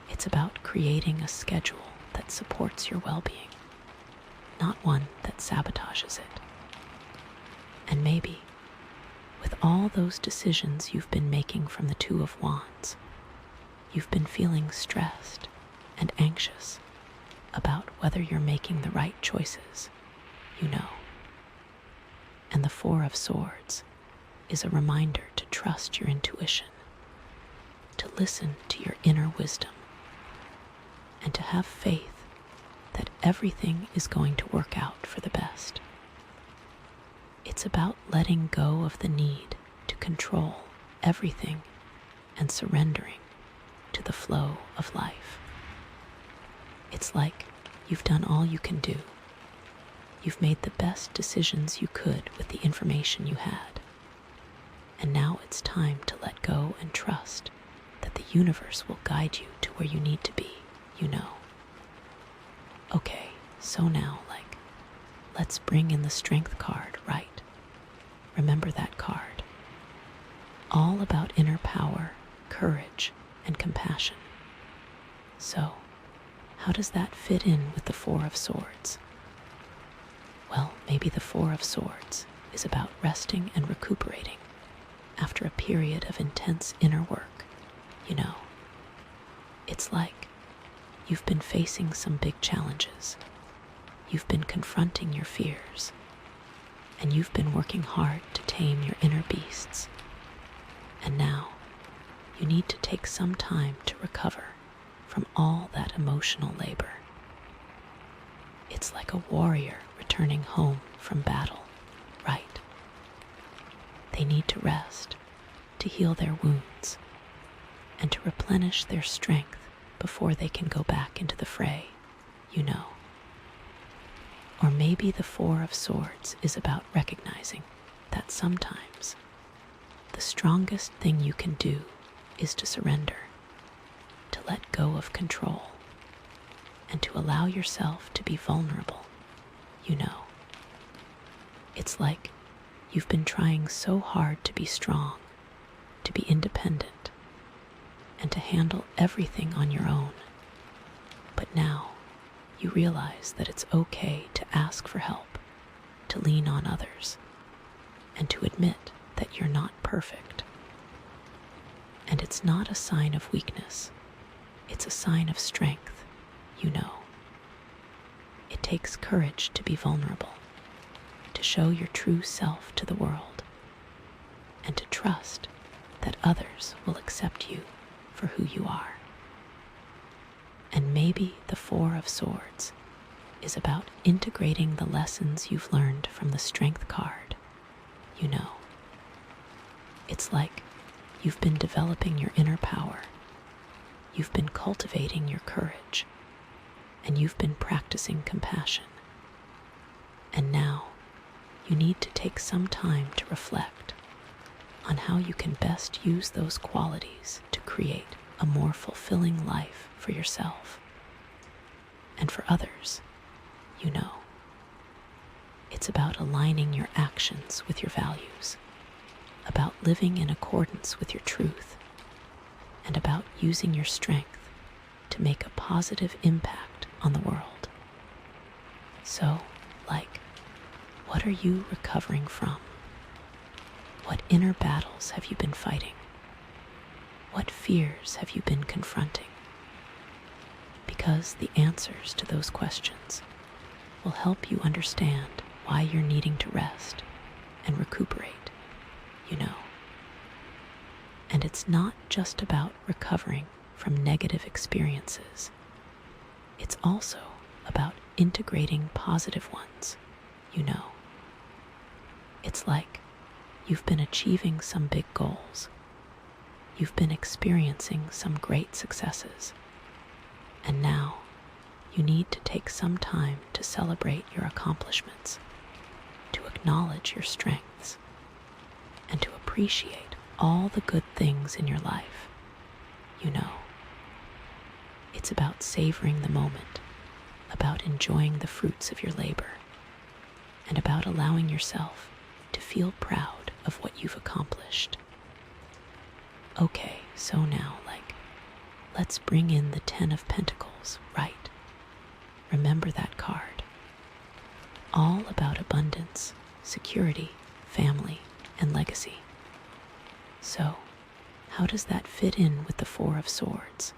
It's about creating a schedule that supports your well-being, not one that sabotages it. And maybe, with all those decisions you've been making from the Two of Wands, you've been feeling stressed and anxious about whether you're making the right choices, you know. And the Four of Swords is a reminder to trust your intuition, to listen to your inner wisdom, and to have faith that everything is going to work out for the best. It's about letting go of the need to control everything and surrendering to the flow of life. It's like you've done all you can do. You've made the best decisions you could with the information you had. And now it's time to let go and trust that the universe will guide you to where you need to be, you know. Okay, so now, let's bring in the Strength card, right? Remember that card. All about inner power, courage, and compassion. So, how does that fit in with the Four of Swords? Well, maybe the Four of Swords is about resting and recuperating after a period of intense inner work, you know. It's like you've been facing some big challenges. You've been confronting your fears, and you've been working hard to tame your inner beasts. And now, you need to take some time to recover from all that emotional labor. It's like a warrior returning home from battle, right? They need to rest, to heal their wounds, and to replenish their strength before they can go back into the fray, you know. Or maybe the Four of Swords is about recognizing that sometimes the strongest thing you can do is to surrender, to let go of control, and to allow yourself to be vulnerable, you know. It's like you've been trying so hard to be strong, to be independent, and to handle everything on your own. But now you realize that it's okay to ask for help, to lean on others, and to admit that you're not perfect. And it's not a sign of weakness, it's a sign of strength, you know. It takes courage to be vulnerable, to show your true self to the world, and to trust that others will accept you for who you are. And maybe the Four of Swords is about integrating the lessons you've learned from the Strength card, you know. It's like you've been developing your inner power, you've been cultivating your courage, and you've been practicing compassion. And now you need to take some time to reflect on how you can best use those qualities to create a more fulfilling life for yourself and for others, you know. It's about aligning your actions with your values, about living in accordance with your truth, and about using your strength to make a positive impact on the world. So, what are you recovering from? What inner battles have you been fighting? What fears have you been confronting? Because the answers to those questions will help you understand why you're needing to rest and recuperate, you know. And it's not just about recovering from negative experiences. It's also about integrating positive ones, you know. It's like you've been achieving some big goals. You've been experiencing some great successes. And now you need to take some time to celebrate your accomplishments, to acknowledge your strengths, and to appreciate all the good things in your life, you know. It's about savoring the moment, about enjoying the fruits of your labor, and about allowing yourself to feel proud of what you've accomplished. Okay, so now, let's bring in the 10 of Pentacles, right? Remember that card. All about abundance, security, family, and legacy. So, how does that fit in with the Four of Swords?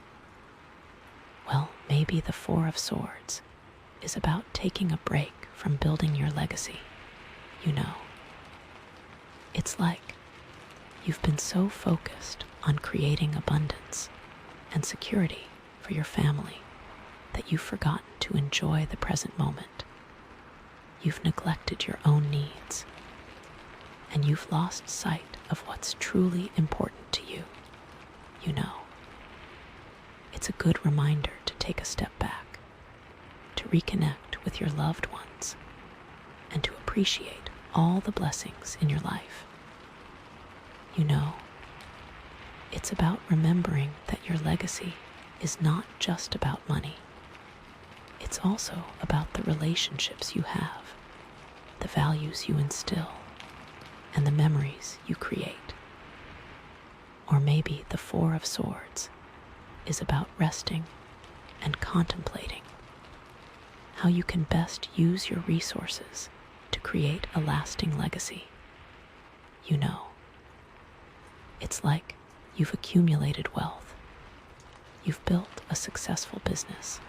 Well, maybe the Four of Swords is about taking a break from building your legacy, you know. It's like you've been so focused on creating abundance and security for your family that you've forgotten to enjoy the present moment. You've neglected your own needs, and you've lost sight of what's truly important to you, you know. It's a good reminder to take a step back, to reconnect with your loved ones, and to appreciate all the blessings in your life. You know, it's about remembering that your legacy is not just about money. It's also about the relationships you have, the values you instill, and the memories you create. Or maybe the Four of Swords is about resting and contemplating how you can best use your resources to create a lasting legacy. You know, it's like you've accumulated wealth, you've built a successful business,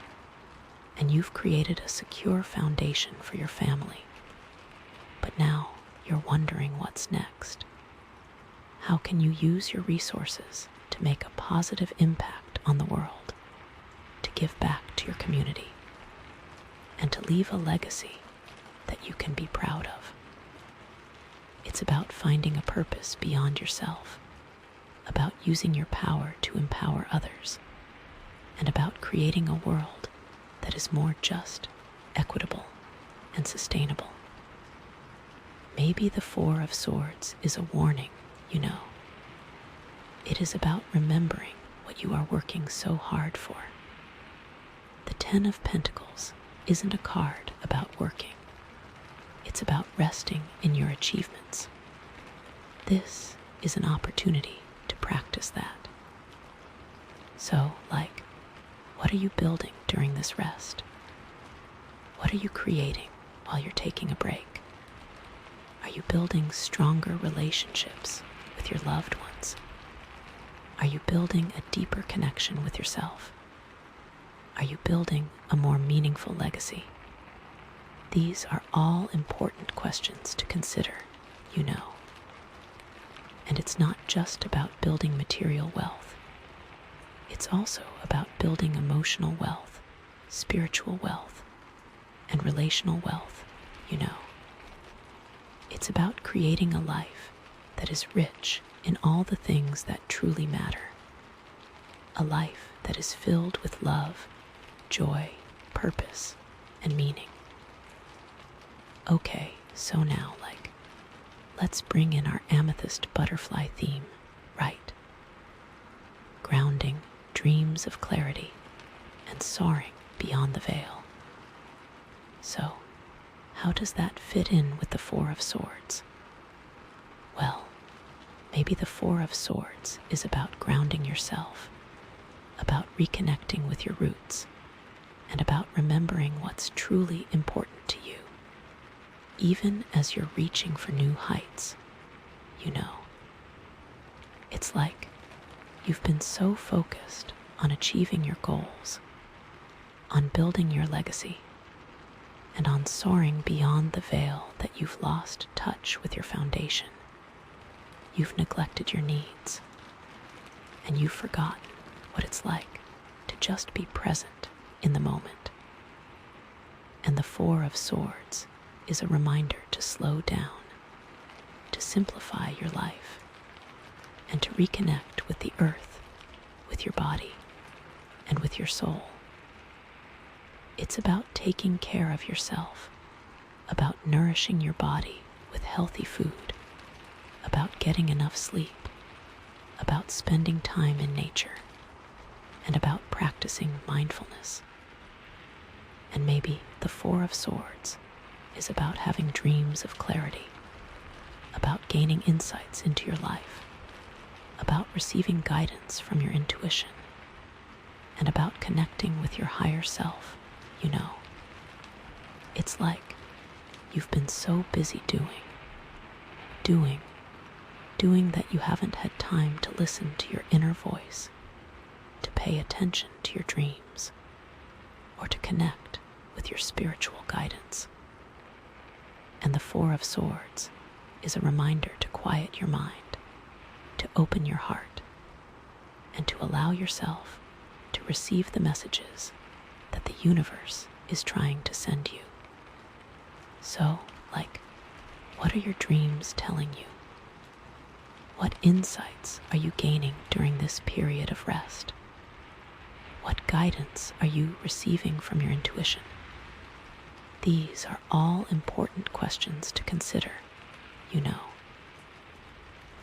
and you've created a secure foundation for your family. But now you're wondering what's next. How can you use your resources to make a positive impact on the world, to give back to your community, and to leave a legacy that you can be proud of? It's about finding a purpose beyond yourself, about using your power to empower others, and about creating a world that is more just, equitable, and sustainable. Maybe the Four of Swords is a warning, you know. It is about remembering what you are working so hard for. The 10 of Pentacles isn't a card about working. It's about resting in your achievements. This is an opportunity to practice that. So, what are you building during this rest? What are you creating while you're taking a break? Are you building stronger relationships with your loved ones? Are you building a deeper connection with yourself? Are you building a more meaningful legacy? These are all important questions to consider, you know. And it's not just about building material wealth. It's also about building emotional wealth, spiritual wealth, and relational wealth, you know. It's about creating a life that is rich in all the things that truly matter. A life that is filled with love, joy, purpose, and meaning. Okay, so now, let's bring in our amethyst butterfly theme, right? Grounding, dreams of clarity, and soaring beyond the veil. So, how does that fit in with the Four of Swords? Well, maybe the Four of Swords is about grounding yourself, about reconnecting with your roots, and about remembering what's truly important to you, even as you're reaching for new heights, you know. It's like you've been so focused on achieving your goals, on building your legacy, and on soaring beyond the veil that you've lost touch with your foundation. You've neglected your needs, and you've forgotten what it's like to just be present in the moment. And the Four of Swords is a reminder to slow down, to simplify your life, and to reconnect with the earth, with your body, and with your soul. It's about taking care of yourself, about nourishing your body with healthy food, about getting enough sleep, about spending time in nature, and about practicing mindfulness. And maybe the Four of Swords is about having dreams of clarity, about gaining insights into your life, about receiving guidance from your intuition, and about connecting with your higher self, you know. It's like you've been so busy doing that you haven't had time to listen to your inner voice, to pay attention to your dreams, or to connect with your spiritual guidance. And the Four of Swords is a reminder to quiet your mind, to open your heart, and to allow yourself to receive the messages that the universe is trying to send you. So, what are your dreams telling you? What insights are you gaining during this period of rest? What guidance are you receiving from your intuition? These are all important questions to consider, you know.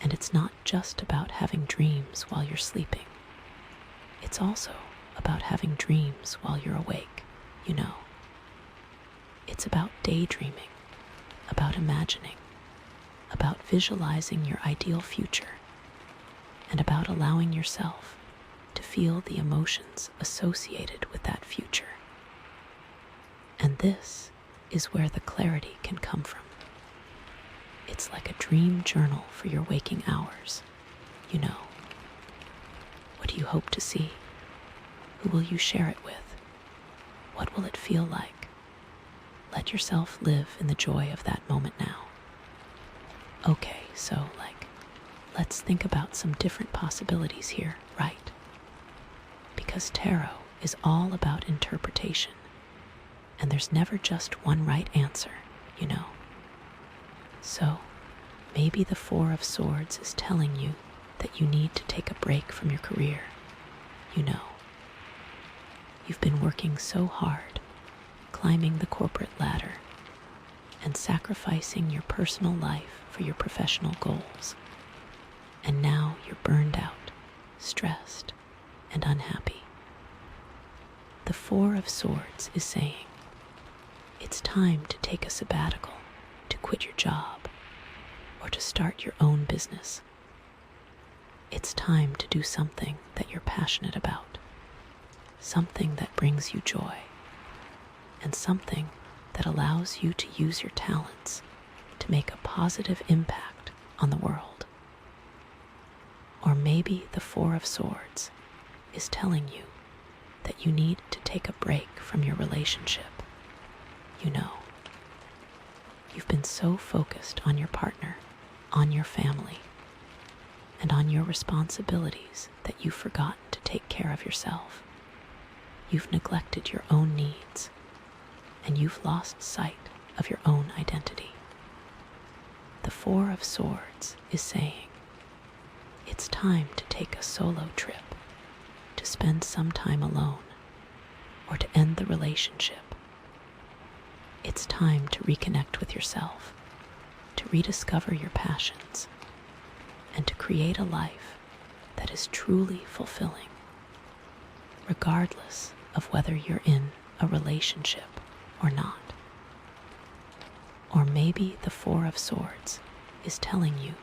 And it's not just about having dreams while you're sleeping. It's also about having dreams while you're awake, you know. It's about daydreaming, about imagining, about visualizing your ideal future, and about allowing yourself to feel the emotions associated with that future. And this is where the clarity can come from. It's like a dream journal for your waking hours, you know. What do you hope to see? Who will you share it with? What will it feel like? Let yourself live in the joy of that moment now. Okay, so let's think about some different possibilities here, right? Because tarot is all about interpretation, and there's never just one right answer, you know. So, maybe the Four of Swords is telling you that you need to take a break from your career, you know. You've been working so hard, climbing the corporate ladder, and sacrificing your personal life for your professional goals. And now you're burned out, stressed, and unhappy. The Four of Swords is saying, it's time to take a sabbatical, to quit your job, or to start your own business. It's time to do something that you're passionate about, something that brings you joy, and something that allows you to use your talents to make a positive impact on the world. Or maybe the Four of Swords is telling you that you need to take a break from your relationship. You know, you've been so focused on your partner, on your family, and on your responsibilities that you've forgotten to take care of yourself. You've neglected your own needs, and you've lost sight of your own identity. The Four of Swords is saying, it's time to take a solo trip, to spend some time alone, or to end the relationship. It's time to reconnect with yourself, to rediscover your passions, and to create a life that is truly fulfilling, regardless of whether you're in a relationship or not. Or maybe the Four of Swords is telling you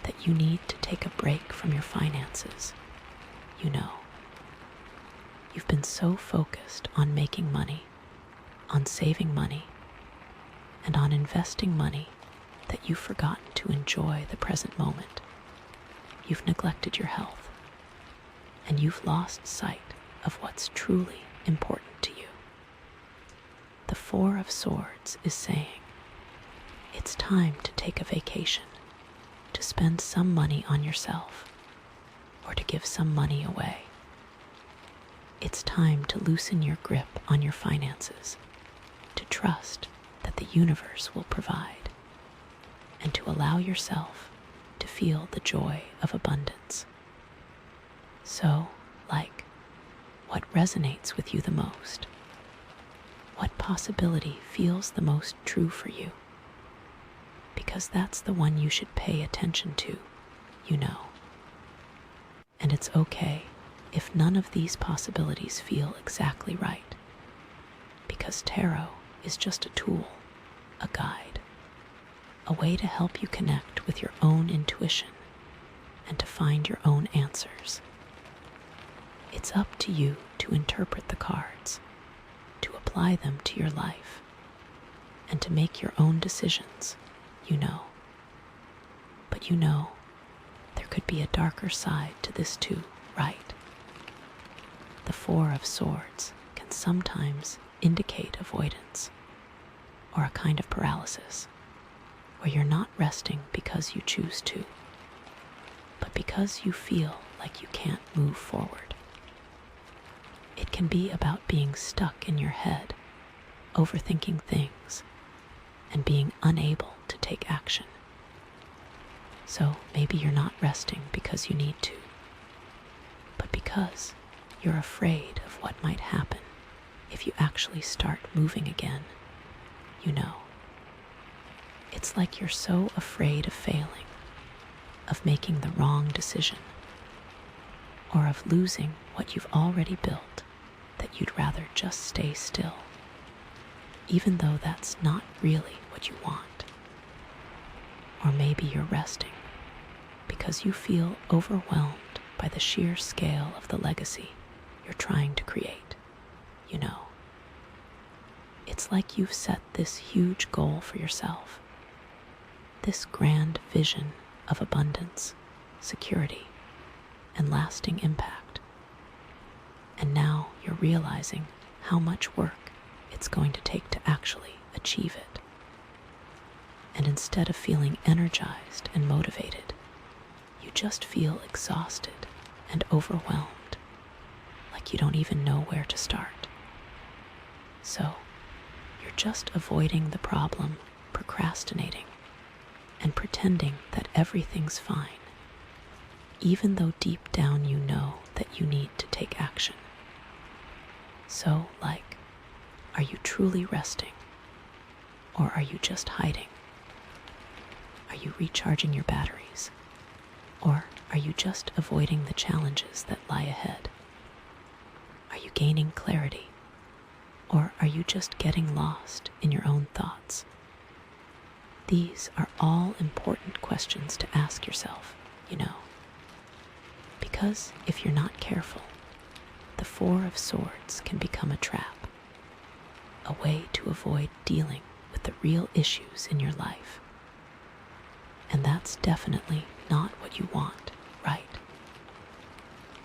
that you need to take a break from your finances. You know, you've been so focused on making money, on saving money, and on investing money that you've forgotten to enjoy the present moment. You've neglected your health, and you've lost sight of what's truly important to you. The Four of Swords is saying, it's time to take a vacation, to spend some money on yourself, or to give some money away. It's time to loosen your grip on your finances, to trust that the universe will provide, and to allow yourself to feel the joy of abundance. So, what resonates with you the most? What possibility feels the most true for you? Because that's the one you should pay attention to, you know. And it's okay if none of these possibilities feel exactly right, because tarot is just a tool, a guide, a way to help you connect with your own intuition and to find your own answers. It's up to you to interpret the cards, to apply them to your life, and to make your own decisions, you know. But you know, there could be a darker side to this too, right? The Four of Swords can sometimes indicate avoidance, or a kind of paralysis, where you're not resting because you choose to, but because you feel like you can't move forward. It can be about being stuck in your head, overthinking things, and being unable to take action. So maybe you're not resting because you need to, but because you're afraid of what might happen if you actually start moving again, you know. It's like you're so afraid of failing, of making the wrong decision, or of losing what you've already built, that you'd rather just stay still, even though that's not really what you want. Or maybe you're resting because you feel overwhelmed by the sheer scale of the legacy you're trying to create, you know. It's like you've set this huge goal for yourself, this grand vision of abundance, security, and lasting impact. And now you're realizing how much work it's going to take to actually achieve it. And instead of feeling energized and motivated, you just feel exhausted and overwhelmed, like you don't even know where to start. So, you're just avoiding the problem, procrastinating, and pretending that everything's fine, even though deep down you know that you need to take action. So, are you truly resting? Or are you just hiding? Are you recharging your batteries? Or are you just avoiding the challenges that lie ahead? Are you gaining clarity? Or are you just getting lost in your own thoughts? These are all important questions to ask yourself, you know. Because if you're not careful, the Four of Swords can become a trap, a way to avoid dealing with the real issues in your life. And that's definitely not what you want, right?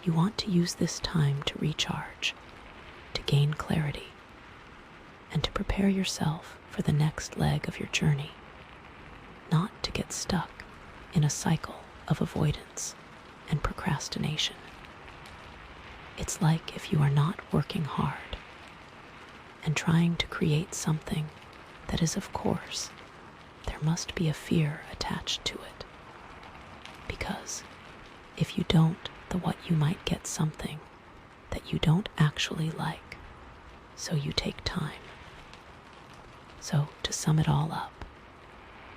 You want to use this time to recharge, to gain clarity, and to prepare yourself for the next leg of your journey, not to get stuck in a cycle of avoidance and procrastination. It's like if you are not working hard and trying to create something that is, of course, there must be a fear attached to it. Because if you don't, you might get something that you don't actually like, so you take time. So, to sum it all up,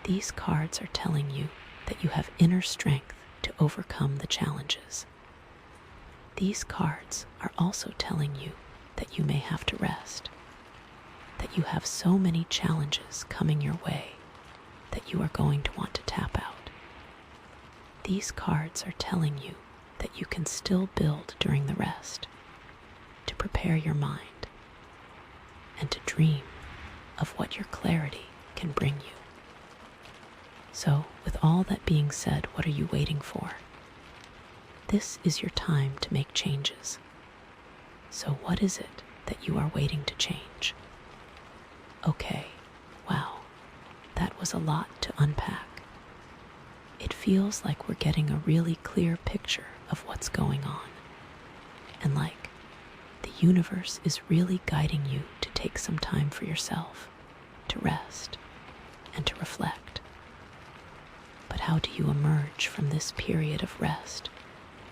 these cards are telling you that you have inner strength to overcome the challenges. These cards are also telling you that you may have to rest, that you have so many challenges coming your way that you are going to want to tap out. These cards are telling you that you can still build during the rest, to prepare your mind, and to dream of what your clarity can bring you. So, with all that being said, what are you waiting for? This is your time to make changes. So what is it that you are waiting to change? Okay, wow, that was a lot to unpack. It feels like we're getting a really clear picture of what's going on, and like the universe is really guiding you to take some time for yourself, to rest, and to reflect. But how do you emerge from this period of rest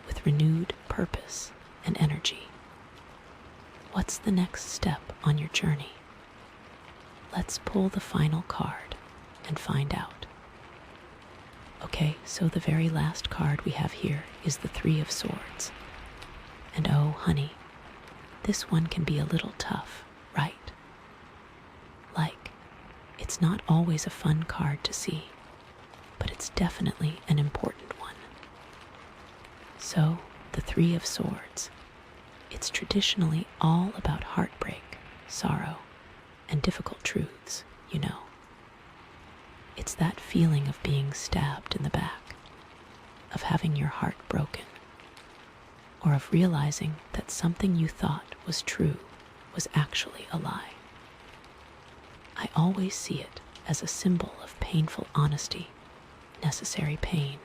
with renewed purpose and energy? What's the next step on your journey? Let's pull the final card and find out. Okay, so the very last card we have here is the Three of Swords. And oh, honey, this one can be a little tough, right? Like, it's not always a fun card to see, but it's definitely an important one. So, the Three of Swords, it's traditionally all about heartbreak, sorrow, and difficult truths, you know. It's that feeling of being stabbed in the back, of having your heart broken, or of realizing that something you thought was true was actually a lie. I always see it as a symbol of painful honesty, necessary pain,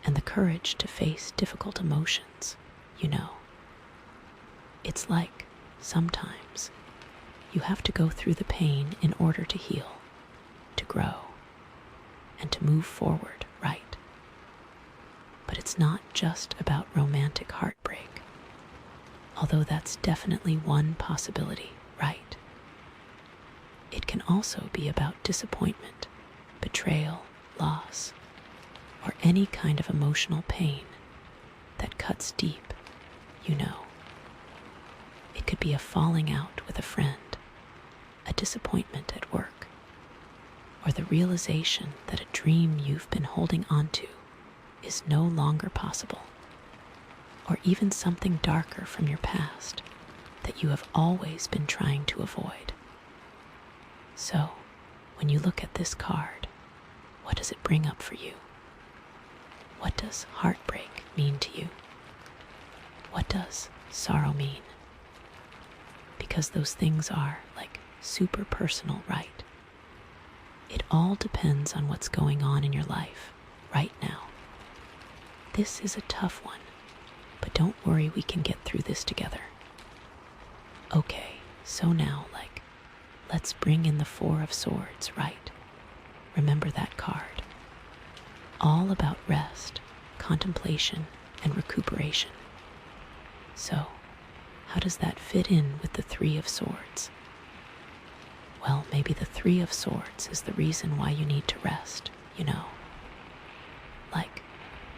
and the courage to face difficult emotions, you know. It's like, sometimes, you have to go through the pain in order to heal, to grow, and to move forward, right? But it's not just about romantic heartbreak, although that's definitely one possibility, right? It can also be about disappointment, betrayal, loss, or any kind of emotional pain that cuts deep, you know. It could be a falling out with a friend, a disappointment at work, or the realization that a dream you've been holding onto is no longer possible, or even something darker from your past that you have always been trying to avoid. So, when you look at this card, what does it bring up for you? What does heartbreak mean to you? What does sorrow mean? Because those things are, like, super personal, right? It all depends on what's going on in your life right now. This is a tough one, but don't worry, we can get through this together. Okay, so now, let's bring in the Four of Swords, right? Remember that card. All about rest, contemplation, and recuperation. So, how does that fit in with the Three of Swords? Well, maybe the Three of Swords is the reason why you need to rest, you know. Like,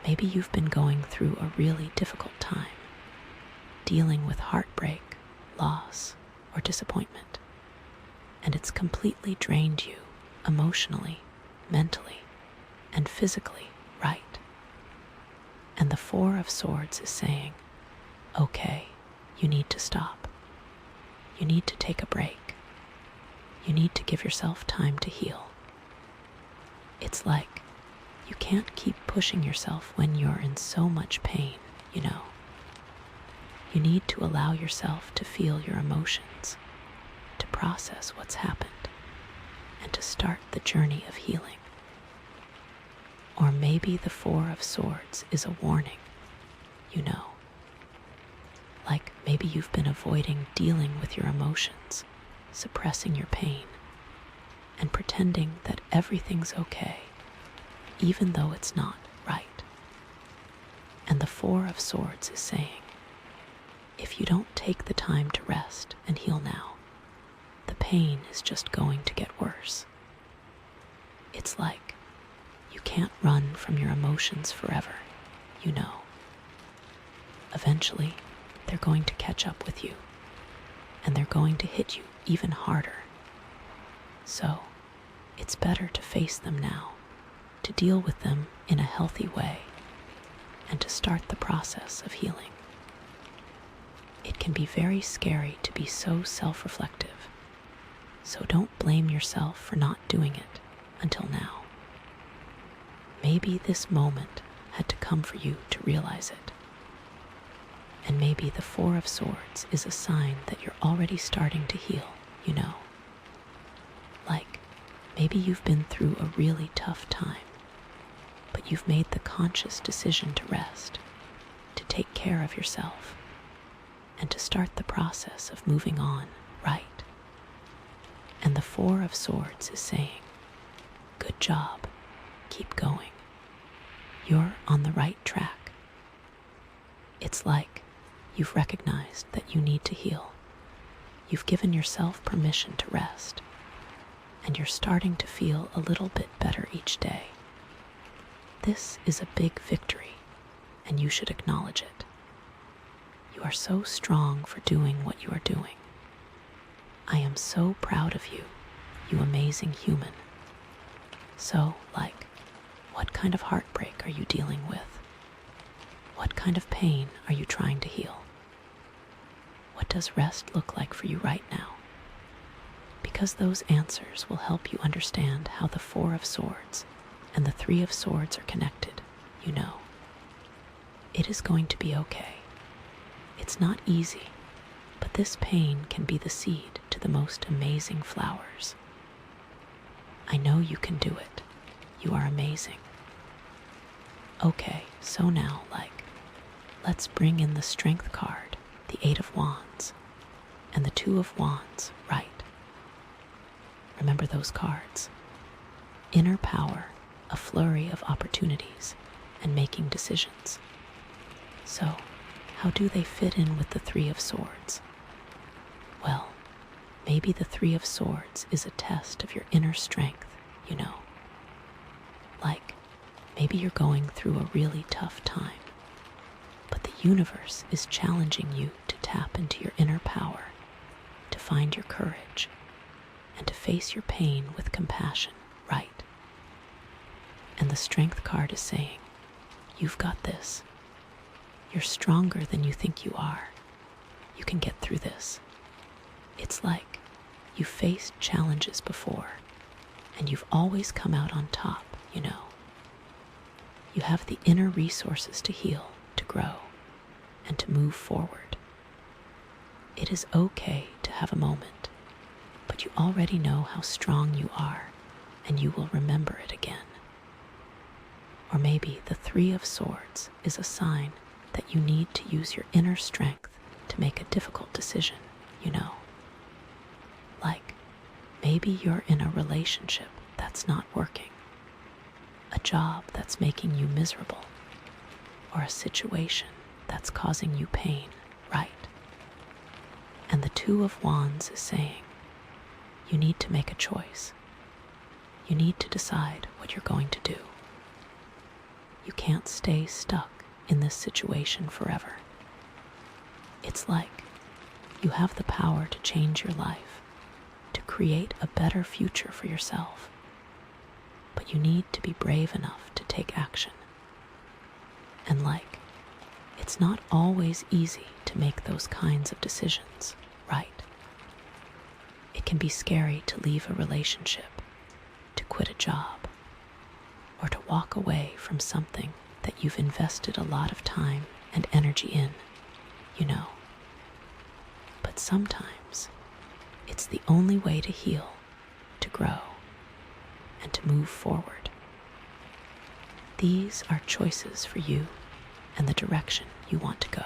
maybe you've been going through a really difficult time, dealing with heartbreak, loss, or disappointment, and it's completely drained you emotionally, mentally, and physically, right? And the Four of Swords is saying, okay, you need to stop. You need to take a break. You need to give yourself time to heal. It's like you can't keep pushing yourself when you're in so much pain, you know. You need to allow yourself to feel your emotions, to process what's happened, and to start the journey of healing. Or maybe the Four of Swords is a warning, you know. Like maybe you've been avoiding dealing with your emotions, suppressing your pain, and pretending that everything's okay, even though it's not, right? And the Four of Swords is saying, if you don't take the time to rest and heal now, the pain is just going to get worse. It's like you can't run from your emotions forever, you know. Eventually, they're going to catch up with you, and they're going to hit you even harder. So, it's better to face them now, to deal with them in a healthy way, and to start the process of healing. It can be very scary to be so self-reflective, so don't blame yourself for not doing it until now. Maybe this moment had to come for you to realize it. And maybe the Four of Swords is a sign that you're already starting to heal, you know. Like, maybe you've been through a really tough time, but you've made the conscious decision to rest, to take care of yourself, and to start the process of moving on, right? And the Four of Swords is saying, good job, keep going. You're on the right track. It's like you've recognized that you need to heal. You've given yourself permission to rest, and you're starting to feel a little bit better each day. This is a big victory, and you should acknowledge it. You are so strong for doing what you are doing. I am so proud of you, you amazing human. So, like, what kind of heartbreak are you dealing with? What kind of pain are you trying to heal? What does rest look like for you right now? Because those answers will help you understand how the Four of Swords and the Three of Swords are connected, you know. It is going to be okay. It's not easy, but this pain can be the seed to the most amazing flowers. I know you can do it. You are amazing. Okay, so now, let's bring in the Strength card, the Eight of Wands, and the Two of Wands, right? Remember those cards? Inner power, a flurry of opportunities, and making decisions. So, how do they fit in with the Three of Swords? Well, maybe the Three of Swords is a test of your inner strength, you know. Like, maybe you're going through a really tough time, but the universe is challenging you to tap into your inner power, to find your courage, and to face your pain with compassion, right? And the Strength card is saying, you've got this. You're stronger than you think you are. You can get through this. It's like you've faced challenges before, and you've always come out on top, you know. You have the inner resources to heal, to grow, and to move forward. It is okay to have a moment, but you already know how strong you are, and you will remember it again. Or maybe the Three of Swords is a sign that you need to use your inner strength to make a difficult decision, you know. Like, maybe you're in a relationship that's not working, a job that's making you miserable, or a situation that's causing you pain, right? And the Two of Wands is saying, you need to make a choice. You need to decide what you're going to do. You can't stay stuck in this situation forever. It's like you have the power to change your life, to create a better future for yourself. But you need to be brave enough to take action. And it's not always easy to make those kinds of decisions, right? It can be scary to leave a relationship, to quit a job, or to walk away from something that you've invested a lot of time and energy in, you know. But sometimes it's the only way to heal, to grow, and to move forward. These are choices for you and the direction you want to go.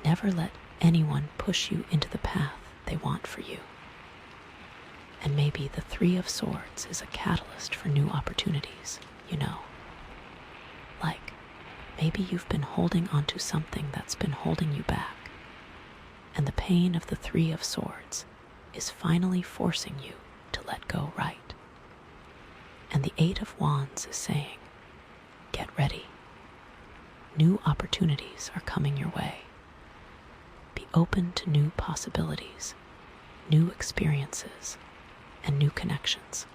Never let anyone push you into the path they want for you. And maybe the Three of Swords is a catalyst for new opportunities, you know. Maybe you've been holding onto something that's been holding you back, and the pain of the Three of Swords is finally forcing you to let go, right? And the Eight of Wands is saying, get ready. New opportunities are coming your way. Be open to new possibilities, new experiences, and new connections.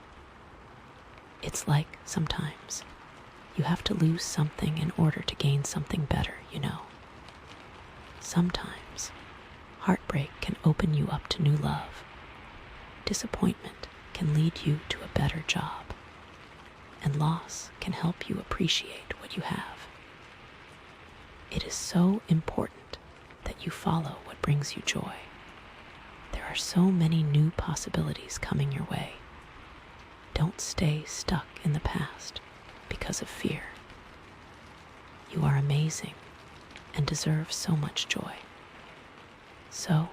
It's like sometimes you have to lose something in order to gain something better, you know. Sometimes heartbreak can open you up to new love. Disappointment can lead you to a better job. And loss can help you appreciate what you have. It is so important that you follow what brings you joy. There are so many new possibilities coming your way. Don't stay stuck in the past because of fear. You are amazing and deserve so much joy. So,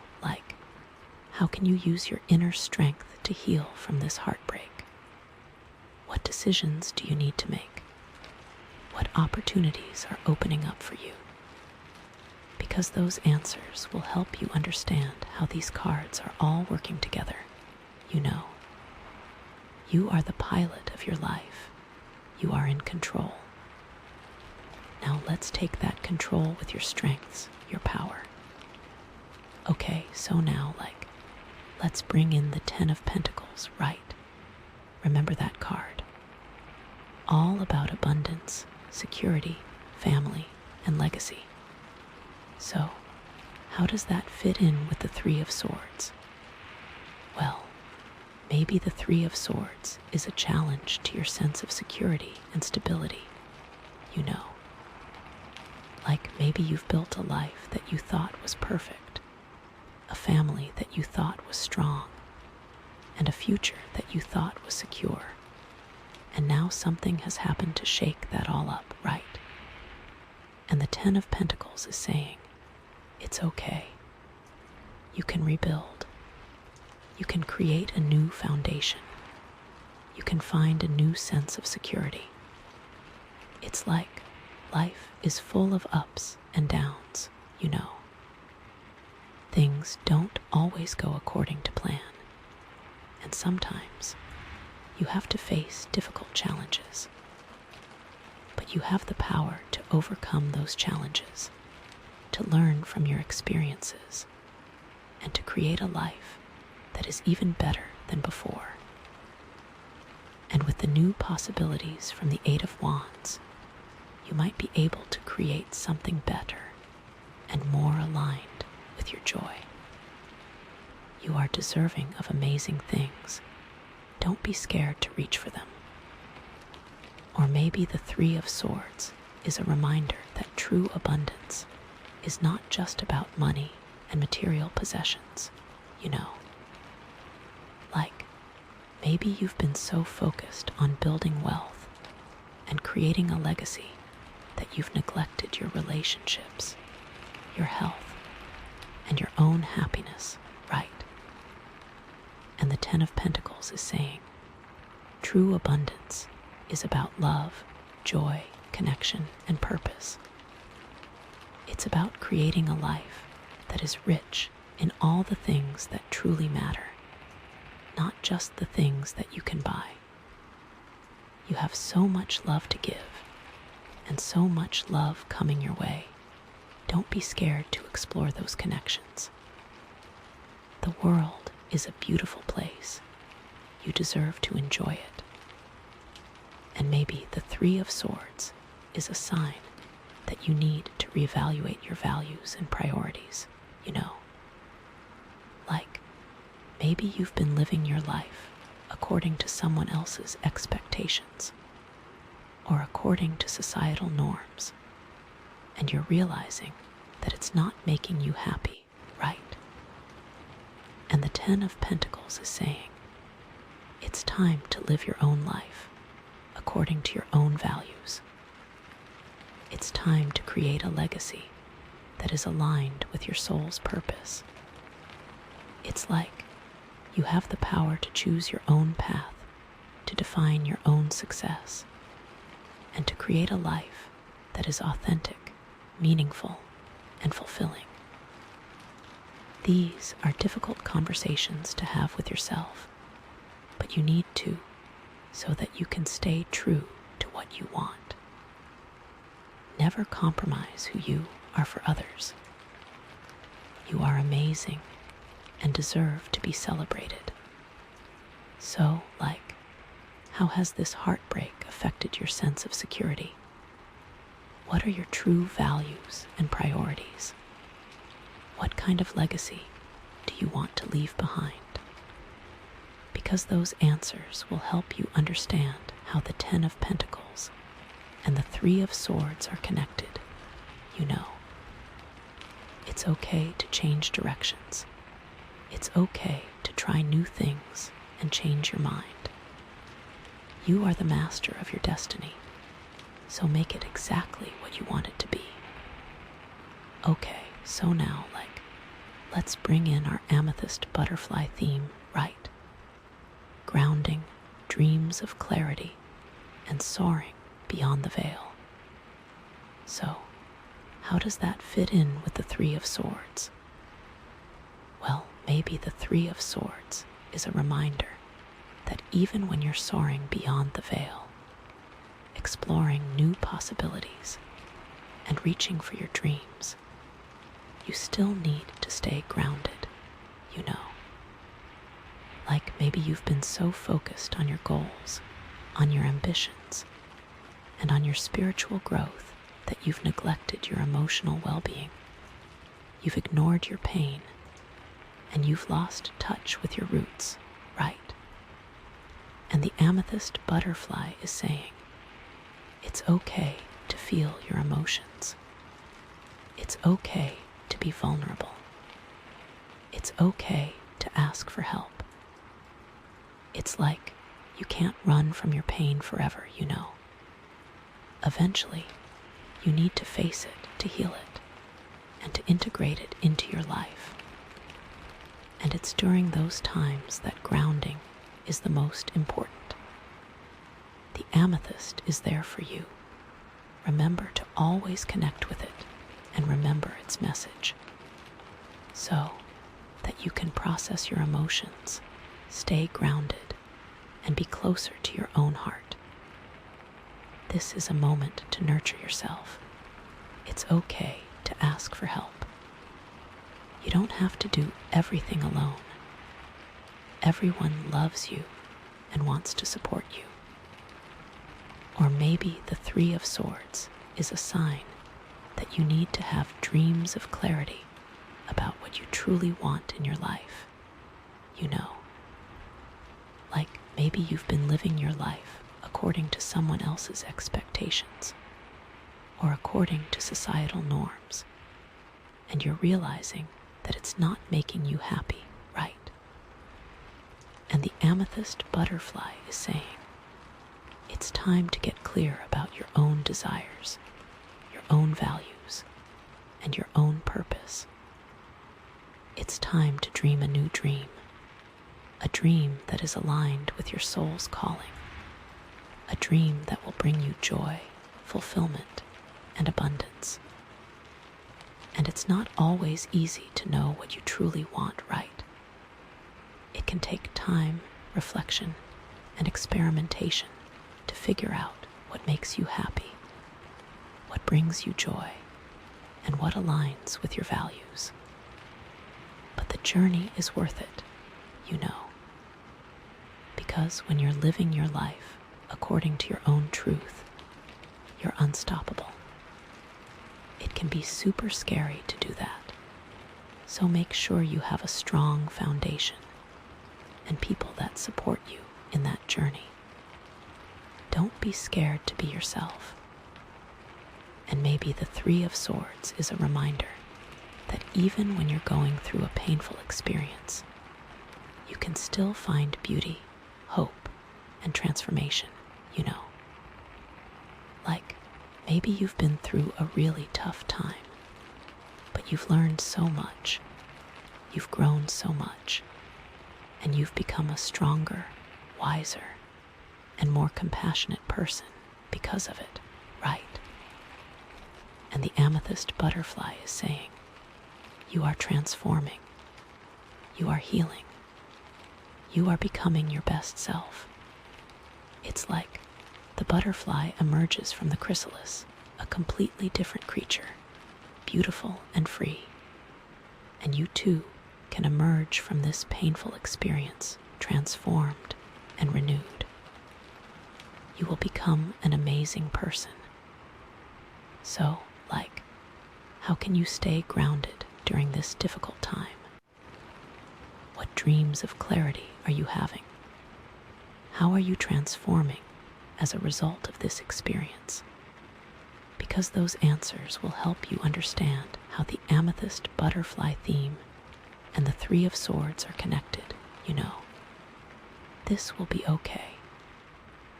how can you use your inner strength to heal from this heartbreak? What decisions do you need to make? What opportunities are opening up for you? Because those answers will help you understand how these cards are all working together. You know, you are the pilot of your life. You are in control. Now let's take that control with your strengths, your power. Okay, so now let's bring in the Ten of Pentacles, right? Remember that card. All about abundance, security, family, and legacy. So, how does that fit in with the Three of Swords? Well, maybe the Three of Swords is a challenge to your sense of security and stability, you know. Maybe you've built a life that you thought was perfect, a family that you thought was strong, and a future that you thought was secure. And now something has happened to shake that all up, right? And the Ten of Pentacles is saying, it's okay. You can rebuild. You can create a new foundation. You can find a new sense of security. It's like life is full of ups and downs, you know. Things don't always go according to plan. And sometimes you have to face difficult challenges. But you have the power to overcome those challenges, to learn from your experiences, and to create a life that is even better than before. And with the new possibilities from the Eight of Wands, you might be able to create something better and more aligned with your joy. You are deserving of amazing things. Don't be scared to reach for them. Or maybe the Three of Swords is a reminder that true abundance is not just about money and material possessions, you know. Maybe you've been so focused on building wealth and creating a legacy that you've neglected your relationships, your health, and your own happiness, right? And the Ten of Pentacles is saying, true abundance is about love, joy, connection, and purpose. It's about creating a life that is rich in all the things that truly matter, not just the things that you can buy. You have so much love to give, and so much love coming your way. Don't be scared to explore those connections. The world is a beautiful place. You deserve to enjoy it. And maybe the Three of Swords is a sign that you need to reevaluate your values and priorities, you know. Like, maybe you've been living your life according to someone else's expectations or according to societal norms, and you're realizing that it's not making you happy, right? And the Ten of Pentacles is saying, it's time to live your own life according to your own values. It's time to create a legacy that is aligned with your soul's purpose. It's like you have the power to choose your own path, to define your own success, and to create a life that is authentic, meaningful, and fulfilling. These are difficult conversations to have with yourself, but you need to, so that you can stay true to what you want. Never compromise who you are for others. You are amazing and deserve to be celebrated. So, how has this heartbreak affected your sense of security? What are your true values and priorities? What kind of legacy do you want to leave behind? Because those answers will help you understand how the Ten of Pentacles and the Three of Swords are connected, you know. It's okay to change directions. It's okay to try new things and change your mind. You are the master of your destiny, so make it exactly what you want it to be. Okay, so now, let's bring in our amethyst butterfly theme, right? Grounding, dreams of clarity, and soaring beyond the veil. So, how does that fit in with the Three of Swords? Well, maybe the Three of Swords is a reminder that even when you're soaring beyond the veil, exploring new possibilities, and reaching for your dreams, you still need to stay grounded, you know. Like maybe you've been so focused on your goals, on your ambitions, and on your spiritual growth that you've neglected your emotional well-being. You've ignored your pain, and you've lost touch with your roots, right? And the amethyst butterfly is saying, it's okay to feel your emotions. It's okay to be vulnerable. It's okay to ask for help. It's like you can't run from your pain forever, you know. Eventually, you need to face it to heal it and to integrate it into your life. And it's during those times that grounding is the most important. The amethyst is there for you. Remember to always connect with it and remember its message, so that you can process your emotions, stay grounded, and be closer to your own heart. This is a moment to nurture yourself. It's okay to ask for help. You don't have to do everything alone. Everyone loves you and wants to support you. Or maybe the Three of Swords is a sign that you need to have dreams of clarity about what you truly want in your life. You know, like maybe you've been living your life according to someone else's expectations or according to societal norms, and you're realizing that it's not making you happy, right? And the amethyst butterfly is saying, it's time to get clear about your own desires, your own values, and your own purpose. It's time to dream a new dream, a dream that is aligned with your soul's calling, a dream that will bring you joy, fulfillment, and abundance. And it's not always easy to know what you truly want, right? It can take time, reflection, and experimentation to figure out what makes you happy, what brings you joy, and what aligns with your values. But the journey is worth it, you know, because when you're living your life according to your own truth, you're unstoppable. it can be super scary to do that. So make sure you have a strong foundation and people that support you in that journey. Don't be scared to be yourself. And maybe the Three of Swords is a reminder that even when you're going through a painful experience, you can still find beauty, hope, and transformation, Like, maybe you've been through a really tough time, but you've learned so much, you've grown so much, and you've become a stronger, wiser, and more compassionate person because of it, right? And the amethyst butterfly is saying, you are transforming, you are healing, you are becoming your best self. It's like the butterfly emerges from the chrysalis, a completely different creature, beautiful and free. And you too can emerge from this painful experience, transformed and renewed. You will become an amazing person. So, how can you stay grounded during this difficult time? What dreams of clarity are you having? How are you transforming as a result of this experience? Because those answers will help you understand how the amethyst butterfly theme and the Three of Swords are connected, This will be okay.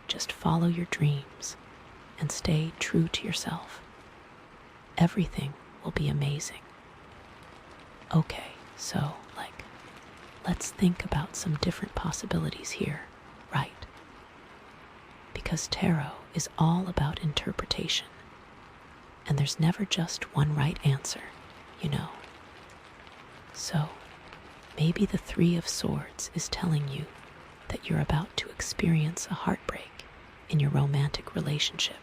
Just follow your dreams and stay true to yourself. Everything will be amazing. Okay, so, let's think about some different possibilities here, right? Because tarot is all about interpretation, and there's never just one right answer, So, maybe the Three of Swords is telling you that you're about to experience a heartbreak in your romantic relationship,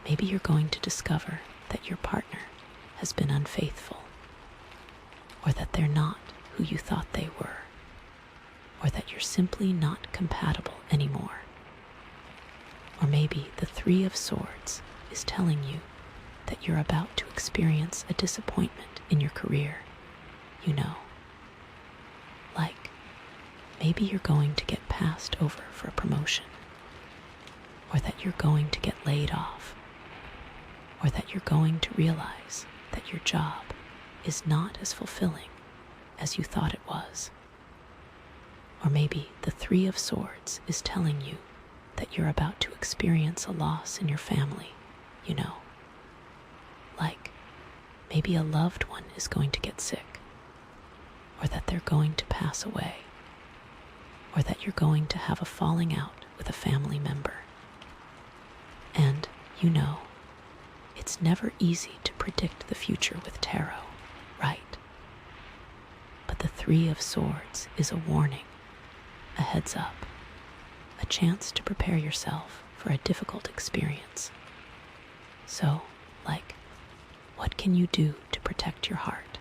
Maybe you're going to discover that your partner has been unfaithful, or that they're not who you thought they were, or that you're simply not compatible anymore. Or maybe the Three of Swords is telling you that you're about to experience a disappointment in your career, Maybe you're going to get passed over for a promotion, or that you're going to get laid off, or that you're going to realize that your job is not as fulfilling as you thought it was. Or maybe the Three of Swords is telling you that you're about to experience a loss in your family, Maybe a loved one is going to get sick, or that they're going to pass away, or that you're going to have a falling out with a family member. And, it's never easy to predict the future with tarot, right? But the Three of Swords is a warning, a heads up, a chance to prepare yourself for a difficult experience. So, what can you do to protect your heart?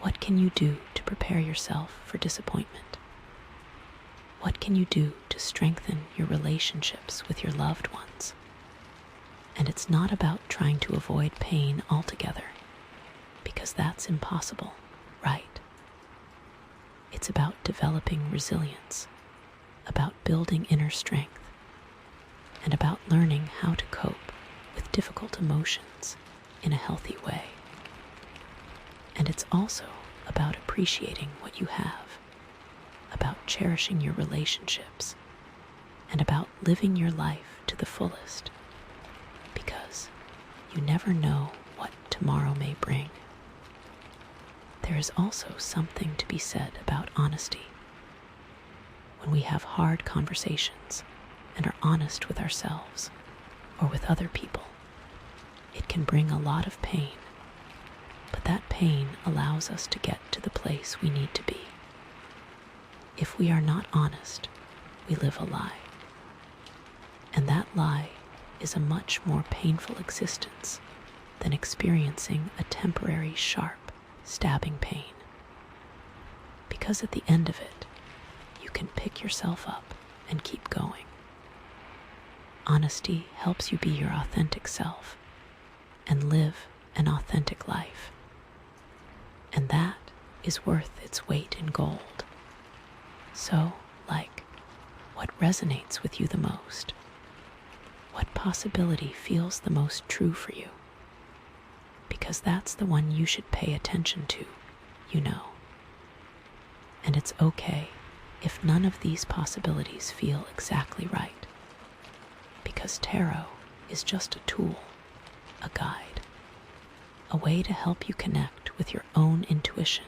What can you do to prepare yourself for disappointment? What can you do to strengthen your relationships with your loved ones? And it's not about trying to avoid pain altogether, because that's impossible, right? It's about developing resilience, about building inner strength, and about learning how to cope with difficult emotions in a healthy way. And it's also about appreciating what you have, about cherishing your relationships, and about living your life to the fullest, because you never know what tomorrow may bring. There is also something to be said about honesty. When we have hard conversations and are honest with ourselves or with other people, it can bring a lot of pain, but that pain allows us to get to the place we need to be. If we are not honest, we live a lie. And that lie is a much more painful existence than experiencing a temporary sharp, stabbing pain. Because at the end of it, you can pick yourself up and keep going. Honesty helps you be your authentic self and live an authentic life. And that is worth its weight in gold. So, what resonates with you the most? What possibility feels the most true for you? Because that's the one you should pay attention to, you know. And it's okay if none of these possibilities feel exactly right. Because tarot is just a tool, a guide, a way to help you connect with your own intuition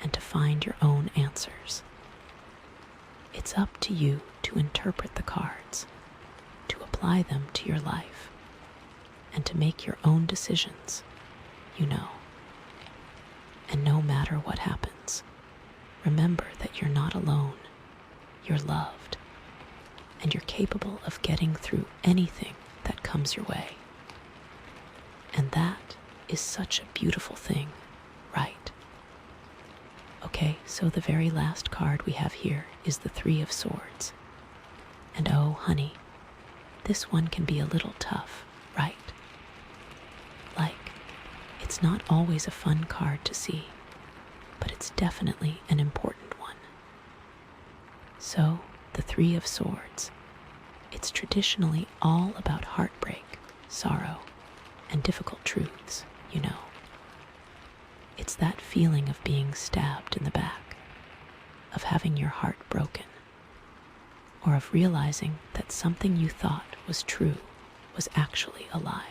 and to find your own answers. It's up to you to interpret the cards, to apply them to your life, and to make your own decisions, you know. And no matter what happens, remember that you're not alone, you're loved, and you're capable of getting through anything that comes your way. And that is such a beautiful thing, right? Okay, so the very last card we have here is the Three of Swords. And oh, honey, this one can be a little tough, right? It's not always a fun card to see, but it's definitely an important one. So, the Three of Swords. It's traditionally all about heartbreak, sorrow, and difficult truths, you know. It's that feeling of being stabbed in the back, of having your heart broken, or of realizing that something you thought was true was actually a lie.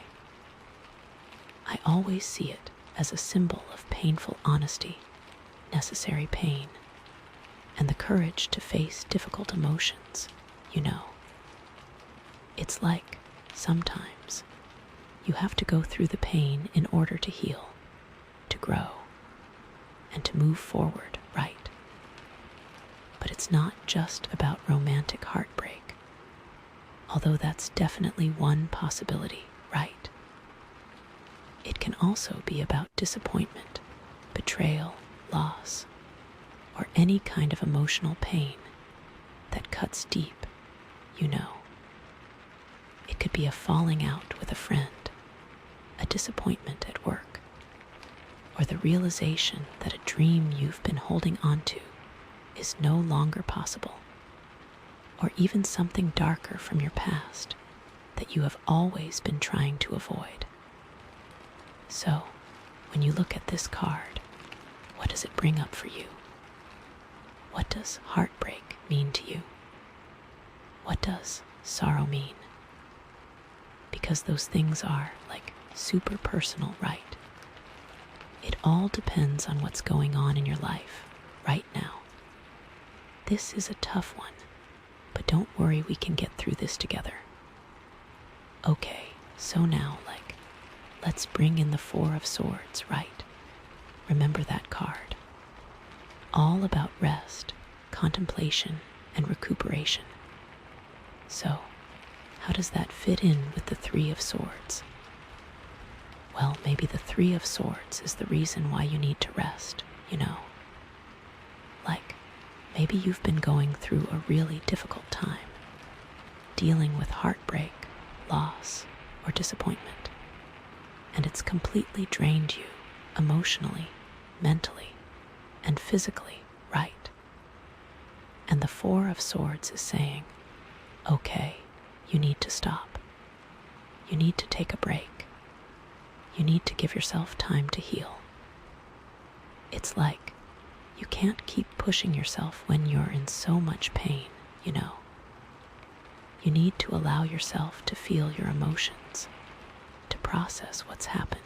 I always see it as a symbol of painful honesty, necessary pain, and the courage to face difficult emotions, you know. It's like, sometimes, you have to go through the pain in order to heal, to grow, and to move forward, right? But it's not just about romantic heartbreak, although that's definitely one possibility, right? It can also be about disappointment, betrayal, loss, or any kind of emotional pain that cuts deep, you know. It could be a falling out with a friend, a disappointment at work, or the realization that a dream you've been holding onto is no longer possible, or even something darker from your past that you have always been trying to avoid. So, when you look at this card, what does it bring up for you? What does heartbreak mean to you? What does sorrow mean? Because those things are, super personal, right? It all depends on what's going on in your life right now. This is a tough one, but don't worry, we can get through this together. Okay, so now, let's bring in the Four of Swords, right? Remember that card. All about rest, contemplation, and recuperation. So, how does that fit in with the Three of Swords? Well, maybe the Three of Swords is the reason why you need to rest, you know. Maybe you've been going through a really difficult time, dealing with heartbreak, loss, or disappointment, and it's completely drained you emotionally, mentally, and physically, right? And the Four of Swords is saying, okay, you need to stop. You need to take a break. You need to give yourself time to heal. It's like you can't keep pushing yourself when you're in so much pain, you know. You need to allow yourself to feel your emotions, to process what's happened,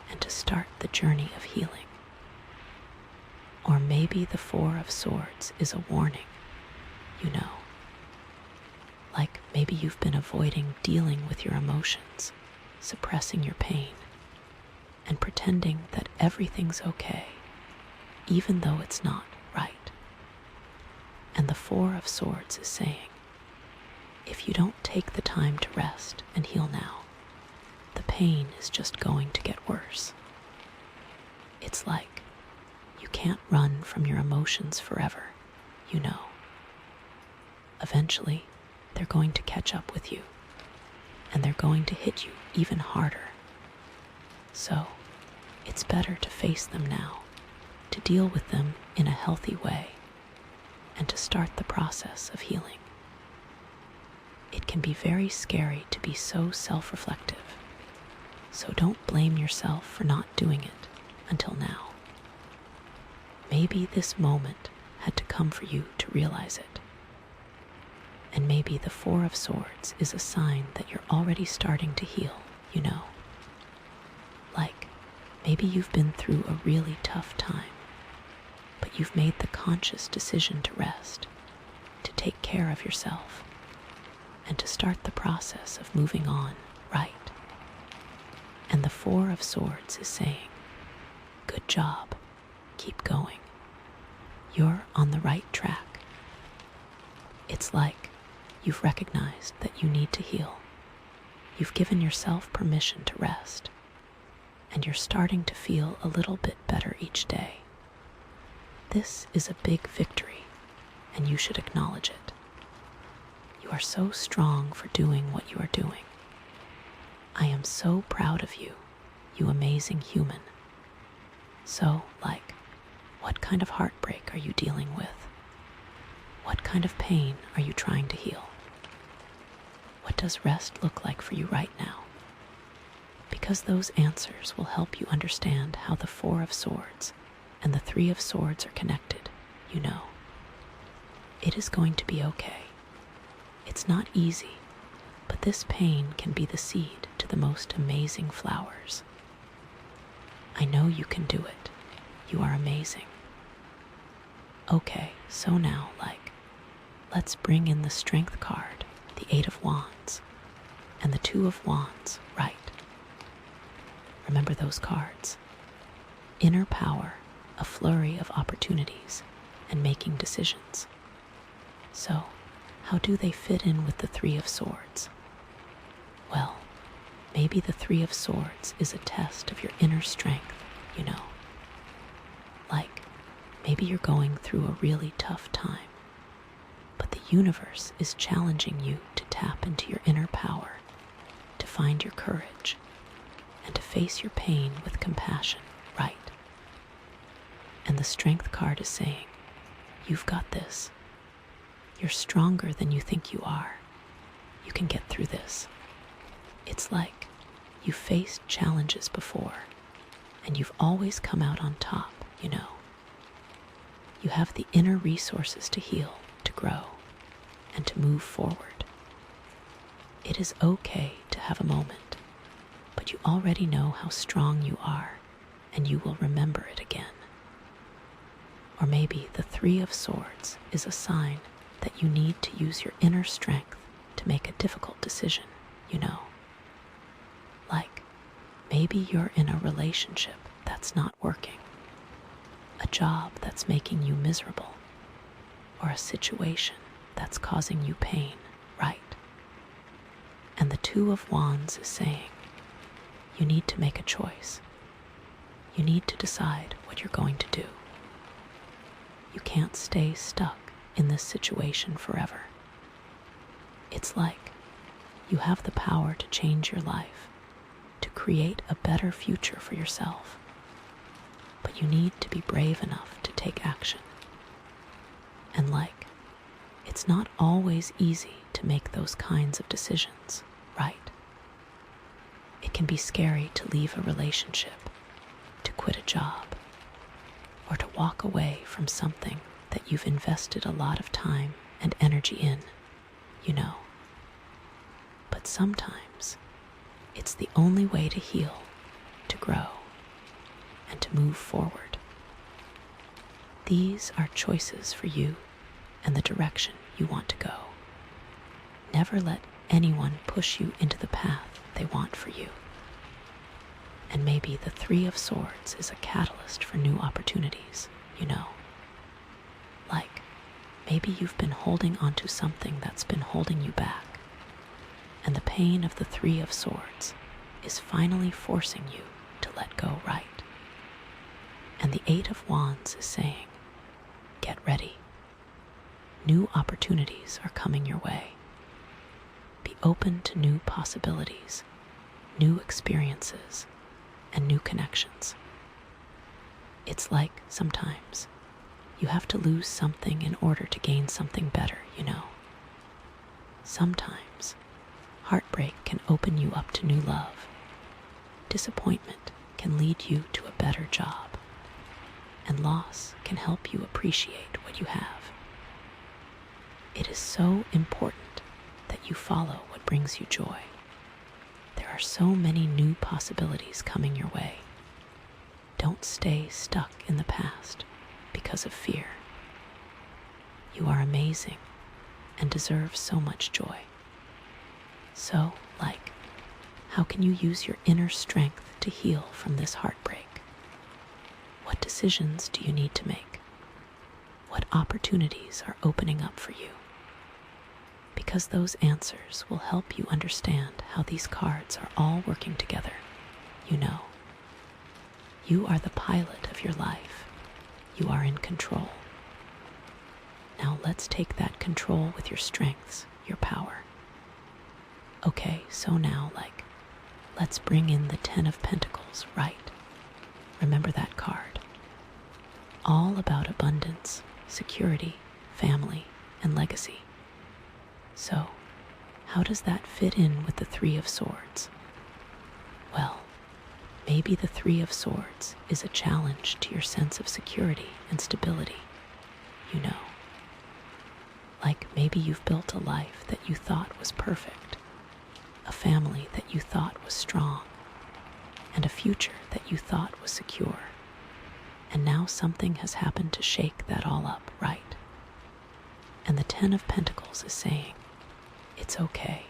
and to start the journey of healing. Or maybe the Four of Swords is a warning, you know. Maybe you've been avoiding dealing with your emotions, suppressing your pain, and pretending that everything's okay, even though it's not, right? And the Four of Swords is saying, if you don't take the time to rest and heal now, the pain is just going to get worse. It's like you can't run from your emotions forever, you know. Eventually, they're going to catch up with you, and they're going to hit you even harder. So, it's better to face them now, to deal with them in a healthy way, and to start the process of healing. It can be very scary to be so self-reflective, so don't blame yourself for not doing it until now. Maybe this moment had to come for you to realize it. And maybe the Four of Swords is a sign that you're already starting to heal, you know. Like, maybe you've been through a really tough time, but you've made the conscious decision to rest, to take care of yourself, and to start the process of moving on, right? And the Four of Swords is saying, good job, keep going. You're on the right track. It's like you've recognized that you need to heal. You've given yourself permission to rest, and you're starting to feel a little bit better each day. This is a big victory, and you should acknowledge it. You are so strong for doing what you are doing. I am so proud of you, you amazing human. So, what kind of heartbreak are you dealing with? What kind of pain are you trying to heal? What does rest look like for you right now? Because those answers will help you understand how the Four of Swords and the Three of Swords are connected, you know. It is going to be okay. It's not easy, but this pain can be the seed to the most amazing flowers. I know you can do it. You are amazing. Okay, so now, let's bring in the Strength card, the Eight of Wands, and the Two of Wands, right? Remember those cards? Inner power, a flurry of opportunities, and making decisions. So, how do they fit in with the Three of Swords? Well, maybe the Three of Swords is a test of your inner strength, you know. Maybe you're going through a really tough time, but the universe is challenging you to tap into your inner power, to find your courage, and to face your pain with compassion, right? And the Strength card is saying, you've got this. You're stronger than you think you are. You can get through this. It's like you've faced challenges before, and you've always come out on top, you know. You have the inner resources to heal, to grow, and to move forward. It is okay to have a moment, but you already know how strong you are, and you will remember it again. Or maybe the Three of Swords is a sign that you need to use your inner strength to make a difficult decision, you know. Maybe you're in a relationship that's not working, a job that's making you miserable, or a situation that's causing you pain, right? And the Two of Wands is saying, you need to make a choice. You need to decide what you're going to do. You can't stay stuck in this situation forever. It's like you have the power to change your life, to create a better future for yourself. But you need to be brave enough to take action. And it's not always easy to make those kinds of decisions, right? It can be scary to leave a relationship, to quit a job, or to walk away from something that you've invested a lot of time and energy in, you know. But sometimes it's the only way to heal, to grow, and to move forward. These are choices for you and the direction you want to go. Never let anyone push you into the path they want for you. And maybe the Three of Swords is a catalyst for new opportunities, you know. Maybe you've been holding onto something that's been holding you back, and the pain of the Three of Swords is finally forcing you to let go, right? And the Eight of Wands is saying, get ready. New opportunities are coming your way. be open to new possibilities, new experiences, and new connections. It's like sometimes you have to lose something in order to gain something better, you know. Sometimes heartbreak can open you up to new love. Disappointment can lead you to a better job. And loss can help you appreciate what you have. It is so important that you follow what brings you joy. There are so many new possibilities coming your way. Don't stay stuck in the past because of fear. You are amazing and deserve so much joy. So, how can you use your inner strength to heal from this heartbreak? What decisions do you need to make? What opportunities are opening up for you? Because those answers will help you understand how these cards are all working together. You know, you are the pilot of your life. You are in control. Now let's take that control with your strengths, your power. Okay, so now, let's bring in the 10 of Pentacles, right? Remember that card. All about abundance, security, family, and legacy. So, how does that fit in with the 3 of Swords? Well, maybe the 3 of Swords is a challenge to your sense of security and stability. You know, maybe you've built a life that you thought was perfect, a family that you thought was strong, and a future that you thought was secure. And now something has happened to shake that all up, right? And the 10 of Pentacles is saying, it's okay.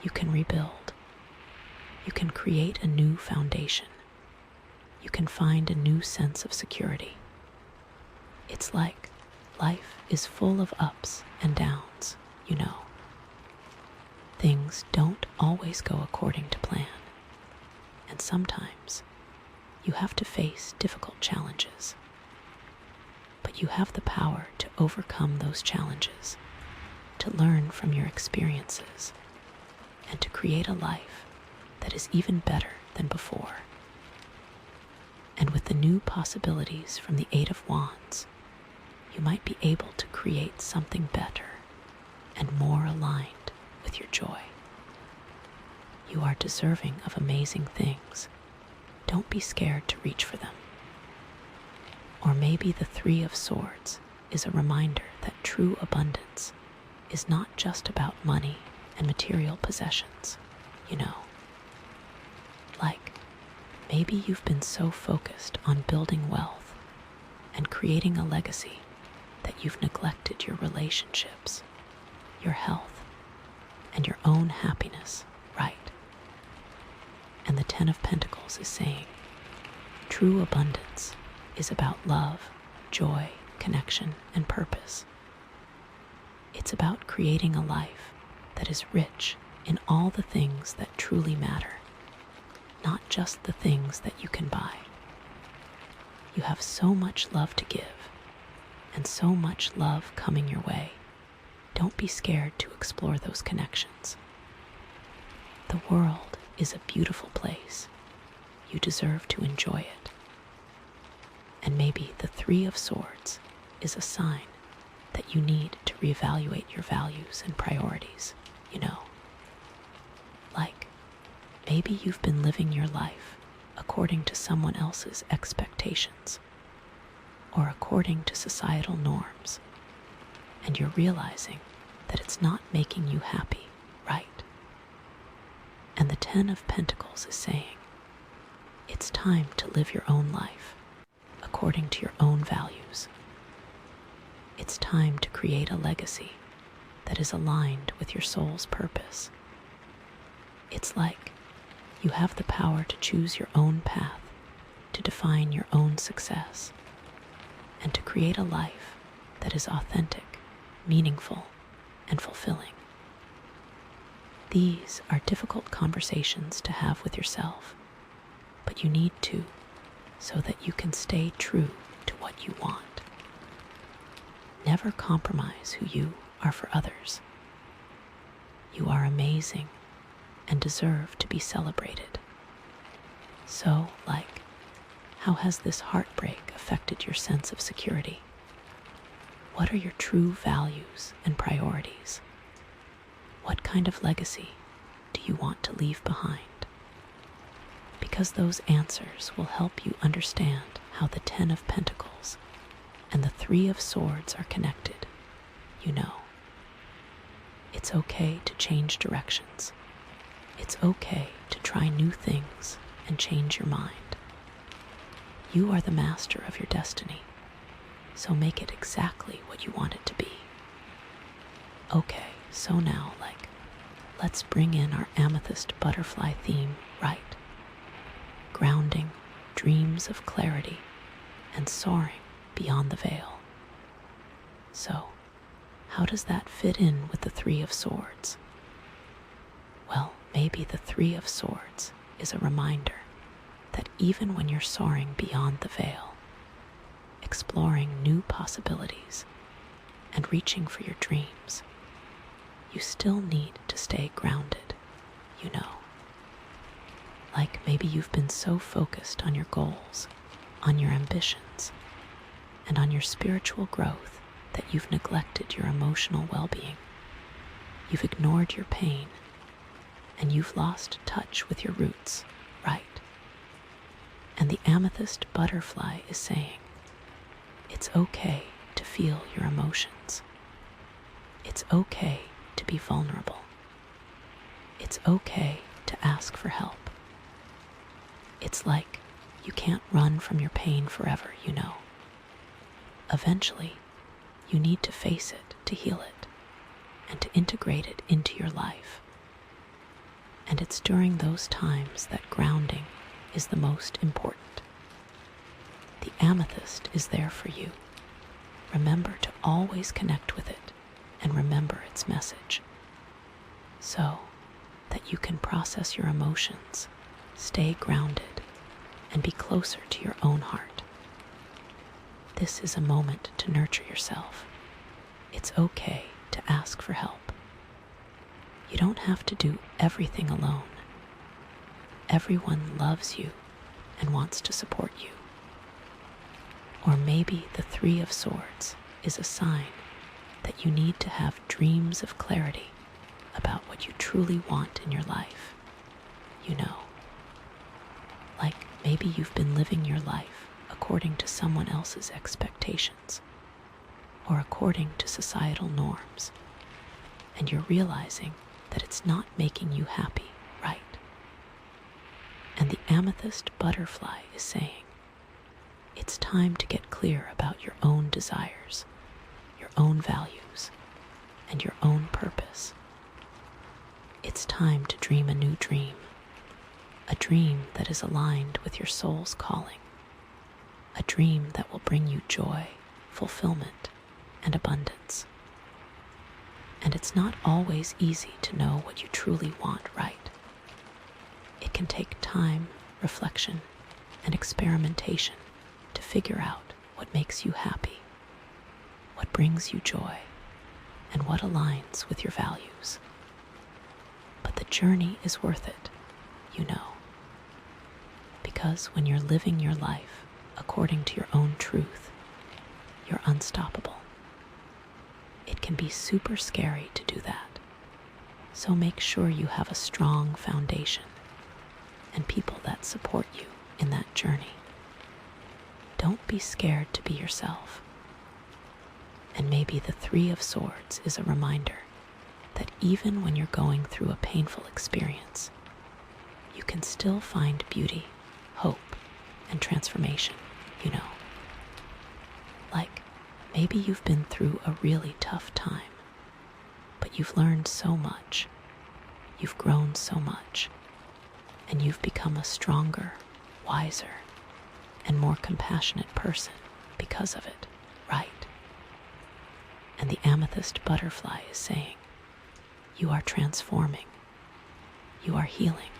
You can rebuild. You can create a new foundation. You can find a new sense of security. It's like life is full of ups and downs, you know. Things don't always go according to plan. And sometimes you have to face difficult challenges. But you have the power to overcome those challenges, to learn from your experiences, and to create a life that is even better than before. And with the new possibilities from the 8 of Wands, you might be able to create something better and more aligned with your joy. You are deserving of amazing things. Don't be scared to reach for them. Or maybe the 3 of Swords is a reminder that true abundance is not just about money and material possessions, you know. Maybe you've been so focused on building wealth and creating a legacy that you've neglected your relationships, your health, and your own happiness, right? And the 10 of Pentacles is saying, true abundance is about love, joy, connection, and purpose. It's about creating a life that is rich in all the things that truly matter, not just the things that you can buy. You have so much love to give, and so much love coming your way. Don't be scared to explore those connections. The world is a beautiful place. You deserve to enjoy it. And maybe the 3 of Swords is a sign that you need to reevaluate your values and priorities, you know. Maybe you've been living your life according to someone else's expectations or according to societal norms, and you're realizing that it's not making you happy, right? And the 10 of Pentacles is saying, it's time to live your own life according to your own values. It's time to create a legacy that is aligned with your soul's purpose. It's like you have the power to choose your own path, to define your own success, and to create a life that is authentic, meaningful, and fulfilling. These are difficult conversations to have with yourself, but you need to, so that you can stay true to what you want. Never compromise who you are for others. You are amazing and deserve to be celebrated. So, how has this heartbreak affected your sense of security? What are your true values and priorities? What kind of legacy do you want to leave behind? Because those answers will help you understand how the Ten of Pentacles and the Three of Swords are connected. It's okay to change directions. It's okay to try new things and change your mind. You are the master of your destiny, so make it exactly what you want it to be. Okay, so now, let's bring in our amethyst butterfly theme, right? Grounding, dreams of clarity, and soaring beyond the veil. So, how does that fit in with the Three of Swords? Well, maybe the Three of Swords is a reminder that even when you're soaring beyond the veil, exploring new possibilities, and reaching for your dreams, you still need to stay grounded, Maybe you've been so focused on your goals, on your ambitions, and on your spiritual growth that you've neglected your emotional well-being. You've ignored your pain, and you've lost touch with your roots, right? And the amethyst butterfly is saying, it's okay to feel your emotions. It's okay to be vulnerable. It's okay to ask for help. It's like you can't run from your pain forever, Eventually, you need to face it to heal it and to integrate it into your life. And it's during those times that grounding is the most important. The amethyst is there for you. Remember to always connect with it and remember its message, so that you can process your emotions, stay grounded, and be closer to your own heart. This is a moment to nurture yourself. It's okay to ask for help. You don't have to do everything alone. Everyone loves you and wants to support you. Or maybe the Three of Swords is a sign that you need to have dreams of clarity about what you truly want in your life. Maybe you've been living your life according to someone else's expectations or according to societal norms, and you're realizing that it's not making you happy, right? And the amethyst butterfly is saying, it's time to get clear about your own desires, your own values, and your own purpose. It's time to dream a new dream, a dream that is aligned with your soul's calling, a dream that will bring you joy, fulfillment, and abundance. And it's not always easy to know what you truly want, right? It can take time, reflection, and experimentation to figure out what makes you happy, what brings you joy, and what aligns with your values. But the journey is worth it, because when you're living your life according to your own truth, you're unstoppable. It can be super scary to do that, so make sure you have a strong foundation and people that support you in that journey. Don't be scared to be yourself. And maybe the Three of Swords is a reminder that even when you're going through a painful experience, you can still find beauty, hope, and transformation, Maybe you've been through a really tough time, but you've learned so much, you've grown so much, and you've become a stronger, wiser, and more compassionate person because of it, right? And the amethyst butterfly is saying, you are transforming, you are healing,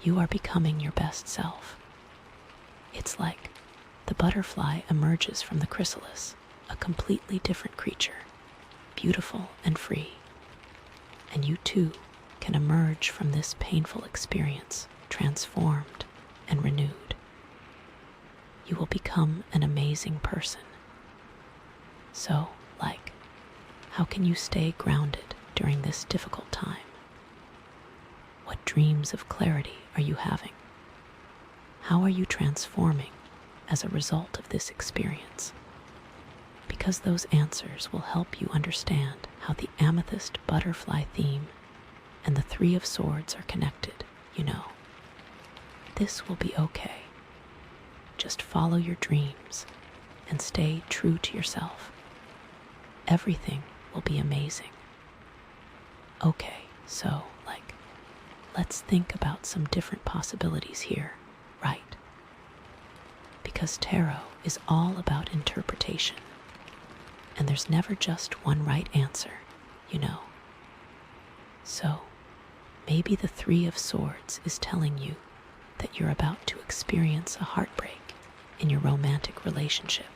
you are becoming your best self. It's like the butterfly emerges from the chrysalis, a completely different creature, beautiful and free. and you too can emerge from this painful experience transformed and renewed. You will become an amazing person. So, how can you stay grounded during this difficult time? What dreams of clarity are you having? How are you transforming as a result of this experience? Because those answers will help you understand how the Amethyst butterfly theme and the Three of Swords are connected, This will be okay. Just follow your dreams and stay true to yourself. Everything will be amazing. Okay, so, let's think about some different possibilities here, right? Because tarot is all about interpretation, and there's never just one right answer, So, maybe the Three of Swords is telling you that you're about to experience a heartbreak in your romantic relationship,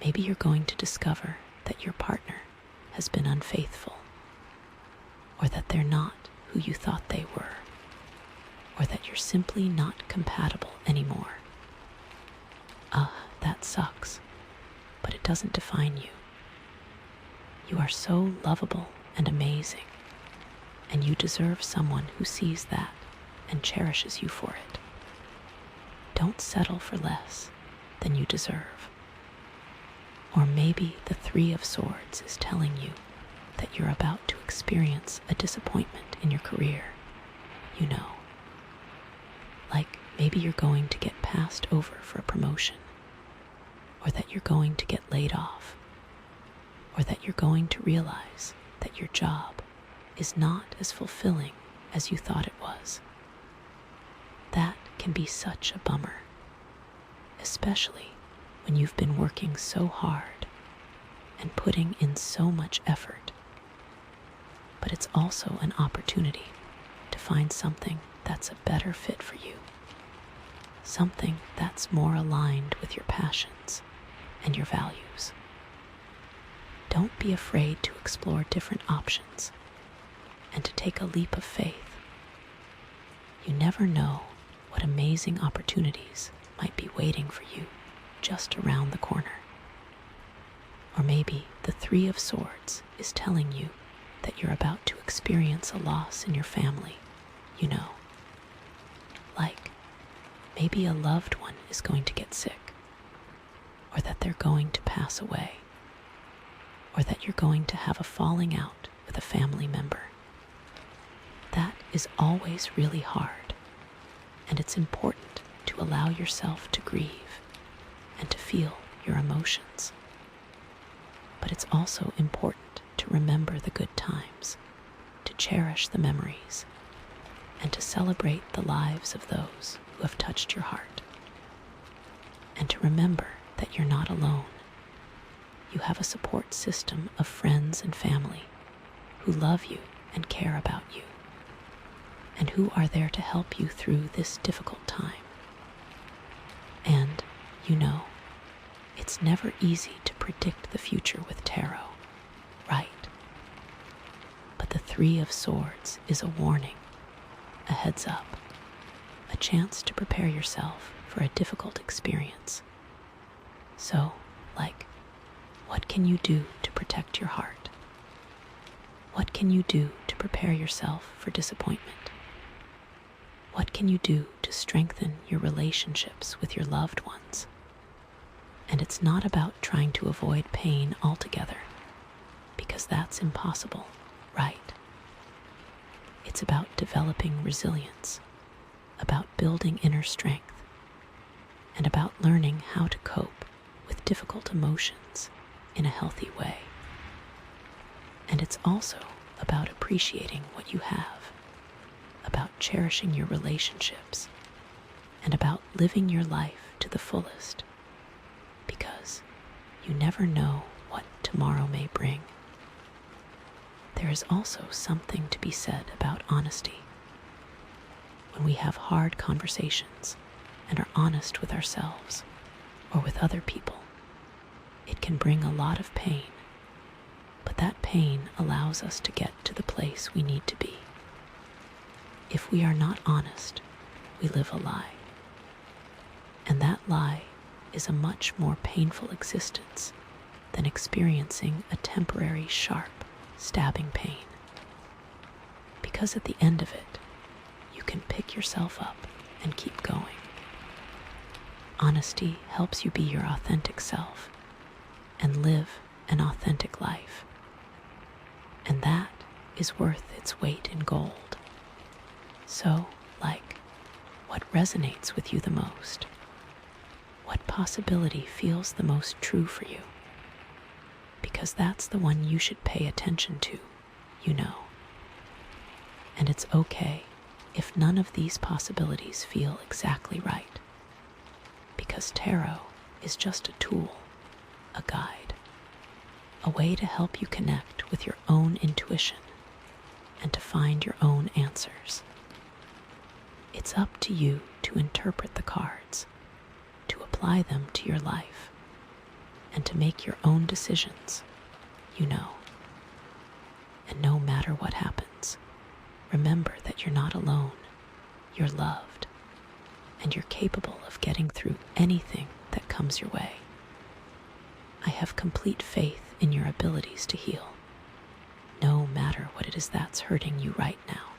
Maybe you're going to discover that your partner has been unfaithful, or that they're not who you thought they were, or that you're simply not compatible anymore. That sucks, but it doesn't define you. You are so lovable and amazing, and you deserve someone who sees that and cherishes you for it. Don't settle for less than you deserve. Or maybe the Three of Swords is telling you that you're about to experience a disappointment in your career, Maybe you're going to get passed over for a promotion, or that you're going to get laid off, or that you're going to realize that your job is not as fulfilling as you thought it was. That can be such a bummer, especially when you've been working so hard and putting in so much effort. But it's also an opportunity to find something that's a better fit for you, something that's more aligned with your passions and your values. Don't be afraid to explore different options and to take a leap of faith. You never know what amazing opportunities might be waiting for you just around the corner. Or maybe the Three of Swords is telling you that you're about to experience a loss in your family, maybe a loved one is going to get sick, or that they're going to pass away, or that you're going to have a falling out with a family member. That is always really hard, and it's important to allow yourself to grieve and to feel your emotions. But it's also important to remember the good times, to cherish the memories, and to celebrate the lives of those who have touched your heart. And to remember that you're not alone. You have a support system of friends and family who love you and care about you, and who are there to help you through this difficult time. And, it's never easy to predict the future with tarot, right? But the Three of Swords is a warning, a heads up, a chance to prepare yourself for a difficult experience. So, what can you do to protect your heart? What can you do to prepare yourself for disappointment? What can you do to strengthen your relationships with your loved ones? And it's not about trying to avoid pain altogether, because that's impossible, right? It's about developing resilience, about building inner strength, and about learning how to cope with difficult emotions in a healthy way. And it's also about appreciating what you have, about cherishing your relationships, and about living your life to the fullest, because you never know what tomorrow may bring. There is also something to be said about honesty. When we have hard conversations and are honest with ourselves or with other people, it can bring a lot of pain, But that pain allows us to get to the place we need to be. If we are not honest, we live a lie. And that lie is a much more painful existence than experiencing a temporary sharp, stabbing pain. Because at the end of it, you can pick yourself up and keep going. Honesty helps you be your authentic self and live an authentic life. And that is worth its weight in gold. So, what resonates with you the most? What possibility feels the most true for you? Because that's the one you should pay attention to, you know. And it's okay if none of these possibilities feel exactly right. Because tarot is just a tool, a guide, a way to help you connect with your own intuition and to find your own answers. It's up to you to interpret the cards, to apply them to your life, and to make your own decisions, you know. And no matter what happens, remember that you're not alone, you're loved, and you're capable of getting through anything that comes your way. I have complete faith in your abilities to heal, no matter what it is that's hurting you right now.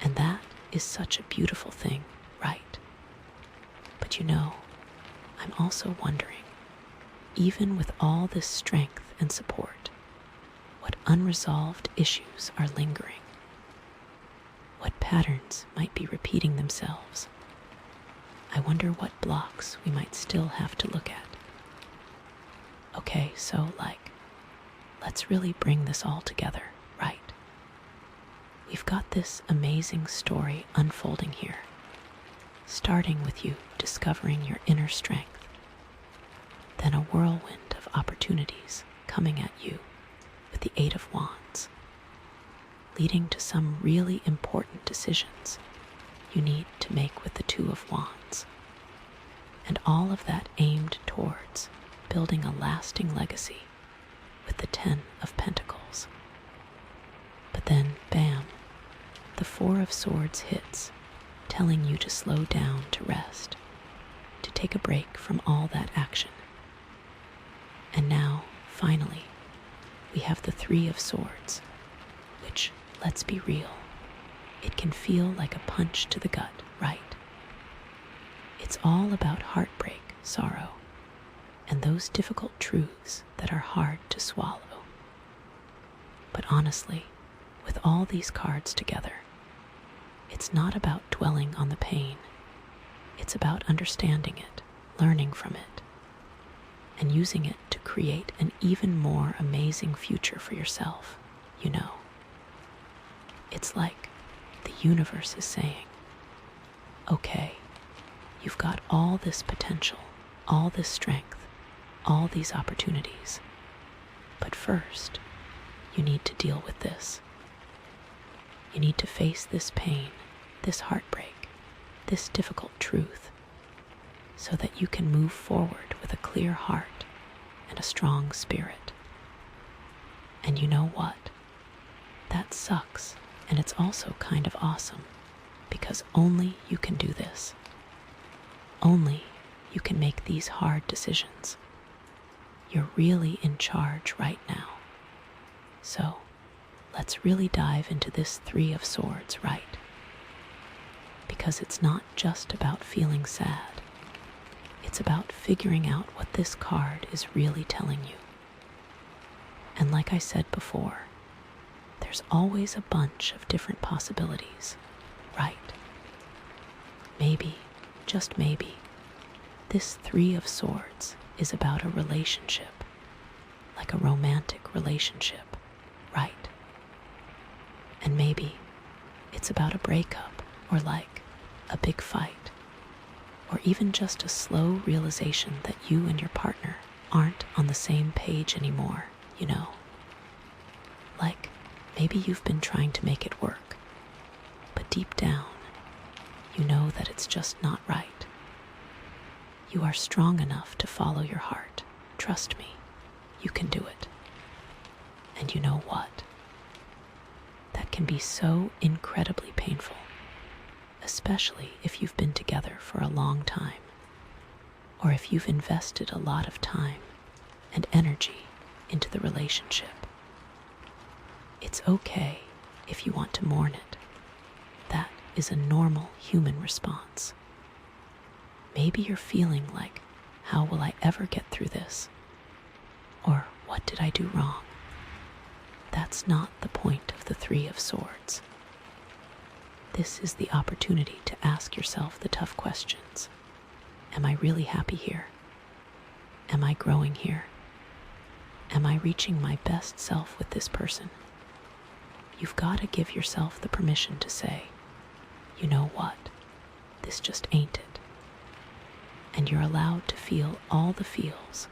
And that is such a beautiful thing, right? But you know, I'm also wondering, even with all this strength and support, what unresolved issues are lingering? What patterns might be repeating themselves? I wonder what blocks we might still have to look at. Okay, so let's really bring this all together, right? We've got this amazing story unfolding here, starting with you discovering your inner strength, then a whirlwind of opportunities coming at you with the Eight of Wands, leading to some really important decisions you need to make with the Two of Wands, and all of that aimed towards building a lasting legacy with the Ten of Pentacles. But then, bam, the Four of Swords hits, telling you to slow down, to rest, to take a break from all that action. And now, finally, we have the Three of Swords, which, let's be real, it can feel like a punch to the gut, right? It's all about heartbreak, sorrow, and those difficult truths that are hard to swallow. But honestly, with all these cards together, it's not about dwelling on the pain. It's about understanding it, learning from it, and using it to create an even more amazing future for yourself, you know. It's like the universe is saying, okay, you've got all this potential, all this strength, all these opportunities, but first, you need to deal with this. You need to face this pain, this heartbreak, this difficult truth, so that you can move forward with a clear heart and a strong spirit. And you know what? That sucks, and it's also kind of awesome, because only you can do this. Only you can make these hard decisions. You're really in charge right now. So, let's really dive into this Three of Swords, right? Because it's not just about feeling sad. It's about figuring out what this card is really telling you. And like I said before, there's always a bunch of different possibilities, right? Maybe, just maybe, this Three of Swords is about a relationship, like a romantic relationship, right? And maybe it's about a breakup, or a big fight, or even just a slow realization that you and your partner aren't on the same page anymore, you know? Maybe you've been trying to make it work, but deep down, you know that it's just not right. You are strong enough to follow your heart. Trust me, you can do it. And you know what? That can be so incredibly painful, especially if you've been together for a long time, or if you've invested a lot of time and energy into the relationship. It's okay if you want to mourn it. That is a normal human response. Maybe you're feeling like, how will I ever get through this? Or what did I do wrong? That's not the point of the Three of Swords. This is the opportunity to ask yourself the tough questions. Am I really happy here? Am I growing here? Am I reaching my best self with this person? You've got to give yourself the permission to say, you know what? This just ain't it. And you're allowed to feel all the feels,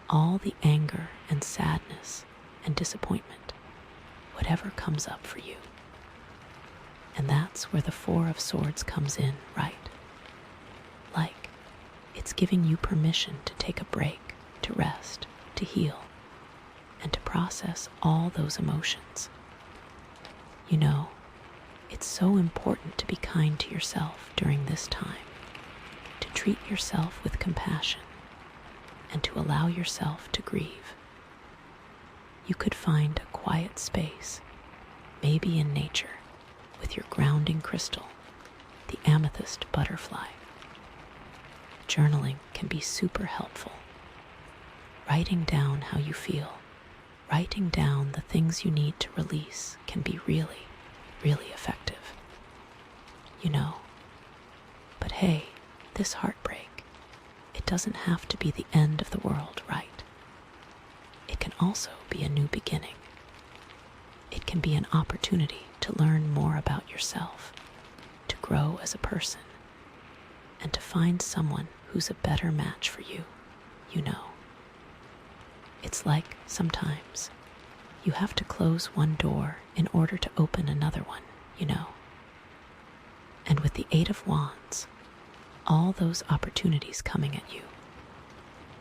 all the anger and sadness and disappointment, whatever comes up for you. And that's where the Four of Swords comes in, right? Like, it's giving you permission to take a break, to rest, to heal, and to process all those emotions. You know, it's so important to be kind to yourself during this time, to treat yourself with compassion, and to allow yourself to grieve. You could find a quiet space, maybe in nature, with your grounding crystal, the amethyst butterfly. Journaling can be super helpful. Writing down how you feel, writing down the things you need to release can be really, really effective. You know, but hey, this heartbreak, it doesn't have to be the end of the world, right? It can also be a new beginning. It can be an opportunity to learn more about yourself, to grow as a person, and to find someone who's a better match for you, you know. It's like sometimes you have to close one door in order to open another one, you know. And with the Eight of Wands, all those opportunities coming at you,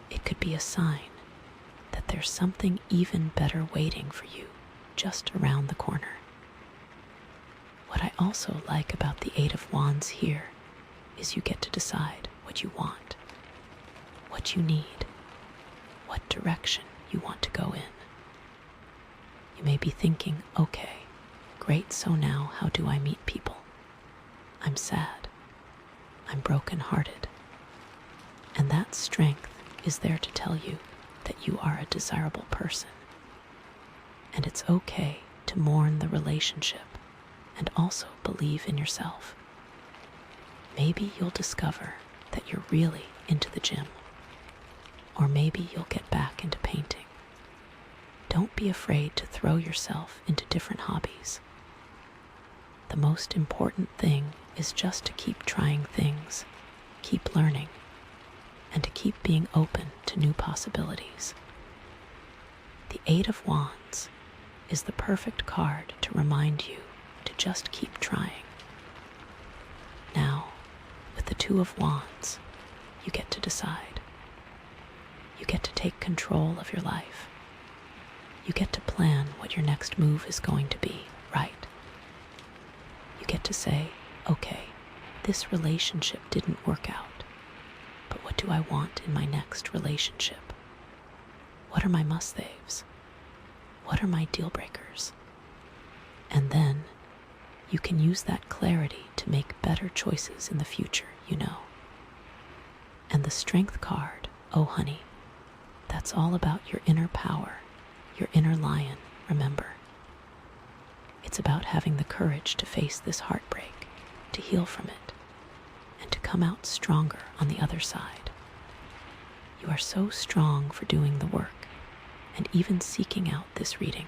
it could be a sign that there's something even better waiting for you just around the corner. What I also like about the Eight of Wands here is you get to decide what you want, what you need, what direction you want to go in. You may be thinking, okay, great, so now how do I meet people? I'm sad. I'm brokenhearted. And that strength is there to tell you that you are a desirable person. And it's okay to mourn the relationship and also believe in yourself. Maybe you'll discover that you're really into the gym. Or maybe you'll get back into painting. Don't be afraid to throw yourself into different hobbies. The most important thing is just to keep trying things, keep learning, and to keep being open to new possibilities. The Eight of Wands is the perfect card to remind you to just keep trying. Now, with the Two of Wands, you get to decide. You get to take control of your life. You get to plan what your next move is going to be, right? You get to say, okay, this relationship didn't work out, but what do I want in my next relationship? What are my must-haves? What are my deal breakers? And then you can use that clarity to make better choices in the future, you know. And the Strength card, oh honey, that's all about your inner power, your inner lion, remember. It's about having the courage to face this heartbreak, to heal from it, and to come out stronger on the other side. You are so strong for doing the work and even seeking out this reading.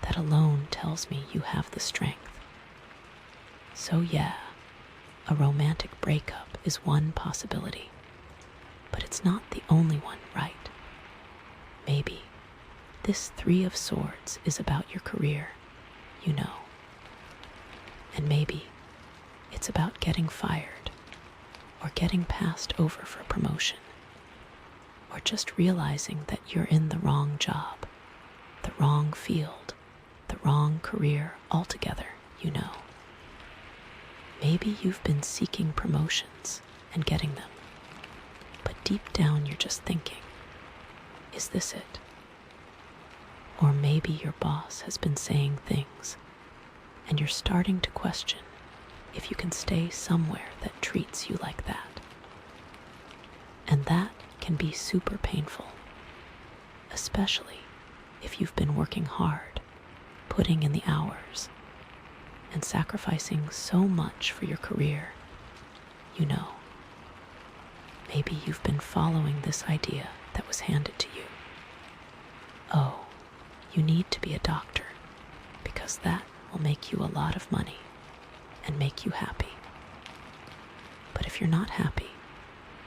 That alone tells me you have the strength. So yeah, a romantic breakup is one possibility, but it's not the only one, right? Maybe this Three of Swords is about your career, you know. And maybe it's about getting fired, or getting passed over for promotion, or just realizing that you're in the wrong job. the wrong field, the wrong career altogether, you know. Maybe you've been seeking promotions and getting them, but deep down you're just thinking, is this it? Or maybe your boss has been saying things and you're starting to question if you can stay somewhere that treats you like that. And that can be super painful, especially if you've been working hard, putting in the hours, and sacrificing so much for your career. You know, maybe you've been following this idea that was handed to you. Oh, you need to be a doctor because that will make you a lot of money and make you happy. But if you're not happy,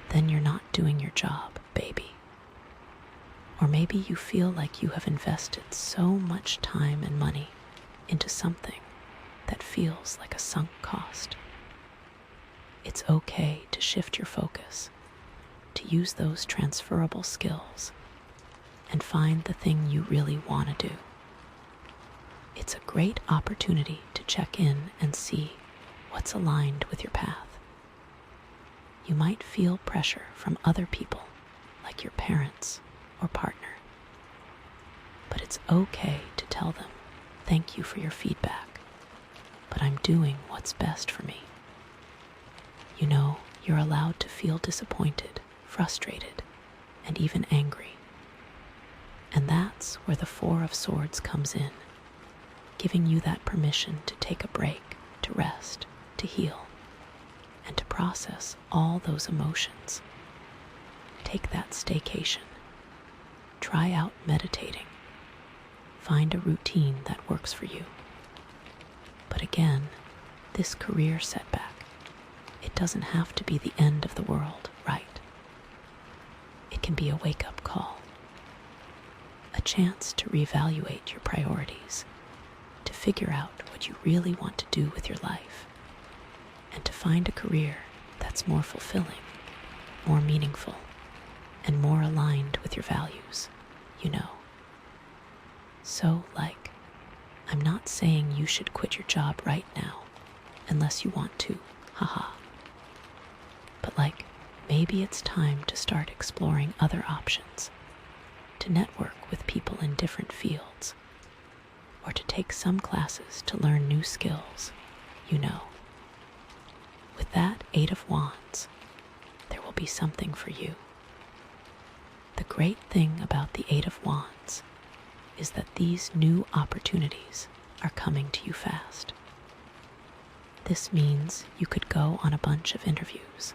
then you're not doing your job, baby. Or maybe you feel like you have invested so much time and money into something that feels like a sunk cost. It's okay to shift your focus, to use those transferable skills, and find the thing you really want to do. It's a great opportunity to check in and see what's aligned with your path. You might feel pressure from other people, like your parents or partner. But it's okay to tell them, thank you for your feedback, but I'm doing what's best for me. You know, you're allowed to feel disappointed, frustrated, and even angry. And that's where the Four of Swords comes in, giving you that permission to take a break, to rest, to heal, and to process all those emotions. Take that staycation. Try out meditating. Find a routine that works for you. But again, this career setback, it doesn't have to be the end of the world, right? It can be a wake-up call. A chance to reevaluate your priorities, to figure out what you really want to do with your life, and to find a career that's more fulfilling, more meaningful, and more aligned with your values, you know. So, I'm not saying you should quit your job right now, unless you want to, haha. But maybe it's time to start exploring other options, to network with people in different fields, or to take some classes to learn new skills, you know. With that Eight of Wands, there will be something for you. The great thing about the Eight of Wands is that these new opportunities are coming to you fast. This means you could go on a bunch of interviews,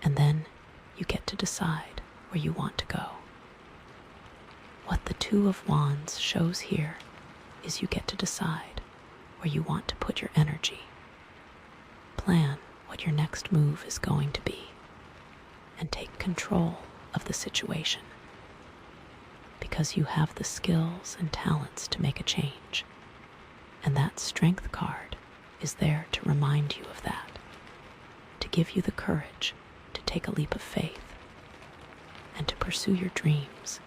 and then you get to decide where you want to go. What the Two of Wands shows here is you get to decide where you want to put your energy. Plan what your next move is going to be, and take control of the situation, because you have the skills and talents to make a change, and that Strength card is there to remind you of that, to give you the courage to take a leap of faith and to pursue your dreams,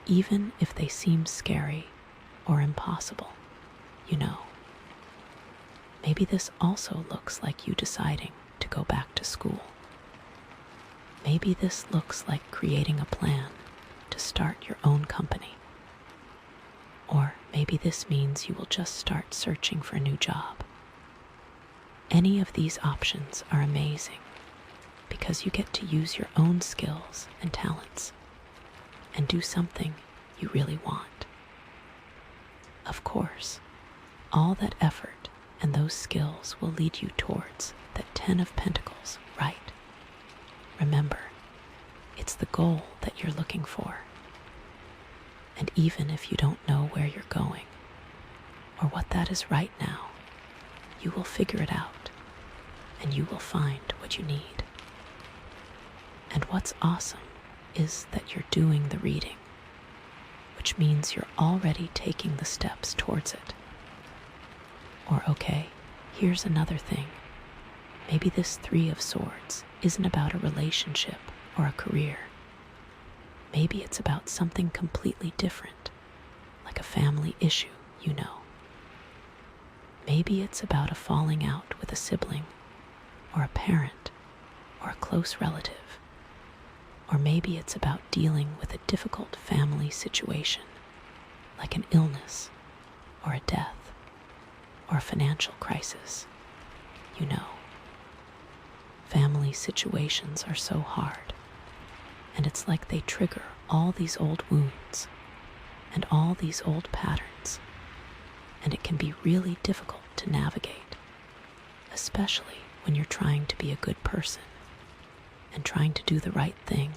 even if they seem scary or impossible, you know. Maybe this also looks like you deciding to go back to school. Maybe this looks like creating a plan to start your own company. Or maybe this means you will just start searching for a new job. Any of these options are amazing because you get to use your own skills and talents and do something you really want. Of course, all that effort and those skills will lead you towards that 10 of Pentacles, right? Remember, it's the goal that you're looking for. And even if you don't know where you're going or what that is right now, you will figure it out and you will find what you need. And what's awesome is that you're doing the reading, which means you're already taking the steps towards it. Or okay, here's another thing. Maybe this Three of Swords isn't about a relationship or a career. Maybe it's about something completely different. like a family issue, you know. Maybe it's about a falling out with a sibling, or a parent, or a close relative. Or maybe it's about dealing with a difficult family situation, like an illness, or a death, or a financial crisis, you know. Family situations are so hard, and it's like they trigger all these old wounds and all these old patterns, and it can be really difficult to navigate, especially when you're trying to be a good person and trying to do the right thing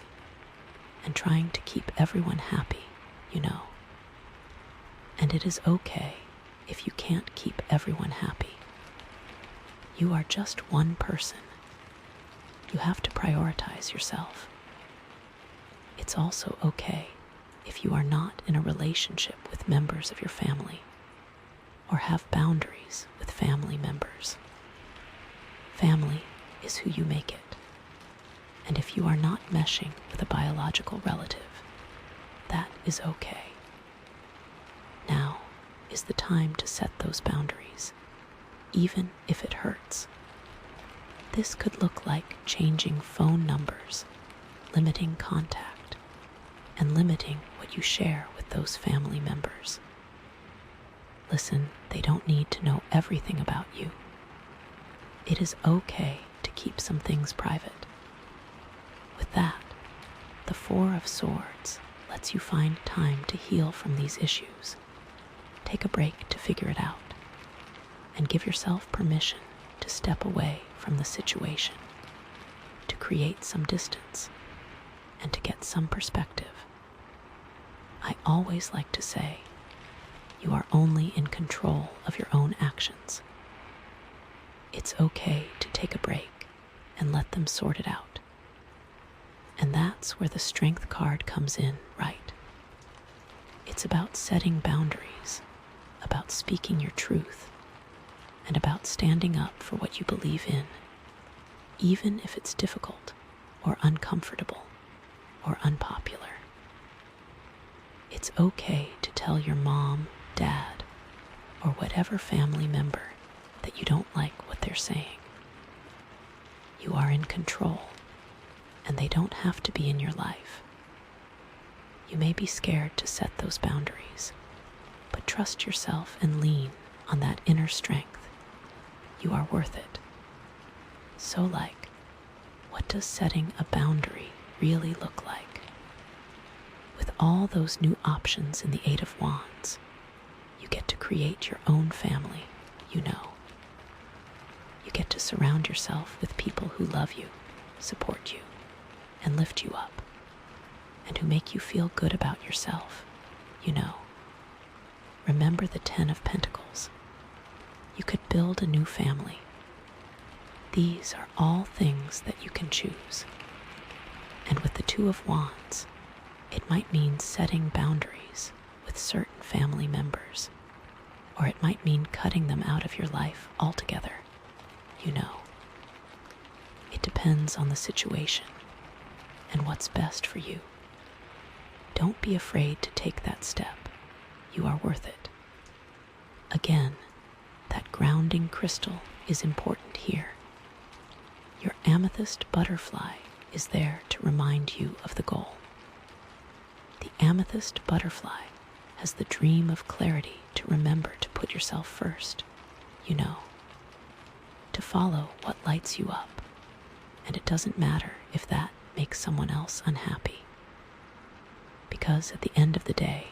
and trying to keep everyone happy, you know. And it is okay if you can't keep everyone happy. You are just one person. You have to prioritize yourself. It's also okay if you are not in a relationship with members of your family or have boundaries with family members. Family is who you make it. And if you are not meshing with a biological relative, that is okay. Now is the time to set those boundaries, even if it hurts. This could look like changing phone numbers, limiting contact, and limiting what you share with those family members. Listen, they don't need to know everything about you. It is okay to keep some things private. With that, the Four of Swords lets you find time to heal from these issues. Take a break to figure it out, and give yourself permission to step away from the situation, to create some distance, and to get some perspective. I always like to say, you are only in control of your own actions. It's okay to take a break and let them sort it out. And that's where the Strength card comes in, right? It's about setting boundaries, about speaking your truth, and about standing up for what you believe in, even if it's difficult or uncomfortable or unpopular. It's okay to tell your mom, dad, or whatever family member that you don't like what they're saying. You are in control, and they don't have to be in your life. You may be scared to set those boundaries, but trust yourself and lean on that inner strength. You are worth it. So, what does setting a boundary really look like? With all those new options in the Eight of Wands, you get to create your own family, you know. You get to surround yourself with people who love you, support you, and lift you up, and who make you feel good about yourself, you know. Remember the 10 of Pentacles. You could build a new family. These are all things that you can choose. And with the Two of Wands, it might mean setting boundaries with certain family members, or it might mean cutting them out of your life altogether, you know. It depends on the situation and what's best for you. Don't be afraid to take that step. You are worth it. Again, that grounding crystal is important here. Your amethyst butterfly is there to remind you of the goal. The amethyst butterfly has the dream of clarity to remember to put yourself first, you know, to follow what lights you up, and it doesn't matter if that makes someone else unhappy. Because at the end of the day,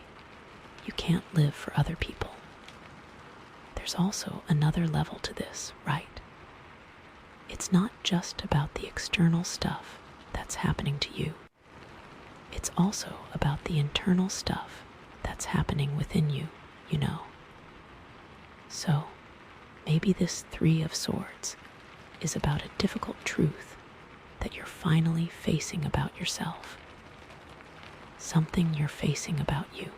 you can't live for other people. There's also another level to this, right? It's not just about the external stuff that's happening to you. It's also about the internal stuff that's happening within you, you know. So, maybe this Three of Swords is about a difficult truth that you're finally facing about yourself. Something you're facing about you.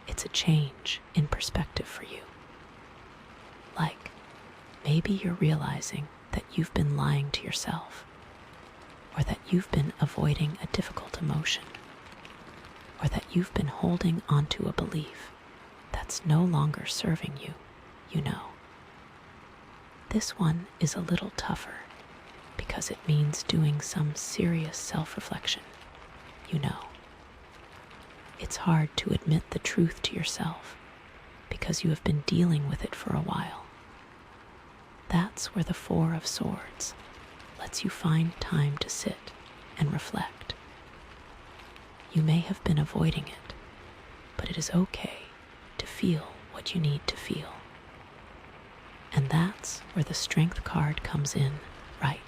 It's a change in perspective for you. Maybe you're realizing that you've been lying to yourself, or that you've been avoiding a difficult emotion. or that you've been holding onto a belief that's no longer serving you, you know. This one is a little tougher because it means doing some serious self-reflection, you know. It's hard to admit the truth to yourself because you have been dealing with it for a while. That's where the Four of Swords lets you find time to sit and reflect. You may have been avoiding it, but it is okay to feel what you need to feel. And that's where the Strength card comes in, right?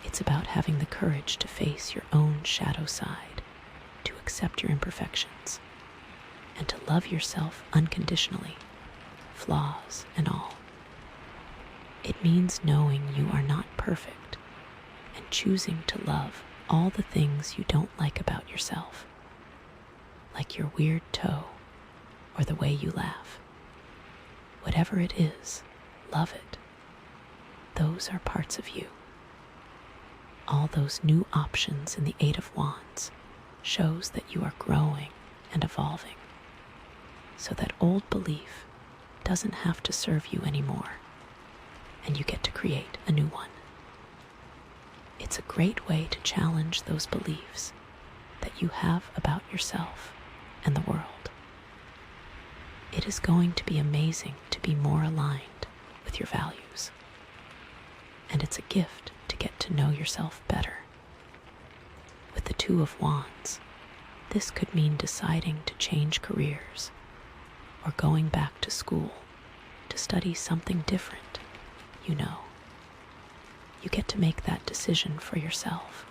It's about having the courage to face your own shadow side, to accept your imperfections, and to love yourself unconditionally, flaws and all. It means knowing you are not perfect and choosing to love all the things you don't like about yourself, like your weird toe or the way you laugh. Whatever it is, love it. Those are parts of you. All those new options in the Eight of Wands shows that you are growing and evolving, so that old belief doesn't have to serve you anymore, and you get to create a new one. It's a great way to challenge those beliefs that you have about yourself and the world. It is going to be amazing to be more aligned with your values. And it's a gift to get to know yourself better. With the Two of Wands, this could mean deciding to change careers or going back to school to study something different, you know. You get to make that decision for yourself.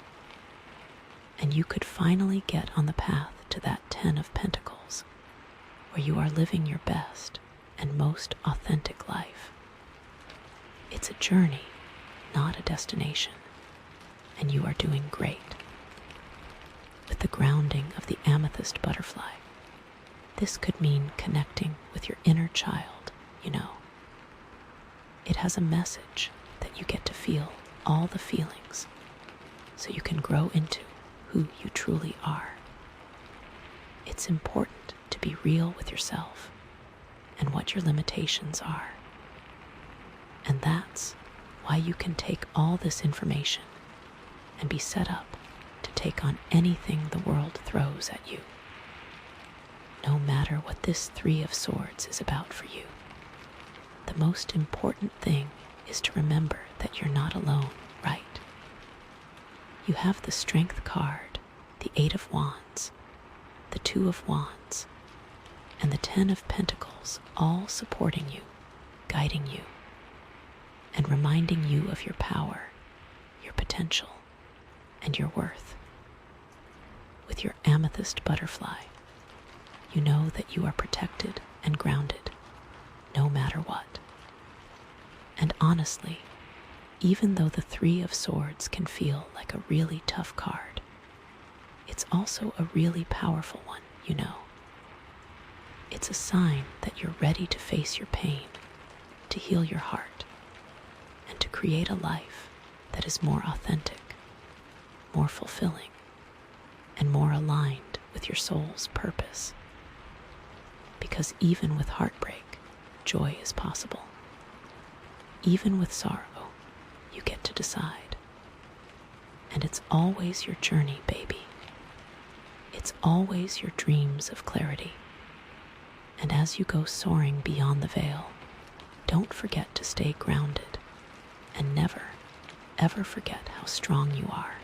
And you could finally get on the path to that 10 of Pentacles, where you are living your best and most authentic life. It's a journey, not a destination, and you are doing great. With the grounding of the Amethyst butterfly, this could mean connecting with your inner child, you know. It has a message that you get to feel all the feelings so you can grow into who you truly are. It's important to be real with yourself and what your limitations are. And that's why you can take all this information and be set up to take on anything the world throws at you. No matter what this Three of Swords is about for you, the most important thing is to remember that you're not alone, right? You have the Strength card, the Eight of Wands, the Two of Wands, and the 10 of Pentacles, all supporting you, guiding you, and reminding you of your power, your potential, and your worth. With your Amethyst butterfly, you know that you are protected and grounded, no matter what. And honestly, even though the Three of Swords can feel like a really tough card, it's also a really powerful one, you know. It's a sign that you're ready to face your pain, to heal your heart, and to create a life that is more authentic, more fulfilling, and more aligned with your soul's purpose. Because even with heartbreak, joy is possible. Even with sorrow, you get to decide. And it's always your journey, baby. It's always your dreams of clarity. And as you go soaring beyond the veil, don't forget to stay grounded and never, ever forget how strong you are.